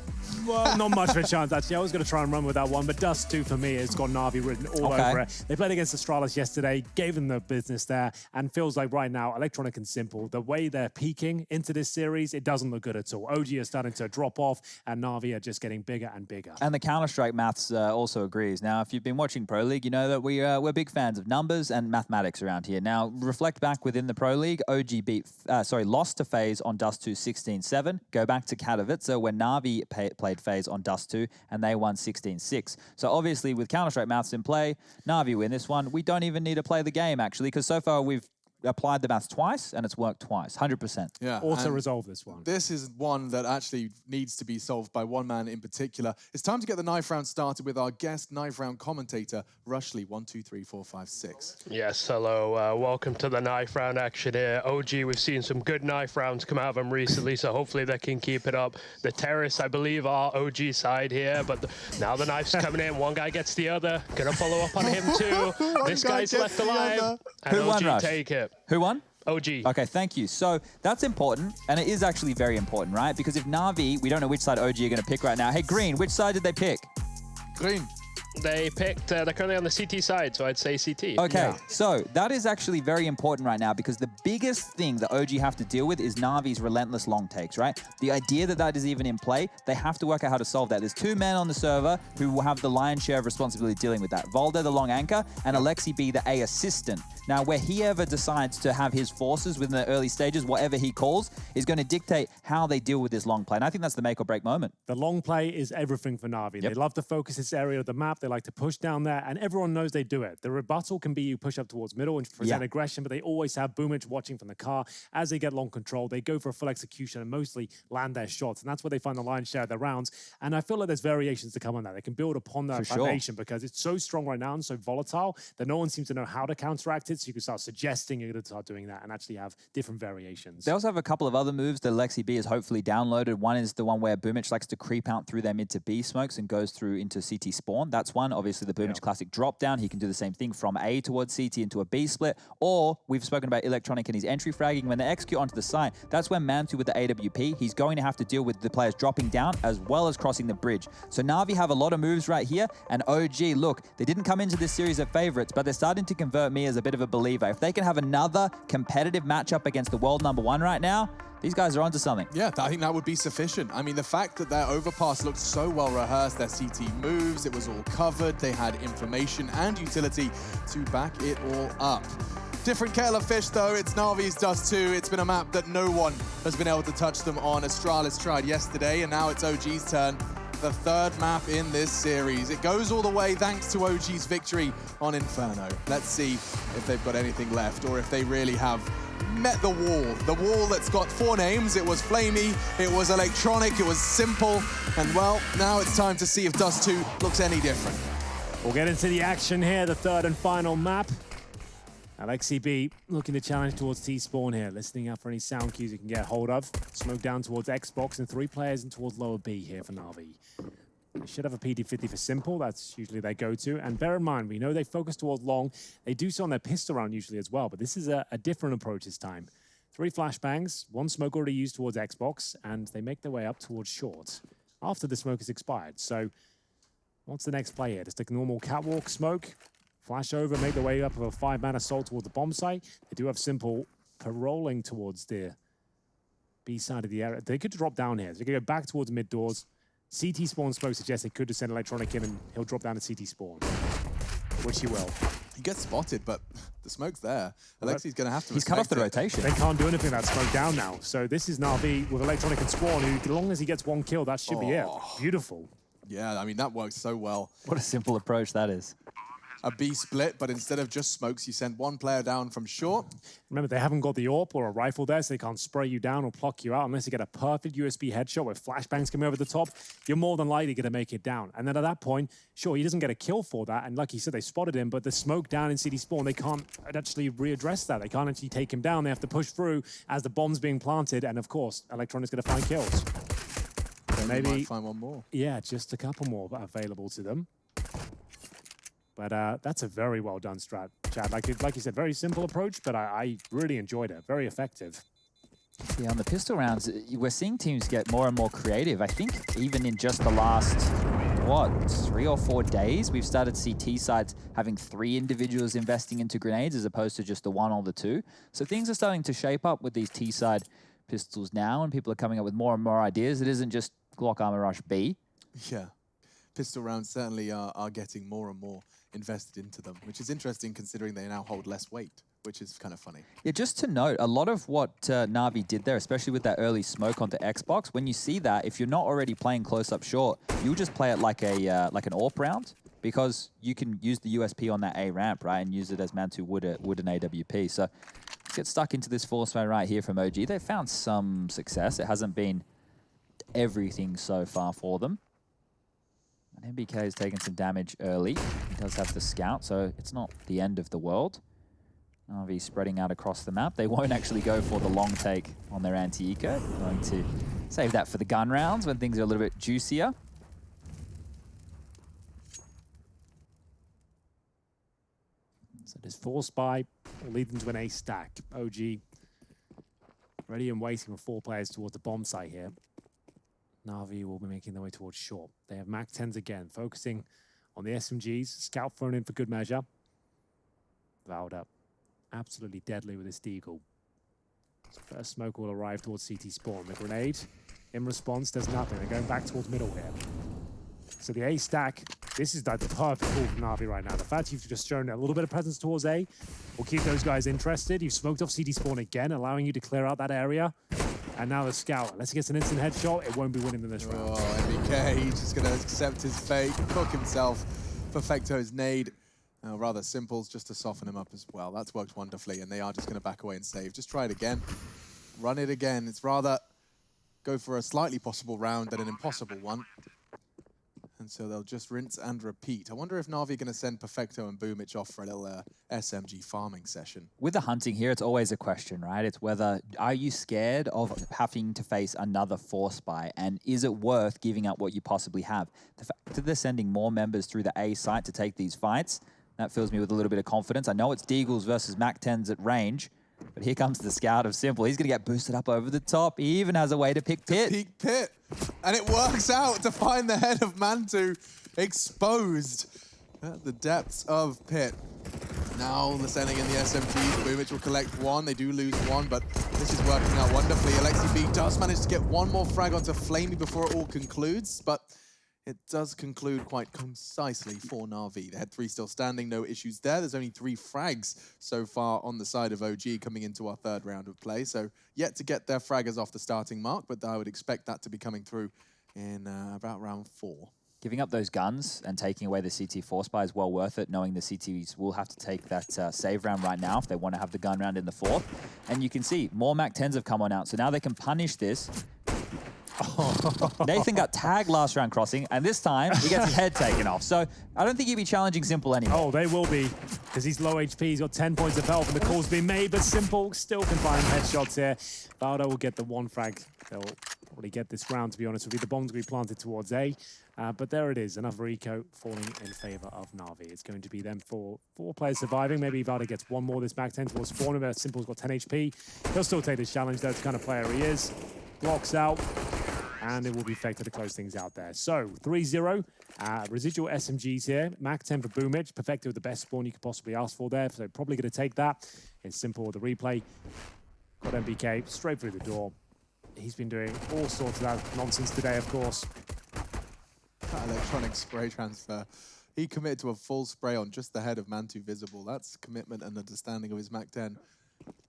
Well, not much of a chance, actually. I was going to try and run with that one, but Dust 2 for me has got Na'Vi written all over it. They played against Astralis yesterday, gave them the business there, and feels like right now, Electronic and Simple, the way they're peaking into this series, it doesn't look good at all. OG are starting to drop off, and Na'Vi are just getting bigger and bigger. And the Counter-Strike maths also agrees. Now, if you've been watching Pro League, you know that we're big fans of numbers and mathematics around here. Now, reflect back within the Pro League, OG lost to FaZe on Dust 2 16-7. Go back to Katowice, where Na'Vi played FaZe on Dust 2, and they won 16-6. So obviously, with Counter-Strike maths in play, Na'Vi win this one. We don't even need to play the game, actually, because so far we've applied the maths twice, and it's worked twice, 100%. Yeah. Auto-resolve this one. This is one that actually needs to be solved by one man in particular. It's time to get the knife round started with our guest knife round commentator, Rushley, 1, 2, 3, 4, 5, 6. Yes, hello. Welcome to the knife round action here. OG, we've seen some good knife rounds come out of them recently, so hopefully they can keep it up. The terrorists, I believe, are OG side here, but now the knife's coming in. One guy gets the other. Gonna follow up on him too. This guy's left alive. And Who won, OG Rush? take it. Who won? OG. Okay, thank you. So that's important, and it is actually very important, right? Because if Na'Vi, we don't know which side OG are going to pick right now. Hey, Green, which side did they pick? Green. They picked, they're currently on the CT side, so I'd say CT. Okay, so that is actually very important right now because the biggest thing that OG have to deal with is Na'Vi's relentless long takes, right? The idea that that is even in play, they have to work out how to solve that. There's 2 men on the server who will have the lion's share of responsibility dealing with that. Volder, the long anchor, and Alexi B, the A assistant. Now, where he ever decides to have his forces within the early stages, whatever he calls, is going to dictate how they deal with this long play. And I think that's the make or break moment. The long play is everything for Na'Vi. They love to focus this area of the map. They like to push down there, and everyone knows they do it. The rebuttal can be you push up towards middle and present aggression, but they always have Boomich watching from the car. As they get long control, they go for a full execution and mostly land their shots, and that's where they find the lion's share of their rounds. And I feel like there's variations to come on that. They can build upon that foundation because it's so strong right now and so volatile that no one seems to know how to counteract it, so you can start suggesting you're going to start doing that and actually have different variations. They also have a couple of other moves that Lexi B has hopefully downloaded. One is the one where Boomich likes to creep out through their mid to B smokes and goes through into CT spawn. That's one. Obviously, the Boomich classic drop down. He can do the same thing from A towards CT into a B split. Or we've spoken about Electronic and his entry fragging. When they execute onto the site, that's when Mantu with the AWP, he's going to have to deal with the players dropping down as well as crossing the bridge. So Na'Vi have a lot of moves right here. And OG, look, they didn't come into this series as favorites, but they're starting to convert me as a bit of a believer. If they can have another competitive matchup against the world #1 right now, these guys are onto something. Yeah, I think that would be sufficient. I mean, the fact that their overpass looked so well rehearsed, their CT moves, it was all covered, they had information and utility to back it all up. Different kettle of fish, though. It's Na'Vi's Dust 2. It's been a map that no one has been able to touch them on. Astralis tried yesterday, and now it's OG's turn. The third map in this series. It goes all the way thanks to OG's victory on Inferno. Let's see if they've got anything left or if they really have met the wall that's got 4 names. It was Flamey, it was Electronic, it was Simple, and well, now it's time to see if Dust 2 looks any different. We'll get into the action here, the third and final map. Alexi B looking to challenge towards T-spawn here, listening out for any sound cues he can get hold of. Smoke down towards Xbox and 3 players in towards lower B here for Na'Vi. They should have a PD-50 for Simple. That's usually their go-to. And bear in mind, we know they focus towards long. They do so on their pistol round usually as well, but this is a different approach this time. 3 flashbangs, 1 smoke already used towards Xbox, and they make their way up towards short after the smoke is expired. So what's the next play here? Just a normal catwalk smoke, flash over, make their way up with a 5-man assault towards the bomb site. They do have Simple paroling towards the B side of the area. They could drop down here. So they could go back towards mid doors. CT spawn smoke suggests they could just send Electronic in and he'll drop down to CT spawn, which he will. He gets spotted, but the smoke's there. Alexi's going to have to He's cut off the rotation. They can't do anything with that smoke down now. So this is Na'Vi with Electronic and Spawn, who, as long as he gets 1 kill, that should be it. Beautiful. Yeah, I mean, that works so well. What a simple approach that is. A B split, but instead of just smokes, you send 1 player down from short. Remember, they haven't got the AWP or a rifle there, so they can't spray you down or pluck you out unless you get a perfect USB headshot with flashbangs coming over the top. You're more than likely going to make it down. And then at that point, sure, he doesn't get a kill for that. And like you said, they spotted him, but the smoke down in CD spawn, they can't actually readdress that. They can't actually take him down. They have to push through as the bomb's being planted. And of course, Electronic's going to find kills. So maybe might find 1 more. Yeah, just a couple more available to them. But that's a very well done strat, Chad. Like you said, very simple approach, but I really enjoyed it. Very effective. Yeah, on the pistol rounds, we're seeing teams get more and more creative. I think even in just the last, what, 3 or 4 days, we've started to see T-sides having 3 individuals investing into grenades as opposed to just the 1 or the 2. So things are starting to shape up with these T-side pistols now, and people are coming up with more and more ideas. It isn't just Glock Armor Rush B. Yeah, pistol rounds certainly are getting more and more invested into them, which is interesting considering they now hold less weight, which is kind of funny. Yeah, just to note, a lot of what Na'Vi did there, especially with that early smoke onto Xbox, when you see that, if you're not already playing close-up short, you'll just play it like a like an AWP round, because you can use the USP on that A ramp, right, and use it as Mantu would an AWP. So let's get stuck into this force fight right here from OG. They've found some success. It hasn't been everything so far for them. And MBK has taken some damage early. He does have the scout, so it's not the end of the world. RV spreading out across the map. They won't actually go for the long take on their anti-eco. Going to save that for the gun rounds when things are a little bit juicier. So this force buy will lead them to an A stack. OG ready and waiting for 4 players towards the bomb site here. Na'Vi will be making their way towards short. They have Mac 10s again, focusing on the SMGs. Scout thrown in for good measure. Vowed up. Absolutely deadly with this Deagle. So first smoke will arrive towards CT spawn. The grenade, in response, does nothing. They're going back towards middle here. So the A stack, this is like the perfect call from Na'Vi right now. The fact you've just shown a little bit of presence towards A will keep those guys interested. You've smoked off CT spawn again, allowing you to clear out that area. And now the scout, unless he gets an instant headshot, it won't be winning in this round. Oh, MBK, he's just going to accept his fate, cook himself. Perfecto's nade. Rather Simple's just to soften him up as well. That's worked wonderfully, and they are just going to back away and save. Just try it again. Run it again. It's rather go for a slightly possible round than an impossible one. And so they'll just rinse and repeat. I wonder if Na'Vi are going to send Perfecto and Boomich off for a little SMG farming session. With the hunting here, it's always a question, right? It's whether, are you scared of having to face another force buy? And is it worth giving up what you possibly have? The fact that they're sending more members through the A site to take these fights, that fills me with a little bit of confidence. I know it's Deagles versus Mac 10s at range, but here comes the scout of Simple. He's going to get boosted up over the top. He even has a way to pick Pit. Peek Pit. And it works out to find the head of Mantu exposed at the depths of Pit. Now they're sending in the SMGs. Boomich will collect 1. They do lose 1, but this is working out wonderfully. Alexi B does manage to get 1 more frag onto Flamey before it all concludes, but it does conclude quite concisely for Na'Vi. They had 3 still standing, no issues there. There's only 3 frags so far on the side of OG coming into our 3rd round of play. So yet to get their fraggers off the starting mark, but I would expect that to be coming through in about round 4. Giving up those guns and taking away the CT force buy is well worth it, knowing the CTs will have to take that save round right now if they want to have the gun round in the 4th. And you can see more Mac 10s have come on out, so now they can punish this. Nathan got tagged last round crossing, and this time he gets his head taken off. So I don't think he'd be challenging Simple anymore. Oh, they will be, because he's low HP. He's got 10 points of health, and the call's been made, but Simple still can find headshots here. Baldo will get the 1 frag. They'll probably get this round, to be honest with you. The bomb's going to be planted towards A, but there it is. Another eco falling in favor of Na'Vi. It's going to be them for 4 players surviving. Maybe Valda gets 1 more this back 10 towards spawn. But Simple's got 10 HP. He'll still take this challenge. That's the kind of player he is. Blocks out. And it will be Perfecto to close things out there. So, 3-0. Residual SMGs here. Mac 10 for Boomich. Perfecto with the best spawn you could possibly ask for there. So, probably going to take that. It's Simple with the replay. Got MBK straight through the door. He's been doing all sorts of that nonsense today, of course. That electronic spray transfer. He committed to a full spray on just the head of Mantu visible. That's commitment and understanding of his Mac 10.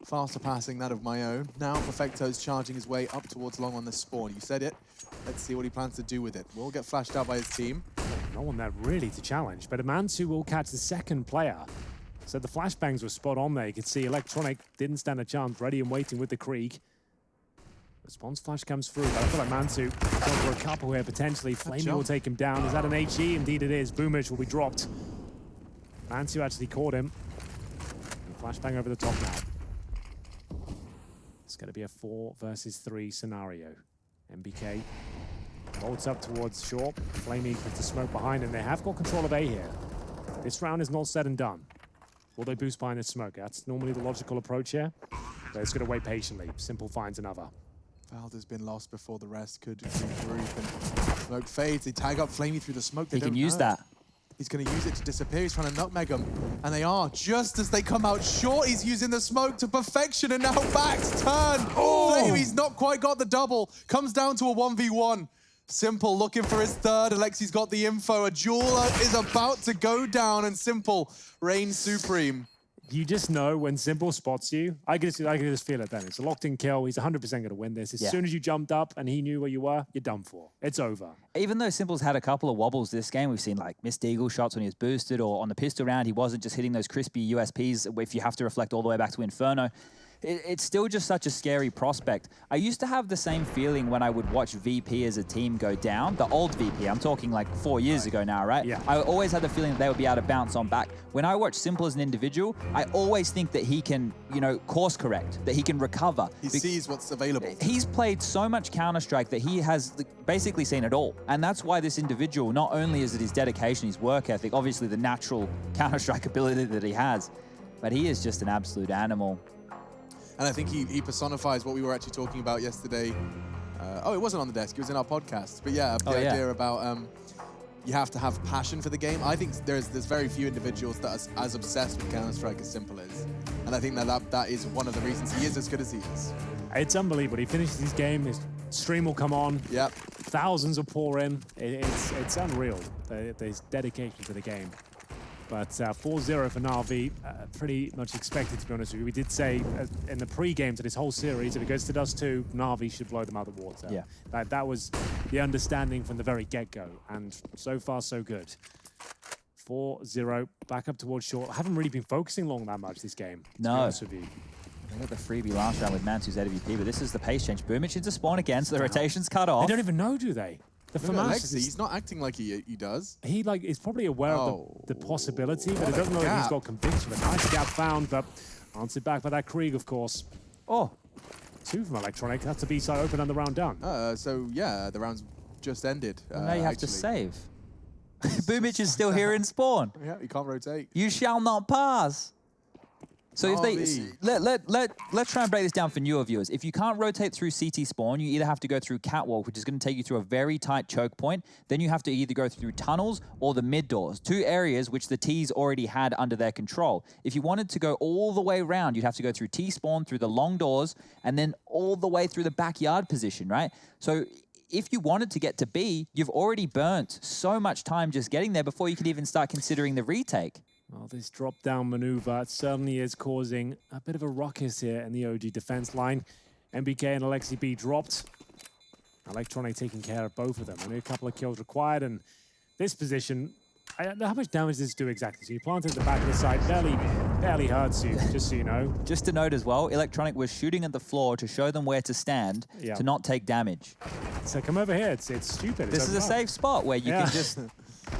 Faster passing that of my own. Now Perfecto's charging his way up towards long on the spawn. You said it. Let's see what he plans to do with it. Will get flashed out by his team. No one there really to challenge, but Mantu will catch the 2nd player. So the flashbangs were spot on there. You could see Electronic didn't stand a chance, ready and waiting with the Krieg. Response flash comes through, but I feel like Mantu going for a couple here potentially. Flamey will take him down. Is that an HE? Indeed it is. Boomich will be dropped. Mantu actually caught him. And flashbang over the top now. It's going to be a 4 versus 3 scenario. MBK bolts up towards short. Flamey puts the smoke behind him. They have got control of A here. This round is not said and done. Will they boost behind the smoke? That's normally the logical approach here. They're just going to wait patiently. Simple finds another. Valda's been lost before the rest could regroup, and smoke fades. They tag up Flamey through the smoke. They He can don't use know. that. He's going to use it to disappear. He's trying to nutmeg them. And they are. Just as they come out short, he's using the smoke to perfection. And now Back's turn. Oh! Flamey's not quite got the double. Comes down to a 1v1. Simple looking for his third. Alexi's got the info. A jeweler is about to go down, and Simple reigns supreme. You just know when Simple spots you. I can just feel it then. It's a locked-in kill. He's 100% going to win this. As soon as you jumped up and he knew where you were, you're done for. It's over. Even though Simple's had a couple of wobbles this game, we've seen like missed eagle shots when he was boosted, or on the pistol round, he wasn't just hitting those crispy USPs if you have to reflect all the way back to Inferno. It's still just such a scary prospect. I used to have the same feeling when I would watch VP as a team go down. The old VP, I'm talking like 4 years ago now, right? Yeah. I always had the feeling that they would be able to bounce on back. When I watch Simple as an individual, I always think that he can, you know, course correct, that he can recover. He sees what's available. He's played so much Counter-Strike that he has basically seen it all. And that's why this individual, not only is it his dedication, his work ethic, obviously the natural Counter-Strike ability that he has, but he is just an absolute animal. And I think he personifies what we were actually talking about yesterday. Oh, it wasn't on the desk. It was in our podcast. But yeah, the idea about you have to have passion for the game. I think there's very few individuals that are as obsessed with Counter-Strike as Simple is. And I think that is one of the reasons he is as good as he is. It's unbelievable. He finishes his game, his stream will come on. Yep. Thousands will pour in. It's unreal. There's dedication to the game. But 4-0 for Na'Vi, pretty much expected, to be honest with you. We did say in the pre-game to this whole series, if it goes to Dust 2, Na'Vi should blow them out of the water. Yeah. That was the understanding from the very get-go, and so far, so good. 4-0, back up towards short. I haven't really been focusing long that much this game, to be honest with you. They got the freebie last round with Mantu's AWP, but this is the pace change. Boomich into spawn again, so the rotation's cut off. They don't even know, do they? The FAMAS he's not acting like he does. He is probably aware of the possibility, but he doesn't know if he's got conviction. A nice gap found, but answered back by that Krieg, of course. Oh. 2 from Electronic. That's the B-side open and the round done. So yeah, the round's just ended. Well, now you have to save. Boomich is still here in spawn. Yeah, you can't rotate. You shall not pass. So if they let's try and break this down for newer viewers. If you can't rotate through CT spawn, you either have to go through catwalk, which is going to take you through a very tight choke point. Then you have to either go through tunnels or the mid doors, 2 areas which the T's already had under their control. If you wanted to go all the way around, you'd have to go through T spawn, through the long doors, and then all the way through the backyard position, right? So if you wanted to get to B, you've already burnt so much time just getting there before you could even start considering the retake. Well, this drop-down maneuver certainly is causing a bit of a ruckus here in the OG defense line. MBK and Alexi B dropped. Electronic taking care of both of them. Only a couple of kills required, and this position, how much damage does this do exactly? So you planted at the back of the side, barely hurts you, just so you know. Just to note as well, Electronic was shooting at the floor to show them where to stand to not take damage. So come over here, it's stupid. This is a safe spot where you can just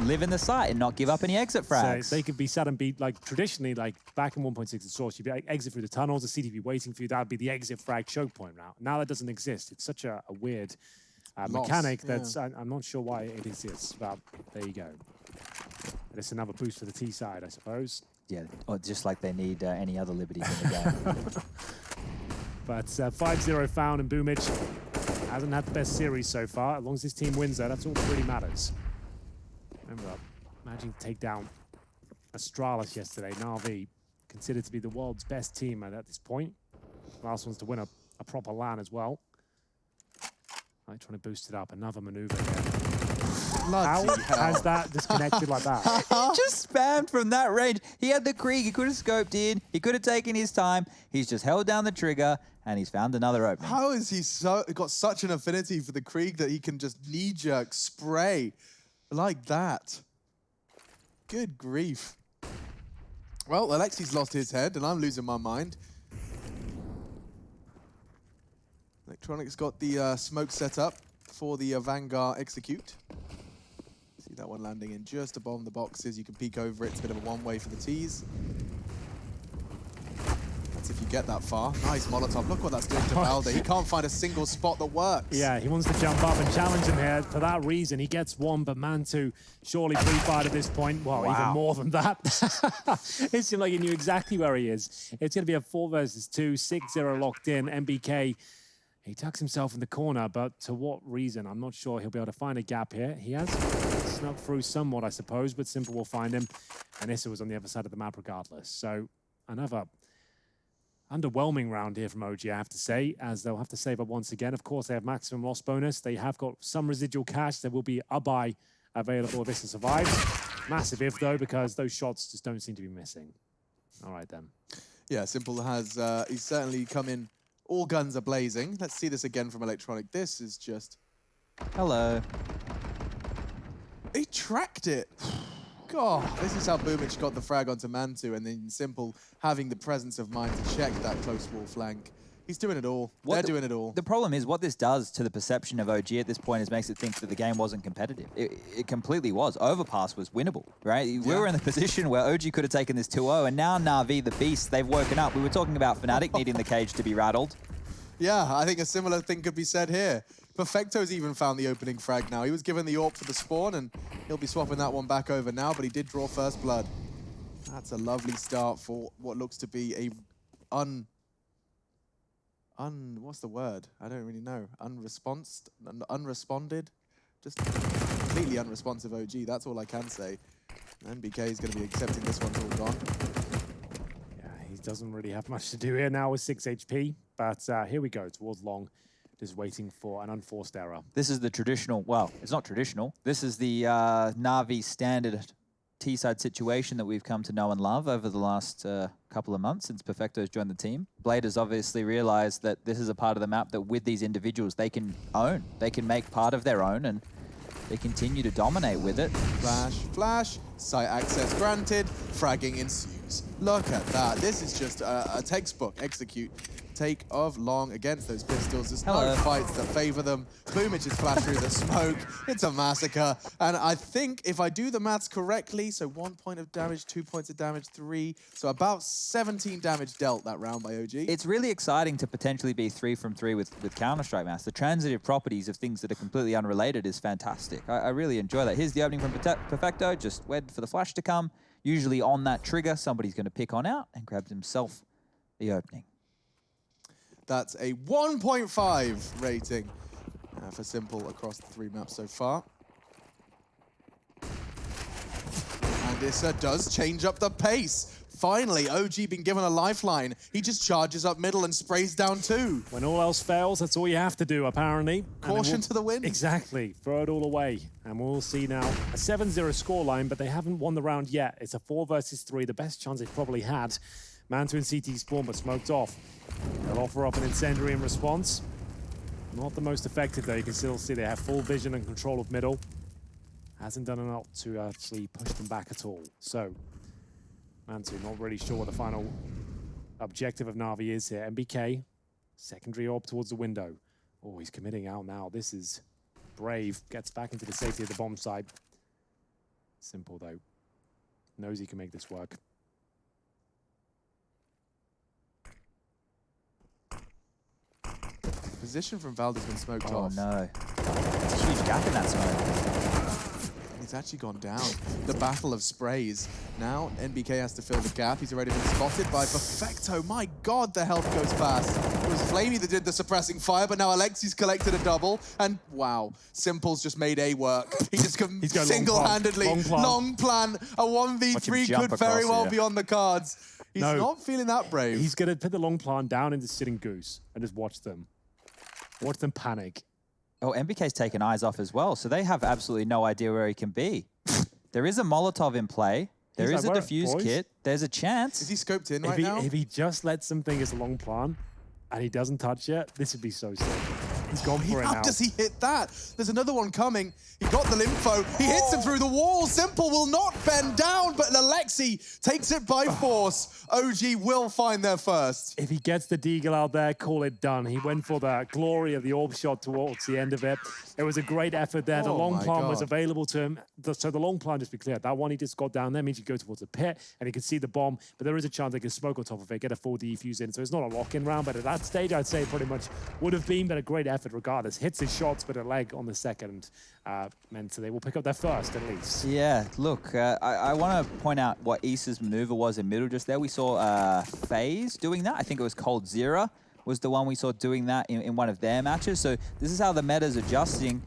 live in the site and not give up any exit frags. So they could be sat and be like traditionally, like back in 1.6 at source, you'd be like, exit through the tunnels, the CTV waiting for you. That would be the exit frag choke point now. Now that doesn't exist. It's such a weird mechanic that's I'm not sure why it exists, but there you go. And it's another boost for the T side, I suppose. Yeah, or just like they need any other liberties in the game. But 5-0 found, and Boomich hasn't had the best series so far. As long as his team wins there, that's all that really matters. Remember, managing to take down Astralis yesterday. Na'Vi considered to be the world's best team at this point. Last one's to win a proper LAN as well. Trying to boost it up. Another maneuver here. How has that disconnected like that? He just spammed from that range. He had the Krieg. He could have scoped in. He could have taken his time. He's just held down the trigger, and he's found another opening. How is he got such an affinity for the Krieg that he can just knee-jerk spray like that? Good grief. Well, Alexi's lost his head, and I'm losing my mind. Electronic's got the smoke set up for the Vanguard execute. See that one landing in just above the boxes. You can peek over it. It's a bit of a one-way for the T's. That's if you get that far. Nice Molotov. Look what that's doing to Valda. He can't find a single spot that works. Yeah, he wants to jump up and challenge him here. For that reason, he gets one, but Mantu surely pre-fired at this point. Well, even more than that. It seemed like he knew exactly where he is. It's going to be a 4 versus 2, 6-0 locked in. MBK, he tucks himself in the corner, but to what reason? I'm not sure he'll be able to find a gap here. He has snuck through somewhat, I suppose, but Simple will find him. And Issa was on the other side of the map regardless. So another underwhelming round here from OG, I have to say, as they'll have to save up once again. Of course, they have maximum loss bonus. They have got some residual cash. There will be a buy available if Issa survives. Massive if, though, because those shots just don't seem to be missing. All right, then. Yeah, Simple has, he's certainly come in. All guns are blazing. Let's see this again from Electronic. This is just... Hello. He tracked it. God, this is how Boomich got the frag onto Mantu, and then Simple having the presence of mind to check that close wall flank. He's doing it all. They're doing it all. The problem is what this does to the perception of OG at this point is makes it think that the game wasn't competitive. It completely was. Overpass was winnable, right? Yeah. We were in the position where OG could have taken this 2-0, and now Na'Vi, the beast, they've woken up. We were talking about Fnatic needing the cage to be rattled. Yeah, I think a similar thing could be said here. Perfecto's even found the opening frag now. He was given the AWP for the spawn, and he'll be swapping that one back over now, but he did draw first blood. That's a lovely start for what looks to be a what's the word? I don't really know. Unresponded? Just completely unresponsive OG. That's all I can say. MBK is going to be accepting this one's all gone. Yeah, he doesn't really have much to do here now with 6 HP. But here we go towards long. Just waiting for an unforced error. This is the traditional, well, it's not traditional. This is the Na'Vi standard T-side situation that we've come to know and love over the last couple of months since Perfecto's joined the team. Blade has obviously realized that this is a part of the map that with these individuals they can own. They can make part of their own, and they continue to dominate with it. Flash, flash, site access granted, fragging ensues. Look at that. This is just a textbook execute. Take of long against those pistols. There's no fights that favor them. Boomich is flashed through the smoke. It's a massacre. And I think if I do the maths correctly, so 1 point of damage, 2 points of damage, 3. So about 17 damage dealt that round by OG. It's really exciting to potentially be 3 from 3 with Counter-Strike maps. The transitive properties of things that are completely unrelated is fantastic. I really enjoy that. Here's the opening from Perfecto. Just wait for the flash to come. Usually on that trigger, somebody's going to pick on out and grab himself the opening. That's a 1.5 rating for Simple across the 3 maps so far. And Issa does change up the pace. Finally, OG been given a lifeline. He just charges up middle and sprays down 2. When all else fails, that's all you have to do, apparently. Caution to the wind. Exactly. Throw it all away. And we'll see now a 7-0 scoreline, but they haven't won the round yet. It's a 4 versus 3, the best chance they've probably had. Mantu and CT spawn, but smoked off. They'll offer up an incendiary in response. Not the most effective, though. You can still see they have full vision and control of middle. Hasn't done enough to actually push them back at all. So, Mantu not really sure what the final objective of Na'Vi is here. MBK, secondary orb towards the window. Oh, he's committing out now. This is brave. Gets back into the safety of the bomb site. Simple, though. Knows he can make this work. Position from Valda's been smoked off. Oh no. It's a huge gap in that smoke. He's actually gone down. The battle of sprays. Now NBK has to fill the gap. He's already been spotted by Perfecto. My God, the health goes fast. It was Flamey that did the suppressing fire, but now Alexi's collected a double. And wow, Simple's just made A work. He just single-handedly, long plan. A 1v3 could very well be on the cards. He's not feeling that brave. He's going to put the long plan down into sitting goose and just watch them. Watch them panic. Oh, MBK's taken eyes off as well, so they have absolutely no idea where he can be. There is a Molotov in play. There is a defuse kit. There's a chance. Is he scoped in right now? If he just lets them think it's a long plan and he doesn't touch it, this would be so sick. He's gone for it How now. does he hit that? There's another one coming. He got the info. He hits him through the wall. Simple will not bend down, but Alexi takes it by force. OG will find their first. If he gets the deagle out there, call it done. He went for the glory of the orb shot towards the end of it. It was a great effort there. The Oh long my plan was God. available to him. So the long plan, just to be clear, that one he just got down there means you go towards the pit and he can see the bomb, but there is a chance they can smoke on top of it, get a full defuse in. So it's not a lock-in round, but at that stage, I'd say pretty much would have been, but a great effort regardless. Hits his shots, but a leg on the second meant they will pick up their first at least. Yeah, look, I want to point out what Issa's maneuver was in middle just there. We saw FaZe doing that. I think it was Cold Zero was the one we saw doing that in one of their matches. So this is how the meta's adjusting.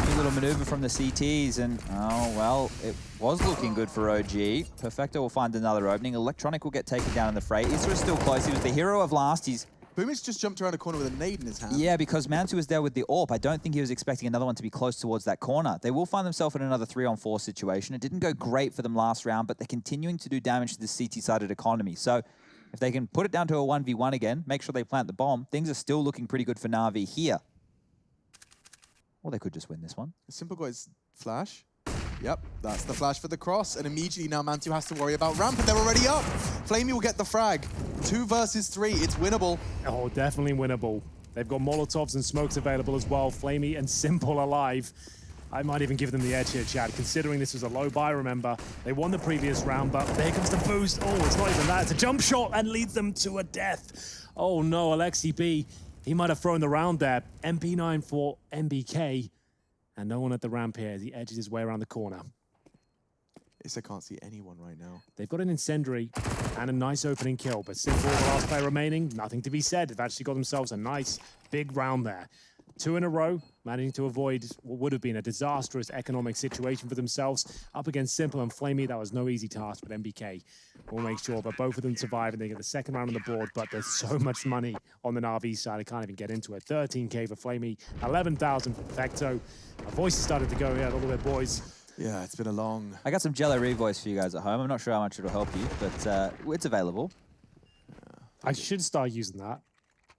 New little maneuver from the CTs, and oh, well, it was looking good for OG. Perfecto will find another opening. Electronic will get taken down in the fray. Issa is still close. He was the hero of last. He's Boomich just jumped around a corner with a nade in his hand. Yeah, because Mantu was there with the AWP. I don't think he was expecting another one to be close towards that corner. They will find themselves in another 3-on-4 situation. It didn't go great for them last round, but they're continuing to do damage to the CT-sided economy. So if they can put it down to a 1v1 again, make sure they plant the bomb, things are still looking pretty good for Na'Vi here. Or they could just win this one. Simple got his flash. Yep, that's the flash for the cross. And immediately now Mantu has to worry about ramp, and they're already up. Flamey will get the frag. 2 versus 3, it's winnable. Oh, definitely winnable. They've got Molotovs and smokes available as well. Flamey and Simple alive. I might even give them the edge here, Chad, considering this was a low buy, remember. They won the previous round, but there comes the boost. Oh, it's not even that. It's a jump shot and leads them to a death. Oh, no, Alexi B. He might have thrown the round there. MP9 for MBK. And no one at the ramp here as he edges his way around the corner. Issa can't see anyone right now. They've got an incendiary and a nice opening kill, but Simple, the last player remaining, nothing to be said. They've actually got themselves a nice big round there. 2 in a row, managing to avoid what would have been a disastrous economic situation for themselves. Up against Simple and Flamey, that was no easy task, but MBK will make sure that both of them survive and they get the second round on the board, but there's so much money on the Na'Vi side, I can't even get into it. 13K for Flamey, 11,000 for Perfecto. My voice has started to go here a little bit, boys. Yeah, it's been a long... I got some Jello Revoice for you guys at home. I'm not sure how much it'll help you, but it's available. I should start using that.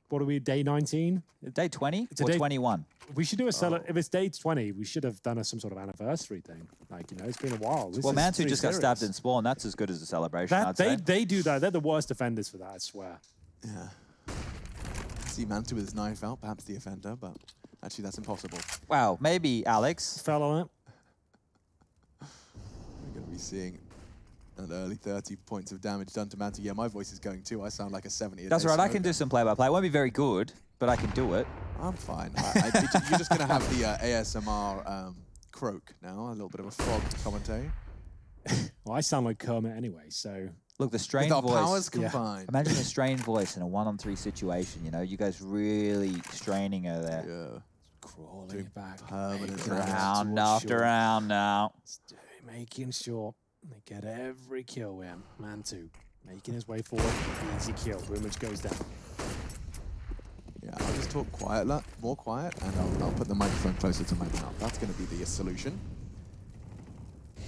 What are we, day 19? Day 20 it's or 21? We should do a if it's day 20, we should have done some sort of anniversary thing. Like, you know, it's been a while. Well, Mantu just got stabbed in spawn. That's as good as a celebration, I'd say. They do that. They're the worst offenders for that, I swear. Yeah. See Mantu with his knife out, perhaps the offender, but actually that's impossible. Wow, maybe Alex. Fell on it. We're going to be seeing an early 30 points of damage done to Mantu. Yeah, my voice is going too. I sound like a 70. That's right. I can do some play-by-play. I won't be very good, but I can do it. I'm fine. You're just going to have the ASMR croak now, a little bit of a frog commentary. Well, I sound like Kermit anyway, so... Look, the strained With voice. our powers combined. Yeah. Imagine a strained voice in a 1-on-3 situation, you know? You guys really straining her there. Yeah. Crawling it back. Permanent round after round now. Making sure they get every kill with him. Mantu making his way forward. Easy kill. Boomage goes down. Yeah, I'll just talk more quiet, and I'll put the microphone closer to my mouth. That's going to be the solution.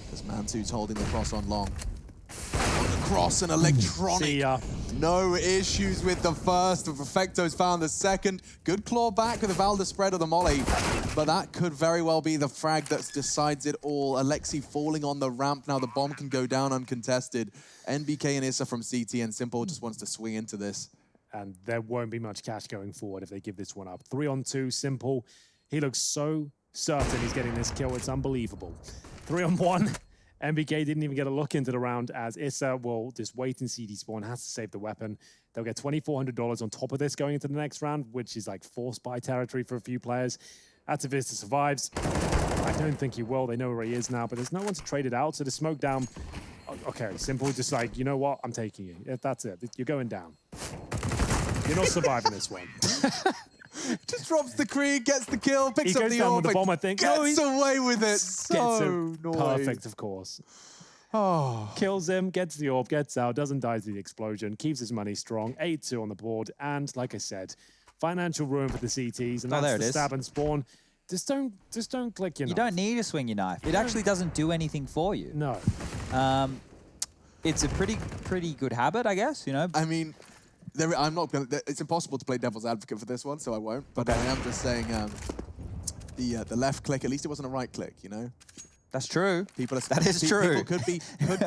Because Mantu's holding the cross on long. On the cross and electronic. See ya. No issues with the first. Perfecto's found the second. Good claw back with the Valda spread of the molly. But that could very well be the frag that decides it all. Alexi falling on the ramp. Now the bomb can go down uncontested. NBK and Issa from CT, and Simple just wants to swing into this. And there won't be much cash going forward if they give this one up. 3-on-2, Simple. He looks so certain he's getting this kill. It's unbelievable. 3-on-1. MBK didn't even get a look into the round as Issa will just wait and see despawn, has to save the weapon. They'll get $2,400 on top of this going into the next round, which is like forced buy territory for a few players. That's if Issa survives. I don't think he will. They know where he is now, but there's no one to trade it out. So the smoke down. Okay, Simple, just like, you know what? I'm taking you. That's it. You're going down. You're not surviving this one. Just drops the Krieg, gets the kill, picks He up goes the down orb, with the bomb, I think. gets away with it. So Perfect, of course. Oh. Kills him, gets the orb, gets out, doesn't die to the explosion, keeps his money strong. 8-2 on the board, and like I said, financial ruin for the CTs, and that's the stab and spawn. Just don't click your knife. You don't need to swing your knife. It actually doesn't do anything for you. No. It's a pretty good habit, I guess, you know? I mean, I'm not gonna. It's impossible to play devil's advocate for this one, so I won't. But I am just saying, the left click. At least it wasn't a right click, you know. That's true. People are. That is true. People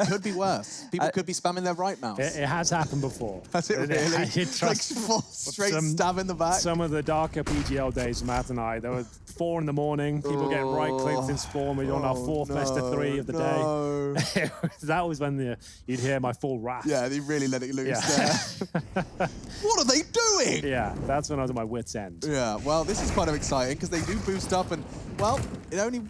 could be worse. People could be spamming their right mouse. It has happened before. Has it really? It Like full straight stab in the back. Some of the darker PGL days, Matt and I, there were 4 in the morning, people getting right-clicked in Spawn. We're on our 4th best of 3 of the day. That was when you'd hear my full wrath. Yeah, they really let it loose there. What are they doing? Yeah, that's when I was at my wit's end. Yeah, well, this is kind of exciting because they do boost up and, well, it only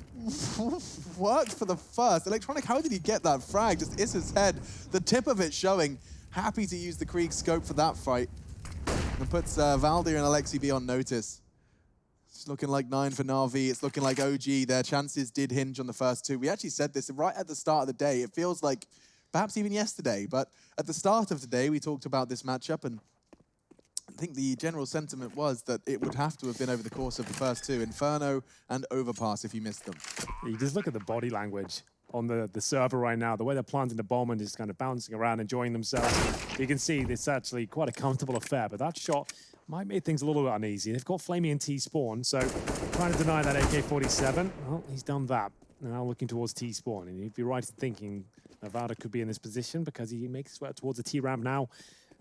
worked for the first. Electronic, how did he get that frag? Just is his head. The tip of it showing. Happy to use the Krieg scope for that fight. And puts Valdir and Alexi B on notice. It's looking like 9 for Na'Vi. It's looking like OG. Their chances did hinge on the first 2. We actually said this right at the start of the day. It feels like perhaps even yesterday, but at the start of today, we talked about this matchup, and I think the general sentiment was that it would have to have been over the course of the first 2, Inferno and Overpass, if you missed them. You just look at the body language on the server right now, the way they're planting the bomb and just kind of bouncing around, enjoying themselves. You can see it's actually quite a comfortable affair, but that shot might make things a little bit uneasy. They've got Flamey and T-Spawn, so trying to deny that AK-47. Well, he's done that. Now looking towards T-Spawn, and you'd be right in thinking Nevada could be in this position because he makes his way towards the T-ramp now.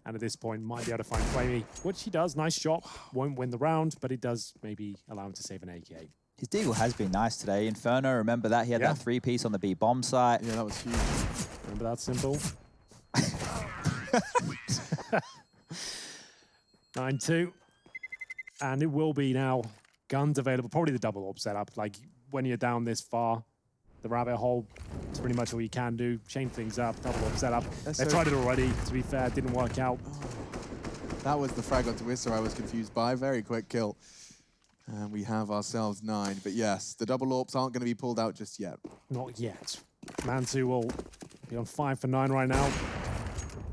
And at this point, might be able to find Flamey, which he does. Nice shot. Won't win the round, but it does maybe allow him to save an AK. His deagle has been nice today. Inferno, remember that? He had that 3-piece on the B bomb site. Yeah, that was huge. Remember that symbol? 9-2. And it will be now guns available. Probably the double AWP setup. Like, when you're down this far, the rabbit hole is pretty much all you can do. Chain things up, double AWP setup. They tried it already, to be fair. Didn't work out. That was the frag onto Whistler I was confused by. Very quick kill. And we have ourselves 9. But yes, the double AWPs aren't going to be pulled out just yet. Not yet. Mantu will be on 5 for 9 right now.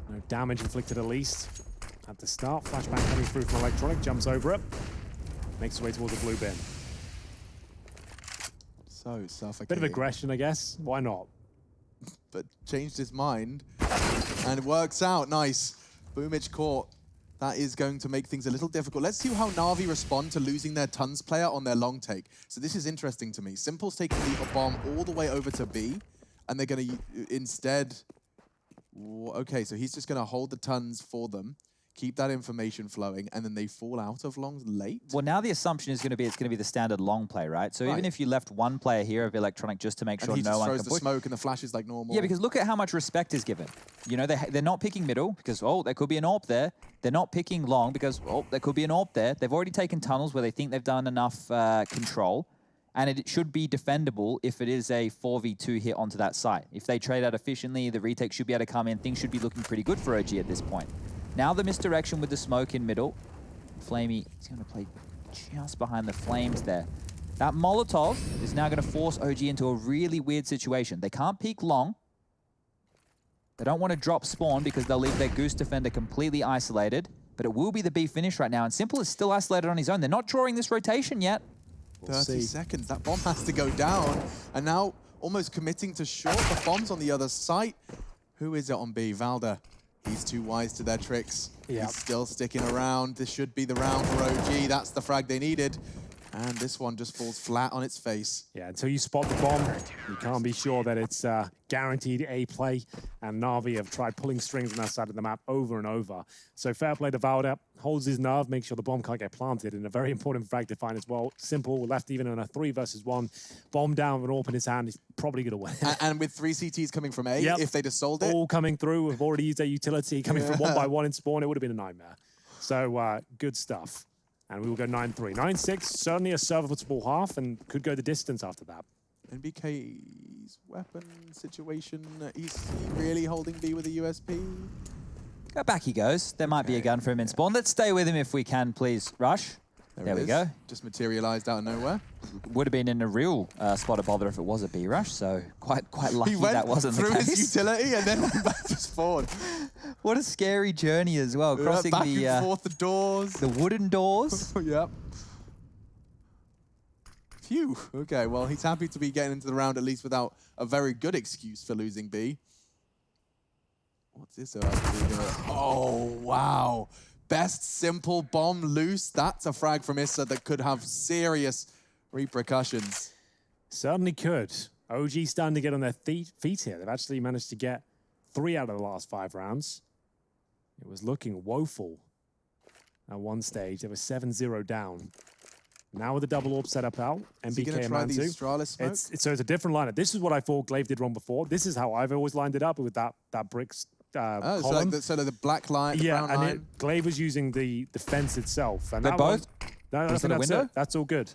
No damage inflicted at least. At the start, flashbang coming through from Electronic, jumps over it. Makes his way towards the blue bin. So suffocating. Bit of aggression, I guess. Why not? But changed his mind. And it works out. Nice. Boomage caught. That is going to make things a little difficult. Let's see how Na'Vi respond to losing their Tons player on their long take. So this is interesting to me. Simple's taking the bomb all the way over to B, and they're going to instead... Okay, so he's just going to hold the Tons for them, keep that information flowing, and then they fall out of long late? Well, now the assumption is going to be it's going to be the standard long play, right? So even if you left one player here of Electronic just to make sure no one can throws the smoke and the flashes like normal. Yeah, because look at how much respect is given. You know, they're not picking middle because, oh, there could be an AWP there. They're not picking long because, oh, there could be an AWP there. They've already taken tunnels where they think they've done enough control. And it should be defendable if it is a 4v2 hit onto that site. If they trade out efficiently, the retake should be able to come in. Things should be looking pretty good for OG at this point. Now the misdirection with the smoke in middle. Flamey is going to play just behind the flames there. That Molotov is now going to force OG into a really weird situation. They can't peek long. They don't want to drop spawn because they'll leave their Goose defender completely isolated. But it will be the B finish right now. And Simple is still isolated on his own. They're not drawing this rotation yet. 30 seconds. That bomb has to go down. And now almost committing to short the bombs on the other site. Who is it on B? Valdir. He's too wise to their tricks. Yep. He's still sticking around. This should be the round for OG. That's the frag they needed. And this one just falls flat on its face. Yeah, until you spot the bomb, you can't be sure that it's guaranteed A play. And Na'Vi have tried pulling strings on that side of the map over and over. So fair play to Valdir. Holds his nerve, makes sure the bomb can't get planted. And a very important frag to find as well. Simple, left even in a 3 versus 1. Bomb down with an AWP in his hand, he's probably going to win. And with 3 CTs coming from A, if they just sold it. All coming through. We've already used their utility. Coming from 1 by 1 in spawn, it would have been a nightmare. So good stuff. And we will go 9-3. 9-6, certainly a serviceable half, and could go the distance after that. NBK's weapon situation, is he really holding B with a USP? Go back he goes. There might be a gun for him in spawn. Let's stay with him if we can, please, Rush. There we go. Just materialized out of nowhere. Would have been in a real spot of bother if it was a B rush, so quite lucky that wasn't the case. He went through his utility and then went back to spawn. What a scary journey as well, crossing back the and forth the doors. The wooden doors. Yep. Phew. Okay, well, he's happy to be getting into the round at least without a very good excuse for losing B. What's this? Oh, wow. best simple bomb loose. That's a frag from Issa that could have serious repercussions. Certainly could. OG starting to get on their feet here. They've actually managed to get 3 out of the last 5 rounds. It was looking woeful at one stage. They were 7-0 down. Now with the double orb set up out, MBK and Manzu. So it's a different lineup. This is what I thought Glaive did wrong before. This is how I've always lined it up with that bricks column. So like the black line, the brown line. Glaive was using the fence itself. And They're both? That's window? That's all good.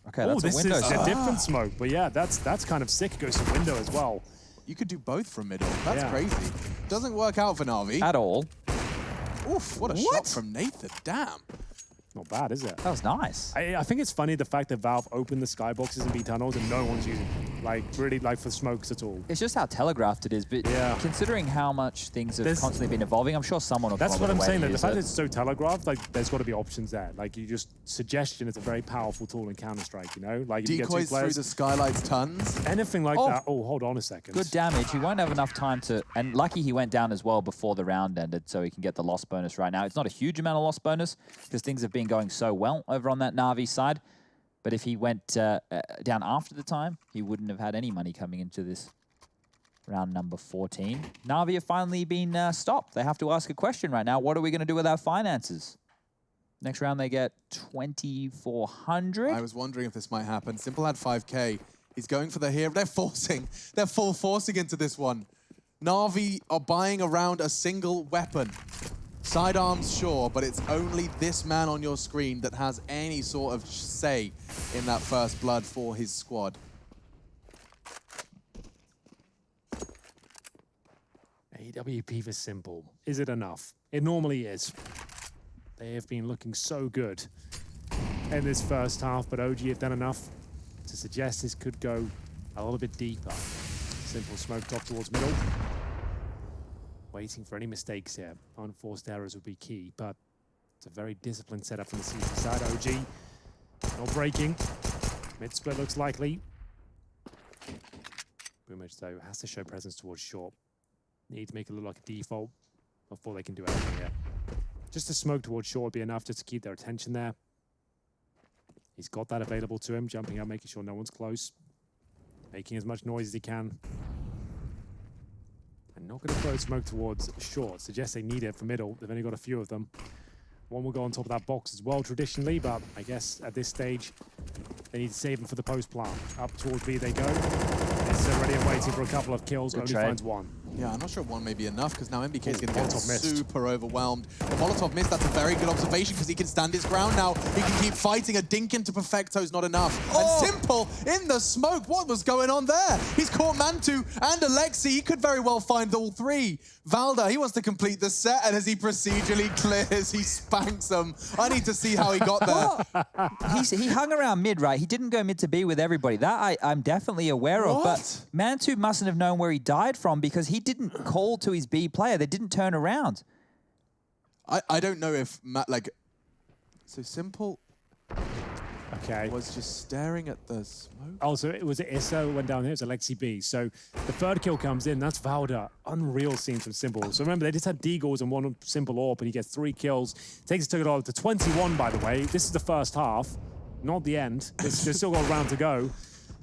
Okay, that's this a window. is a different smoke, but yeah, that's kind of sick. It goes to window as well. You could do both from middle. That's crazy. Doesn't work out for Na'Vi. At all. Oof, what a shot from Nathan. Damn. Not bad, is it? That was nice. I think it's funny the fact that Valve opened the skyboxes and B tunnels and no one's using really for smokes at all. It's just how telegraphed it is, but considering how much things have constantly been evolving, I'm sure someone will come That's up what with I'm a way saying. to That the use fact it. that it's so telegraphed, there's got to be options there. Suggestion is a very powerful tool in Counter-Strike, you know? Like, if you get 2 Decoys through players, the skylights tons. anything like that. Oh, hold on a second. Good damage. He won't have enough time to... And lucky he went down as well before the round ended, so he can get the loss bonus right now. It's not a huge amount of loss bonus, because things have been going so well over on that Na'Vi side. But if he went down after the time, he wouldn't have had any money coming into this round number 14. Na'Vi have finally been stopped. They have to ask a question right now. What are we going to do with our finances? Next round, they get 2,400. I was wondering if this might happen. Simple had 5K. He's going for the hero. They're full forcing into this one. Na'Vi are buying around a single weapon. Sidearms, sure, but it's only this man on your screen that has any sort of say in that first blood for his squad. AWP for simple. Is it enough? It normally is. They have been looking so good in this first half, but OG have done enough to suggest this could go a little bit deeper. Simple smoke drop towards middle. Waiting for any mistakes here. Unforced errors would be key, but it's a very disciplined setup from the CT side. OG not breaking. Mid split looks likely. Boomage, though, has to show presence towards short. Need to make it look like a default before they can do anything here. Just a smoke towards short would be enough just to keep their attention there. He's got that available to him, jumping up, making sure no one's close. Making as much noise as he can. And not going to throw smoke towards short. Suggests they need it for middle. They've only got a few of them. One will go on top of that box as well traditionally, but I guess at this stage, they need to save them for the post plant. Up towards B they go. It's already waiting for a couple of kills, only finds one. Yeah, I'm not sure one may be enough because now MBK is going to get Molotov missed. super overwhelmed. The Molotov missed, that's a very good observation because he can stand his ground now. He can keep fighting. A dink into Perfecto's not enough. And Simple in the smoke. What was going on there? He's caught Mantu and Alexi. He could very well find all 3. Valda, he wants to complete the set, and as he procedurally clears, he spanks them. I need to see how he got there. He hung around mid, right? He didn't go mid to B with everybody. That I'm definitely aware of. But Mantu mustn't have known where he died from because he didn't call to his B player. They didn't turn around. I don't know if so Simple was just staring at the smoke. Oh, so it was Issa went down here. It was Alexi B. So the third kill comes in. That's Valda. Unreal scenes from Simple. So remember, they just had Deagles and one Simple AWP, and he gets 3 kills. Took it all to 21, by the way. This is the first half, not the end. There's still got a round to go.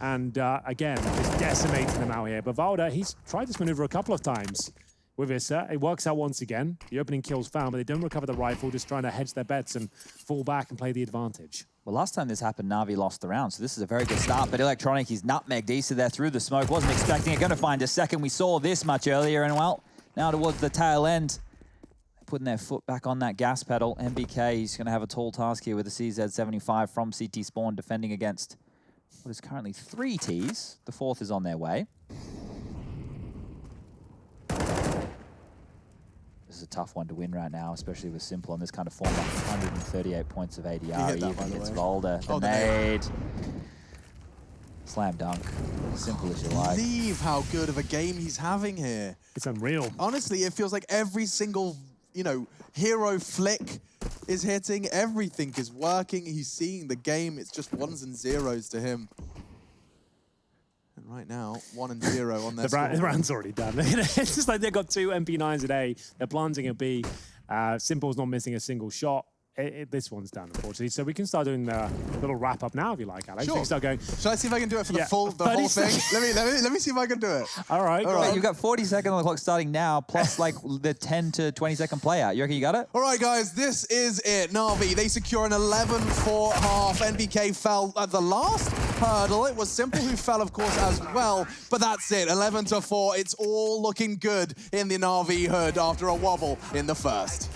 And again, just decimating them out here. But Valda, he's tried this maneuver a couple of times with Issa. It works out once again. The opening kill's found, but they don't recover the rifle, just trying to hedge their bets and fall back and play the advantage. Well, last time this happened, Na'Vi lost the round, so this is a very good start. But Electronic, he's nutmegged Issa there through the smoke. Wasn't expecting it. Going to find a second. We saw this much earlier, and well, now towards the tail end, putting their foot back on that gas pedal. MBK, he's going to have a tall task here with the CZ75 from CT Spawn, defending against what is currently 3 Ts. The 4th is on their way. This is a tough one to win right now, especially with Simple on this kind of form. 138 points of ADR. Even against Volder. The nade. Slam dunk. Simple as you like. Believe how good of a game he's having here. It's unreal. Honestly, it feels like every single, hero flick is hitting. Everything is working. He's seeing the game. It's just 1s and 0s to him. And right now, 1 and 0 on their The round's already done. It's just like they've got 2 MP9s a day. They're planting a B. Simple's not missing a single shot. This one's done, unfortunately. So we can start doing the little wrap up now, if you like, Alex. Sure. We can start going. Shall I see if I can do it for the whole thing? Let me see if I can do it. All right. Wait, you've got 40 seconds on the clock starting now, plus like the 10 to 20 second play out. You reckon you got it? All right, guys, this is it. Na'Vi, they secure an 11-4 half. NBK fell at the last hurdle. It was Simple who fell, of course, as well. But that's it, 11-4. It's all looking good in the Na'Vi hood after a wobble in the first.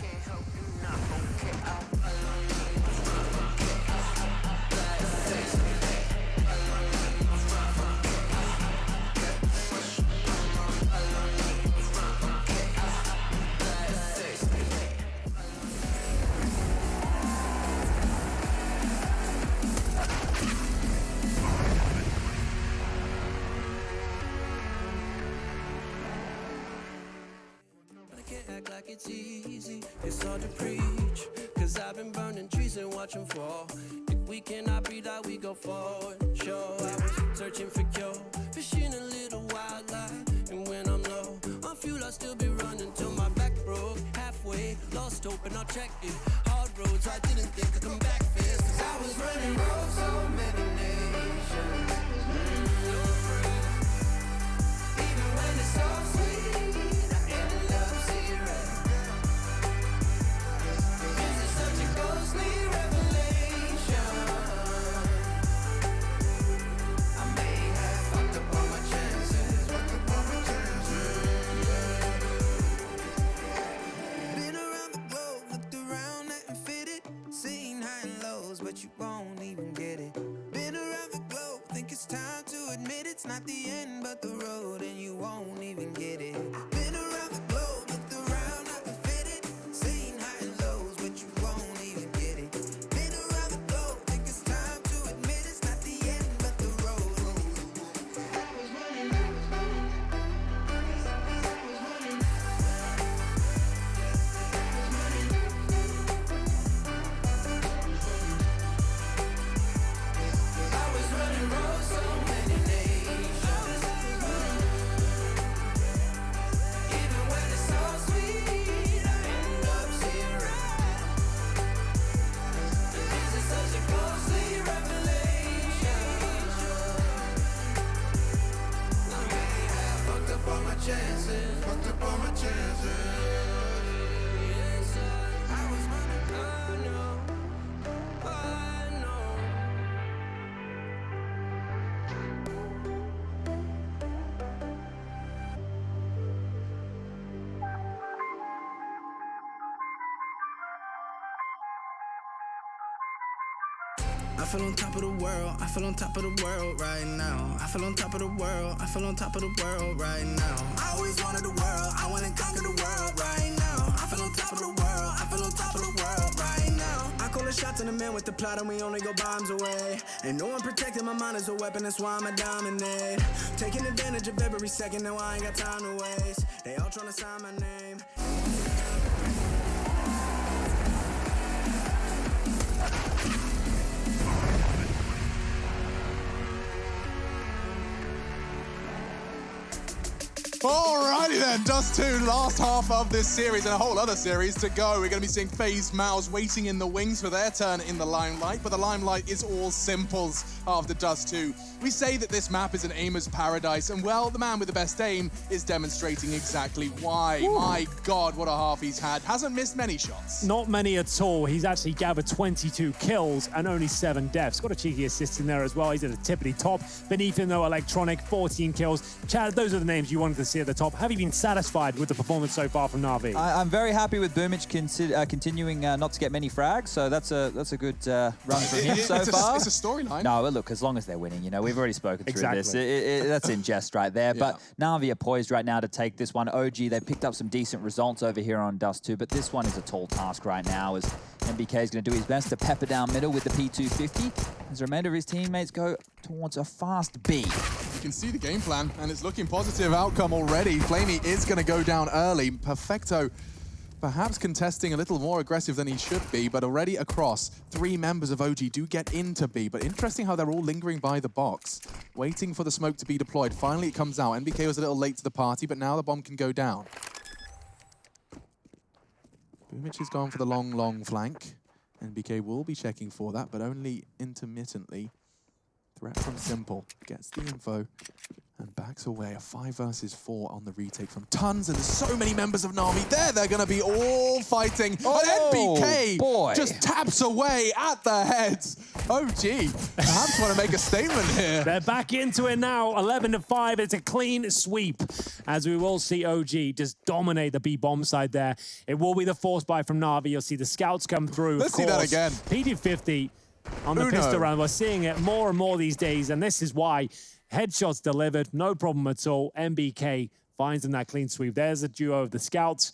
It's easy, it's hard to preach, cause I've been burning trees and watching fall. If we cannot breathe out, we go forward. Sure, I was searching for cure, fishing a little wildlife, and when I'm low on fuel, I'll still be running till my back broke. Halfway, lost hope and I'll check it. Hard roads, I didn't think I'd come back fast, cause I was running roads so many nations. Even when it's so sweet, I ended up zero. Ghostly revelation. I may have fucked up all my chances. Been around the globe, looked around and fitted, seen high and lows, but you won't even get it. Been around the globe, think it's time to admit it's not the end, but the road, and you won't even get it. Been around the globe, looked around and fitted, seen high and lows, but you won't. I feel on top of the world, I feel on top of the world right now. I feel on top of the world, I feel on top of the world right now. I always wanted the world, I wanna conquer the world right now. I feel on top of the world, I feel on top of the world right now. I call the shots in the man with the plot and we only go bombs away. And no one protecting my mind as a weapon, that's why I'ma dominate. Taking advantage of every second, now I ain't got time to waste. They all tryna sign my name. Alrighty then, Dust 2, last half of this series and a whole other series to go. We're going to be seeing FaZe Mouse waiting in the wings for their turn in the limelight, but the limelight is all Simples after Dust 2. We say that this map is an aimer's paradise, and well, the man with the best aim is demonstrating exactly why. Ooh. My God, what a half he's had. Hasn't missed many shots. Not many at all. He's actually gathered 22 kills and only 7 deaths. Got a cheeky assist in there as well. He's at the tippity top. Beneath him, though, Electronic, 14 kills. Chad, those are the names you wanted to see at the top. Have you been satisfied with the performance so far from Na'Vi? I'm very happy with Boomich continuing not to get many frags, so that's a good run for him so far. It's a storyline. No, but look, as long as they're winning, you know, we've already spoken through this. That's in jest right there. But Na'Vi are poised right now to take this one. OG, they picked up some decent results over here on Dust 2, but this one is a tall task right now as NBK is going to do his best to pepper down middle with the P250 as the remainder of his teammates go towards a fast B. You can see the game plan, and it's looking positive outcome already. Flamey is going to go down early. Perfecto perhaps contesting a little more aggressive than he should be, but already across, 3 members of OG do get into B. But interesting how they're all lingering by the box, waiting for the smoke to be deployed. Finally, it comes out. NBK was a little late to the party, but now the bomb can go down. Boomich has gone for the long flank. NBK will be checking for that, but only intermittently. Threat from Simple. Gets the info and backs away. A 5 versus 4 on the retake from Tons, and there's so many members of Na'Vi there. They're going to be all fighting. Oh, and NBK boy. just taps away at the heads. OG perhaps want to make a statement here. They're back into it now. 11-5. It's a clean sweep, as we will see OG just dominate the B-bomb side there. It will be the force buy from Na'Vi. You'll see the scouts come through. Let's see that again. PD50 on the pistol round. We're seeing it more and more these days, and this is why. Headshots delivered, no problem at all. NBK finds them that clean sweep. There's a duo of the scouts,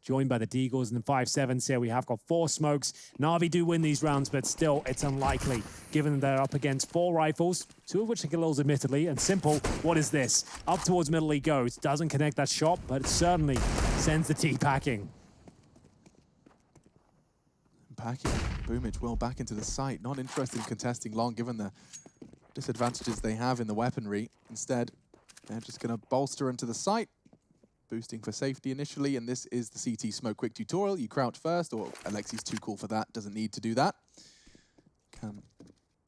joined by the Deagles and the 5-7s here. We have got 4 smokes. Na'Vi do win these rounds, but still, it's unlikely, given they're up against 4 rifles, 2 of which are kills, admittedly, and Simple, what is this? Up towards middle he goes. Doesn't connect that shot, but it certainly sends the T packing. Packing. Boomich will back into the site. Not interested in contesting long, given the disadvantages they have in the weaponry. Instead, they're just going to bolster into the site, boosting for safety initially, and this is the CT smoke quick tutorial. You crouch first, or Alexi's too cool for that, doesn't need to do that. Can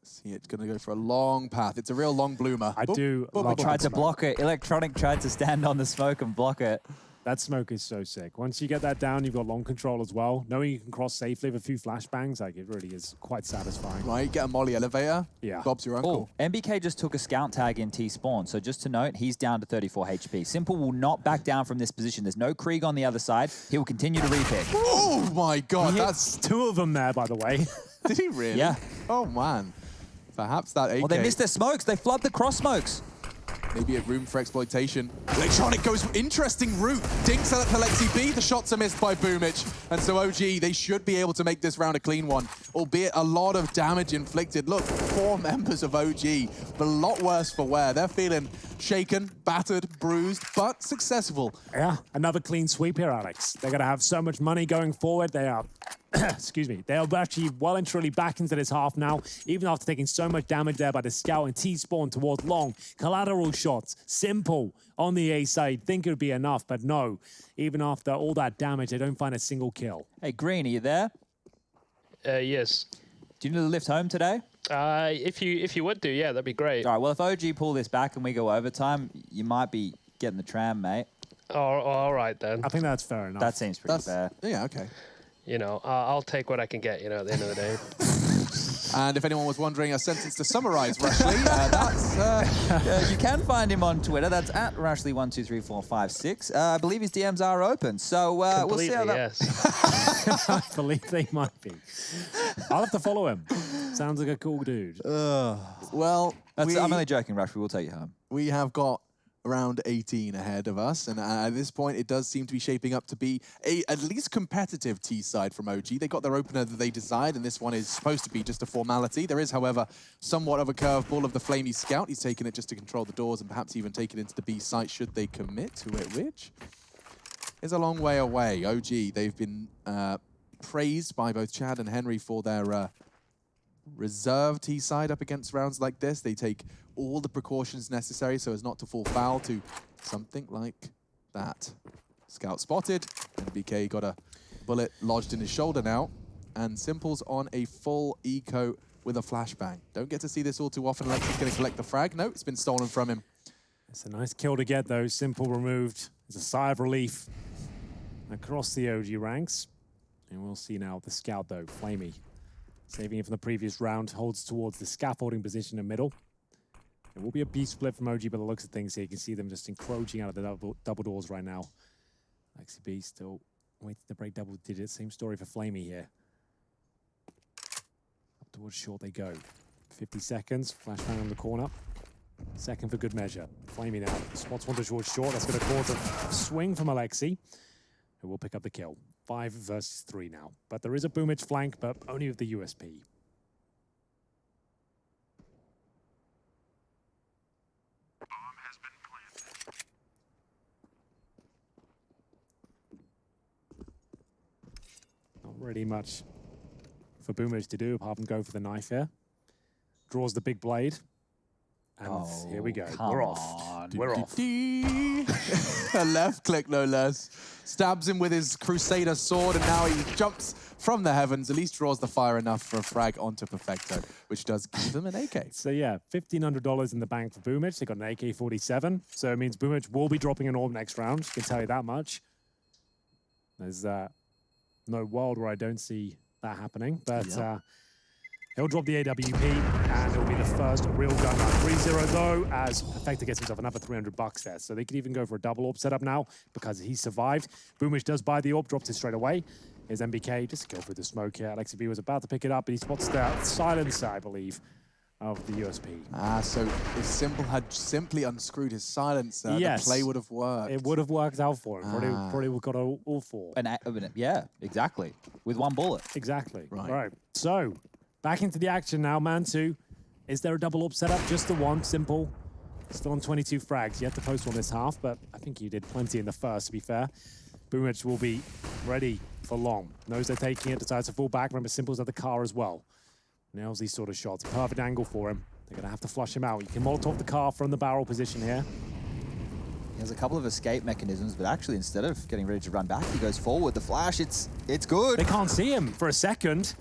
see it's going to go for a long path. It's a real long bloomer. I tried to block it. Electronic tried to stand on the smoke and block it. That smoke is so sick. Once you get that down, you've got long control as well. Knowing you can cross safely with a few flashbangs, like, it really is quite satisfying. Right, get a molly elevator. Yeah. Bob's your uncle. Oh, NBK just took a scout tag in T-spawn. So just to note, he's down to 34 HP. Simple will not back down from this position. There's no Krieg on the other side. He will continue to repick. Oh my God, that's 2 of them there, by the way. Did he really? Yeah. Oh man. Perhaps that AK. Well, they missed their smokes. They flood the cross smokes. Maybe a room for exploitation. Electronic goes interesting route. Dinks out to Lexi B. The shots are missed by Boomich. And so OG, they should be able to make this round a clean one, albeit a lot of damage inflicted. Look, 4 members of OG, but a lot worse for wear. They're feeling shaken, battered, bruised, but successful. Yeah, another clean sweep here, Alex. They're going to have so much money going forward. They are, excuse me, they are actually well and truly back into this half now, even after taking so much damage there by the scout and T-spawn towards long. Collateral shots, Simple on the A side. Think it would be enough, but no. Even after all that damage, they don't find a single kill. Hey, Green, are you there? Yes. Do you need to lift home today? If you would do, yeah, that'd be great. All right, well, if OG pull this back and we go overtime, you might be getting the tram, mate. All right, then. I think that's fair enough. That seems pretty fair. Yeah, okay. You know, I'll take what I can get, you know, at the end of the day. And if anyone was wondering a sentence to summarize Rushley, that's... you can find him on Twitter. That's at Rushley123456. I believe his DMs are open, so we'll see how that... Yes. I believe they might be. I'll have to follow him. Sounds like a cool dude. Well, I'm only joking, Rushley. We'll take you home. We have got around 18 ahead of us, and at this point it does seem to be shaping up to be a at least competitive T side from OG. They got their opener that they desired, and this one is supposed to be just a formality. There is, however, somewhat of a curveball of the Flamey Scout. He's taken it just to control the doors and perhaps even take it into the B site should they commit to it, which is a long way away. OG, they've been praised by both Chad and Henry for their reserved T side up against rounds like this. They take all the precautions necessary so as not to fall foul to something like that. Scout spotted, and BK got a bullet lodged in his shoulder now, and Simple's on a full eco with a flashbang. Don't get to see this all too often unless he's going to collect the frag. No, it's been stolen from him. It's a nice kill to get, though. Simple removed. It's a sigh of relief across the OG ranks. And we'll see now the scout, though, Flamey, saving it from the previous round, holds towards the scaffolding position in the middle. It will be a B split from OG by the looks of things here. You can see them just encroaching out of the double doors right now. Lexi B still waiting to break double digits. Same story for Flamey here. Up towards short they go. 50 seconds, flashbang on the corner. Second for good measure. Flamey now spots one towards short. That's going to cause a swing from Alexi, who will pick up the kill. 5 versus 3 now. But there is a Boomich flank, but only with the USP. Not really much for Boomich to do apart from go for the knife here. Draws the big blade. And here we go. We're off. We're off. A left click, no less. Stabs him with his Crusader sword, and now he jumps from the heavens. At least draws the fire enough for a frag onto Perfecto, which does give him an AK. So yeah, $1,500 in the bank for Boomich. They got an AK-47. So it means Boomich will be dropping an orb next round. I can tell you that much. There's no world where I don't see that happening. But he'll drop the AWP, and it'll be the first real gun round. 3-0 though, as Perfecto gets himself another $300 there. So they could even go for a double orb setup now because he survived. Boomich does buy the orb, drops it straight away. Here's MBK, just go through the smoke here. Alexi B was about to pick it up, but he spots the silencer, I believe, of the USP. So if Simple had simply unscrewed his silencer, the play would have worked. It would have worked out for him. Probably would have got all four. Yeah, exactly. With one bullet. Exactly. Right. All right. So, back into the action now, man 2. Is there a double orb setup? Just the one, Simple. Still on 22 frags. You have to post one this half, but I think you did plenty in the first, to be fair. Boomich will be ready for long. Knows they're taking it, decides to fall back. Remember, Simple's at the car as well. Nails these sort of shots. Perfect angle for him. They're going to have to flush him out. You can Molotov the car from the barrel position here. He has a couple of escape mechanisms, but actually, instead of getting ready to run back, he goes forward. The flash, it's good. They can't see him for a second.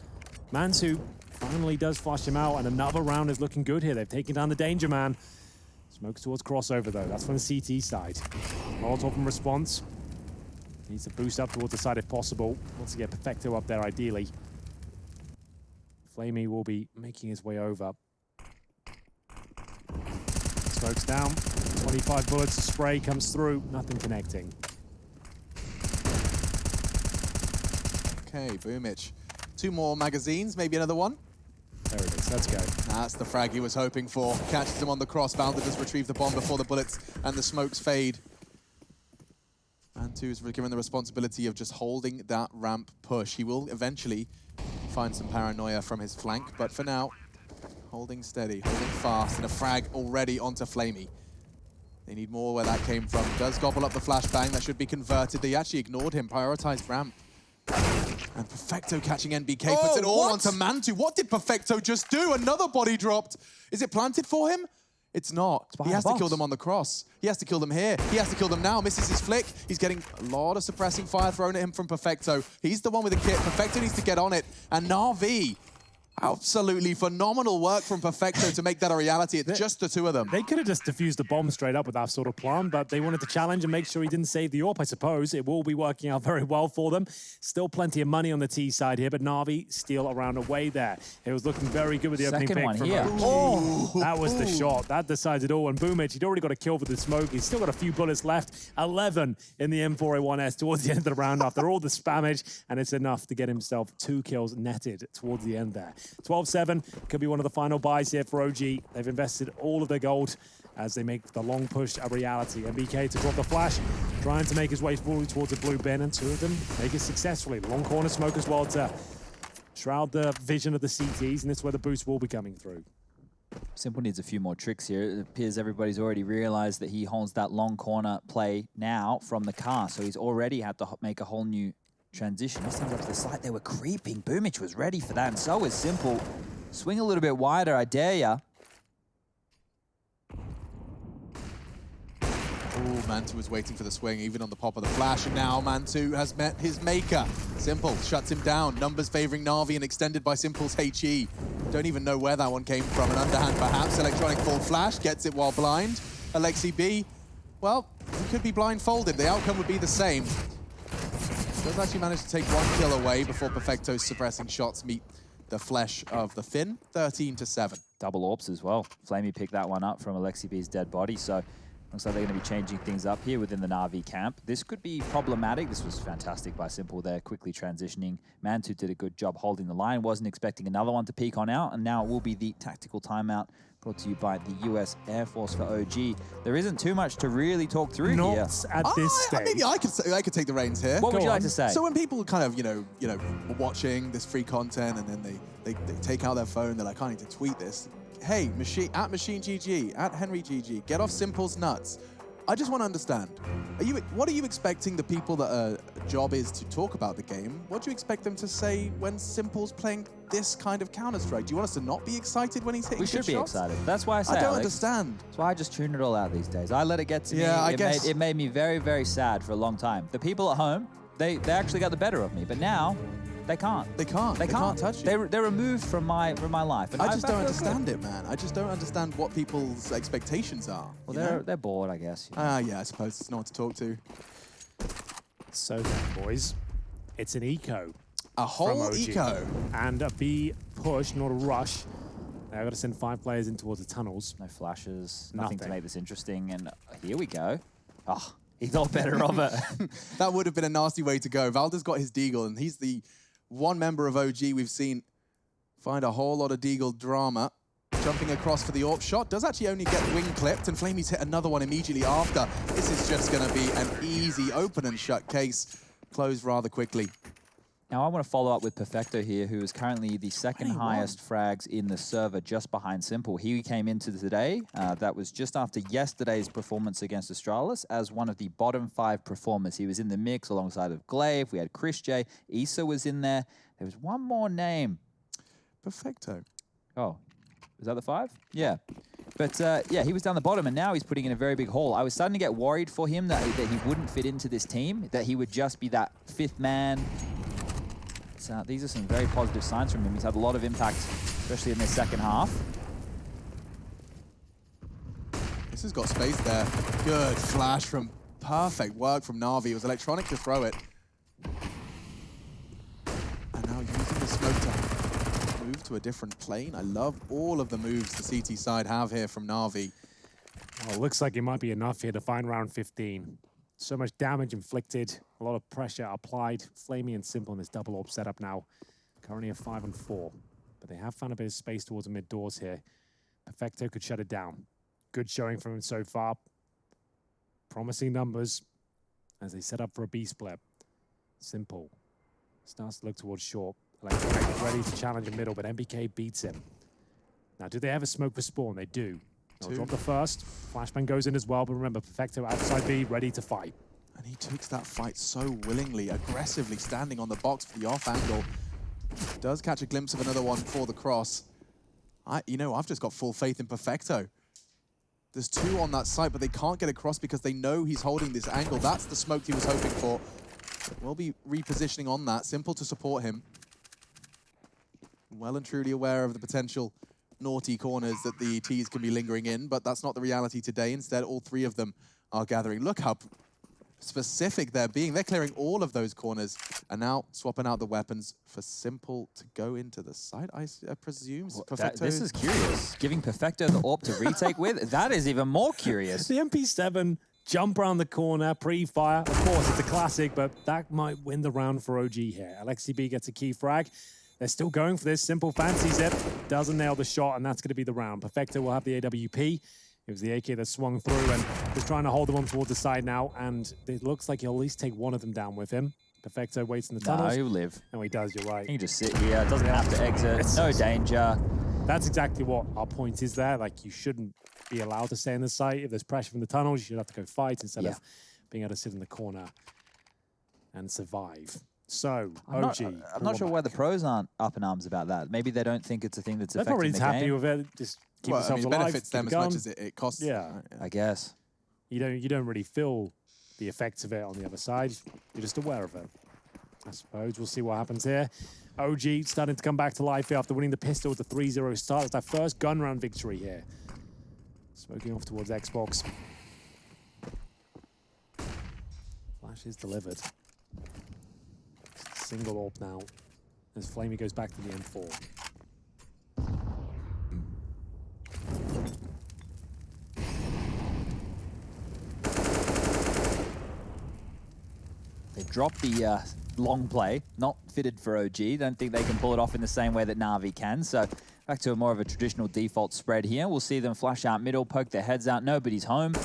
Mansu finally does flush him out, and another round is looking good here. They've taken down the Danger Man. Smokes towards crossover, though. That's from the CT side. Molotov in response. Needs to boost up towards the side if possible. Wants to get Perfecto up there, ideally. Flamey will be making his way over. Smokes down. 25 bullets. The spray comes through. Nothing connecting. Okay, Boomich. 2 more magazines, maybe another one. There it is. Let's go. That's the frag he was hoping for. Catches him on the cross. Bounder does retrieve the bomb before the bullets and the smokes fade. Man2 is given the responsibility of just holding that ramp push. He will eventually find some paranoia from his flank, but for now, holding steady, holding fast, and a frag already onto Flamey. They need more where that came from. Does gobble up the flashbang. That should be converted. They actually ignored him, prioritized ramp. And Perfecto catching NBK, puts it all onto Man2. What did Perfecto just do? Another body dropped. Is it planted for him? It's not. He has to kill them on the cross. He has to kill them here. He has to kill them now. Misses his flick. He's getting a lot of suppressing fire thrown at him from Perfecto. He's the one with the kit. Perfecto needs to get on it. And Na'Vi, absolutely phenomenal work from Perfecto to make that a reality. It's just the 2 of them. They could have just defused the bomb straight up with that sort of plan, but they wanted to challenge and make sure he didn't save the AWP, I suppose. It will be working out very well for them. Still plenty of money on the T side here, but Na'Vi still around away there. It was looking very good with the opening pick from here. Oh, that was the shot. That decided all. And Boomich, he'd already got a kill for the smoke. He's still got a few bullets left. 11 in the M4A1S towards the end of the round after all the spammage, and it's enough to get himself 2 kills netted towards the end there. 12-7. Could be one of the final buys here for OG. They've invested all of their gold as they make the long push a reality. MBK to drop the flash, trying to make his way forward towards the blue bin, and 2 of them make it successfully. Long corner smoke as well to shroud the vision of the CTs, and this is where the boost will be coming through. Simple needs a few more tricks here. It appears everybody's already realized that he holds that long corner play now from the car, so he's already had to make a whole new transition. This time up to the side, they were creeping. Boomich was ready for that, and so was Simple. Swing a little bit wider, I dare ya. Oh, Man2 was waiting for the swing, even on the pop of the flash, and now Man2 has met his maker. Simple shuts him down. Numbers favoring Na'Vi and extended by Simple's HE. Don't even know where that one came from. An underhand, perhaps. Electronic full flash, gets it while blind. Alexi B, well, he could be blindfolded. The outcome would be the same. Does actually manage to take 1 kill away before Perfecto's suppressing shots meet the flesh of the Finn. 13-7. Double AWPs as well. Flamey picked that one up from Alexi B's dead body, so looks like they're going to be changing things up here within the Na'Vi camp. This could be problematic. This was fantastic by Simple there, quickly transitioning. Man2 did a good job holding the line. Wasn't expecting another one to peek on out, and now it will be the tactical timeout brought to you by the US Air Force for OG. There isn't too much to really talk through here. Not at this stage. Maybe I could take the reins here. What would you like to say? So when people kind of, you know, are watching this free content and then they take out their phone, they're like, I need to tweet this. Hey, at Machine GG, at Henry GG, get off Simple's nuts. I just want to understand. What are you expecting the people that job is to talk about the game? What do you expect them to say when Simple's playing this kind of Counter-Strike? Do you want us to not be excited when he's hitting We should be shots? excited. That's why I say I don't Alex, understand. That's why I just tune it all out these days. I let it get to me. I guess. It made me very, very sad for a long time. The people at home, they actually got the better of me, but now they can't. They can't. They can't touch you. They're removed from my life. And I just don't understand it, man. I just don't understand what people's expectations are. Well, they're bored, I guess. Yeah, I suppose it's no one to talk to. So then, boys, it's an eco. A whole eco. And a B push, not a rush. They've got to send 5 players in towards the tunnels. No flashes, nothing to make this interesting. And here we go. Oh, he got better of it. That would have been a nasty way to go. Valda's got his Deagle, and he's the one member of OG we've seen find a whole lot of Deagle drama. Jumping across for the AWP shot. Does actually only get wing clipped, and Flamey's hit another one immediately after. This is just going to be an easy open and shut case. Closed rather quickly. Now I want to follow up with Perfecto here, who is currently the second highest frags in the server, just behind Simple. He came into today, that was just after yesterday's performance against Astralis, as one of the bottom 5 performers. He was in the mix alongside of Glaive, we had Chris J, Issa was in there. There was one more name. Perfecto. Oh, is that the 5? Yeah. But yeah, he was down the bottom, and now he's putting in a very big haul. I was starting to get worried for him that he wouldn't fit into this team, that he would just be that 5th man. So these are some very positive signs from him. He's had a lot of impact, especially in this second half. This has got space there. Good flash from perfect work from Na'Vi. It was electronic to throw it. And now using the smoke to move to a different plane. I love all of the moves the CT side have here from Na'Vi. Well, it looks like it might be enough here to find round 15. So much damage inflicted, a lot of pressure applied. Flamey and Simple in this double AWP setup now. Currently at 5 and 4. But they have found a bit of space towards the mid doors here. Perfecto could shut it down. Good showing from him so far. Promising numbers as they set up for a B split. Simple starts to look towards short. Electronic ready to challenge in middle, but MBK beats him. Now, do they have a smoke for spawn? They do. They'll drop the first. Flashbang goes in as well, but remember, Perfecto outside B, ready to fight. And he takes that fight so willingly, aggressively standing on the box for the off angle. Does catch a glimpse of another one for the cross. You know, I've just got full faith in Perfecto. There's 2 on that site, but they can't get across because they know he's holding this angle. That's the smoke he was hoping for. We'll be repositioning on that. Simple to support him. Well and truly aware of the potential naughty corners that the Ts can be lingering in, but that's not the reality today. Instead, all 3 of them are gathering. Look how specific they're being. They're clearing all of those corners and now swapping out the weapons for Simple to go into the site, I presume. This is curious. Giving Perfecto the AWP to retake with, that is even more curious. The MP7 jump around the corner, pre-fire. Of course, it's a classic, but that might win the round for OG here. LXCB gets a key frag. They're still going for this. Simple fancies it. Doesn't nail the shot, and that's going to be the round. Perfecto will have the AWP. It was the AK that swung through and was trying to hold them on towards the side now, and it looks like he'll at least take one of them down with him. Perfecto waits in the tunnels. No, he'll live. No, he does, you're right. He can just sit here, doesn't have to exit, no danger. That's exactly what our point is there. Like, you shouldn't be allowed to stay in the site. If there's pressure from the tunnels, you should have to go fight instead of being able to sit in the corner and survive. So, OG. I'm not sure why the pros aren't up in arms about that. Maybe they don't think it's a thing that's affecting the game. They're probably happy with it. Just keep yourselves alive. It benefits them as much as it costs. Yeah. I guess. You don't really feel the effects of it on the other side. You're just aware of it. I suppose we'll see what happens here. OG starting to come back to life here after winning the pistol with the 3-0 start. It's their first gun round victory here. Smoking off towards Xbox. Flash is delivered. Single AWP now as Flamey goes back to the M4. They dropped the long play, not fitted for OG. Don't think they can pull it off in the same way that Na'Vi can. So back to a more of a traditional default spread here. We'll see them flash out middle, poke their heads out. Nobody's home. Now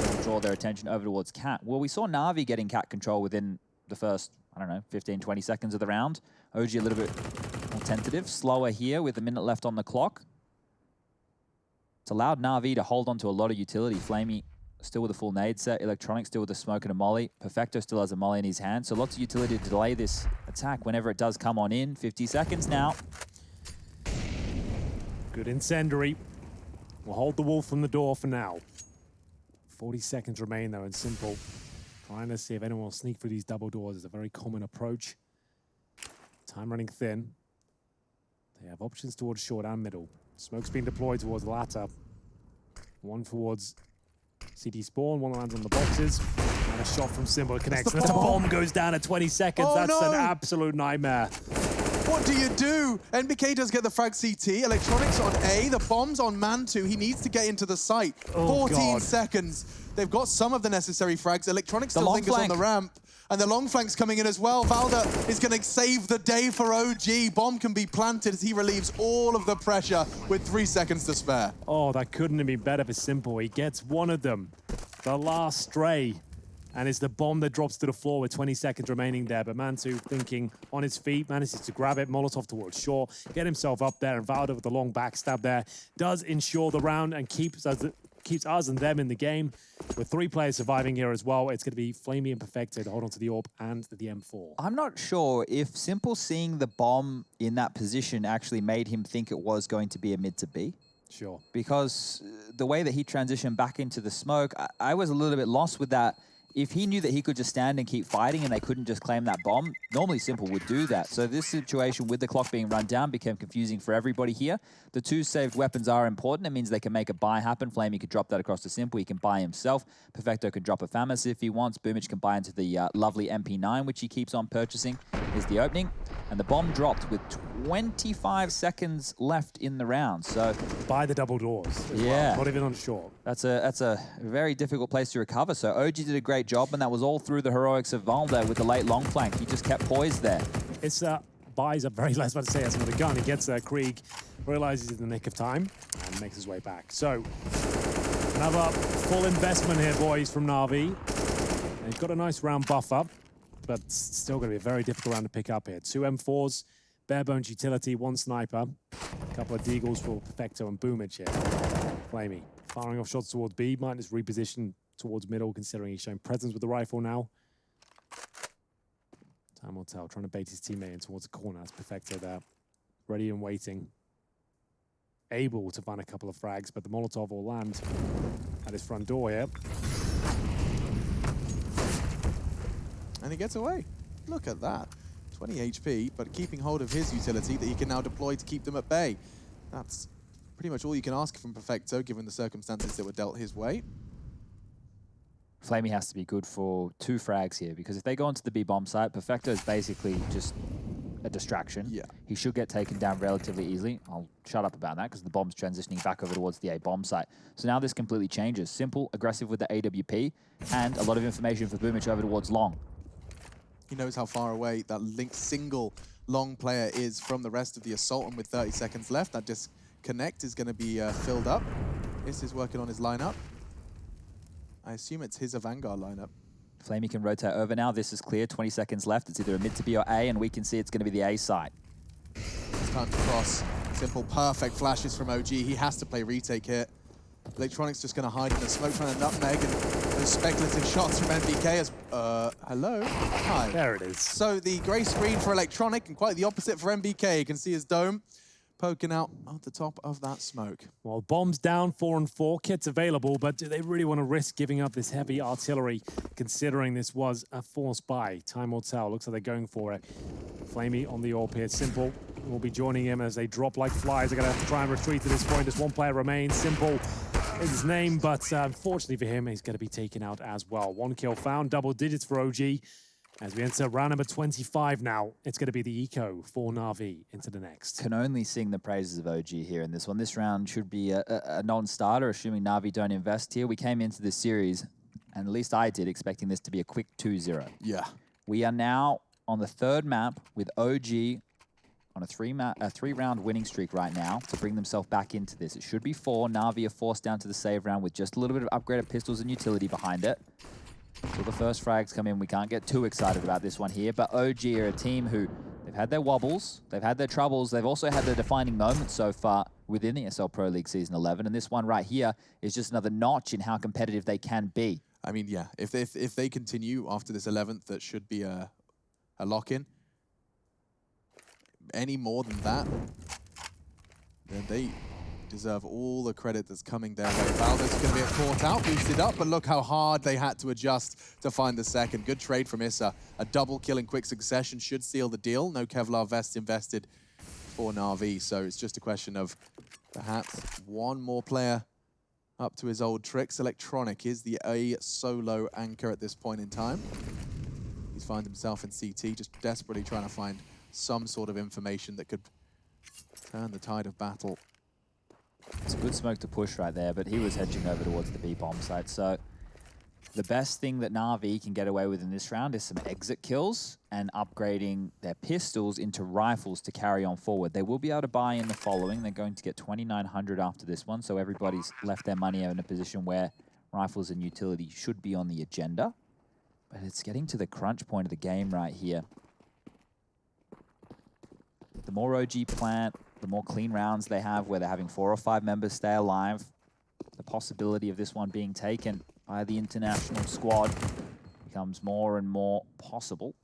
they'll draw their attention over towards Cat. Well, we saw Na'Vi getting Cat control within the first, I don't know, 15, 20 seconds of the round. OG a little bit more tentative, slower here with a minute left on the clock. It's allowed Na'Vi to hold on to a lot of utility. Flamey still with a full nade set. Electronic still with a smoke and a molly. Perfecto still has a molly in his hand. So lots of utility to delay this attack whenever it does come on in. 50 seconds now. Good incendiary. We'll hold the wolf from the door for now. 40 seconds remain though, and Simple trying to see if anyone will sneak through these double doors is a very common approach. Time running thin. They have options towards short and middle. Smoke's being deployed towards the latter. One towards CD Spawn, one lands on the boxes. And a shot from Simple connects. The bomb goes down at 20 seconds. Oh, That's no. an absolute nightmare. What do you do? NBK does get the frag CT. Electronics on A. The bomb's on man 2. He needs to get into the site. Oh, 14 God. seconds. They've got some of the necessary frags. Electronics The still long lingers on flank. the ramp. And the long flank's coming in as well. Valda is going to save the day for OG. Bomb can be planted as he relieves all of the pressure with 3 seconds to spare. Oh, that couldn't have been better for Simple. He gets one of them. The last stray. And it's the bomb that drops to the floor with 20 seconds remaining there. But Mantu, thinking on his feet, manages to grab it. Molotov towards shore, get himself up there. And Valda with the long backstab there does ensure the round and keeps us and them in the game. With 3 players surviving here as well, it's going to be Flamey and Perfecto to hold on to the AWP and the M4. I'm not sure if Simple seeing the bomb in that position actually made him think it was going to be a mid to B. Sure. Because the way that he transitioned back into the smoke, I was a little bit lost with that. If he knew that he could just stand and keep fighting and they couldn't just claim that bomb, normally Simple would do that. So this situation with the clock being run down became confusing for everybody here. The 2 saved weapons are important. It means they can make a buy happen. Flamey could drop that across to Simple. He can buy himself. Perfecto can drop a FAMAS if he wants. Boomich can buy into the lovely MP9, which he keeps on purchasing. Here's the opening. And the bomb dropped with 25 seconds left in the round. So by the double doors as yeah, well. Not even on short. That's a very difficult place to recover. So OG did a great job, and that was all through the heroics of Valda with the late long flank. He just kept poised there. It's buys up very less, about to say, has another gun. He gets Krieg, realizes he's in the nick of time, and makes his way back. So another full investment here, boys, from Na'Vi. They've got a nice round buffer, but still going to be a very difficult round to pick up here. 2 M4s, bare bones utility, 1 sniper, a couple of deagles for Perfecto and Boomich here. Flamey firing off shots towards B, might just reposition towards middle, considering he's showing presence with the rifle now. Time will tell, trying to bait his teammate in towards the corner. That's Perfecto there, ready and waiting. Able to find a couple of frags, but the Molotov will land at his front door here. And he gets away. Look at that. 20 HP, but keeping hold of his utility that he can now deploy to keep them at bay. That's pretty much all you can ask from Perfecto, given the circumstances that were dealt his way. Flamey has to be good for 2 frags here, because if they go onto the B bomb site, Perfecto is basically just a distraction. Yeah. He should get taken down relatively easily. I'll shut up about that because the bomb's transitioning back over towards the A bomb site. So now this completely changes. Simple, aggressive with the AWP, and a lot of information for Boomich over towards long. He knows how far away that linked single long player is from the rest of the assault, and with 30 seconds left, that disconnect is going to be filled up. This is working on his lineup. I assume it's his Vanguard lineup. Flamey can rotate over now. This is clear. 20 seconds left. It's either a mid to B or A, and we can see it's going to be the A site. It's time to cross. Simple, perfect flashes from OG. He has to play retake here. Electronics just going to hide in the smoke, trying to nutmeg, and those speculative shots from NBK as... hello? Hi. There it is. So the grey screen for Electronic, and quite the opposite for NBK. You can see his dome poking out at the top of that smoke. Well, bombs down, 4 and 4, kits available, but do they really want to risk giving up this heavy artillery, considering this was a forced buy? Time will tell. Looks like they're going for it. Flamey on the AWP here. Simple will be joining him as they drop like flies. They're going to have to try and retreat at this point. Just 1 player remains. Simple is his name, but unfortunately for him, he's going to be taken out as well. 1 kill found, double digits for OG. As we enter round number 25 now, it's going to be the eco for Na'Vi into the next. Can only sing the praises of OG here in this one. This round should be a non-starter, assuming Na'Vi don't invest here. We came into this series, and at least I did, expecting this to be a quick 2-0. Yeah. We are now on the 3rd map with OG on a 3-round winning streak right now to bring themselves back into this. It should be 4. Na'Vi are forced down to the save round with just a little bit of upgraded pistols and utility behind it. So the first frags come in. We can't get too excited about this one here, but OG are a team who, they've had their wobbles, they've had their troubles, they've also had their defining moments so far. within the ESL Pro League Season 11. And this one right here is just another notch in how competitive they can be. I mean, yeah, if they continue after this 11th, that should be a lock-in. Any more than that, then they deserve all the credit that's coming their way. Valda's going to be caught out, boosted up, but look how hard they had to adjust to find the second. Good trade from Issa. A double kill in quick succession should seal the deal. No Kevlar vest invested for Na'Vi, so it's just a question of perhaps one more player up to his old tricks. Electronic is the A solo anchor at this point in time. He's found himself in CT, just desperately trying to find some sort of information that could turn the tide of battle. It's a good smoke to push right there, but he was hedging over towards the B-bomb site. So the best thing that Na'Vi can get away with in this round is some exit kills and upgrading their pistols into rifles to carry on forward. They will be able to buy in the following. They're going to get 2,900 after this one, so everybody's left their money in a position where rifles and utility should be on the agenda. But it's getting to the crunch point of the game right here. The more OG plant, the more clean rounds they have where they're having 4 or 5 members stay alive, the possibility of this one being taken by the international squad becomes more and more possible.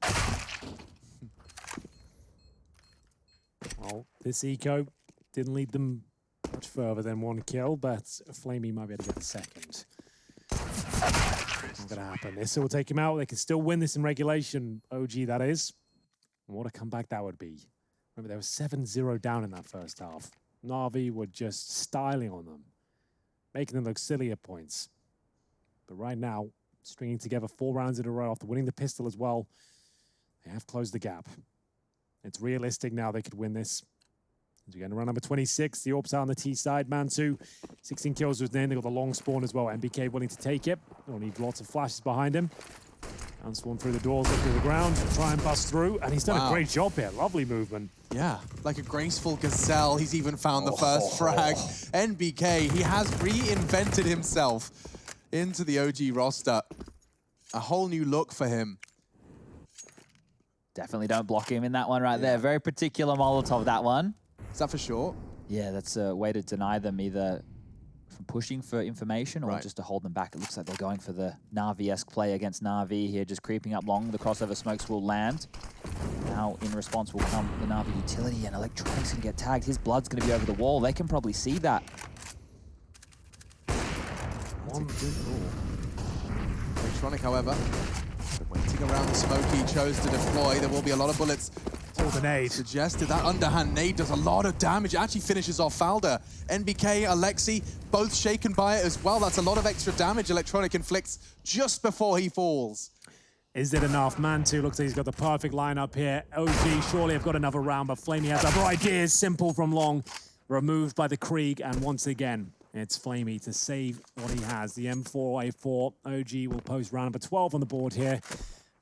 Well, this eco didn't lead them much further than 1 kill, but Flamey might be able to get the second. Not going to happen. This will take him out. They can still win this in regulation, OG that is. And what a comeback that would be. Remember, they were 7-0 down in that first half. Na'Vi were just styling on them, making them look silly at points. But right now, stringing together 4 rounds in a row after winning the pistol as well, they have closed the gap. It's realistic now they could win this. As we get to round number 26, the Orps out on the T side. Mantu, 16 kills was in. They got the long spawn as well. MBK willing to take it. Don't need lots of flashes behind him. And spawn through the doors, up through the ground, try and bust through. And he's done a great job here. Lovely movement. Yeah, like a graceful gazelle. He's even found the first frag. NBK, he has reinvented himself into the OG roster. A whole new look for him. Definitely don't block him in that one right there. Very particular Molotov, that one. Is that for sure? Yeah, that's a way to deny them either from pushing for information or just to hold them back. It looks like they're going for the Na'Vi-esque play against Na'Vi here, just creeping up long. The crossover smokes will land. Now, in response will come the Na'Vi utility, and Electronic's going to get tagged. His blood's going to be over the wall. They can probably see that. That's a good call. Electronic, however, waiting around the smoke he chose to deploy. There will be a lot of bullets. The nade. Suggested that underhand nade does a lot of damage. It actually finishes off Falda. NBK, Alexi, both shaken by it as well. That's a lot of extra damage Electronic inflicts just before he falls. Is it enough? Mantu looks like he's got the perfect lineup here. OG surely have got another round, but Flamey has other ideas. Simple from long, removed by the Krieg, and once again, it's Flamey to save what he has. The M4A4 OG will post round number 12 on the board here.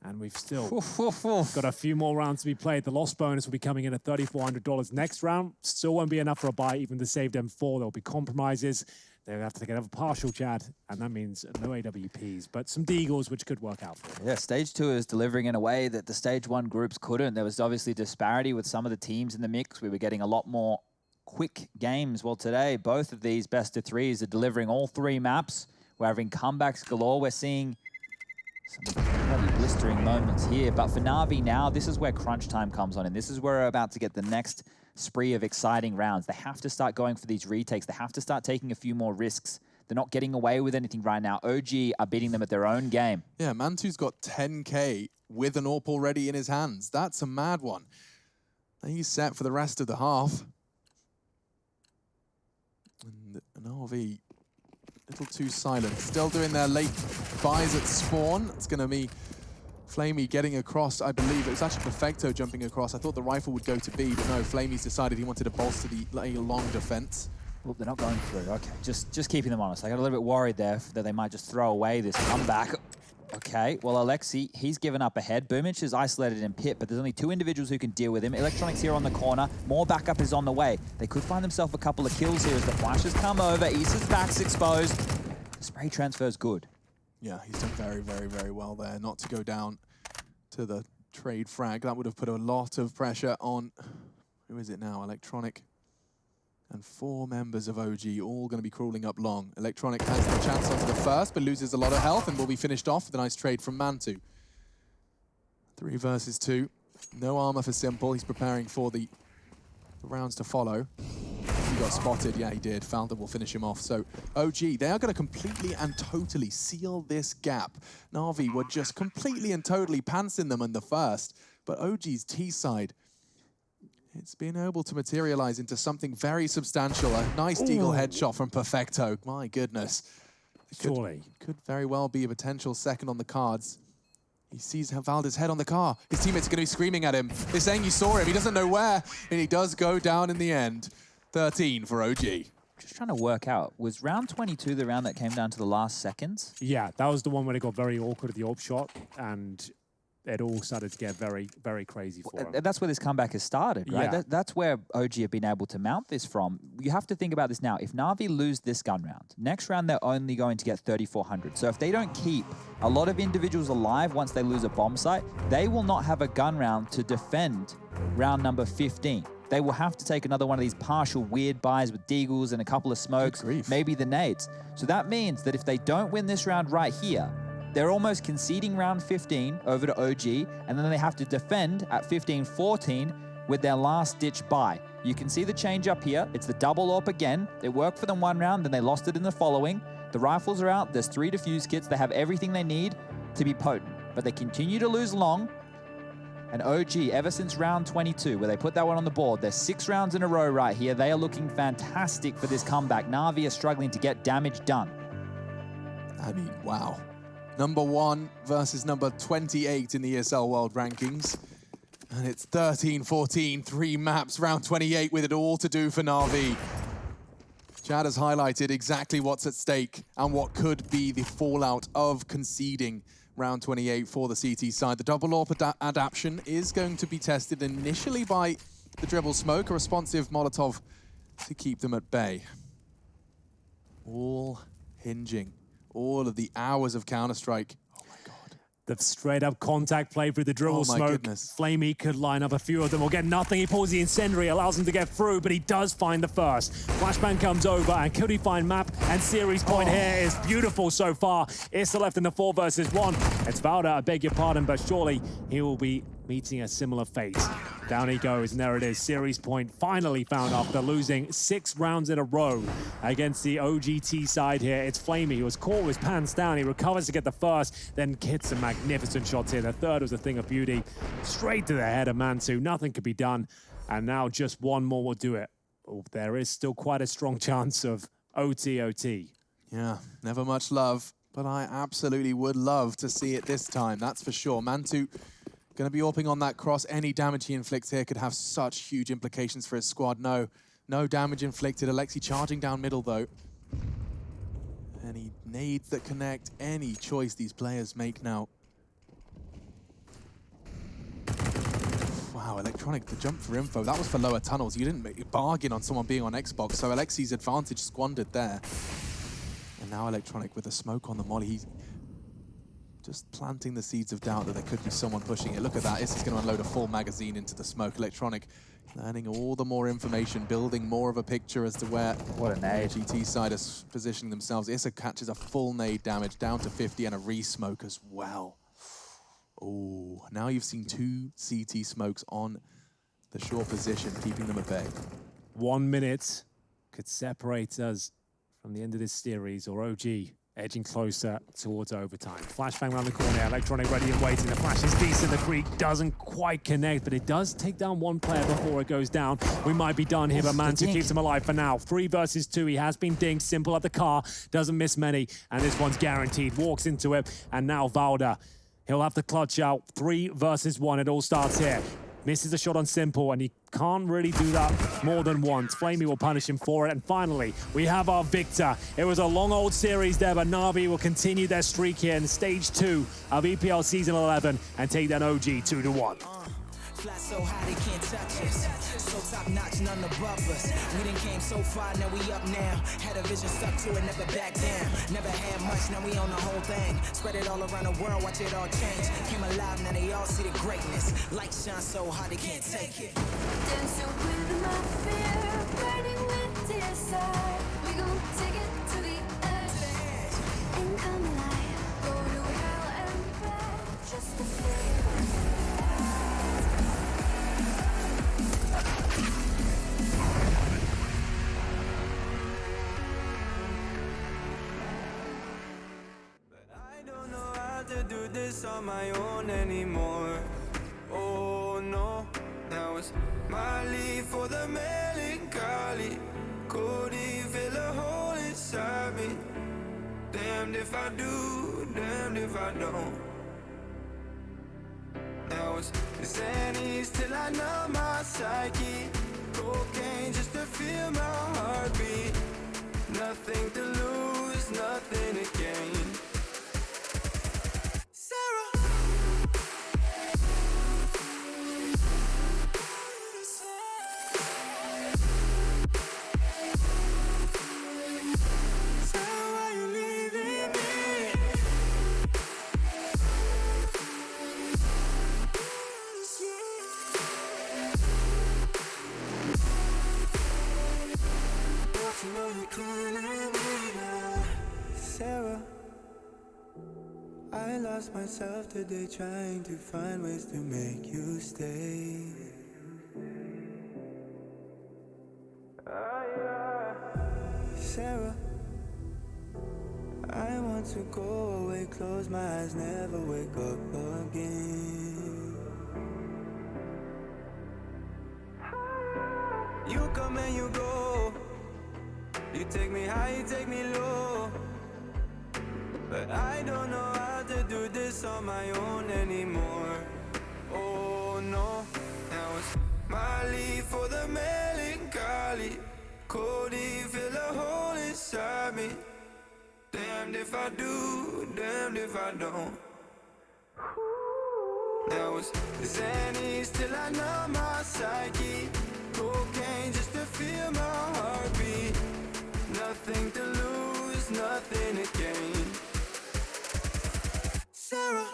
And we've still got a few more rounds to be played. The loss bonus will be coming in at $3,400 next round. Still won't be enough for a buy, even the saved M4. There'll be compromises. They'll have to take another partial, Chad, and that means no AWPs, but some Deagles, which could work out for them. Yeah, Stage 2 is delivering in a way that the Stage 1 groups couldn't. There was obviously disparity with some of the teams in the mix. We were getting a lot more quick games. Well, today, both of these best-of-3s are delivering all 3 maps. We're having comebacks galore. We're seeing some bloody blistering moments here. But for Na'Vi now, this is where crunch time comes on, and this is where we're about to get the next spree of exciting rounds. They have to start going for these retakes. They have to start taking a few more risks. They're not getting away with anything right now. OG are beating them at their own game. Yeah, Mantu's got 10K with an AWP already in his hands. That's a mad one. And he's set for the rest of the half. And Na'Vi, a little too silent. Still doing their late buys at spawn. It's going to be Flamey getting across, I believe. It was actually Perfecto jumping across. I thought the rifle would go to B, but no, Flamey's decided he wanted to bolster the long defense. Well, they're not going through. Okay, just keeping them honest. I got a little bit worried there that they might just throw away this comeback. Okay, well, Alexi, he's given up ahead. Boomich is isolated in pit, but there's only 2 individuals who can deal with him. Electronics here on the corner. More backup is on the way. They could find themselves a couple of kills here as the flashes come over. Issa's back's exposed. The spray transfer is good. Yeah, he's done very, very, very well there not to go down to the trade frag. That would have put a lot of pressure on, who is it now, Electronic. and 4 members of OG all going to be crawling up long. Electronic has the chance onto the first, but loses a lot of health and will be finished off with a nice trade from Mantu. 3 versus 2. No armor for Simple. He's preparing for the rounds to follow. He got spotted. Yeah, he did. Founder will finish him off. So OG, they are going to completely and totally seal this gap. Na'Vi were just completely and totally pantsing them in the first, but OG's T side, it's been able to materialize into something very substantial. A nice deagle headshot from Perfecto. My goodness. Surely. Could very well be a potential second on the cards. He sees Valda's head on the car. His teammates are going to be screaming at him. They're saying you saw him. He doesn't know where. And he does go down in the end. 13 for OG. Just trying to work out, was round 22 the round that came down to the last seconds? Yeah, that was the one where it got very awkward at the AWP shot, and it all started to get very, very crazy for him. That's where this comeback has started, right? Yeah. That's where OG have been able to mount this from. You have to think about this now. If Na'Vi lose this gun round, next round they're only going to get 3,400. So if they don't keep a lot of individuals alive once they lose a bomb site, they will not have a gun round to defend round number 15. They will have to take another one of these partial weird buys with deagles and a couple of smokes, maybe the nades. So that means that if they don't win this round right here, they're almost conceding round 15 over to OG, and then they have to defend at 15-14 with their last-ditch buy. You can see the change up here. It's the double AWP again. It worked for them one round, then they lost it in the following. The rifles are out. There's 3 defuse kits. They have everything they need to be potent, but they continue to lose long. And OG, ever since round 22, where they put that one on the board, they're 6 rounds in a row right here. They are looking fantastic for this comeback. Na'Vi are struggling to get damage done. I mean, wow. Number 1 versus number 28 in the ESL World Rankings. And it's 13-14, 3 maps, round 28 with it all to do for Na'Vi. Chad has highlighted exactly what's at stake and what could be the fallout of conceding round 28 for the CT side. The double AWP adaptation is going to be tested initially by the dribble smoke, a responsive Molotov to keep them at bay. All hinging. All of the hours of Counter-Strike. Oh my God. The straight-up contact play through the dribble smoke. Goodness. Flamey could line up a few of them or get nothing. He pulls the incendiary, allows him to get through, but he does find the first. Flashbang comes over, and could he find map and series point here is beautiful so far. Issa left in the 4 versus 1. It's Valda, I beg your pardon, but surely he will be meeting a similar fate. Down he goes, and there it is. Series point finally found after losing 6 rounds in a row against the OGT side here. It's Flamey, who was caught with his pants down. He recovers to get the first, then hits some magnificent shots here. The third was a thing of beauty. Straight to the head of Mantu. Nothing could be done. And now just one more will do it. Oh, there is still quite a strong chance of OT. Yeah, never much love, but I absolutely would love to see it this time. That's for sure. Mantu going to be AWPing on that cross. Any damage he inflicts here could have such huge implications for his squad. No damage inflicted. Alexi charging down middle, though. Any nades that connect, any choice these players make now. Wow, Electronic, the jump for info. That was for lower tunnels. You didn't make a bargain on someone being on Xbox, so Alexi's advantage squandered there. And now Electronic with a smoke on the molly. He's just planting the seeds of doubt that there could be someone pushing it. Look at that. Issa's going to unload a full magazine into the smoke. Electronic learning all the more information, building more of a picture as to where what a nade. The GT side is positioning themselves. Issa catches a full nade damage down to 50 and a re-smoke as well. Oh, now you've seen 2 CT smokes on the short position, keeping them at bay. 1 minute could separate us from the end of this series, or OG edging closer towards overtime. Flashbang around the corner, Electronic ready and waiting. The flash is decent, the creek doesn't quite connect, but it does take down 1 player before it goes down. We might be done here, but Mantu keeps him alive for now. 3 versus 2, he has been dinged. Simple at the car, doesn't miss many, and this one's guaranteed. Walks into it, and now Valda, he'll have to clutch out. 3 versus 1, it all starts here. Misses a shot on Simple, and he can't really do that more than once. Flamey will punish him for it, and finally, we have our victor. It was a long old series there, but Na'Vi will continue their streak here in stage 2 of EPL Season 11 and take down OG 2-1. Fly so high they can't touch us. So top notch, none above us. We done came so far, now we up now. Had a vision, stuck to it, never back down. Never had much, now we own the whole thing. Spread it all around the world, watch it all change. Came alive, now they all see the greatness. Light shine so high they can't take it. Dancing with my fear, burning with TSI, we gon' take it to the edge and come alive. Go to hell and back just to feel. To do this on my own anymore. Oh no, now it's my leave for the melancholy. Couldn't fill a hole inside me. Damned if I do, damned if I don't. Now it's Xannies till I numb my psyche. Cocaine just to feel my heartbeat. Nothing to lose, nothing to gain. Sarah, I lost myself today trying to find ways to make you stay. Sarah, I want to go away, close my eyes, never wake up again. You come and you go. You take me high, you take me low. But I don't know how to do this on my own anymore. Oh no, now it's my leave for the melancholy. Couldn't fill a hole inside me. Damned if I do, damned if I don't. Now it's Xannies till I numb my psyche. Cocaine just to feel my heartbeat. Nothing to lose, nothing to gain. Sarah.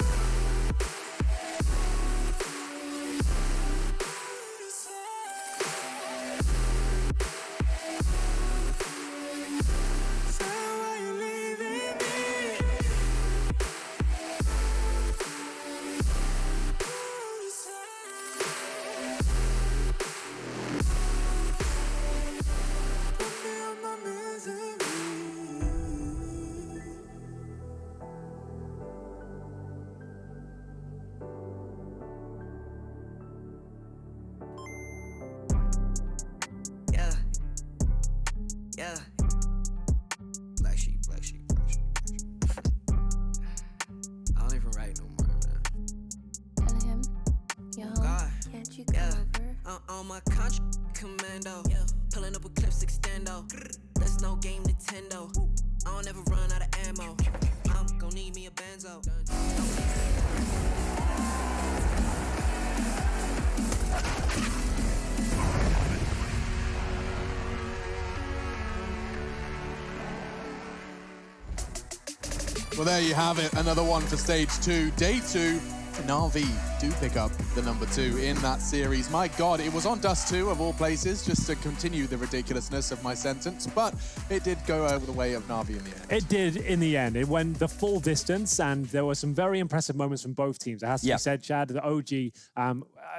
Yeah. Black sheep, black sheep, black sheep, black sheep. I don't even write no more, man. Tell him, yo, God. can't you come over? I'm on my contract commando. Pulling up a clips extendo. That's no game Nintendo. I don't ever run out of ammo. I'm gon' need me a benzo. Well, there you have it. Another one for stage 2. Day 2, Na'Vi do pick up the number 2 in that series. My God, it was on Dust 2 of all places, just to continue the ridiculousness of my sentence, but it did go over the way of Na'Vi in the end. It did in the end. It went the full distance, and there were some very impressive moments from both teams. It has to be said, Chad, the OG,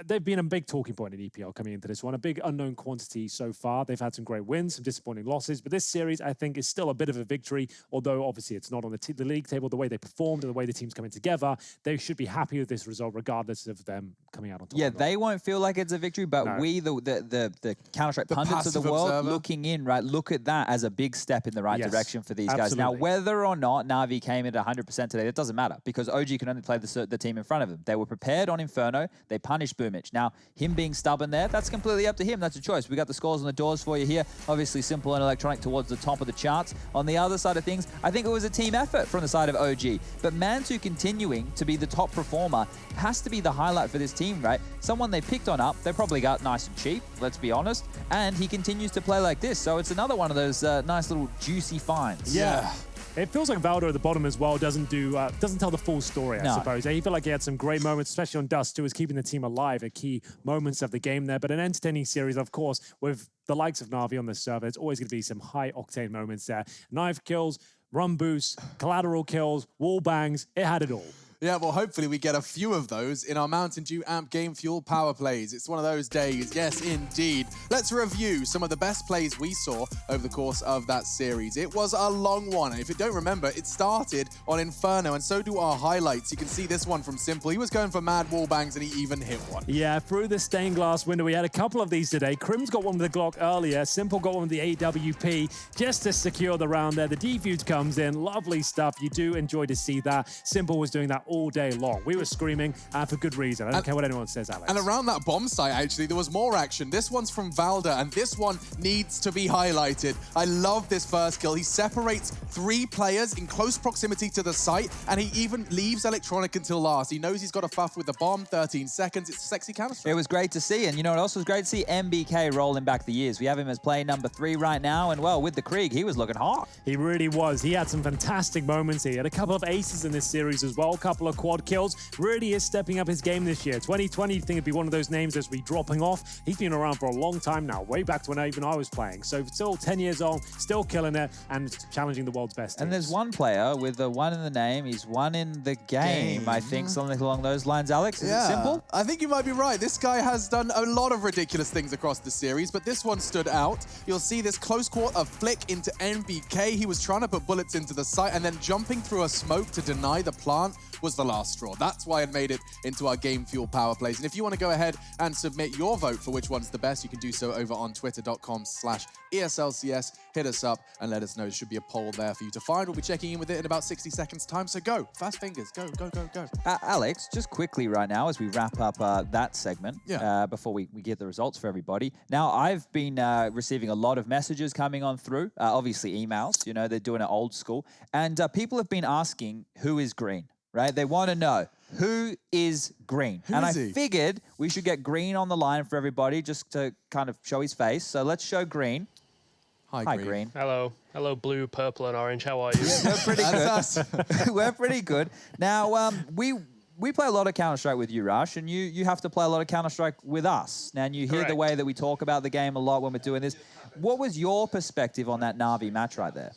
they've been a big talking point in EPL coming into this one, a big unknown quantity so far. They've had some great wins, some disappointing losses, but this series, I think, is still a bit of a victory, although obviously it's not on the league table, the way they performed and the way the team's coming together. They should be happy with this result, regardless of them coming out on top. Yeah, they won't feel like it's a victory, but we, the Counter-Strike pundits of the world, looking in, right, look at that as a big step in the right direction for these guys. Now, whether or not Na'Vi came in at 100% today, it doesn't matter, because OG can only play the team in front of them. They were prepared on Inferno. They punished Boomich. Now, him being stubborn there, that's completely up to him. That's a choice. We got the scores on the doors for you here. Obviously, Simple and Electronic towards the top of the charts. On the other side of things, I think it was a team effort from the side of OG. But Mantu continuing to be the top performer has to be the highlight for this team, right? Someone they picked on up, they probably got nice and cheap, let's be honest, and he continues to play like this. So it's another one of those nice little juicy finds. Yeah. It feels like Valdo at the bottom as well doesn't tell the full story, I suppose. He felt like he had some great moments, especially on Dust 2, was keeping the team alive at key moments of the game there. But an entertaining series, of course, with the likes of Na'Vi on the server, there's always going to be some high-octane moments there. Knife kills, run boosts, collateral kills, wall bangs, it had it all. Yeah, well, hopefully we get a few of those in our Mountain Dew Amp Game Fuel Power Plays. It's one of those days, yes, indeed. Let's review some of the best plays we saw over the course of that series. It was a long one, and if you don't remember, it started on Inferno, and so do our highlights. You can see this one from Simple. He was going for mad wall bangs, and he even hit one. Yeah, through the stained glass window, we had a couple of these today. Crim's got one with the Glock earlier. Simple got one with the AWP just to secure the round there. The defuse comes in. Lovely stuff. You do enjoy to see that. Simple was doing that all day long. We were screaming, and for good reason. I don't care what anyone says, Alex. And around that bomb site, actually, there was more action. This one's from Valda, and this one needs to be highlighted. I love this first kill. He separates 3 players in close proximity to the site, and he even leaves Electronic until last. He knows he's got a fuff with the bomb, 13 seconds. It's a sexy Counter-Strike. It was great to see, and you know what else was great to see? MBK rolling back the years. We have him as play number 3 right now, and well, with the Krieg, he was looking hot. He really was. He had some fantastic moments. He had a couple of aces in this series as well, a couple of quad kills. Really is stepping up his game this year. 2020, you think it'd be one of those names that's be dropping off. He's been around for a long time now, way back to when even I was playing. So still 10 years old, still killing it, and challenging the world's best. And there's one player with the 1 in the name. He's 1 in the game. I think something along those lines. Alex, is it simple? I think you might be right. This guy has done a lot of ridiculous things across the series, but this one stood out. You'll see this close quarter flick into NBK. He was trying to put bullets into the site, and then jumping through a smoke to deny the plant was the last straw. That's why it made it into our Game Fuel Power Plays. And if you want to go ahead and submit your vote for which one's the best, you can do so over on twitter.com/ESLCS. Hit us up and let us know. There should be a poll there for you to find. We'll be checking in with it in about 60 seconds time. So go, fast fingers, go, go, go, go. Alex, just quickly right now as we wrap up that segment, before we get the results for everybody. Now, I've been receiving a lot of messages coming on through, obviously emails, you know, they're doing it old school. And people have been asking, who is Green? Right? They want to know, who is Green? Who is he? I figured we should get Green on the line for everybody just to kind of show his face. So let's show Green. Hi, Green. Hello. Hello, blue, purple, and orange. How are you? We're pretty good. We're pretty good. Now, we play a lot of Counter-Strike with you, Rush, and you have to play a lot of Counter-Strike with us. Now, and you hear the way that we talk about the game a lot when we're doing this. What was your perspective on that Na'Vi match right there?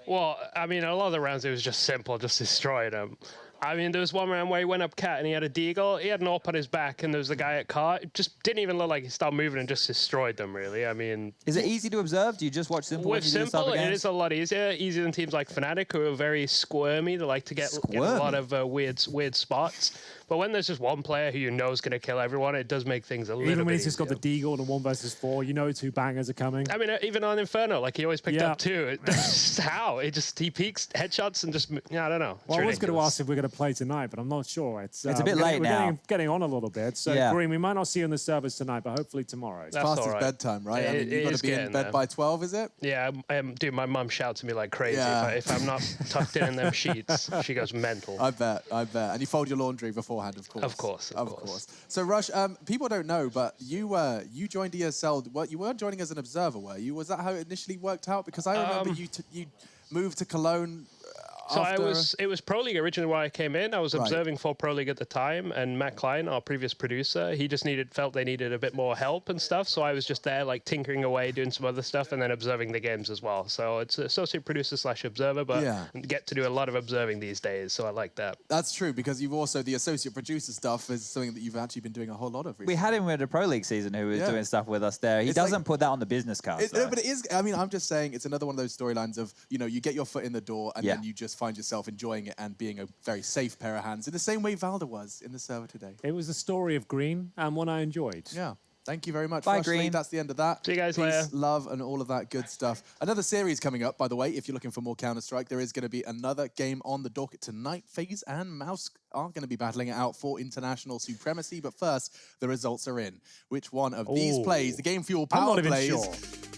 Well, I mean, a lot of the rounds, it was just simple, just destroyed him. I mean, there was one round where he went up cat and he had a deagle. He had an AWP on his back, and there was a guy at car. It just didn't even look like he started moving and just destroyed them, really. I mean... Is it easy to observe? Do you just watch Simple? With Simple, it is a lot easier. Easier than teams like Fnatic, who are very squirmy. They like to get a lot of weird spots. But when there's just one player who you know is going to kill everyone, it does make things a little bit Even when he's easier. just got the deagle and a 1 versus 4, you know 2 bangers are coming. I mean, even on Inferno, like he always picked up 2. Just how? He peeks, headshots, and just, I don't know. Well, I was going to ask if we're going to play tonight, but I'm not sure. It's a bit late now. We're getting on a little bit. So, Green, we might not see you on the servers tonight, but hopefully tomorrow. It's past his bedtime, right? I mean, you've got to be in bed by 12, is it? Yeah, dude, my mum shouts at me like crazy. If I'm not tucked in them sheets, she goes mental. I bet. And you fold your laundry beforehand, of course. Of course. So, Rush, people don't know, but you joined ESL. You weren't joining as an observer, were you? Was that how it initially worked out? Because I remember you moved to Cologne. So it was Pro League originally where I came in. I was observing for Pro League at the time, and Matt Klein, our previous producer, he just felt they needed a bit more help and stuff. So I was just there, like tinkering away, doing some other stuff, and then observing the games as well. So it's associate producer / observer, but get to do a lot of observing these days. So I like that. That's true, because you've also the associate producer stuff is something that you've actually been doing a whole lot of recently. We had him at the Pro League season who was doing stuff with us there. He doesn't put that on the business card. No, but it is. I mean, I'm just saying it's another one of those storylines of, you get your foot in the door and then you just find yourself enjoying it and being a very safe pair of hands in the same way Valda was in the server today. It was the story of Green and one I enjoyed. Yeah. Thank you very much. Bye, Rush Lee. Green. That's the end of that. See you guys Peace, later. love, and all of that good stuff. Another series coming up, by the way, if you're looking for more Counter-Strike, there is going to be another game on the docket tonight. FaZe and Mouse are going to be battling it out for international supremacy. But first, the results are in. Which one of these plays, the Game Fuel Power plays,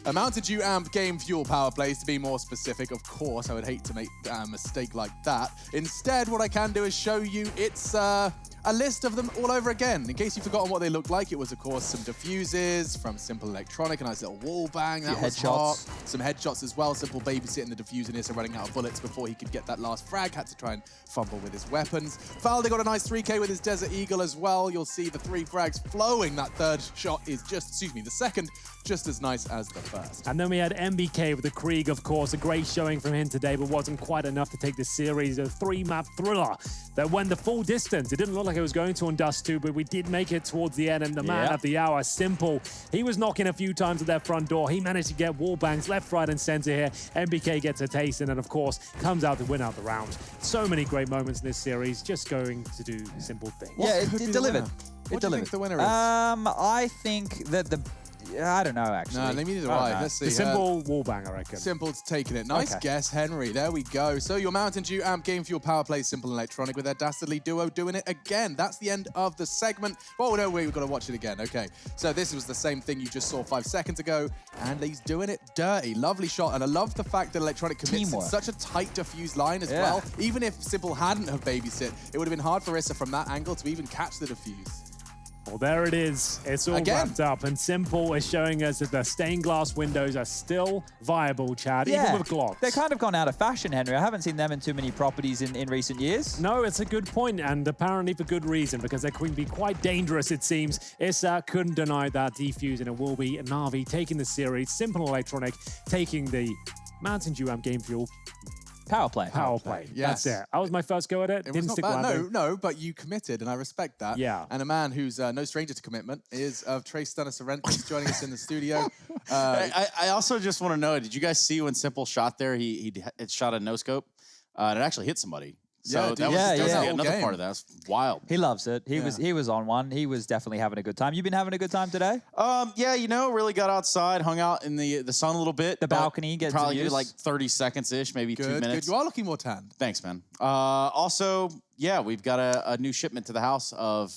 A Mountain Dew Amp Game Fuel power plays, to be more specific. Of course, I would hate to make a mistake like that. Instead, what I can do is show you it's a list of them all over again. In case you've forgotten what they look like, it was, of course, some diffuses from Simple Electronic, a nice little wall bang. That was hot. Some headshots as well. Simple babysitting the diffuser and Issa running out of bullets before he could get that last frag. Had to try and fumble with his weapons. Falde got a nice 3K with his Desert Eagle as well. You'll see the 3 frags flowing. That third shot is the second, just as nice as the first. And then we had MBK with the Krieg, of course. A great showing from him today, but wasn't quite enough to take the series. A 3-map thriller that went the full distance. It didn't look like it was going to on Dust 2, but we did make it towards the end. And the man of the hour, Simple, he was knocking a few times at their front door. He managed to get wall bangs left, right, and center here. MBK gets a taste and, of course, comes out to win out the round. So many great moments in this series, just going to do simple things. Yeah, it delivered. What do you think the winner is? I think that I don't know, actually. No, neither do I. Let's see. The Simple wallbang, I reckon. Simple's taking it. Nice guess, Henry. There we go. So your Mountain Dew Amp Game Fuel power play, Simple Electronic with their dastardly duo doing it again. That's the end of the segment. Oh, no, we've got to watch it again. Okay. So this was the same thing you just saw 5 seconds ago, and he's doing it dirty. Lovely shot, and I love the fact that Electronic commits in such a tight diffuse line as well. Even if Simple hadn't have babysit, it would have been hard for Issa from that angle to even catch the diffuse. Well, there it is. It's all wrapped up, and Simple is showing us that the stained glass windows are still viable, Chad, even with Glocks. They're kind of gone out of fashion, Henry. I haven't seen them in too many properties in recent years. No, it's a good point, and apparently for good reason, because they can be quite dangerous, it seems. Issa couldn't deny that defuse, and it will be Na'Vi taking the series, Simple Electronic taking the Mountain Dew Amp Game Fuel Power play. Yes. That's it. That was my first go at it. It Didn't was stick not bad. around. No, but you committed, and I respect that. Yeah. And a man who's no stranger to commitment is Trace Stunner Sorrentis joining us in the studio. I also just want to know, did you guys see when Simple shot there? He shot a no-scope, and it actually hit somebody. So that was another part of that. That's wild. He loves it. He was on one. He was definitely having a good time. You been having a good time today? Yeah, really got outside, hung out in the sun a little bit. The balcony, getting probably some use. like 30 seconds-ish, maybe 2 minutes. Good. You are looking more tanned. Thanks, man. Also, we've got a new shipment to the house of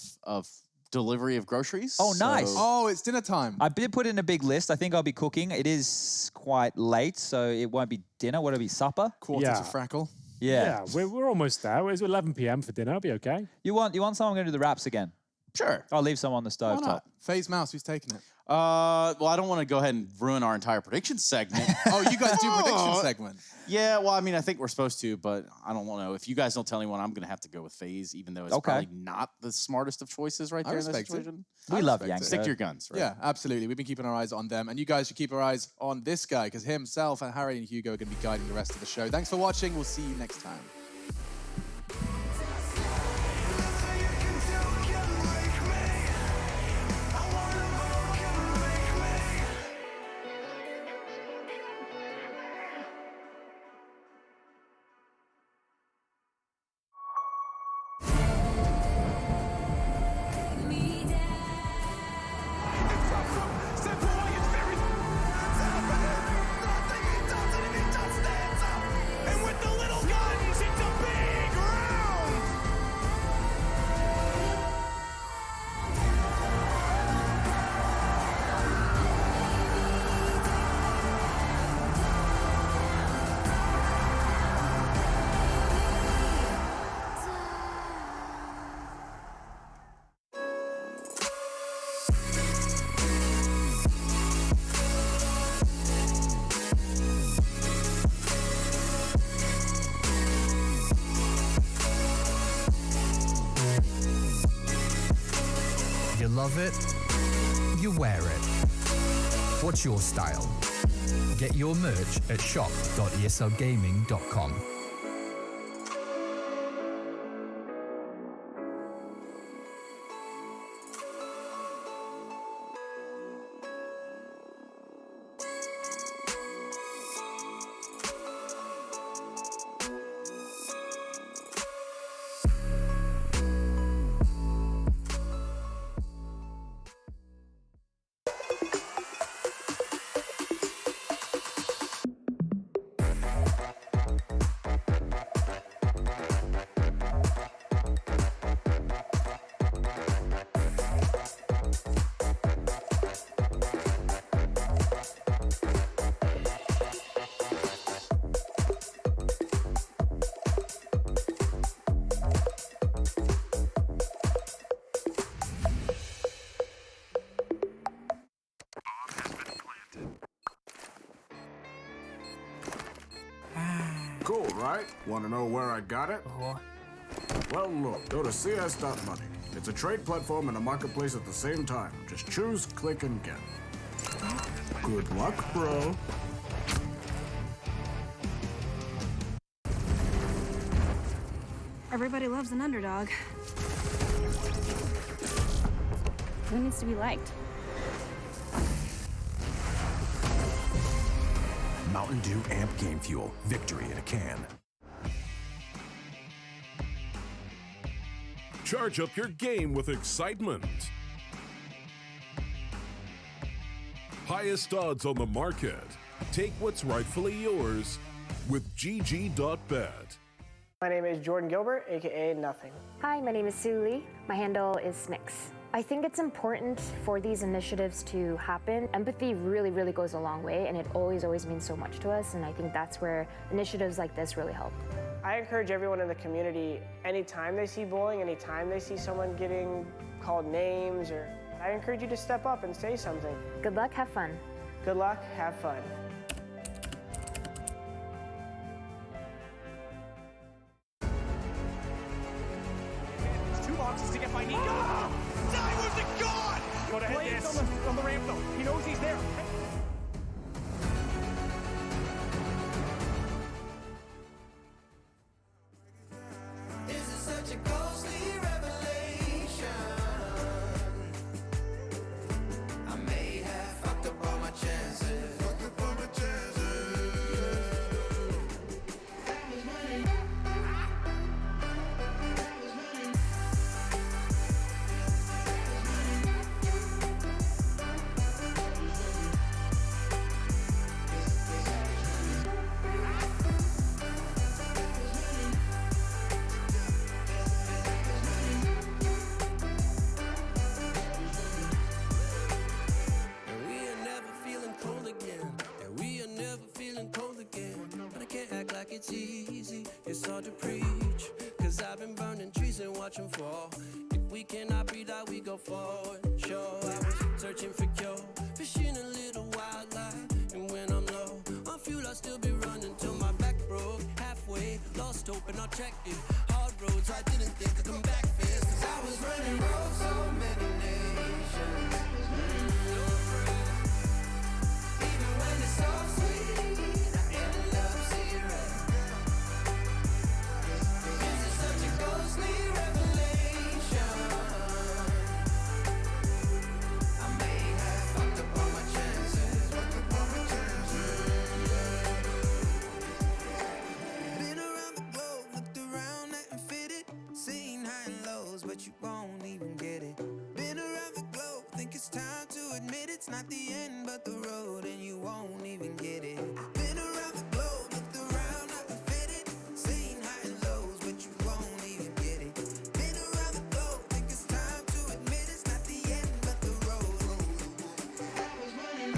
delivery of groceries. Oh, nice. Oh, it's dinner time. I did put in a big list. I think I'll be cooking. It is quite late, so it won't be dinner. What'll it be, supper? Quarter to Frackle. Yeah. We're almost there. It's 11 p.m. for dinner. It'll be okay. You want some? I'm going to do the wraps again. Sure. I'll leave some on the stove top. FaZe Mouse, who's taking it? Well, I don't want to go ahead and ruin our entire prediction segment. Oh, you guys do prediction segment? Yeah, well, I mean, I think we're supposed to, but I don't know. If you guys don't tell anyone, I'm going to have to go with FaZe, even though it's probably not the smartest of choices right there in this situation. We love Yanko. Stick to your guns, right? Yeah, absolutely. We've been keeping our eyes on them, and you guys should keep your eyes on this guy, because himself and Harry and Hugo are going to be guiding the rest of the show. Thanks for watching. We'll see you next time. You love it, you wear it. What's your style? Get your merch at shop.eslgaming.com. right? Want to know where I got it? Well, look, go to CS.money. It's a trade platform and a marketplace at the same time. Just choose, click, and get. Good luck, bro. Everybody loves an underdog. Who needs to be liked? Mountain Dew Amp Game Fuel. Victory in a can. Charge up your game with excitement. Highest odds on the market. Take what's rightfully yours with GG.bet. My name is Jordan Gilbert, aka Nothing. Hi, my name is Sue Lee. My handle is Smix. I think it's important for these initiatives to happen. Empathy really, really goes a long way, and it always means so much to us, and I think that's where initiatives like this really help. I encourage everyone in the community, anytime they see bullying, anytime they see someone getting called names, I encourage you to step up and say something. Good luck, have fun. Good luck, have fun. It's 2 boxes to get by Nico. Divers are gone! Go to Blades on the ramp though. He knows he's there. It's easy, it's hard to preach, cause I've been burning trees and watching fall. If we cannot breathe out, we go forward. Sure, I was searching for cure, fishing a little wildlife, and when I'm low on fuel, I'll still be running till my back broke. Halfway, lost hope and I checked it. Hard roads, I didn't think I'd come back fast, cause I was running roads so many nations. Even when it's so sweet, I ended up zero. Ghostly revelation. I may have fucked up all my chances. Been around the globe, looked around, nothing fitted. Seen high and lows, but you won't even get it. Been around the globe, think it's time to admit it's not the end, but the road, and you won't even get it. Been around the globe, looked around, nothing fitted. Seen high and lows, but you won't even get it. Been around the globe, think it's time to admit it's not the end, but the road. I was running.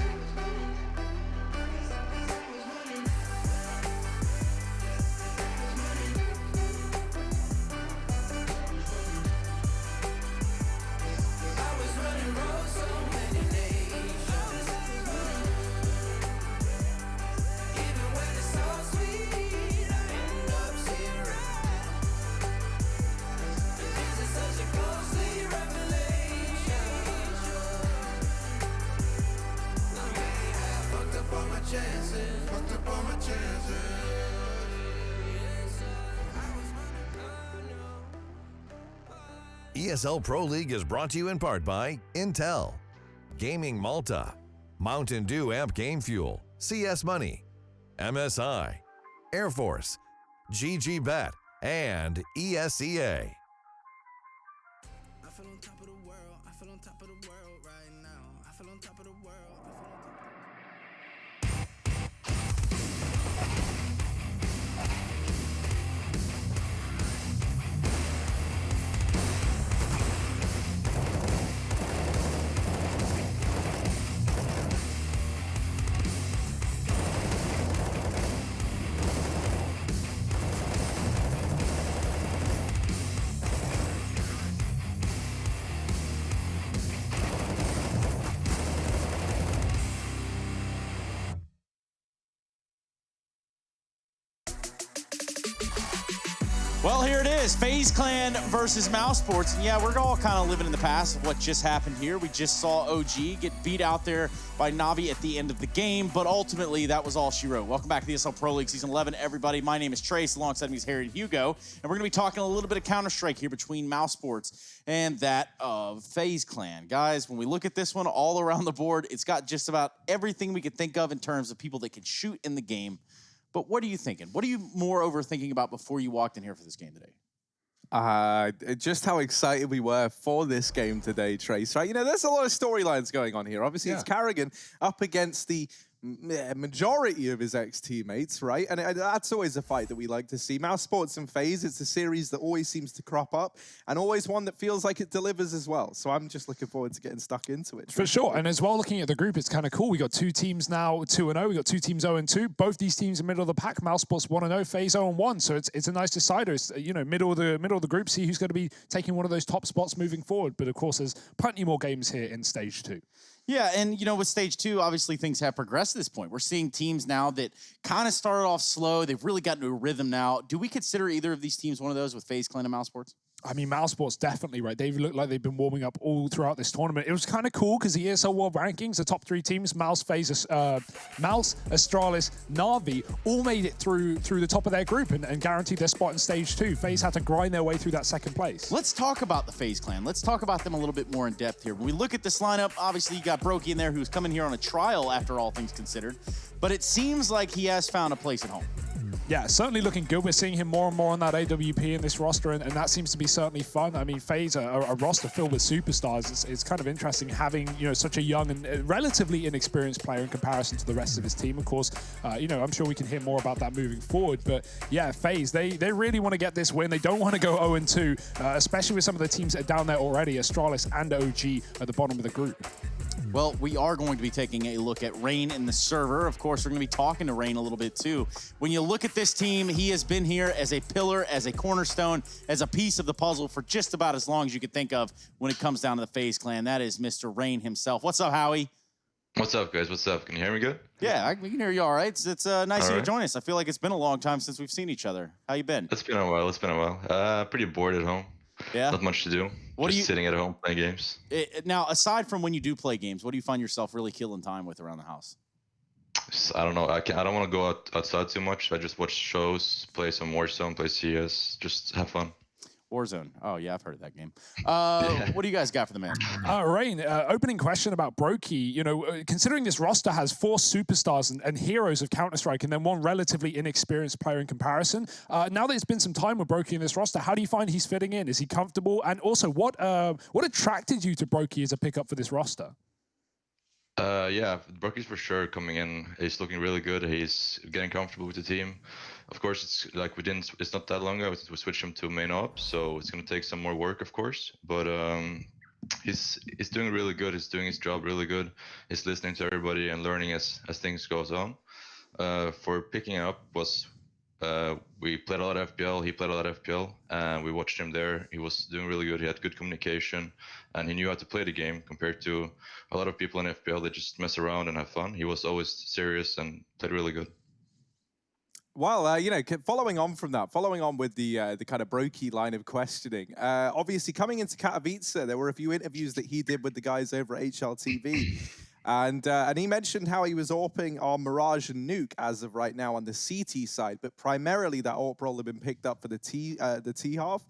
I was running roads so many nations. Even when it's so sweet, I end up zero. This is such a ghostly revelation. I may have fucked up all my chances. Fucked up all my chances. ESL Pro League is brought to you in part by Intel, Gaming Malta, Mountain Dew Amp Game Fuel, CS Money, MSI, Air Force, GG.bet, and ESEA. I feel on top of the world. I feel on top of the world right now. I feel on top of the world. is FaZe Clan versus mousesports. And yeah, we're all kind of living in the past of what just happened here. We just saw OG get beat out there by Navi at the end of the game, but ultimately that was all she wrote. Welcome back to the ESL Pro League Season 11, everybody. My name is Trace. Alongside me is Harry and Hugo, and we're going to be talking a little bit of Counter-Strike here between mousesports and that of FaZe Clan. Guys, when we look at this one all around the board, it's got just about everything we could think of in terms of people that can shoot in the game. But what are you thinking? What are you more overthinking about before you walked in here for this game today? Just how excited we were for this game today, Trace, right? You know, there's a lot of storylines going on here. Obviously, it's Carrigan up against the majority of his ex-teammates, right? And that's always a fight that we like to see. mousesports and FaZe, it's a series that always seems to crop up, and always one that feels like it delivers as well. So I'm just looking forward to getting stuck into it. For sure. And as well, looking at the group, it's kind of cool. We got two teams now 2-0. We got two teams 0-2. Both these teams in the middle of the pack. mousesports 1-0, FaZe 0-1. So it's a nice decider. It's, you know, middle of the group. See who's going to be taking one of those top spots moving forward. But of course, there's plenty more games here in stage 2. Yeah, and you know, with stage 2, obviously things have progressed to this point. We're seeing teams now that kind of started off slow. They've really gotten to a rhythm now. Do we consider either of these teams one of those with FaZe Clan and mousesports? I mean, mousesports definitely, right? They've looked like they've been warming up all throughout this tournament. It was kind of cool because the ESL World Rankings, the top 3 teams, Mouse, FaZe, Mouse, Astralis, Na'Vi, all made it through the top of their group and guaranteed their spot in stage 2. FaZe had to grind their way through that second place. Let's talk about the FaZe Clan. Let's talk about them a little bit more in depth here. When we look at this lineup, obviously you got Brokey in there who's coming here on a trial after all things considered, but it seems like he has found a place at home. Yeah, certainly looking good. We're seeing him more and more on that AWP in this roster, and that seems to be certainly fun. I mean, FaZe, a roster filled with superstars. It's kind of interesting having, you know, such a young and relatively inexperienced player in comparison to the rest of his team. Of course, you know, I'm sure we can hear more about that moving forward. But yeah, FaZe, they really want to get this win. They don't want to go 0-2, especially with some of the teams that are down there already. Astralis and OG at the bottom of the group. Well, we are going to be taking a look at Rain in the server. Of course, we're going to be talking to Rain a little bit too. When you look at this team, he has been here as a pillar, as a cornerstone, as a piece of the puzzle for just about as long as you could think of when it comes down to the FaZe Clan. That is Mr. Rain himself. What's up, Howie? What's up, guys? What's up? Can you hear me good? Yeah, we can hear you all right. It's nice of you to join us. I feel like it's been a long time since we've seen each other. How you been? It's been a while. Pretty bored at home. Yeah? Not much to do. Just sitting at home playing games. Now, aside from when you do play games, what do you find yourself really killing time with around the house? I don't know. I don't want to go outside too much. I just watch shows, play some Warzone, play CS, just have fun. Warzone. Oh, yeah, I've heard of that game. What do you guys got for the man? Rain, opening question about Brokey. You know, considering this roster has 4 superstars and heroes of Counter-Strike and then one relatively inexperienced player in comparison, now that it's been some time with Brokey in this roster, how do you find he's fitting in? Is he comfortable? And also, what attracted you to Brokey as a pickup for this roster? Yeah, Brokey's for sure coming in. He's looking really good. He's getting comfortable with the team. Of course, it's like it's not that long ago we switched him to main op, so it's going to take some more work, of course. But he's doing really good. He's doing his job really good. He's listening to everybody and learning as things goes on. For picking up was we played a lot of FPL. He played a lot of FPL, and we watched him there. He was doing really good. He had good communication, and he knew how to play the game compared to a lot of people in FPL that just mess around and have fun. He was always serious and played really good. Well, you know, following on with the kind of Brokey line of questioning, obviously coming into Katowice, there were a few interviews that he did with the guys over at HLTV. And he mentioned how he was AWPing on Mirage and Nuke as of right now on the CT side, but primarily that AWP role had been picked up for the T half.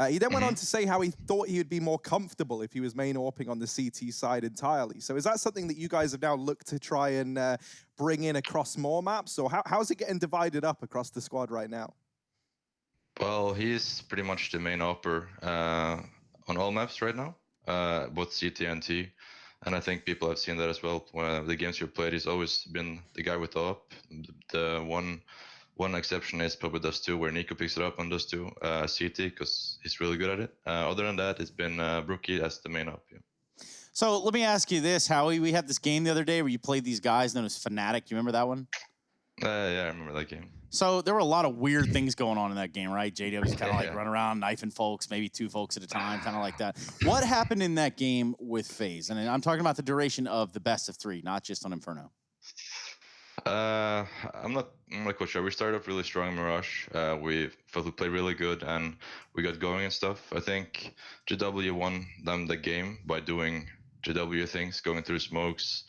He then went on to say how he thought he would be more comfortable if he was main AWPing on the CT side entirely. So is that something that you guys have now looked to try and bring in across more maps? Or how's it getting divided up across the squad right now? Well, he's pretty much the main AWPer on all maps right now, both CT and T. And I think people have seen that as well. When the games you've played, he's always been the guy with the AWP. The one exception is probably Dust 2, where Nico picks it up on Dust 2 CT, because he's really good at it. Other than that, it's been Brokey as the main AWP. Yeah. So let me ask you this, Howie. We had this game the other day where you played these guys known as Fnatic. Do you remember that one? Yeah, I remember that game. So there were a lot of weird things going on in that game, right? JW was kind of like running around, knifing folks, maybe 2 folks at a time, kind of like that. What happened in that game with FaZe? And I'm talking about the duration of the best of 3, not just on Inferno. I'm not quite sure. We started off really strong in Mirage. We felt we played really good and we got going and stuff. I think JW won them the game by doing JW things, going through smokes,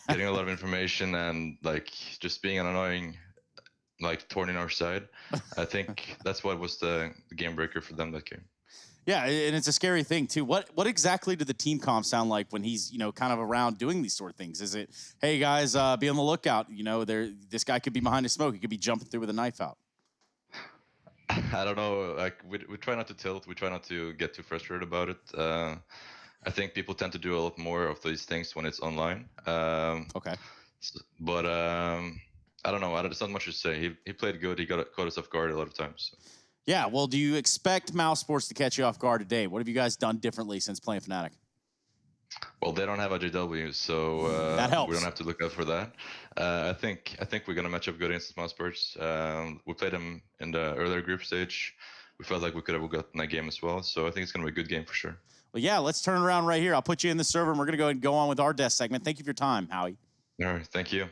getting a lot of information, and like just being an annoying like thorn in our side. I think that's what was the game breaker for them that game. Yeah, and it's a scary thing too. What exactly do the team comms sound like when he's, you know, kind of around doing these sort of things? Is it, hey guys, be on the lookout, you know, this guy could be behind a smoke, he could be jumping through with a knife out? I don't know, like we try not to tilt, we try not to get too frustrated about it. I think people tend to do a lot more of these things when it's online. Okay. But I don't know, there's not much to say. He played good, he caught us off guard a lot of times. So. Yeah, well, do you expect mousesports to catch you off guard today? What have you guys done differently since playing Fnatic? Well, they don't have a JW, so that helps. We don't have to look out for that. I think we're gonna match up good against mousesports. We played them in the earlier group stage. We felt like we could have gotten that game as well, so I think it's gonna be a good game for sure. Well, yeah, let's turn around right here. I'll put you in the server, and we're gonna go ahead and go on with our desk segment. Thank you for your time, Howie. All right, thank you.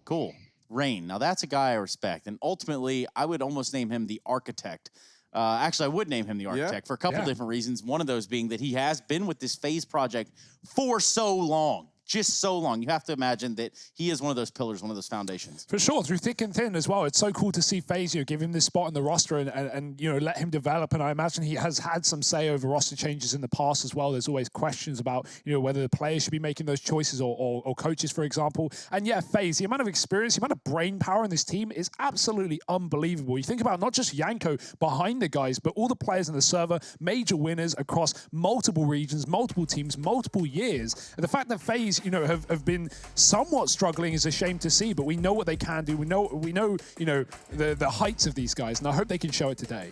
Cool. Rain. Now that's a guy I respect, and ultimately, I would almost name him the architect. Actually, I would name him the architect for a couple different reasons. One of those being that he has been with this FaZe project for so long. Just so long. You have to imagine that he is one of those pillars, one of those foundations. For sure, through thick and thin as well. It's so cool to see FaZe, you know, give him this spot in the roster and you know, let him develop. And I imagine he has had some say over roster changes in the past as well. There's always questions about, you know, whether the players should be making those choices or coaches, for example. And yeah, FaZe, the amount of experience, the amount of brain power in this team is absolutely unbelievable. You think about not just Yanko behind the guys, but all the players in the server, major winners across multiple regions, multiple teams, multiple years. And the fact that FaZe, you know, have been somewhat struggling is a shame to see, but we know what they can do. We know, you know, the heights of these guys, and I hope they can show it today.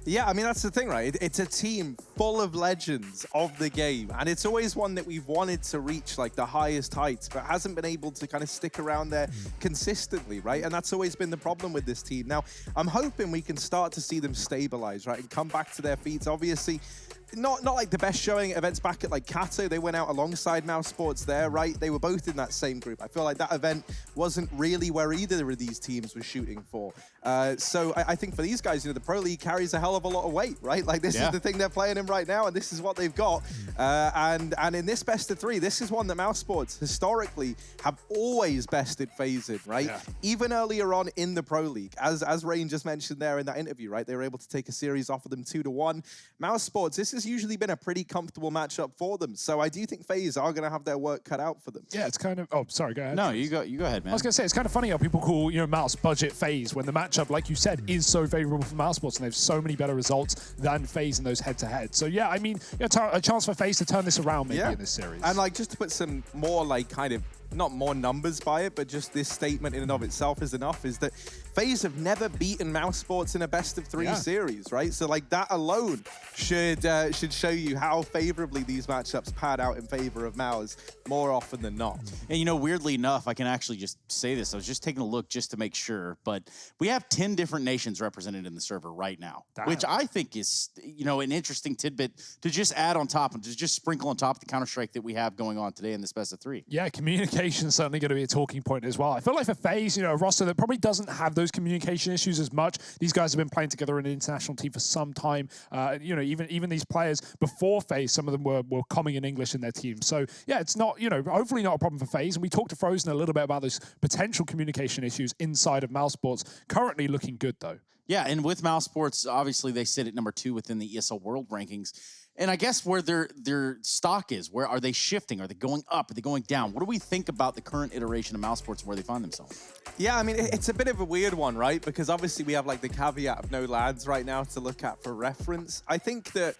Yeah, I mean, that's the thing, right? It's a team full of legends of the game, and it's always one that we've wanted to reach, like, the highest heights, but hasn't been able to kind of stick around there consistently, right? And that's always been the problem with this team. Now, I'm hoping we can start to see them stabilize, right, and come back to their feet. Obviously, not like the best showing events back at like Kato. They went out alongside mousesports there, right? They were both in that same group. I feel like that event wasn't really where either of these teams was shooting for. So I think for these guys, you know, the Pro League carries a hell of a lot of weight, right? Like this is the thing they're playing in right now, and this is what they've got. And in this best of three, this is one that mousesports historically have always bested FaZe in, right? Yeah. Even earlier on in the Pro League, as Rain just mentioned there in that interview, right? They were able to take a series off of them 2-1. Mousesports, this has usually been a pretty comfortable matchup for them. So I do think FaZe are going to have their work cut out for them. Yeah, it's kind of... Oh, sorry, go ahead. No, you go ahead, man. I was going to say, it's kind of funny how people call, you know, Mouse budget FaZe when the matchup, like you said, is so favorable for mousesports, and they have so many better results than FaZe in those head-to-head. So yeah, I mean, a chance for FaZe to turn this around maybe in this series. And like, just to put some more like kind of, not more numbers by it, but just this statement in and of itself is enough, is that FaZe have never beaten mousesports in a best-of-3 series, right? So like that alone should show you how favorably these matchups pad out in favor of Mouse more often than not. And you know, weirdly enough, I can actually just say this. I was just taking a look just to make sure, but we have 10 different nations represented in the server right now, which I think is, you know, an interesting tidbit to just add on top and to just sprinkle on top of the Counter-Strike that we have going on today in this best-of-3. Yeah, communication is certainly going to be a talking point as well. I feel like for FaZe, you know, a roster that probably doesn't have those communication issues as much. These guys have been playing together in an international team for some time. You know, even these players before FaZe, some of them were coming in English in their team. So yeah, it's not, you know, hopefully not a problem for FaZe. And we talked to Frozen a little bit about those potential communication issues inside of mousesports. Currently looking good though. Yeah, and with mousesports, obviously they sit at #2 within the ESL World Rankings. And I guess where their stock is, where are they shifting? Are they going up? Are they going down? What do we think about the current iteration of mousesports and where they find themselves? Yeah, I mean, it's a bit of a weird one, right? Because obviously we have like the caveat of no lads right now to look at for reference. I think that,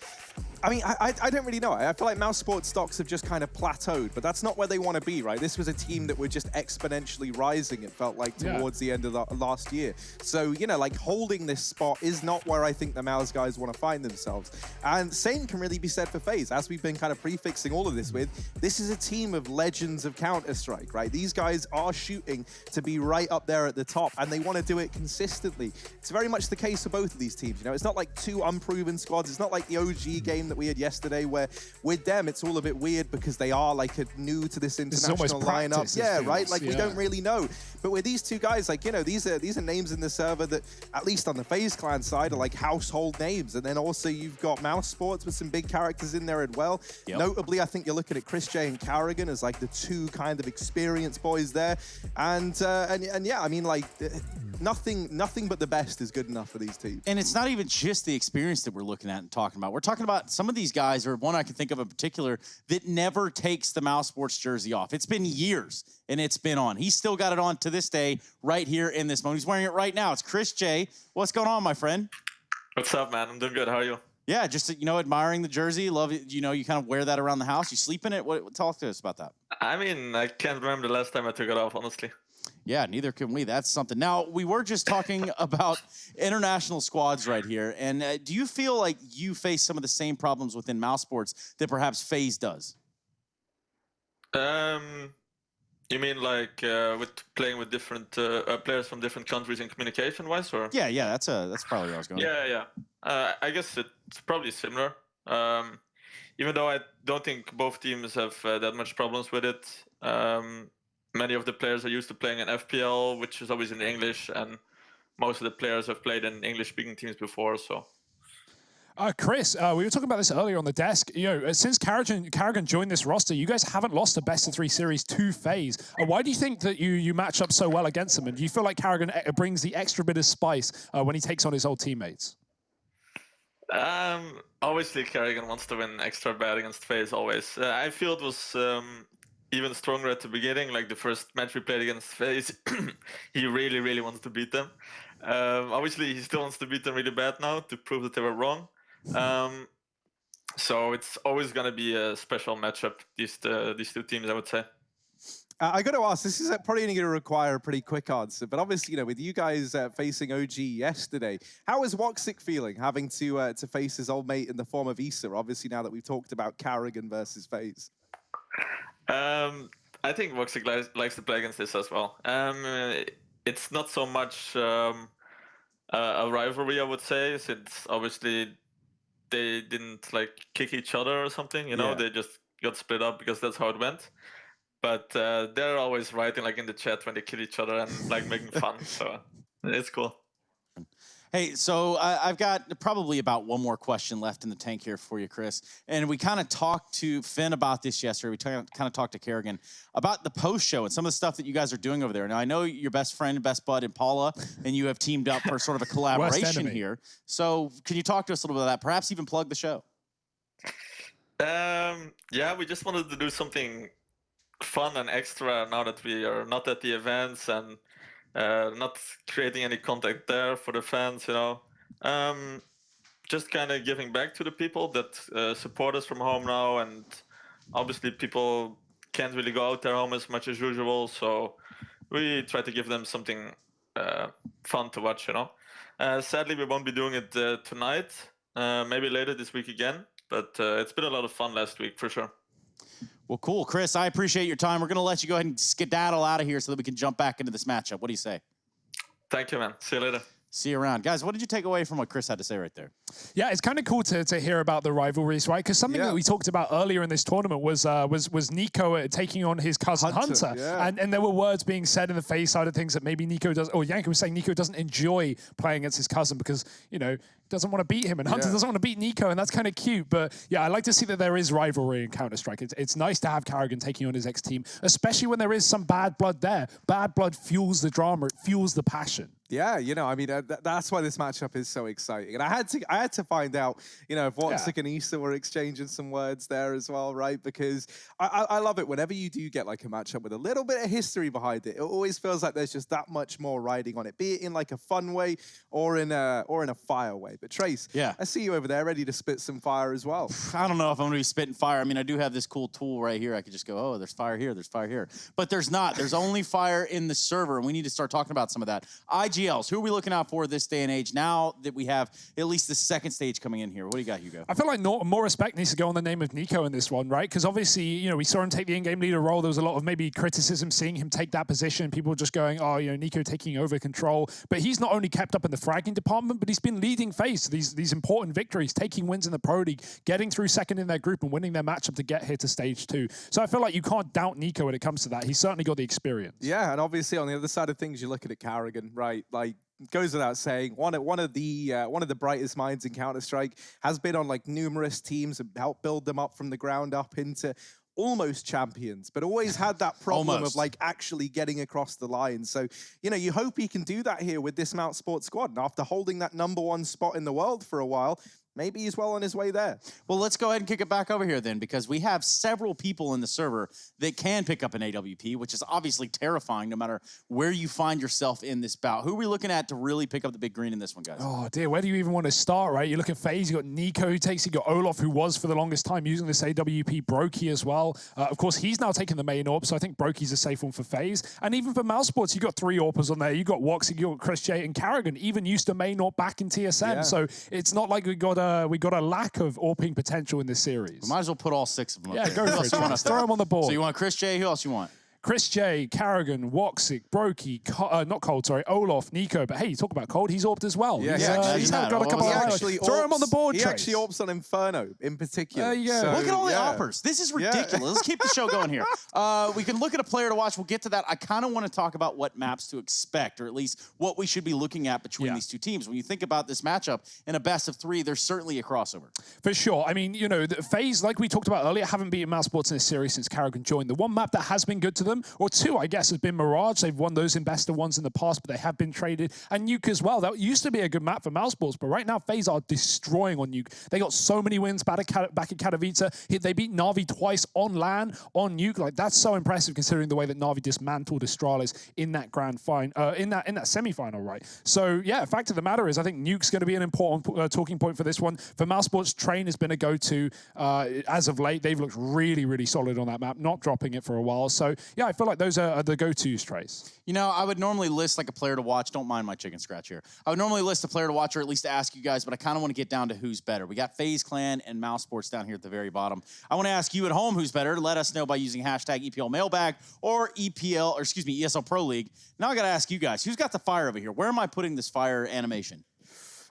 I mean, I don't really know. I feel like mousesports stocks have just kind of plateaued, but that's not where they want to be, right? This was a team that were just exponentially rising, it felt like, towards the end of the last year. So, you know, like holding this spot is not where I think the Mouse guys want to find themselves. And same can really be said for FaZe, as we've been kind of prefixing all of this with. This is a team of legends of Counter-Strike, right? These guys are shooting to be right up there at the top, and they want to do it consistently. It's very much the case for both of these teams. You know, it's not like two unproven squads. It's not like the OG game that that we had yesterday, where with them it's all a bit weird because they are like new to this international lineup. Yeah, right. Like we don't really know. But with these two guys, like these are names in the server that, at least on the FaZe Clan side, are like household names. And then also you've got mousesports with some big characters in there as well. Notably, I think you're looking at Chris J and Carrigan as like the two kind of experienced boys there. And yeah, I mean, like nothing but the best is good enough for these teams. And it's not even just the experience that we're looking at and talking about. We're talking about some of these guys, or one I can think of in particular, that never takes the mousesports jersey off. It's been years and it's been on. He's still got it on to this day right here in this moment. He's wearing it right now. It's Chris J. What's going on, my friend? What's up, man? I'm doing good. How are you? Yeah, just, admiring the jersey. Love it. You kind of wear that around the house. You sleep in it? Talk to us about that. I mean, I can't remember the last time I took it off, honestly. Yeah, neither can we. That's something. Now, we were just talking about international squads right here. And do you feel like you face some of the same problems within mousesports that perhaps FaZe does? You mean like with playing with different players from different countries in communication-wise, or? Yeah, that's probably where I was going. Yeah. I guess it's probably similar. Even though I don't think both teams have that much problems with it. Many of the players are used to playing in FPL, which is always in English, and most of the players have played in English-speaking teams before, so. Chris, we were talking about this earlier on the desk. Since Carrigan joined this roster, you guys haven't lost a best-of-3 series to FaZe. Why do you think that you match up so well against them? And do you feel like Carrigan brings the extra bit of spice when he takes on his old teammates? Obviously, Carrigan wants to win extra bad against FaZe always. I feel it was even stronger at the beginning. Like the first match we played against FaZe, he really, really wants to beat them. Obviously, he still wants to beat them really bad now to prove that they were wrong. So it's always going to be a special matchup, these two teams, I would say. I got to ask, this is probably going to require a pretty quick answer, but obviously, with you guys facing OG yesterday, how is Woxic feeling having to face his old mate in the form of Issa? Obviously, now that we've talked about Carrigan versus FaZe. I think Woxic likes to play against this as well. It's not so much a rivalry, I would say, since obviously they didn't kick each other or something. They just got split up because that's how it went. But they're always writing in the chat when they kill each other and making fun. So it's cool. Hey, so I've got probably about one more question left in the tank here for you, Chris. And we kind of talked to Finn about this yesterday. We kind of talked to Carrigan about the post-show and some of the stuff that you guys are doing over there. Now, I know your best friend and best bud, Impala, and you have teamed up for sort of a collaboration here. So can you talk to us a little bit about that? Perhaps even plug the show. Yeah, we just wanted to do something fun and extra now that we are not at the events and not creating any content there for the fans, just kind of giving back to the people that support us from home now. And obviously people can't really go out their home as much as usual, so we try to give them something fun to watch, Sadly, we won't be doing it tonight, maybe later this week again, but it's been a lot of fun last week for sure. Well, cool. Chris, I appreciate your time. We're going to let you go ahead and skedaddle out of here so that we can jump back into this matchup. What do you say? Thank you, man. See you later. See you around. Guys, what did you take away from what Chris had to say right there? Yeah, it's kind of cool to hear about the rivalries, right? Because something that we talked about earlier in this tournament was Nico taking on his cousin Hunter. Yeah. And there were words being said in the FaZe side of things that maybe Nico does, or Yanko was saying Nico doesn't enjoy playing against his cousin because, doesn't want to beat him, and Hunter doesn't want to beat Nico, and that's kind of cute. But yeah, I like to see that there is rivalry in Counter-Strike. It's nice to have Carrigan taking on his ex-team, especially when there is some bad blood there. Bad blood fuels the drama, it fuels the passion. Yeah, I mean, that's why this matchup is so exciting. And I had to find out, if Woxic and Issa were exchanging some words there as well, right? Because I love it whenever you do get a matchup with a little bit of history behind it. It always feels like there's just that much more riding on it, be it in a fun way or in a fire way. But Trace, I see you over there ready to spit some fire as well. I don't know if I'm going to be spitting fire. I mean, I do have this cool tool right here. I could just go, oh, there's fire here, there's fire here. But there's not. There's only fire in the server, and we need to start talking about some of that. I IGLs, who are we looking out for this day and age now that we have at least the second stage coming in here? What do you got, Hugo? I feel like more respect needs to go on the name of Nico in this one, right? Because obviously, you know, we saw him take the in-game leader role. There was a lot of maybe criticism seeing him take that position. People just going, oh, you know, Nico taking over control. But he's not only kept up in the fragging department, but he's been leading FaZe to these important victories, taking wins in the Pro League, getting through second in their group and winning their matchup to get here to stage 2. So I feel like you can't doubt Nico when it comes to that. He's certainly got the experience. Yeah, and obviously on the other side of things, you're looking at Carrigan, right? Like, goes without saying, one of the brightest minds in Counter-Strike, has been on like numerous teams and helped build them up from the ground up into almost champions, but always had that problem of like actually getting across the line. So, you know, you hope he can do that here with this mousesports squad. And after holding that #1 spot in the world for a while, maybe he's well on his way there. Well, let's go ahead and kick it back over here then, because we have several people in the server that can pick up an AWP, which is obviously terrifying no matter where you find yourself in this bout. Who are we looking at to really pick up the big green in this one, guys? Oh, dear. Where do you even want to start, right? You look at FaZe, you got Nico who takes it, you got Olaf who was for the longest time using this AWP, Brokey as well. Of course, he's now taking the main AWP, so I think Brokey's a safe one for FaZe. And even for mousesports, you got 3 AWPers on there. You got Woxic, you got Chris J, and Carrigan, even used to main AWP back in TSM. Yeah. So it's not like we got a lack of AWPing potential in this series. We might as well put all 6 of them up Yeah, there. go Who for else it. you want up Throw there? them on the board. So you want Chris J? Who else you want? Chris J, Carrigan, Woxic, Brokey, not Cold, sorry, Olaf, Nico. But hey, you talk about Cold, he's AWPed as well. Yeah, he's got a couple of highlights. Throw him on the board, He Trace. actually AWPs on Inferno in particular. There you go. So, Look at all the yeah. AWPers. This is ridiculous. Let's keep the show going here. We can look at a player to watch. We'll get to that. I kind of want to talk about what maps to expect, or at least what we should be looking at between these two teams. When you think about this matchup in a best of 3, there's certainly a crossover. For sure. I mean, you know, the FaZe, like we talked about earlier, haven't beaten mousesports in this series since Carrigan joined. The one map that has been good to them, or 2, I guess, has been Mirage. They've won those in best of 1s in the past, but they have been traded. And Nuke as well. That used to be a good map for mousesports, but right now FaZe are destroying on Nuke. They got so many wins back at Katowice. They beat Na'Vi twice on LAN, on Nuke. Like, that's so impressive considering the way that Na'Vi dismantled Astralis in that grand final, in that semi-final, right? So yeah, fact of the matter is, I think Nuke's going to be an important talking point for this one. For mousesports, Train has been a go-to as of late. They've looked really, really solid on that map, not dropping it for a while. So yeah, I feel like those are the go-tos, Trace. You know, I would normally list like a player to watch. Don't mind my chicken scratch here. I would normally list a player to watch, or at least ask you guys, but I kind of want to get down to who's better. We got FaZe Clan and mousesports down here at the very bottom. I want to ask you at home who's better. Let us know by using hashtag EPL Mailbag or ESL Pro League. Now I got to ask you guys, who's got the fire over here? Where am I putting this fire animation?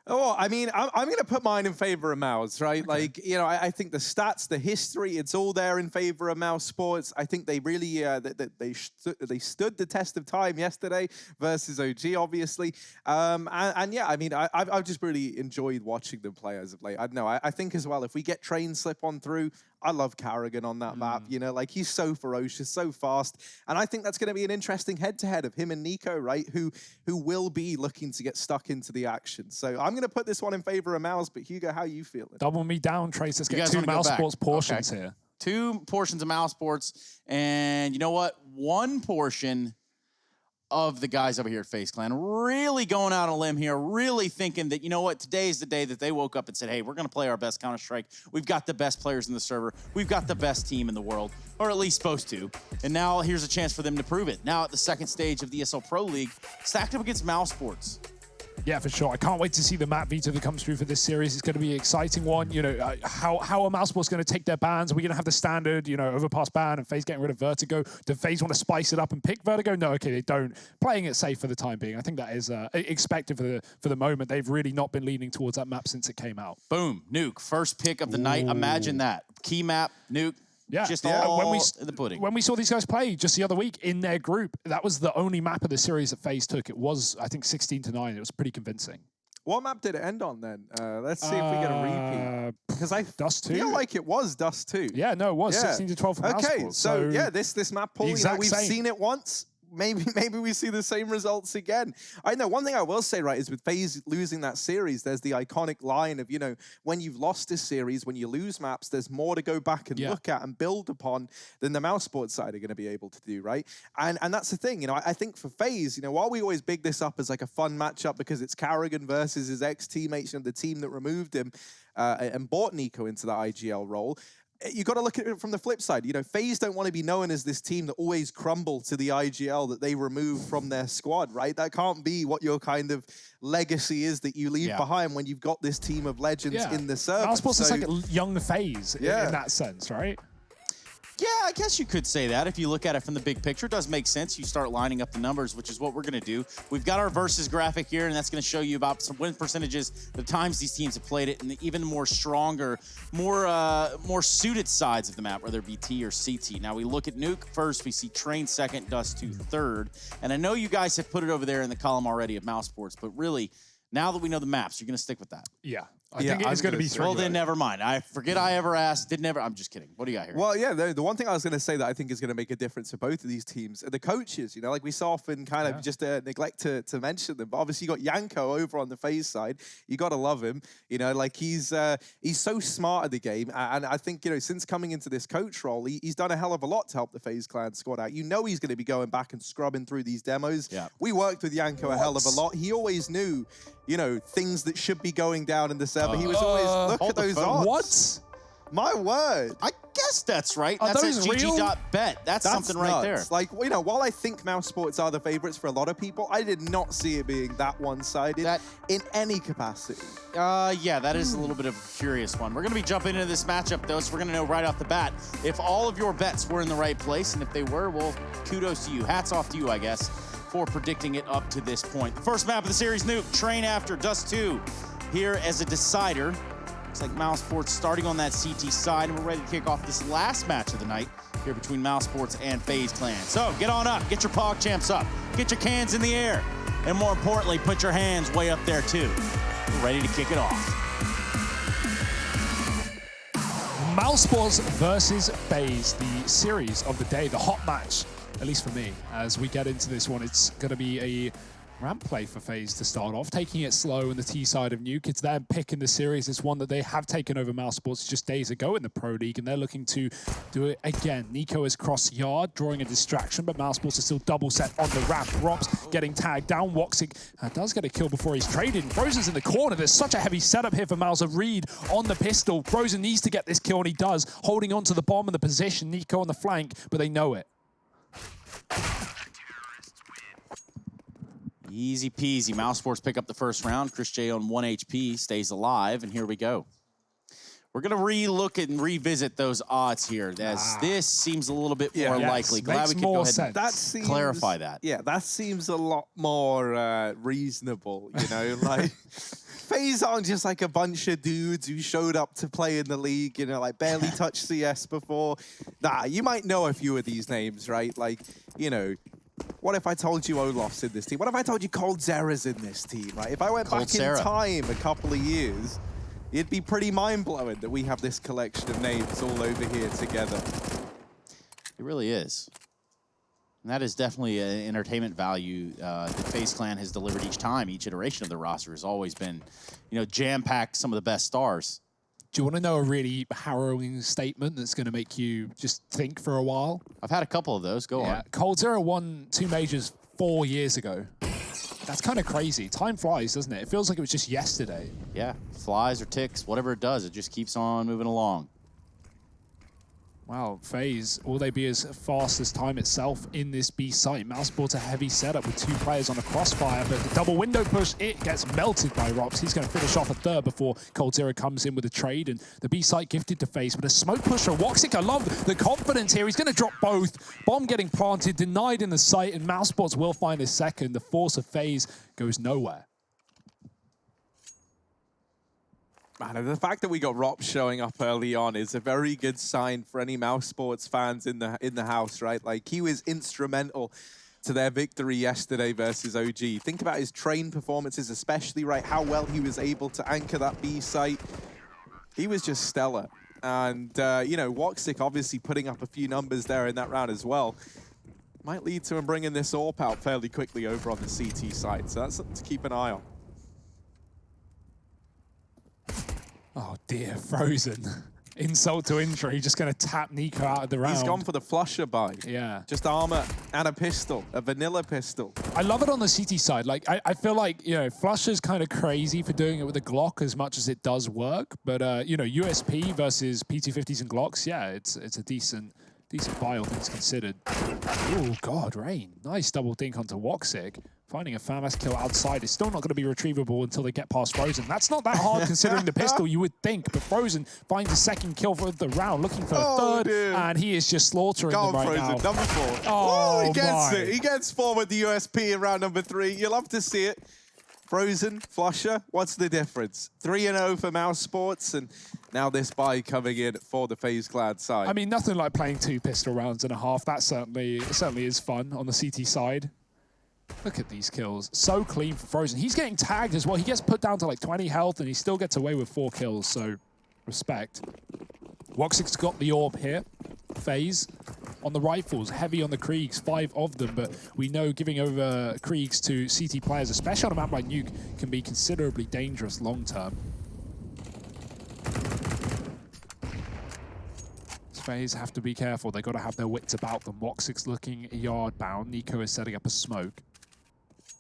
Oh, I mean, I'm going to put mine in favor of Mouse, right? Okay. Like, you know, I think the stats, the history, it's all there in favor of mousesports. I think they really, they stood the test of time yesterday versus OG, obviously. And yeah, I mean, I've just really enjoyed watching them play as of late. I don't know. I think as well, if we get Train slip on through, I love Carrigan on that map, you know, like he's so ferocious, so fast. And I think that's going to be an interesting head-to-head of him and Nico, right, who will be looking to get stuck into the action. So I'm going to put this one in favor of Mouse, but Hugo, how are you feeling? Double me down, Trace. Let's get 2 mousesports portions here. 2 portions of mousesports, and you know what? 1 portion of the guys over here at FaZe Clan really going out on a limb here, really thinking that, you know what, today is the day that they woke up and said, hey, we're going to play our best Counter-Strike. We've got the best players in the server. We've got the best team in the world, or at least supposed to. And now here's a chance for them to prove it. Now at the second stage of the ESL Pro League, stacked up against mousesports. Yeah, for sure. I can't wait to see the map veto that comes through for this series. It's going to be an exciting one. You know, how are mousesports going to take their bans? Are we going to have the standard, you know, overpass ban and FaZe getting rid of Vertigo? Do FaZe want to spice it up and pick Vertigo? No, okay, they don't. Playing it safe for the time being. I think that is expected for the moment. They've really not been leaning towards that map since it came out. Boom, Nuke, first pick of the night. Imagine that. Key map, Nuke. Yeah, just all in the pudding. When we saw these guys play just the other week in their group, that was the only map of the series that FaZe took. It was, I think, 16-9. It was pretty convincing. What map did it end on then? Let's see if we get a repeat. Because I feel like it was Dust 2. Yeah, no, it was 16-12 for mousesports. Okay, so yeah, this map pool, you know, we've seen it once. Maybe we see the same results again. I know one thing I will say, right, is with FaZe losing that series, there's the iconic line of, you know, when you've lost this series, when you lose maps, there's more to go back and look at and build upon than the mousesports side are going to be able to do, right? And that's the thing, you know, I think for FaZe, you know, while we always big this up as like a fun matchup because it's Carrigan versus his ex-teammates, you know, the team that removed him and brought Nico into the IGL role, you got to look at it from the flip side. You know, FaZe don't want to be known as this team that always crumble to the IGL that they remove from their squad, right? That can't be what your kind of legacy is that you leave behind when you've got this team of legends in the server. mousesports is like a young FaZe in that sense, right? Yeah, I guess you could say that. If you look at it from the big picture, it does make sense. You start lining up the numbers, which is what we're going to do. We've got our versus graphic here, and that's going to show you about some win percentages, the times these teams have played it, and the even more stronger, more suited sides of the map, whether it be T or CT. Now, we look at Nuke first. We see Train second, Dust 2 third. And I know you guys have put it over there in the column already of mousesports, but really, now that we know the maps, you're going to stick with that. Yeah. I think it is going to be 3. Well, then never mind. I forget I ever asked. I'm just kidding. What do you got here? Well, yeah, the one thing I was going to say that I think is going to make a difference for both of these teams are the coaches. You know, like we so often kind of just neglect to mention them. But obviously, you got Yanko over on the FaZe side. You got to love him. You know, like he's so smart at the game. And I think, you know, since coming into this coach role, he's done a hell of a lot to help the FaZe Clan squad out. You know he's going to be going back and scrubbing through these demos. Yeah. We worked with Yanko a hell of a lot. He always knew, you know, things that should be going down in the server. He was always, look at those odds. What? My word. I guess that's right. Are That's at those real? GG.bet. That's something right there. Like, you know, while I think mousesports are the favorites for a lot of people, I did not see it being that one-sided in any capacity. Yeah, that is a little bit of a curious one. We're going to be jumping into this matchup, though, so we're going to know right off the bat if all of your bets were in the right place, and if they were, well, kudos to you. Hats off to you, I guess, for predicting it up to this point. The first map of the series, Nuke, Train after Dust 2, here as a decider. Looks like mousesports starting on that CT side, and we're ready to kick off this last match of the night here between mousesports and FaZe Clan. So get on up, get your Pog Champs up, get your cans in the air, and more importantly, put your hands way up there too. We're ready to kick it off. mousesports versus FaZe, the series of the day, the hot match, at least for me. As we get into this one, it's going to be a ramp play for FaZe to start off, taking it slow on the T side of Nuke. It's their pick in the series. It's one that they have taken over mousesports just days ago in the Pro League, and they're looking to do it again. Nico is cross yard, drawing a distraction, but mousesports is still double set on the ramp. Rops getting tagged down. Woxic does get a kill before he's traded. Frozen's in the corner. There's such a heavy setup here for Mouse. A read on the pistol. Frozen needs to get this kill, and he does, holding on to the bomb and the position. Nico on the flank, but they know it. Easy peasy. mousesports pick up the first round. Chris J on 1 HP stays alive, and here we go. We're going to re-look and revisit those odds here, as this seems a little bit more likely. Glad we could go ahead and clarify that. Yeah, that seems a lot more reasonable, you know? Like, FaZe aren't just like a bunch of dudes who showed up to play in the league, you know, like barely touched CS before. Nah, you might know a few of these names, right? Like, you know, what if I told you Olof's in this team? What if I told you Coldzera's in this team, right? If I went back in time a couple of years, it'd be pretty mind-blowing that we have this collection of names all over here together. It really is. And that is definitely an entertainment value that FaZe Clan has delivered each time. Each iteration of the roster has always been, you know, jam-packed some of the best stars. Do you want to know a really harrowing statement that's going to make you just think for a while? I've had a couple of those. Go on. Coldzera won 2 majors 4 years ago. That's kind of crazy. Time flies, doesn't it? It feels like it was just yesterday. Yeah, flies or ticks, whatever it does, it just keeps on moving along. Wow, FaZe, will they be as fast as time itself in this B site? mousesports a heavy setup with 2 players on a crossfire, but the double window push, it gets melted by Rops. He's going to finish off a third before Coldzera comes in with a trade, and the B site gifted to FaZe with a smoke push for Woxic. I love the confidence here. He's going to drop both. Bomb getting planted, denied in the site, and mousesports will find his second. The force of FaZe goes nowhere. Man, the fact that we got Rops showing up early on is a very good sign for any mousesports fans in the house, right? Like, he was instrumental to their victory yesterday versus OG. Think about his train performances, especially, right? How well he was able to anchor that B site. He was just stellar. And, you know, Woxic obviously putting up a few numbers there in that round as well. Might lead to him bringing this AWP out fairly quickly over on the CT side. So that's something to keep an eye on. Oh dear, Frozen. insult to injury, just going to tap Nico out of the round. He's gone for the flusher buy. Yeah. Just armor and a pistol, a vanilla pistol. I love it on the CT side. Like, I feel like, you know, Flusher's kind of crazy for doing it with a Glock as much as it does work. But, you know, USP versus P250s and Glocks, yeah, it's a decent buy, all things considered. Oh, God, Rain. Nice double dink onto Woxic. Finding a FAMAS kill outside is still not going to be retrievable until they get past Frozen. That's not that hard considering the pistol, you would think. But Frozen finds a second kill for the round, looking for a third, and he is just slaughtering them right Frozen, now. number 4. Oh, he gets my. it. He gets 4 with the USP in round number 3. You love to see it. Frozen, Flusher, what's the difference? 3-0 for mousesports, and now this buy coming in for the FaZe Clan side. I mean, nothing like playing 2 pistol rounds and a half. That certainly is fun on the CT side. Look at these kills. So clean for Frozen. He's getting tagged as well. He gets put down to like 20 health, and he still gets away with 4 kills, so respect. Woxic's got the orb here. FaZe on the rifles, heavy on the Kriegs, 5 of them, but we know giving over Kriegs to CT players, especially on a map like Nuke, can be considerably dangerous long term. FaZe have to be careful. They've got to have their wits about them. Woxic's looking yard bound. Nico is setting up a smoke.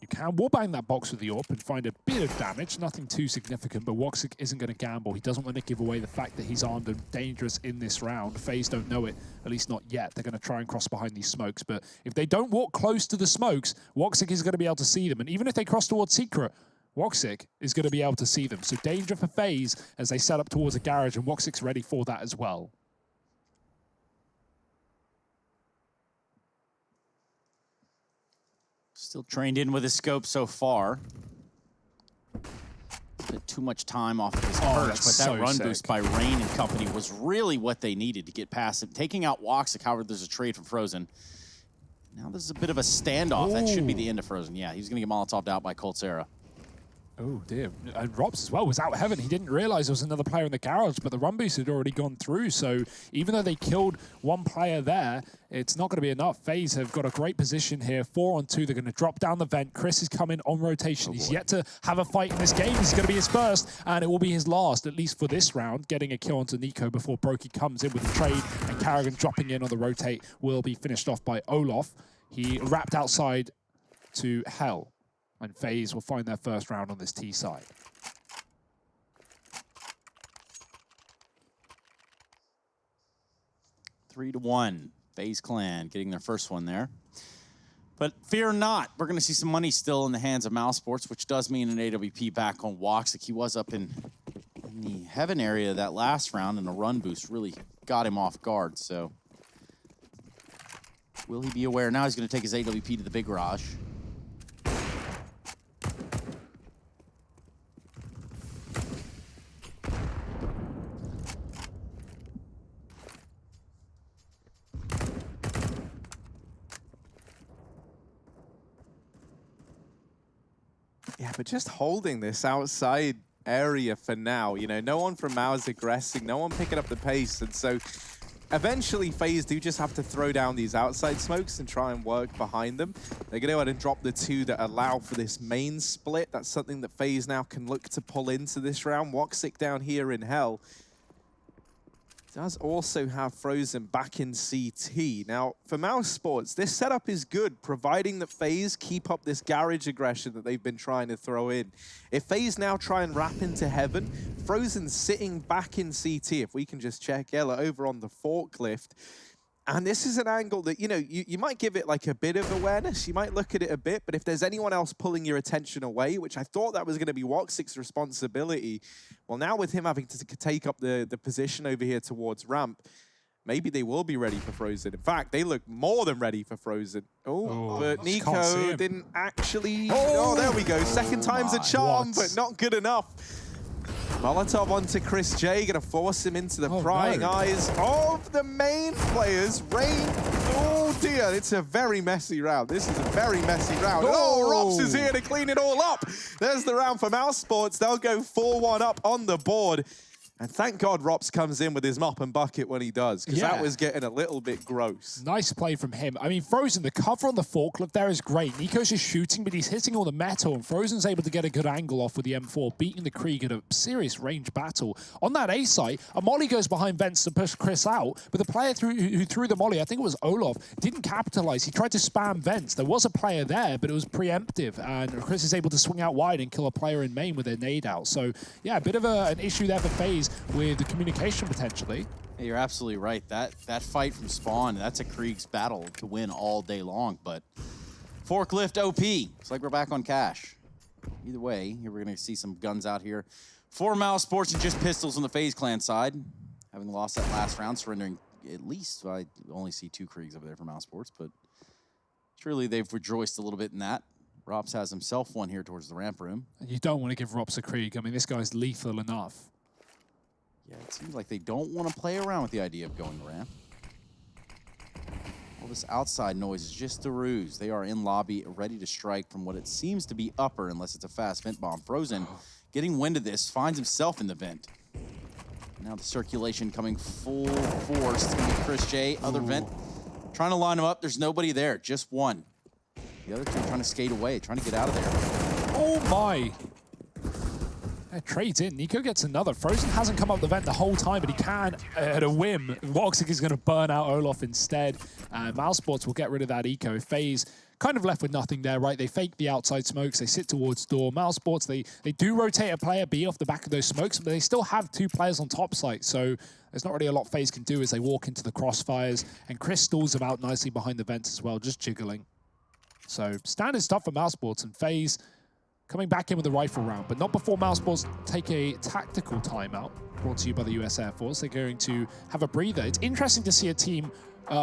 You can wallbang that box with the AWP and find a bit of damage, nothing too significant, but Woxic isn't going to gamble. He doesn't want to give away the fact that he's armed and dangerous in this round. FaZe don't know it, at least not yet. They're going to try and cross behind these smokes, but if they don't walk close to the smokes, Woxic is going to be able to see them. And even if they cross towards Secret, Woxic is going to be able to see them. So danger for FaZe as they set up towards a garage, and Woxic's ready for that as well. Still trained in with his scope so far. Bit too much time off of his perch, but that so run sick. boost by Rain and company was really what they needed to get past him. Taking out Woxic, however, there's a trade from Frozen. Now this is a bit of a standoff. That should be the end of Frozen. Yeah, he's going to get Molotov'd out by Coltsera. Oh, dear. And Robs as well was out heaven. He didn't realize there was another player in the garage, but the run boost had already gone through. So even though they killed one player there, it's not going to be enough. FaZe have got a great position here. 4 on 2. They're going to drop down the vent. Chris is coming on rotation. He's yet to have a fight in this game. This is going to be his first, and it will be his last, at least for this round, getting a kill onto Nico before Brokey comes in with a trade, and Carrigan dropping in on the rotate will be finished off by Olaf. He wrapped outside to Hell. And FaZe will find their first round on this T side. Three to 1. FaZe Clan getting their first one there. But fear not, we're going to see some money still in the hands of mousesports, which does mean an AWP back on Woxic. He was up in the heaven area that last round, and a run boost really got him off guard. So will he be aware? Now he's going to take his AWP to the big garage. Yeah, but just holding this outside area for now, you know, no one from Mao is aggressing, no one picking up the pace, and so eventually FaZe do just have to throw down these outside smokes and try and work behind them. They're going to go ahead and drop the 2 that allow for this main split. That's something that FaZe now can look to pull into this round. Woxic down here in Hell does also have Frozen back in CT. Now, for mousesports, this setup is good, providing that FaZe keep up this garage aggression that they've been trying to throw in. If FaZe now try and wrap into heaven, Frozen's sitting back in CT. If we can just check Ella over on the forklift. And this is an angle that, you know, you might give it like a bit of awareness. You might look at it a bit, but if there's anyone else pulling your attention away, which I thought that was going to be Woxic's responsibility, well, now with him having to take up the position over here towards ramp, maybe they will be ready for Frozen. In fact, they look more than ready for Frozen. Oh, but Nico didn't actually... Oh, there we go. Second time's a charm, but not good enough. Molotov onto Chris J, gonna force him into the prying eyes of the main players. Rain, oh dear, it's a very messy round. This is a very messy round. Oh, Rops is here to clean it all up. There's the round for mousesports. They'll go 4-1 up on the board. And thank God Rops comes in with his mop and bucket when he does, because that was getting a little bit gross. Nice play from him. I mean, Frozen, the cover on the forklift there is great. Nico's just shooting, but he's hitting all the metal, and Frozen's able to get a good angle off with the M4, beating the Krieg at a serious range battle. On that A site, a molly goes behind Vents to push Chris out, but the player who threw the molly, I think it was Olaf, didn't capitalize. He tried to spam Vents. There was a player there, but it was preemptive, and Chris is able to swing out wide and kill a player in main with their nade out. So, yeah, a bit of an issue there for FaZe with the communication potentially. Yeah, you're absolutely right. That fight from spawn, that's a Krieg's battle to win all day long, but forklift OP. It's like we're back on cash. Either way, here we're going to see some guns out here for mousesports and just pistols on the FaZe clan side. Having lost that last round, surrendering at least, I only see 2 Kriegs over there for mousesports, but surely they've rejoiced a little bit in that. Rops has himself one here towards the ramp room. And you don't want to give Rops a Krieg. I mean, this guy's lethal enough. Yeah, it seems like they don't want to play around with the idea of going ramp. All this outside noise is just a ruse. They are in lobby, ready to strike from what it seems to be upper, unless it's a fast vent bomb. Frozen, getting wind of this, finds himself in the vent. Now the circulation coming full force. It's going to be Chris J, other vent. Trying to line him up. There's nobody there, just one. The other two trying to skate away, trying to get out of there. Oh my! Trades in. Nico gets another. Frozen hasn't come up the vent the whole time, but he can at a whim. Voxic is going to burn out Olaf instead. mousesports will get rid of that eco. FaZe kind of left with nothing there, right? They fake the outside smokes. They sit towards door. mousesports, they do rotate a player B off the back of those smokes, but they still have 2 players on top site. So there's not really a lot FaZe can do as they walk into the crossfires. And Chris stalls them out nicely behind the vents as well, just jiggling. So standard stuff for mousesports, and FaZe coming back in with the rifle round, but not before mousesports take a tactical timeout brought to you by the US Air Force. They're going to have a breather. It's interesting to see a team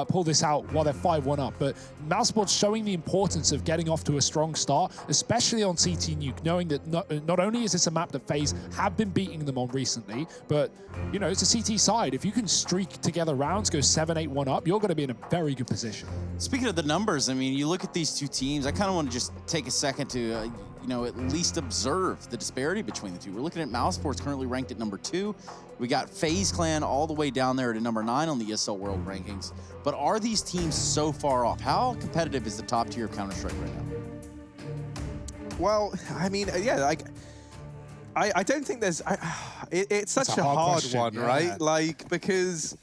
pull this out while they're 5-1 up, but mousesports showing the importance of getting off to a strong start, especially on CT Nuke, knowing that not only is this a map that FaZe have been beating them on recently, but, you know, it's a CT side. If you can streak together rounds, go 7-8-1 up, you're going to be in a very good position. Speaking of the numbers, I mean, you look at these 2 teams, I kind of want to just take a second to, you know, at least observe the disparity between the two. We're looking at mousesports currently ranked at number 2. We got FaZe Clan all the way down there to number 9 on the ESL World Rankings. But are these teams so far off? How competitive is the top tier of Counter-Strike right now? Well, I mean, yeah, like, I don't think there's... it's such a hard one, right? Like, because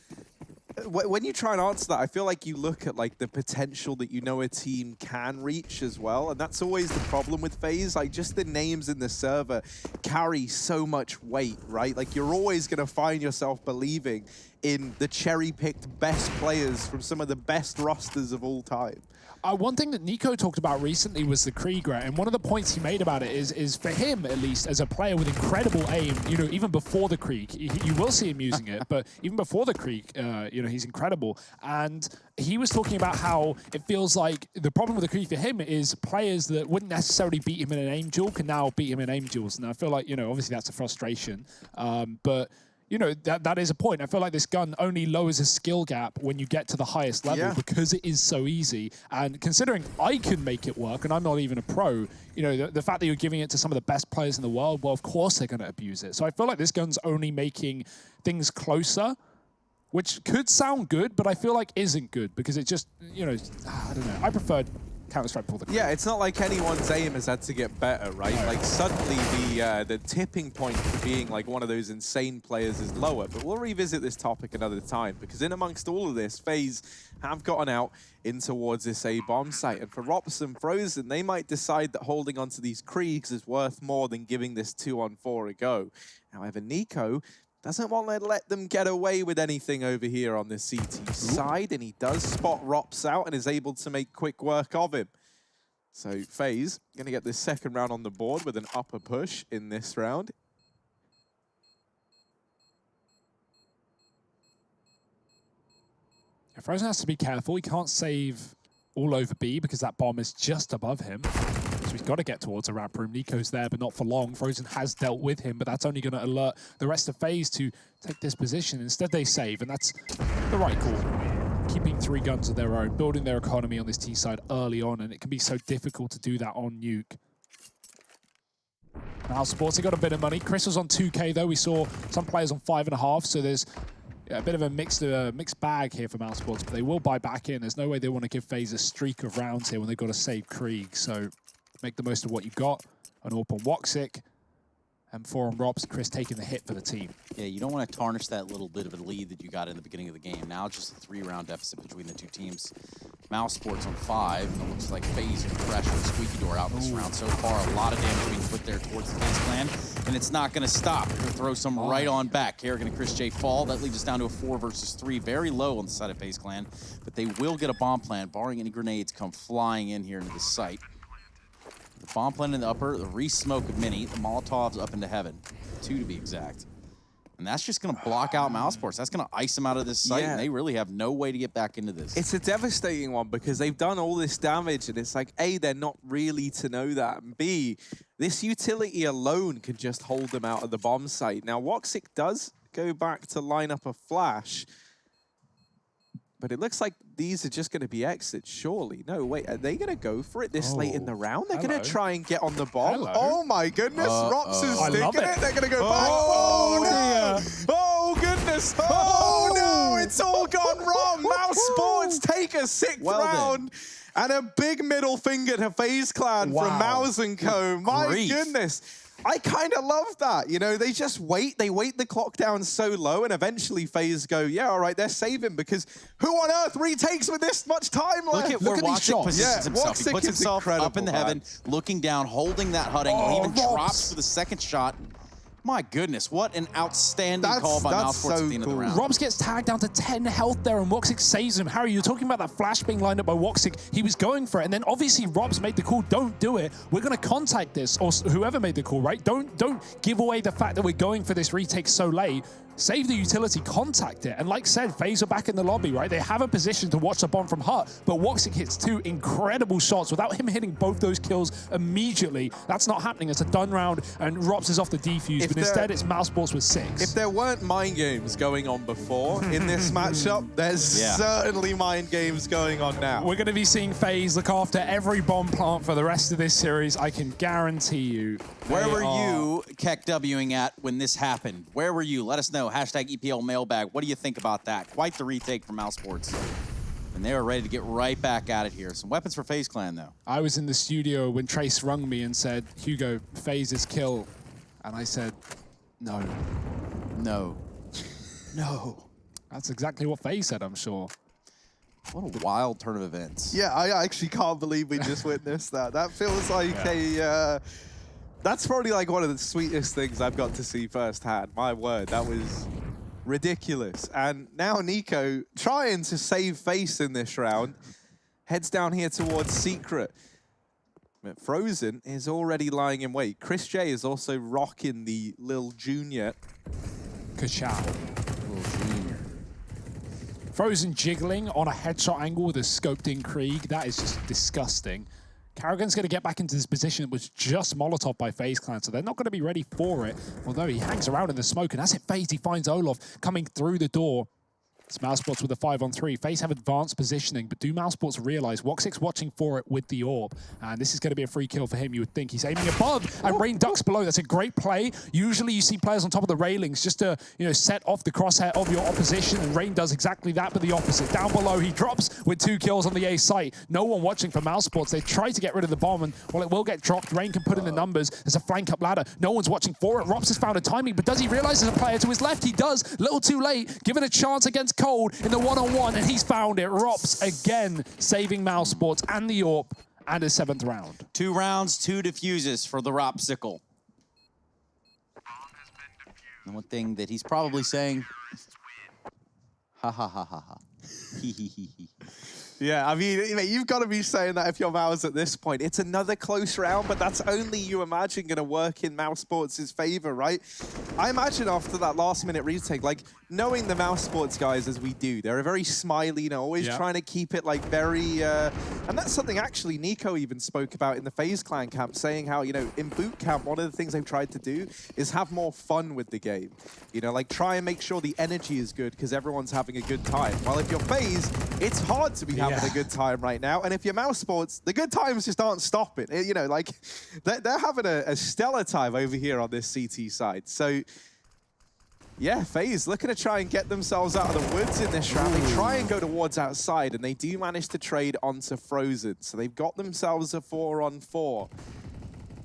when you try and answer that, I feel like you look at like the potential that you know a team can reach as well, and that's always the problem with FaZe. Like, just the names in the server carry so much weight, right? Like, you're always going to find yourself believing in the cherry-picked best players from some of the best rosters of all time. One thing that Nico talked about recently was the Krieger, and one of the points he made about it is for him, at least, as a player with incredible aim, you know, even before the Krieg, you will see him using it, but even before the Krieg, you know, he's incredible. And he was talking about how it feels like the problem with the Krieg for him is players that wouldn't necessarily beat him in an aim duel can now beat him in aim duels. And I feel like, you know, obviously that's a frustration, but you know, that is a point. I feel like this gun only lowers a skill gap when you get to the highest level because it is so easy. And considering I can make it work and I'm not even a pro, you know, the fact that you're giving it to some of the best players in the world, well, of course they're going to abuse it. So I feel like this gun's only making things closer, which could sound good, but I feel like isn't good because it just, you know, I don't know. I preferred Counter-Strike before the Krieg. Yeah, it's not like anyone's aim has had to get better, right? Like, suddenly the tipping point for being like one of those insane players is lower. But we'll revisit this topic another time, because in amongst all of this, FaZe have gotten out in towards this A-bomb site. And for Rops and Frozen, they might decide that holding onto these Kriegs is worth more than giving this 2-on-4 a go. However, Nico doesn't want to let them get away with anything over here on the CT side, and he does spot Rops out and is able to make quick work of him. So FaZe going to get this second round on the board with an upper push in this round. Frozen has to be careful. He can't save all over B because that bomb is just above him. So he's got to get towards a ramp room. Nico's there, but not for long. Frozen has dealt with him, but that's only going to alert the rest of FaZe to take this position. Instead, they save, and that's the right call. Keeping 3 guns of their own, building their economy on this T side early on, and it can be so difficult to do that on Nuke. mousesports, they got a bit of money. Chris was on 2K though. We saw some players on 5.5, so there's a bit of a mixed bag here for mousesports, but they will buy back in. There's no way they want to give FaZe a streak of rounds here when they've got to save Krieg. So make the most of what you've got. An AWP on Woxic, M4 on Robs, Chris taking the hit for the team. Yeah, you don't want to tarnish that little bit of a lead that you got in the beginning of the game. Now it's just a 3-round deficit between the two teams. mousesports on 5, and it looks like FaZe are pressure squeaky door out this round. So far, a lot of damage being put there towards the FaZe clan, and it's not going to stop. They're going to throw some right on back. Kerrigan and Chris J fall. That leads us down to a 4 versus 3. Very low on the side of FaZe clan, but they will get a bomb plant, barring any grenades come flying in here into the site. The bomb plant in the upper, the re-smoke of Mini, the Molotovs up into heaven. 2 to be exact. And that's just going to block out mousesports. That's going to ice them out of this site, and they really have no way to get back into this. It's a devastating one because they've done all this damage, and it's like, A, they're not really to know that, and B, this utility alone can just hold them out of the bomb site. Now, Woxic does go back to line up a flash, but it looks like these are just going to be exits, surely. No, wait, are they going to go for it this late in the round? They're going to try and get on the bomb. Oh my goodness, Rops is sticking it. They're going to go back. Oh, no. Oh, goodness. Oh, no, it's all gone wrong. mousesports take a 6th round. And a big middle finger to FaZe Clan from Mouse & Co. My goodness. I kind of love that. You know, they just wait. They wait the clock down so low, and eventually FaZe go, yeah, all right, they're saving, because who on earth retakes with this much time left? Look at where Woxic positions himself. He puts himself up in the heaven, looking down, holding that Hudding, and even drops for the second shot. My goodness, what an outstanding call by mousesports at the end of the round. Robs gets tagged down to 10 health there, and Woxic saves him. Harry, you're talking about that flash being lined up by Woxic. He was going for it, and then obviously Robs made the call, don't do it. We're going to contact this, or whoever made the call, right? Don't give away the fact that we're going for this retake so late. Save the utility, contact it. And like said, FaZe are back in the lobby, right? They have a position to watch the bomb from Hut, but Woxic hits 2 incredible shots without him hitting both those kills immediately. That's not happening. It's a done round, and Robs is off the defuse, but instead it's mousesports with 6. If there weren't mind games going on before in this matchup, there's certainly mind games going on now. We're going to be seeing FaZe look after every bomb plant for the rest of this series. I can guarantee you. Where were you, KEKWing at when this happened? Where were you? Let us know. Hashtag EPL mailbag. What do you think about that? Quite the retake from mousesports. And they are ready to get right back at it here. Some weapons for FaZe Clan, though. I was in the studio when Trace rung me and said, Hugo, FaZe is kill. And I said, no. No. No. That's exactly what FaZe said, I'm sure. What a wild turn of events. Yeah, I actually can't believe we just witnessed that. That feels like a... that's probably like one of the sweetest things I've got to see firsthand. My word, that was ridiculous. And now Nico, trying to save face in this round, heads down here towards Secret. But Frozen is already lying in wait. Chris J is also rocking the Lil Junior. Ka-chow. Frozen jiggling on a headshot angle with a scoped-in Krieg. That is just disgusting. Kerrigan's going to get back into this position that was just Molotov by FaZe Clan, so they're not going to be ready for it, although he hangs around in the smoke, and as it fades, he finds Olaf coming through the door. It's mousesports with a 5-on-3. FaZe have advanced positioning, but do mousesports realize Woxic's watching for it with the AWP, and this is going to be a free kill for him. You would think he's aiming above, and Rain ducks below. That's a great play. Usually you see players on top of the railings just to, set off the crosshair of your opposition, and Rain does exactly that, but the opposite. Down below, he drops with 2 kills on the A site. No one watching for mousesports. They try to get rid of the bomb, and while it will get dropped, Rain can put in the numbers. There's a flank up ladder. No one's watching for it. Rops has found a timing, but does he realize there's a player to his left? He does. A little too late. Given a chance against Cold in the one-on-one, and he's found it. Rops again saving mousesports and the AWP, and a 7th round. 2 rounds, 2 defuses for the Ropsicle. And one thing that he's probably saying, ha ha ha ha ha. Hee hee hee hee. Yeah, I mean, you've got to be saying that if you're Mouse at this point. It's another close round, but that's only, you imagine, going to work in mousesports' favor, right? I imagine after that last-minute retake, like, knowing the mousesports guys as we do, they're very smiley, always trying to keep it, like, very... and that's something, actually, Nico even spoke about in the FaZe Clan camp, saying how, in boot camp, one of the things they've tried to do is have more fun with the game. Like, try and make sure the energy is good because everyone's having a good time. While if you're FaZe, it's hard to be having having a good time right now. And if you're mousesports, the good times just aren't stopping. You know, like, they're having a stellar time over here on this CT side. So, yeah, FaZe looking to try and get themselves out of the woods in this round. They try and go towards outside, and they do manage to trade onto Frozen. So they've got themselves a 4-on-4.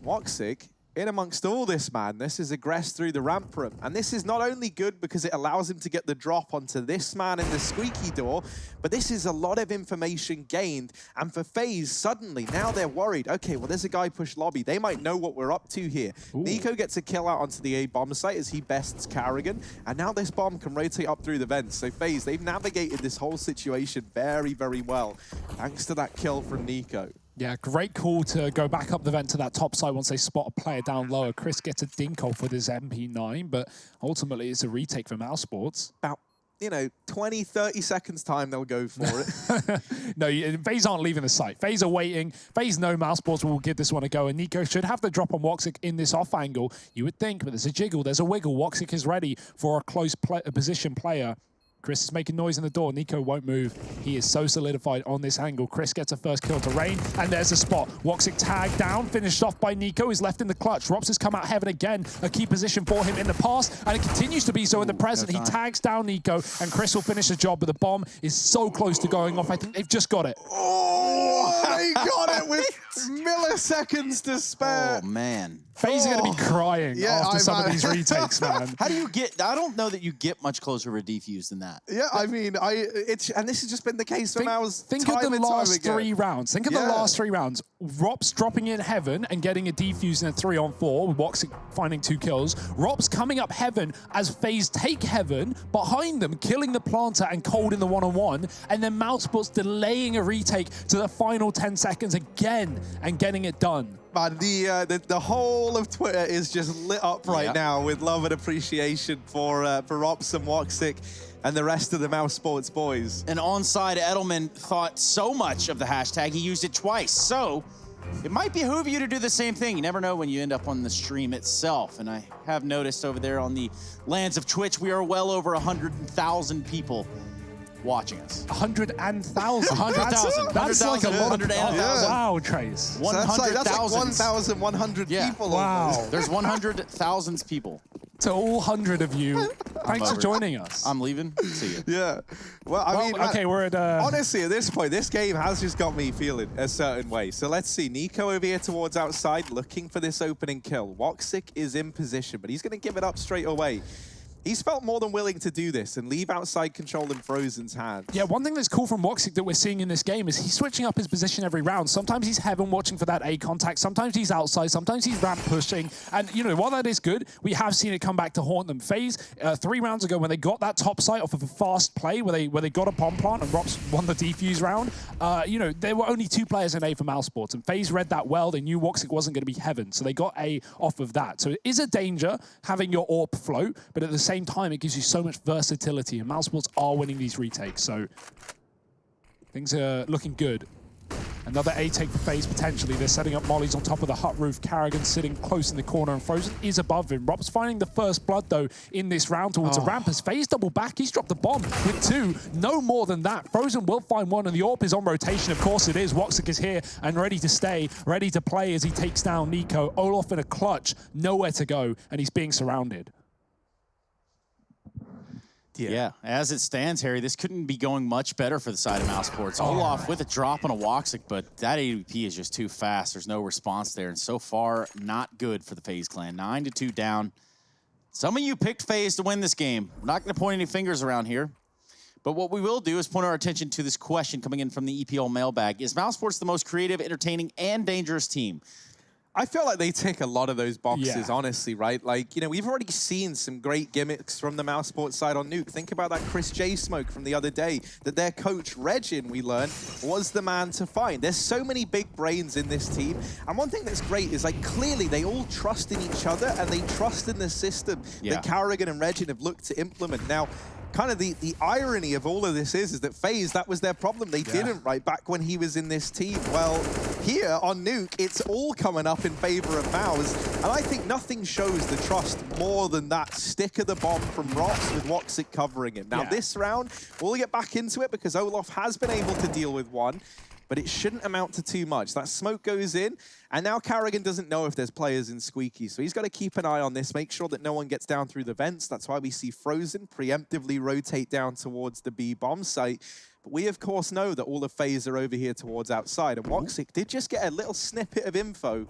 Woxic, in amongst all this madness, is aggressed through the ramp room. And this is not only good because it allows him to get the drop onto this man in the squeaky door, but this is a lot of information gained. And for FaZe, suddenly, now they're worried. Okay, well, there's a guy push lobby. They might know what we're up to here. Nico gets a kill out onto the A bomb site as he bests Karrigan. And now this bomb can rotate up through the vents. So FaZe, they've navigated this whole situation very, very well, thanks to that kill from Nico. Yeah, great call to go back up the vent to that top side once they spot a player down lower. Chris gets a dink off with his MP9, but ultimately it's a retake for mousesports. About, you know, 20, 30 seconds time they'll go for it. No, FaZe aren't leaving the site. FaZe are waiting. FaZe know mousesports will give this one a go, and Nico should have the drop on Woxic in this off angle. You would think, but there's a jiggle, there's a wiggle. Woxic is ready for a close position player. Chris is making noise in the door. Nico won't move. He is so solidified on this angle. Chris gets a first kill to Rain, and there's a spot. Woxic tagged down, finished off by Nico. He's left in the clutch. Rops has come out heaven again. A key position for him in the past, and it continues to be so in the present. He tags down Nico, and Chris will finish the job, but the bomb is so close to going off. I think they've just got it. Oh, they got it with milliseconds to spare. Oh, man. FaZe are going to be crying after some of these retakes, man. How do you get... I don't know that you get much closer to defuse than that. Yeah, I mean, and this has just been the case for Mouse. Think of the last 3 rounds. Think of the last 3 rounds. Rops dropping in heaven and getting a defuse in a 3-on-4 with Woxic finding 2 kills. Rops coming up heaven as FaZe take heaven behind them, killing the planter and Cold in the 1-on-1, and then mousesports delaying a retake to the final 10 seconds again and getting it done. Man, the whole of Twitter is just lit up right now with love and appreciation for Rops and Woxic and the rest of the mousesports boys. And onside, Edelman thought so much of the hashtag, he used it twice. So it might behoove you to do the same thing. You never know when you end up on the stream itself. And I have noticed over there on the lands of Twitch, we are well over 100,000 people watching us. 100,000. 100,000. That's like a lot of... Yeah. Wow, Trace. 100,000. That's like 1,100 people. Wow. There's 100,000 people. To all 100 of you, thanks for joining us. I'm leaving. See you. Yeah. Well, I mean, okay, we're at... honestly, at this point, this game has just got me feeling a certain way. So let's see. Nico over here towards outside, looking for this opening kill. Woxic is in position, but he's going to give it up straight away. He's felt more than willing to do this and leave outside control in Frozen's hands. Yeah, one thing that's cool from Woxic that we're seeing in this game is he's switching up his position every round. Sometimes he's heaven watching for that A contact. Sometimes he's outside. Sometimes he's ramp pushing. And, you know, while that is good, we have seen it come back to haunt them. FaZe, 3 rounds ago when they got that top site off of a fast play where they got a bomb plant and Rops won the defuse round, you know, there were only 2 players in A for mousesports. And FaZe read that well. They knew Woxic wasn't going to be heaven. So they got A off of that. So it is a danger having your AWP float, but at the same time, it gives you so much versatility, and mousesports are winning these retakes, so things are looking good. Another A take for FaZe potentially. They're setting up mollies on top of the hut roof. Karrigan sitting close in the corner, and Frozen is above him. Rob's finding the first blood, though, in this round towards a ramp. As FaZe double back, he's dropped the bomb with 2. No more than that. Frozen will find 1, and the AWP is on rotation. Of course it is. Woxic is here and ready to stay, ready to play as he takes down Nico. Olaf in a clutch, nowhere to go, and he's being surrounded. Yeah, as it stands, Harry, this couldn't be going much better for the side of mousesports. Olaf with a drop on a Woxic, but that AWP is just too fast. There's no response there, and so far, not good for the FaZe clan. 9-2 down. Some of you picked FaZe to win this game. We're not going to point any fingers around here, but what we will do is point our attention to this question coming in from the EPL mailbag. Is mousesports the most creative, entertaining, and dangerous team? I feel like they tick a lot of those boxes, honestly, right? Like, you know, we've already seen some great gimmicks from the mousesports side on Nuke. Think about that Chris J smoke from the other day, that their coach, Regin, we learned, was the man to find. There's so many big brains in this team. And one thing that's great is, like, clearly they all trust in each other and they trust in the system that Karrigan and Regin have looked to implement. Now, kind of the irony of all of this is that FaZe, that was their problem. They didn't, right, back when he was in this team. Well, here on Nuke, it's all coming up in favor of Mouse. And I think nothing shows the trust more than that stick of the bomb from Rox with Woxic covering him. Now, this round, we'll get back into it because Olof has been able to deal with one, but it shouldn't amount to too much. That smoke goes in, and now Carrigan doesn't know if there's players in Squeaky, so he's got to keep an eye on this, make sure that no one gets down through the vents. That's why we see Frozen preemptively rotate down towards the B bomb site. But we, of course, know that all of FaZe are over here towards outside, and Woxic did just get a little snippet of info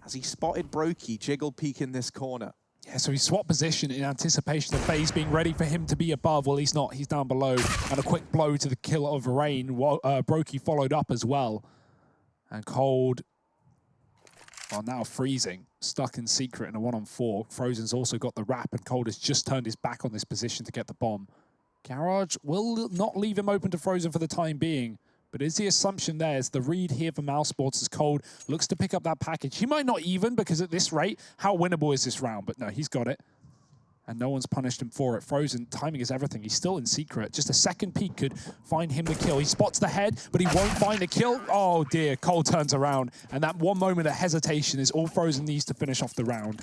as he spotted Brokey jiggle peek in this corner. Yeah, so he swapped position in anticipation of FaZe being ready for him to be above. Well, he's not. He's down below. And a quick blow to the kill of Rain. Brokey followed up as well. And Cold, well, now freezing. Stuck in secret in a 1-on-4. Frozen's also got the wrap, and Cold has just turned his back on this position to get the bomb. Garage will not leave him open to Frozen for the time being. But is the assumption there is the read here for mousesports is Cold looks to pick up that package. He might not even, because at this rate, how winnable is this round? But no, he's got it. And no one's punished him for it. Frozen, timing is everything. He's still in secret. Just a second peek could find him the kill. He spots the head, but he won't find the kill. Oh dear, Cold turns around. And that one moment of hesitation is all Frozen needs to finish off the round.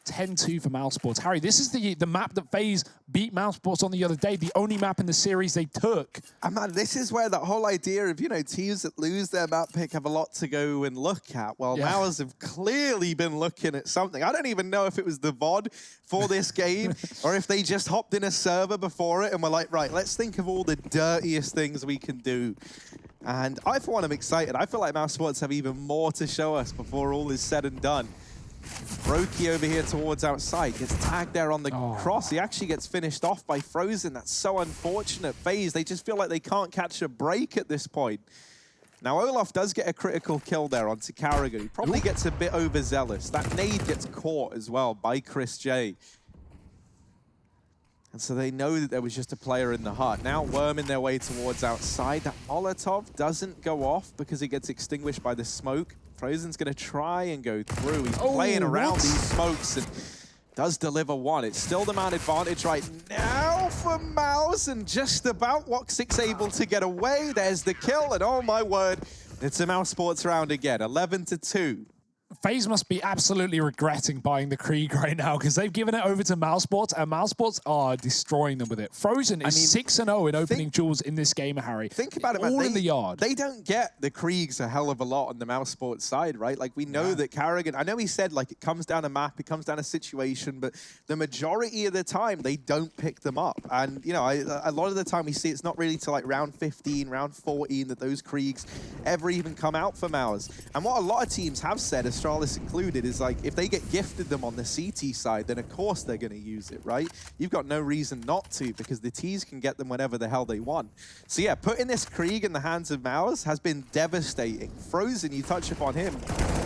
10-2 for mousesports. Harry, this is the map that FaZe beat mousesports on the other day, the only map in the series they took. And man, this is where that whole idea of, you know, teams that lose their map pick have a lot to go and look at. Well, Mouse have clearly been looking at something. I don't even know if it was the VOD for this game or if they just hopped in a server before it and were like, right, let's think of all the dirtiest things we can do. And I, for one, am excited. I feel like mousesports have even more to show us before all is said and done. Brokey over here towards outside, gets tagged there on the cross. He actually gets finished off by Frozen. That's so unfortunate. FaZe, they just feel like they can't catch a break at this point. Now, Olaf does get a critical kill there onto Carrigan. He probably gets a bit overzealous. That nade gets caught as well by Chris J. And so they know that there was just a player in the hut. Now worming their way towards outside. That Molotov doesn't go off because it gets extinguished by the smoke. Frozen's going to try and go through. He's playing around these smokes and does deliver one. It's still the man advantage right now for Mouse, and just about Woxic's able to get away. There's the kill, and oh my word, it's a mousesports round again, 11-2. FaZe must be absolutely regretting buying the Krieg right now because they've given it over to mousesports, and mousesports are destroying them with it. Frozen is 6-0 in opening duels in this game, Harry. Think about it, man. All in the yard. They don't get the Kriegs a hell of a lot on the mousesports side, right? Like, we know that Carrigan, I know he said, like, it comes down a map, it comes down a situation, but the majority of the time, they don't pick them up. And, you know, a lot of the time we see it's not really till, like, round 15, round 14 that those Kriegs ever even come out for Mouse. And what a lot of teams have said, Astralis included, is like, if they get gifted them on the CT side, then of course they're going to use it, right? You've got no reason not to, because the Ts can get them whenever the hell they want. So yeah, putting this Krieg in the hands of Mouse has been devastating. Frozen, you touch upon him,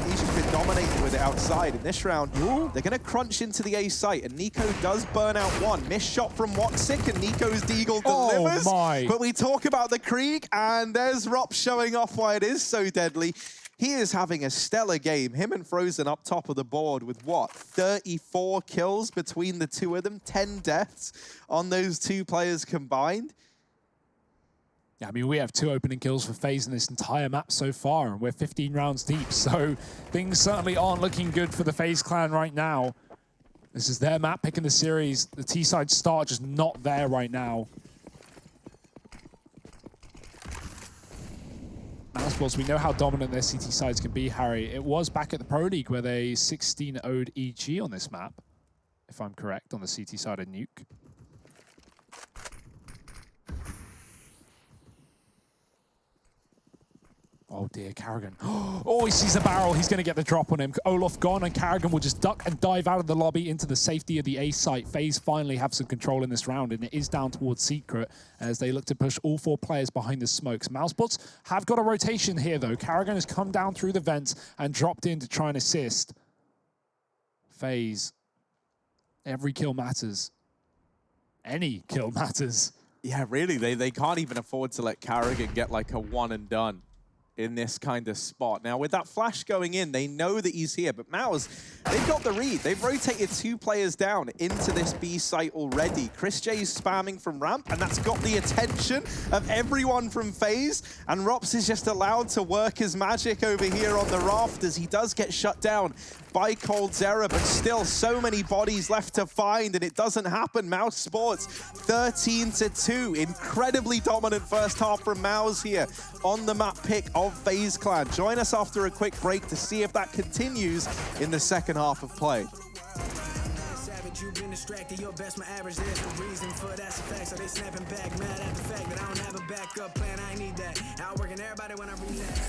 he's just been dominating with it outside. In this round, they're going to crunch into the A site, and Nico does burn out one. Missed shot from Woxic, and Nico's Deagle delivers. Oh my. But we talk about the Krieg, and there's Rop showing off why it is so deadly. He is having a stellar game. Him and Frozen up top of the board with, what, 34 kills between the two of them, 10 deaths on those two players combined. Yeah, I mean, we have 2 opening kills for FaZe in this entire map so far, and we're 15 rounds deep, so things certainly aren't looking good for the FaZe clan right now. This is their map pick in the series. The T-side start just not there right now. mousesports, we know how dominant their CT sides can be, Harry. It was back at the Pro League where they 16-0'd EG on this map, if I'm correct, on the CT side of Nuke. Oh dear, Carrigan. Oh, he sees a barrel. He's going to get the drop on him. Olaf gone, and Carrigan will just duck and dive out of the lobby into the safety of the A site. FaZe finally have some control in this round, and it is down towards Secret as they look to push all 4 players behind the smokes. mousesports have got a rotation here, though. Carrigan has come down through the vents and dropped in to try and assist. FaZe, every kill matters. Any kill matters. Yeah, really, they can't even afford to let Carrigan get like a one and done. in this kind of spot. Now, with that flash going in, they know that he's here, but Mouse, they've got the read. They've rotated 2 players down into this B site already. Chris J's spamming from ramp, and that's got the attention of everyone from FaZe, and Rops is just allowed to work his magic over here on the rafters. He does get shut down by coldzera, but still so many bodies left to find, and it doesn't happen. mousesports 13-2. Incredibly dominant first half from Mouse here on the map pick of FaZe Clan. Join us after a quick break to see if that continues in the second half of play. You've been distracted, your best, my average, there's a reason for that's a fact. So they snapping back, mad at the fact that I don't have a backup plan. I need that. Outworking everybody when I relax.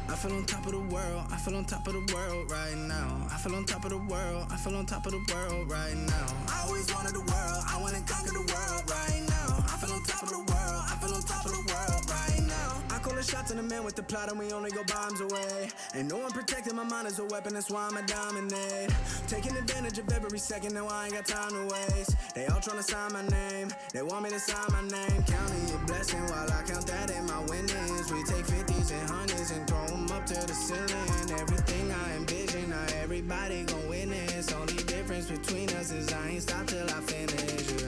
I feel on top of the world, I feel on top of the world right now. I feel on top of the world, I feel on top of the world right now. I always wanted the world, I wanna conquer the world right now. I feel on top of the world, I feel on top of the world right now. I call the shots in the man with the plot and we only go bombs away. Ain't no one protecting my mind as a weapon, that's why I'ma dominate. Taking advantage of every second, now I ain't got time to waste. They all tryna sign my name, they want me to sign my name. Counting your blessing while I count that in my winnings. We take 50s and 100s and throw them up to the ceiling. Everything I envision, now everybody gon' witness. Only difference between us is I ain't stop till I finish. Yeah.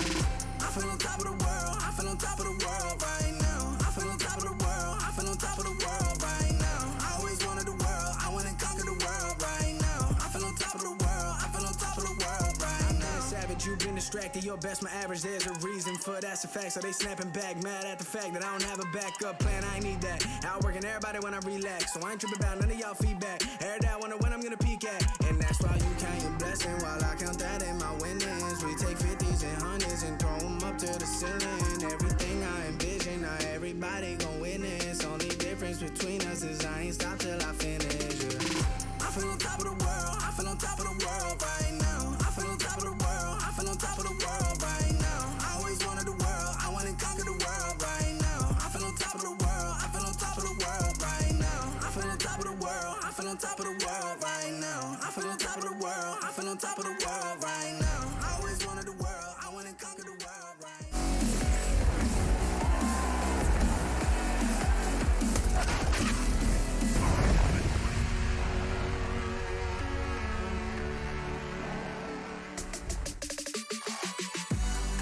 I feel on top of the world, I feel on top of the world right now. I feel on top of the world, I feel on top of the world right now. I always wanted the world, I wanna conquer the world right now. I feel on top of the world, I feel on top of the world right now. I'm savage, you've been distracted, your best, my average, there's a reason for that's a fact. So they snapping back, mad at the fact that I don't have a backup plan. I need that. Outworking everybody when I relax, so I ain't tripping about none of y'all feedback. Heard that, wonder when I'm gonna peak at, and that's why you count your blessing while I count that in my winnings. We take 50s and 100s and throw them up to the ceiling. Everything I envision, now everybody gon' witness. Only difference between us is I ain't stop till I finish. Yeah. I feel on top of the world, I feel on top of the world right now. I feel on top of the world, I feel on top of the world right now. I always wanted the world, I wanna conquer the world right now. I feel on top of the world, I feel on top of the world right now. I feel on top of the world, I feel on top of the world right now. I feel on top of the world, I feel on top of the world right now. I always wanted the world, I wanna conquer the world right now.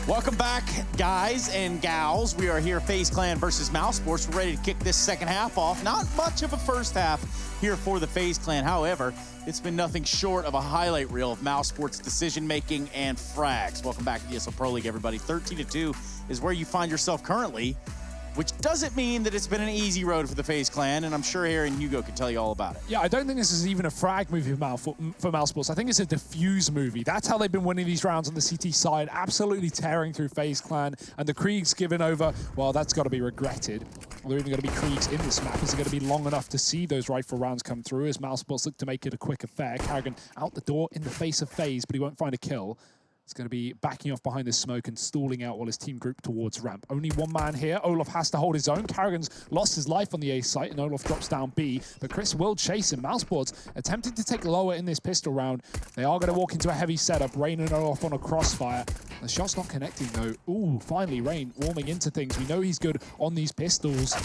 Welcome back, guys and gals. We are here, FaZe Clan versus mousesports. We're ready to kick this second half off. Not much of a first half here for the FaZe Clan. However, it's been nothing short of a highlight reel of mousesports decision-making and frags. Welcome back to the ESL Pro League, everybody. 13-2 is where you find yourself currently, which doesn't mean that it's been an easy road for the FaZe Clan, and I'm sure Harry and Hugo can tell you all about it. Yeah, I don't think this is even a frag movie for mousesports. I think it's a diffuse movie. That's how they've been winning these rounds on the CT side, absolutely tearing through FaZe Clan, and the Kriegs given over, well, that's got to be regretted. Are there even going to be Kriegs in this map? Is it going to be long enough to see those rifle rounds come through as mousesports look to make it a quick affair? Karrigan out the door in the face of FaZe, but he won't find a kill. It's going to be backing off behind the smoke and stalling out while his team group towards ramp. Only one man here. Olof has to hold his own. Karrigan's lost his life on the A site, and Olof drops down B. But Chris will chase him. mousesports attempting to take lower in this pistol round. They are going to walk into a heavy setup. Rain and Olof on a crossfire. The shot's not connecting, though. Ooh, finally, Rain warming into things. We know he's good on these pistols.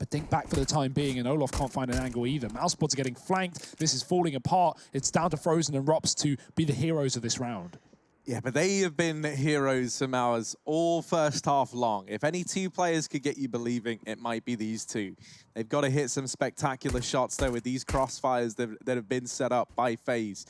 But think back for the time being, and Olof can't find an angle either. mousesports are getting flanked. This is falling apart. It's down to Frozen and Rops to be the heroes of this round. Yeah, but they have been heroes from ours all first half long. If any two players could get you believing, it might be these two. They've got to hit some spectacular shots, though, with these crossfires that have been set up by FaZe.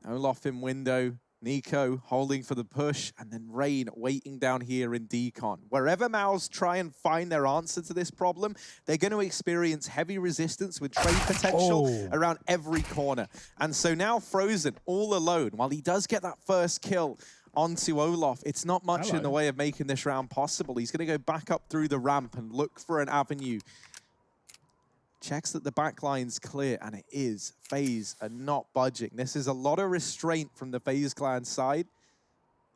Olaf in window, Nico holding for the push, and then Rain waiting down here in decon. Wherever Mouse try and find their answer to this problem, they're going to experience heavy resistance with trade potential around every corner. And so now Frozen all alone, while he does get that first kill onto Olaf, it's not much in the way of making this round possible. He's going to go back up through the ramp and look for an avenue. Checks that the backline's clear, and it is. FaZe are not budging. This is a lot of restraint from the FaZe clan side.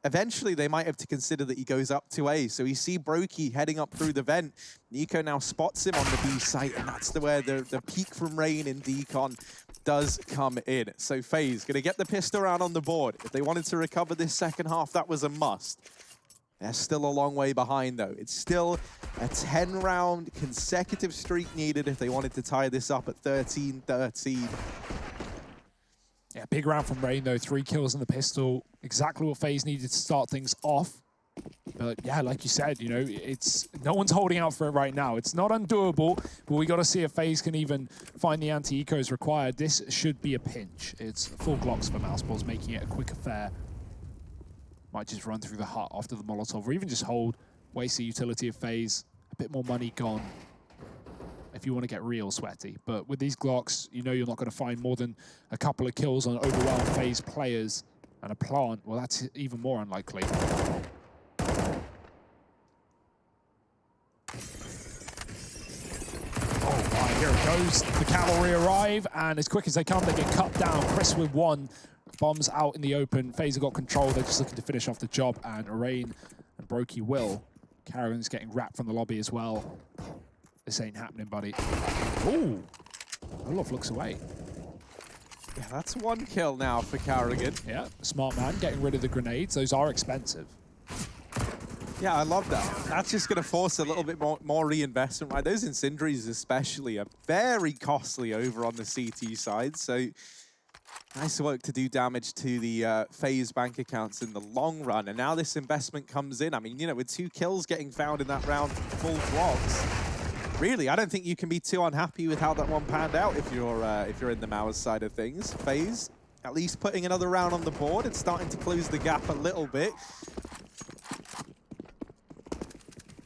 Eventually, they might have to consider that he goes up to A. So we see Brokey heading up through the vent. Nico now spots him on the B site, and that's where the peak from Rain in decon does come in. So FaZe going to get the pistol round on the board. If they wanted to recover this second half, that was a must. They're still a long way behind, though. It's still a 10-round consecutive streak needed if they wanted to tie this up at 13-13. Yeah, big round from Rain, though. 3 kills in the pistol. Exactly what FaZe needed to start things off. But yeah, like you said, you know, it's no one's holding out for it right now. It's not undoable, but we got to see if FaZe can even find the anti-ecos required. This should be a pinch. It's full Glocks for mousesports, making it a quick affair. Might just run through the hut after the Molotov, or even just hold, waste the utility of FaZe. A bit more money gone if you want to get real sweaty. But with these Glocks, you know you're not going to find more than a couple of kills on overwhelmed FaZe players. And a plant, well, that's even more unlikely. Oh my, here it goes. The cavalry arrive, and as quick as they come, they get cut down. Chris with 1. Bombs out in the open. FaZe have got control. They're just looking to finish off the job, and Rain and Brokey will. Carrigan's getting wrapped from the lobby as well. This ain't happening, buddy. Ooh! Olaf looks away. Yeah, that's 1 kill now for Carrigan. Yeah, smart man, getting rid of the grenades. Those are expensive. Yeah, I love that. That's just going to force a little bit more reinvestment. Right? Those incendiaries especially are very costly over on the CT side, so nice work to do damage to the FaZe bank accounts in the long run. And now this investment comes in. I mean, you know, with 2 kills getting found in that round, full blocks. Really, I don't think you can be too unhappy with how that one panned out if you're in the Mowers side of things. FaZe, at least putting another round on the board. It's starting to close the gap a little bit.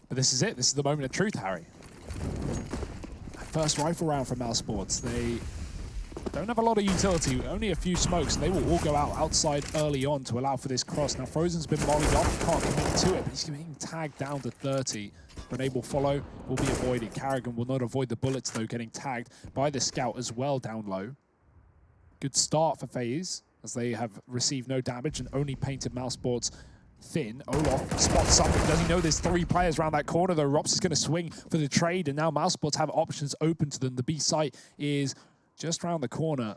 But this is it. This is the moment of truth, Harry. First rifle round for mousesports. They don't have a lot of utility, only a few smokes, and they will all go out outside early on to allow for this cross. Now, Frozen's been mollied off, can't commit to it, but he's getting tagged down to 30. Grenade will follow, will be avoided. Carrigan will not avoid the bullets, though, getting tagged by the scout as well down low. Good start for FaZe, as they have received no damage and only painted mousesports thin. Olaf spots something. Does he know there's 3 players around that corner, though? Rops is going to swing for the trade, and now mousesports have options open to them. The B site is just around the corner,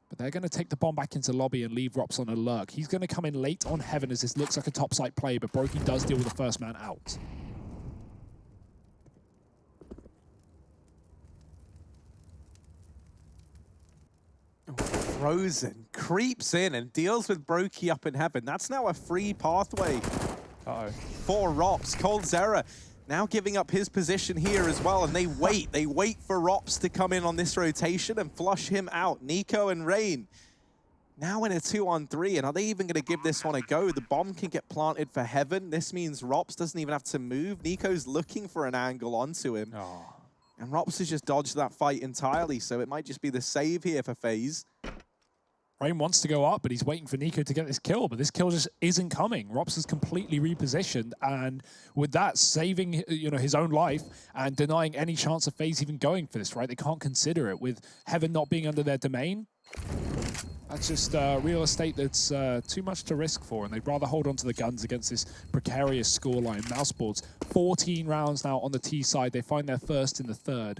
but they're going to take the bomb back into lobby and leave Rops on a lurk. He's going to come in late on Heaven, as this looks like a top site play, but Brokey does deal with the first man out. Frozen creeps in and deals with Brokey up in Heaven. That's now a free pathway for Rops. Cold Zera now giving up his position here as well, and they wait. They wait for Rops to come in on this rotation and flush him out. Nico and Rain now in a 2-on-3, and are they even going to give this one a go? The bomb can get planted for Heaven. This means Rops doesn't even have to move. Nico's looking for an angle onto him. And Rops has just dodged that fight entirely, so it might just be the save here for FaZe. Rain wants to go up, but he's waiting for Nico to get this kill, but this kill just isn't coming. Rops is completely repositioned, and with that, saving his own life and denying any chance of FaZe even going for this, right? They can't consider it with Heaven not being under their domain. That's just real estate that's too much to risk for, and they'd rather hold on to the guns against this precarious scoreline. mousesports, 14 rounds now on the T side. They find their first in the 3rd.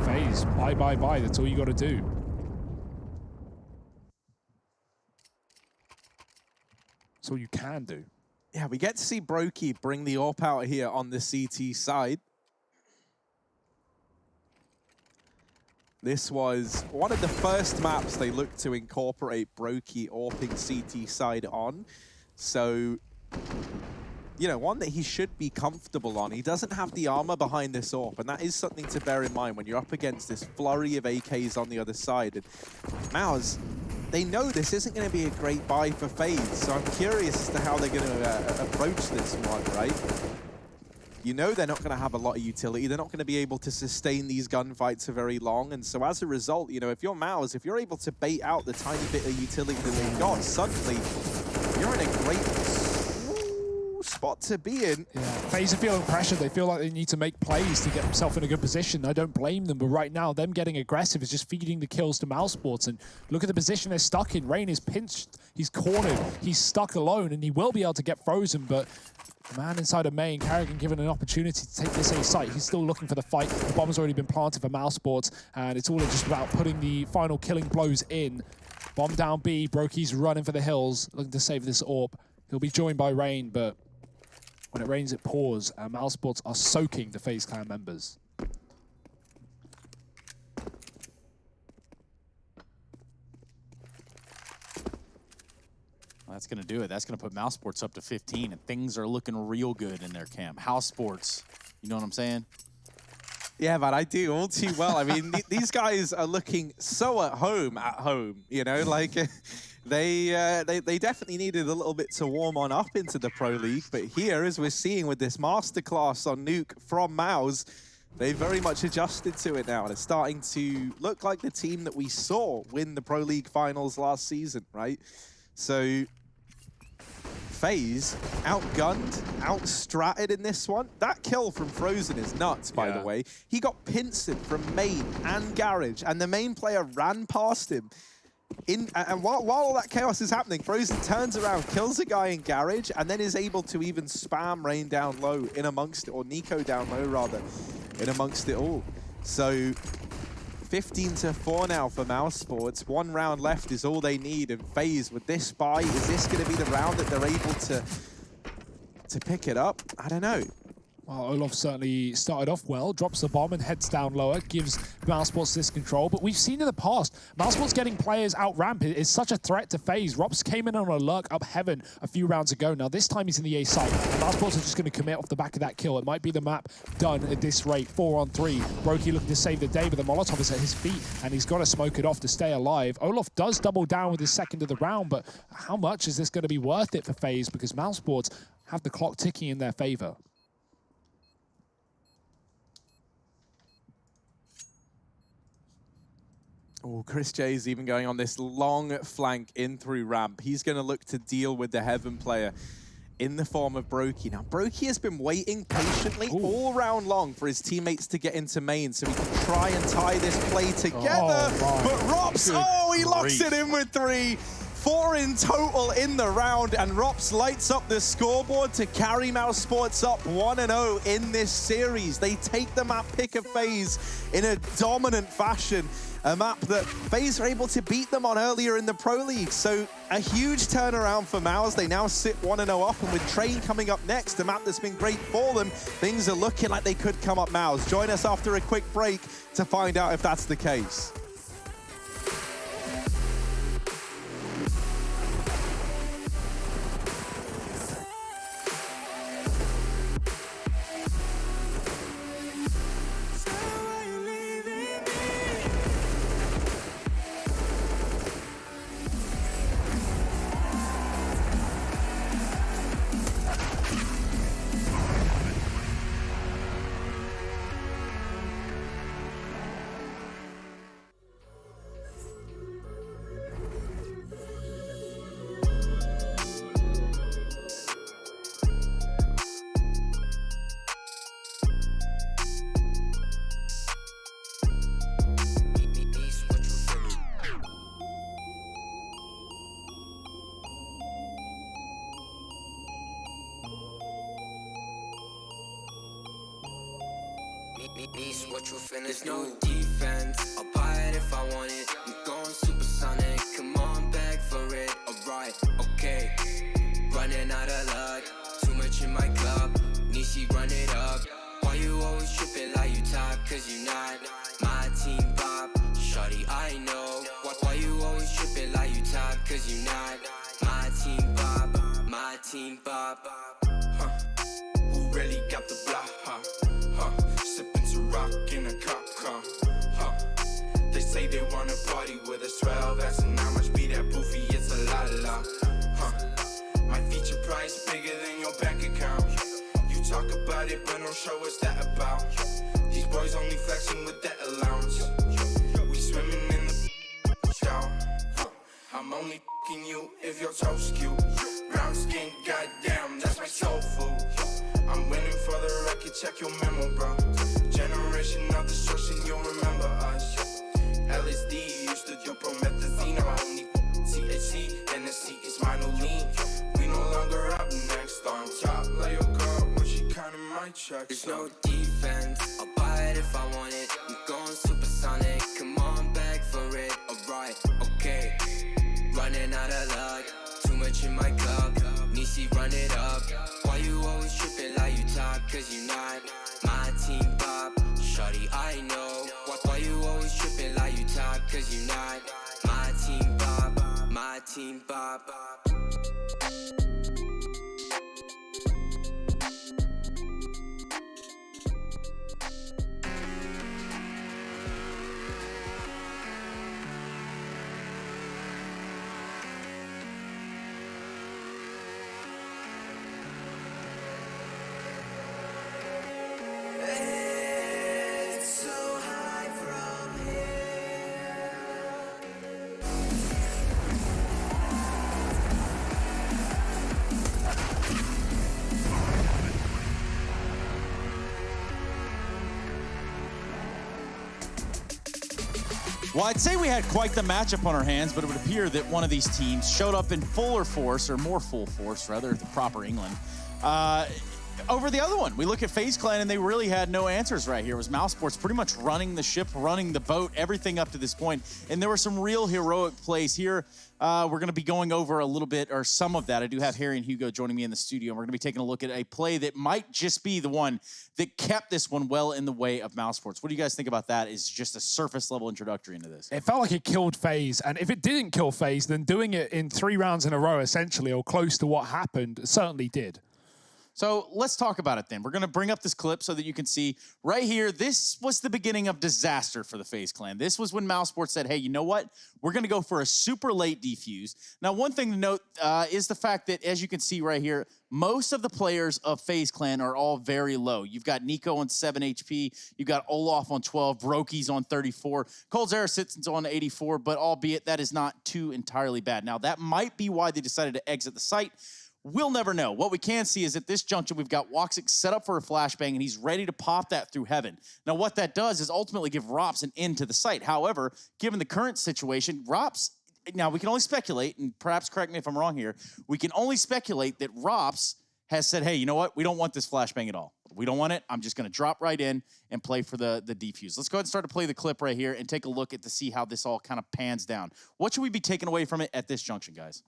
FaZe, bye. That's all you got to do. That's all you can do. Yeah, we get to see Brokey bring the AWP out here on the CT side. This was one of the first maps they looked to incorporate Brokey AWPing CT side on. So, you know, one that he should be comfortable on. He doesn't have the armor behind this AWP, and that is something to bear in mind when you're up against this flurry of AKs on the other side. And Mouse, they know this isn't going to be a great buy for FaZe, so I'm curious as to how they're going to approach this one, right? You know they're not going to have a lot of utility. They're not going to be able to sustain these gunfights for very long. And so as a result, you know, if you're Mouse, if you're able to bait out the tiny bit of utility that they've got, suddenly you're in a great spot to be in. Yeah, FaZe are feeling pressure. They feel like they need to make plays to get themselves in a good position. I don't blame them, but right now, them getting aggressive is just feeding the kills to mousesports. And look at the position they're stuck in. Rain is pinched, he's cornered, he's stuck alone, and he will be able to get frozen, but the man inside of main, Carrigan, given an opportunity to take this A site. He's still looking for the fight. The bomb's already been planted for mousesports, and it's all just about putting the final killing blows in. Bomb down B, Brokey's running for the hills, looking to save this AWP. He'll be joined by Rain, but when it rains, it pours, and mousesports are soaking the FaZe Clan members. Well, that's going to do it. That's going to put mousesports up to 15, and things are looking real good in their camp. House sports, you know what I'm saying? Yeah, man, I do all too well. I mean, these guys are looking so at home, you know, like they definitely needed a little bit to warm on up into the Pro League. But here, as we're seeing with this masterclass on Nuke from Mouse, they very much adjusted to it now. And it's starting to look like the team that we saw win the Pro League finals last season, right? So FaZe outgunned, outstratted in this one. That kill from Frozen is nuts, by the way. He got pincered from main and garage, and the main player ran past him. And while all that chaos is happening, Frozen turns around, kills a guy in garage, and then is able to even spam Rain down low in amongst it, or Nico down low rather, in amongst it all. So 15-4 now for mousesports. 1 round left is all they need. And FaZe, with this buy, is this going to be the round that they're able to pick it up? I don't know. Well, Olaf certainly started off well, drops the bomb and heads down lower, gives mousesports this control. But we've seen in the past, mousesports getting players out ramp is such a threat to FaZe. Rops came in on a lurk up heaven a few rounds ago. Now this time he's in the A site. And mousesports are just going to commit off the back of that kill. It might be the map done at this rate, 4-on-3. Brokey looking to save the day, but the Molotov is at his feet, and he's got to smoke it off to stay alive. Olaf does double down with his second of the round, but how much is this going to be worth it for FaZe? Because mousesports have the clock ticking in their favor. Oh, Chris J's even going on this long flank in through ramp. He's going to look to deal with the Heaven player in the form of Brokey. Now, Brokey has been waiting patiently all round long for his teammates to get into main so he can try and tie this play together. But Rops, he locks it in with 3. 4 in total in the round, and Rops lights up the scoreboard to carry mousesports up 1-0 in this series. They take the map pick of FaZe in a dominant fashion. A map that FaZe are able to beat them on earlier in the Pro League. So a huge turnaround for Mouse. They now sit 1-0 up, and with Train coming up next, a map that's been great for them, things are looking like they could come up Mouse. Join us after a quick break to find out if that's the case. What you finish? No defense. I'll buy it if I want it. I'm going supersonic. Come on, beg for it. Alright, okay. Running out of luck. Too much in my club. Nishi, run it up. Why you always tripping like you top? Cause you not my team pop. cause you not my team, Bob, my team, Bob. Who really got the block, sipping to rock in a cop car, They say they wanna party with us, 12 asking how much be that boofy, it's a la, My feature price bigger than your bank account. You talk about it, but don't show what's that about. These boys only flexing with that allowance. We swimming in the shower. I'm only f***ing you if your toes cute. Brown skin, goddamn, that's my soul food. I'm winning for the record, check your memo, bro. Generation of destruction, you'll remember us. LSD used to do promethazine, only THC, NSC is my new lean. We no longer up next on top. Lay your girl when she counting my checks. There's no defense, I'll buy it if I want it. I'm going supersonic, come on, beg for it. Alright, okay. Running out of luck, too much in my cup. Nisi, run it up. Why you always tripping like you talk? Cause you not my team, Bob. Shorty, I know. Why you always tripping like you talk? Cause you not my team, Bob. My team, Bob. Well, I'd say we had quite the matchup on our hands, but it would appear that one of these teams showed up in fuller force, or more full force, rather, the proper England, over the other one. We look at FaZe Clan, and they really had no answers right here. It was mousesports pretty much running the ship, running the boat, everything up to this point. And there were some real heroic plays here. We're going to be going over a little bit, or some of that. I do have Harry and Hugo joining me in the studio, and we're going to be taking a look at a play that might just be the one that kept this one well in the way of mousesports. What do you guys think about that? Is just a surface-level introductory into this. It felt like it killed FaZe, and if it didn't kill FaZe, then doing it in 3 rounds in a row, essentially, or close to what happened, certainly did. So let's talk about it then. We're going to bring up this clip so that you can see right here. This was the beginning of disaster for the FaZe Clan. This was when mousesports said, hey, you know what? We're going to go for a super late defuse. Now, one thing to note is the fact that, as you can see right here, most of the players of FaZe Clan are all very low. You've got Nico on 7 HP. You've got Olaf on 12. Broki's on 34. Coldzera sits on 84, but albeit that is not too entirely bad. Now, that might be why they decided to exit the site. We'll never know. What we can see is at this junction, we've got Woxic set up for a flashbang, and he's ready to pop that through heaven. Now, what that does is ultimately give Rops an end to the site. However, given the current situation, Rops, now we can only speculate, and perhaps correct me if I'm wrong here, we can only speculate that Rops has said, hey, you know what? We don't want this flashbang at all. We don't want it. I'm just going to drop right in and play for the defuse. Let's go ahead and start to play the clip right here and take a look at to see how this all kind of pans down. What should we be taking away from it at this junction, guys?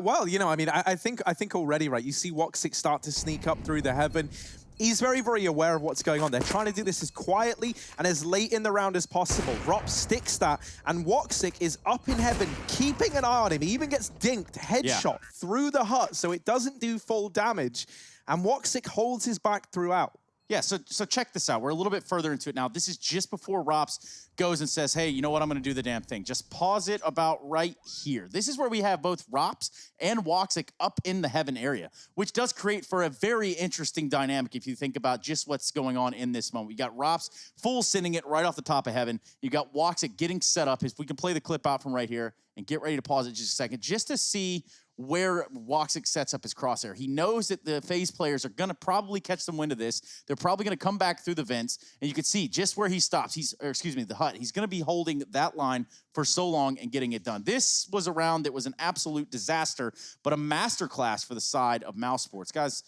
Well, you know, I mean, I think already, right, you see Woxic start to sneak up through the heaven. He's very, very aware of what's going on. They're trying to do this as quietly and as late in the round as possible. Rop sticks that, and Woxic is up in heaven, keeping an eye on him. He even gets dinked, headshot through the hut, so it doesn't do full damage. And Woxic holds his back throughout. Yeah, so check this out. We're a little bit further into it now. This is just before Rops goes and says, hey, you know what? I'm going to do the damn thing. Just pause it about right here. This is where we have both Rops and Woxic up in the heaven area, which does create for a very interesting dynamic if you think about just what's going on in this moment. You got Rops full sending it right off the top of heaven. You got Woxic getting set up. If we can play the clip out from right here and get ready to pause it just a second, just to see where Woxic sets up his crosshair. He knows that the FaZe players are going to probably catch some wind of this. They're probably going to come back through the vents, and you can see just where he stops. The hut. He's going to be holding that line for so long and getting it done. This was a round that was an absolute disaster, but a masterclass for the side of mousesports. Guys,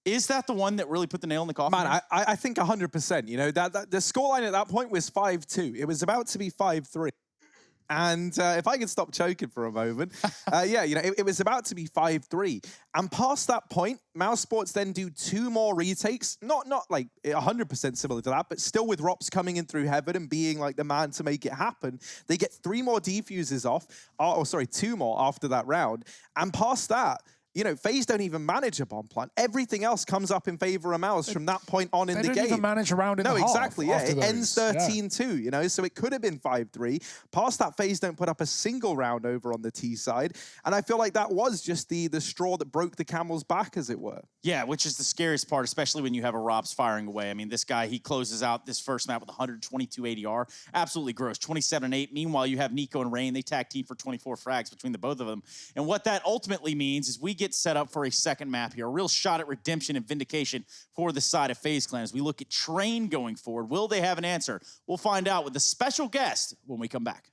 is that the one that really put the nail in the coffin? Man, I think 100%. You know, the scoreline at that point was 5-2. It was about to be 5-3. And if I could stop choking for a moment, yeah, you know, it was about to be 5-3. And past that point, mousesports then do 2 more retakes. Not like 100% similar to that, but still with Rops coming in through heaven and being like the man to make it happen. They get 3 more defuses off, or sorry, 2 more after that round. And past that, you know, FaZe don't even manage a bomb plant. Everything else comes up in favor of Mouse from that point on in the game. They don't even manage a round in the half. No, exactly, yeah. It those. ends 13-2, you know, so it could have been 5-3. Past that, FaZe don't put up a single round over on the T side. And I feel like that was just the straw that broke the camel's back, as it were. Yeah, which is the scariest part, especially when you have a Robs firing away. I mean, this guy, he closes out this first map with 122 ADR. Absolutely gross, 27-8. Meanwhile, you have Nico and Rain. They tag team for 24 frags between the both of them. And what that ultimately means is we get set up for a second map here, a real shot at redemption and vindication for the side of FaZe Clan as we look at Train going forward. Will they have an answer? We'll find out with a special guest when we come back.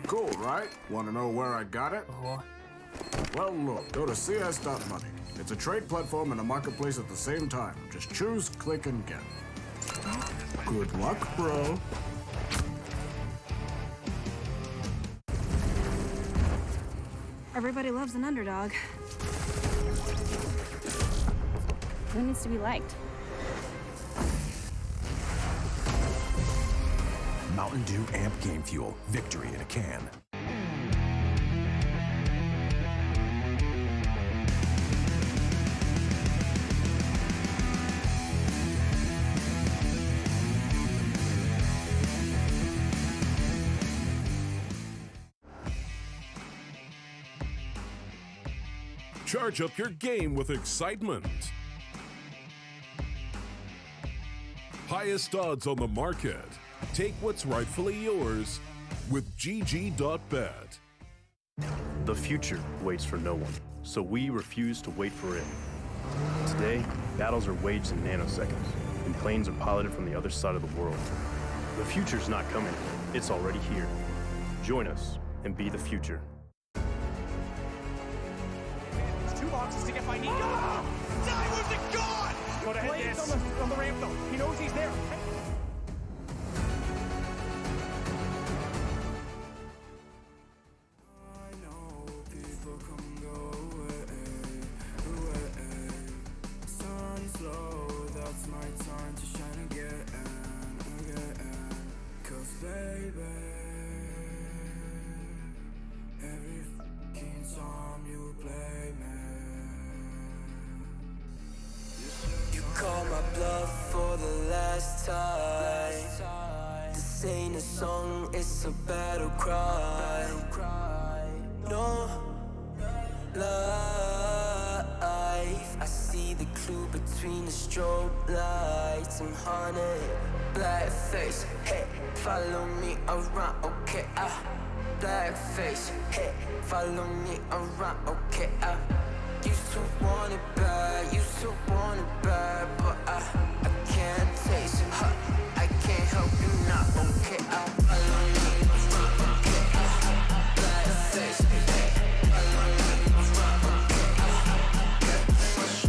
Cool, right? Want to know where I got it? Well, look, go to cs.money. It's a trade platform and a marketplace at the same time. Just choose, click, and get. Good luck, bro. Everybody loves an underdog. Who needs to be liked? Mountain Dew Amp Game Fuel. Victory in a can. Charge up your game with excitement. Highest odds on the market. Take what's rightfully yours with GG.bet. The future waits for no one, so we refuse to wait for it. Today, battles are waged in nanoseconds, and planes are piloted from the other side of the world. The future's not coming, it's already here. Join us and be the future. 2 boxes to get by Nico. Diamond's a god! Gotta hit this. On the ramp though. He knows he's there. Baby, every fucking song a battle cry. No life. I see the clue between the strobe lights. I'm haunted, black face. Hey, follow me around, okay? Black face. Hey, follow me around, okay? Used to want it bad, used to want it bad, but I can't taste it. I can't help you now, okay? Follow me around, okay? Black face. Hey, follow me around, okay? Get much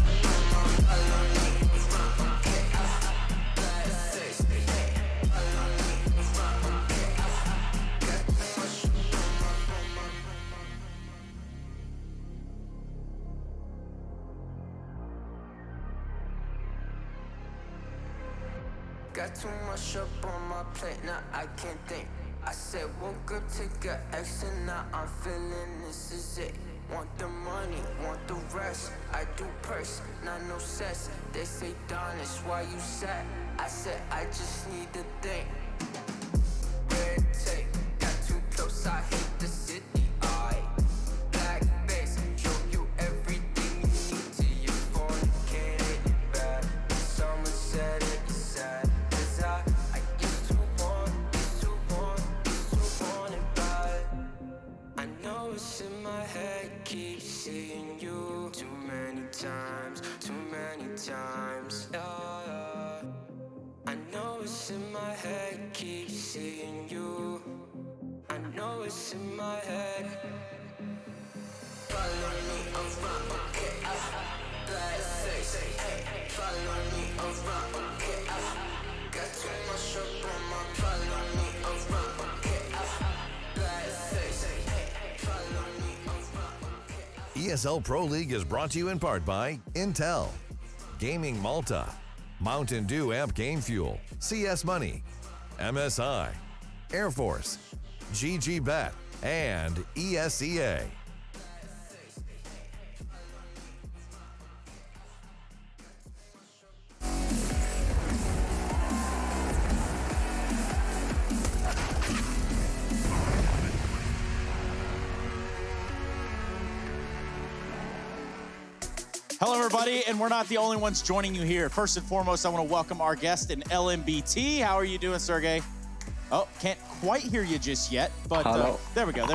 follow me around, okay? Black face. Hey, follow me around, okay? Get much Got too much up on my plate, now I can't think. I said woke up to get extra, now I'm feeling this is it. Want the money, want the rest. I do purse, not no cess. They say Donis, why you sad? I said I just need to think. Red tape, got too close, I hate the city. Black face, show you everything you need to your phone. Can't hit it bad. Someone said it's sad. I used to want it bad. I know it's in my head, keep seeing you too many times. Yeah. I know it's in my head, keep seeing you. I know it's in my head. Follow me around, okay? Black face, hey, follow me around, okay? Got too much up on my follow me around, okay? Black face, hey, follow me around, okay? ESL Pro League is brought to you in part by Intel, Gaming Malta, Mountain Dew Amp Game Fuel, CS Money, MSI, Air Force, GG Bet, and ESEA. Hello, everybody, and we're not the only ones joining you here. First and foremost, I want to welcome our guest in LMBT. How are you doing, Sergey? Oh, can't quite hear you just yet, but there we go.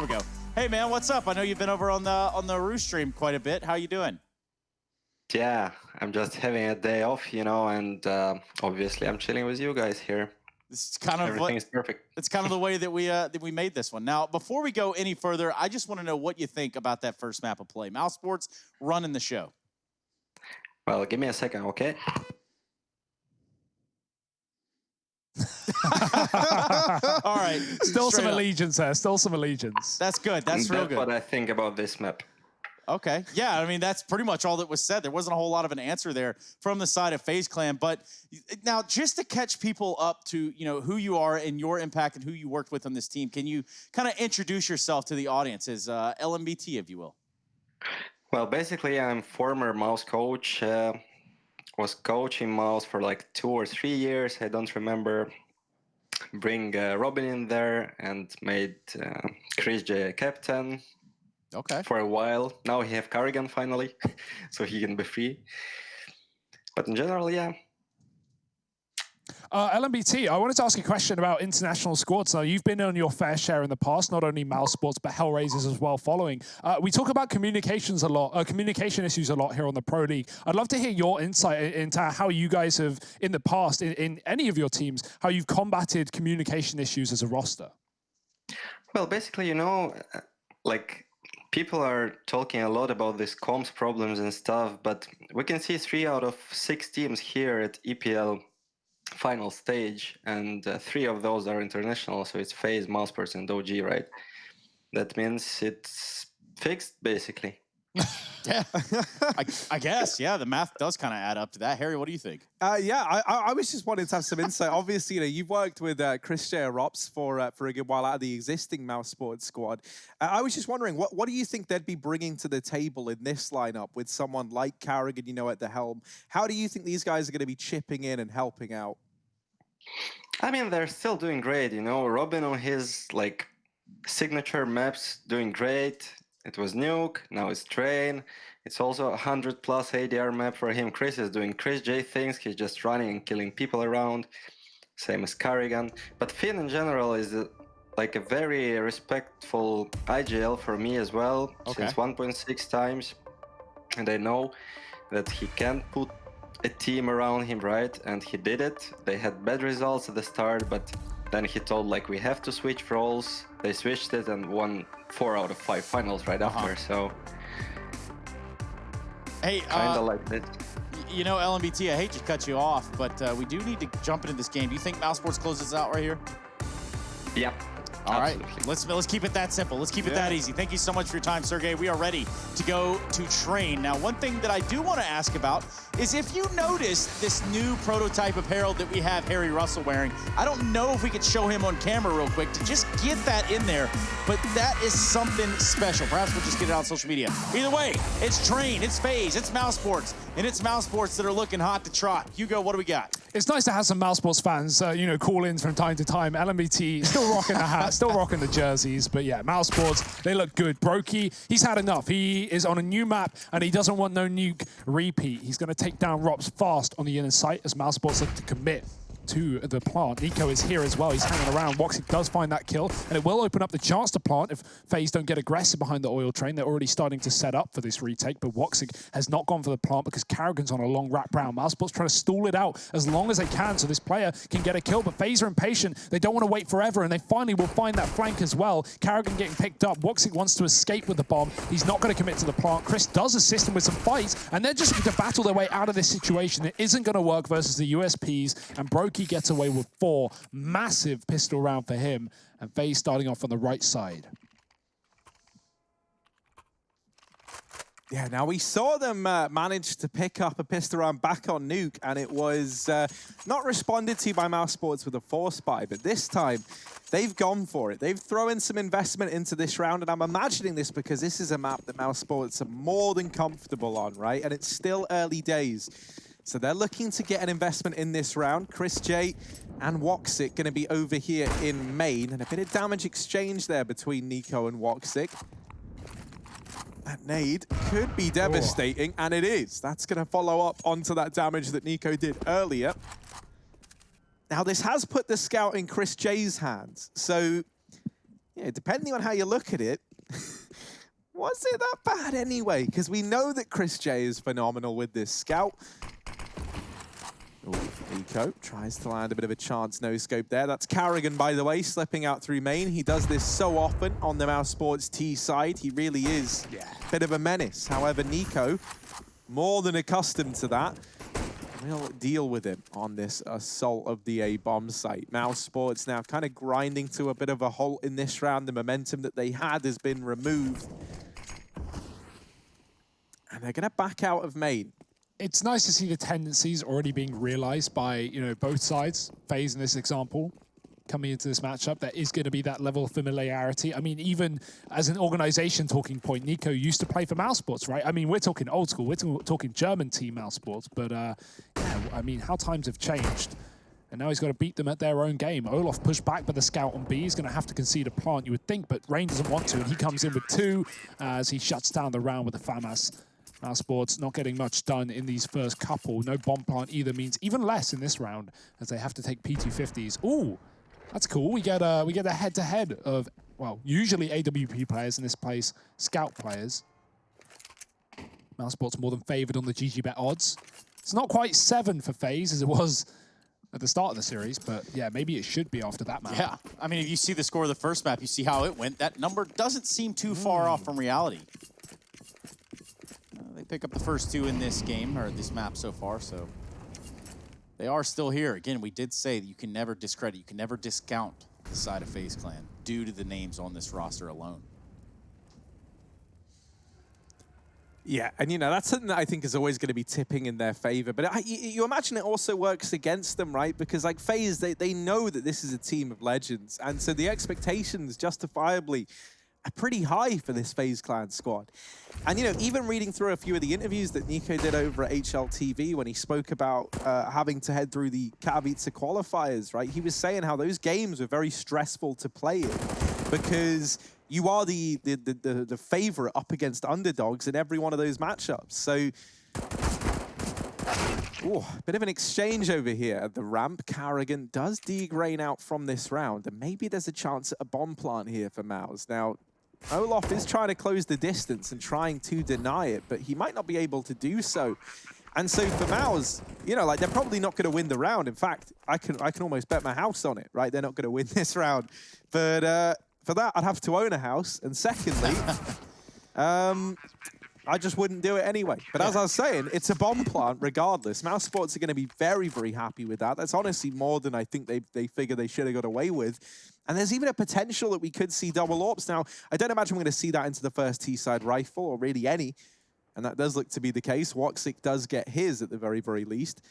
Hey, man, what's up? I know you've been over on the Roost stream quite a bit. How you doing? Yeah, I'm just having a day off, you know, and obviously I'm chilling with you guys here. It's kind of everything is perfect. It's kind of the way that we made this one. Now, before we go any further, I just want to know what you think about that first map of play. mousesports running the show. Well, give me a second, okay? All right. Still some allegiance there. Still some allegiance. That's good. That's real good. That's what I think about this map. Okay. Yeah, I mean, that's pretty much all that was said. There wasn't a whole lot of an answer there from the side of FaZe Clan. But now, just to catch people up to, you know, who you are and your impact and who you worked with on this team, can you kind of introduce yourself to the audience as LMBT, if you will? Well, basically, I'm former mouse coach. Was coaching mouse for like 2 or 3 years. I don't remember. Bring Robin in there and made Chris J a captain. Okay. For a while. Now he have Carrigan finally, so he can be free. But in general, yeah. LMBT, I wanted to ask a question about international squads. Now, you've been on your fair share in the past, not only mousesports, but Hellraisers as well following. We talk about communication issues a lot here on the Pro League. I'd love to hear your insight into how you guys have, in the past, in any of your teams, how you've combated communication issues as a roster. Well, basically, you know, like, people are talking a lot about these comms problems and stuff, but we can see 3 out of 6 teams here at EPL final stage, and 3 of those are international, so it's FaZe, mousesports, and OG, right? That means it's fixed, basically. Yeah, I guess. Yeah, the math does kind of add up to that. Harry, what do you think? Yeah, I was just wanting to have some insight. Obviously, you know, you've worked with Chris J. Rops for a good while out of the existing mousesports squad. I was just wondering, what do you think they'd be bringing to the table in this lineup with someone like Carrigan, you know, at the helm? How do you think these guys are going to be chipping in and helping out? I mean, they're still doing great, you know. Robin on his like signature maps doing great. It was Nuke, now it's Train. It's also a 100+ ADR map for him. Chris is doing Chris J things. He's just running and killing people around. Same as Carrigan. But Finn in general is like a very respectful IGL for me as well, since 1.6 times. And I know that he can put a team around him, right? And he did it. They had bad results at the start, but then he told like we have to switch roles. They switched it and won 4 out of 5 finals right after. So hey, kinda like this. You know, LMBT, I hate to cut you off, but we do need to jump into this game. Do you think mousesports closes out right here? Yep. All right, let's keep it that simple. Let's keep it that easy. Thank you so much for your time, Sergey. We are ready to go to Train. Now, one thing that I do want to ask about is if you noticed this new prototype apparel that we have Harry Russell wearing. I don't know if we could show him on camera real quick to just get that in there, but that is something special. Perhaps we'll just get it on social media. Either way, it's Train, it's FaZe, it's mousesports, and it's mousesports that are looking hot to trot. Hugo, what do we got? It's nice to have some mousesports fans, you know, call in from time to time. LMBT still rocking the hat, still rocking the jerseys, but yeah, mousesports, they look good. Brokey, he's had enough. He is on a new map, and he doesn't want no nuke repeat. He's going to take down Rops fast on the inner site as mousesports look to commit to the plant. Nico is here as well. He's hanging around. Woxic does find that kill, and it will open up the chance to plant if FaZe don't get aggressive behind the oil train. They're already starting to set up for this retake, but Woxic has not gone for the plant because Carrigan's on a long wrap round. mousesports trying to stall it out as long as they can so this player can get a kill, but FaZe are impatient. They don't want to wait forever, and they finally will find that flank as well. Carrigan getting picked up. Woxic wants to escape with the bomb. He's not going to commit to the plant. Chris does assist him with some fights, and they're just going to battle their way out of this situation. It isn't going to work versus the USPs, and Brokey gets away with 4. Massive pistol round for him, and FaZe starting off on the right side. Yeah, now we saw them manage to pick up a pistol round back on Nuke, and it was not responded to by mousesports with a force buy, but this time they've gone for it. They've thrown some investment into this round, and I'm imagining this because this is a map that mousesports are more than comfortable on, right? And it's still early days. So they're looking to get an investment in this round. Chris J and Woxic going to be over here in main, and a bit of damage exchange there between Nico and Woxic. That nade could be devastating, and it is. That's going to follow up onto that damage that Nico did earlier. Now, this has put the scout in Chris J's hands. So, yeah, depending on how you look at it, was it that bad anyway? Because we know that Chris J is phenomenal with this scout. Ooh, Nico tries to land a bit of a chance no-scope there. That's Carrigan, by the way, slipping out through main. He does this so often on the mousesports T side. He really is a bit of a menace. However, Nico, more than accustomed to that, will deal with him on this assault of the A-bomb site. mousesports now kind of grinding to a bit of a halt in this round. The momentum that they had has been removed. And they're going to back out of main. It's nice to see the tendencies already being realized by, you know, both sides. FaZe in this example, coming into this matchup, there is going to be that level of familiarity. I mean, even as an organization talking point, Nico used to play for mousesports, right? I mean, we're talking old school, we're talking German team mousesports, but yeah, I mean, how times have changed. And now he's got to beat them at their own game. Olaf pushed back by the scout on B. He's going to have to concede a plant, you would think, but Rain doesn't want to, and he comes in with 2 as he shuts down the round with the FAMAS. mousesports not getting much done in these first couple. No bomb plant either means even less in this round as they have to take P250s. Ooh, that's cool. We get a head-to-head of, well, usually AWP players, in this place, scout players. mousesports more than favored on the GGBet odds. It's not quite 7 for FaZe as it was at the start of the series, but yeah, maybe it should be after that map. Yeah, I mean, if you see the score of the first map, you see how it went. That number doesn't seem too far off from reality. They pick up the first 2 in this game, or this map so far, so they are still here. Again, we did say that you can never discredit, you can never discount the side of FaZe Clan due to the names on this roster alone. Yeah, and you know, that's something that I think is always going to be tipping in their favor. But you imagine it also works against them, right? Because like FaZe, they know that this is a team of legends. And so the expectations justifiably pretty high for this FaZe Clan squad. And, you know, even reading through a few of the interviews that Nico did over at HLTV when he spoke about having to head through the Katowice qualifiers, right? He was saying how those games were very stressful to play in because you are the favorite up against underdogs in every one of those matchups. So, ooh, bit of an exchange over here at the ramp. Carrigan does degrain out from this round, and maybe there's a chance at a bomb plant here for Mouse. Now, Olaf is trying to close the distance and trying to deny it, but he might not be able to do so. And so for Mouse, you know, like, they're probably not going to win the round. In fact, I can almost bet my house on it, right? They're not going to win this round. But for that, I'd have to own a house. And secondly, I just wouldn't do it anyway. But as I was saying, it's a bomb plant regardless. mousesports are going to be very, very happy with that. That's honestly more than I think they figure they should have got away with. And there's even a potential that we could see double AWPs. Now, I don't imagine we're going to see that into the first T-side rifle, or really any. And that does look to be the case. Woxic does get his at the very, very least.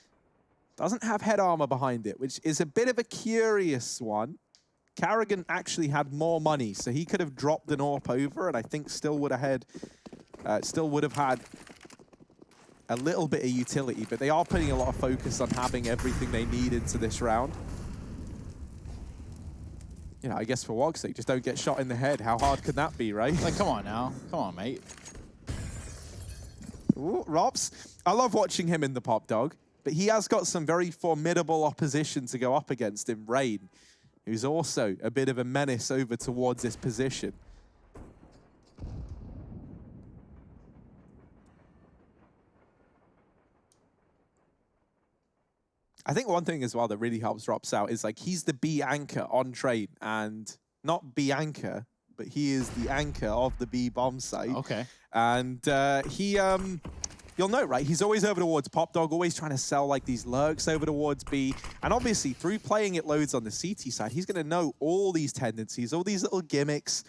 Doesn't have head armor behind it, which is a bit of a curious one. Carrigan actually had more money, so he could have dropped an AWP over, and I think still would have had a little bit of utility, but they are putting a lot of focus on having everything they need into this round. You know, I guess for Woxic, just don't get shot in the head. How hard could that be, right? Like, come on now. Come on, mate. Ooh, Rops. I love watching him in the pop dog, but he has got some very formidable opposition to go up against in Rain, who's also a bit of a menace over towards this position. I think one thing as well that really helps Rops out is, like, he's the B anchor on Train, and not B anchor, but he is the anchor of the B bomb site. Okay. And you'll note, right, he's always over towards Pop Dog, always trying to sell, like, these lurks over towards B. And obviously, through playing it loads on the CT side, he's going to know all these tendencies, all these little gimmicks.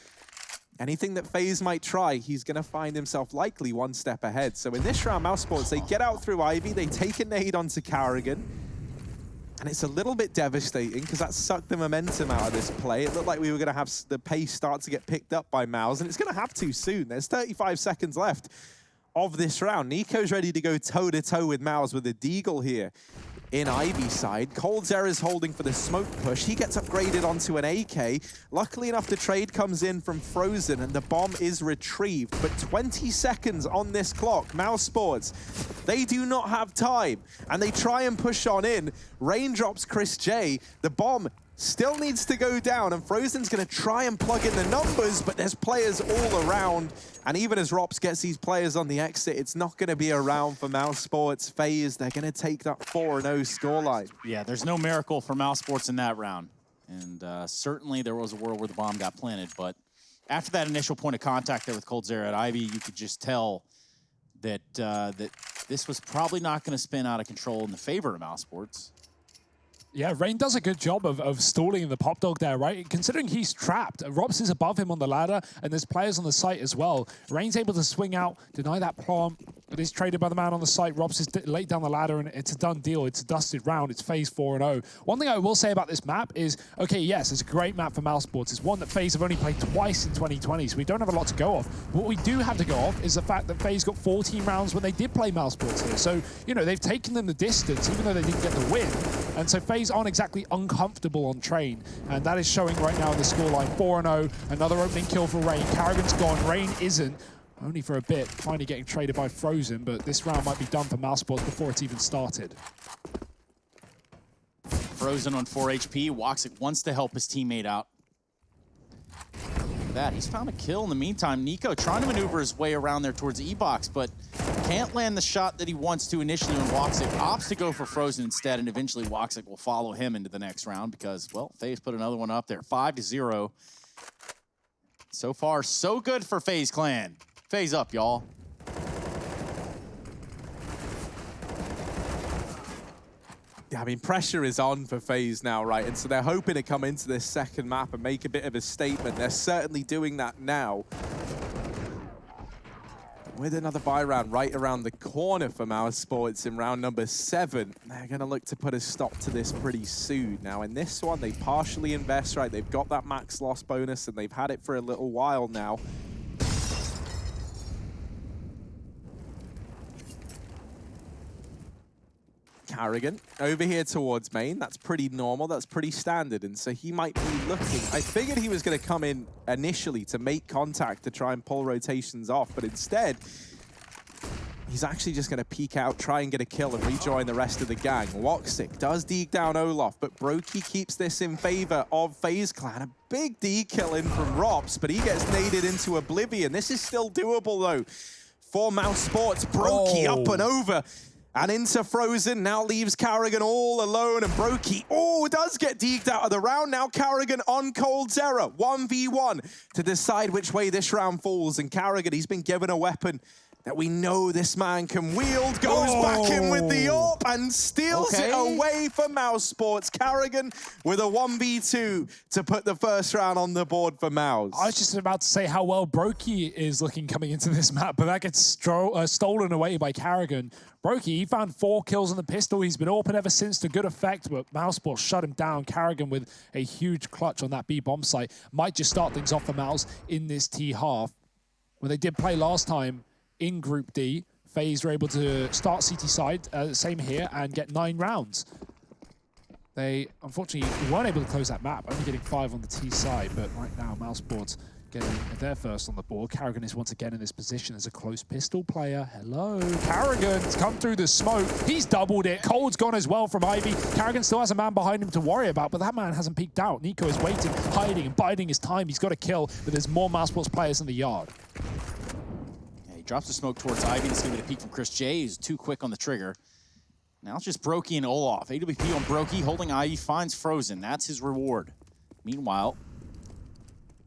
Anything that FaZe might try, he's going to find himself likely one step ahead. So in this round, mousesports, they get out through Ivy, they take a nade onto Carrigan. And it's a little bit devastating because that sucked the momentum out of this play. It looked like we were going to have the pace start to get picked up by Mouse, and it's going to have to soon. There's 35 seconds left of this round. Nico's ready to go toe-to-toe with Mouse with a Deagle here in Ivy side. coldzera is holding for the smoke push. He gets upgraded onto an AK. Luckily enough, the trade comes in from Frozen, and the bomb is retrieved. But 20 seconds on this clock. mousesports, they do not have time, and they try and push on in. Rain drops Chris J. The bomb still needs to go down, and Frozen's going to try and plug in the numbers, but there's players all around. And even as Rops gets these players on the exit, it's not going to be a round for mousesports. FaZe, they're going to take that 4-0 scoreline. Yeah, there's no miracle for mousesports in that round. And certainly there was a world where the bomb got planted, but after that initial point of contact there with coldzera at Ivy, you could just tell that that this was probably not going to spin out of control in the favor of mousesports. Yeah, Rain does a good job of stalling the pop dog there, right? Considering he's trapped, Rops is above him on the ladder, and there's players on the site as well. Rain's able to swing out, deny that plant. It is traded by the man on the site. Rops is late down the ladder, and it's a done deal. It's a dusted round. It's FaZe 4-0. One thing I will say about this map is, okay, yes, it's a great map for mousesports. It's one that FaZe have only played twice in 2020, so we don't have a lot to go off. What we do have to go off is the fact that FaZe got 14 rounds when they did play mousesports here. So, you know, they've taken them the distance, even though they didn't get the win. And so FaZe aren't exactly uncomfortable on Train, and that is showing right now in the scoreline. 4-0, another opening kill for Rain. Carrigan's gone, Rain isn't, only for a bit, finally getting traded by Frozen, but this round might be done for mousesports before it's even started. Frozen on 4 HP, Woxic wants to help his teammate out. Look at that, he's found a kill in the meantime. Nico trying to maneuver his way around there towards E-Box, but can't land the shot that he wants to initially when Woxic opts to go for Frozen instead, and eventually Woxic will follow him into the next round because, well, FaZe put another one up there, 5-0. So far, so good for FaZe Clan. FaZe up, y'all. Yeah, I mean, pressure is on for FaZe now, right? And so they're hoping to come into this second map and make a bit of a statement. They're certainly doing that now. with another buy round right around the corner for mousesports in round number 7. They're going to look to put a stop to this pretty soon. Now, in this one, they partially invest, right? They've got that max loss bonus, and they've had it for a little while now. Carrigan over here towards main. That's pretty normal. That's pretty standard. And so he might be looking. I figured he was going to come in initially to make contact to try and pull rotations off. But instead, he's actually just going to peek out, try and get a kill and rejoin the rest of the gang. Woxic does deke down Olaf, but Brokey keeps this in favor of FaZe Clan. A big D kill in from Rops, but he gets naded into oblivion. This is still doable, though, for mousesports. Brokey up and over. And into Frozen, now leaves Carrigan all alone, and Brokey, does get deked out of the round. Now Carrigan on Cold Zera, 1v1 to decide which way this round falls. And Carrigan, he's been given a weapon that we know this man can wield, goes back in with the AWP and steals it away for mousesports. Carrigan with a 1v2 to put the first round on the board for Mouse. I was just about to say how well Brokey is looking coming into this map, but that gets stolen away by Carrigan. Brokey, he found 4 kills on the pistol. He's been open ever since to good effect, but mousesports shut him down. Carrigan with a huge clutch on that B bomb site might just start things off for Mouse in this T half. When they did play last time, in Group D, FaZe were able to start CT side, same here, and get 9 rounds. They, unfortunately, weren't able to close that map, only getting 5 on the T side, but right now, mousesports getting their first on the board. Carrigan is once again in this position as a close pistol player. Hello, Carrigan's come through the smoke. He's doubled it. Cold's gone as well from Ivy. Carrigan still has a man behind him to worry about, but that man hasn't peeked out. Nico is waiting, hiding, and biding his time. He's got a kill, but there's more mousesports players in the yard. Drops the smoke towards Ivy. This is going to be the peek from Chris J. He's too quick on the trigger. Now it's just Brokey and Olaf. AWP on Brokey, holding Ivy, finds Frozen. That's his reward. Meanwhile,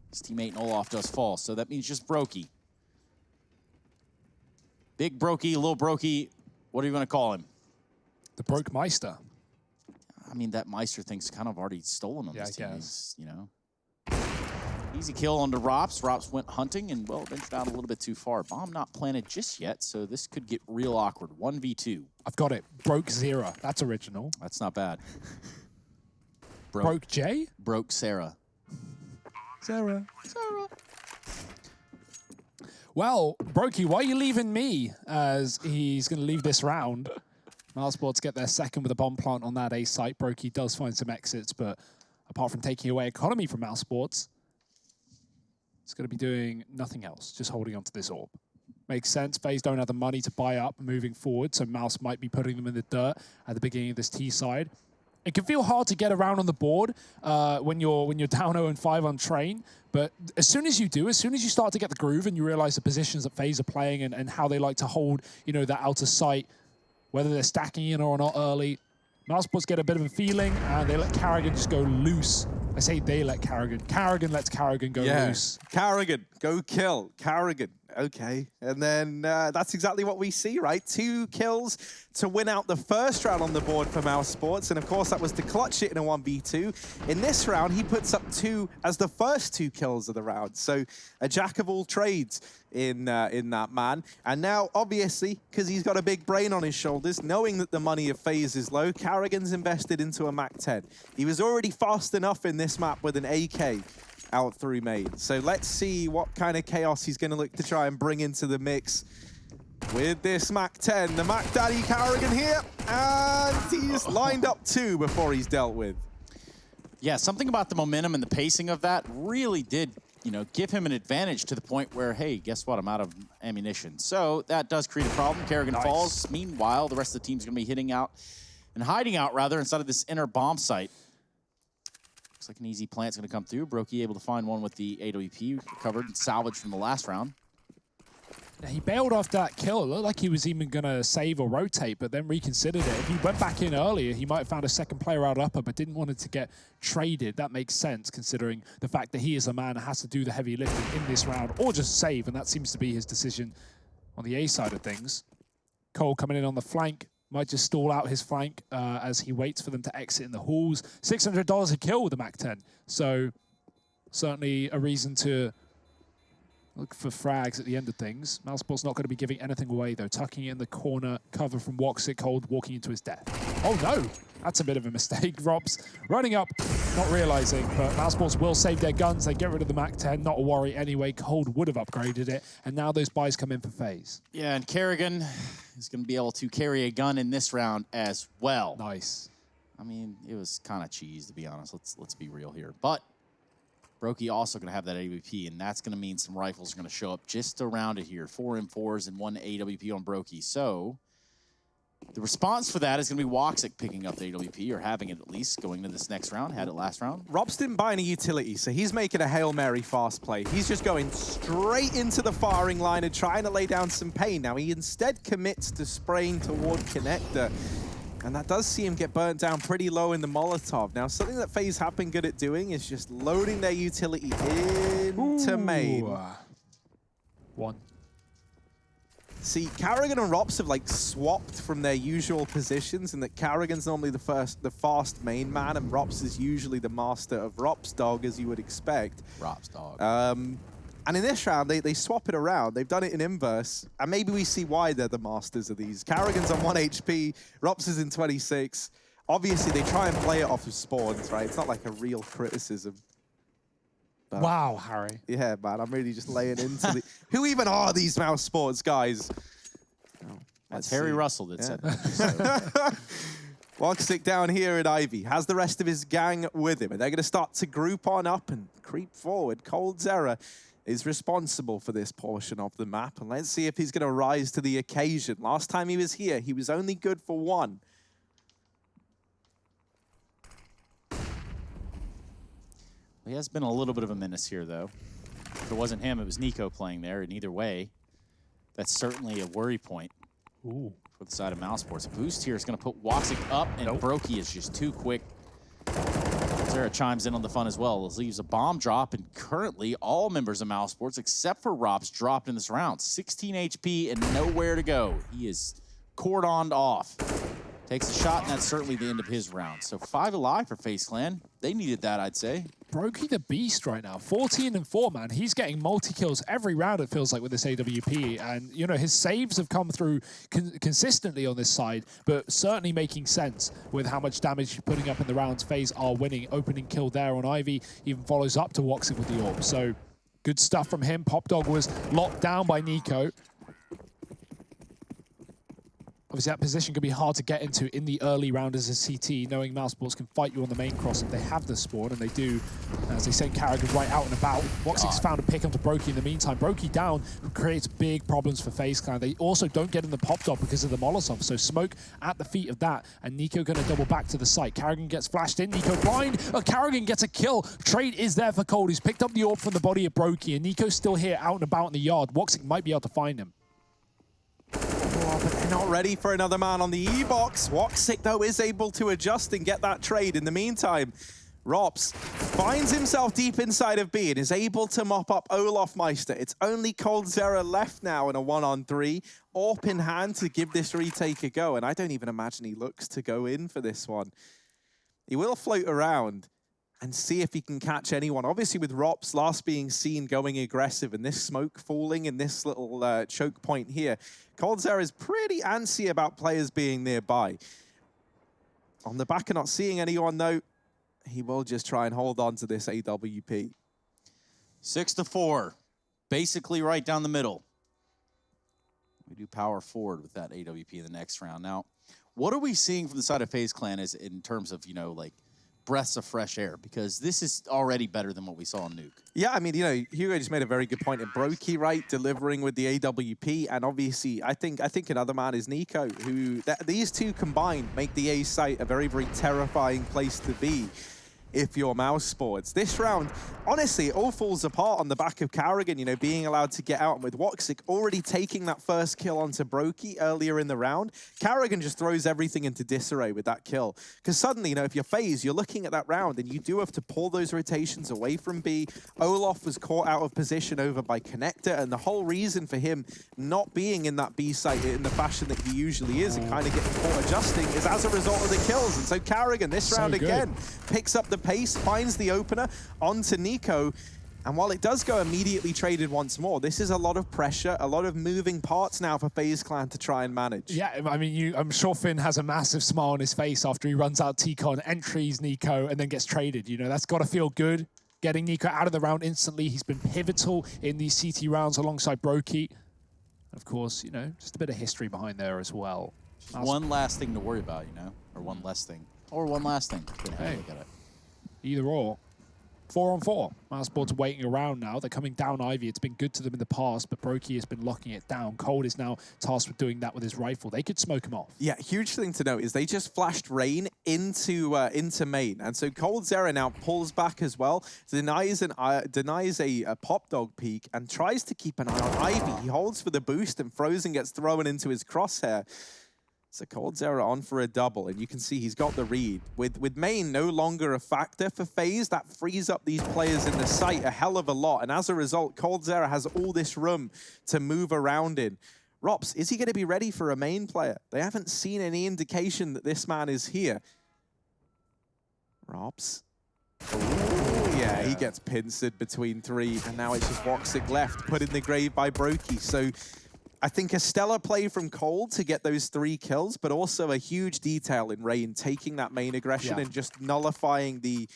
his teammate Olaf does fall, so that means just Brokey. Big Brokey, little Brokey, what are you going to call him? The Broke Meister. I mean, that Meister thing's kind of already stolen on this team. You know. Easy kill onto Rops. Rops went hunting and, well, ventured out a little bit too far. Bomb not planted just yet, so this could get real awkward. 1v2. I've got it. Broke Zera. That's original. That's not bad. Broke J? Broke Sarah. Sarah. Well, Brokey, why are you leaving me? As he's going to leave this round. mousesports get their second with a bomb plant on that A site. Brokey does find some exits, but apart from taking away economy from mousesports, it's going to be doing nothing else, just holding on to this orb. Makes sense. FaZe don't have the money to buy up moving forward, so Mouse might be putting them in the dirt at the beginning of this T side. It can feel hard to get around on the board when you're down 0-5 on train, but as soon as you do, as soon as you start to get the groove and you realize the positions that FaZe are playing and how they like to hold, you know, that outer sight, whether they're stacking in or not early, mousesports get a bit of a feeling and they let Carrigan just go loose. I say they let Carrigan. Carrigan lets Carrigan go loose. Carrigan, go kill. Carrigan, okay. And then that's exactly what we see, right? 2 kills to win out the first round on the board for mousesports. And of course, that was to clutch it in a 1v2. In this round, he puts up 2 as the first 2 kills of the round. So a jack of all trades in that man. And now, obviously, because he's got a big brain on his shoulders, knowing that the money of FaZe is low, Carrigan's invested into a Mac-10. He was already fast enough in this map with an AK out through main. So let's see what kind of chaos he's going to look to try and bring into the mix with this Mac-10. The Mac Daddy Carrigan here, and he's lined up 2 before he's dealt with. Yeah, something about the momentum and the pacing of that really did, you know, give him an advantage to the point where, hey, guess what? I'm out of ammunition. So that does create a problem. Carrigan falls. Meanwhile, the rest of the team's going to be hitting out and hiding out, rather, inside of this inner bomb site. Looks like an easy plant's going to come through. Brokey able to find one with the AWP recovered and salvaged from the last round. Yeah, he bailed off that kill. It looked like he was even going to save or rotate, but then reconsidered it. If he went back in earlier, he might have found a second player out upper, but didn't want it to get traded. That makes sense, considering the fact that he is a man that has to do the heavy lifting in this round, or just save, and that seems to be his decision on the A side of things. Cole coming in on the flank. Might just stall out his flank as he waits for them to exit in the halls. $600 a kill with the Mac-10. So certainly a reason to Look for frags at the end of things. mousesports not going to be giving anything away, though. Tucking in the corner, cover from Woxic, Cold walking into his death. Oh, no. That's a bit of a mistake. Robs running up, not realizing, but mousesports will save their guns. They get rid of the MAC-10, not a worry anyway. Cold would have upgraded it, and now those buys come in for FaZe. Yeah, and Kerrigan is going to be able to carry a gun in this round as well. Nice. I mean, it was kind of cheese, to be honest. Let's be real here. But Brokey also going to have that AWP, and that's going to mean some rifles are going to show up just around it here. 4 M4s and 1 AWP on Brokey. So the response for that is going to be Woxic picking up the AWP, or having it at least going into this next round. Had it last round. Robs didn't buy any utility, so he's making a Hail Mary fast play. He's just going straight into the firing line and trying to lay down some pain. Now, he instead commits to spraying toward Connector, and that does see him get burnt down pretty low in the Molotov. Now, something that FaZe have been good at doing is just loading their utility into main. One. See, Kerrigan and Rops have like swapped from their usual positions, and that Kerrigan's normally the fast main man, and Rops is usually the master of Rops Dog, as you would expect. Rops Dog. And in this round, they swap it around. They've done it in inverse, and maybe we see why they're the masters of these. Kerrigan's on 1 HP, Rops is in 26. Obviously, they try and play it off of spawns, right? It's not like a real criticism. But wow, Harry. Yeah, man, I'm really just laying into the... Who even are these mousesports guys? Oh, that's Harry Russell that said that. Woxic down here at Ivy has the rest of his gang with him, and they're going to start to group on up and creep forward. Cold Zera is responsible for this portion of the map, and let's see if he's going to rise to the occasion. Last time he was here, he was only good for 1. He has been a little bit of a menace here, though. If it wasn't him, it was Nico playing there, and either way, that's certainly a worry point for the side of mousesports. A boost here is going to put Woxic up, and Brokey is just too quick. Sarah chimes in on the fun as well. Leaves a bomb drop, and currently all members of mousesports, except for Rops, dropped in this round. 16 HP and nowhere to go. He is cordoned off. Takes a shot, and that's certainly the end of his round. So 5 alive for FaZe Clan. They needed that, I'd say. Brokey the beast right now. 14-4, man. He's getting multi-kills every round, it feels like, with this AWP. And, you know, his saves have come through consistently on this side, but certainly making sense with how much damage he's putting up in the rounds. FaZe are winning. Opening kill there on Ivy. Even follows up to Woxic with the orb. So good stuff from him. Pop Dog was locked down by Nico. Obviously, that position can be hard to get into in the early round as a CT, knowing mousesports can fight you on the main cross if they have the spawn, and they do. As they send Kerrigan right out and about. Woxic's found a pick onto Brokey in the meantime. Brokey down creates big problems for FaZe Clan. They also don't get in the pop dot because of the Molotov, so smoke at the feet of that, and Nico going to double back to the site. Kerrigan gets flashed in, Nico blind. Kerrigan gets a kill. Trade is there for Cold. He's picked up the orb from the body of Brokey, and Nico's still here out and about in the yard. Woxic might be able to find him. Oh, but they're not ready for another man on the E-box. Woxic, though, is able to adjust and get that trade. In the meantime, Rops finds himself deep inside of B and is able to mop up Olaf Meister. It's only Cold Zera left now in a 1-on-3. AWP in hand to give this retake a go, and I don't even imagine he looks to go in for this one. He will float around and see if he can catch anyone. Obviously, with Rops last being seen going aggressive and this smoke falling in this little choke point here, Cold Zera is pretty antsy about players being nearby. On the back of not seeing anyone, though, he will just try and hold on to this AWP. 6-4, basically right down the middle. We do power forward with that AWP in the next round. Now, what are we seeing from the side of FaZe Clan is in terms of, you know, like, breaths of fresh air, because this is already better than what we saw in Nuke. Yeah, I mean, you know, Hugo just made a very good point in Brokey, right? Delivering with the AWP, and obviously, I think another man is Nico, who, these two combined make the A site a very, very terrifying place to be if you're mousesports. This round, honestly, it all falls apart on the back of Kerrigan, you know, being allowed to get out, and with Woxic already taking that first kill onto Brokey earlier in the round. Kerrigan just throws everything into disarray with that kill. Because suddenly, you know, if you're FaZe, you're looking at that round, and you do have to pull those rotations away from B. Olaf was caught out of position over by Connector, and the whole reason for him not being in that B site in the fashion that he usually is and kind of getting caught adjusting is as a result of the kills. And so Kerrigan, this round again, picks up the pace, finds the opener onto Nico, And while it does go immediately traded once more, this is a lot of pressure, a lot of moving parts now for FaZe Clan to try and manage. Yeah, I mean, I'm sure Finn has a massive smile on his face after he runs out T-Con, entries Nico, and then gets traded. You know, that's got to feel good. Getting Nico out of the round instantly. He's been pivotal in these CT rounds alongside Brokey. Of course, you know, just a bit of history behind there as well. One last thing to worry about, you know, or one less thing. Or one last thing. Hey, either or. 4-on-4. mousesports waiting around now. They're coming down Ivy. It's been good to them in the past, but Brokey has been locking it down. Cold is now tasked with doing that with his rifle. They could smoke him off. Yeah, huge thing to note is they just flashed Rain into main. And so Cold Zera now pulls back as well, denies a pop dog peek, and tries to keep an eye on Ivy. He holds for the boost, and Frozen gets thrown into his crosshair. So Cold Zera on for a double, and you can see he's got the read. With main no longer a factor for FaZe, that frees up these players in the site a hell of a lot, and as a result, Cold Zera has all this room to move around in. Rops, is he going to be ready for a main player? They haven't seen any indication that this man is here. Rops. Ooh, yeah, he gets pincered between three, and now it's just Woxic left, put in the grave by Brokey. So I think a stellar play from Cold to get those 3 kills, but also a huge detail in Rain taking that main aggression and just nullifying the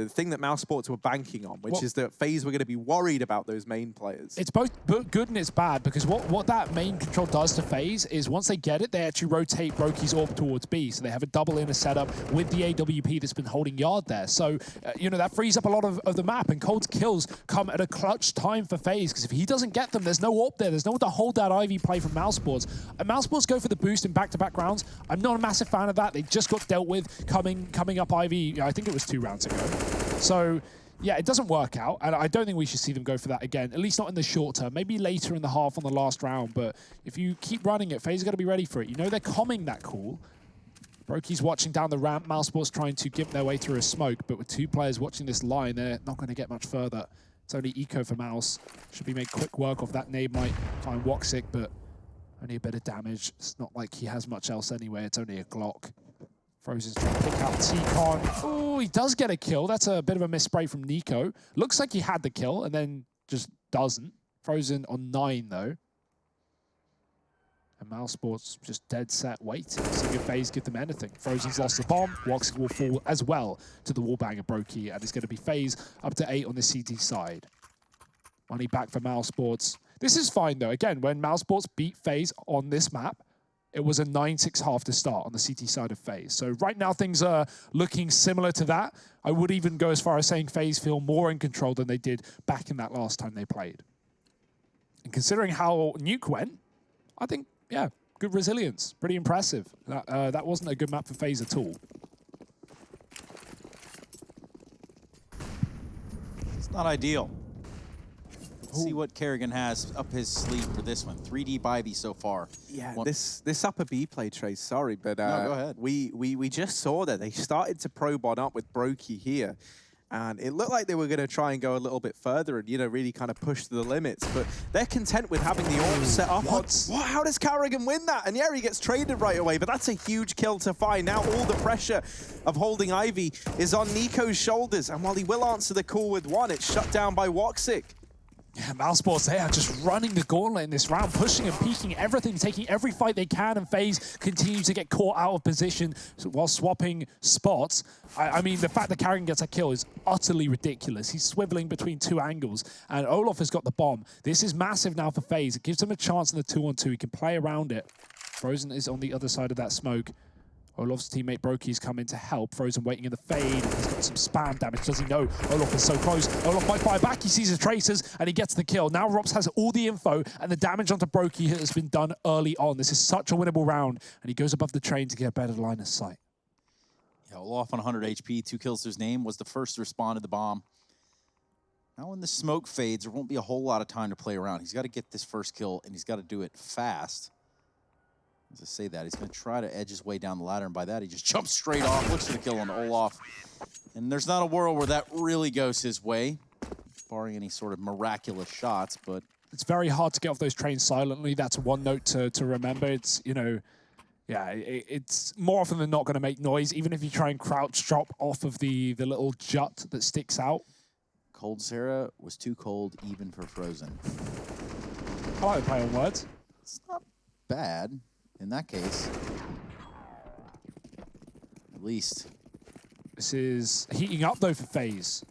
thing that mousesports were banking on, which is that FaZe were going to be worried about those main players. It's both good and it's bad, because what that main control does to FaZe is once they get it, they actually rotate Brokey's orb towards B, so they have a double inner setup with the AWP that's been holding yard there. So, you know, that frees up a lot of the map, and Cold's kills come at a clutch time for FaZe, because if he doesn't get them, there's no orb there. There's no one to hold that Ivy play from mousesports. And mousesports go for the boost in back-to-back rounds. I'm not a massive fan of that. They just got dealt with coming up Ivy, I think it was 2 rounds ago. So, yeah, it doesn't work out, and I don't think we should see them go for that again, at least not in the short term. Maybe later in the half on the last round, but if you keep running it, FaZe are going to be ready for it. You know they're coming that cool. Brokey's watching down the ramp. mousesports trying to give their way through a smoke, but with 2 players watching this line, they're not going to get much further. It's only eco for Mouse. Should be made quick work of that. Nade might find Woxic, but only a bit of damage. It's not like he has much else anyway. It's only a Glock. Frozen's trying to pick out T-Con. Oh, he does get a kill. That's a bit of a misspray from Nico. Looks like he had the kill and then just doesn't. Frozen on 9, though. And mousesports just dead set waiting. Seeing if FaZe give them anything. Frozen's lost the bomb. Woxic will fall as well to the wallbanger Brokey, and it's going to be FaZe up to 8 on the CT side. Money back for mousesports. This is fine, though. Again, when mousesports beat FaZe on this map, it was a 9-6 half to start on the CT side of FaZe. So right now things are looking similar to that. I would even go as far as saying FaZe feel more in control than they did back in that last time they played. And considering how Nuke went, I think, yeah, good resilience. Pretty impressive. That wasn't a good map for FaZe at all. It's not ideal. Let's see what Kerrigan has up his sleeve for this one. 3D Ivy so far. Yeah, this upper B play, Trace, sorry, but no, go ahead. We just saw that they started to probe on up with Brokey here. And it looked like they were going to try and go a little bit further and, you know, really kind of push to the limits. But they're content with having the orb set up. What? How does Kerrigan win that? And yeah, he gets traded right away, but that's a huge kill to find. Now all the pressure of holding Ivy is on Nico's shoulders. And while he will answer the call with 1, it's shut down by Woxic. Yeah, mousesports, they are just running the gauntlet in this round, pushing and peeking everything, taking every fight they can, and FaZe continue to get caught out of position while swapping spots. I mean, the fact that Kerrigan gets a kill is utterly ridiculous. He's swiveling between 2 angles, and Olof has got the bomb. This is massive now for FaZe. It gives him a chance in the 2-on-2. He can play around it. Frozen is on the other side of that smoke. Olof's teammate Brokey's come in to help. Frozen waiting in the fade. He's got some spam damage. Does he know? Olof is so close. Olof might fire back. He sees the tracers and he gets the kill. Now Rops has all the info and the damage onto Brokey has been done early on. This is such a winnable round, and he goes above the train to get a better line of sight. Yeah, Olof on 100 HP, 2 kills to his name, was the first to respond to the bomb. Now when the smoke fades, there won't be a whole lot of time to play around. He's got to get this first kill, and he's got to do it fast. As I say that, he's going to try to edge his way down the ladder, and by that, he just jumps straight off, looks for the kill on Olof. And there's not a world where that really goes his way, barring any sort of miraculous shots, but... It's very hard to get off those trains silently. That's one note to remember. It's, you know, yeah, it's more often than not going to make noise, even if you try and crouch drop off of the little jut that sticks out. Cold Sarah was too cold even for Frozen. I like the play on words. It's not bad in that case. At least. This is heating up, though, for FaZe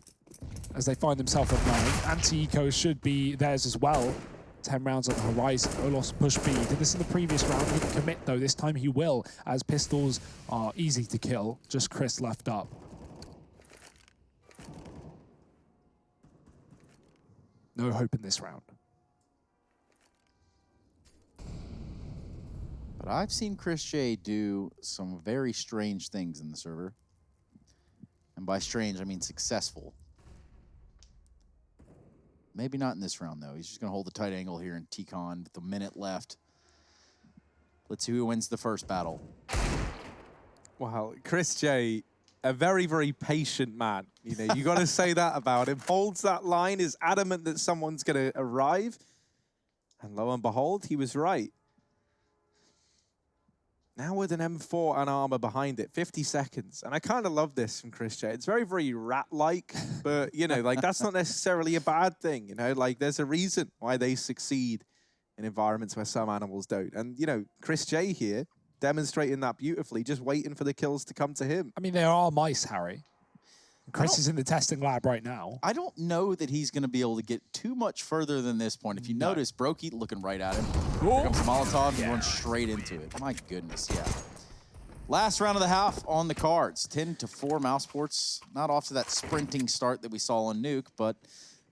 as they find themselves at 9. Anti-Eco should be theirs as well. 10 rounds on the horizon. Olof's push B. Did this in the previous round. He didn't commit, though. This time he will, as pistols are easy to kill. Just Chris left up. No hope in this round. But I've seen Chris J do some very strange things in the server. And by strange, I mean successful. Maybe not in this round, though. He's just going to hold the tight angle here in T-Con with a minute left. Let's see who wins the first battle. Wow, Chris J, a very, very patient man. You know, you got to say that about him. Holds that line, is adamant that someone's going to arrive. And lo and behold, he was right. Now with an M4 and armor behind it, 50 seconds. And I kind of love this from Chris J. It's very, very rat-like, but, you know, like, that's not necessarily a bad thing, you know? Like, there's a reason why they succeed in environments where some animals don't. And, you know, Chris J here, demonstrating that beautifully, just waiting for the kills to come to him. I mean, there are mice, Harry. Chris is in the testing lab right now. I don't know that he's going to be able to get too much further than this point. If you notice, Brokey looking right at him. Here comes the Molotov, and runs straight into it. My goodness, yeah. Last round of the half on the cards. 10-4 mousesports. Not off to that sprinting start that we saw on Nuke, but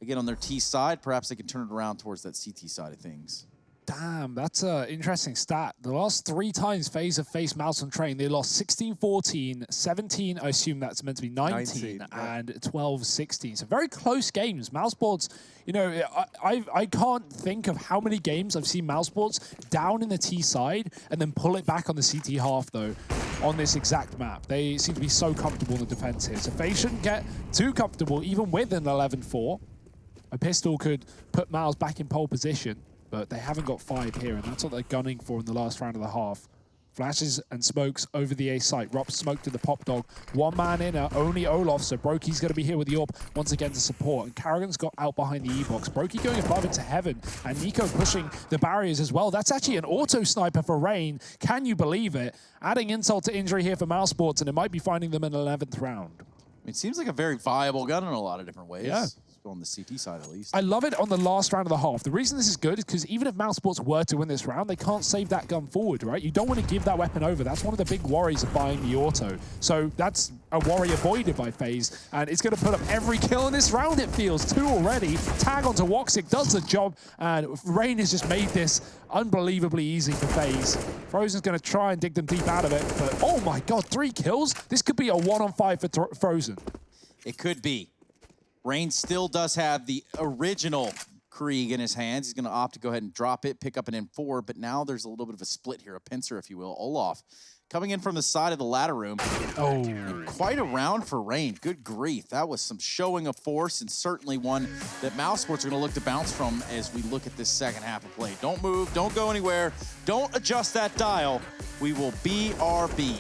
again, on their T side, perhaps they can turn it around towards that CT side of things. Damn, that's an interesting stat. The last 3 times FaZe have faced Mouse on Train, they lost 16-14, 17, I assume that's meant to be 19, and 12-16. So very close games. Mousesports, you know, I can't think of how many games I've seen Mousesports down in the T side and then pull it back on the CT half, though, on this exact map. They seem to be so comfortable in the defense here. So FaZe shouldn't get too comfortable, even with an 11-4. A pistol could put Miles back in pole position, but they haven't got 5 here, and that's what they're gunning for in the last round of the half. Flashes and smokes over the A site. Rob smoked to the pop dog. 1 man inner, only Olaf, so Brokey's going to be here with the AWP once again to support. And Carrigan's got out behind the E-box. Brokey going above into heaven, and Nico pushing the barriers as well. That's actually an auto sniper for Rain. Can you believe it? Adding insult to injury here for Mousesports, and it might be finding them in the 11th round. It seems like a very viable gun in a lot of different ways. Yeah. On the CT side, at least. I love it on the last round of the half. The reason this is good is because even if Mousesports were to win this round, they can't save that gun forward, right? You don't want to give that weapon over. That's one of the big worries of buying the auto. So that's a worry avoided by FaZe, and it's going to put up every kill in this round, it feels. 2 already. Tag onto Woxic does the job, and Rain has just made this unbelievably easy for FaZe. Frozen's going to try and dig them deep out of it, but oh my god, 3 kills? This could be a 1-on-5 for Frozen. It could be. Rain still does have the original Krieg in his hands. He's going to opt to go ahead and drop it, pick up an M4, but now there's a little bit of a split here, a pincer, if you will. Olaf coming in from the side of the ladder room. Oh. And quite a round for Rain. Good grief. That was some showing of force, and certainly one that Mousesports are going to look to bounce from as we look at this second half of play. Don't move. Don't go anywhere. Don't adjust that dial. We will BRB.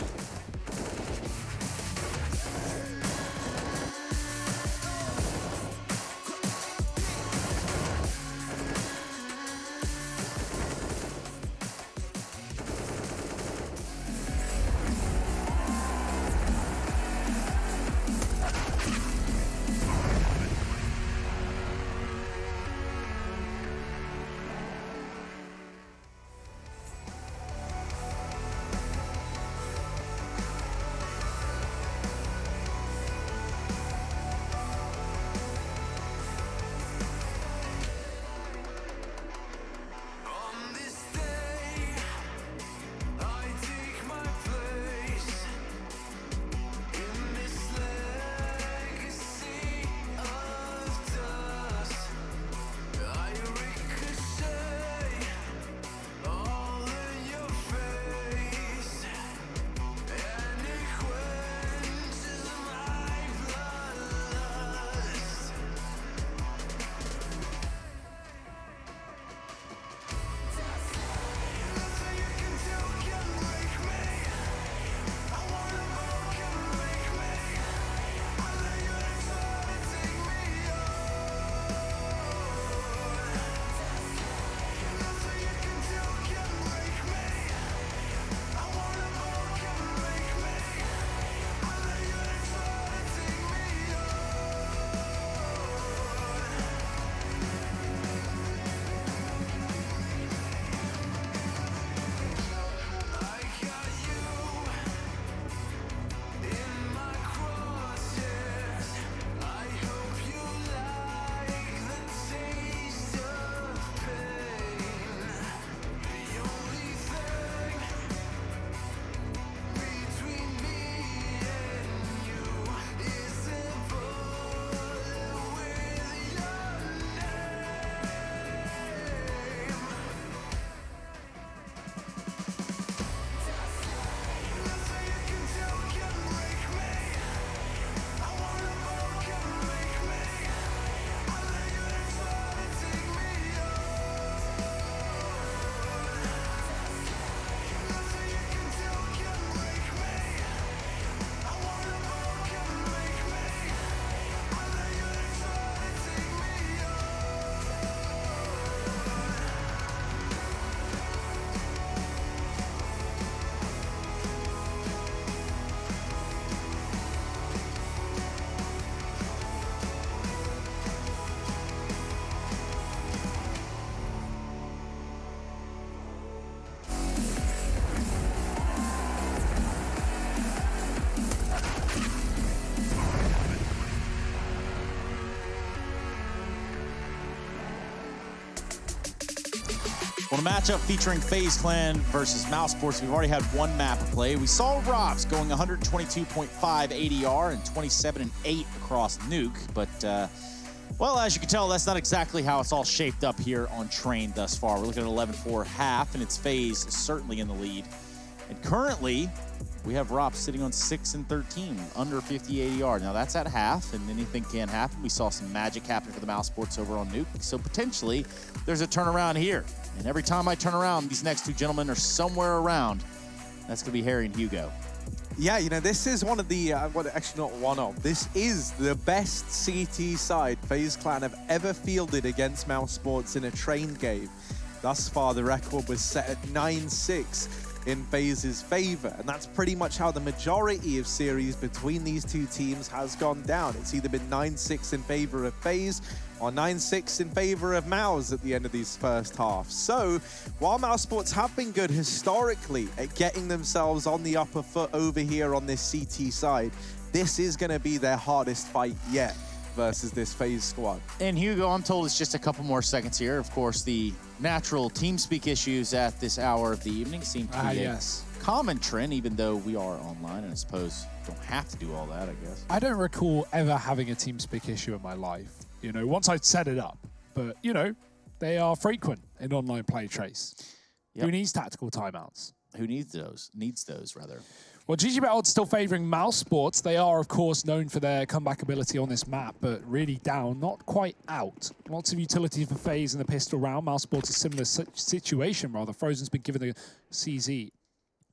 Well, a matchup featuring FaZe Clan versus mousesports. We've already had one map of play. We saw Robs going 122.5 ADR and 27-8 across Nuke, but well, as you can tell, that's not exactly how it's all shaped up here on Train thus far. We're looking at 11-4 half, and it's FaZe certainly in the lead. And currently, we have Robs sitting on 6-13, under 50 ADR. Now that's at half, and anything can happen. We saw some magic happen for the mousesports over on Nuke, so potentially there's a turnaround here. And every time I turn around, these next two gentlemen are somewhere around. That's going to be Harry and Hugo. Yeah, you know, this is one of the, well, actually not one of, this is the best CT side FaZe Clan have ever fielded against mousesports in a Train game. Thus far, the record was set at 9-6 in FaZe's favor, and that's pretty much how the majority of series between these two teams has gone down. It's either been 9-6 in favor of FaZe or 9-6 in favor of Mouse at the end of these first halves. So, while mousesports have been good historically at getting themselves on the upper foot over here on this CT side, this is going to be their hardest fight yet versus this FaZe squad. And Hugo, I'm told it's just a couple more seconds here. Of course, the natural TeamSpeak issues at this hour of the evening seem to be a common trend, even though we are online, and I suppose don't have to do all that, I guess. I don't recall ever having a TeamSpeak issue in my life. You know, once I'd set it up, but you know, they are frequent in online play trace. Yep. Who needs tactical timeouts? Who needs those? Needs those, rather. Well, GGBet odds still favoring mousesports. They are, of course, known for their comeback ability on this map, but really down, not quite out. Lots of utility for FaZe in the pistol round. Mousesports a similar situation, rather. Frozen's been given a CZ.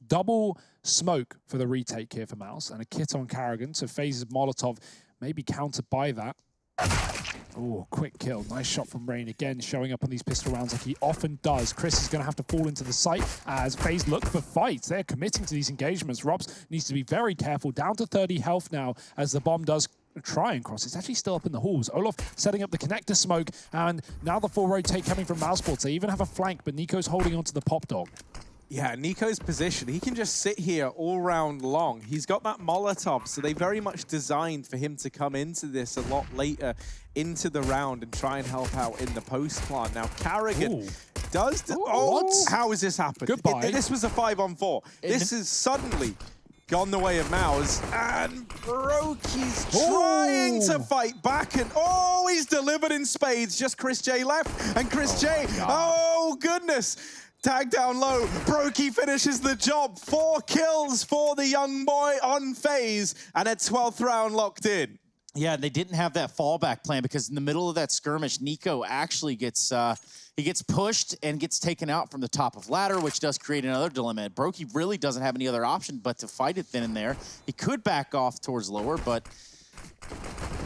Double smoke for the retake here for Mouse, and a kit on Carrigan, so FaZe's Molotov may be countered by that. Oh, quick kill. Nice shot from Rain again, showing up on these pistol rounds like he often does. Chris is going to have to fall into the site as FaZe look for fights. They're committing to these engagements. Robs needs to be very careful. Down to 30 health now as the bomb does try and cross. It's actually still up in the halls. Olaf setting up the connector smoke, and now the full rotate coming from mousesports. They even have a flank, but Nico's holding onto the pop dog. Yeah, Nico's position, he can just sit here all round long. He's got that Molotov, so they very much designed for him to come into this a lot later into the round and try and help out in the post plant. Now, Carrigan does... what? How has this happened? Goodbye. This was a 5-on-4. This is suddenly gone the way of Mouse, and Brokey's trying to fight back, and he's delivered in spades. Just Chris J left, and Chris J, goodness. Tag down low, Brokey finishes the job. 4 kills for the young boy on FaZe, and a 12th round locked in. Yeah, they didn't have that fallback plan because in the middle of that skirmish, Nico actually gets he gets pushed and gets taken out from the top of ladder, which does create another dilemma. Brokey really doesn't have any other option but to fight it then and there. He could back off towards lower, but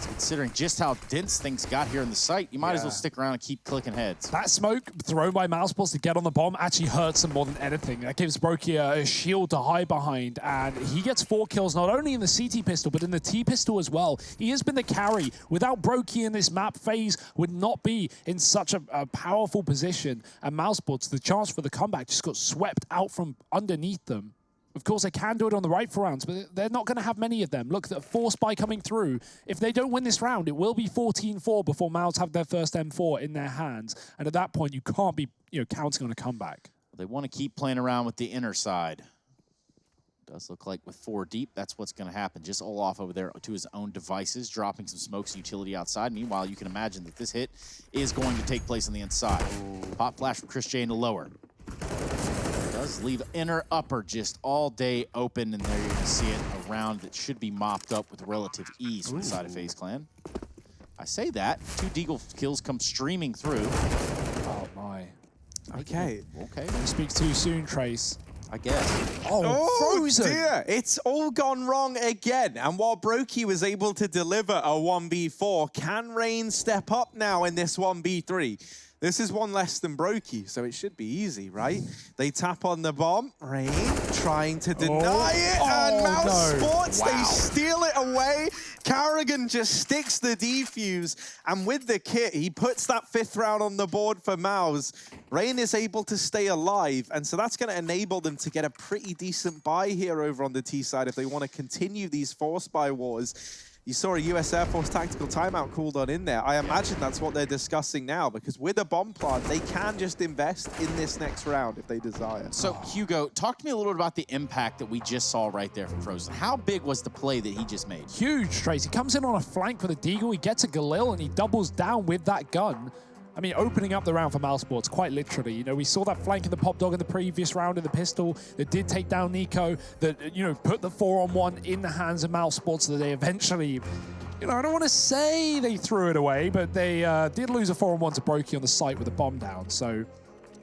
considering just how dense things got here in the site, you might as well stick around and keep clicking heads. That smoke thrown by mousesports to get on the bomb actually hurts him more than anything. That gives Brokey a shield to hide behind, and he gets 4 kills not only in the CT pistol, but in the T pistol as well. He has been the carry. Without Brokey in this map, FaZe would not be in such a powerful position, and mousesports, the chance for the comeback just got swept out from underneath them. Of course, they can do it on the right for rounds, but they're not going to have many of them. Look, the 4 spy coming through. If they don't win this round, it will be 14-4 before Mouse have their first M4 in their hands. And at that point, you can't be counting on a comeback. They want to keep playing around with the inner side. Does look like with 4 deep, that's what's going to happen. Just Olaf over there to his own devices, dropping some smokes and utility outside. Meanwhile, you can imagine that this hit is going to take place on the inside. Pop flash from Chris J into lower. Does leave inner upper just all day open, and there you can see it, a round that should be mopped up with relative ease from the side of FaZe Clan. I say that, 2 Deagle kills come streaming through. Oh my. Okay. Don't speak too soon, Trace. I guess. Frozen! Dear, it's all gone wrong again. And while Brokey was able to deliver a 1v4, can Rain step up now in this 1v3? This is 1 less than Brokey, so it should be easy, right? They tap on the bomb. Rain trying to deny it, and mousesports, they steal it away. Carrigan just sticks the defuse, and with the kit, he puts that 5th round on the board for Mouse. Rain is able to stay alive, and so that's going to enable them to get a pretty decent buy here over on the T side if they want to continue these 4 spy wars. you saw a US Air Force tactical timeout called on in there. I imagine that's what they're discussing now, because with a bomb plant, they can just invest in this next round if they desire. So, Hugo, talk to me a little bit about the impact that we just saw right there from Frozen. How big was the play that he just made? Huge, Trace. He comes in on a flank with a deagle, he gets a Galil, and he doubles down with that gun. I mean, opening up the round for mousesports, quite literally. You know, we saw that flank in the Pop Dog in the previous round in the pistol that did take down Nico, that, you know, put the 4-on-1 in the hands of mousesports, so that they eventually, you know, I don't want to say they threw it away, but they did lose a 4-on-1 to Brokey on the site with a bomb down, so...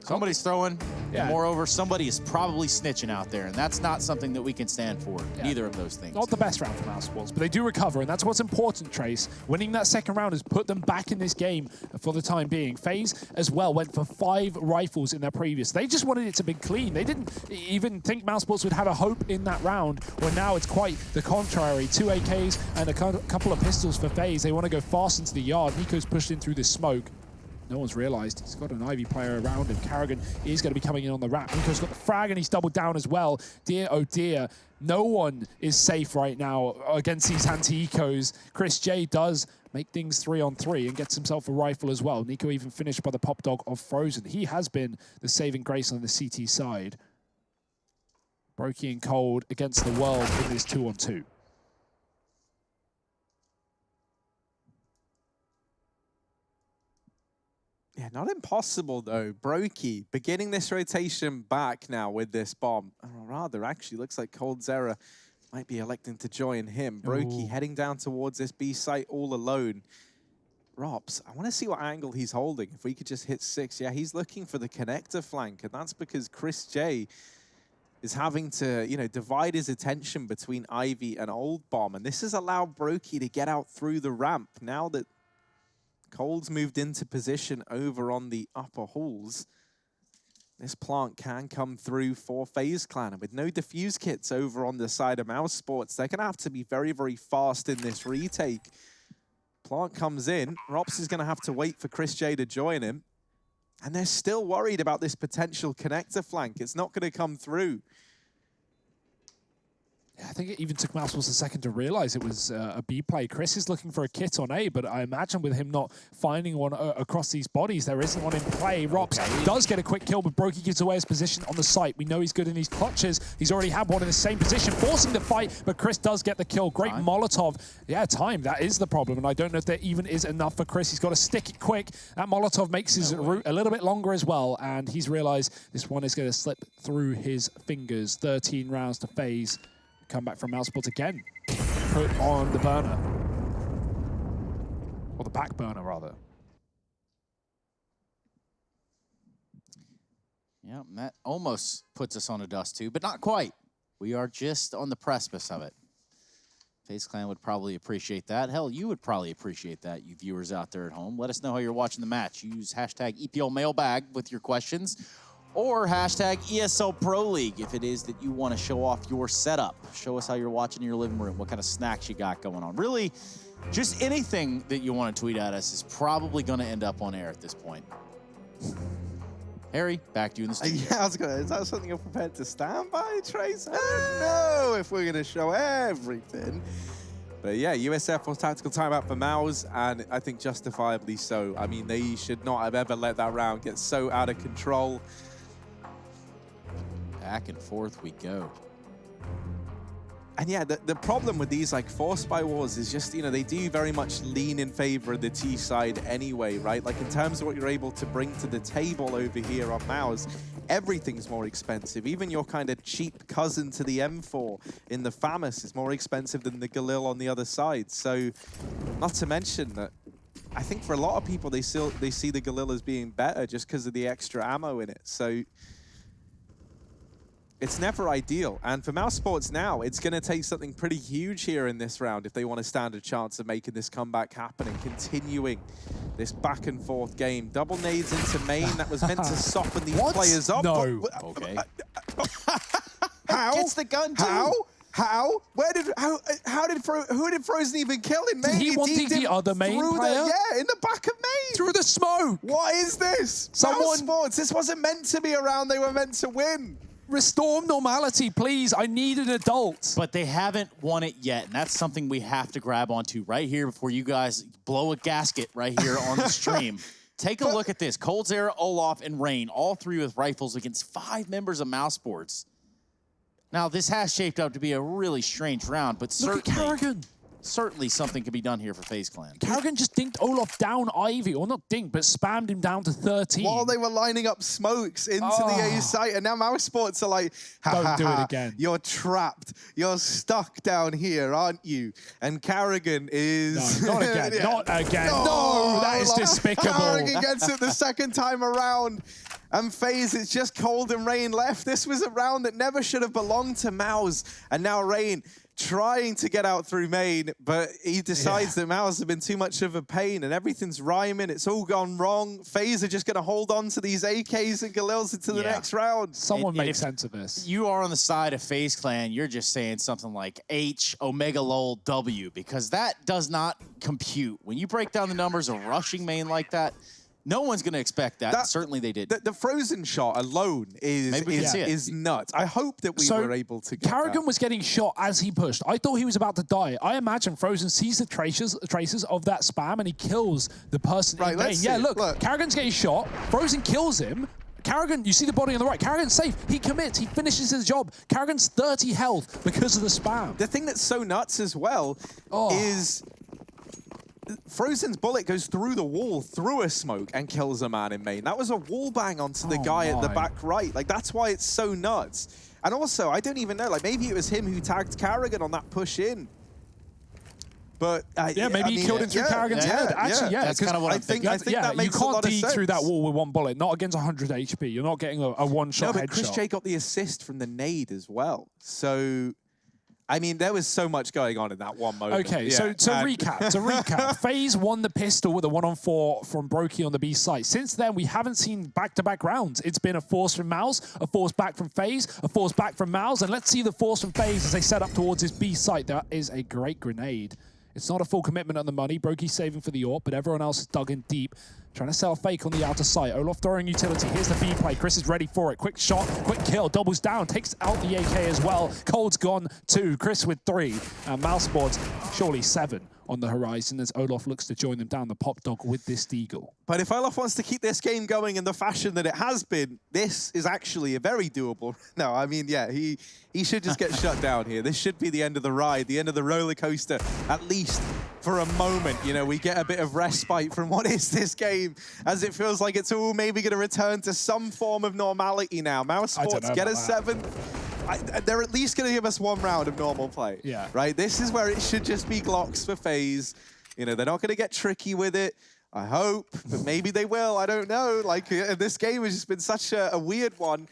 Somebody's throwing, and moreover, somebody is probably snitching out there, and that's not something that we can stand for, neither of those things. Not the best round for mousesports, but they do recover, and that's what's important, Trace. Winning that second round has put them back in this game for the time being. FaZe, as well, went for 5 rifles in their previous. They just wanted it to be clean. They didn't even think mousesports would have a hope in that round, where now it's quite the contrary. 2 AKs and a couple of pistols for FaZe. They want to go fast into the yard. Nico's pushed in through this smoke. No one's realized he's got an Ivy player around him. Carrigan is going to be coming in on the wrap. Nico's got the frag and he's doubled down as well. Dear, oh dear, no one is safe right now against these anti-ecos. Chris J does make things 3-on-3 and gets himself a rifle as well. Nico even finished by the Pop Dog of Frozen. He has been the saving grace on the CT side. Brokey and Cold against the world in this 2-on-2. Yeah, not impossible, though. Brokey beginning this rotation back now with this bomb. Or rather, actually, looks like Cold Zera might be electing to join him. Brokey heading down towards this B site all alone. Rops, I want to see what angle he's holding. If we could just hit 6. Yeah, he's looking for the connector flank, and that's because Chris J is having to, you know, divide his attention between Ivy and Old Bomb. And this has allowed Brokey to get out through the ramp now that Cold's moved into position over on the upper halls. This plant can come through for FaZe Clan. And with no defuse kits over on the side of mousesports, they're going to have to be very, very fast in this retake. Plant comes in. Rops is going to have to wait for Chris J to join him. And they're still worried about this potential connector flank. It's not going to come through. I think it even took mousesports a second to realize it was a B play. Chris is looking for a kit on A, but I imagine with him not finding one across these bodies, there isn't one in play. Rops does get a quick kill, but Brokey gives away his position on the site. We know he's good in these clutches. He's already had one in the same position, forcing the fight, but Chris does get the kill. Great Molotov. Yeah, time. That is the problem, and I don't know if there even is enough for Chris. He's got to stick it quick. That Molotov makes his route a little bit longer as well, and he's realized this one is going to slip through his fingers. 13 rounds to FaZe. Come back from mousesports again. Put on the burner. Or the back burner, rather. Yeah, that almost puts us on a dust tube, but not quite. We are just on the precipice of it. FaZe Clan would probably appreciate that. Hell, you would probably appreciate that, you viewers out there at home. Let us know how you're watching the match. Use hashtag EPL Mailbag with your questions, or hashtag ESL Pro League if it is that you want to show off your setup. Show us how you're watching in your living room, what kind of snacks you got going on. Really, just anything that you want to tweet at us is probably going to end up on air at this point. Harry, back to you in the studio. Yeah, I was gonna, is that something you're prepared to stand by, Trace? I don't know if we're going to show everything. But yeah, US Air Force tactical timeout for Mouse, and I think justifiably so. I mean, they should not have ever let that round get so out of control. Back and forth we go. And yeah, the problem with these like forced by wars is just, you know, they do very much lean in favor of the T side anyway, right? Like in terms of what you're able to bring to the table over here on Mouse, everything's more expensive. Even your kind of cheap cousin to the M4 in the FAMAS is more expensive than the Galil on the other side. So not to mention that I think for a lot of people, they see the Galil as being better just because of the extra ammo in it. So it's never ideal. And for mousesports now, it's going to take something pretty huge here in this round if they want to stand a chance of making this comeback happen and continuing this back and forth game. Double nades into main. That was meant to soften these players up. No. Okay. How? Gets the gun too. How? Who did Frozen even kill in main? Did he want the other main player? Yeah, in the back of main. Through the smoke. What is this? Mousesports, this wasn't meant to be around. They were meant to win. Restore normality, please. I need an adult. But they haven't won it yet, and that's something we have to grab onto right here before you guys blow a gasket right here on the stream. Take a look at this. coldzera, Olaf, and Rain, all 3 with rifles against 5 members of mousesports. Now, this has shaped up to be a really strange round, but certainly something could be done here for FaZe Clan. Karrigan just dinked Olaf down Ivy, or not dinked, but spammed him down to 13. While they were lining up smokes into the A site, and now mousesports are like, don't do it again. You're trapped. You're stuck down here, aren't you? And Karrigan is... No, not again. Not again. No, that is despicable. Karrigan gets it the second time around. And FaZe, it's just Cold and Rain left. This was a round that never should have belonged to Mouse. And now Rain trying to get out through main, but he decides that Mouse has been too much of a pain and everything's rhyming. It's all gone wrong. FaZe are just going to hold on to these AKs and Galils into the next round. Someone make sense of this. You are on the side of FaZe Clan, you're just saying something like H, Omega Lol, W, because that does not compute. When you break down the numbers of rushing main like that, no one's going to expect that. Certainly they did. The frozen shot alone is nuts. I hope that we were able to get Karrigan that. was getting shot as he pushed. I thought he was about to die. I imagine Frozen sees the traces of that spam and he kills the person in main. Yeah, look, Karrigan's getting shot. Frozen kills him. Karrigan, you see the body on the right. Karrigan's safe. He commits. He finishes his job. Karrigan's 30 health because of the spam. The thing that's so nuts as well is... Frozen's bullet goes through the wall, through a smoke, and kills a man in main. That was a wall bang onto the guy at the back right. Like, that's why it's so nuts. And also, I don't even know, like, maybe it was him who tagged Karrigan on that push in. But maybe he killed him through Karrigan's head. Actually, that's kind of what I think. I think that makes you a lot can't of dig sense. through that wall with one bullet, not against 100 HP. You're not getting a one-shot headshot. Chris headshot. J got the assist from the nade as well. So... I mean, there was so much going on in that one moment. Okay, so to recap, FaZe won the pistol with a 1-on-4 from Brokey on the B site. Since then, we haven't seen back-to-back rounds. It's been a force from Mouse, a force back from FaZe, a force back from Mouse, and let's see the force from FaZe as they set up towards this B site. That is a great grenade. It's not a full commitment on the money. Brokey's saving for the AWP, but everyone else is dug in deep. Trying to sell a fake on the outer side. Olaf throwing utility. Here's the B play. Chris is ready for it. Quick shot, quick kill. Doubles down, takes out the AK as well. Cold's gone 2. Chris with 3. And mousesports surely 7 on the horizon as Olaf looks to join them down the pop dog with this deagle. But if Olaf wants to keep this game going in the fashion that it has been, this is actually a very doable. No, I mean, yeah, he should just get shut down here. This should be the end of the ride, the end of the roller coaster, at least for a moment. You know, we get a bit of respite from what is this game, as it feels like it's all maybe going to return to some form of normality now. mousesports get a 7th. They're at least going to give us 1 round of normal play. Yeah. Right? This is where it should just be Glocks for FaZe. You know, they're not going to get tricky with it. I hope, but maybe they will. I don't know. Like, this game has just been such a weird one.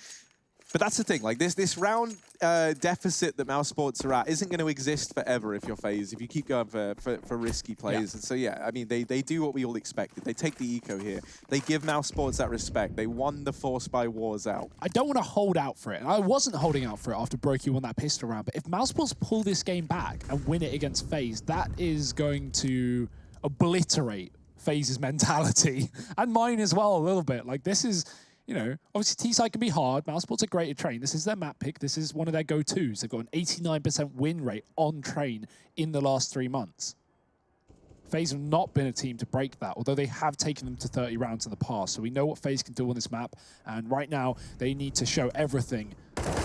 But that's the thing. Like, this round deficit that mousesports are at isn't going to exist forever if you're FaZe, if you keep going for risky plays. And so, yeah, I mean, they do what we all expected. They take the eco here. They give mousesports that respect. They won the Force by Wars out. I don't want to hold out for it. I wasn't holding out for it after Brokey won that pistol round. But if mousesports pull this game back and win it against FaZe, that is going to obliterate FaZe's mentality. And mine as well, a little bit. Like, this is... You know, obviously T-side can be hard. mousesports are great at train. This is their map pick. This is one of their go-tos. They've got an 89% win rate on train in the last 3 months. FaZe have not been a team to break that, although they have taken them to 30 rounds in the past. So we know what FaZe can do on this map. And right now, they need to show everything.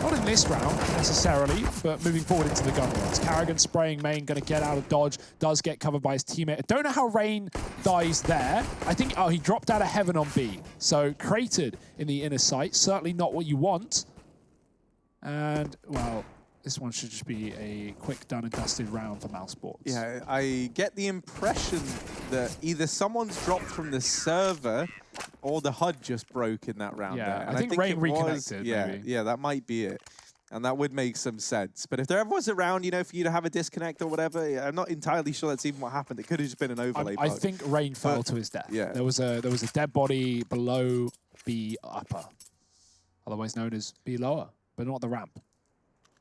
Not in this round, necessarily, but moving forward into the gun rounds. Karrigan spraying main, going to get out of dodge, does get covered by his teammate. I don't know how Rain dies there. I think, he dropped out of heaven on B. So created in the inner sight, certainly not what you want. And, well, this one should just be a quick done and dusted round for mousesports. Yeah, I get the impression that either someone's dropped from the server or the HUD just broke in that round. Yeah, there. I think Rain reconnected. Yeah, that might be it. And that would make some sense. But if there ever was a round, you know, for you to have a disconnect or whatever, I'm not entirely sure that's even what happened. It could have just been an overlay bug. I think Rain fell to his death. Yeah. There was a dead body below B upper, otherwise known as B lower, but not the ramp.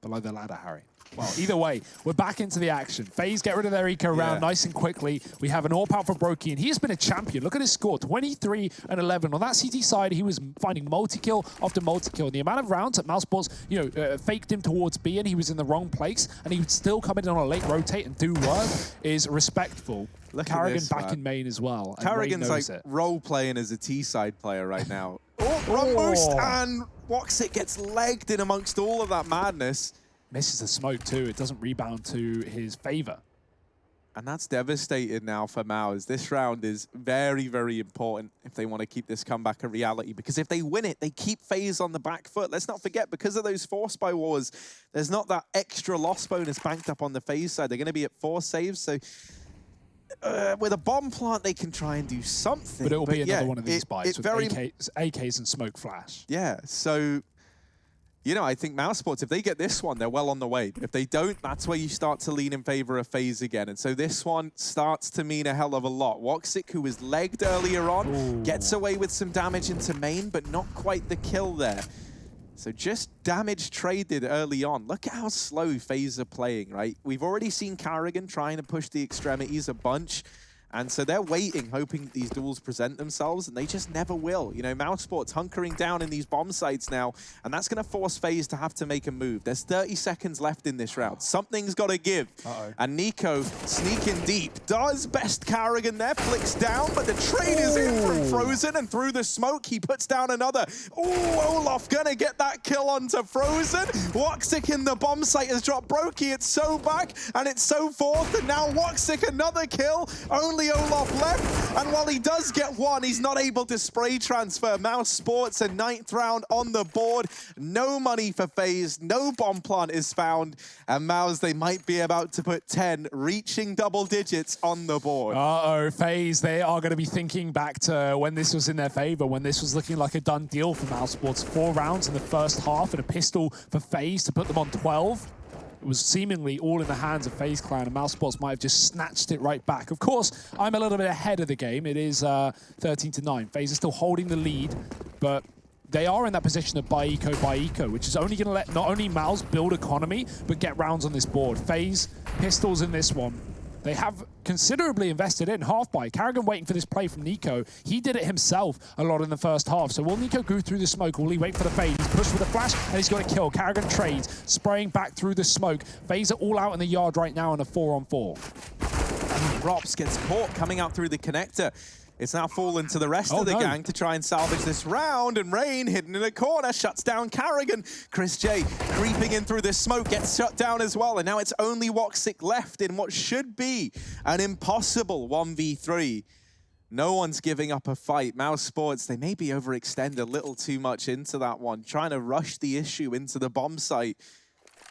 Below the ladder, Harry. Well, either way, we're back into the action. FaZe get rid of their eco round nice and quickly. We have an AWP out for Brokey, and he has been a champion. Look at his score, 23 and 11. On that CT side, he was finding multi-kill after multi-kill. And the amount of rounds that mousesports, faked him towards B, and he was in the wrong place, and he would still come in on a late rotate and do work is respectful. Carrigan back in main as well. Carrigan's like role-playing as a T-side player right now. Run boost, and Woxic gets legged in amongst all of that madness. Misses the smoke too. It doesn't rebound to his favor. And that's devastating now for Mouse. This round is very, very important if they want to keep this comeback a reality. Because if they win it, they keep FaZe on the back foot. Let's not forget, because of those force by wars, there's not that extra loss bonus banked up on the FaZe side. They're going to be at 4 saves, so with a bomb plant, they can try and do something. But it will be another one of these bites with AKs and smoke flash. Yeah, so... I think mousesports, if they get this one, they're well on the way. If they don't, that's where you start to lean in favor of FaZe again. And so this one starts to mean a hell of a lot. Woxic, who was legged earlier on, gets away with some damage into main, but not quite the kill there. So just damage traded early on. Look at how slow FaZe are playing, right? We've already seen Carrigan trying to push the extremities a bunch. And so they're waiting, hoping that these duels present themselves, and they just never will. mousesports hunkering down in these bomb sites now, and that's going to force FaZe to have to make a move. There's 30 seconds left in this round. Something's got to give. And Nico sneaking deep. Does best Carrigan there, flicks down, but the trade is in from Frozen, and through the smoke, he puts down another. Olaf gonna get that kill onto Frozen. Woxic in the bomb site has dropped Brokey. It's so back, and it's so forth, and now Woxic another kill. Only Olaf left, and while he does get one, he's not able to spray transfer. mousesports a 9th round on the board. No money for FaZe, no bomb plant is found, and Mouse, they might be about to put 10, reaching double digits on the board. FaZe, they are going to be thinking back to when this was in their favor, when this was looking like a done deal for mousesports. 4 rounds in the first half and a pistol for FaZe to put them on 12. It was seemingly all in the hands of FaZe Clan, and mousesports might have just snatched it right back. Of course, I'm a little bit ahead of the game. It is 13-9. FaZe is still holding the lead, but they are in that position of buy eco, which is only going to let not only Mouse build economy, but get rounds on this board. FaZe, pistols in this one. They have considerably invested in half buy. Carrigan waiting for this play from Nico. He did it himself a lot in the first half. So will Nico go through the smoke? Will he wait for the fade? He's pushed with a flash, and he's got a kill. Carrigan trades, spraying back through the smoke. FaZe are all out in the yard right now in a 4-on-4. And Rops gets caught coming out through the connector. It's now fallen to the rest of the gang to try and salvage this round, and Rain, hidden in a corner, shuts down Carrigan. Chris J creeping in through this smoke, gets shut down as well, and now it's only Woxic left in what should be an impossible 1v3. No one's giving up a fight. mousesports, they maybe overextend a little too much into that one, trying to rush the issue into the bomb site.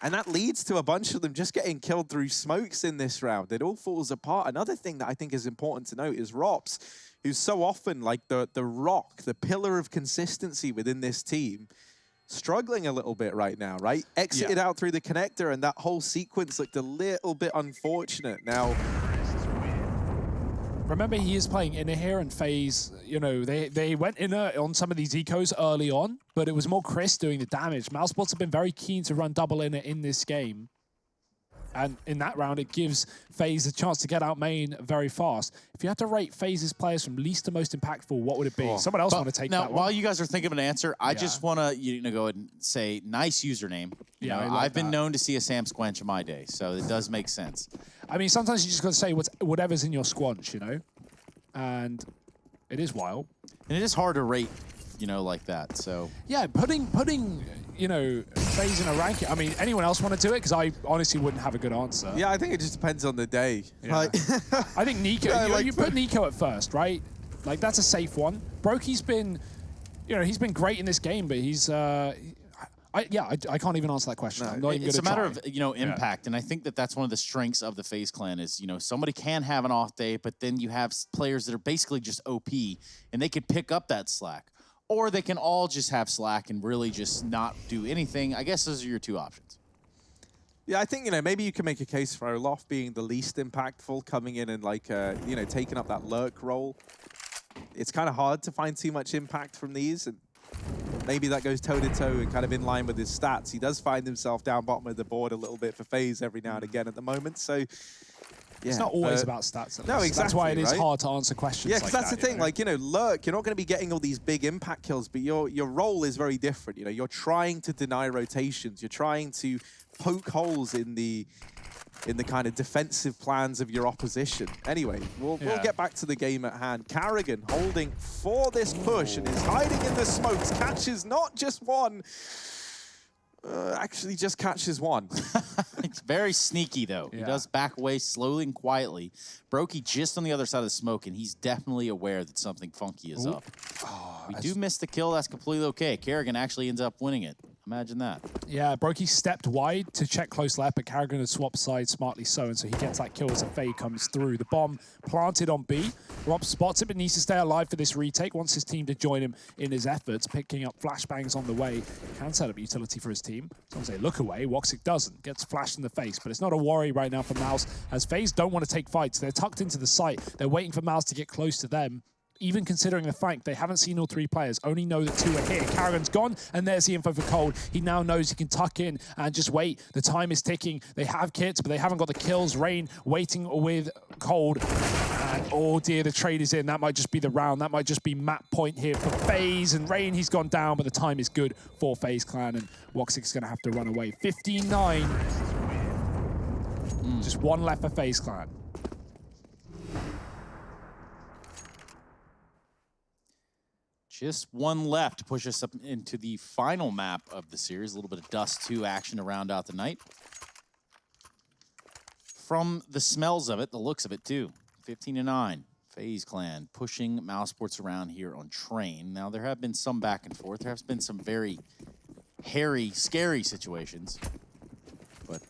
And that leads to a bunch of them just getting killed through smokes in this round. It all falls apart. Another thing that I think is important to note is Rops, who's so often like the rock, the pillar of consistency within this team, struggling a little bit right now, right? Exited out through the connector, and that whole sequence looked a little bit unfortunate. Now, remember, he is playing inner here, and FaZe, they went inner on some of these ecos early on, but it was more Chris doing the damage. mousesports have been very keen to run double inner in this game. And in that round, it gives FaZe a chance to get out main very fast. If you had to rate FaZe's players from least to most impactful, what would it be? Someone else want to take that one? Now, while you guys are thinking of an answer, I just want to go ahead and say nice username. I've been known to see a Sam Squench in my day, so it does make sense. I mean, sometimes you just got to say whatever's in your squanch, And it is wild. And it is hard to rate, like that, so. Yeah, putting FaZe in a ranking. I mean, anyone else want to do it? Because I honestly wouldn't have a good answer. Yeah, I think it just depends on the day. Yeah. I think Nico, you put Nico at first, right? Like, that's a safe one. Brokey's been, he's been great in this game, but he's, I can't even answer that question. I'm not even it's a matter try. of impact, and I think that's one of the strengths of the FaZe clan is somebody can have an off day, but then you have players that are basically just OP, and they could pick up that slack, or they can all just have slack and really just not do anything. I guess those are your 2 options. Yeah, I think maybe you can make a case for Olaf being the least impactful, coming in and taking up that lurk role. It's kind of hard to find too much impact from these. And maybe that goes toe-to-toe and kind of in line with his stats. He does find himself down bottom of the board a little bit for FaZe every now and again at the moment, so... Yeah, it's not always about stats. No, exactly. That's why it is right? hard to answer questions. Yeah, because like that's that, the thing. Like, you know, Lurk, you're not going to be getting all these big impact kills, but your role is very different. You know, you're trying to deny rotations. You're trying to poke holes in the kind of defensive plans of your opposition. Anyway, we'll get back to the game at hand. Carrigan holding for this push and is hiding in the smokes. Catches not just one. Actually just catches one. It's very sneaky, though. Yeah. He does back away slowly and quietly. Brokey just on the other side of the smoke, and he's definitely aware that something funky is up. We do miss the kill. That's completely okay. Carrigan actually ends up winning it. Imagine that. Yeah, Brokey stepped wide to check close left, but Carrigan had swapped sides smartly so, and so he gets that kill as a fade comes through. The bomb planted on B. Rob spots it, but needs to stay alive for this retake. Wants his team to join him in his efforts, picking up flashbangs on the way. Can set up utility for his team. As long as they look away, Woxic doesn't. Gets flashed in the face, but it's not a worry right now for Mouse, as FaZe don't want to take fights. They're tucked into the site. They're waiting for Mouse to get close to them. Even considering the fact they haven't seen all three players, only know that two are here. Carrigan's gone, and there's the info for Cold. He now knows he can tuck in and just wait. The time is ticking. They have kits, but they haven't got the kills. Rain waiting with Cold. And oh dear, the trade is in. That might just be the round. That might just be map point here for FaZe. And Rain, he's gone down, but the time is good for FaZe Clan, and Woxic's going to have to run away. 59. Just one left for FaZe Clan. Just one left to push us up into the final map of the series. A little bit of Dust 2 action to round out the night. From the smells of it, the looks of it too. 15-9. FaZe Clan pushing mousesports around here on Train. Now, there have been some back and forth. There has been some very hairy, scary situations. But,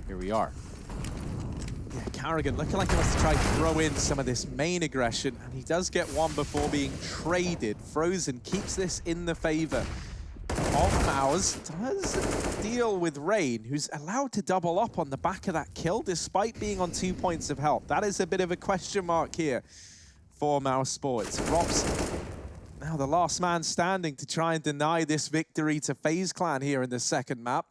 here we are. Yeah, Carrigan looking like he wants to try to throw in some of this main aggression, and he does get one before being traded. Frozen keeps this in the favor of Mouse. Does deal with Rain, who's allowed to double up on the back of that kill despite being on 2 points of health. That is a bit of a question mark here for mousesports. Rops now the last man standing to try and deny this victory to FaZe Clan here in the second map.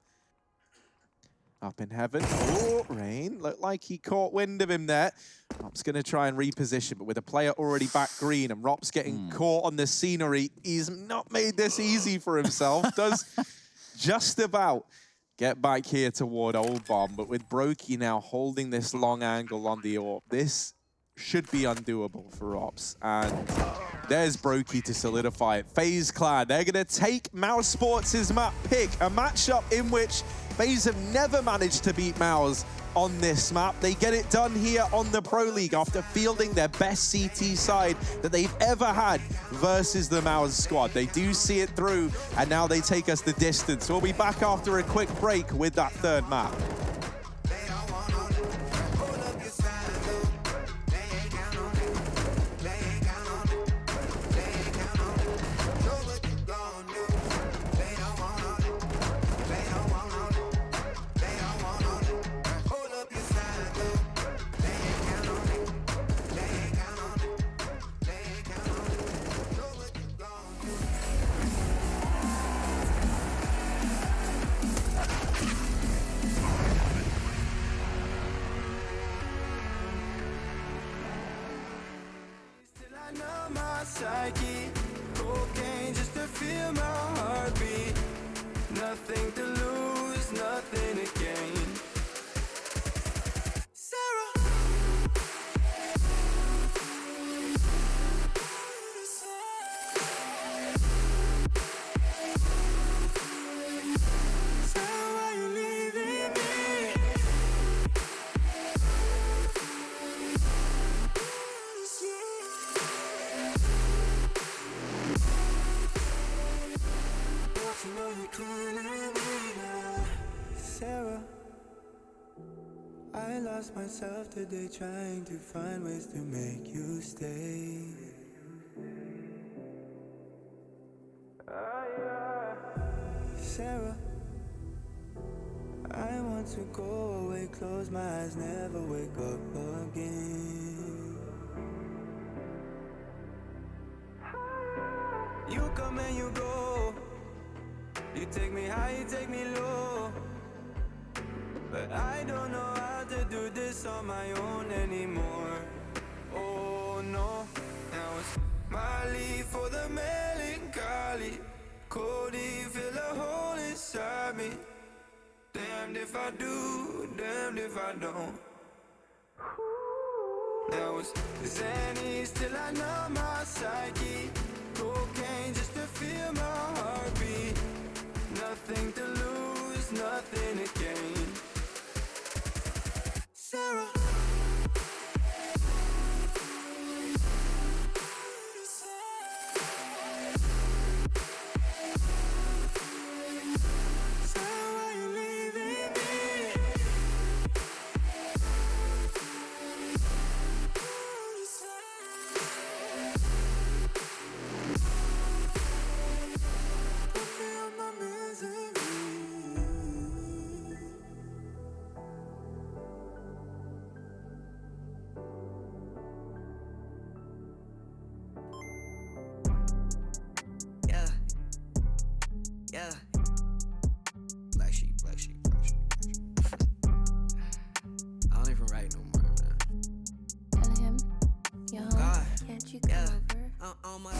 Up in heaven. Oh, Rain. Looked like he caught wind of him there. Rop's going to try and reposition, but with a player already back green and Rop's getting caught on the scenery, he's not made this easy for himself. Does just about get back here toward Old Bomb, but with Brokey now holding this long angle on the AWP, this should be undoable for Rops. And there's Brokey to solidify it. FaZe Clan, they're going to take mousesports' map pick, a matchup in which FaZe have never managed to beat Mouse on this map. They get it done here on the Pro League after fielding their best CT side that they've ever had versus the Mouse squad. They do see it through, and now they take us the distance. We'll be back after a quick break with that third map. Psyche, cocaine just to feel my heartbeat. Nothing to lose, nothing to gain. Sarah. Sarah, why you leaving me? Sarah, I lost myself today trying to find ways to make you stay. Sarah, I want to go away, close my eyes, never wake up again. You take me high, you take me low. But I don't know how to do this on my own anymore. Oh no, now it's Molly for the melancholy. Cody, fill a hole inside me. Damned if I do, damned if I don't. Now it's Xannies till I know my psyche. Cocaine just to feel my heartbeat. Nothing to lose, nothing to gain. Sarah. Yeah. Black sheep, black sheep, black sheep, black sheep. I don't even write no more, man. Tell him, yo, God. can't you come over? Oh my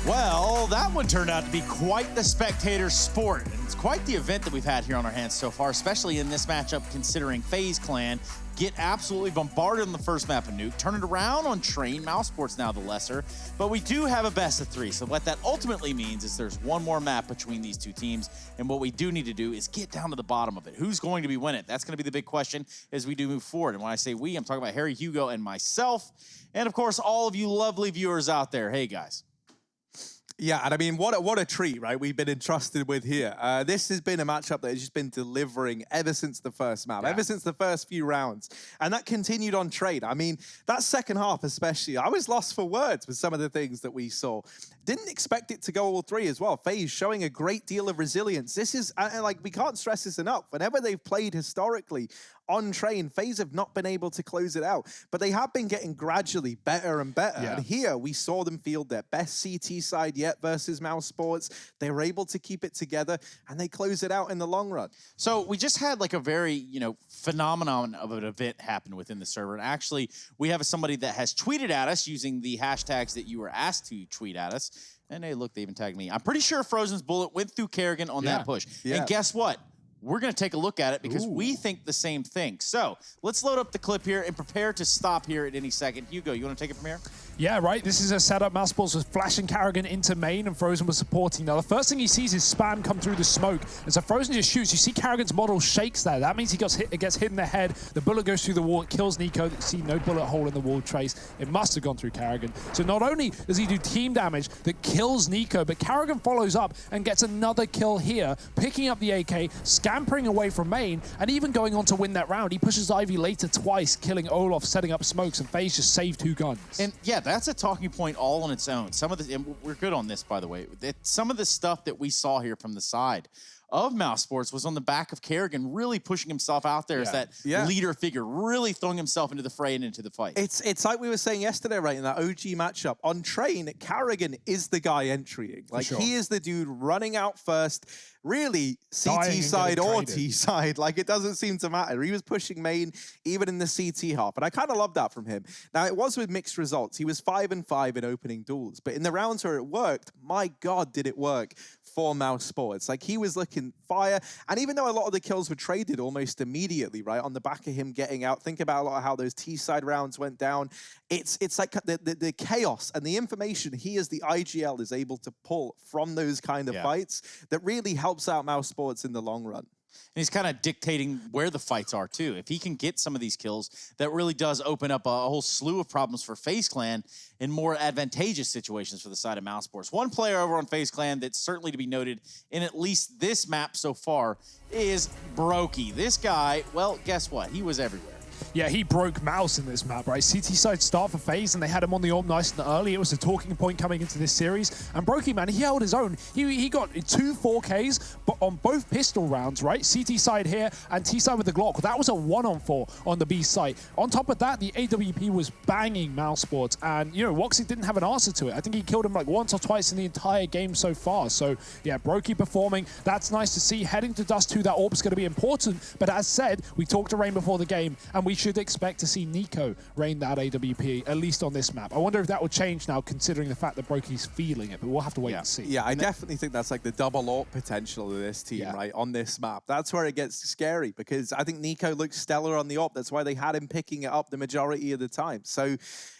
Well, that one turned out to be quite the spectator sport. And it's quite the event that we've had here on our hands so far, especially in this matchup, considering FaZe Clan get absolutely bombarded on the first map of Nuke, turn it around on Train. mousesports now the lesser. But we do have a best of 3. So what that ultimately means is there's one more map between these two teams. And what we do need to do is get down to the bottom of it. Who's going to be winning? That's going to be the big question as we do move forward. And when I say we, I'm talking about Harry, Hugo, and myself. And of course, all of you lovely viewers out there. Hey, guys. Yeah, and I mean, what a treat, right? We've been entrusted with here. This has been a matchup that has just been delivering ever since the first map, ever since the first few rounds. And that continued on trade. I mean, that second half especially, I was lost for words with some of the things that we saw. Didn't expect it to go all 3 as well. FaZe showing a great deal of resilience. This is, like, we can't stress this enough. Whenever they've played historically on Train, FaZe have not been able to close it out. But they have been getting gradually better and better. Yeah. And here, we saw them field their best CT side yet versus mousesports. They were able to keep it together, and they close it out in the long run. So we just had like a very, phenomenon of an event happen within the server. And actually, we have somebody that has tweeted at us using the hashtags that you were asked to tweet at us. And hey, look, they even tagged me. I'm pretty sure Frozen's bullet went through Kerrigan on that push. Yeah. And guess what? We're going to take a look at it because we think the same thing. So let's load up the clip here and prepare to stop here at any second. Hugo, you want to take it from here? Yeah, right. This is a setup. mousesports was flashing Kerrigan into main, and Frozen was supporting. Now, the first thing he sees is Spam come through the smoke. And so Frozen just shoots. You see Kerrigan's model shakes there. That means he gets hit in the head. The bullet goes through the wall. It kills Nico. You see no bullet hole in the wall trace. It must have gone through Kerrigan. So not only does he do team damage that kills Nico, but Kerrigan follows up and gets another kill here, picking up the AK, scampering away from main, and even going on to win that round. He pushes Ivy later twice, killing Olaf, setting up smokes, and FaZe just saved 2 guns. And yeah, that's a talking point all on its own. Some of the, and we're good on this, by the way. Some of the stuff that we saw here from the side of mousesports was on the back of Kerrigan really pushing himself out there as that leader figure, really throwing himself into the fray and into the fight. It's like we were saying yesterday, right, in that OG matchup. On Train, Kerrigan is the guy entering. Like, he is the dude running out first, really CT side or T side. Like, it doesn't seem to matter. He was pushing main even in the CT half, and I kind of love that from him. Now, it was with mixed results. He was 5-5 in opening duels, but in the rounds where it worked, my God, did it work for mousesports. Like, he was looking fire, and even though a lot of the kills were traded almost immediately, right, on the back of him getting out, think about a lot of how those T-side rounds went down. It's like the chaos and the information he as the IGL is able to pull from those kind of fights that really helps out mousesports in the long run. And he's kind of dictating where the fights are, too. If he can get some of these kills, that really does open up a whole slew of problems for FaZe Clan in more advantageous situations for the side of mousesports. One player over on FaZe Clan that's certainly to be noted in at least this map so far is Brokey. This guy, well, guess what? He was everywhere. Yeah, he broke Mouse in this map, right? CT side start for FaZe, and they had him on the AWP nice and early. It was a talking point coming into this series. And Brokey, man, he held his own. He got 2 4Ks on both pistol rounds, right? CT side here and T side with the Glock. That was a 1-on-4 on the B site. On top of that, the AWP was banging mousesports, and you know, Woxy didn't have an answer to it. I think he killed him like once or twice in the entire game so far. So yeah, Brokey performing. That's nice to see. Heading to Dust 2, that AWP's going to be important. But as said, we talked to Rain before the game, and we should expect to see Nico reign that AWP, at least on this map. I wonder if that will change now, considering the fact that Brokey's feeling it, but we'll have to wait and see. Yeah, I definitely think that's like the double AWP potential of this team, right, on this map. That's where it gets scary, because I think Nico looks stellar on the AWP. That's why they had him picking it up the majority of the time. So,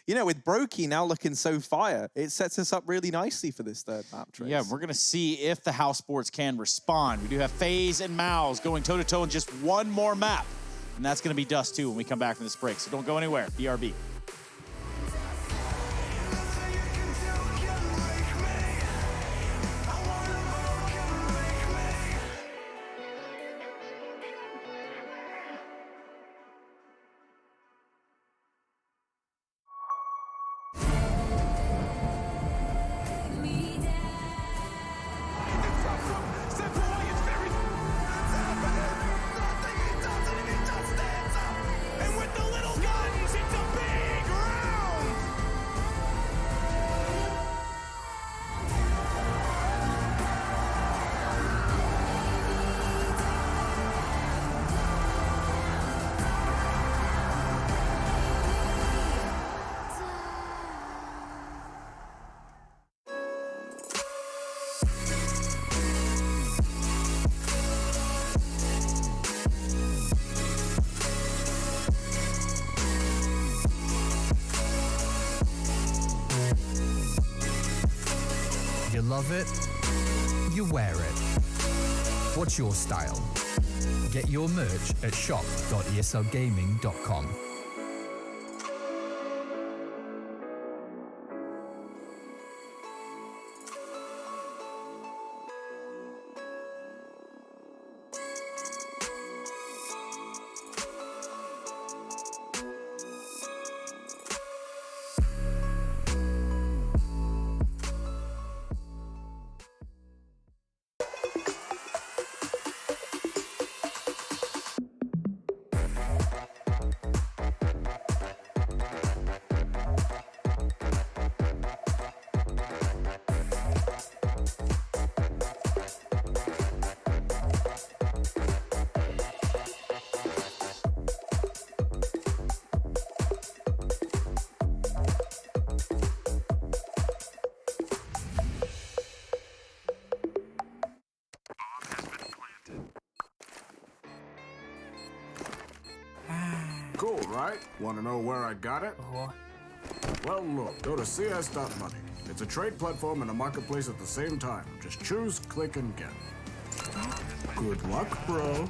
you know, with Brokey now looking so fire, it sets us up really nicely for this third map, Trace. Yeah, we're going to see if the House Sports can respond. We do have FaZe and Mouse going toe-to-toe in just one more map, and that's going to be Dust 2 when we come back from this break. So don't go anywhere. BRB. You love it, you wear it. What's your style? Get your merch at shop.eslgaming.com. Cool, right? Want to know where I got it? Well, look, go to cs.money. It's a trade platform and a marketplace at the same time. Just choose, click, and get. Good luck, bro.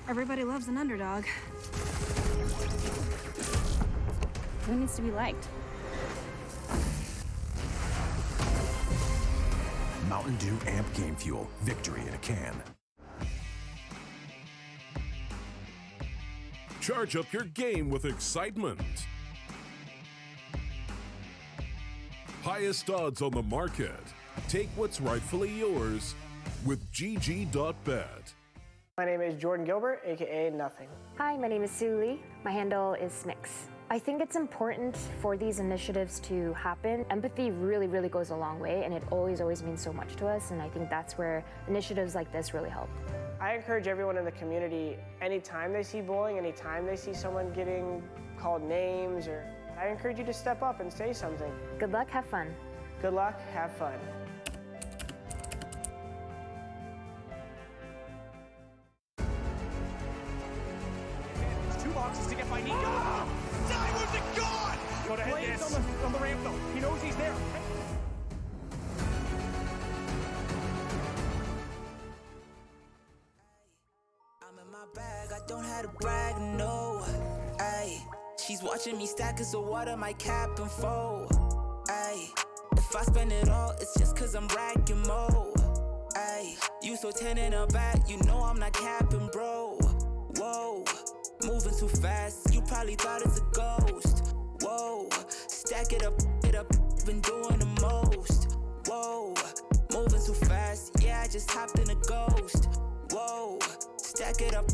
Everybody loves an underdog. Who needs to be liked? Mountain Dew Amp Game Fuel. Victory in a can. Charge up your game with excitement. Highest odds on the market. Take what's rightfully yours with GG.bet. My name is Jordan Gilbert, aka Nothing. Hi, my name is Sue Lee. My handle is Smix. I think it's important for these initiatives to happen. Empathy really, really goes a long way, and it always means so much to us, and I think that's where initiatives like this really help. I encourage everyone in the community, anytime they see bullying, anytime they see someone getting called names, I encourage you to step up and say something. Good luck, have fun. Good luck, have fun. Two boxes to get by Nico. Die with the god! Go to Blaze on the ramp though. He knows he's there. I'm in my bag, I don't have to brag, no. Ay, she's watching me stack as the water, my cap and fold. Ay, if I spend it all, it's just cause I'm bragging more. Ay. You so 10 in the back, you know I'm not capping, bro. Whoa, moving too fast, you probably thought it's a ghost. Whoa, stack it up, been doing the most. Whoa, moving too fast, yeah, I just hopped in a ghost. Whoa, stack it up,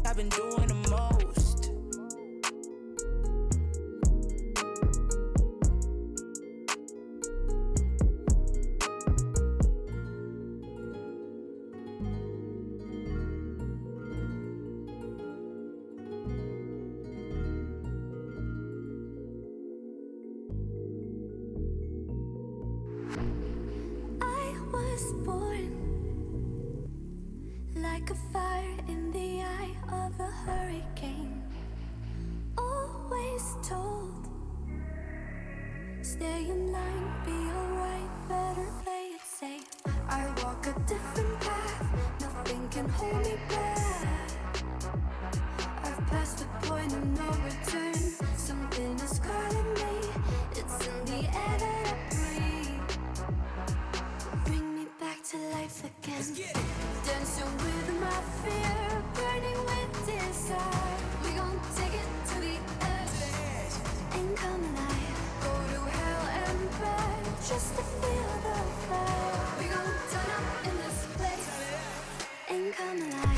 I've been doing the most. Born like a fire in the eye of a hurricane. Always told, stay in line, be alright, better play it safe. I walk a different path, nothing can hold me back. I've passed the point of no return, something is calling me, it's in the air that I breathe. To life again, dancing with my fear, burning with desire. We gon' take it to the edge and come alive. Go to hell and back just to feel the fire. We gon' turn up in this place and come alive.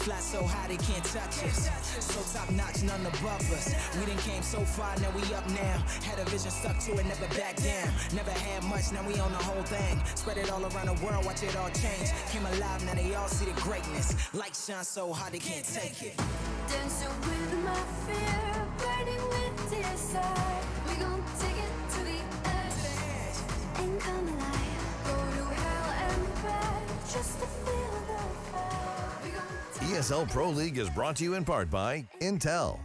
Fly so high they can't touch us. So top notch, none above us. We done came so far, now we up now. Had a vision, stuck to it, never back down. Never had much, now we on the whole thing. Spread it all around the world, watch it all change. Came alive, now they all see the greatness. Light shine so hard they can't take it. Dancing with my fear, burning with desire. We gon' take it to the edge and come alive. Go to hell and back just to feel the fire. ESL Pro League is brought to you in part by Intel,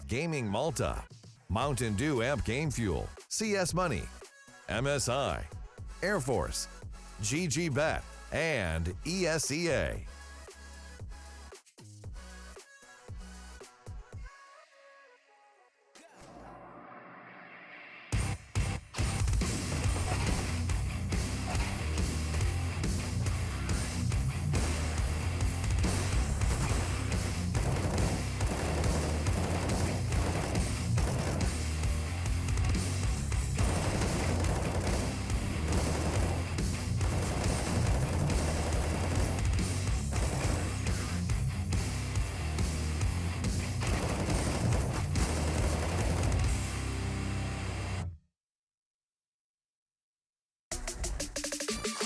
Gaming Malta, Mountain Dew Amp Game Fuel, CS Money, MSI, Air Force, GG Bet, and ESEA.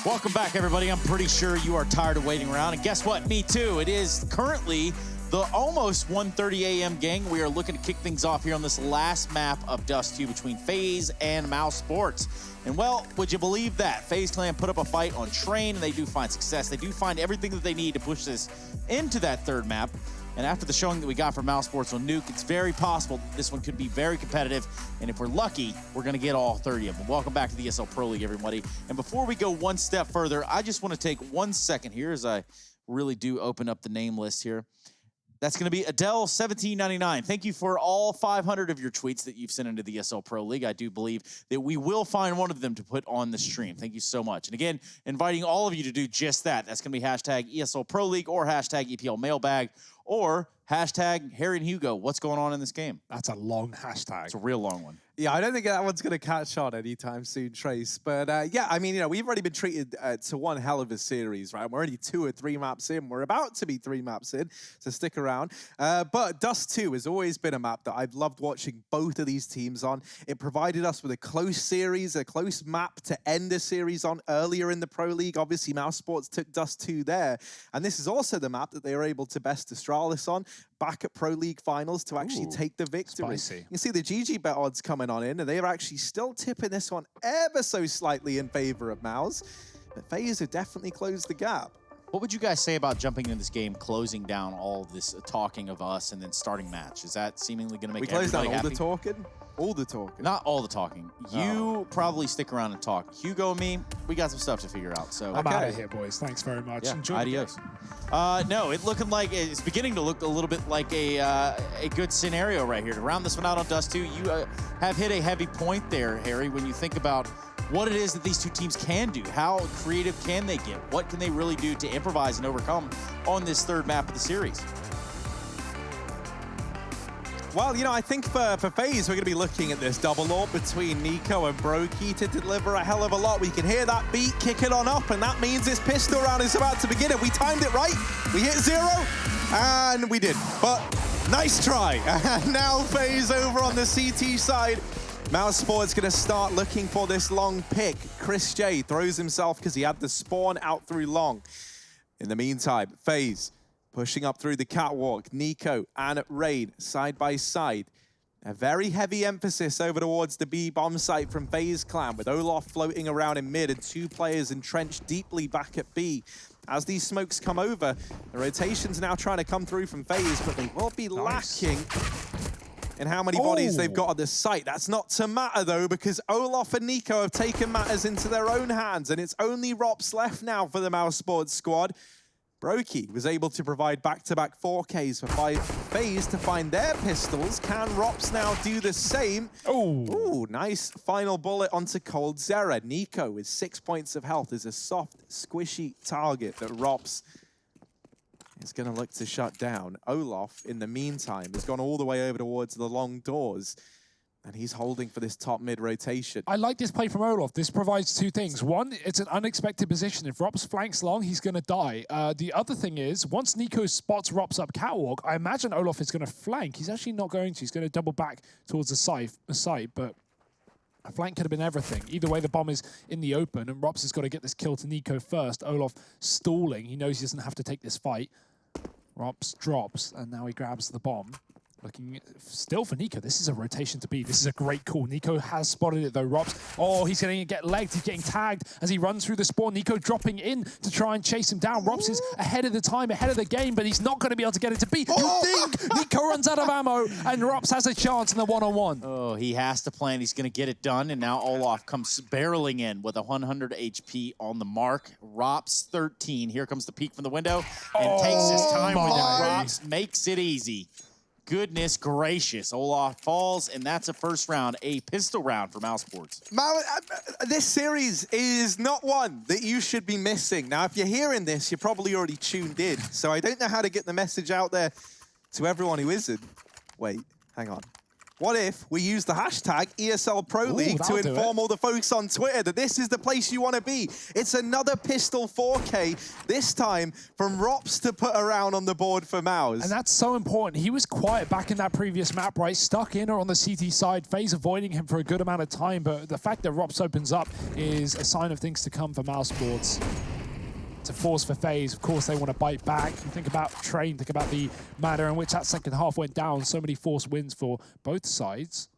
Welcome back, everybody. I'm pretty sure you are tired of waiting around. And guess what? Me too. It is currently the almost 1:30 a.m. gang. We are looking to kick things off here on this last map of Dust 2 between FaZe and mousesports. And well, would you believe that? FaZe Clan put up a fight on Train, and they do find success. They do find everything that they need to push this into that third map. And after the showing that we got from mousesports on Nuke, it's very possible that this one could be very competitive. And if we're lucky, we're going to get all 30 of them. Welcome back to the ESL Pro League, everybody. And before we go one step further, I just want to take 1 second here as I really do open up the name list here. That's going to be Adele1799. Thank you for all 500 of your tweets that you've sent into the ESL Pro League. I do believe that we will find one of them to put on the stream. Thank you so much. And again, inviting all of you to do just that. That's going to be hashtag ESL Pro League or hashtag EPL Mailbag or hashtag Harry and Hugo. What's going on in this game? That's a long hashtag. It's a real long one. Yeah, I don't think that one's going to catch on anytime soon, Trace. But yeah, I mean, you know, we've already been treated to one hell of a series, right? We're already 2 or 3 maps in. We're about to be 3 maps in, so stick around. But Dust 2 has always been a map that I've loved watching both of these teams on. It provided us with a close series, a close map to end a series on earlier in the Pro League. Obviously, mousesports took Dust 2 there. And this is also the map that they were able to best Astralis on back at Pro League finals to actually take the victory. Spicy. You can see the GG bet odds coming on in, and they are actually still tipping this one ever so slightly in favor of Mouse. But FaZe have definitely closed the gap. What would you guys say about jumping into this game, closing down all of this talking of us, and then starting match? Is that seemingly going to make everybody happy? We closed down all the talking? All the talking. Not all the talking. You probably stick around and talk. Hugo and me, we got some stuff to figure out. So I'm out of here, boys. Thanks very much. Yeah, Enjoy the adios. No, it's beginning to look a little bit like a good scenario right here. To round this one out on Dust 2, you have hit a heavy point there, Harry, when you think about what it is that these two teams can do. How creative can they get? What can they really do to improvise and overcome on this third map of the series? Well, you know, I think for FaZe, we're going to be looking at this double AWP between NiKo and Brokey to deliver a hell of a lot. We can hear that beat kicking on up, and that means this pistol round is about to begin. And we timed it right. We hit 0, and we did. But nice try. And now FaZe over on the CT side. mousesports going to start looking for this long pick. Chris J throws himself because he had the spawn out through long. In the meantime, FaZe pushing up through the catwalk. NiKo and Rain side by side. A very heavy emphasis over towards the B bomb site from FaZe Clan, with Olaf floating around in mid and 2 players entrenched deeply back at B. As these smokes come over, the rotation's now trying to come through from FaZe, but they will be lacking in how many bodies they've got at the site. That's not to matter, though, because Olaf and NiKo have taken matters into their own hands, and it's only Rops left now for the mousesports squad. Brokey was able to provide back-to-back 4Ks for FaZe to find their pistols. Can Rops now do the same? Ooh, nice final bullet onto coldzera. NiKo with 6 points of health is a soft, squishy target that Rops is going to look to shut down. Olaf, in the meantime, has gone all the way over towards the long doors. And he's holding for this top mid rotation. I like this play from Olaf. This provides 2 things. One, it's an unexpected position. If Rops flanks long, he's going to die. The other thing is, once NiKo spots Rops up catwalk, I imagine Olaf is going to flank. He's actually not going to. He's going to double back towards the site, but a flank could have been everything. Either way, the bomb is in the open, and Rops has got to get this kill to NiKo first. Olaf stalling. He knows he doesn't have to take this fight. Rops drops, and now he grabs the bomb. Looking still for NiKo. This is a rotation to B. This is a great call. NiKo has spotted it though. Rops, he's going to get legged. He's getting tagged as he runs through the spawn. NiKo dropping in to try and chase him down. Rops is ahead of the time, ahead of the game, but he's not going to be able to get it to B. You think NiKo runs out of ammo and Rops has a chance in the one-on-one. Oh, he has to plan. He's going to get it done, and now Olaf comes barreling in with 100 HP on the mark. Rops 13. Here comes the peek from the window and takes his time with it. Rops makes it easy. Goodness gracious. Olaf falls, and that's a first round, a pistol round for mousesports. This series is not one that you should be missing. Now, if you're hearing this, you're probably already tuned in. So I don't know how to get the message out there to everyone who isn't. Wait, hang on. What if we use the hashtag ESL Pro League to inform all the folks on Twitter that this is the place you want to be? It's another pistol 4K, this time from Rops to put around on the board for Mouse. And that's so important. He was quiet back in that previous map, right? Stuck in or on the CT side. FaZe avoiding him for a good amount of time, but the fact that Rops opens up is a sign of things to come for mousesports. It's a force for FaZe. Of course, they want to bite back. You think about Train, think about the manner in which that second half went down. So many force wins for both sides.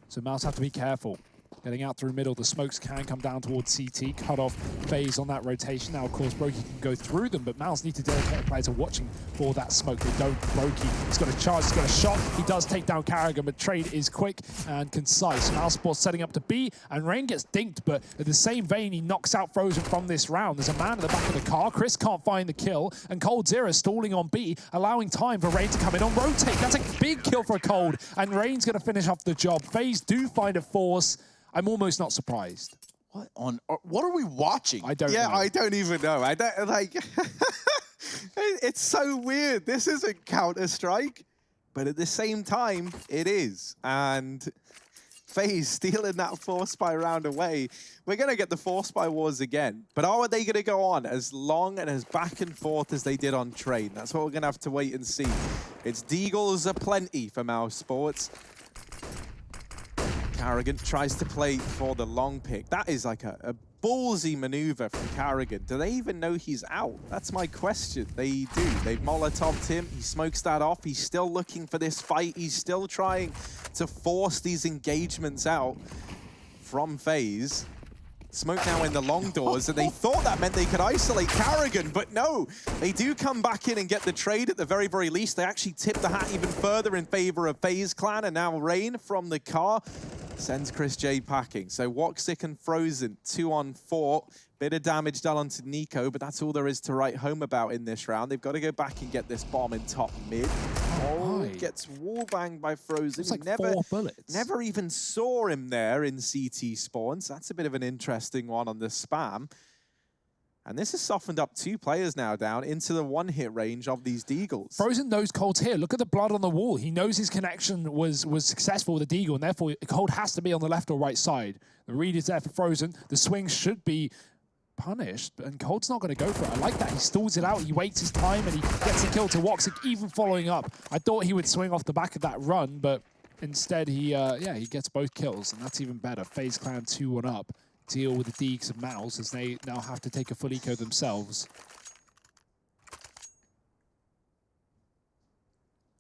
So Mouse have to be careful. Getting out through middle, the smokes can come down towards CT, cut off FaZe on that rotation. Now, of course, Brokey can go through them, but Mouse need to dedicate players are watching for that smoke. They don't. Brokey, he's got a charge, he's got a shot. He does take down Carrigan, but trade is quick and concise. mousesports setting up to B, and Rain gets dinked, but in the same vein, he knocks out Frozen from this round. There's a man at the back of the car. Chris can't find the kill, and coldzera stalling on B, allowing time for Rain to come in on rotate. That's a big kill for Cold, and Rain's going to finish off the job. FaZe do find a force. I'm almost not surprised. What are we watching? I don't know. Yeah, I don't even know. I don't, like, it's so weird. This isn't Counter-Strike, but at the same time, it is. And FaZe stealing that force by round away. We're going to get the force by wars again. But are they going to go on as long and as back and forth as they did on Train? That's what we're going to have to wait and see. It's deagles aplenty for mousesports. Carrigan tries to play for the long pick. That is like a ballsy maneuver from Carrigan. Do they even know he's out? That's my question. They do. They've Molotov'd him. He smokes that off. He's still looking for this fight. He's still trying to force these engagements out from FaZe. Smoke now in the long doors, and they thought that meant they could isolate Carrigan, but no. They do come back in and get the trade at the very, very least. They actually tip the hat even further in favor of FaZe Clan, and now Rain from the car sends Chris J packing. So Woxic and Frozen, 2-on-4. Bit of damage done onto Nico, but that's all there is to write home about in this round. They've got to go back and get this bomb in top mid. Oh, gets wall-banged by Frozen. It's like 4 bullets. Never even saw him there in CT spawns. That's a bit of an interesting one on the spam. And this has softened up 2 players now down into the one-hit range of these Deagles. Frozen knows Cold's here. Look at the blood on the wall. He knows his connection was successful with the Deagle, and therefore Cold has to be on the left or right side. The read is there for Frozen. The swing should be punished, and Cold's not going to go for it. I like that. He stalls it out. He waits his time, and he gets a kill to Woxic, even following up. I thought he would swing off the back of that run, but instead he gets both kills, and that's even better. FaZe Clan 2-1 up. Deal with the Deegs and Mouse as they now have to take a full eco themselves.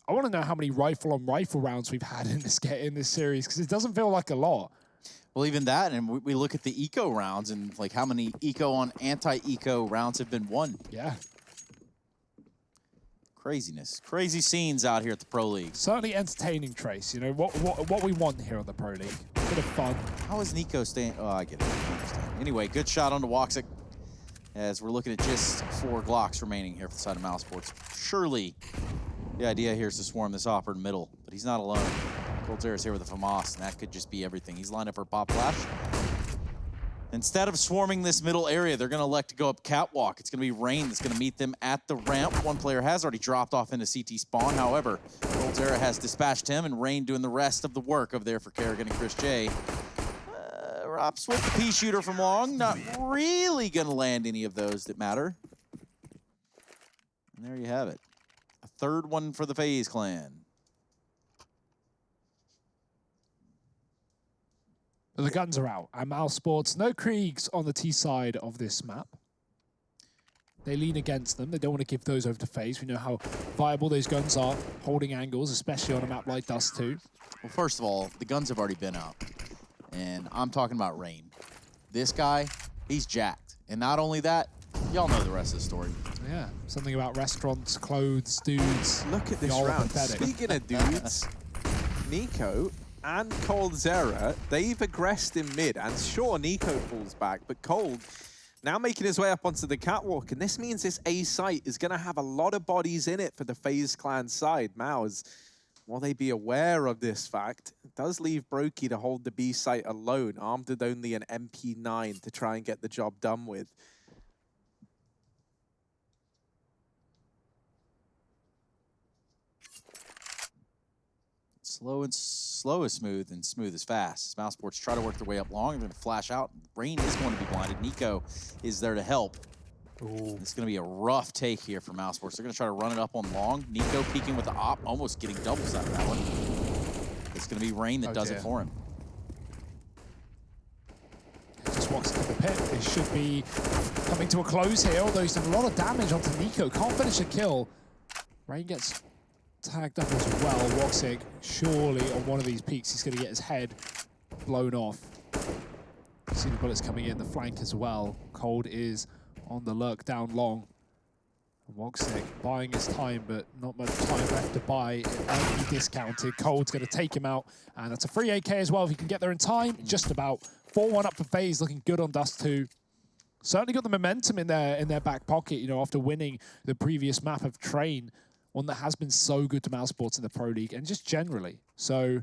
I want to know how many rifle-on-rifle rounds we've had in this series, because it doesn't feel like a lot. Well, even that, and we look at the eco rounds and like how many eco on anti-eco rounds have been won. Yeah. Craziness. Crazy scenes out here at the Pro League. Certainly entertaining, Trace. You know, what we want here on the Pro League. A bit of fun. How is Nico staying? Oh, I get it. I understand. Anyway, good shot onto Woxic as we're looking at just 4 Glocks remaining here for the side of mousesports. Surely the idea here is to swarm this Opera in the middle, but he's not alone. Coldzera's here with a FAMAS, and that could just be everything. He's lined up for Pop Flash. Instead of swarming this middle area, they're going to elect to go up Catwalk. It's going to be Rain that's going to meet them at the ramp. One player has already dropped off into CT spawn. However, Coldzera has dispatched him, and Rain doing the rest of the work over there for Carrigan and Chris J. Rops with the pea shooter from long. Not really going to land any of those that matter. And there you have it. A third one for the FaZe Clan. The guns are out. And mousesports, no Kriegs on the T side of this map. They lean against them. They don't want to give those over to FaZe. We know how viable those guns are, holding angles, especially on a map like Dust 2. Well, first of all, the guns have already been out. And I'm talking about Rain. This guy, he's jacked. And not only that, y'all know the rest of the story. Yeah, something about restaurants, clothes, dudes. Look at this round. Speaking of dudes, Nico and Coldzera, they've aggressed in mid, and sure, Nico falls back, but Cold now making his way up onto the catwalk, and this means this A site is going to have a lot of bodies in it for the FaZe Clan side. Mouse, will they be aware of this fact? It does leave Brokey to hold the B site alone, armed with only an MP9 to try and get the job done with. Slow is smooth, and smooth is fast. As mousesports try to work their way up long, they're going to flash out. Rain is going to be blinded. Nico is there to help. Ooh. It's going to be a rough take here for mousesports. They're going to try to run it up on long. Nico peeking with the op, almost getting doubles out of that one. It's going to be Rain that does it for him. Just walks into the pit. It should be coming to a close here, although he's done a lot of damage onto Nico. Can't finish a kill. Rain gets tagged up as well. Woxic, surely on one of these peaks, he's going to get his head blown off. See the bullets coming in the flank as well. Cold is on the lurk down long. Woxic buying his time, but not much time left to buy. It might be discounted. Cold's going to take him out, and that's a free AK as well if he can get there in time. Just about 4-1 up for FaZe, looking good on Dust 2. Certainly got the momentum in their back pocket, you know, after winning the previous map of Train. One that has been so good to mousesports in the Pro League and just generally. So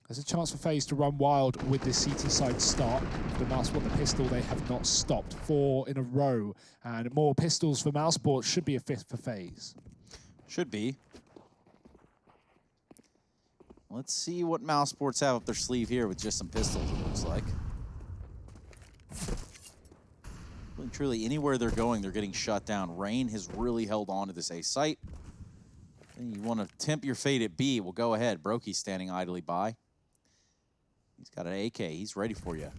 there's a chance for FaZe to run wild with this CT side start. The mousesports, the pistol, they have not stopped. 4 in a row. And more pistols for mousesports should be a 5th for FaZe. Should be. Let's see what mousesports have up their sleeve here with just some pistols, it looks like. Really, truly, anywhere they're going, they're getting shut down. Rain has really held on to this A site. And you want to tempt your fate at B, well, go ahead. Brokey's standing idly by. He's got an AK. He's ready for you.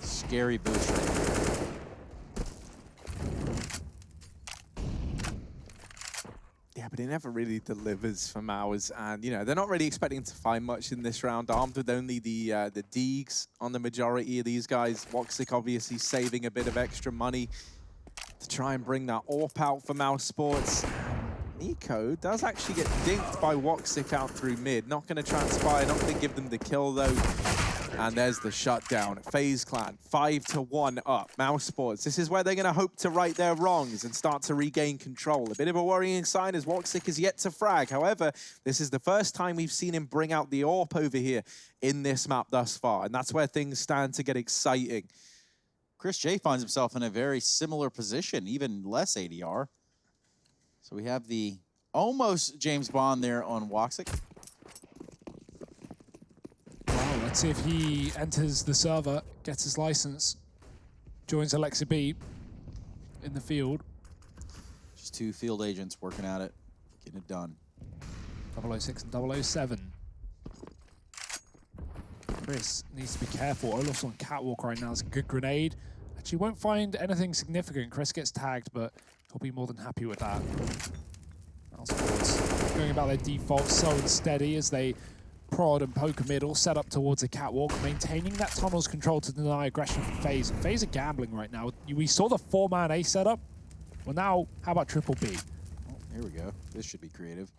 Scary boost right here. but he never really delivers for Mowers. And, you know, they're not really expecting to find much in this round, armed with only the Deegs on the majority of these guys. Woxic obviously saving a bit of extra money to try and bring that AWP out for mousesports. Nico does actually get dinked by Woxic out through mid. Not going to transpire, not going to give them the kill, though. And there's the shutdown. FaZe Clan, 5-1 up. mousesports, this is where they're going to hope to right their wrongs and start to regain control. A bit of a worrying sign as Woxic is yet to frag. However, this is the first time we've seen him bring out the AWP over here in this map thus far. And that's where things stand to get exciting. Chris J finds himself in a very similar position, even less ADR. So we have the almost James Bond there on Woxic. Wow, let's see if he enters the server, gets his license, joins Alexa B in the field. Just 2 field agents working at it, getting it done. 006 and 007. Chris needs to be careful. Olof's on catwalk right now. It's a good grenade. Actually won't find anything significant. Chris gets tagged, but he'll be more than happy with that. mousesports going about their default so unsteady as they prod and poke a middle, set up towards the catwalk, maintaining that tunnel's control to deny aggression from FaZe. FaZe are gambling right now. We saw the 4-man A setup. Well, now, how about triple B? Oh, here we go. This should be creative.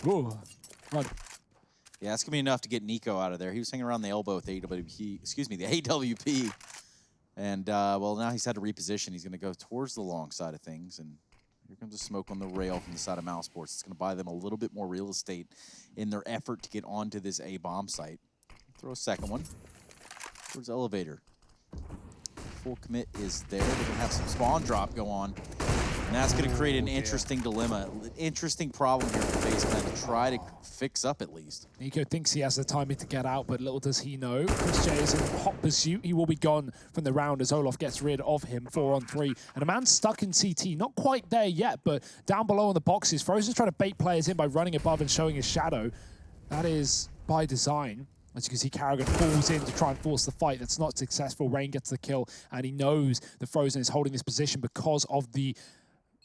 Ooh, run. Yeah, it's going to be enough to get Nico out of there. He was hanging around the elbow with the AWP, excuse me, the AWP. And, well, now he's had to reposition. He's going to go towards the long side of things. And here comes a smoke on the rail from the side of mousesports. It's going to buy them a little bit more real estate in their effort to get onto this A-bomb site. Throw a second one towards elevator. Full commit is there. They're going to have some spawn drop go on. And that's going to create an interesting dilemma, interesting problem here for FaZe Clan to try to fix up at least. Nico thinks he has the timing to get out, but little does he know. Chris J is in hot pursuit. He will be gone from the round as Olof gets rid of him, 4-on-3. And a man stuck in CT, not quite there yet, but down below in the boxes. Frozen's trying to bait players in by running above and showing his shadow. That is by design. As you can see, Carrigan falls in to try and force the fight. That's not successful. Rain gets the kill, and he knows that Frozen is holding this position because of the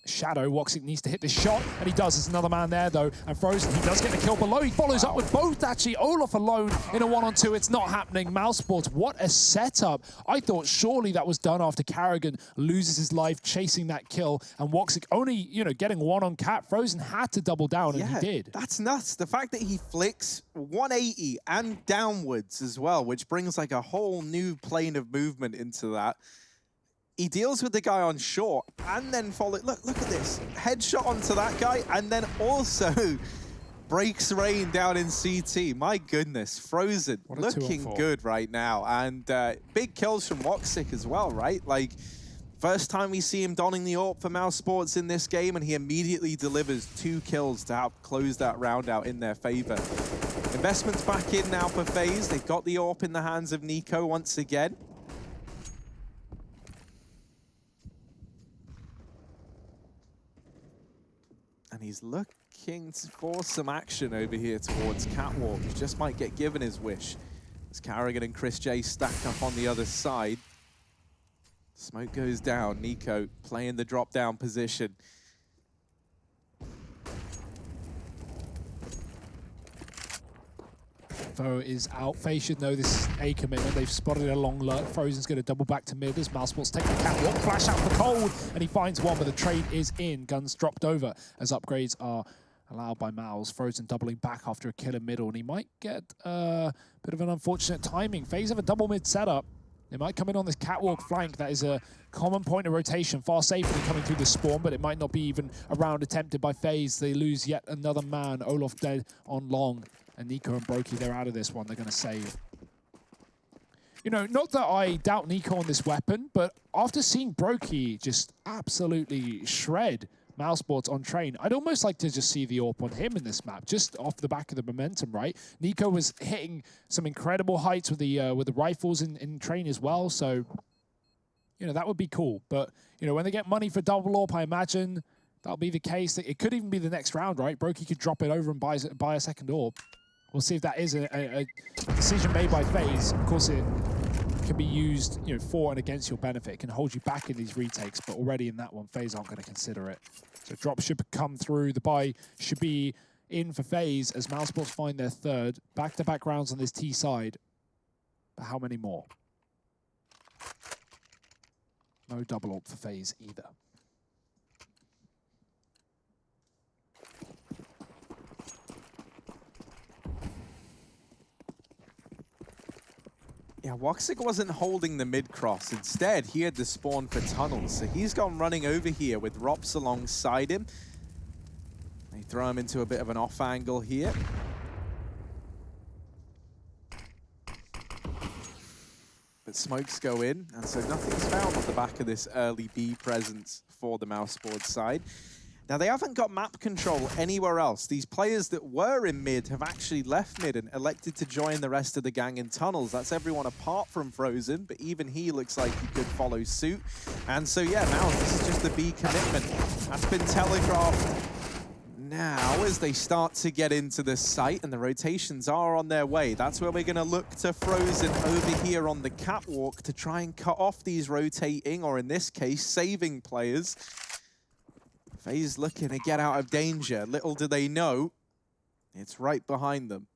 shadow. Woxic needs to hit this shot, and he does. There's another man there, though, and Frozen, he does get the kill below. He follows up with both, actually. Olof alone in a 1-on-2. It's not happening. mousesports, what a setup. I thought surely that was done after Carrigan loses his life chasing that kill, and Woxic only, you know, getting 1-on-cat. Frozen had to double down, and he did. That's nuts. The fact that he flicks 180 and downwards as well, which brings like a whole new plane of movement into that. He deals with the guy on short and then look at this. Headshot onto that guy and then also breaks Rain down in CT. My goodness, Frozen looking good right now. And big kills from Woxic as well, right? Like, first time we see him donning the AWP for mousesports in this game, and he immediately delivers 2 kills to help close that round out in their favor. Investments back in now for FaZe. They've got the AWP in the hands of Nico once again. And he's looking for some action over here towards Catwalk. He just might get given his wish. As Carrigan and Chris J stack up on the other side. Smoke goes down. Nico playing the drop-down position. Info is out. FaZe should know this is a commitment. They've spotted a long lurk. Frozen's going to double back to mid as mousesports take the catwalk. Flash out for cold, and he finds one, but the trade is in. Guns dropped over as upgrades are allowed by Mouse. Frozen doubling back after a kill in middle, and he might get a bit of an unfortunate timing. FaZe have a double mid setup. They might come in on this catwalk flank. That is a common point of rotation, far safer than coming through the spawn, but it might not be even a round attempted by FaZe. They lose yet another man. Olof dead on long. And Nico and Brokey, they're out of this one. They're going to save. You know, not that I doubt Nico on this weapon, but after seeing Brokey just absolutely shred mousesports on train, I'd almost like to just see the AWP on him in this map, just off the back of the momentum, right? Nico was hitting some incredible heights with the rifles in train as well, so, you know, that would be cool. But, you know, when they get money for double AWP, I imagine that'll be the case. It could even be the next round, right? Brokey could drop it over and buy a second AWP. We'll see if that is a decision made by FaZe. Of course, it can be used, you know, for and against your benefit. It can hold you back in these retakes, but already in that one, FaZe aren't going to consider it. So drop should come through. The buy should be in for FaZe as mousesports find their third. Back-to-back rounds on this T side. But how many more? No double ult for FaZe either. Yeah, Woxic wasn't holding the mid-cross. Instead, he had the spawn for tunnels. So he's gone running over here with Rops alongside him. They throw him into a bit of an off angle here. But smokes go in, and so nothing's found on the back of this early B presence for the mousesports side. Now, they haven't got map control anywhere else. These players that were in mid have actually left mid and elected to join the rest of the gang in tunnels. That's everyone apart from Frozen, but even he looks like he could follow suit. And so, yeah, now this is just the B commitment. That's been telegraphed now as they start to get into the site, and the rotations are on their way. That's where we're going to look to Frozen over here on the catwalk to try and cut off these rotating, or in this case, saving players. FaZe looking to get out of danger. Little do they know, it's right behind them.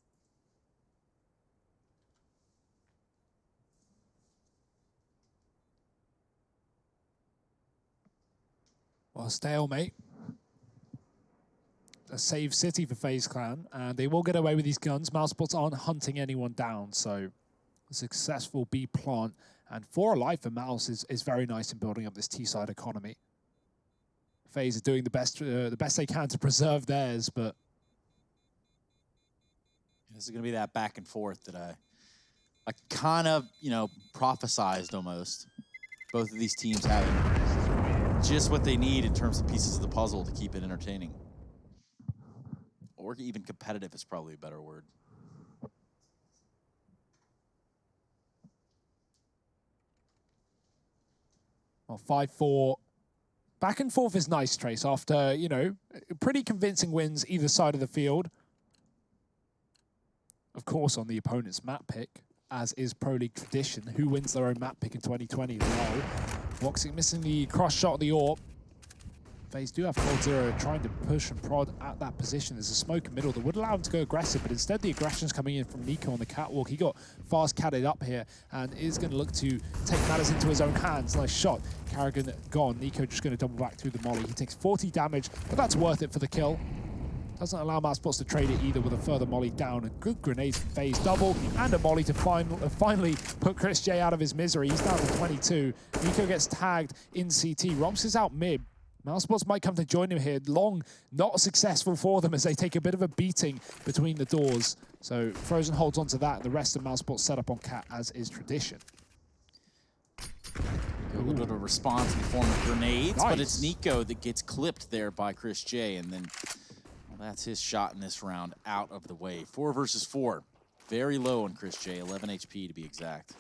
Well, stalemate. A safe city for FaZe Clan, and they will get away with these guns. Mousesports aren't hunting anyone down, so a successful B plant. And 4 alive for Mouse is very nice in building up this T-side economy. FaZe are doing the best they can to preserve theirs, but this is going to be that back and forth that I kind of, you know, prophesized almost. Both of these teams having just what they need in terms of pieces of the puzzle to keep it entertaining. Or even competitive is probably a better word. Well, 5-4. Back and forth is nice, Trace, after, you know, pretty convincing wins either side of the field. Of course, on the opponent's map pick, as is Pro League tradition. Who wins their own map pick in 2020? No. Woxic missing the cross shot of the AWP. FaZe do have Cold Zero trying to push and prod at that position. There's a smoke in middle that would allow him to go aggressive, but instead the aggression's coming in from Nico on the catwalk. He got fast catted up here and is going to look to take matters into his own hands. Nice shot. Carrigan gone. Nico just going to double back through the molly. He takes 40 damage, but that's worth it for the kill. Doesn't allow mousesports to trade it either with a further molly down. A good grenade from FaZe, double, and a molly to finally put Chris J out of his misery. He's down to 22. Nico gets tagged in CT. Romps is out mid. mousesports might come to join him here. Long, not successful for them as they take a bit of a beating between the doors. So Frozen holds on to that, and the rest of mousesports set up on Cat as is tradition. A little bit of a response in the form of grenades, nice. But it's Nico that gets clipped there by Chris J, and then well, that's his shot in this round out of the way. 4 versus 4. Very low on Chris J, 11 HP to be exact.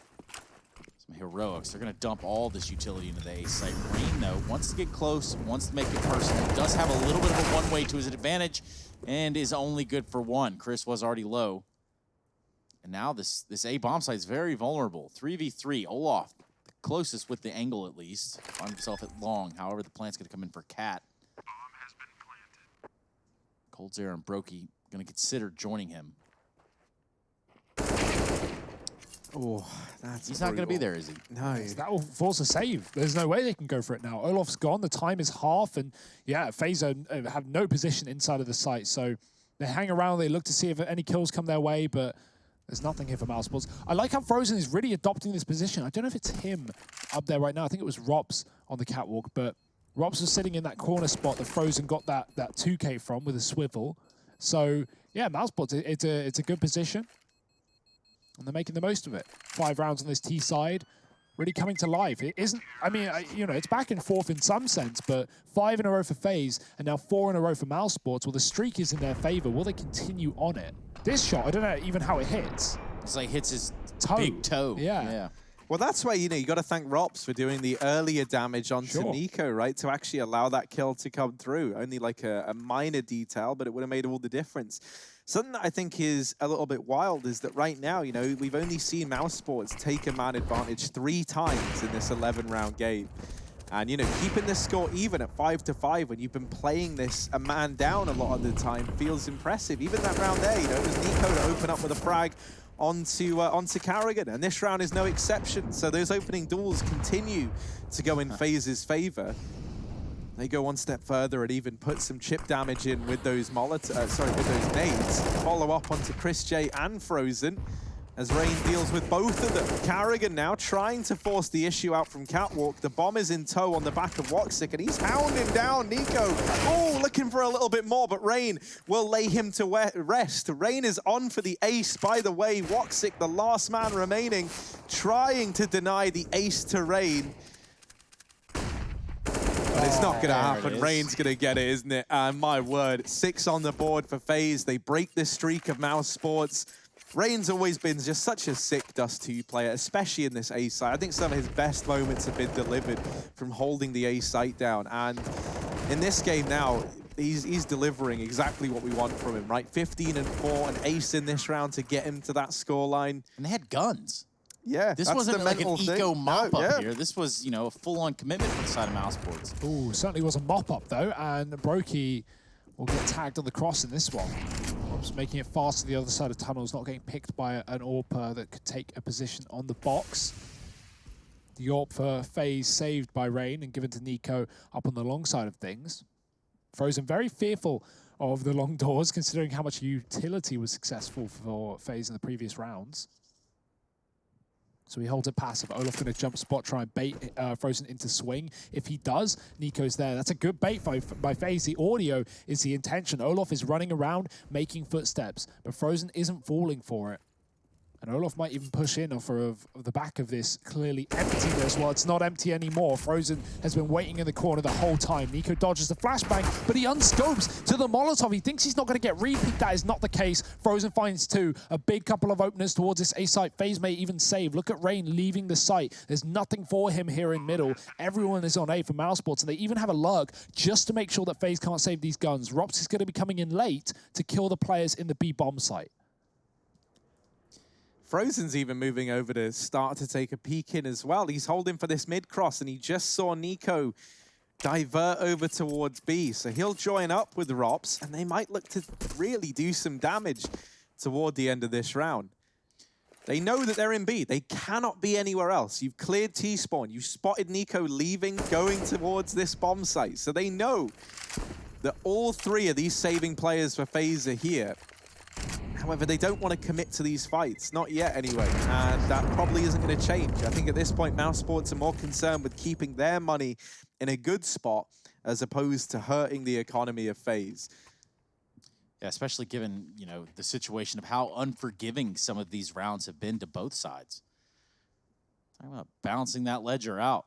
Some heroics. They're going to dump all this utility into the A site. Rain, though, wants to get close, wants to make it personal. Does have a little bit of a one-way to his advantage, and is only good for 1. Chris was already low. And now this A bomb site is very vulnerable. 3v3, Olaf, the closest with the angle at least. Found himself at long. However, the plant's going to come in for Cat. Cold Zero and Brokey going to consider joining him. Oh, that's He's not going to be there, is he? No. That will force a save. There's no way they can go for it now. Olaf's gone. The time is half. And yeah, FaZe have no position inside of the site. So they hang around. They look to see if any kills come their way. But there's nothing here for mousesports. I like how Frozen is really adopting this position. I don't know if it's him up there right now. I think it was Robs on the catwalk. But Robs was sitting in that corner spot that Frozen got that 2K from with a swivel. So yeah, mousesports, it's a good position. And they're making the most of it. 5 rounds on this T side, really coming to life. It isn't, I mean, you know, it's back and forth in some sense, but 5 in a row for FaZe and now 4 in a row for mousesports. Well, the streak is in their favor. Will they continue on it? This shot, I don't know even how it hits. It's like hits his toe. Big toe. Yeah. Well, that's why, you know, you got to thank Rops for doing the earlier damage onto Nico, right? To actually allow that kill to come through. Only like a minor detail, but it would have made all the difference. Something that I think is a little bit wild is that right now, you know, we've only seen mousesports take a man advantage 3 times in this 11-round game. And, you know, keeping this score even at 5-5 when you've been playing this a man down a lot of the time feels impressive. Even that round there, you know, it was Nico to open up with a frag onto Carrigan, and this round is no exception. So those opening duels continue to go in FaZe's favor. They go one step further and even put some chip damage in with those with those nades. Follow up onto Chris J and Frozen as Rain deals with both of them. Carrigan now trying to force the issue out from Catwalk. The bomb is in tow on the back of Woxic, and he's hounding down Nico. Oh, looking for a little bit more, but Rain will lay him to rest. Rain is on for the ace. By the way, Woxic, the last man remaining, trying to deny the ace to Rain. But it's not going to happen. Rain's going to get it, isn't it? And my word, 6 on the board for FaZe. They break the streak of mousesports. Rain's always been just such a sick Dust 2 player, especially in this A site. I think some of his best moments have been delivered from holding the A site down. And in this game now, he's delivering exactly what we want from him, right? 15-4, an ace in this round to get him to that scoreline. And they had guns. Yeah, this wasn't like an eco mop-up here. This was, you know, a full-on commitment from the side of mousesports. Ooh, certainly was a mop-up, though, and Brokey will get tagged on the cross in this one. Rob's making it fast to the other side of tunnels, not getting picked by an AWP that could take a position on the box. The AWP for FaZe saved by Rain and given to Nico up on the long side of things. Frozen very fearful of the long doors, considering how much utility was successful for FaZe in the previous rounds. So he holds it passive. Olaf going to jump spot, try and bait Frozen into swing. If he does, Nico's there. That's a good bait by FaZe. The audio is the intention. Olaf is running around, making footsteps, but Frozen isn't falling for it. And Olaf might even push in off of the back of this clearly emptiness. Well, it's not empty anymore. Frozen has been waiting in the corner the whole time. Nico dodges the flashbang, but he unscopes to the Molotov. He thinks he's not going to get repeat. That is not the case. Frozen finds 2. A big couple of openers towards this A site. FaZe may even save. Look at Rain leaving the site. There's nothing for him here in middle. Everyone is on A for mousesports, and they even have a lurk just to make sure that FaZe can't save these guns. Rops is going to be coming in late to kill the players in the B bomb site. Frozen's even moving over to start to take a peek in as well. He's holding for this mid-cross, and he just saw Nico divert over towards B. So he'll join up with Rops, and they might look to really do some damage toward the end of this round. They know that they're in B. They cannot be anywhere else. You've cleared T-spawn. You spotted Nico leaving, going towards this bomb site. So they know that all 3 of these saving players for FaZe are here. However, they don't want to commit to these fights, not yet anyway, and that probably isn't going to change. I think at this point, mousesports are more concerned with keeping their money in a good spot as opposed to hurting the economy of FaZe. Yeah, especially given, you know, the situation of how unforgiving some of these rounds have been to both sides. Talking about balancing that ledger out.